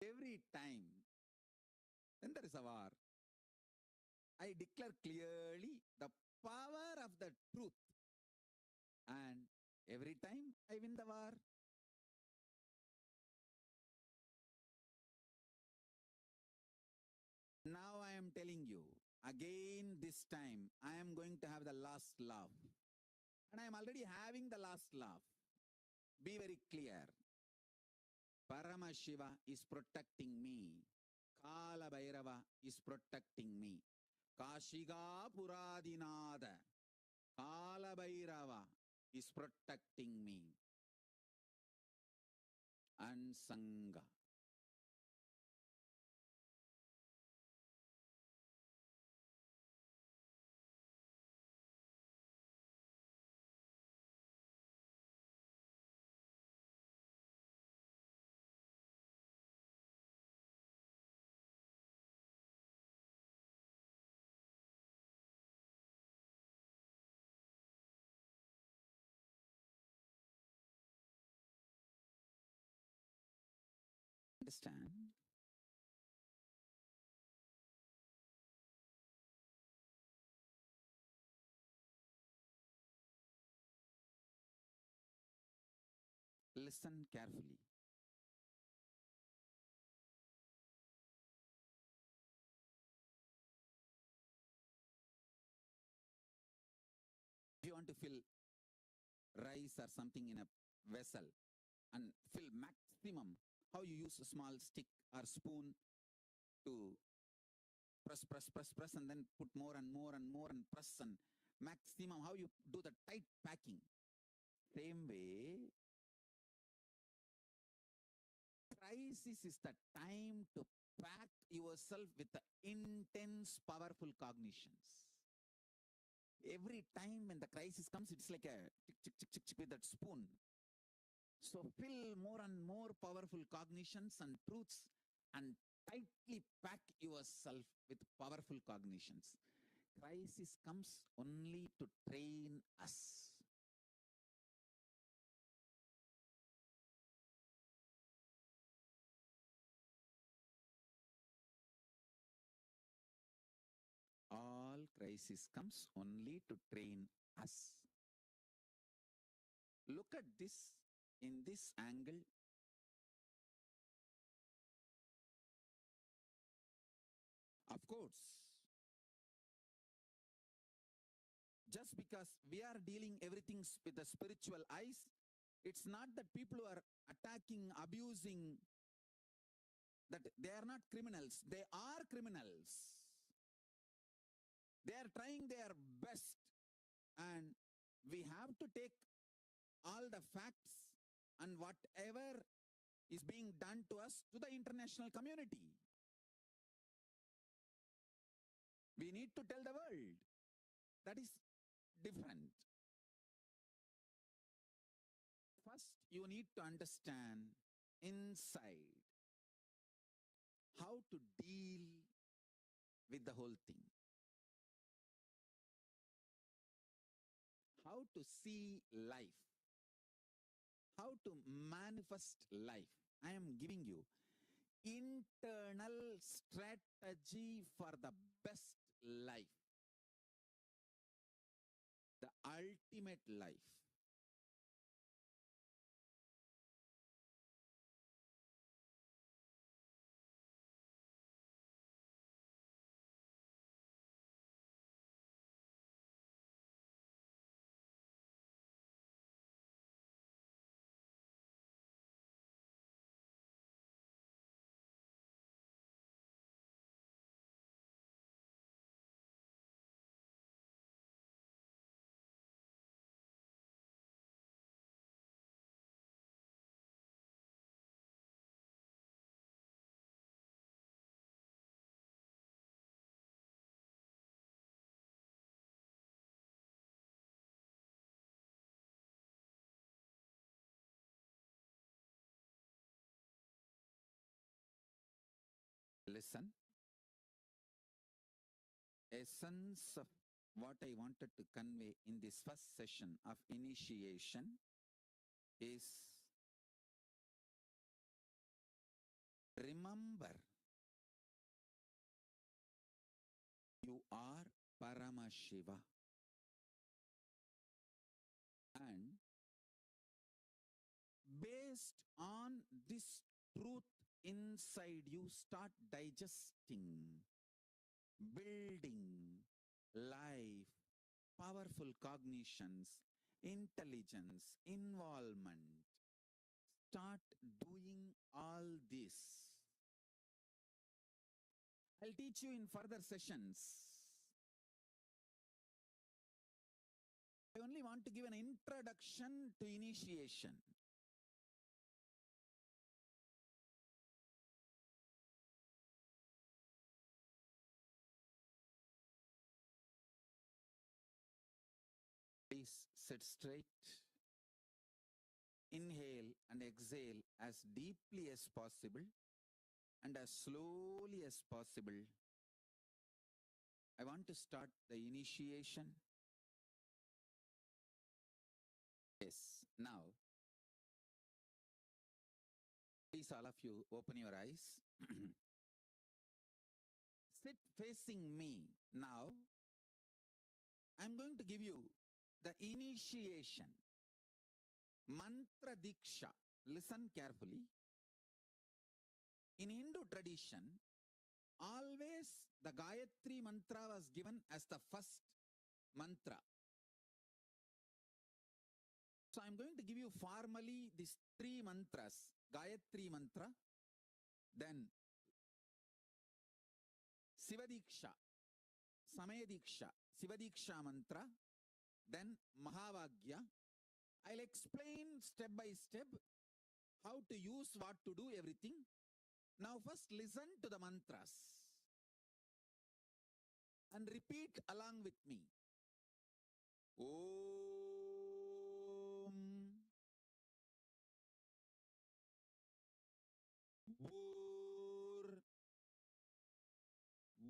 Every time when there is a war, I declare clearly the power of the truth. And every time I win the war. Now I am telling you, again this time, I am going to have the last laugh. And I am already having the last laugh. Be very clear. Paramashiva is protecting me. Kala Bhairava is protecting me. Kashiga Puradinada. Kala Bhairava is protecting me. And Sangha. Understand? Listen carefully. If you want to fill rice or something in a vessel and fill maximum, how you use a small stick or spoon to press and then put more and more and more and press and maximum, how you do the tight packing. Same way, crisis is the time to pack yourself with the intense, powerful cognitions. Every time when the crisis comes, it's like a tick, tick, tick, tick, tick with that spoon. So fill more and more powerful cognitions and truths and tightly pack yourself with powerful cognitions. Crisis comes only to train us. All crisis comes only to train us. Look at this in this angle. Of course, just because we are dealing everything with the spiritual eyes, it's not that people who are attacking, abusing, that they are not criminals. They are criminals. They are trying their best. And we have to take all the facts and whatever is being done to us to the international community. We need to tell the world. That is different. First, you need to understand inside how to deal with the whole thing. How to see life. How to manifest life. I am giving you internal strategy for the best life. The ultimate life. Listen. Essence of what I wanted to convey in this first session of initiation is remember you are Paramashiva. And based on this truth inside you, start digesting, building life, powerful cognitions, intelligence, involvement. Start doing all this. I'll teach you in further sessions. I only want to give an introduction to initiation. Please sit straight. Inhale and exhale as deeply as possible and as slowly as possible. I want to start the initiation. Yes, now, please all of you open your eyes. Sit facing me. Now, I'm going to give you the initiation. Mantra Diksha. Listen carefully. In Hindu tradition, always the Gayatri mantra was given as the first mantra. So I'm going to give you formally these three mantras. Gayatri mantra, then Sivadiksha, Samayadiksha, Sivadiksha mantra, then Mahavagya. I'll explain step by step how to use, what to do, everything. Now first listen to the mantras and repeat along with me. Om Bhur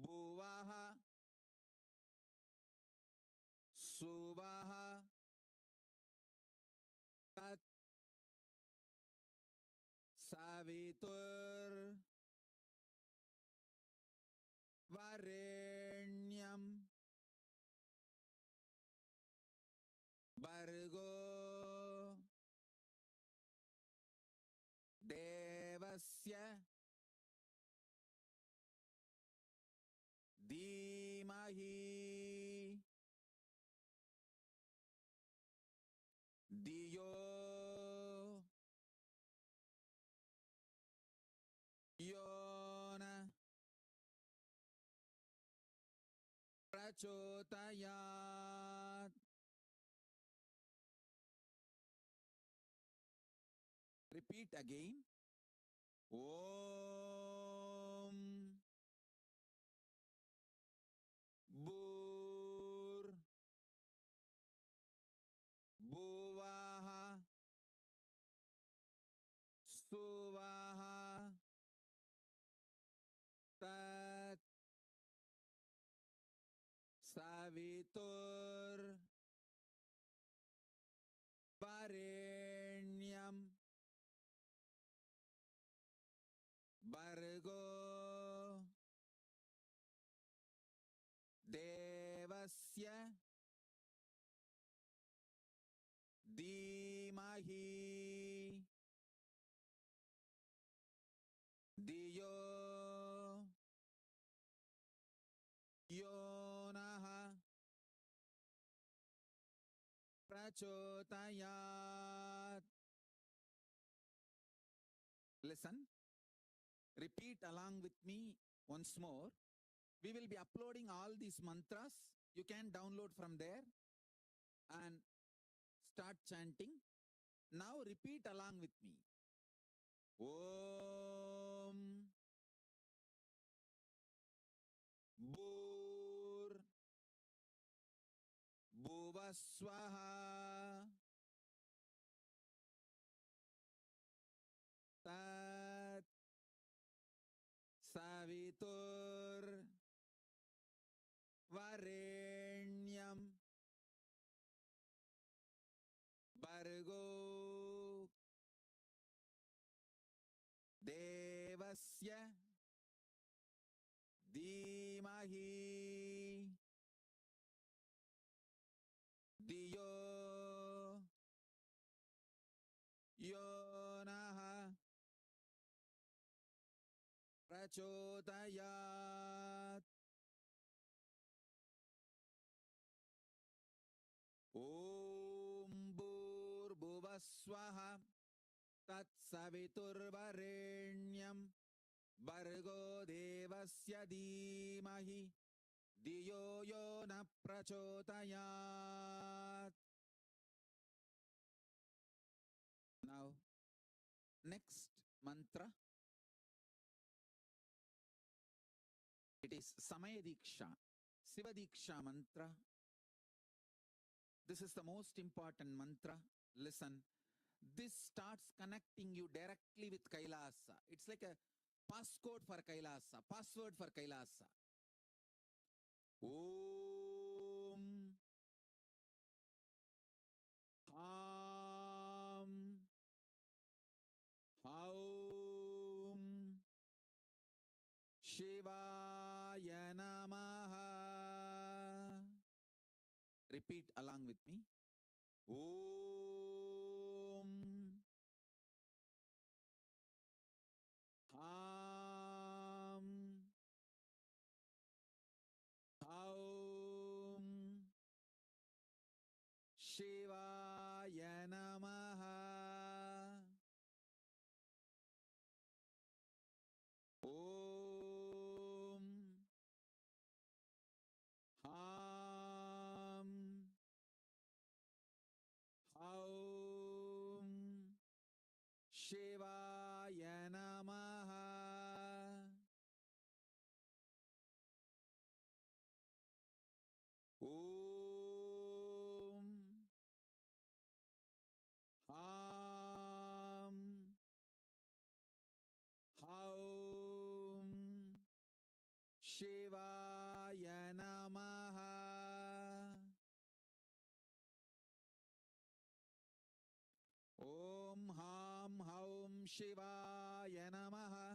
Bhuvaha Suvaha Tat Savitur Varenyam Bargo Devasya Dhimahi Diyo Yona Prachotayat. Repeat again. Om Bhur Bhuvaha Suvaha Tat Savitur Varenyam Bargo Devasya Dhimahi Diyo Yonaha Prachotayat. Listen. Repeat along with me once more. We will be uploading all these mantras. You can download from there and start chanting. Now repeat along with me. Om Bhur Bhuvaswaha Tat Savitur सवितुर् वरेण्यं भर्गो देवस्य धीमहि धियो यो नः प्रचोदयात्। ॐ भूर्भुवः स्वः तत्सवितुर्वरेण्यं भर्गो देवस्य धीमहि धियो यो न प्रचोदयात्. Now, next mantra. It is Samaya Diksha, Siva Diksha mantra. This is the most important mantra. Listen, this starts connecting you directly with Kailasa. It's like a passcode for Kailasa, password for Kailasa. Om Ham Haum Shivaya Namaha. Repeat along with me. Om Ham Haum Shivaya Namaha. Om Ham Haum Shivaya Namaha. Om Ham Haum Shivaya Namaha. Om Ham Haum Shivaya Namaha.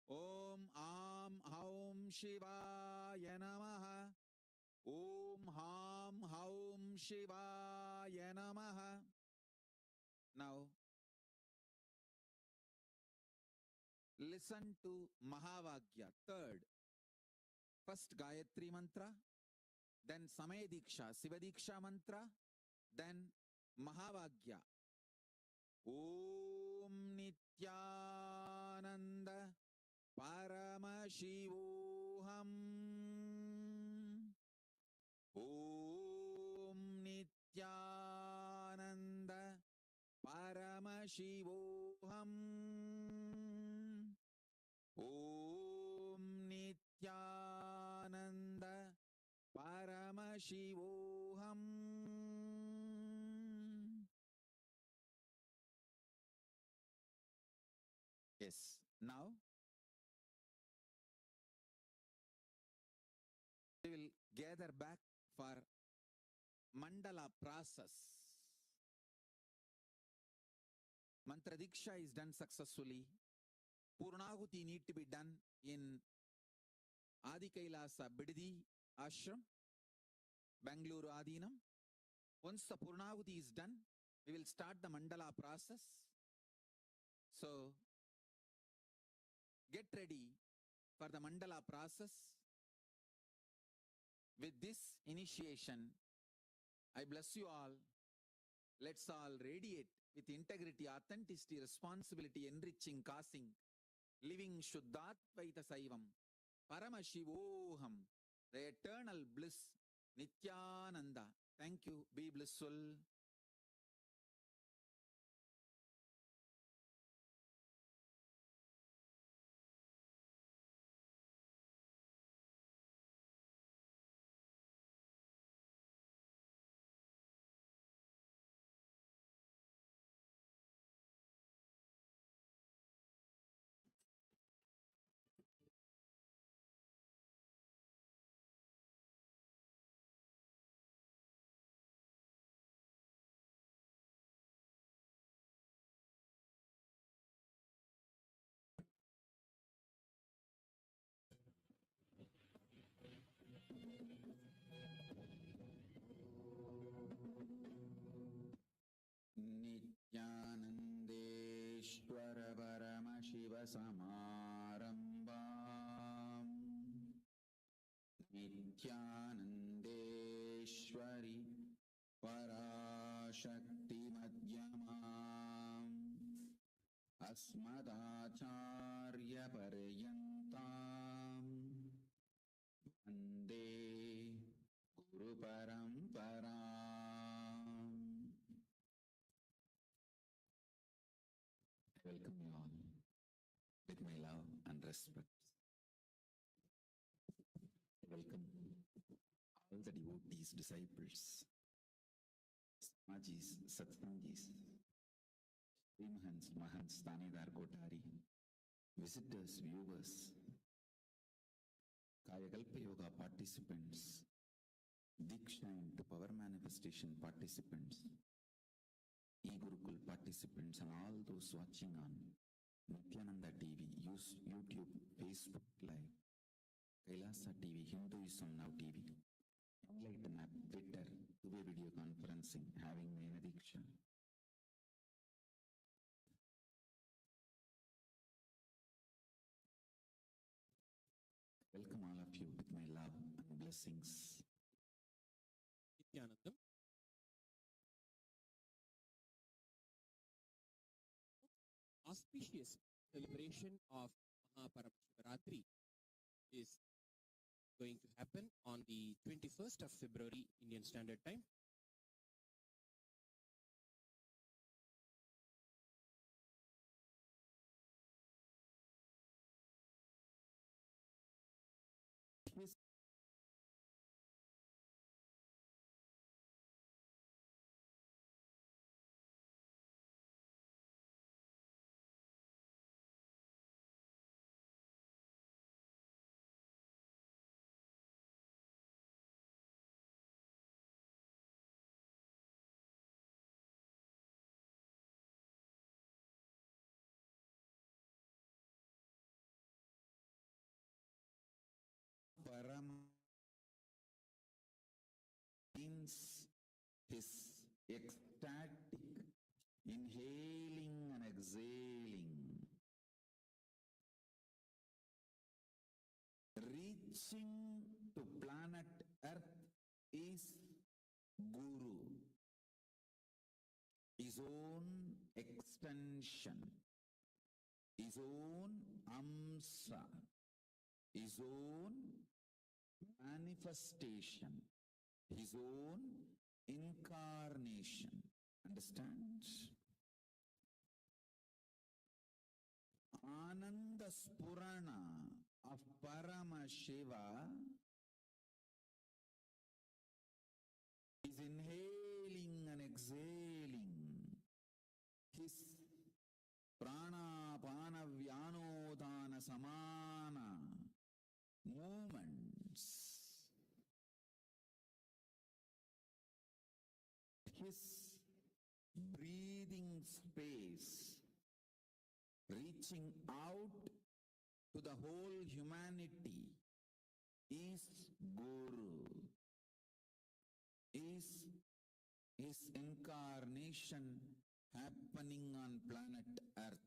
Om Am Haum Shivaya Namaha. Om Ham Haum Shivaya Namaha. Now, listen to Mahavagya, third. First Gayatri mantra, then Samaya Diksha, Siva Diksha mantra, then Mahavagya. Om Nityananda Paramashivoham. Om Nityananda Paramashivoham. Om Nityananda Paramashivoham. Yes, now we will gather back for mandala process. Mantra Diksha is done successfully. Purnahuti need to be done in Adi Kailasa Bididi Ashram, Bangalore Adinam. Once the Purnahuti is done, we will start the mandala process. So, get ready for the mandala process. With this initiation, I bless you all. Let's all radiate with integrity, authenticity, responsibility, enriching, causing, living Shuddhatvaita Saivam, Paramashivoham, the eternal bliss, Nityananda. Thank you. Be blissful. ज्ञानन्देश्वर Paramshiva समारम्भाम् नित्यानन्देश्वरि पराशक्ति मध्यमाम् अस्मदाचार्य पर्यन्ताम् वन्दे गुरु परम्पराम्. I welcome you all with my love and respect. I welcome all the devotees, disciples, Samajis, Satsangis, Mahants, Mahants, Tanidar, Kotari, visitors, viewers, Kayakalpa Yoga participants, Diksha into Power Manifestation participants, E-Gurukul participants, and all those watching on Nityananda TV, YouTube, Facebook Live, Kailasa TV, Hinduism Now TV, Enlighten app, Twitter, two-way video conferencing, having Nayana Diksha. Welcome all of you with my love and blessings. Nityanandam. Auspicious celebration of Paramashivoham is going to happen on the 21st of February Indian Standard Time. Param means his ecstatic inhaling and exhaling, reaching to planet Earth is Guru, his own extension, his own amsa, his own manifestation, his own incarnation. Understand? Ananda Spurana of Paramashiva is inhaling and exhaling his prana pana vyanodana samana movements. His breathing space reaching out to the whole humanity is Guru, is his incarnation happening on planet Earth.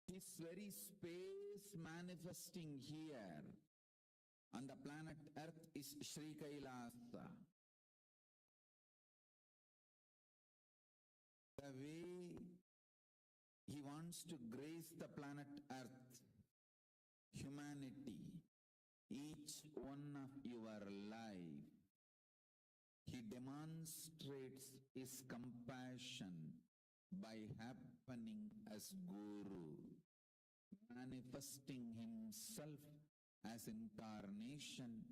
His very space manifesting here on the planet Earth is Sri Kailasa. The way he wants to grace the planet Earth, humanity, each one of your life, he demonstrates his compassion by happening as Guru, manifesting himself as incarnation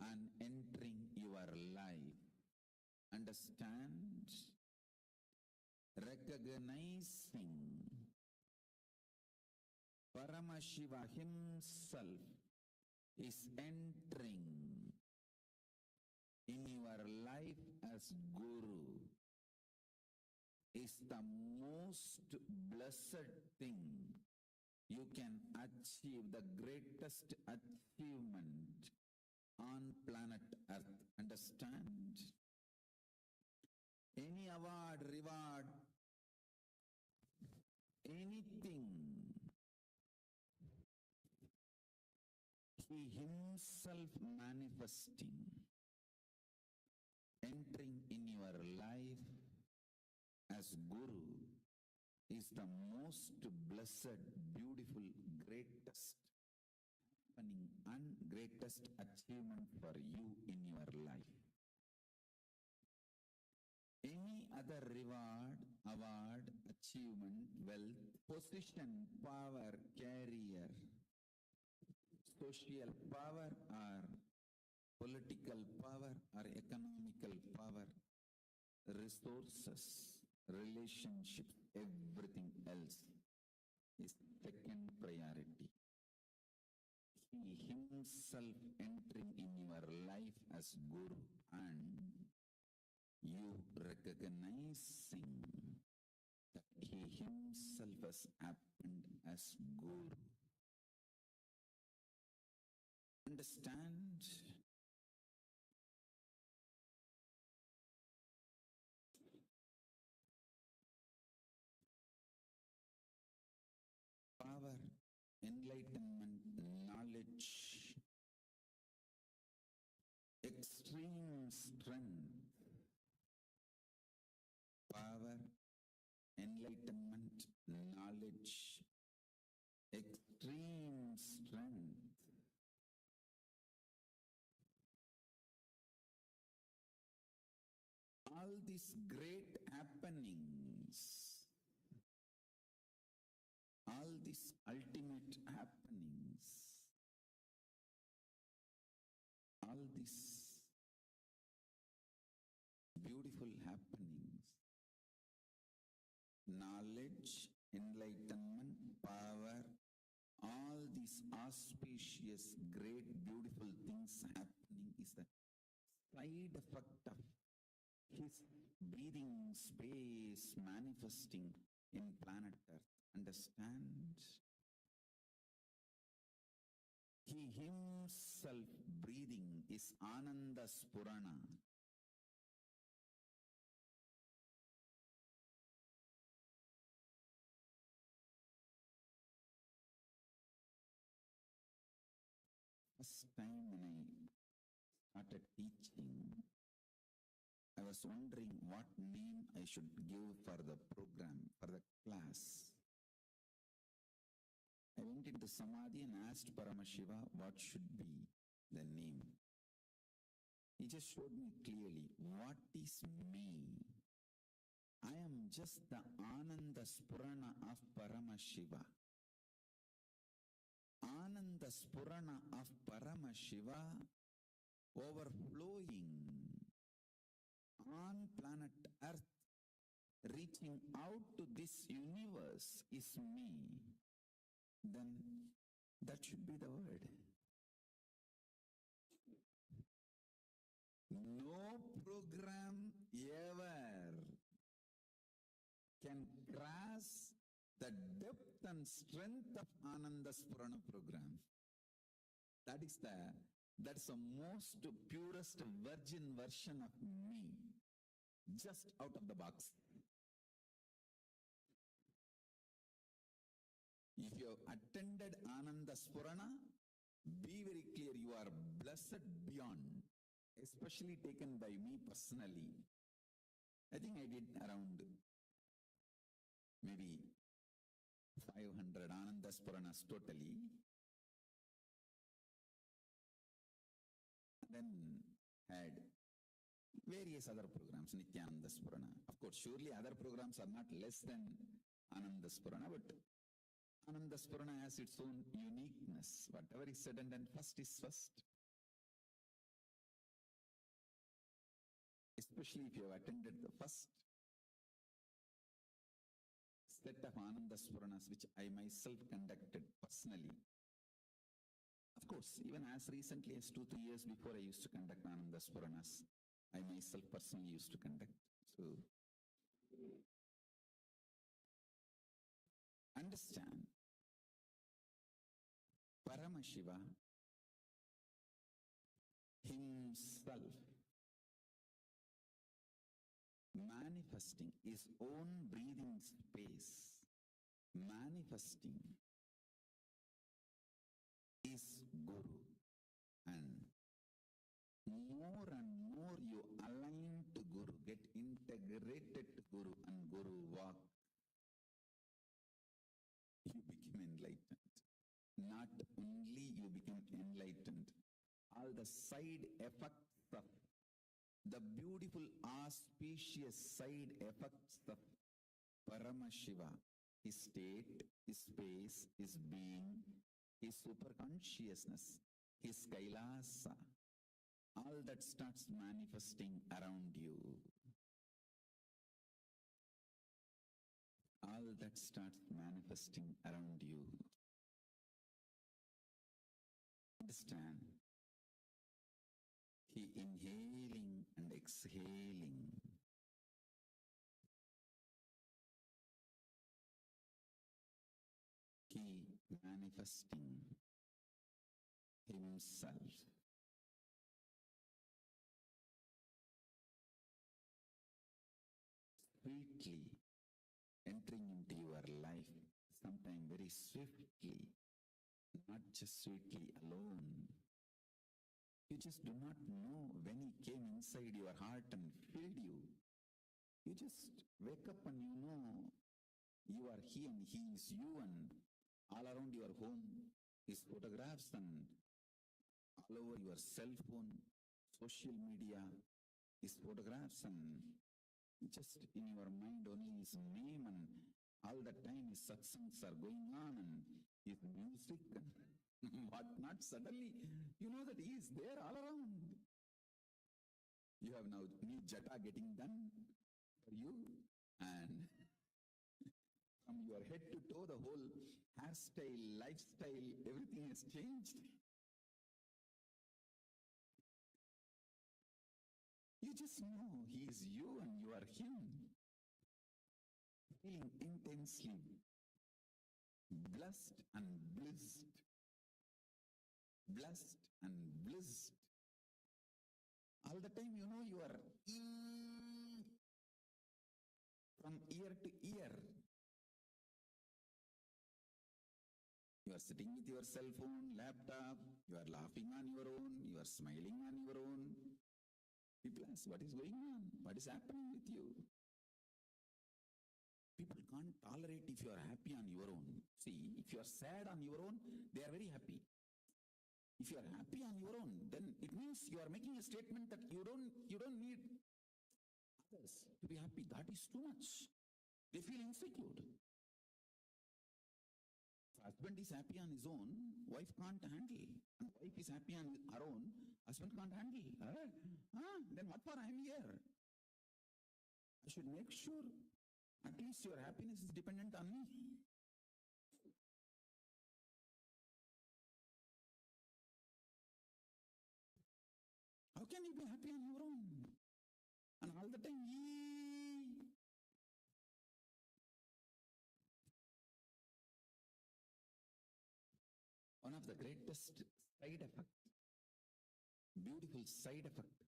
and entering your life. Understand? Recognizing Paramashiva himself is entering in your life as Guru is the most blessed thing you can achieve, the greatest achievement on planet Earth. Understand? any award, reward, anything. He himself manifesting, entering in your life as Guru is the most blessed, beautiful, greatest happening and greatest achievement for you in your life. Any other reward, award, achievement, wealth, position, power, career, social power or political power or economical power, resources, relationships, everything else is second priority. He himself entering in your life as Guru and you recognizing that he himself has happened as Guru. Understand? Power, enlightenment, knowledge, extreme strength. Power, enlightenment, knowledge, extreme strength. All these great happenings, all these ultimate happenings, all these beautiful happenings, knowledge, enlightenment, power, all these auspicious, great, beautiful things happening is the side effect of his breathing space manifesting in planet Earth. Understand? He himself breathing is Ananda Spurana. First time when I started teaching, I was wondering what name I should give for the program, for the class. I went into Samadhi and asked Paramashiva what should be the name. He just showed me clearly what is me. I am just the Ananda Spurana of Paramashiva. Ananda Spurana of Paramashiva overflowing on planet Earth, reaching out to this universe is me. Then that should be the word. No program ever can grasp the depth and strength of Ananda Spurana program. That's the most purest virgin version of me, just out of the box. If you have attended Ananda Spurana, be very clear, you are blessed beyond, especially taken by me personally. I think I did around maybe 500 Ananda Spuranas totally. Then had various other programs, Nityananda Spurana. Of course, surely other programs are not less than Ananda Spurana, but Ananda Spurana has its own uniqueness. Whatever is said and done, first is first. Especially if you have attended the first set of Ananda Spuranas, which I myself conducted personally. Of course, even as recently as 2-3 years before, I used to conduct Ananda Spuranas. I myself personally used to conduct. So, understand, Paramashiva himself manifesting his own breathing space, manifesting is Guru. And more you align to Guru, get integrated to Guru and Guru walk, you become enlightened. Not only you become enlightened, all the side effects of the beautiful auspicious side effects of Paramashiva, his state, his space, his being, his superconsciousness, his Kailasa, all that starts manifesting around you. All that starts manifesting around you. Understand? He inhaling and exhaling. He manifesting himself. Sweetly entering into your life, sometimes very swiftly, not just sweetly alone. You just do not know when he came inside your heart and filled you. You just wake up and you know you are he and he is you, and all around your home, his photographs, and all over your cell phone, social media, his photographs, and just in your mind only his name, and all the time his satsangs are going on and his music and whatnot. Suddenly, you know that he is there all around. You have now new jata getting done for you, and from your head to toe, the whole hairstyle, lifestyle, everything has changed. You just know he is you and you are him. Feeling intensely blessed and blissed. Blessed and blissed. All the time you know you are from ear to ear. You are sitting with your cell phone, laptop, you are laughing on your own, you are smiling on your own. People ask, what is going on? What is happening with you? People can't tolerate if you are happy on your own. See, if you are sad on your own, they are very happy. If you are happy on your own, then it means you are making a statement that you don't need others to be happy. That is too much. They feel insecure. If husband is happy on his own, wife can't handle. And wife is happy on her own, husband can't handle. Then what for I am here? I should make sure at least your happiness is dependent on me. How can you be happy on your own? And all the time, one of the greatest side effect, beautiful side effect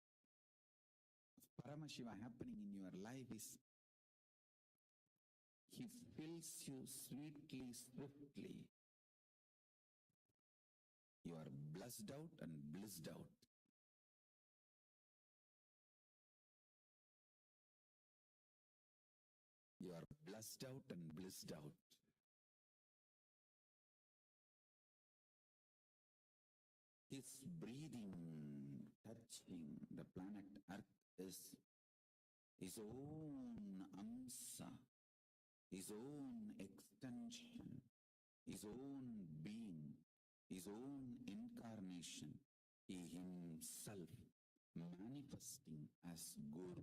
of Paramashiva happening in your life is he fills you sweetly, swiftly. You are blessed out and blissed out. You are blessed out and blissed out. His breathing, touching the planet Earth is his own amsa, his own extension, his own being, his own incarnation, he himself manifesting as Guru.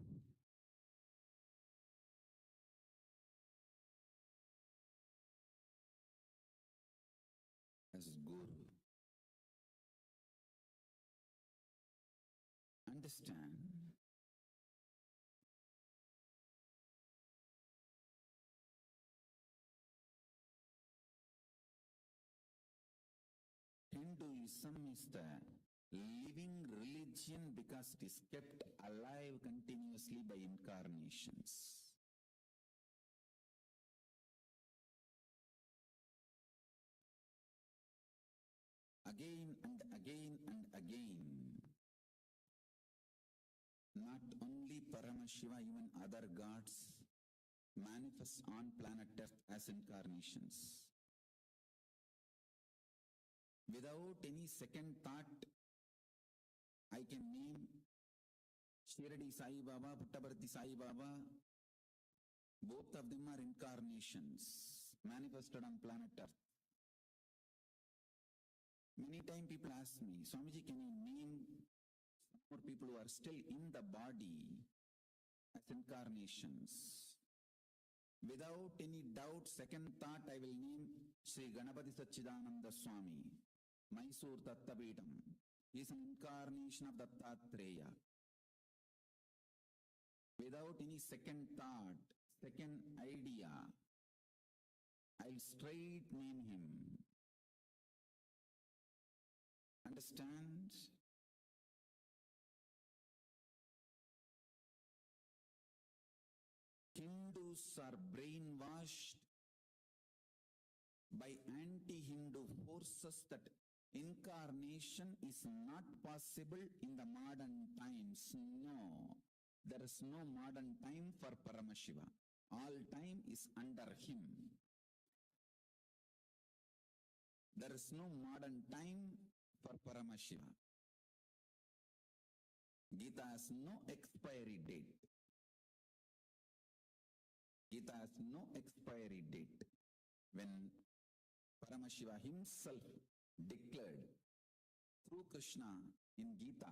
As Guru. Understand? Hinduism is the living religion because it is kept alive continuously by incarnations. Again and again and again, not only Paramashiva, even other gods manifest on planet Earth as incarnations. Without any second thought, I can name Shirdi Sai Baba, Puttaparthi Sai Baba. Both of them are incarnations manifested on planet Earth. Many times people ask me, Swamiji, can you name some more people who are still in the body as incarnations? Without any doubt, second thought, I will name Sri Ganapati Sachidananda Swami, Mysore Dattapeetham. He is an incarnation of Dattatreya. Without any second thought, second idea, I'll straight name him. Understand? Hindus are brainwashed by anti-Hindu forces that incarnation is not possible in the modern times. No, there is no modern time for Paramashiva. All time is under him. There is no modern time for Paramashiva. Gita has no expiry date. Gita has no expiry date. When Paramashiva himself declared through Krishna in Gita,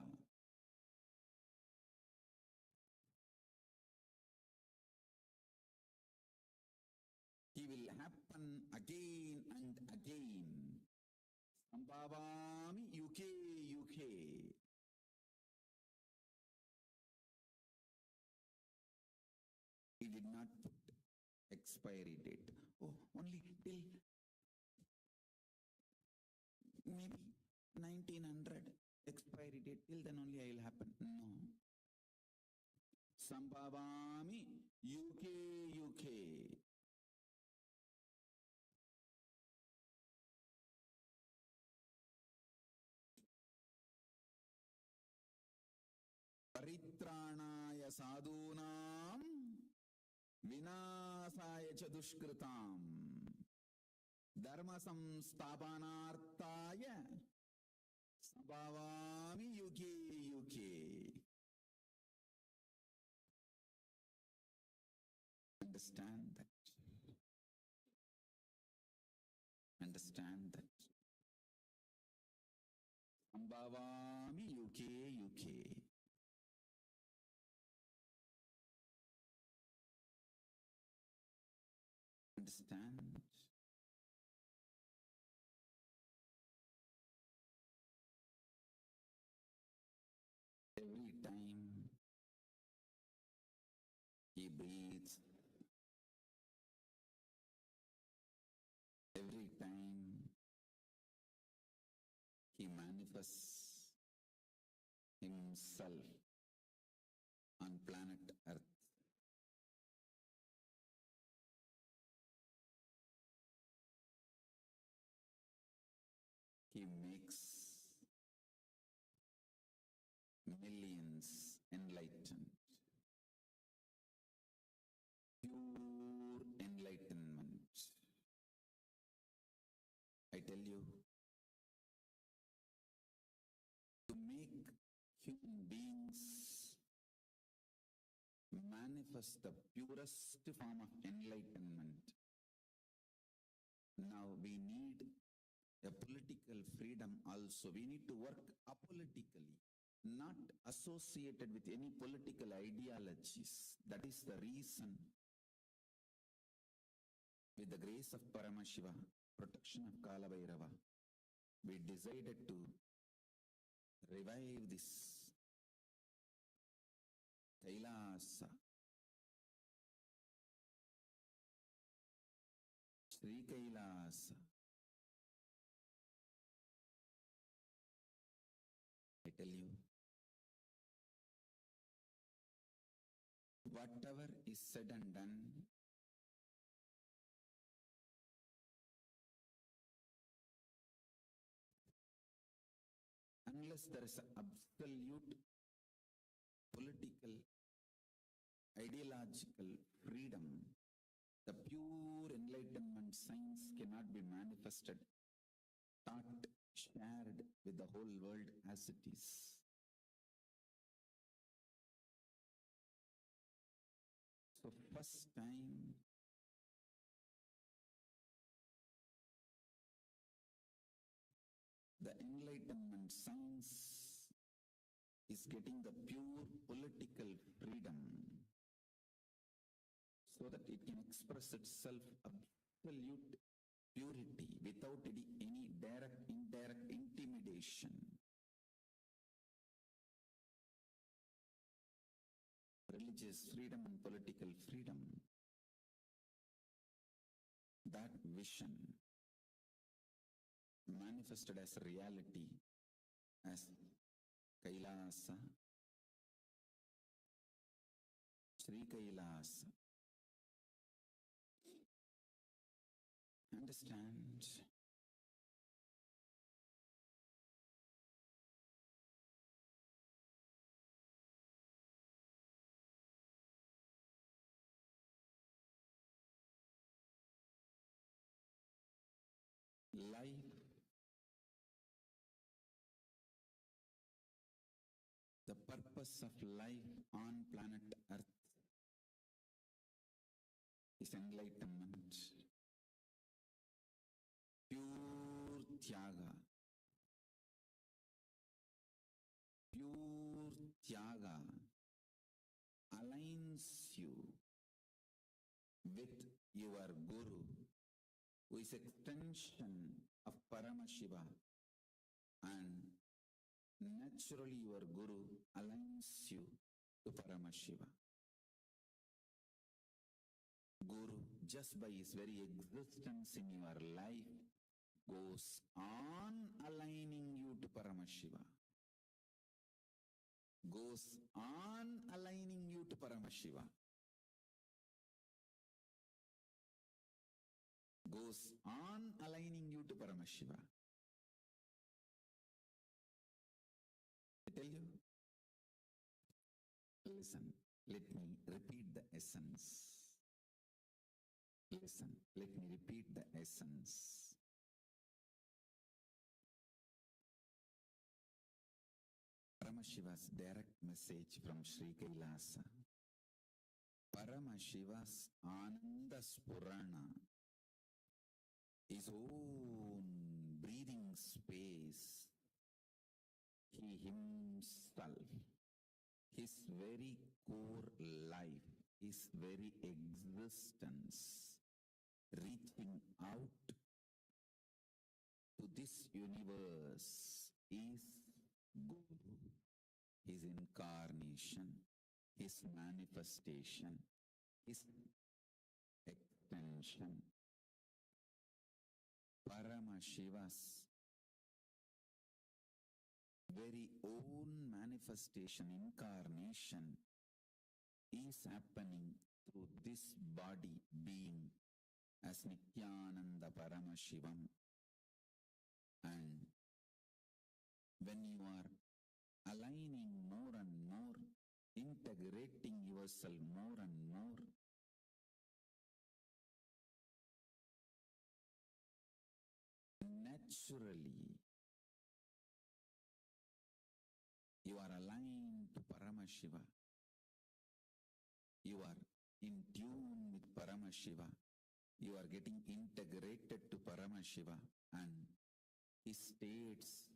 he will happen again and again. Sambhavami yuke yuke. He did not put expiry date. Oh, only till maybe 1900 expiry date. Till then only I will happen. No. Sambhavami yuke yuke. Paritranaya sadhunam vinasaya cha dushkritam dharma samsthapanarthaya sambhavami yuke yuke. Understand that. Understand that. Sambhavami yuke yuke. Understand? Every time he breathes, every time he manifests himself on planet Earth, he makes millions enlightened. Pure enlightenment. I tell you, to make human beings manifest the purest form of enlightenment, now we need a political freedom also. We need to work apolitically, not associated with any political ideologies. That is the reason, with the grace of Paramashiva, protection of Kalabhairava, we decided to revive this Kailasa, Sri Kailasa, whatever is said and done unless there is absolute political, ideological freedom, the pure enlightenment science cannot be manifested, taught, shared with the whole world as it is. So first time the enlightenment science is getting the pure political freedom so that it can express itself absolute purity without any direct, indirect intimidation. Religious freedom and political freedom. That vision manifested as reality as Kailasa, Sri Kailasa. Understand? Life, the purpose of life on planet Earth is enlightenment, pure Tyaga. Pure Tyaga aligns you with your Guru, who is extension of Paramashiva, and naturally your Guru aligns you to Paramashiva. Guru, just by his very existence in your life, goes on aligning you to Paramashiva. Goes on aligning you to Paramashiva. Goes on aligning you to Paramashiva. I tell you, listen, let me repeat the essence. Listen, let me repeat the essence. Paramashiva's direct message from Sri Kailasa. Paramashiva's Ananda Spurana, his own breathing space, he himself, his very core life, his very existence, reaching out to this universe is Guru, his incarnation, his manifestation, his extension. Paramashiva's very own manifestation, incarnation is happening through this body being as Nityananda Paramashivam. And when you are aligning more and more, integrating yourself more and more, naturally you are aligned to Paramashiva. You are in tune with Paramashiva. You are getting integrated to Paramashiva, and his states,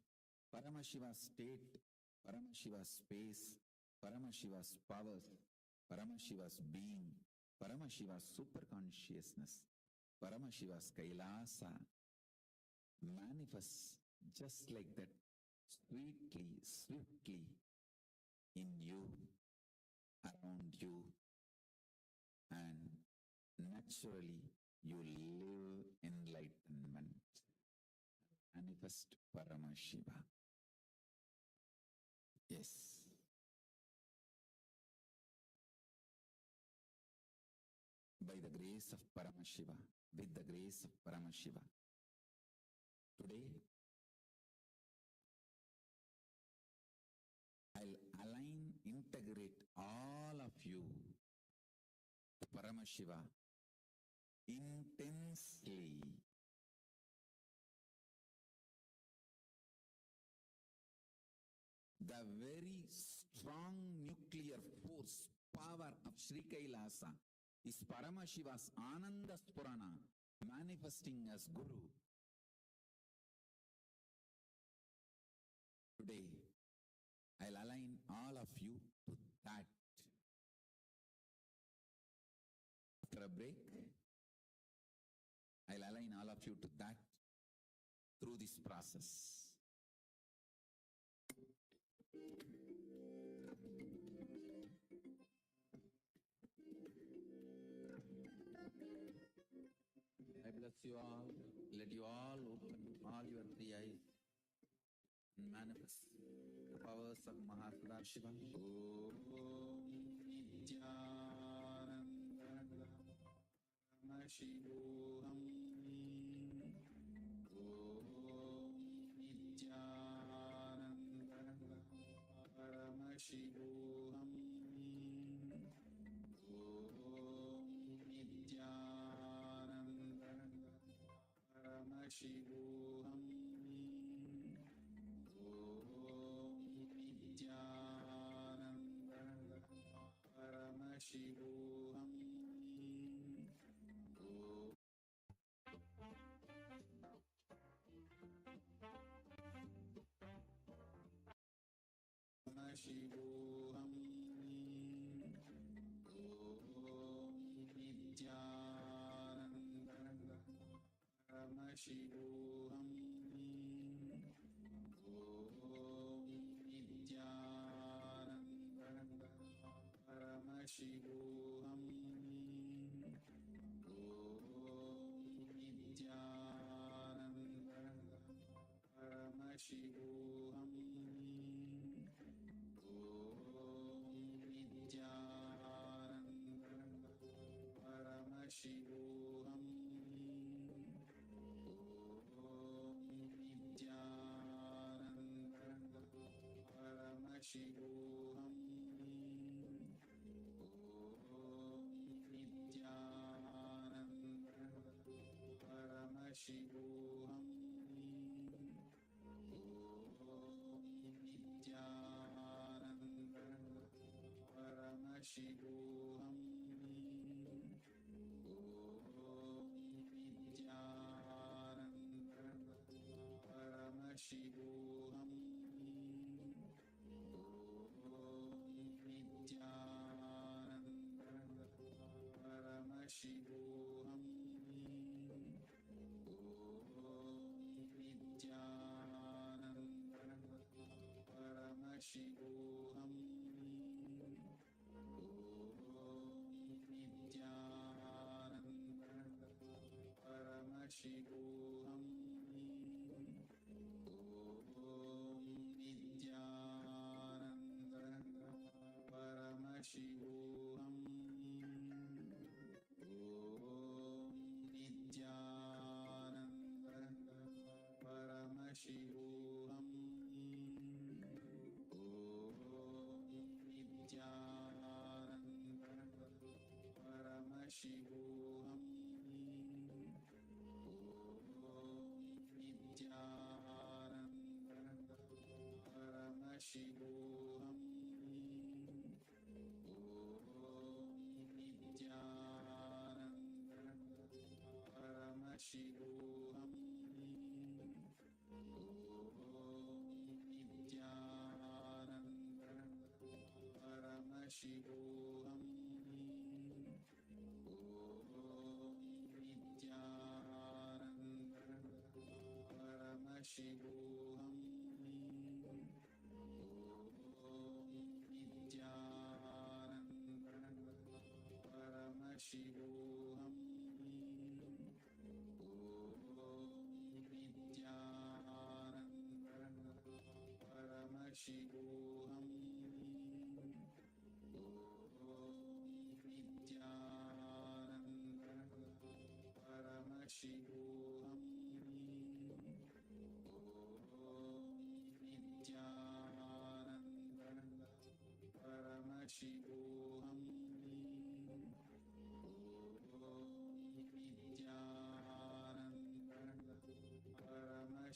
Paramashiva's state, Paramashiva's space, Paramashiva's powers, Paramashiva's being, Paramashiva's super consciousness, Paramashiva's Kailasa manifests just like that, sweetly, swiftly in you, around you, and naturally you live enlightenment. Manifest Paramashiva. Yes. by the grace of Paramashiva, with the grace of Paramashiva. Today, I'll align, integrate all of you to Paramashiva intensely. The very strong nuclear force, power of Sri Kailasa is Paramashiva's Ananda Spurana, manifesting as Guru. Today, I'll align all of you to that. After a break, I'll align all of you to that through this process. I bless you all. Let you all open all your three eyes and manifest the powers of Mahasada Shiva.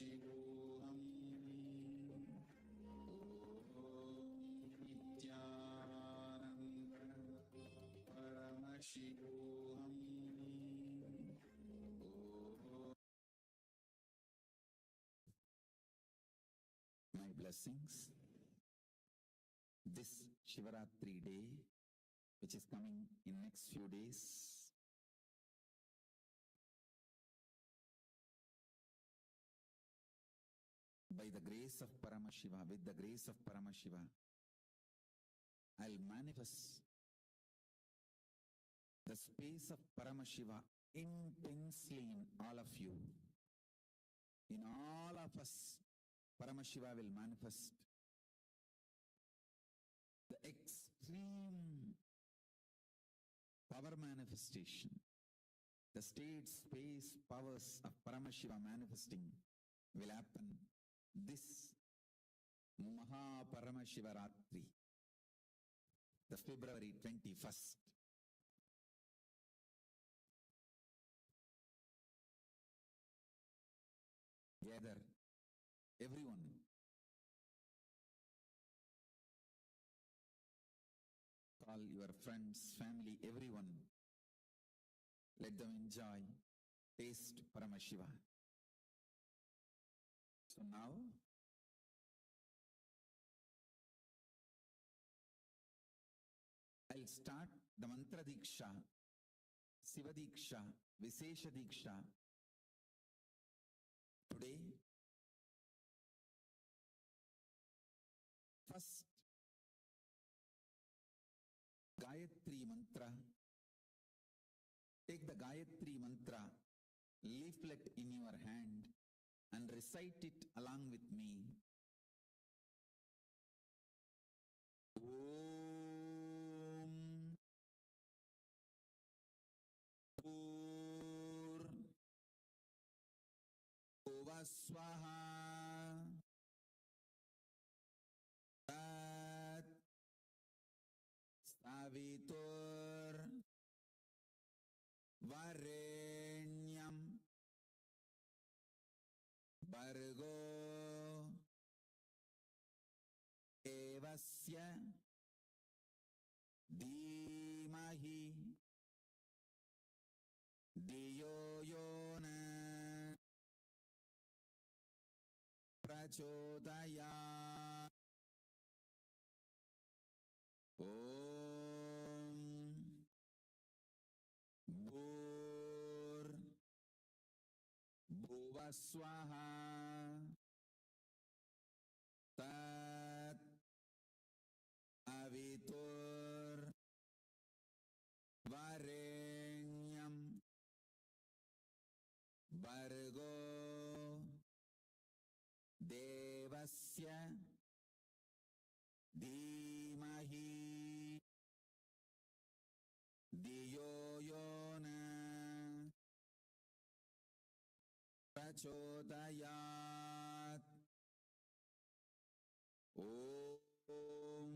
Paramashivoham. Nityananda Paramashivoham. My blessings. This Shivaratri day, which is coming in next few days, by the grace of Paramashiva, with the grace of Paramashiva, I'll manifest the space of Paramashiva intensely in all of you. In all of us, Paramashiva will manifest the extreme power manifestation. The state, space, powers of Paramashiva manifesting will happen this Maha Paramashivaratri, the February 21st. Gather everyone. Call your friends, family, everyone. Let them enjoy, taste Paramashiva. So now, I'll start the Mantra Diksha, Siva Diksha, Visesha Diksha. Today, first Gayatri Mantra. Take the Gayatri Mantra leaflet in your hand and recite it along with me. Om Pur Swaha Tat Savitur Varenyam Bargo Evasya Dhimahi Diyo Yona Prachodaya. Om Bhur Bhuvaswaha Tat Avitur Varenyam Bargo Devasya Dhimahi Diyo Yona Prachodayat. Om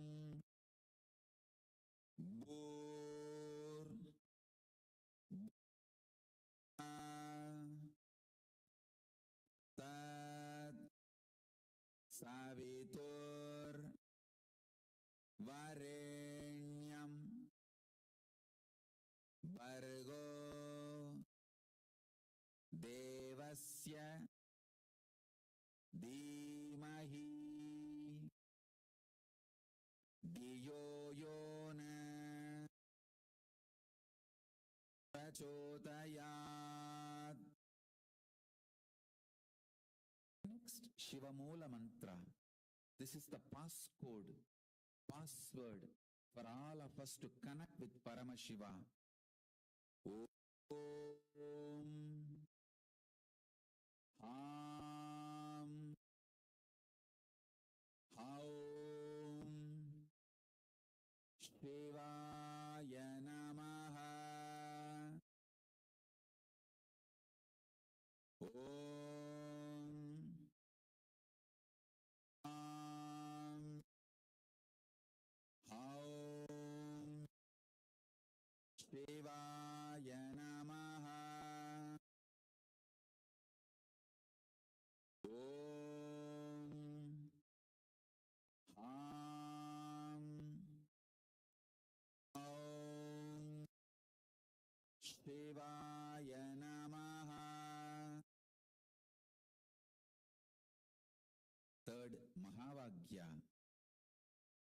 Bhur Tat Savitur Varenyam Bargo Devasya Dhimahi Diyo Yona Prachodayat. Next, Shiva Moola Mantra. This is the password for all of us to connect with Paramashiva. Om Ham Haum Shivaya Namaha. Om Ham Haum Shivaya Namaha. Shivaya Namaha. Third Mahavagya.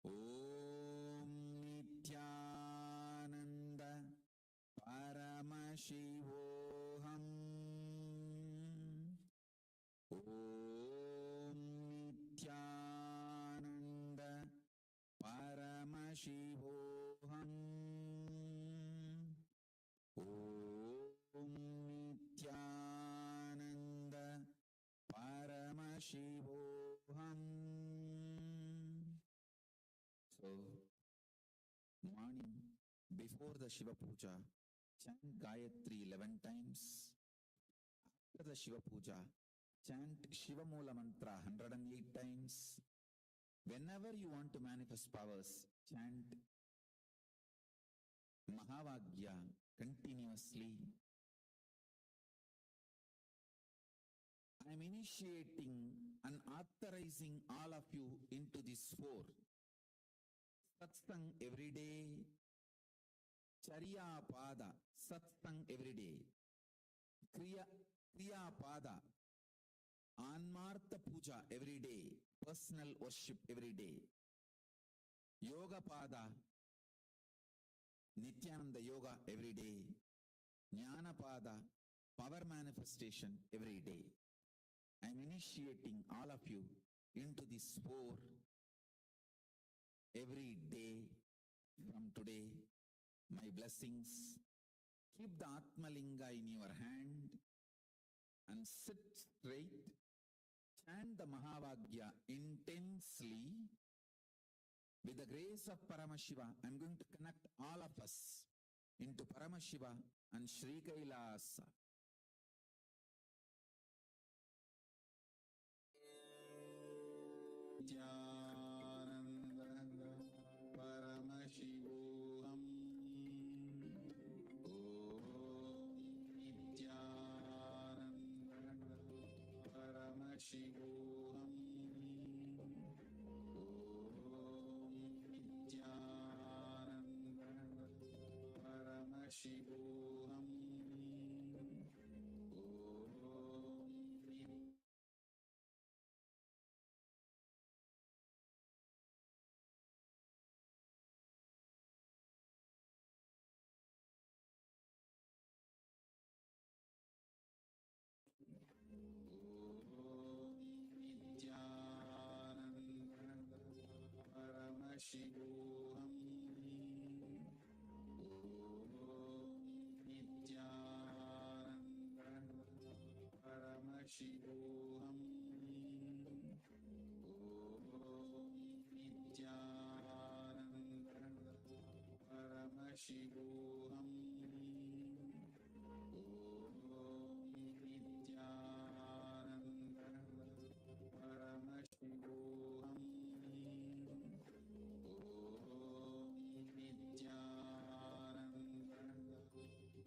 Om Nityananda Paramashivoham. Om Nityananda Paramashivoham. Om Nityananda Paramashivoham. So, morning before the Shiva Puja, chant Gayatri 11 times. After the Shiva Puja, chant Shiva Mula Mantra 108 times. Whenever you want to manifest powers, chant Mahavagya continuously. I am initiating and authorizing all of you into this 4. Satsang every day. Charya Pada, Satsang every day. Kriya Pada, Anmartha Puja every day. Personal worship every day. Yoga Pada, Nityananda Yoga every day. Jnana Pada, power manifestation every day. I am initiating all of you into this 4 every day from today. My blessings. Keep the Atmalinga in your hand and sit straight. Chant the Mahavagya intensely. With the grace of Paramashiva, I am going to connect all of us into Paramashiva and Sri Kailasa. Nityananda Paramashivoham. Om Nityananda Paramashivoham. Om Nityananda Paramashivoham. Nityananda Paramashivoham. Om Nityananda Paramashivoham. Om Nityananda Paramashivoham. Om Nityananda Paramashivoham. Om Nityananda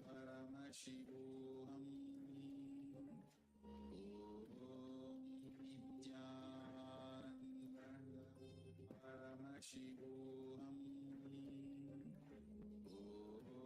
Paramashivoham. Om Nityananda Paramashivoham. Om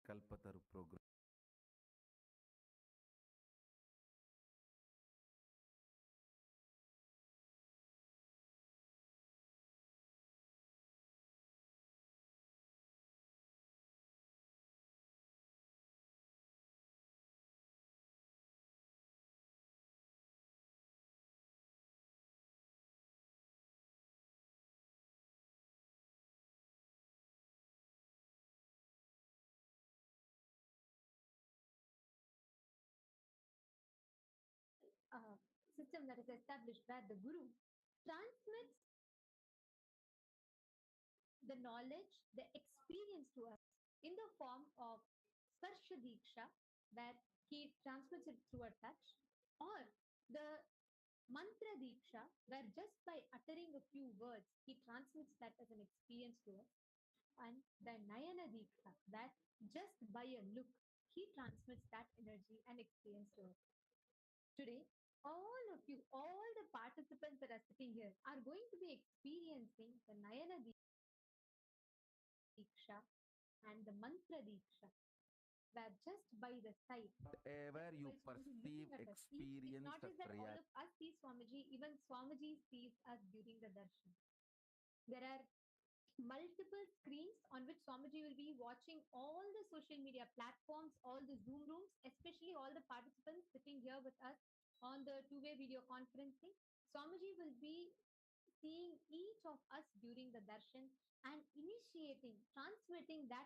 Kalpataru program. System that is established where the Guru transmits the knowledge, the experience to us in the form of Sparsha Diksha, where he transmits it through a touch, or the Mantra Diksha, where just by uttering a few words, he transmits that as an experience to us, and the Nayana Diksha, that just by a look, he transmits that energy and experience to us. Today, all of you, all the participants that are sitting here are going to be experiencing the Nayana Diksha and the Mantra Diksha, where just by the sight, Whatever you by Swamiji perceive, looking at us, it's experience not that just that all reality. of us see Swamiji, even Swamiji sees us during the darshan. There are multiple screens on which Swamiji will be watching all the social media platforms, all the Zoom rooms, especially all the participants sitting here with us on the two-way video conferencing. Swamiji will be seeing each of us during the darshan and initiating, transmitting that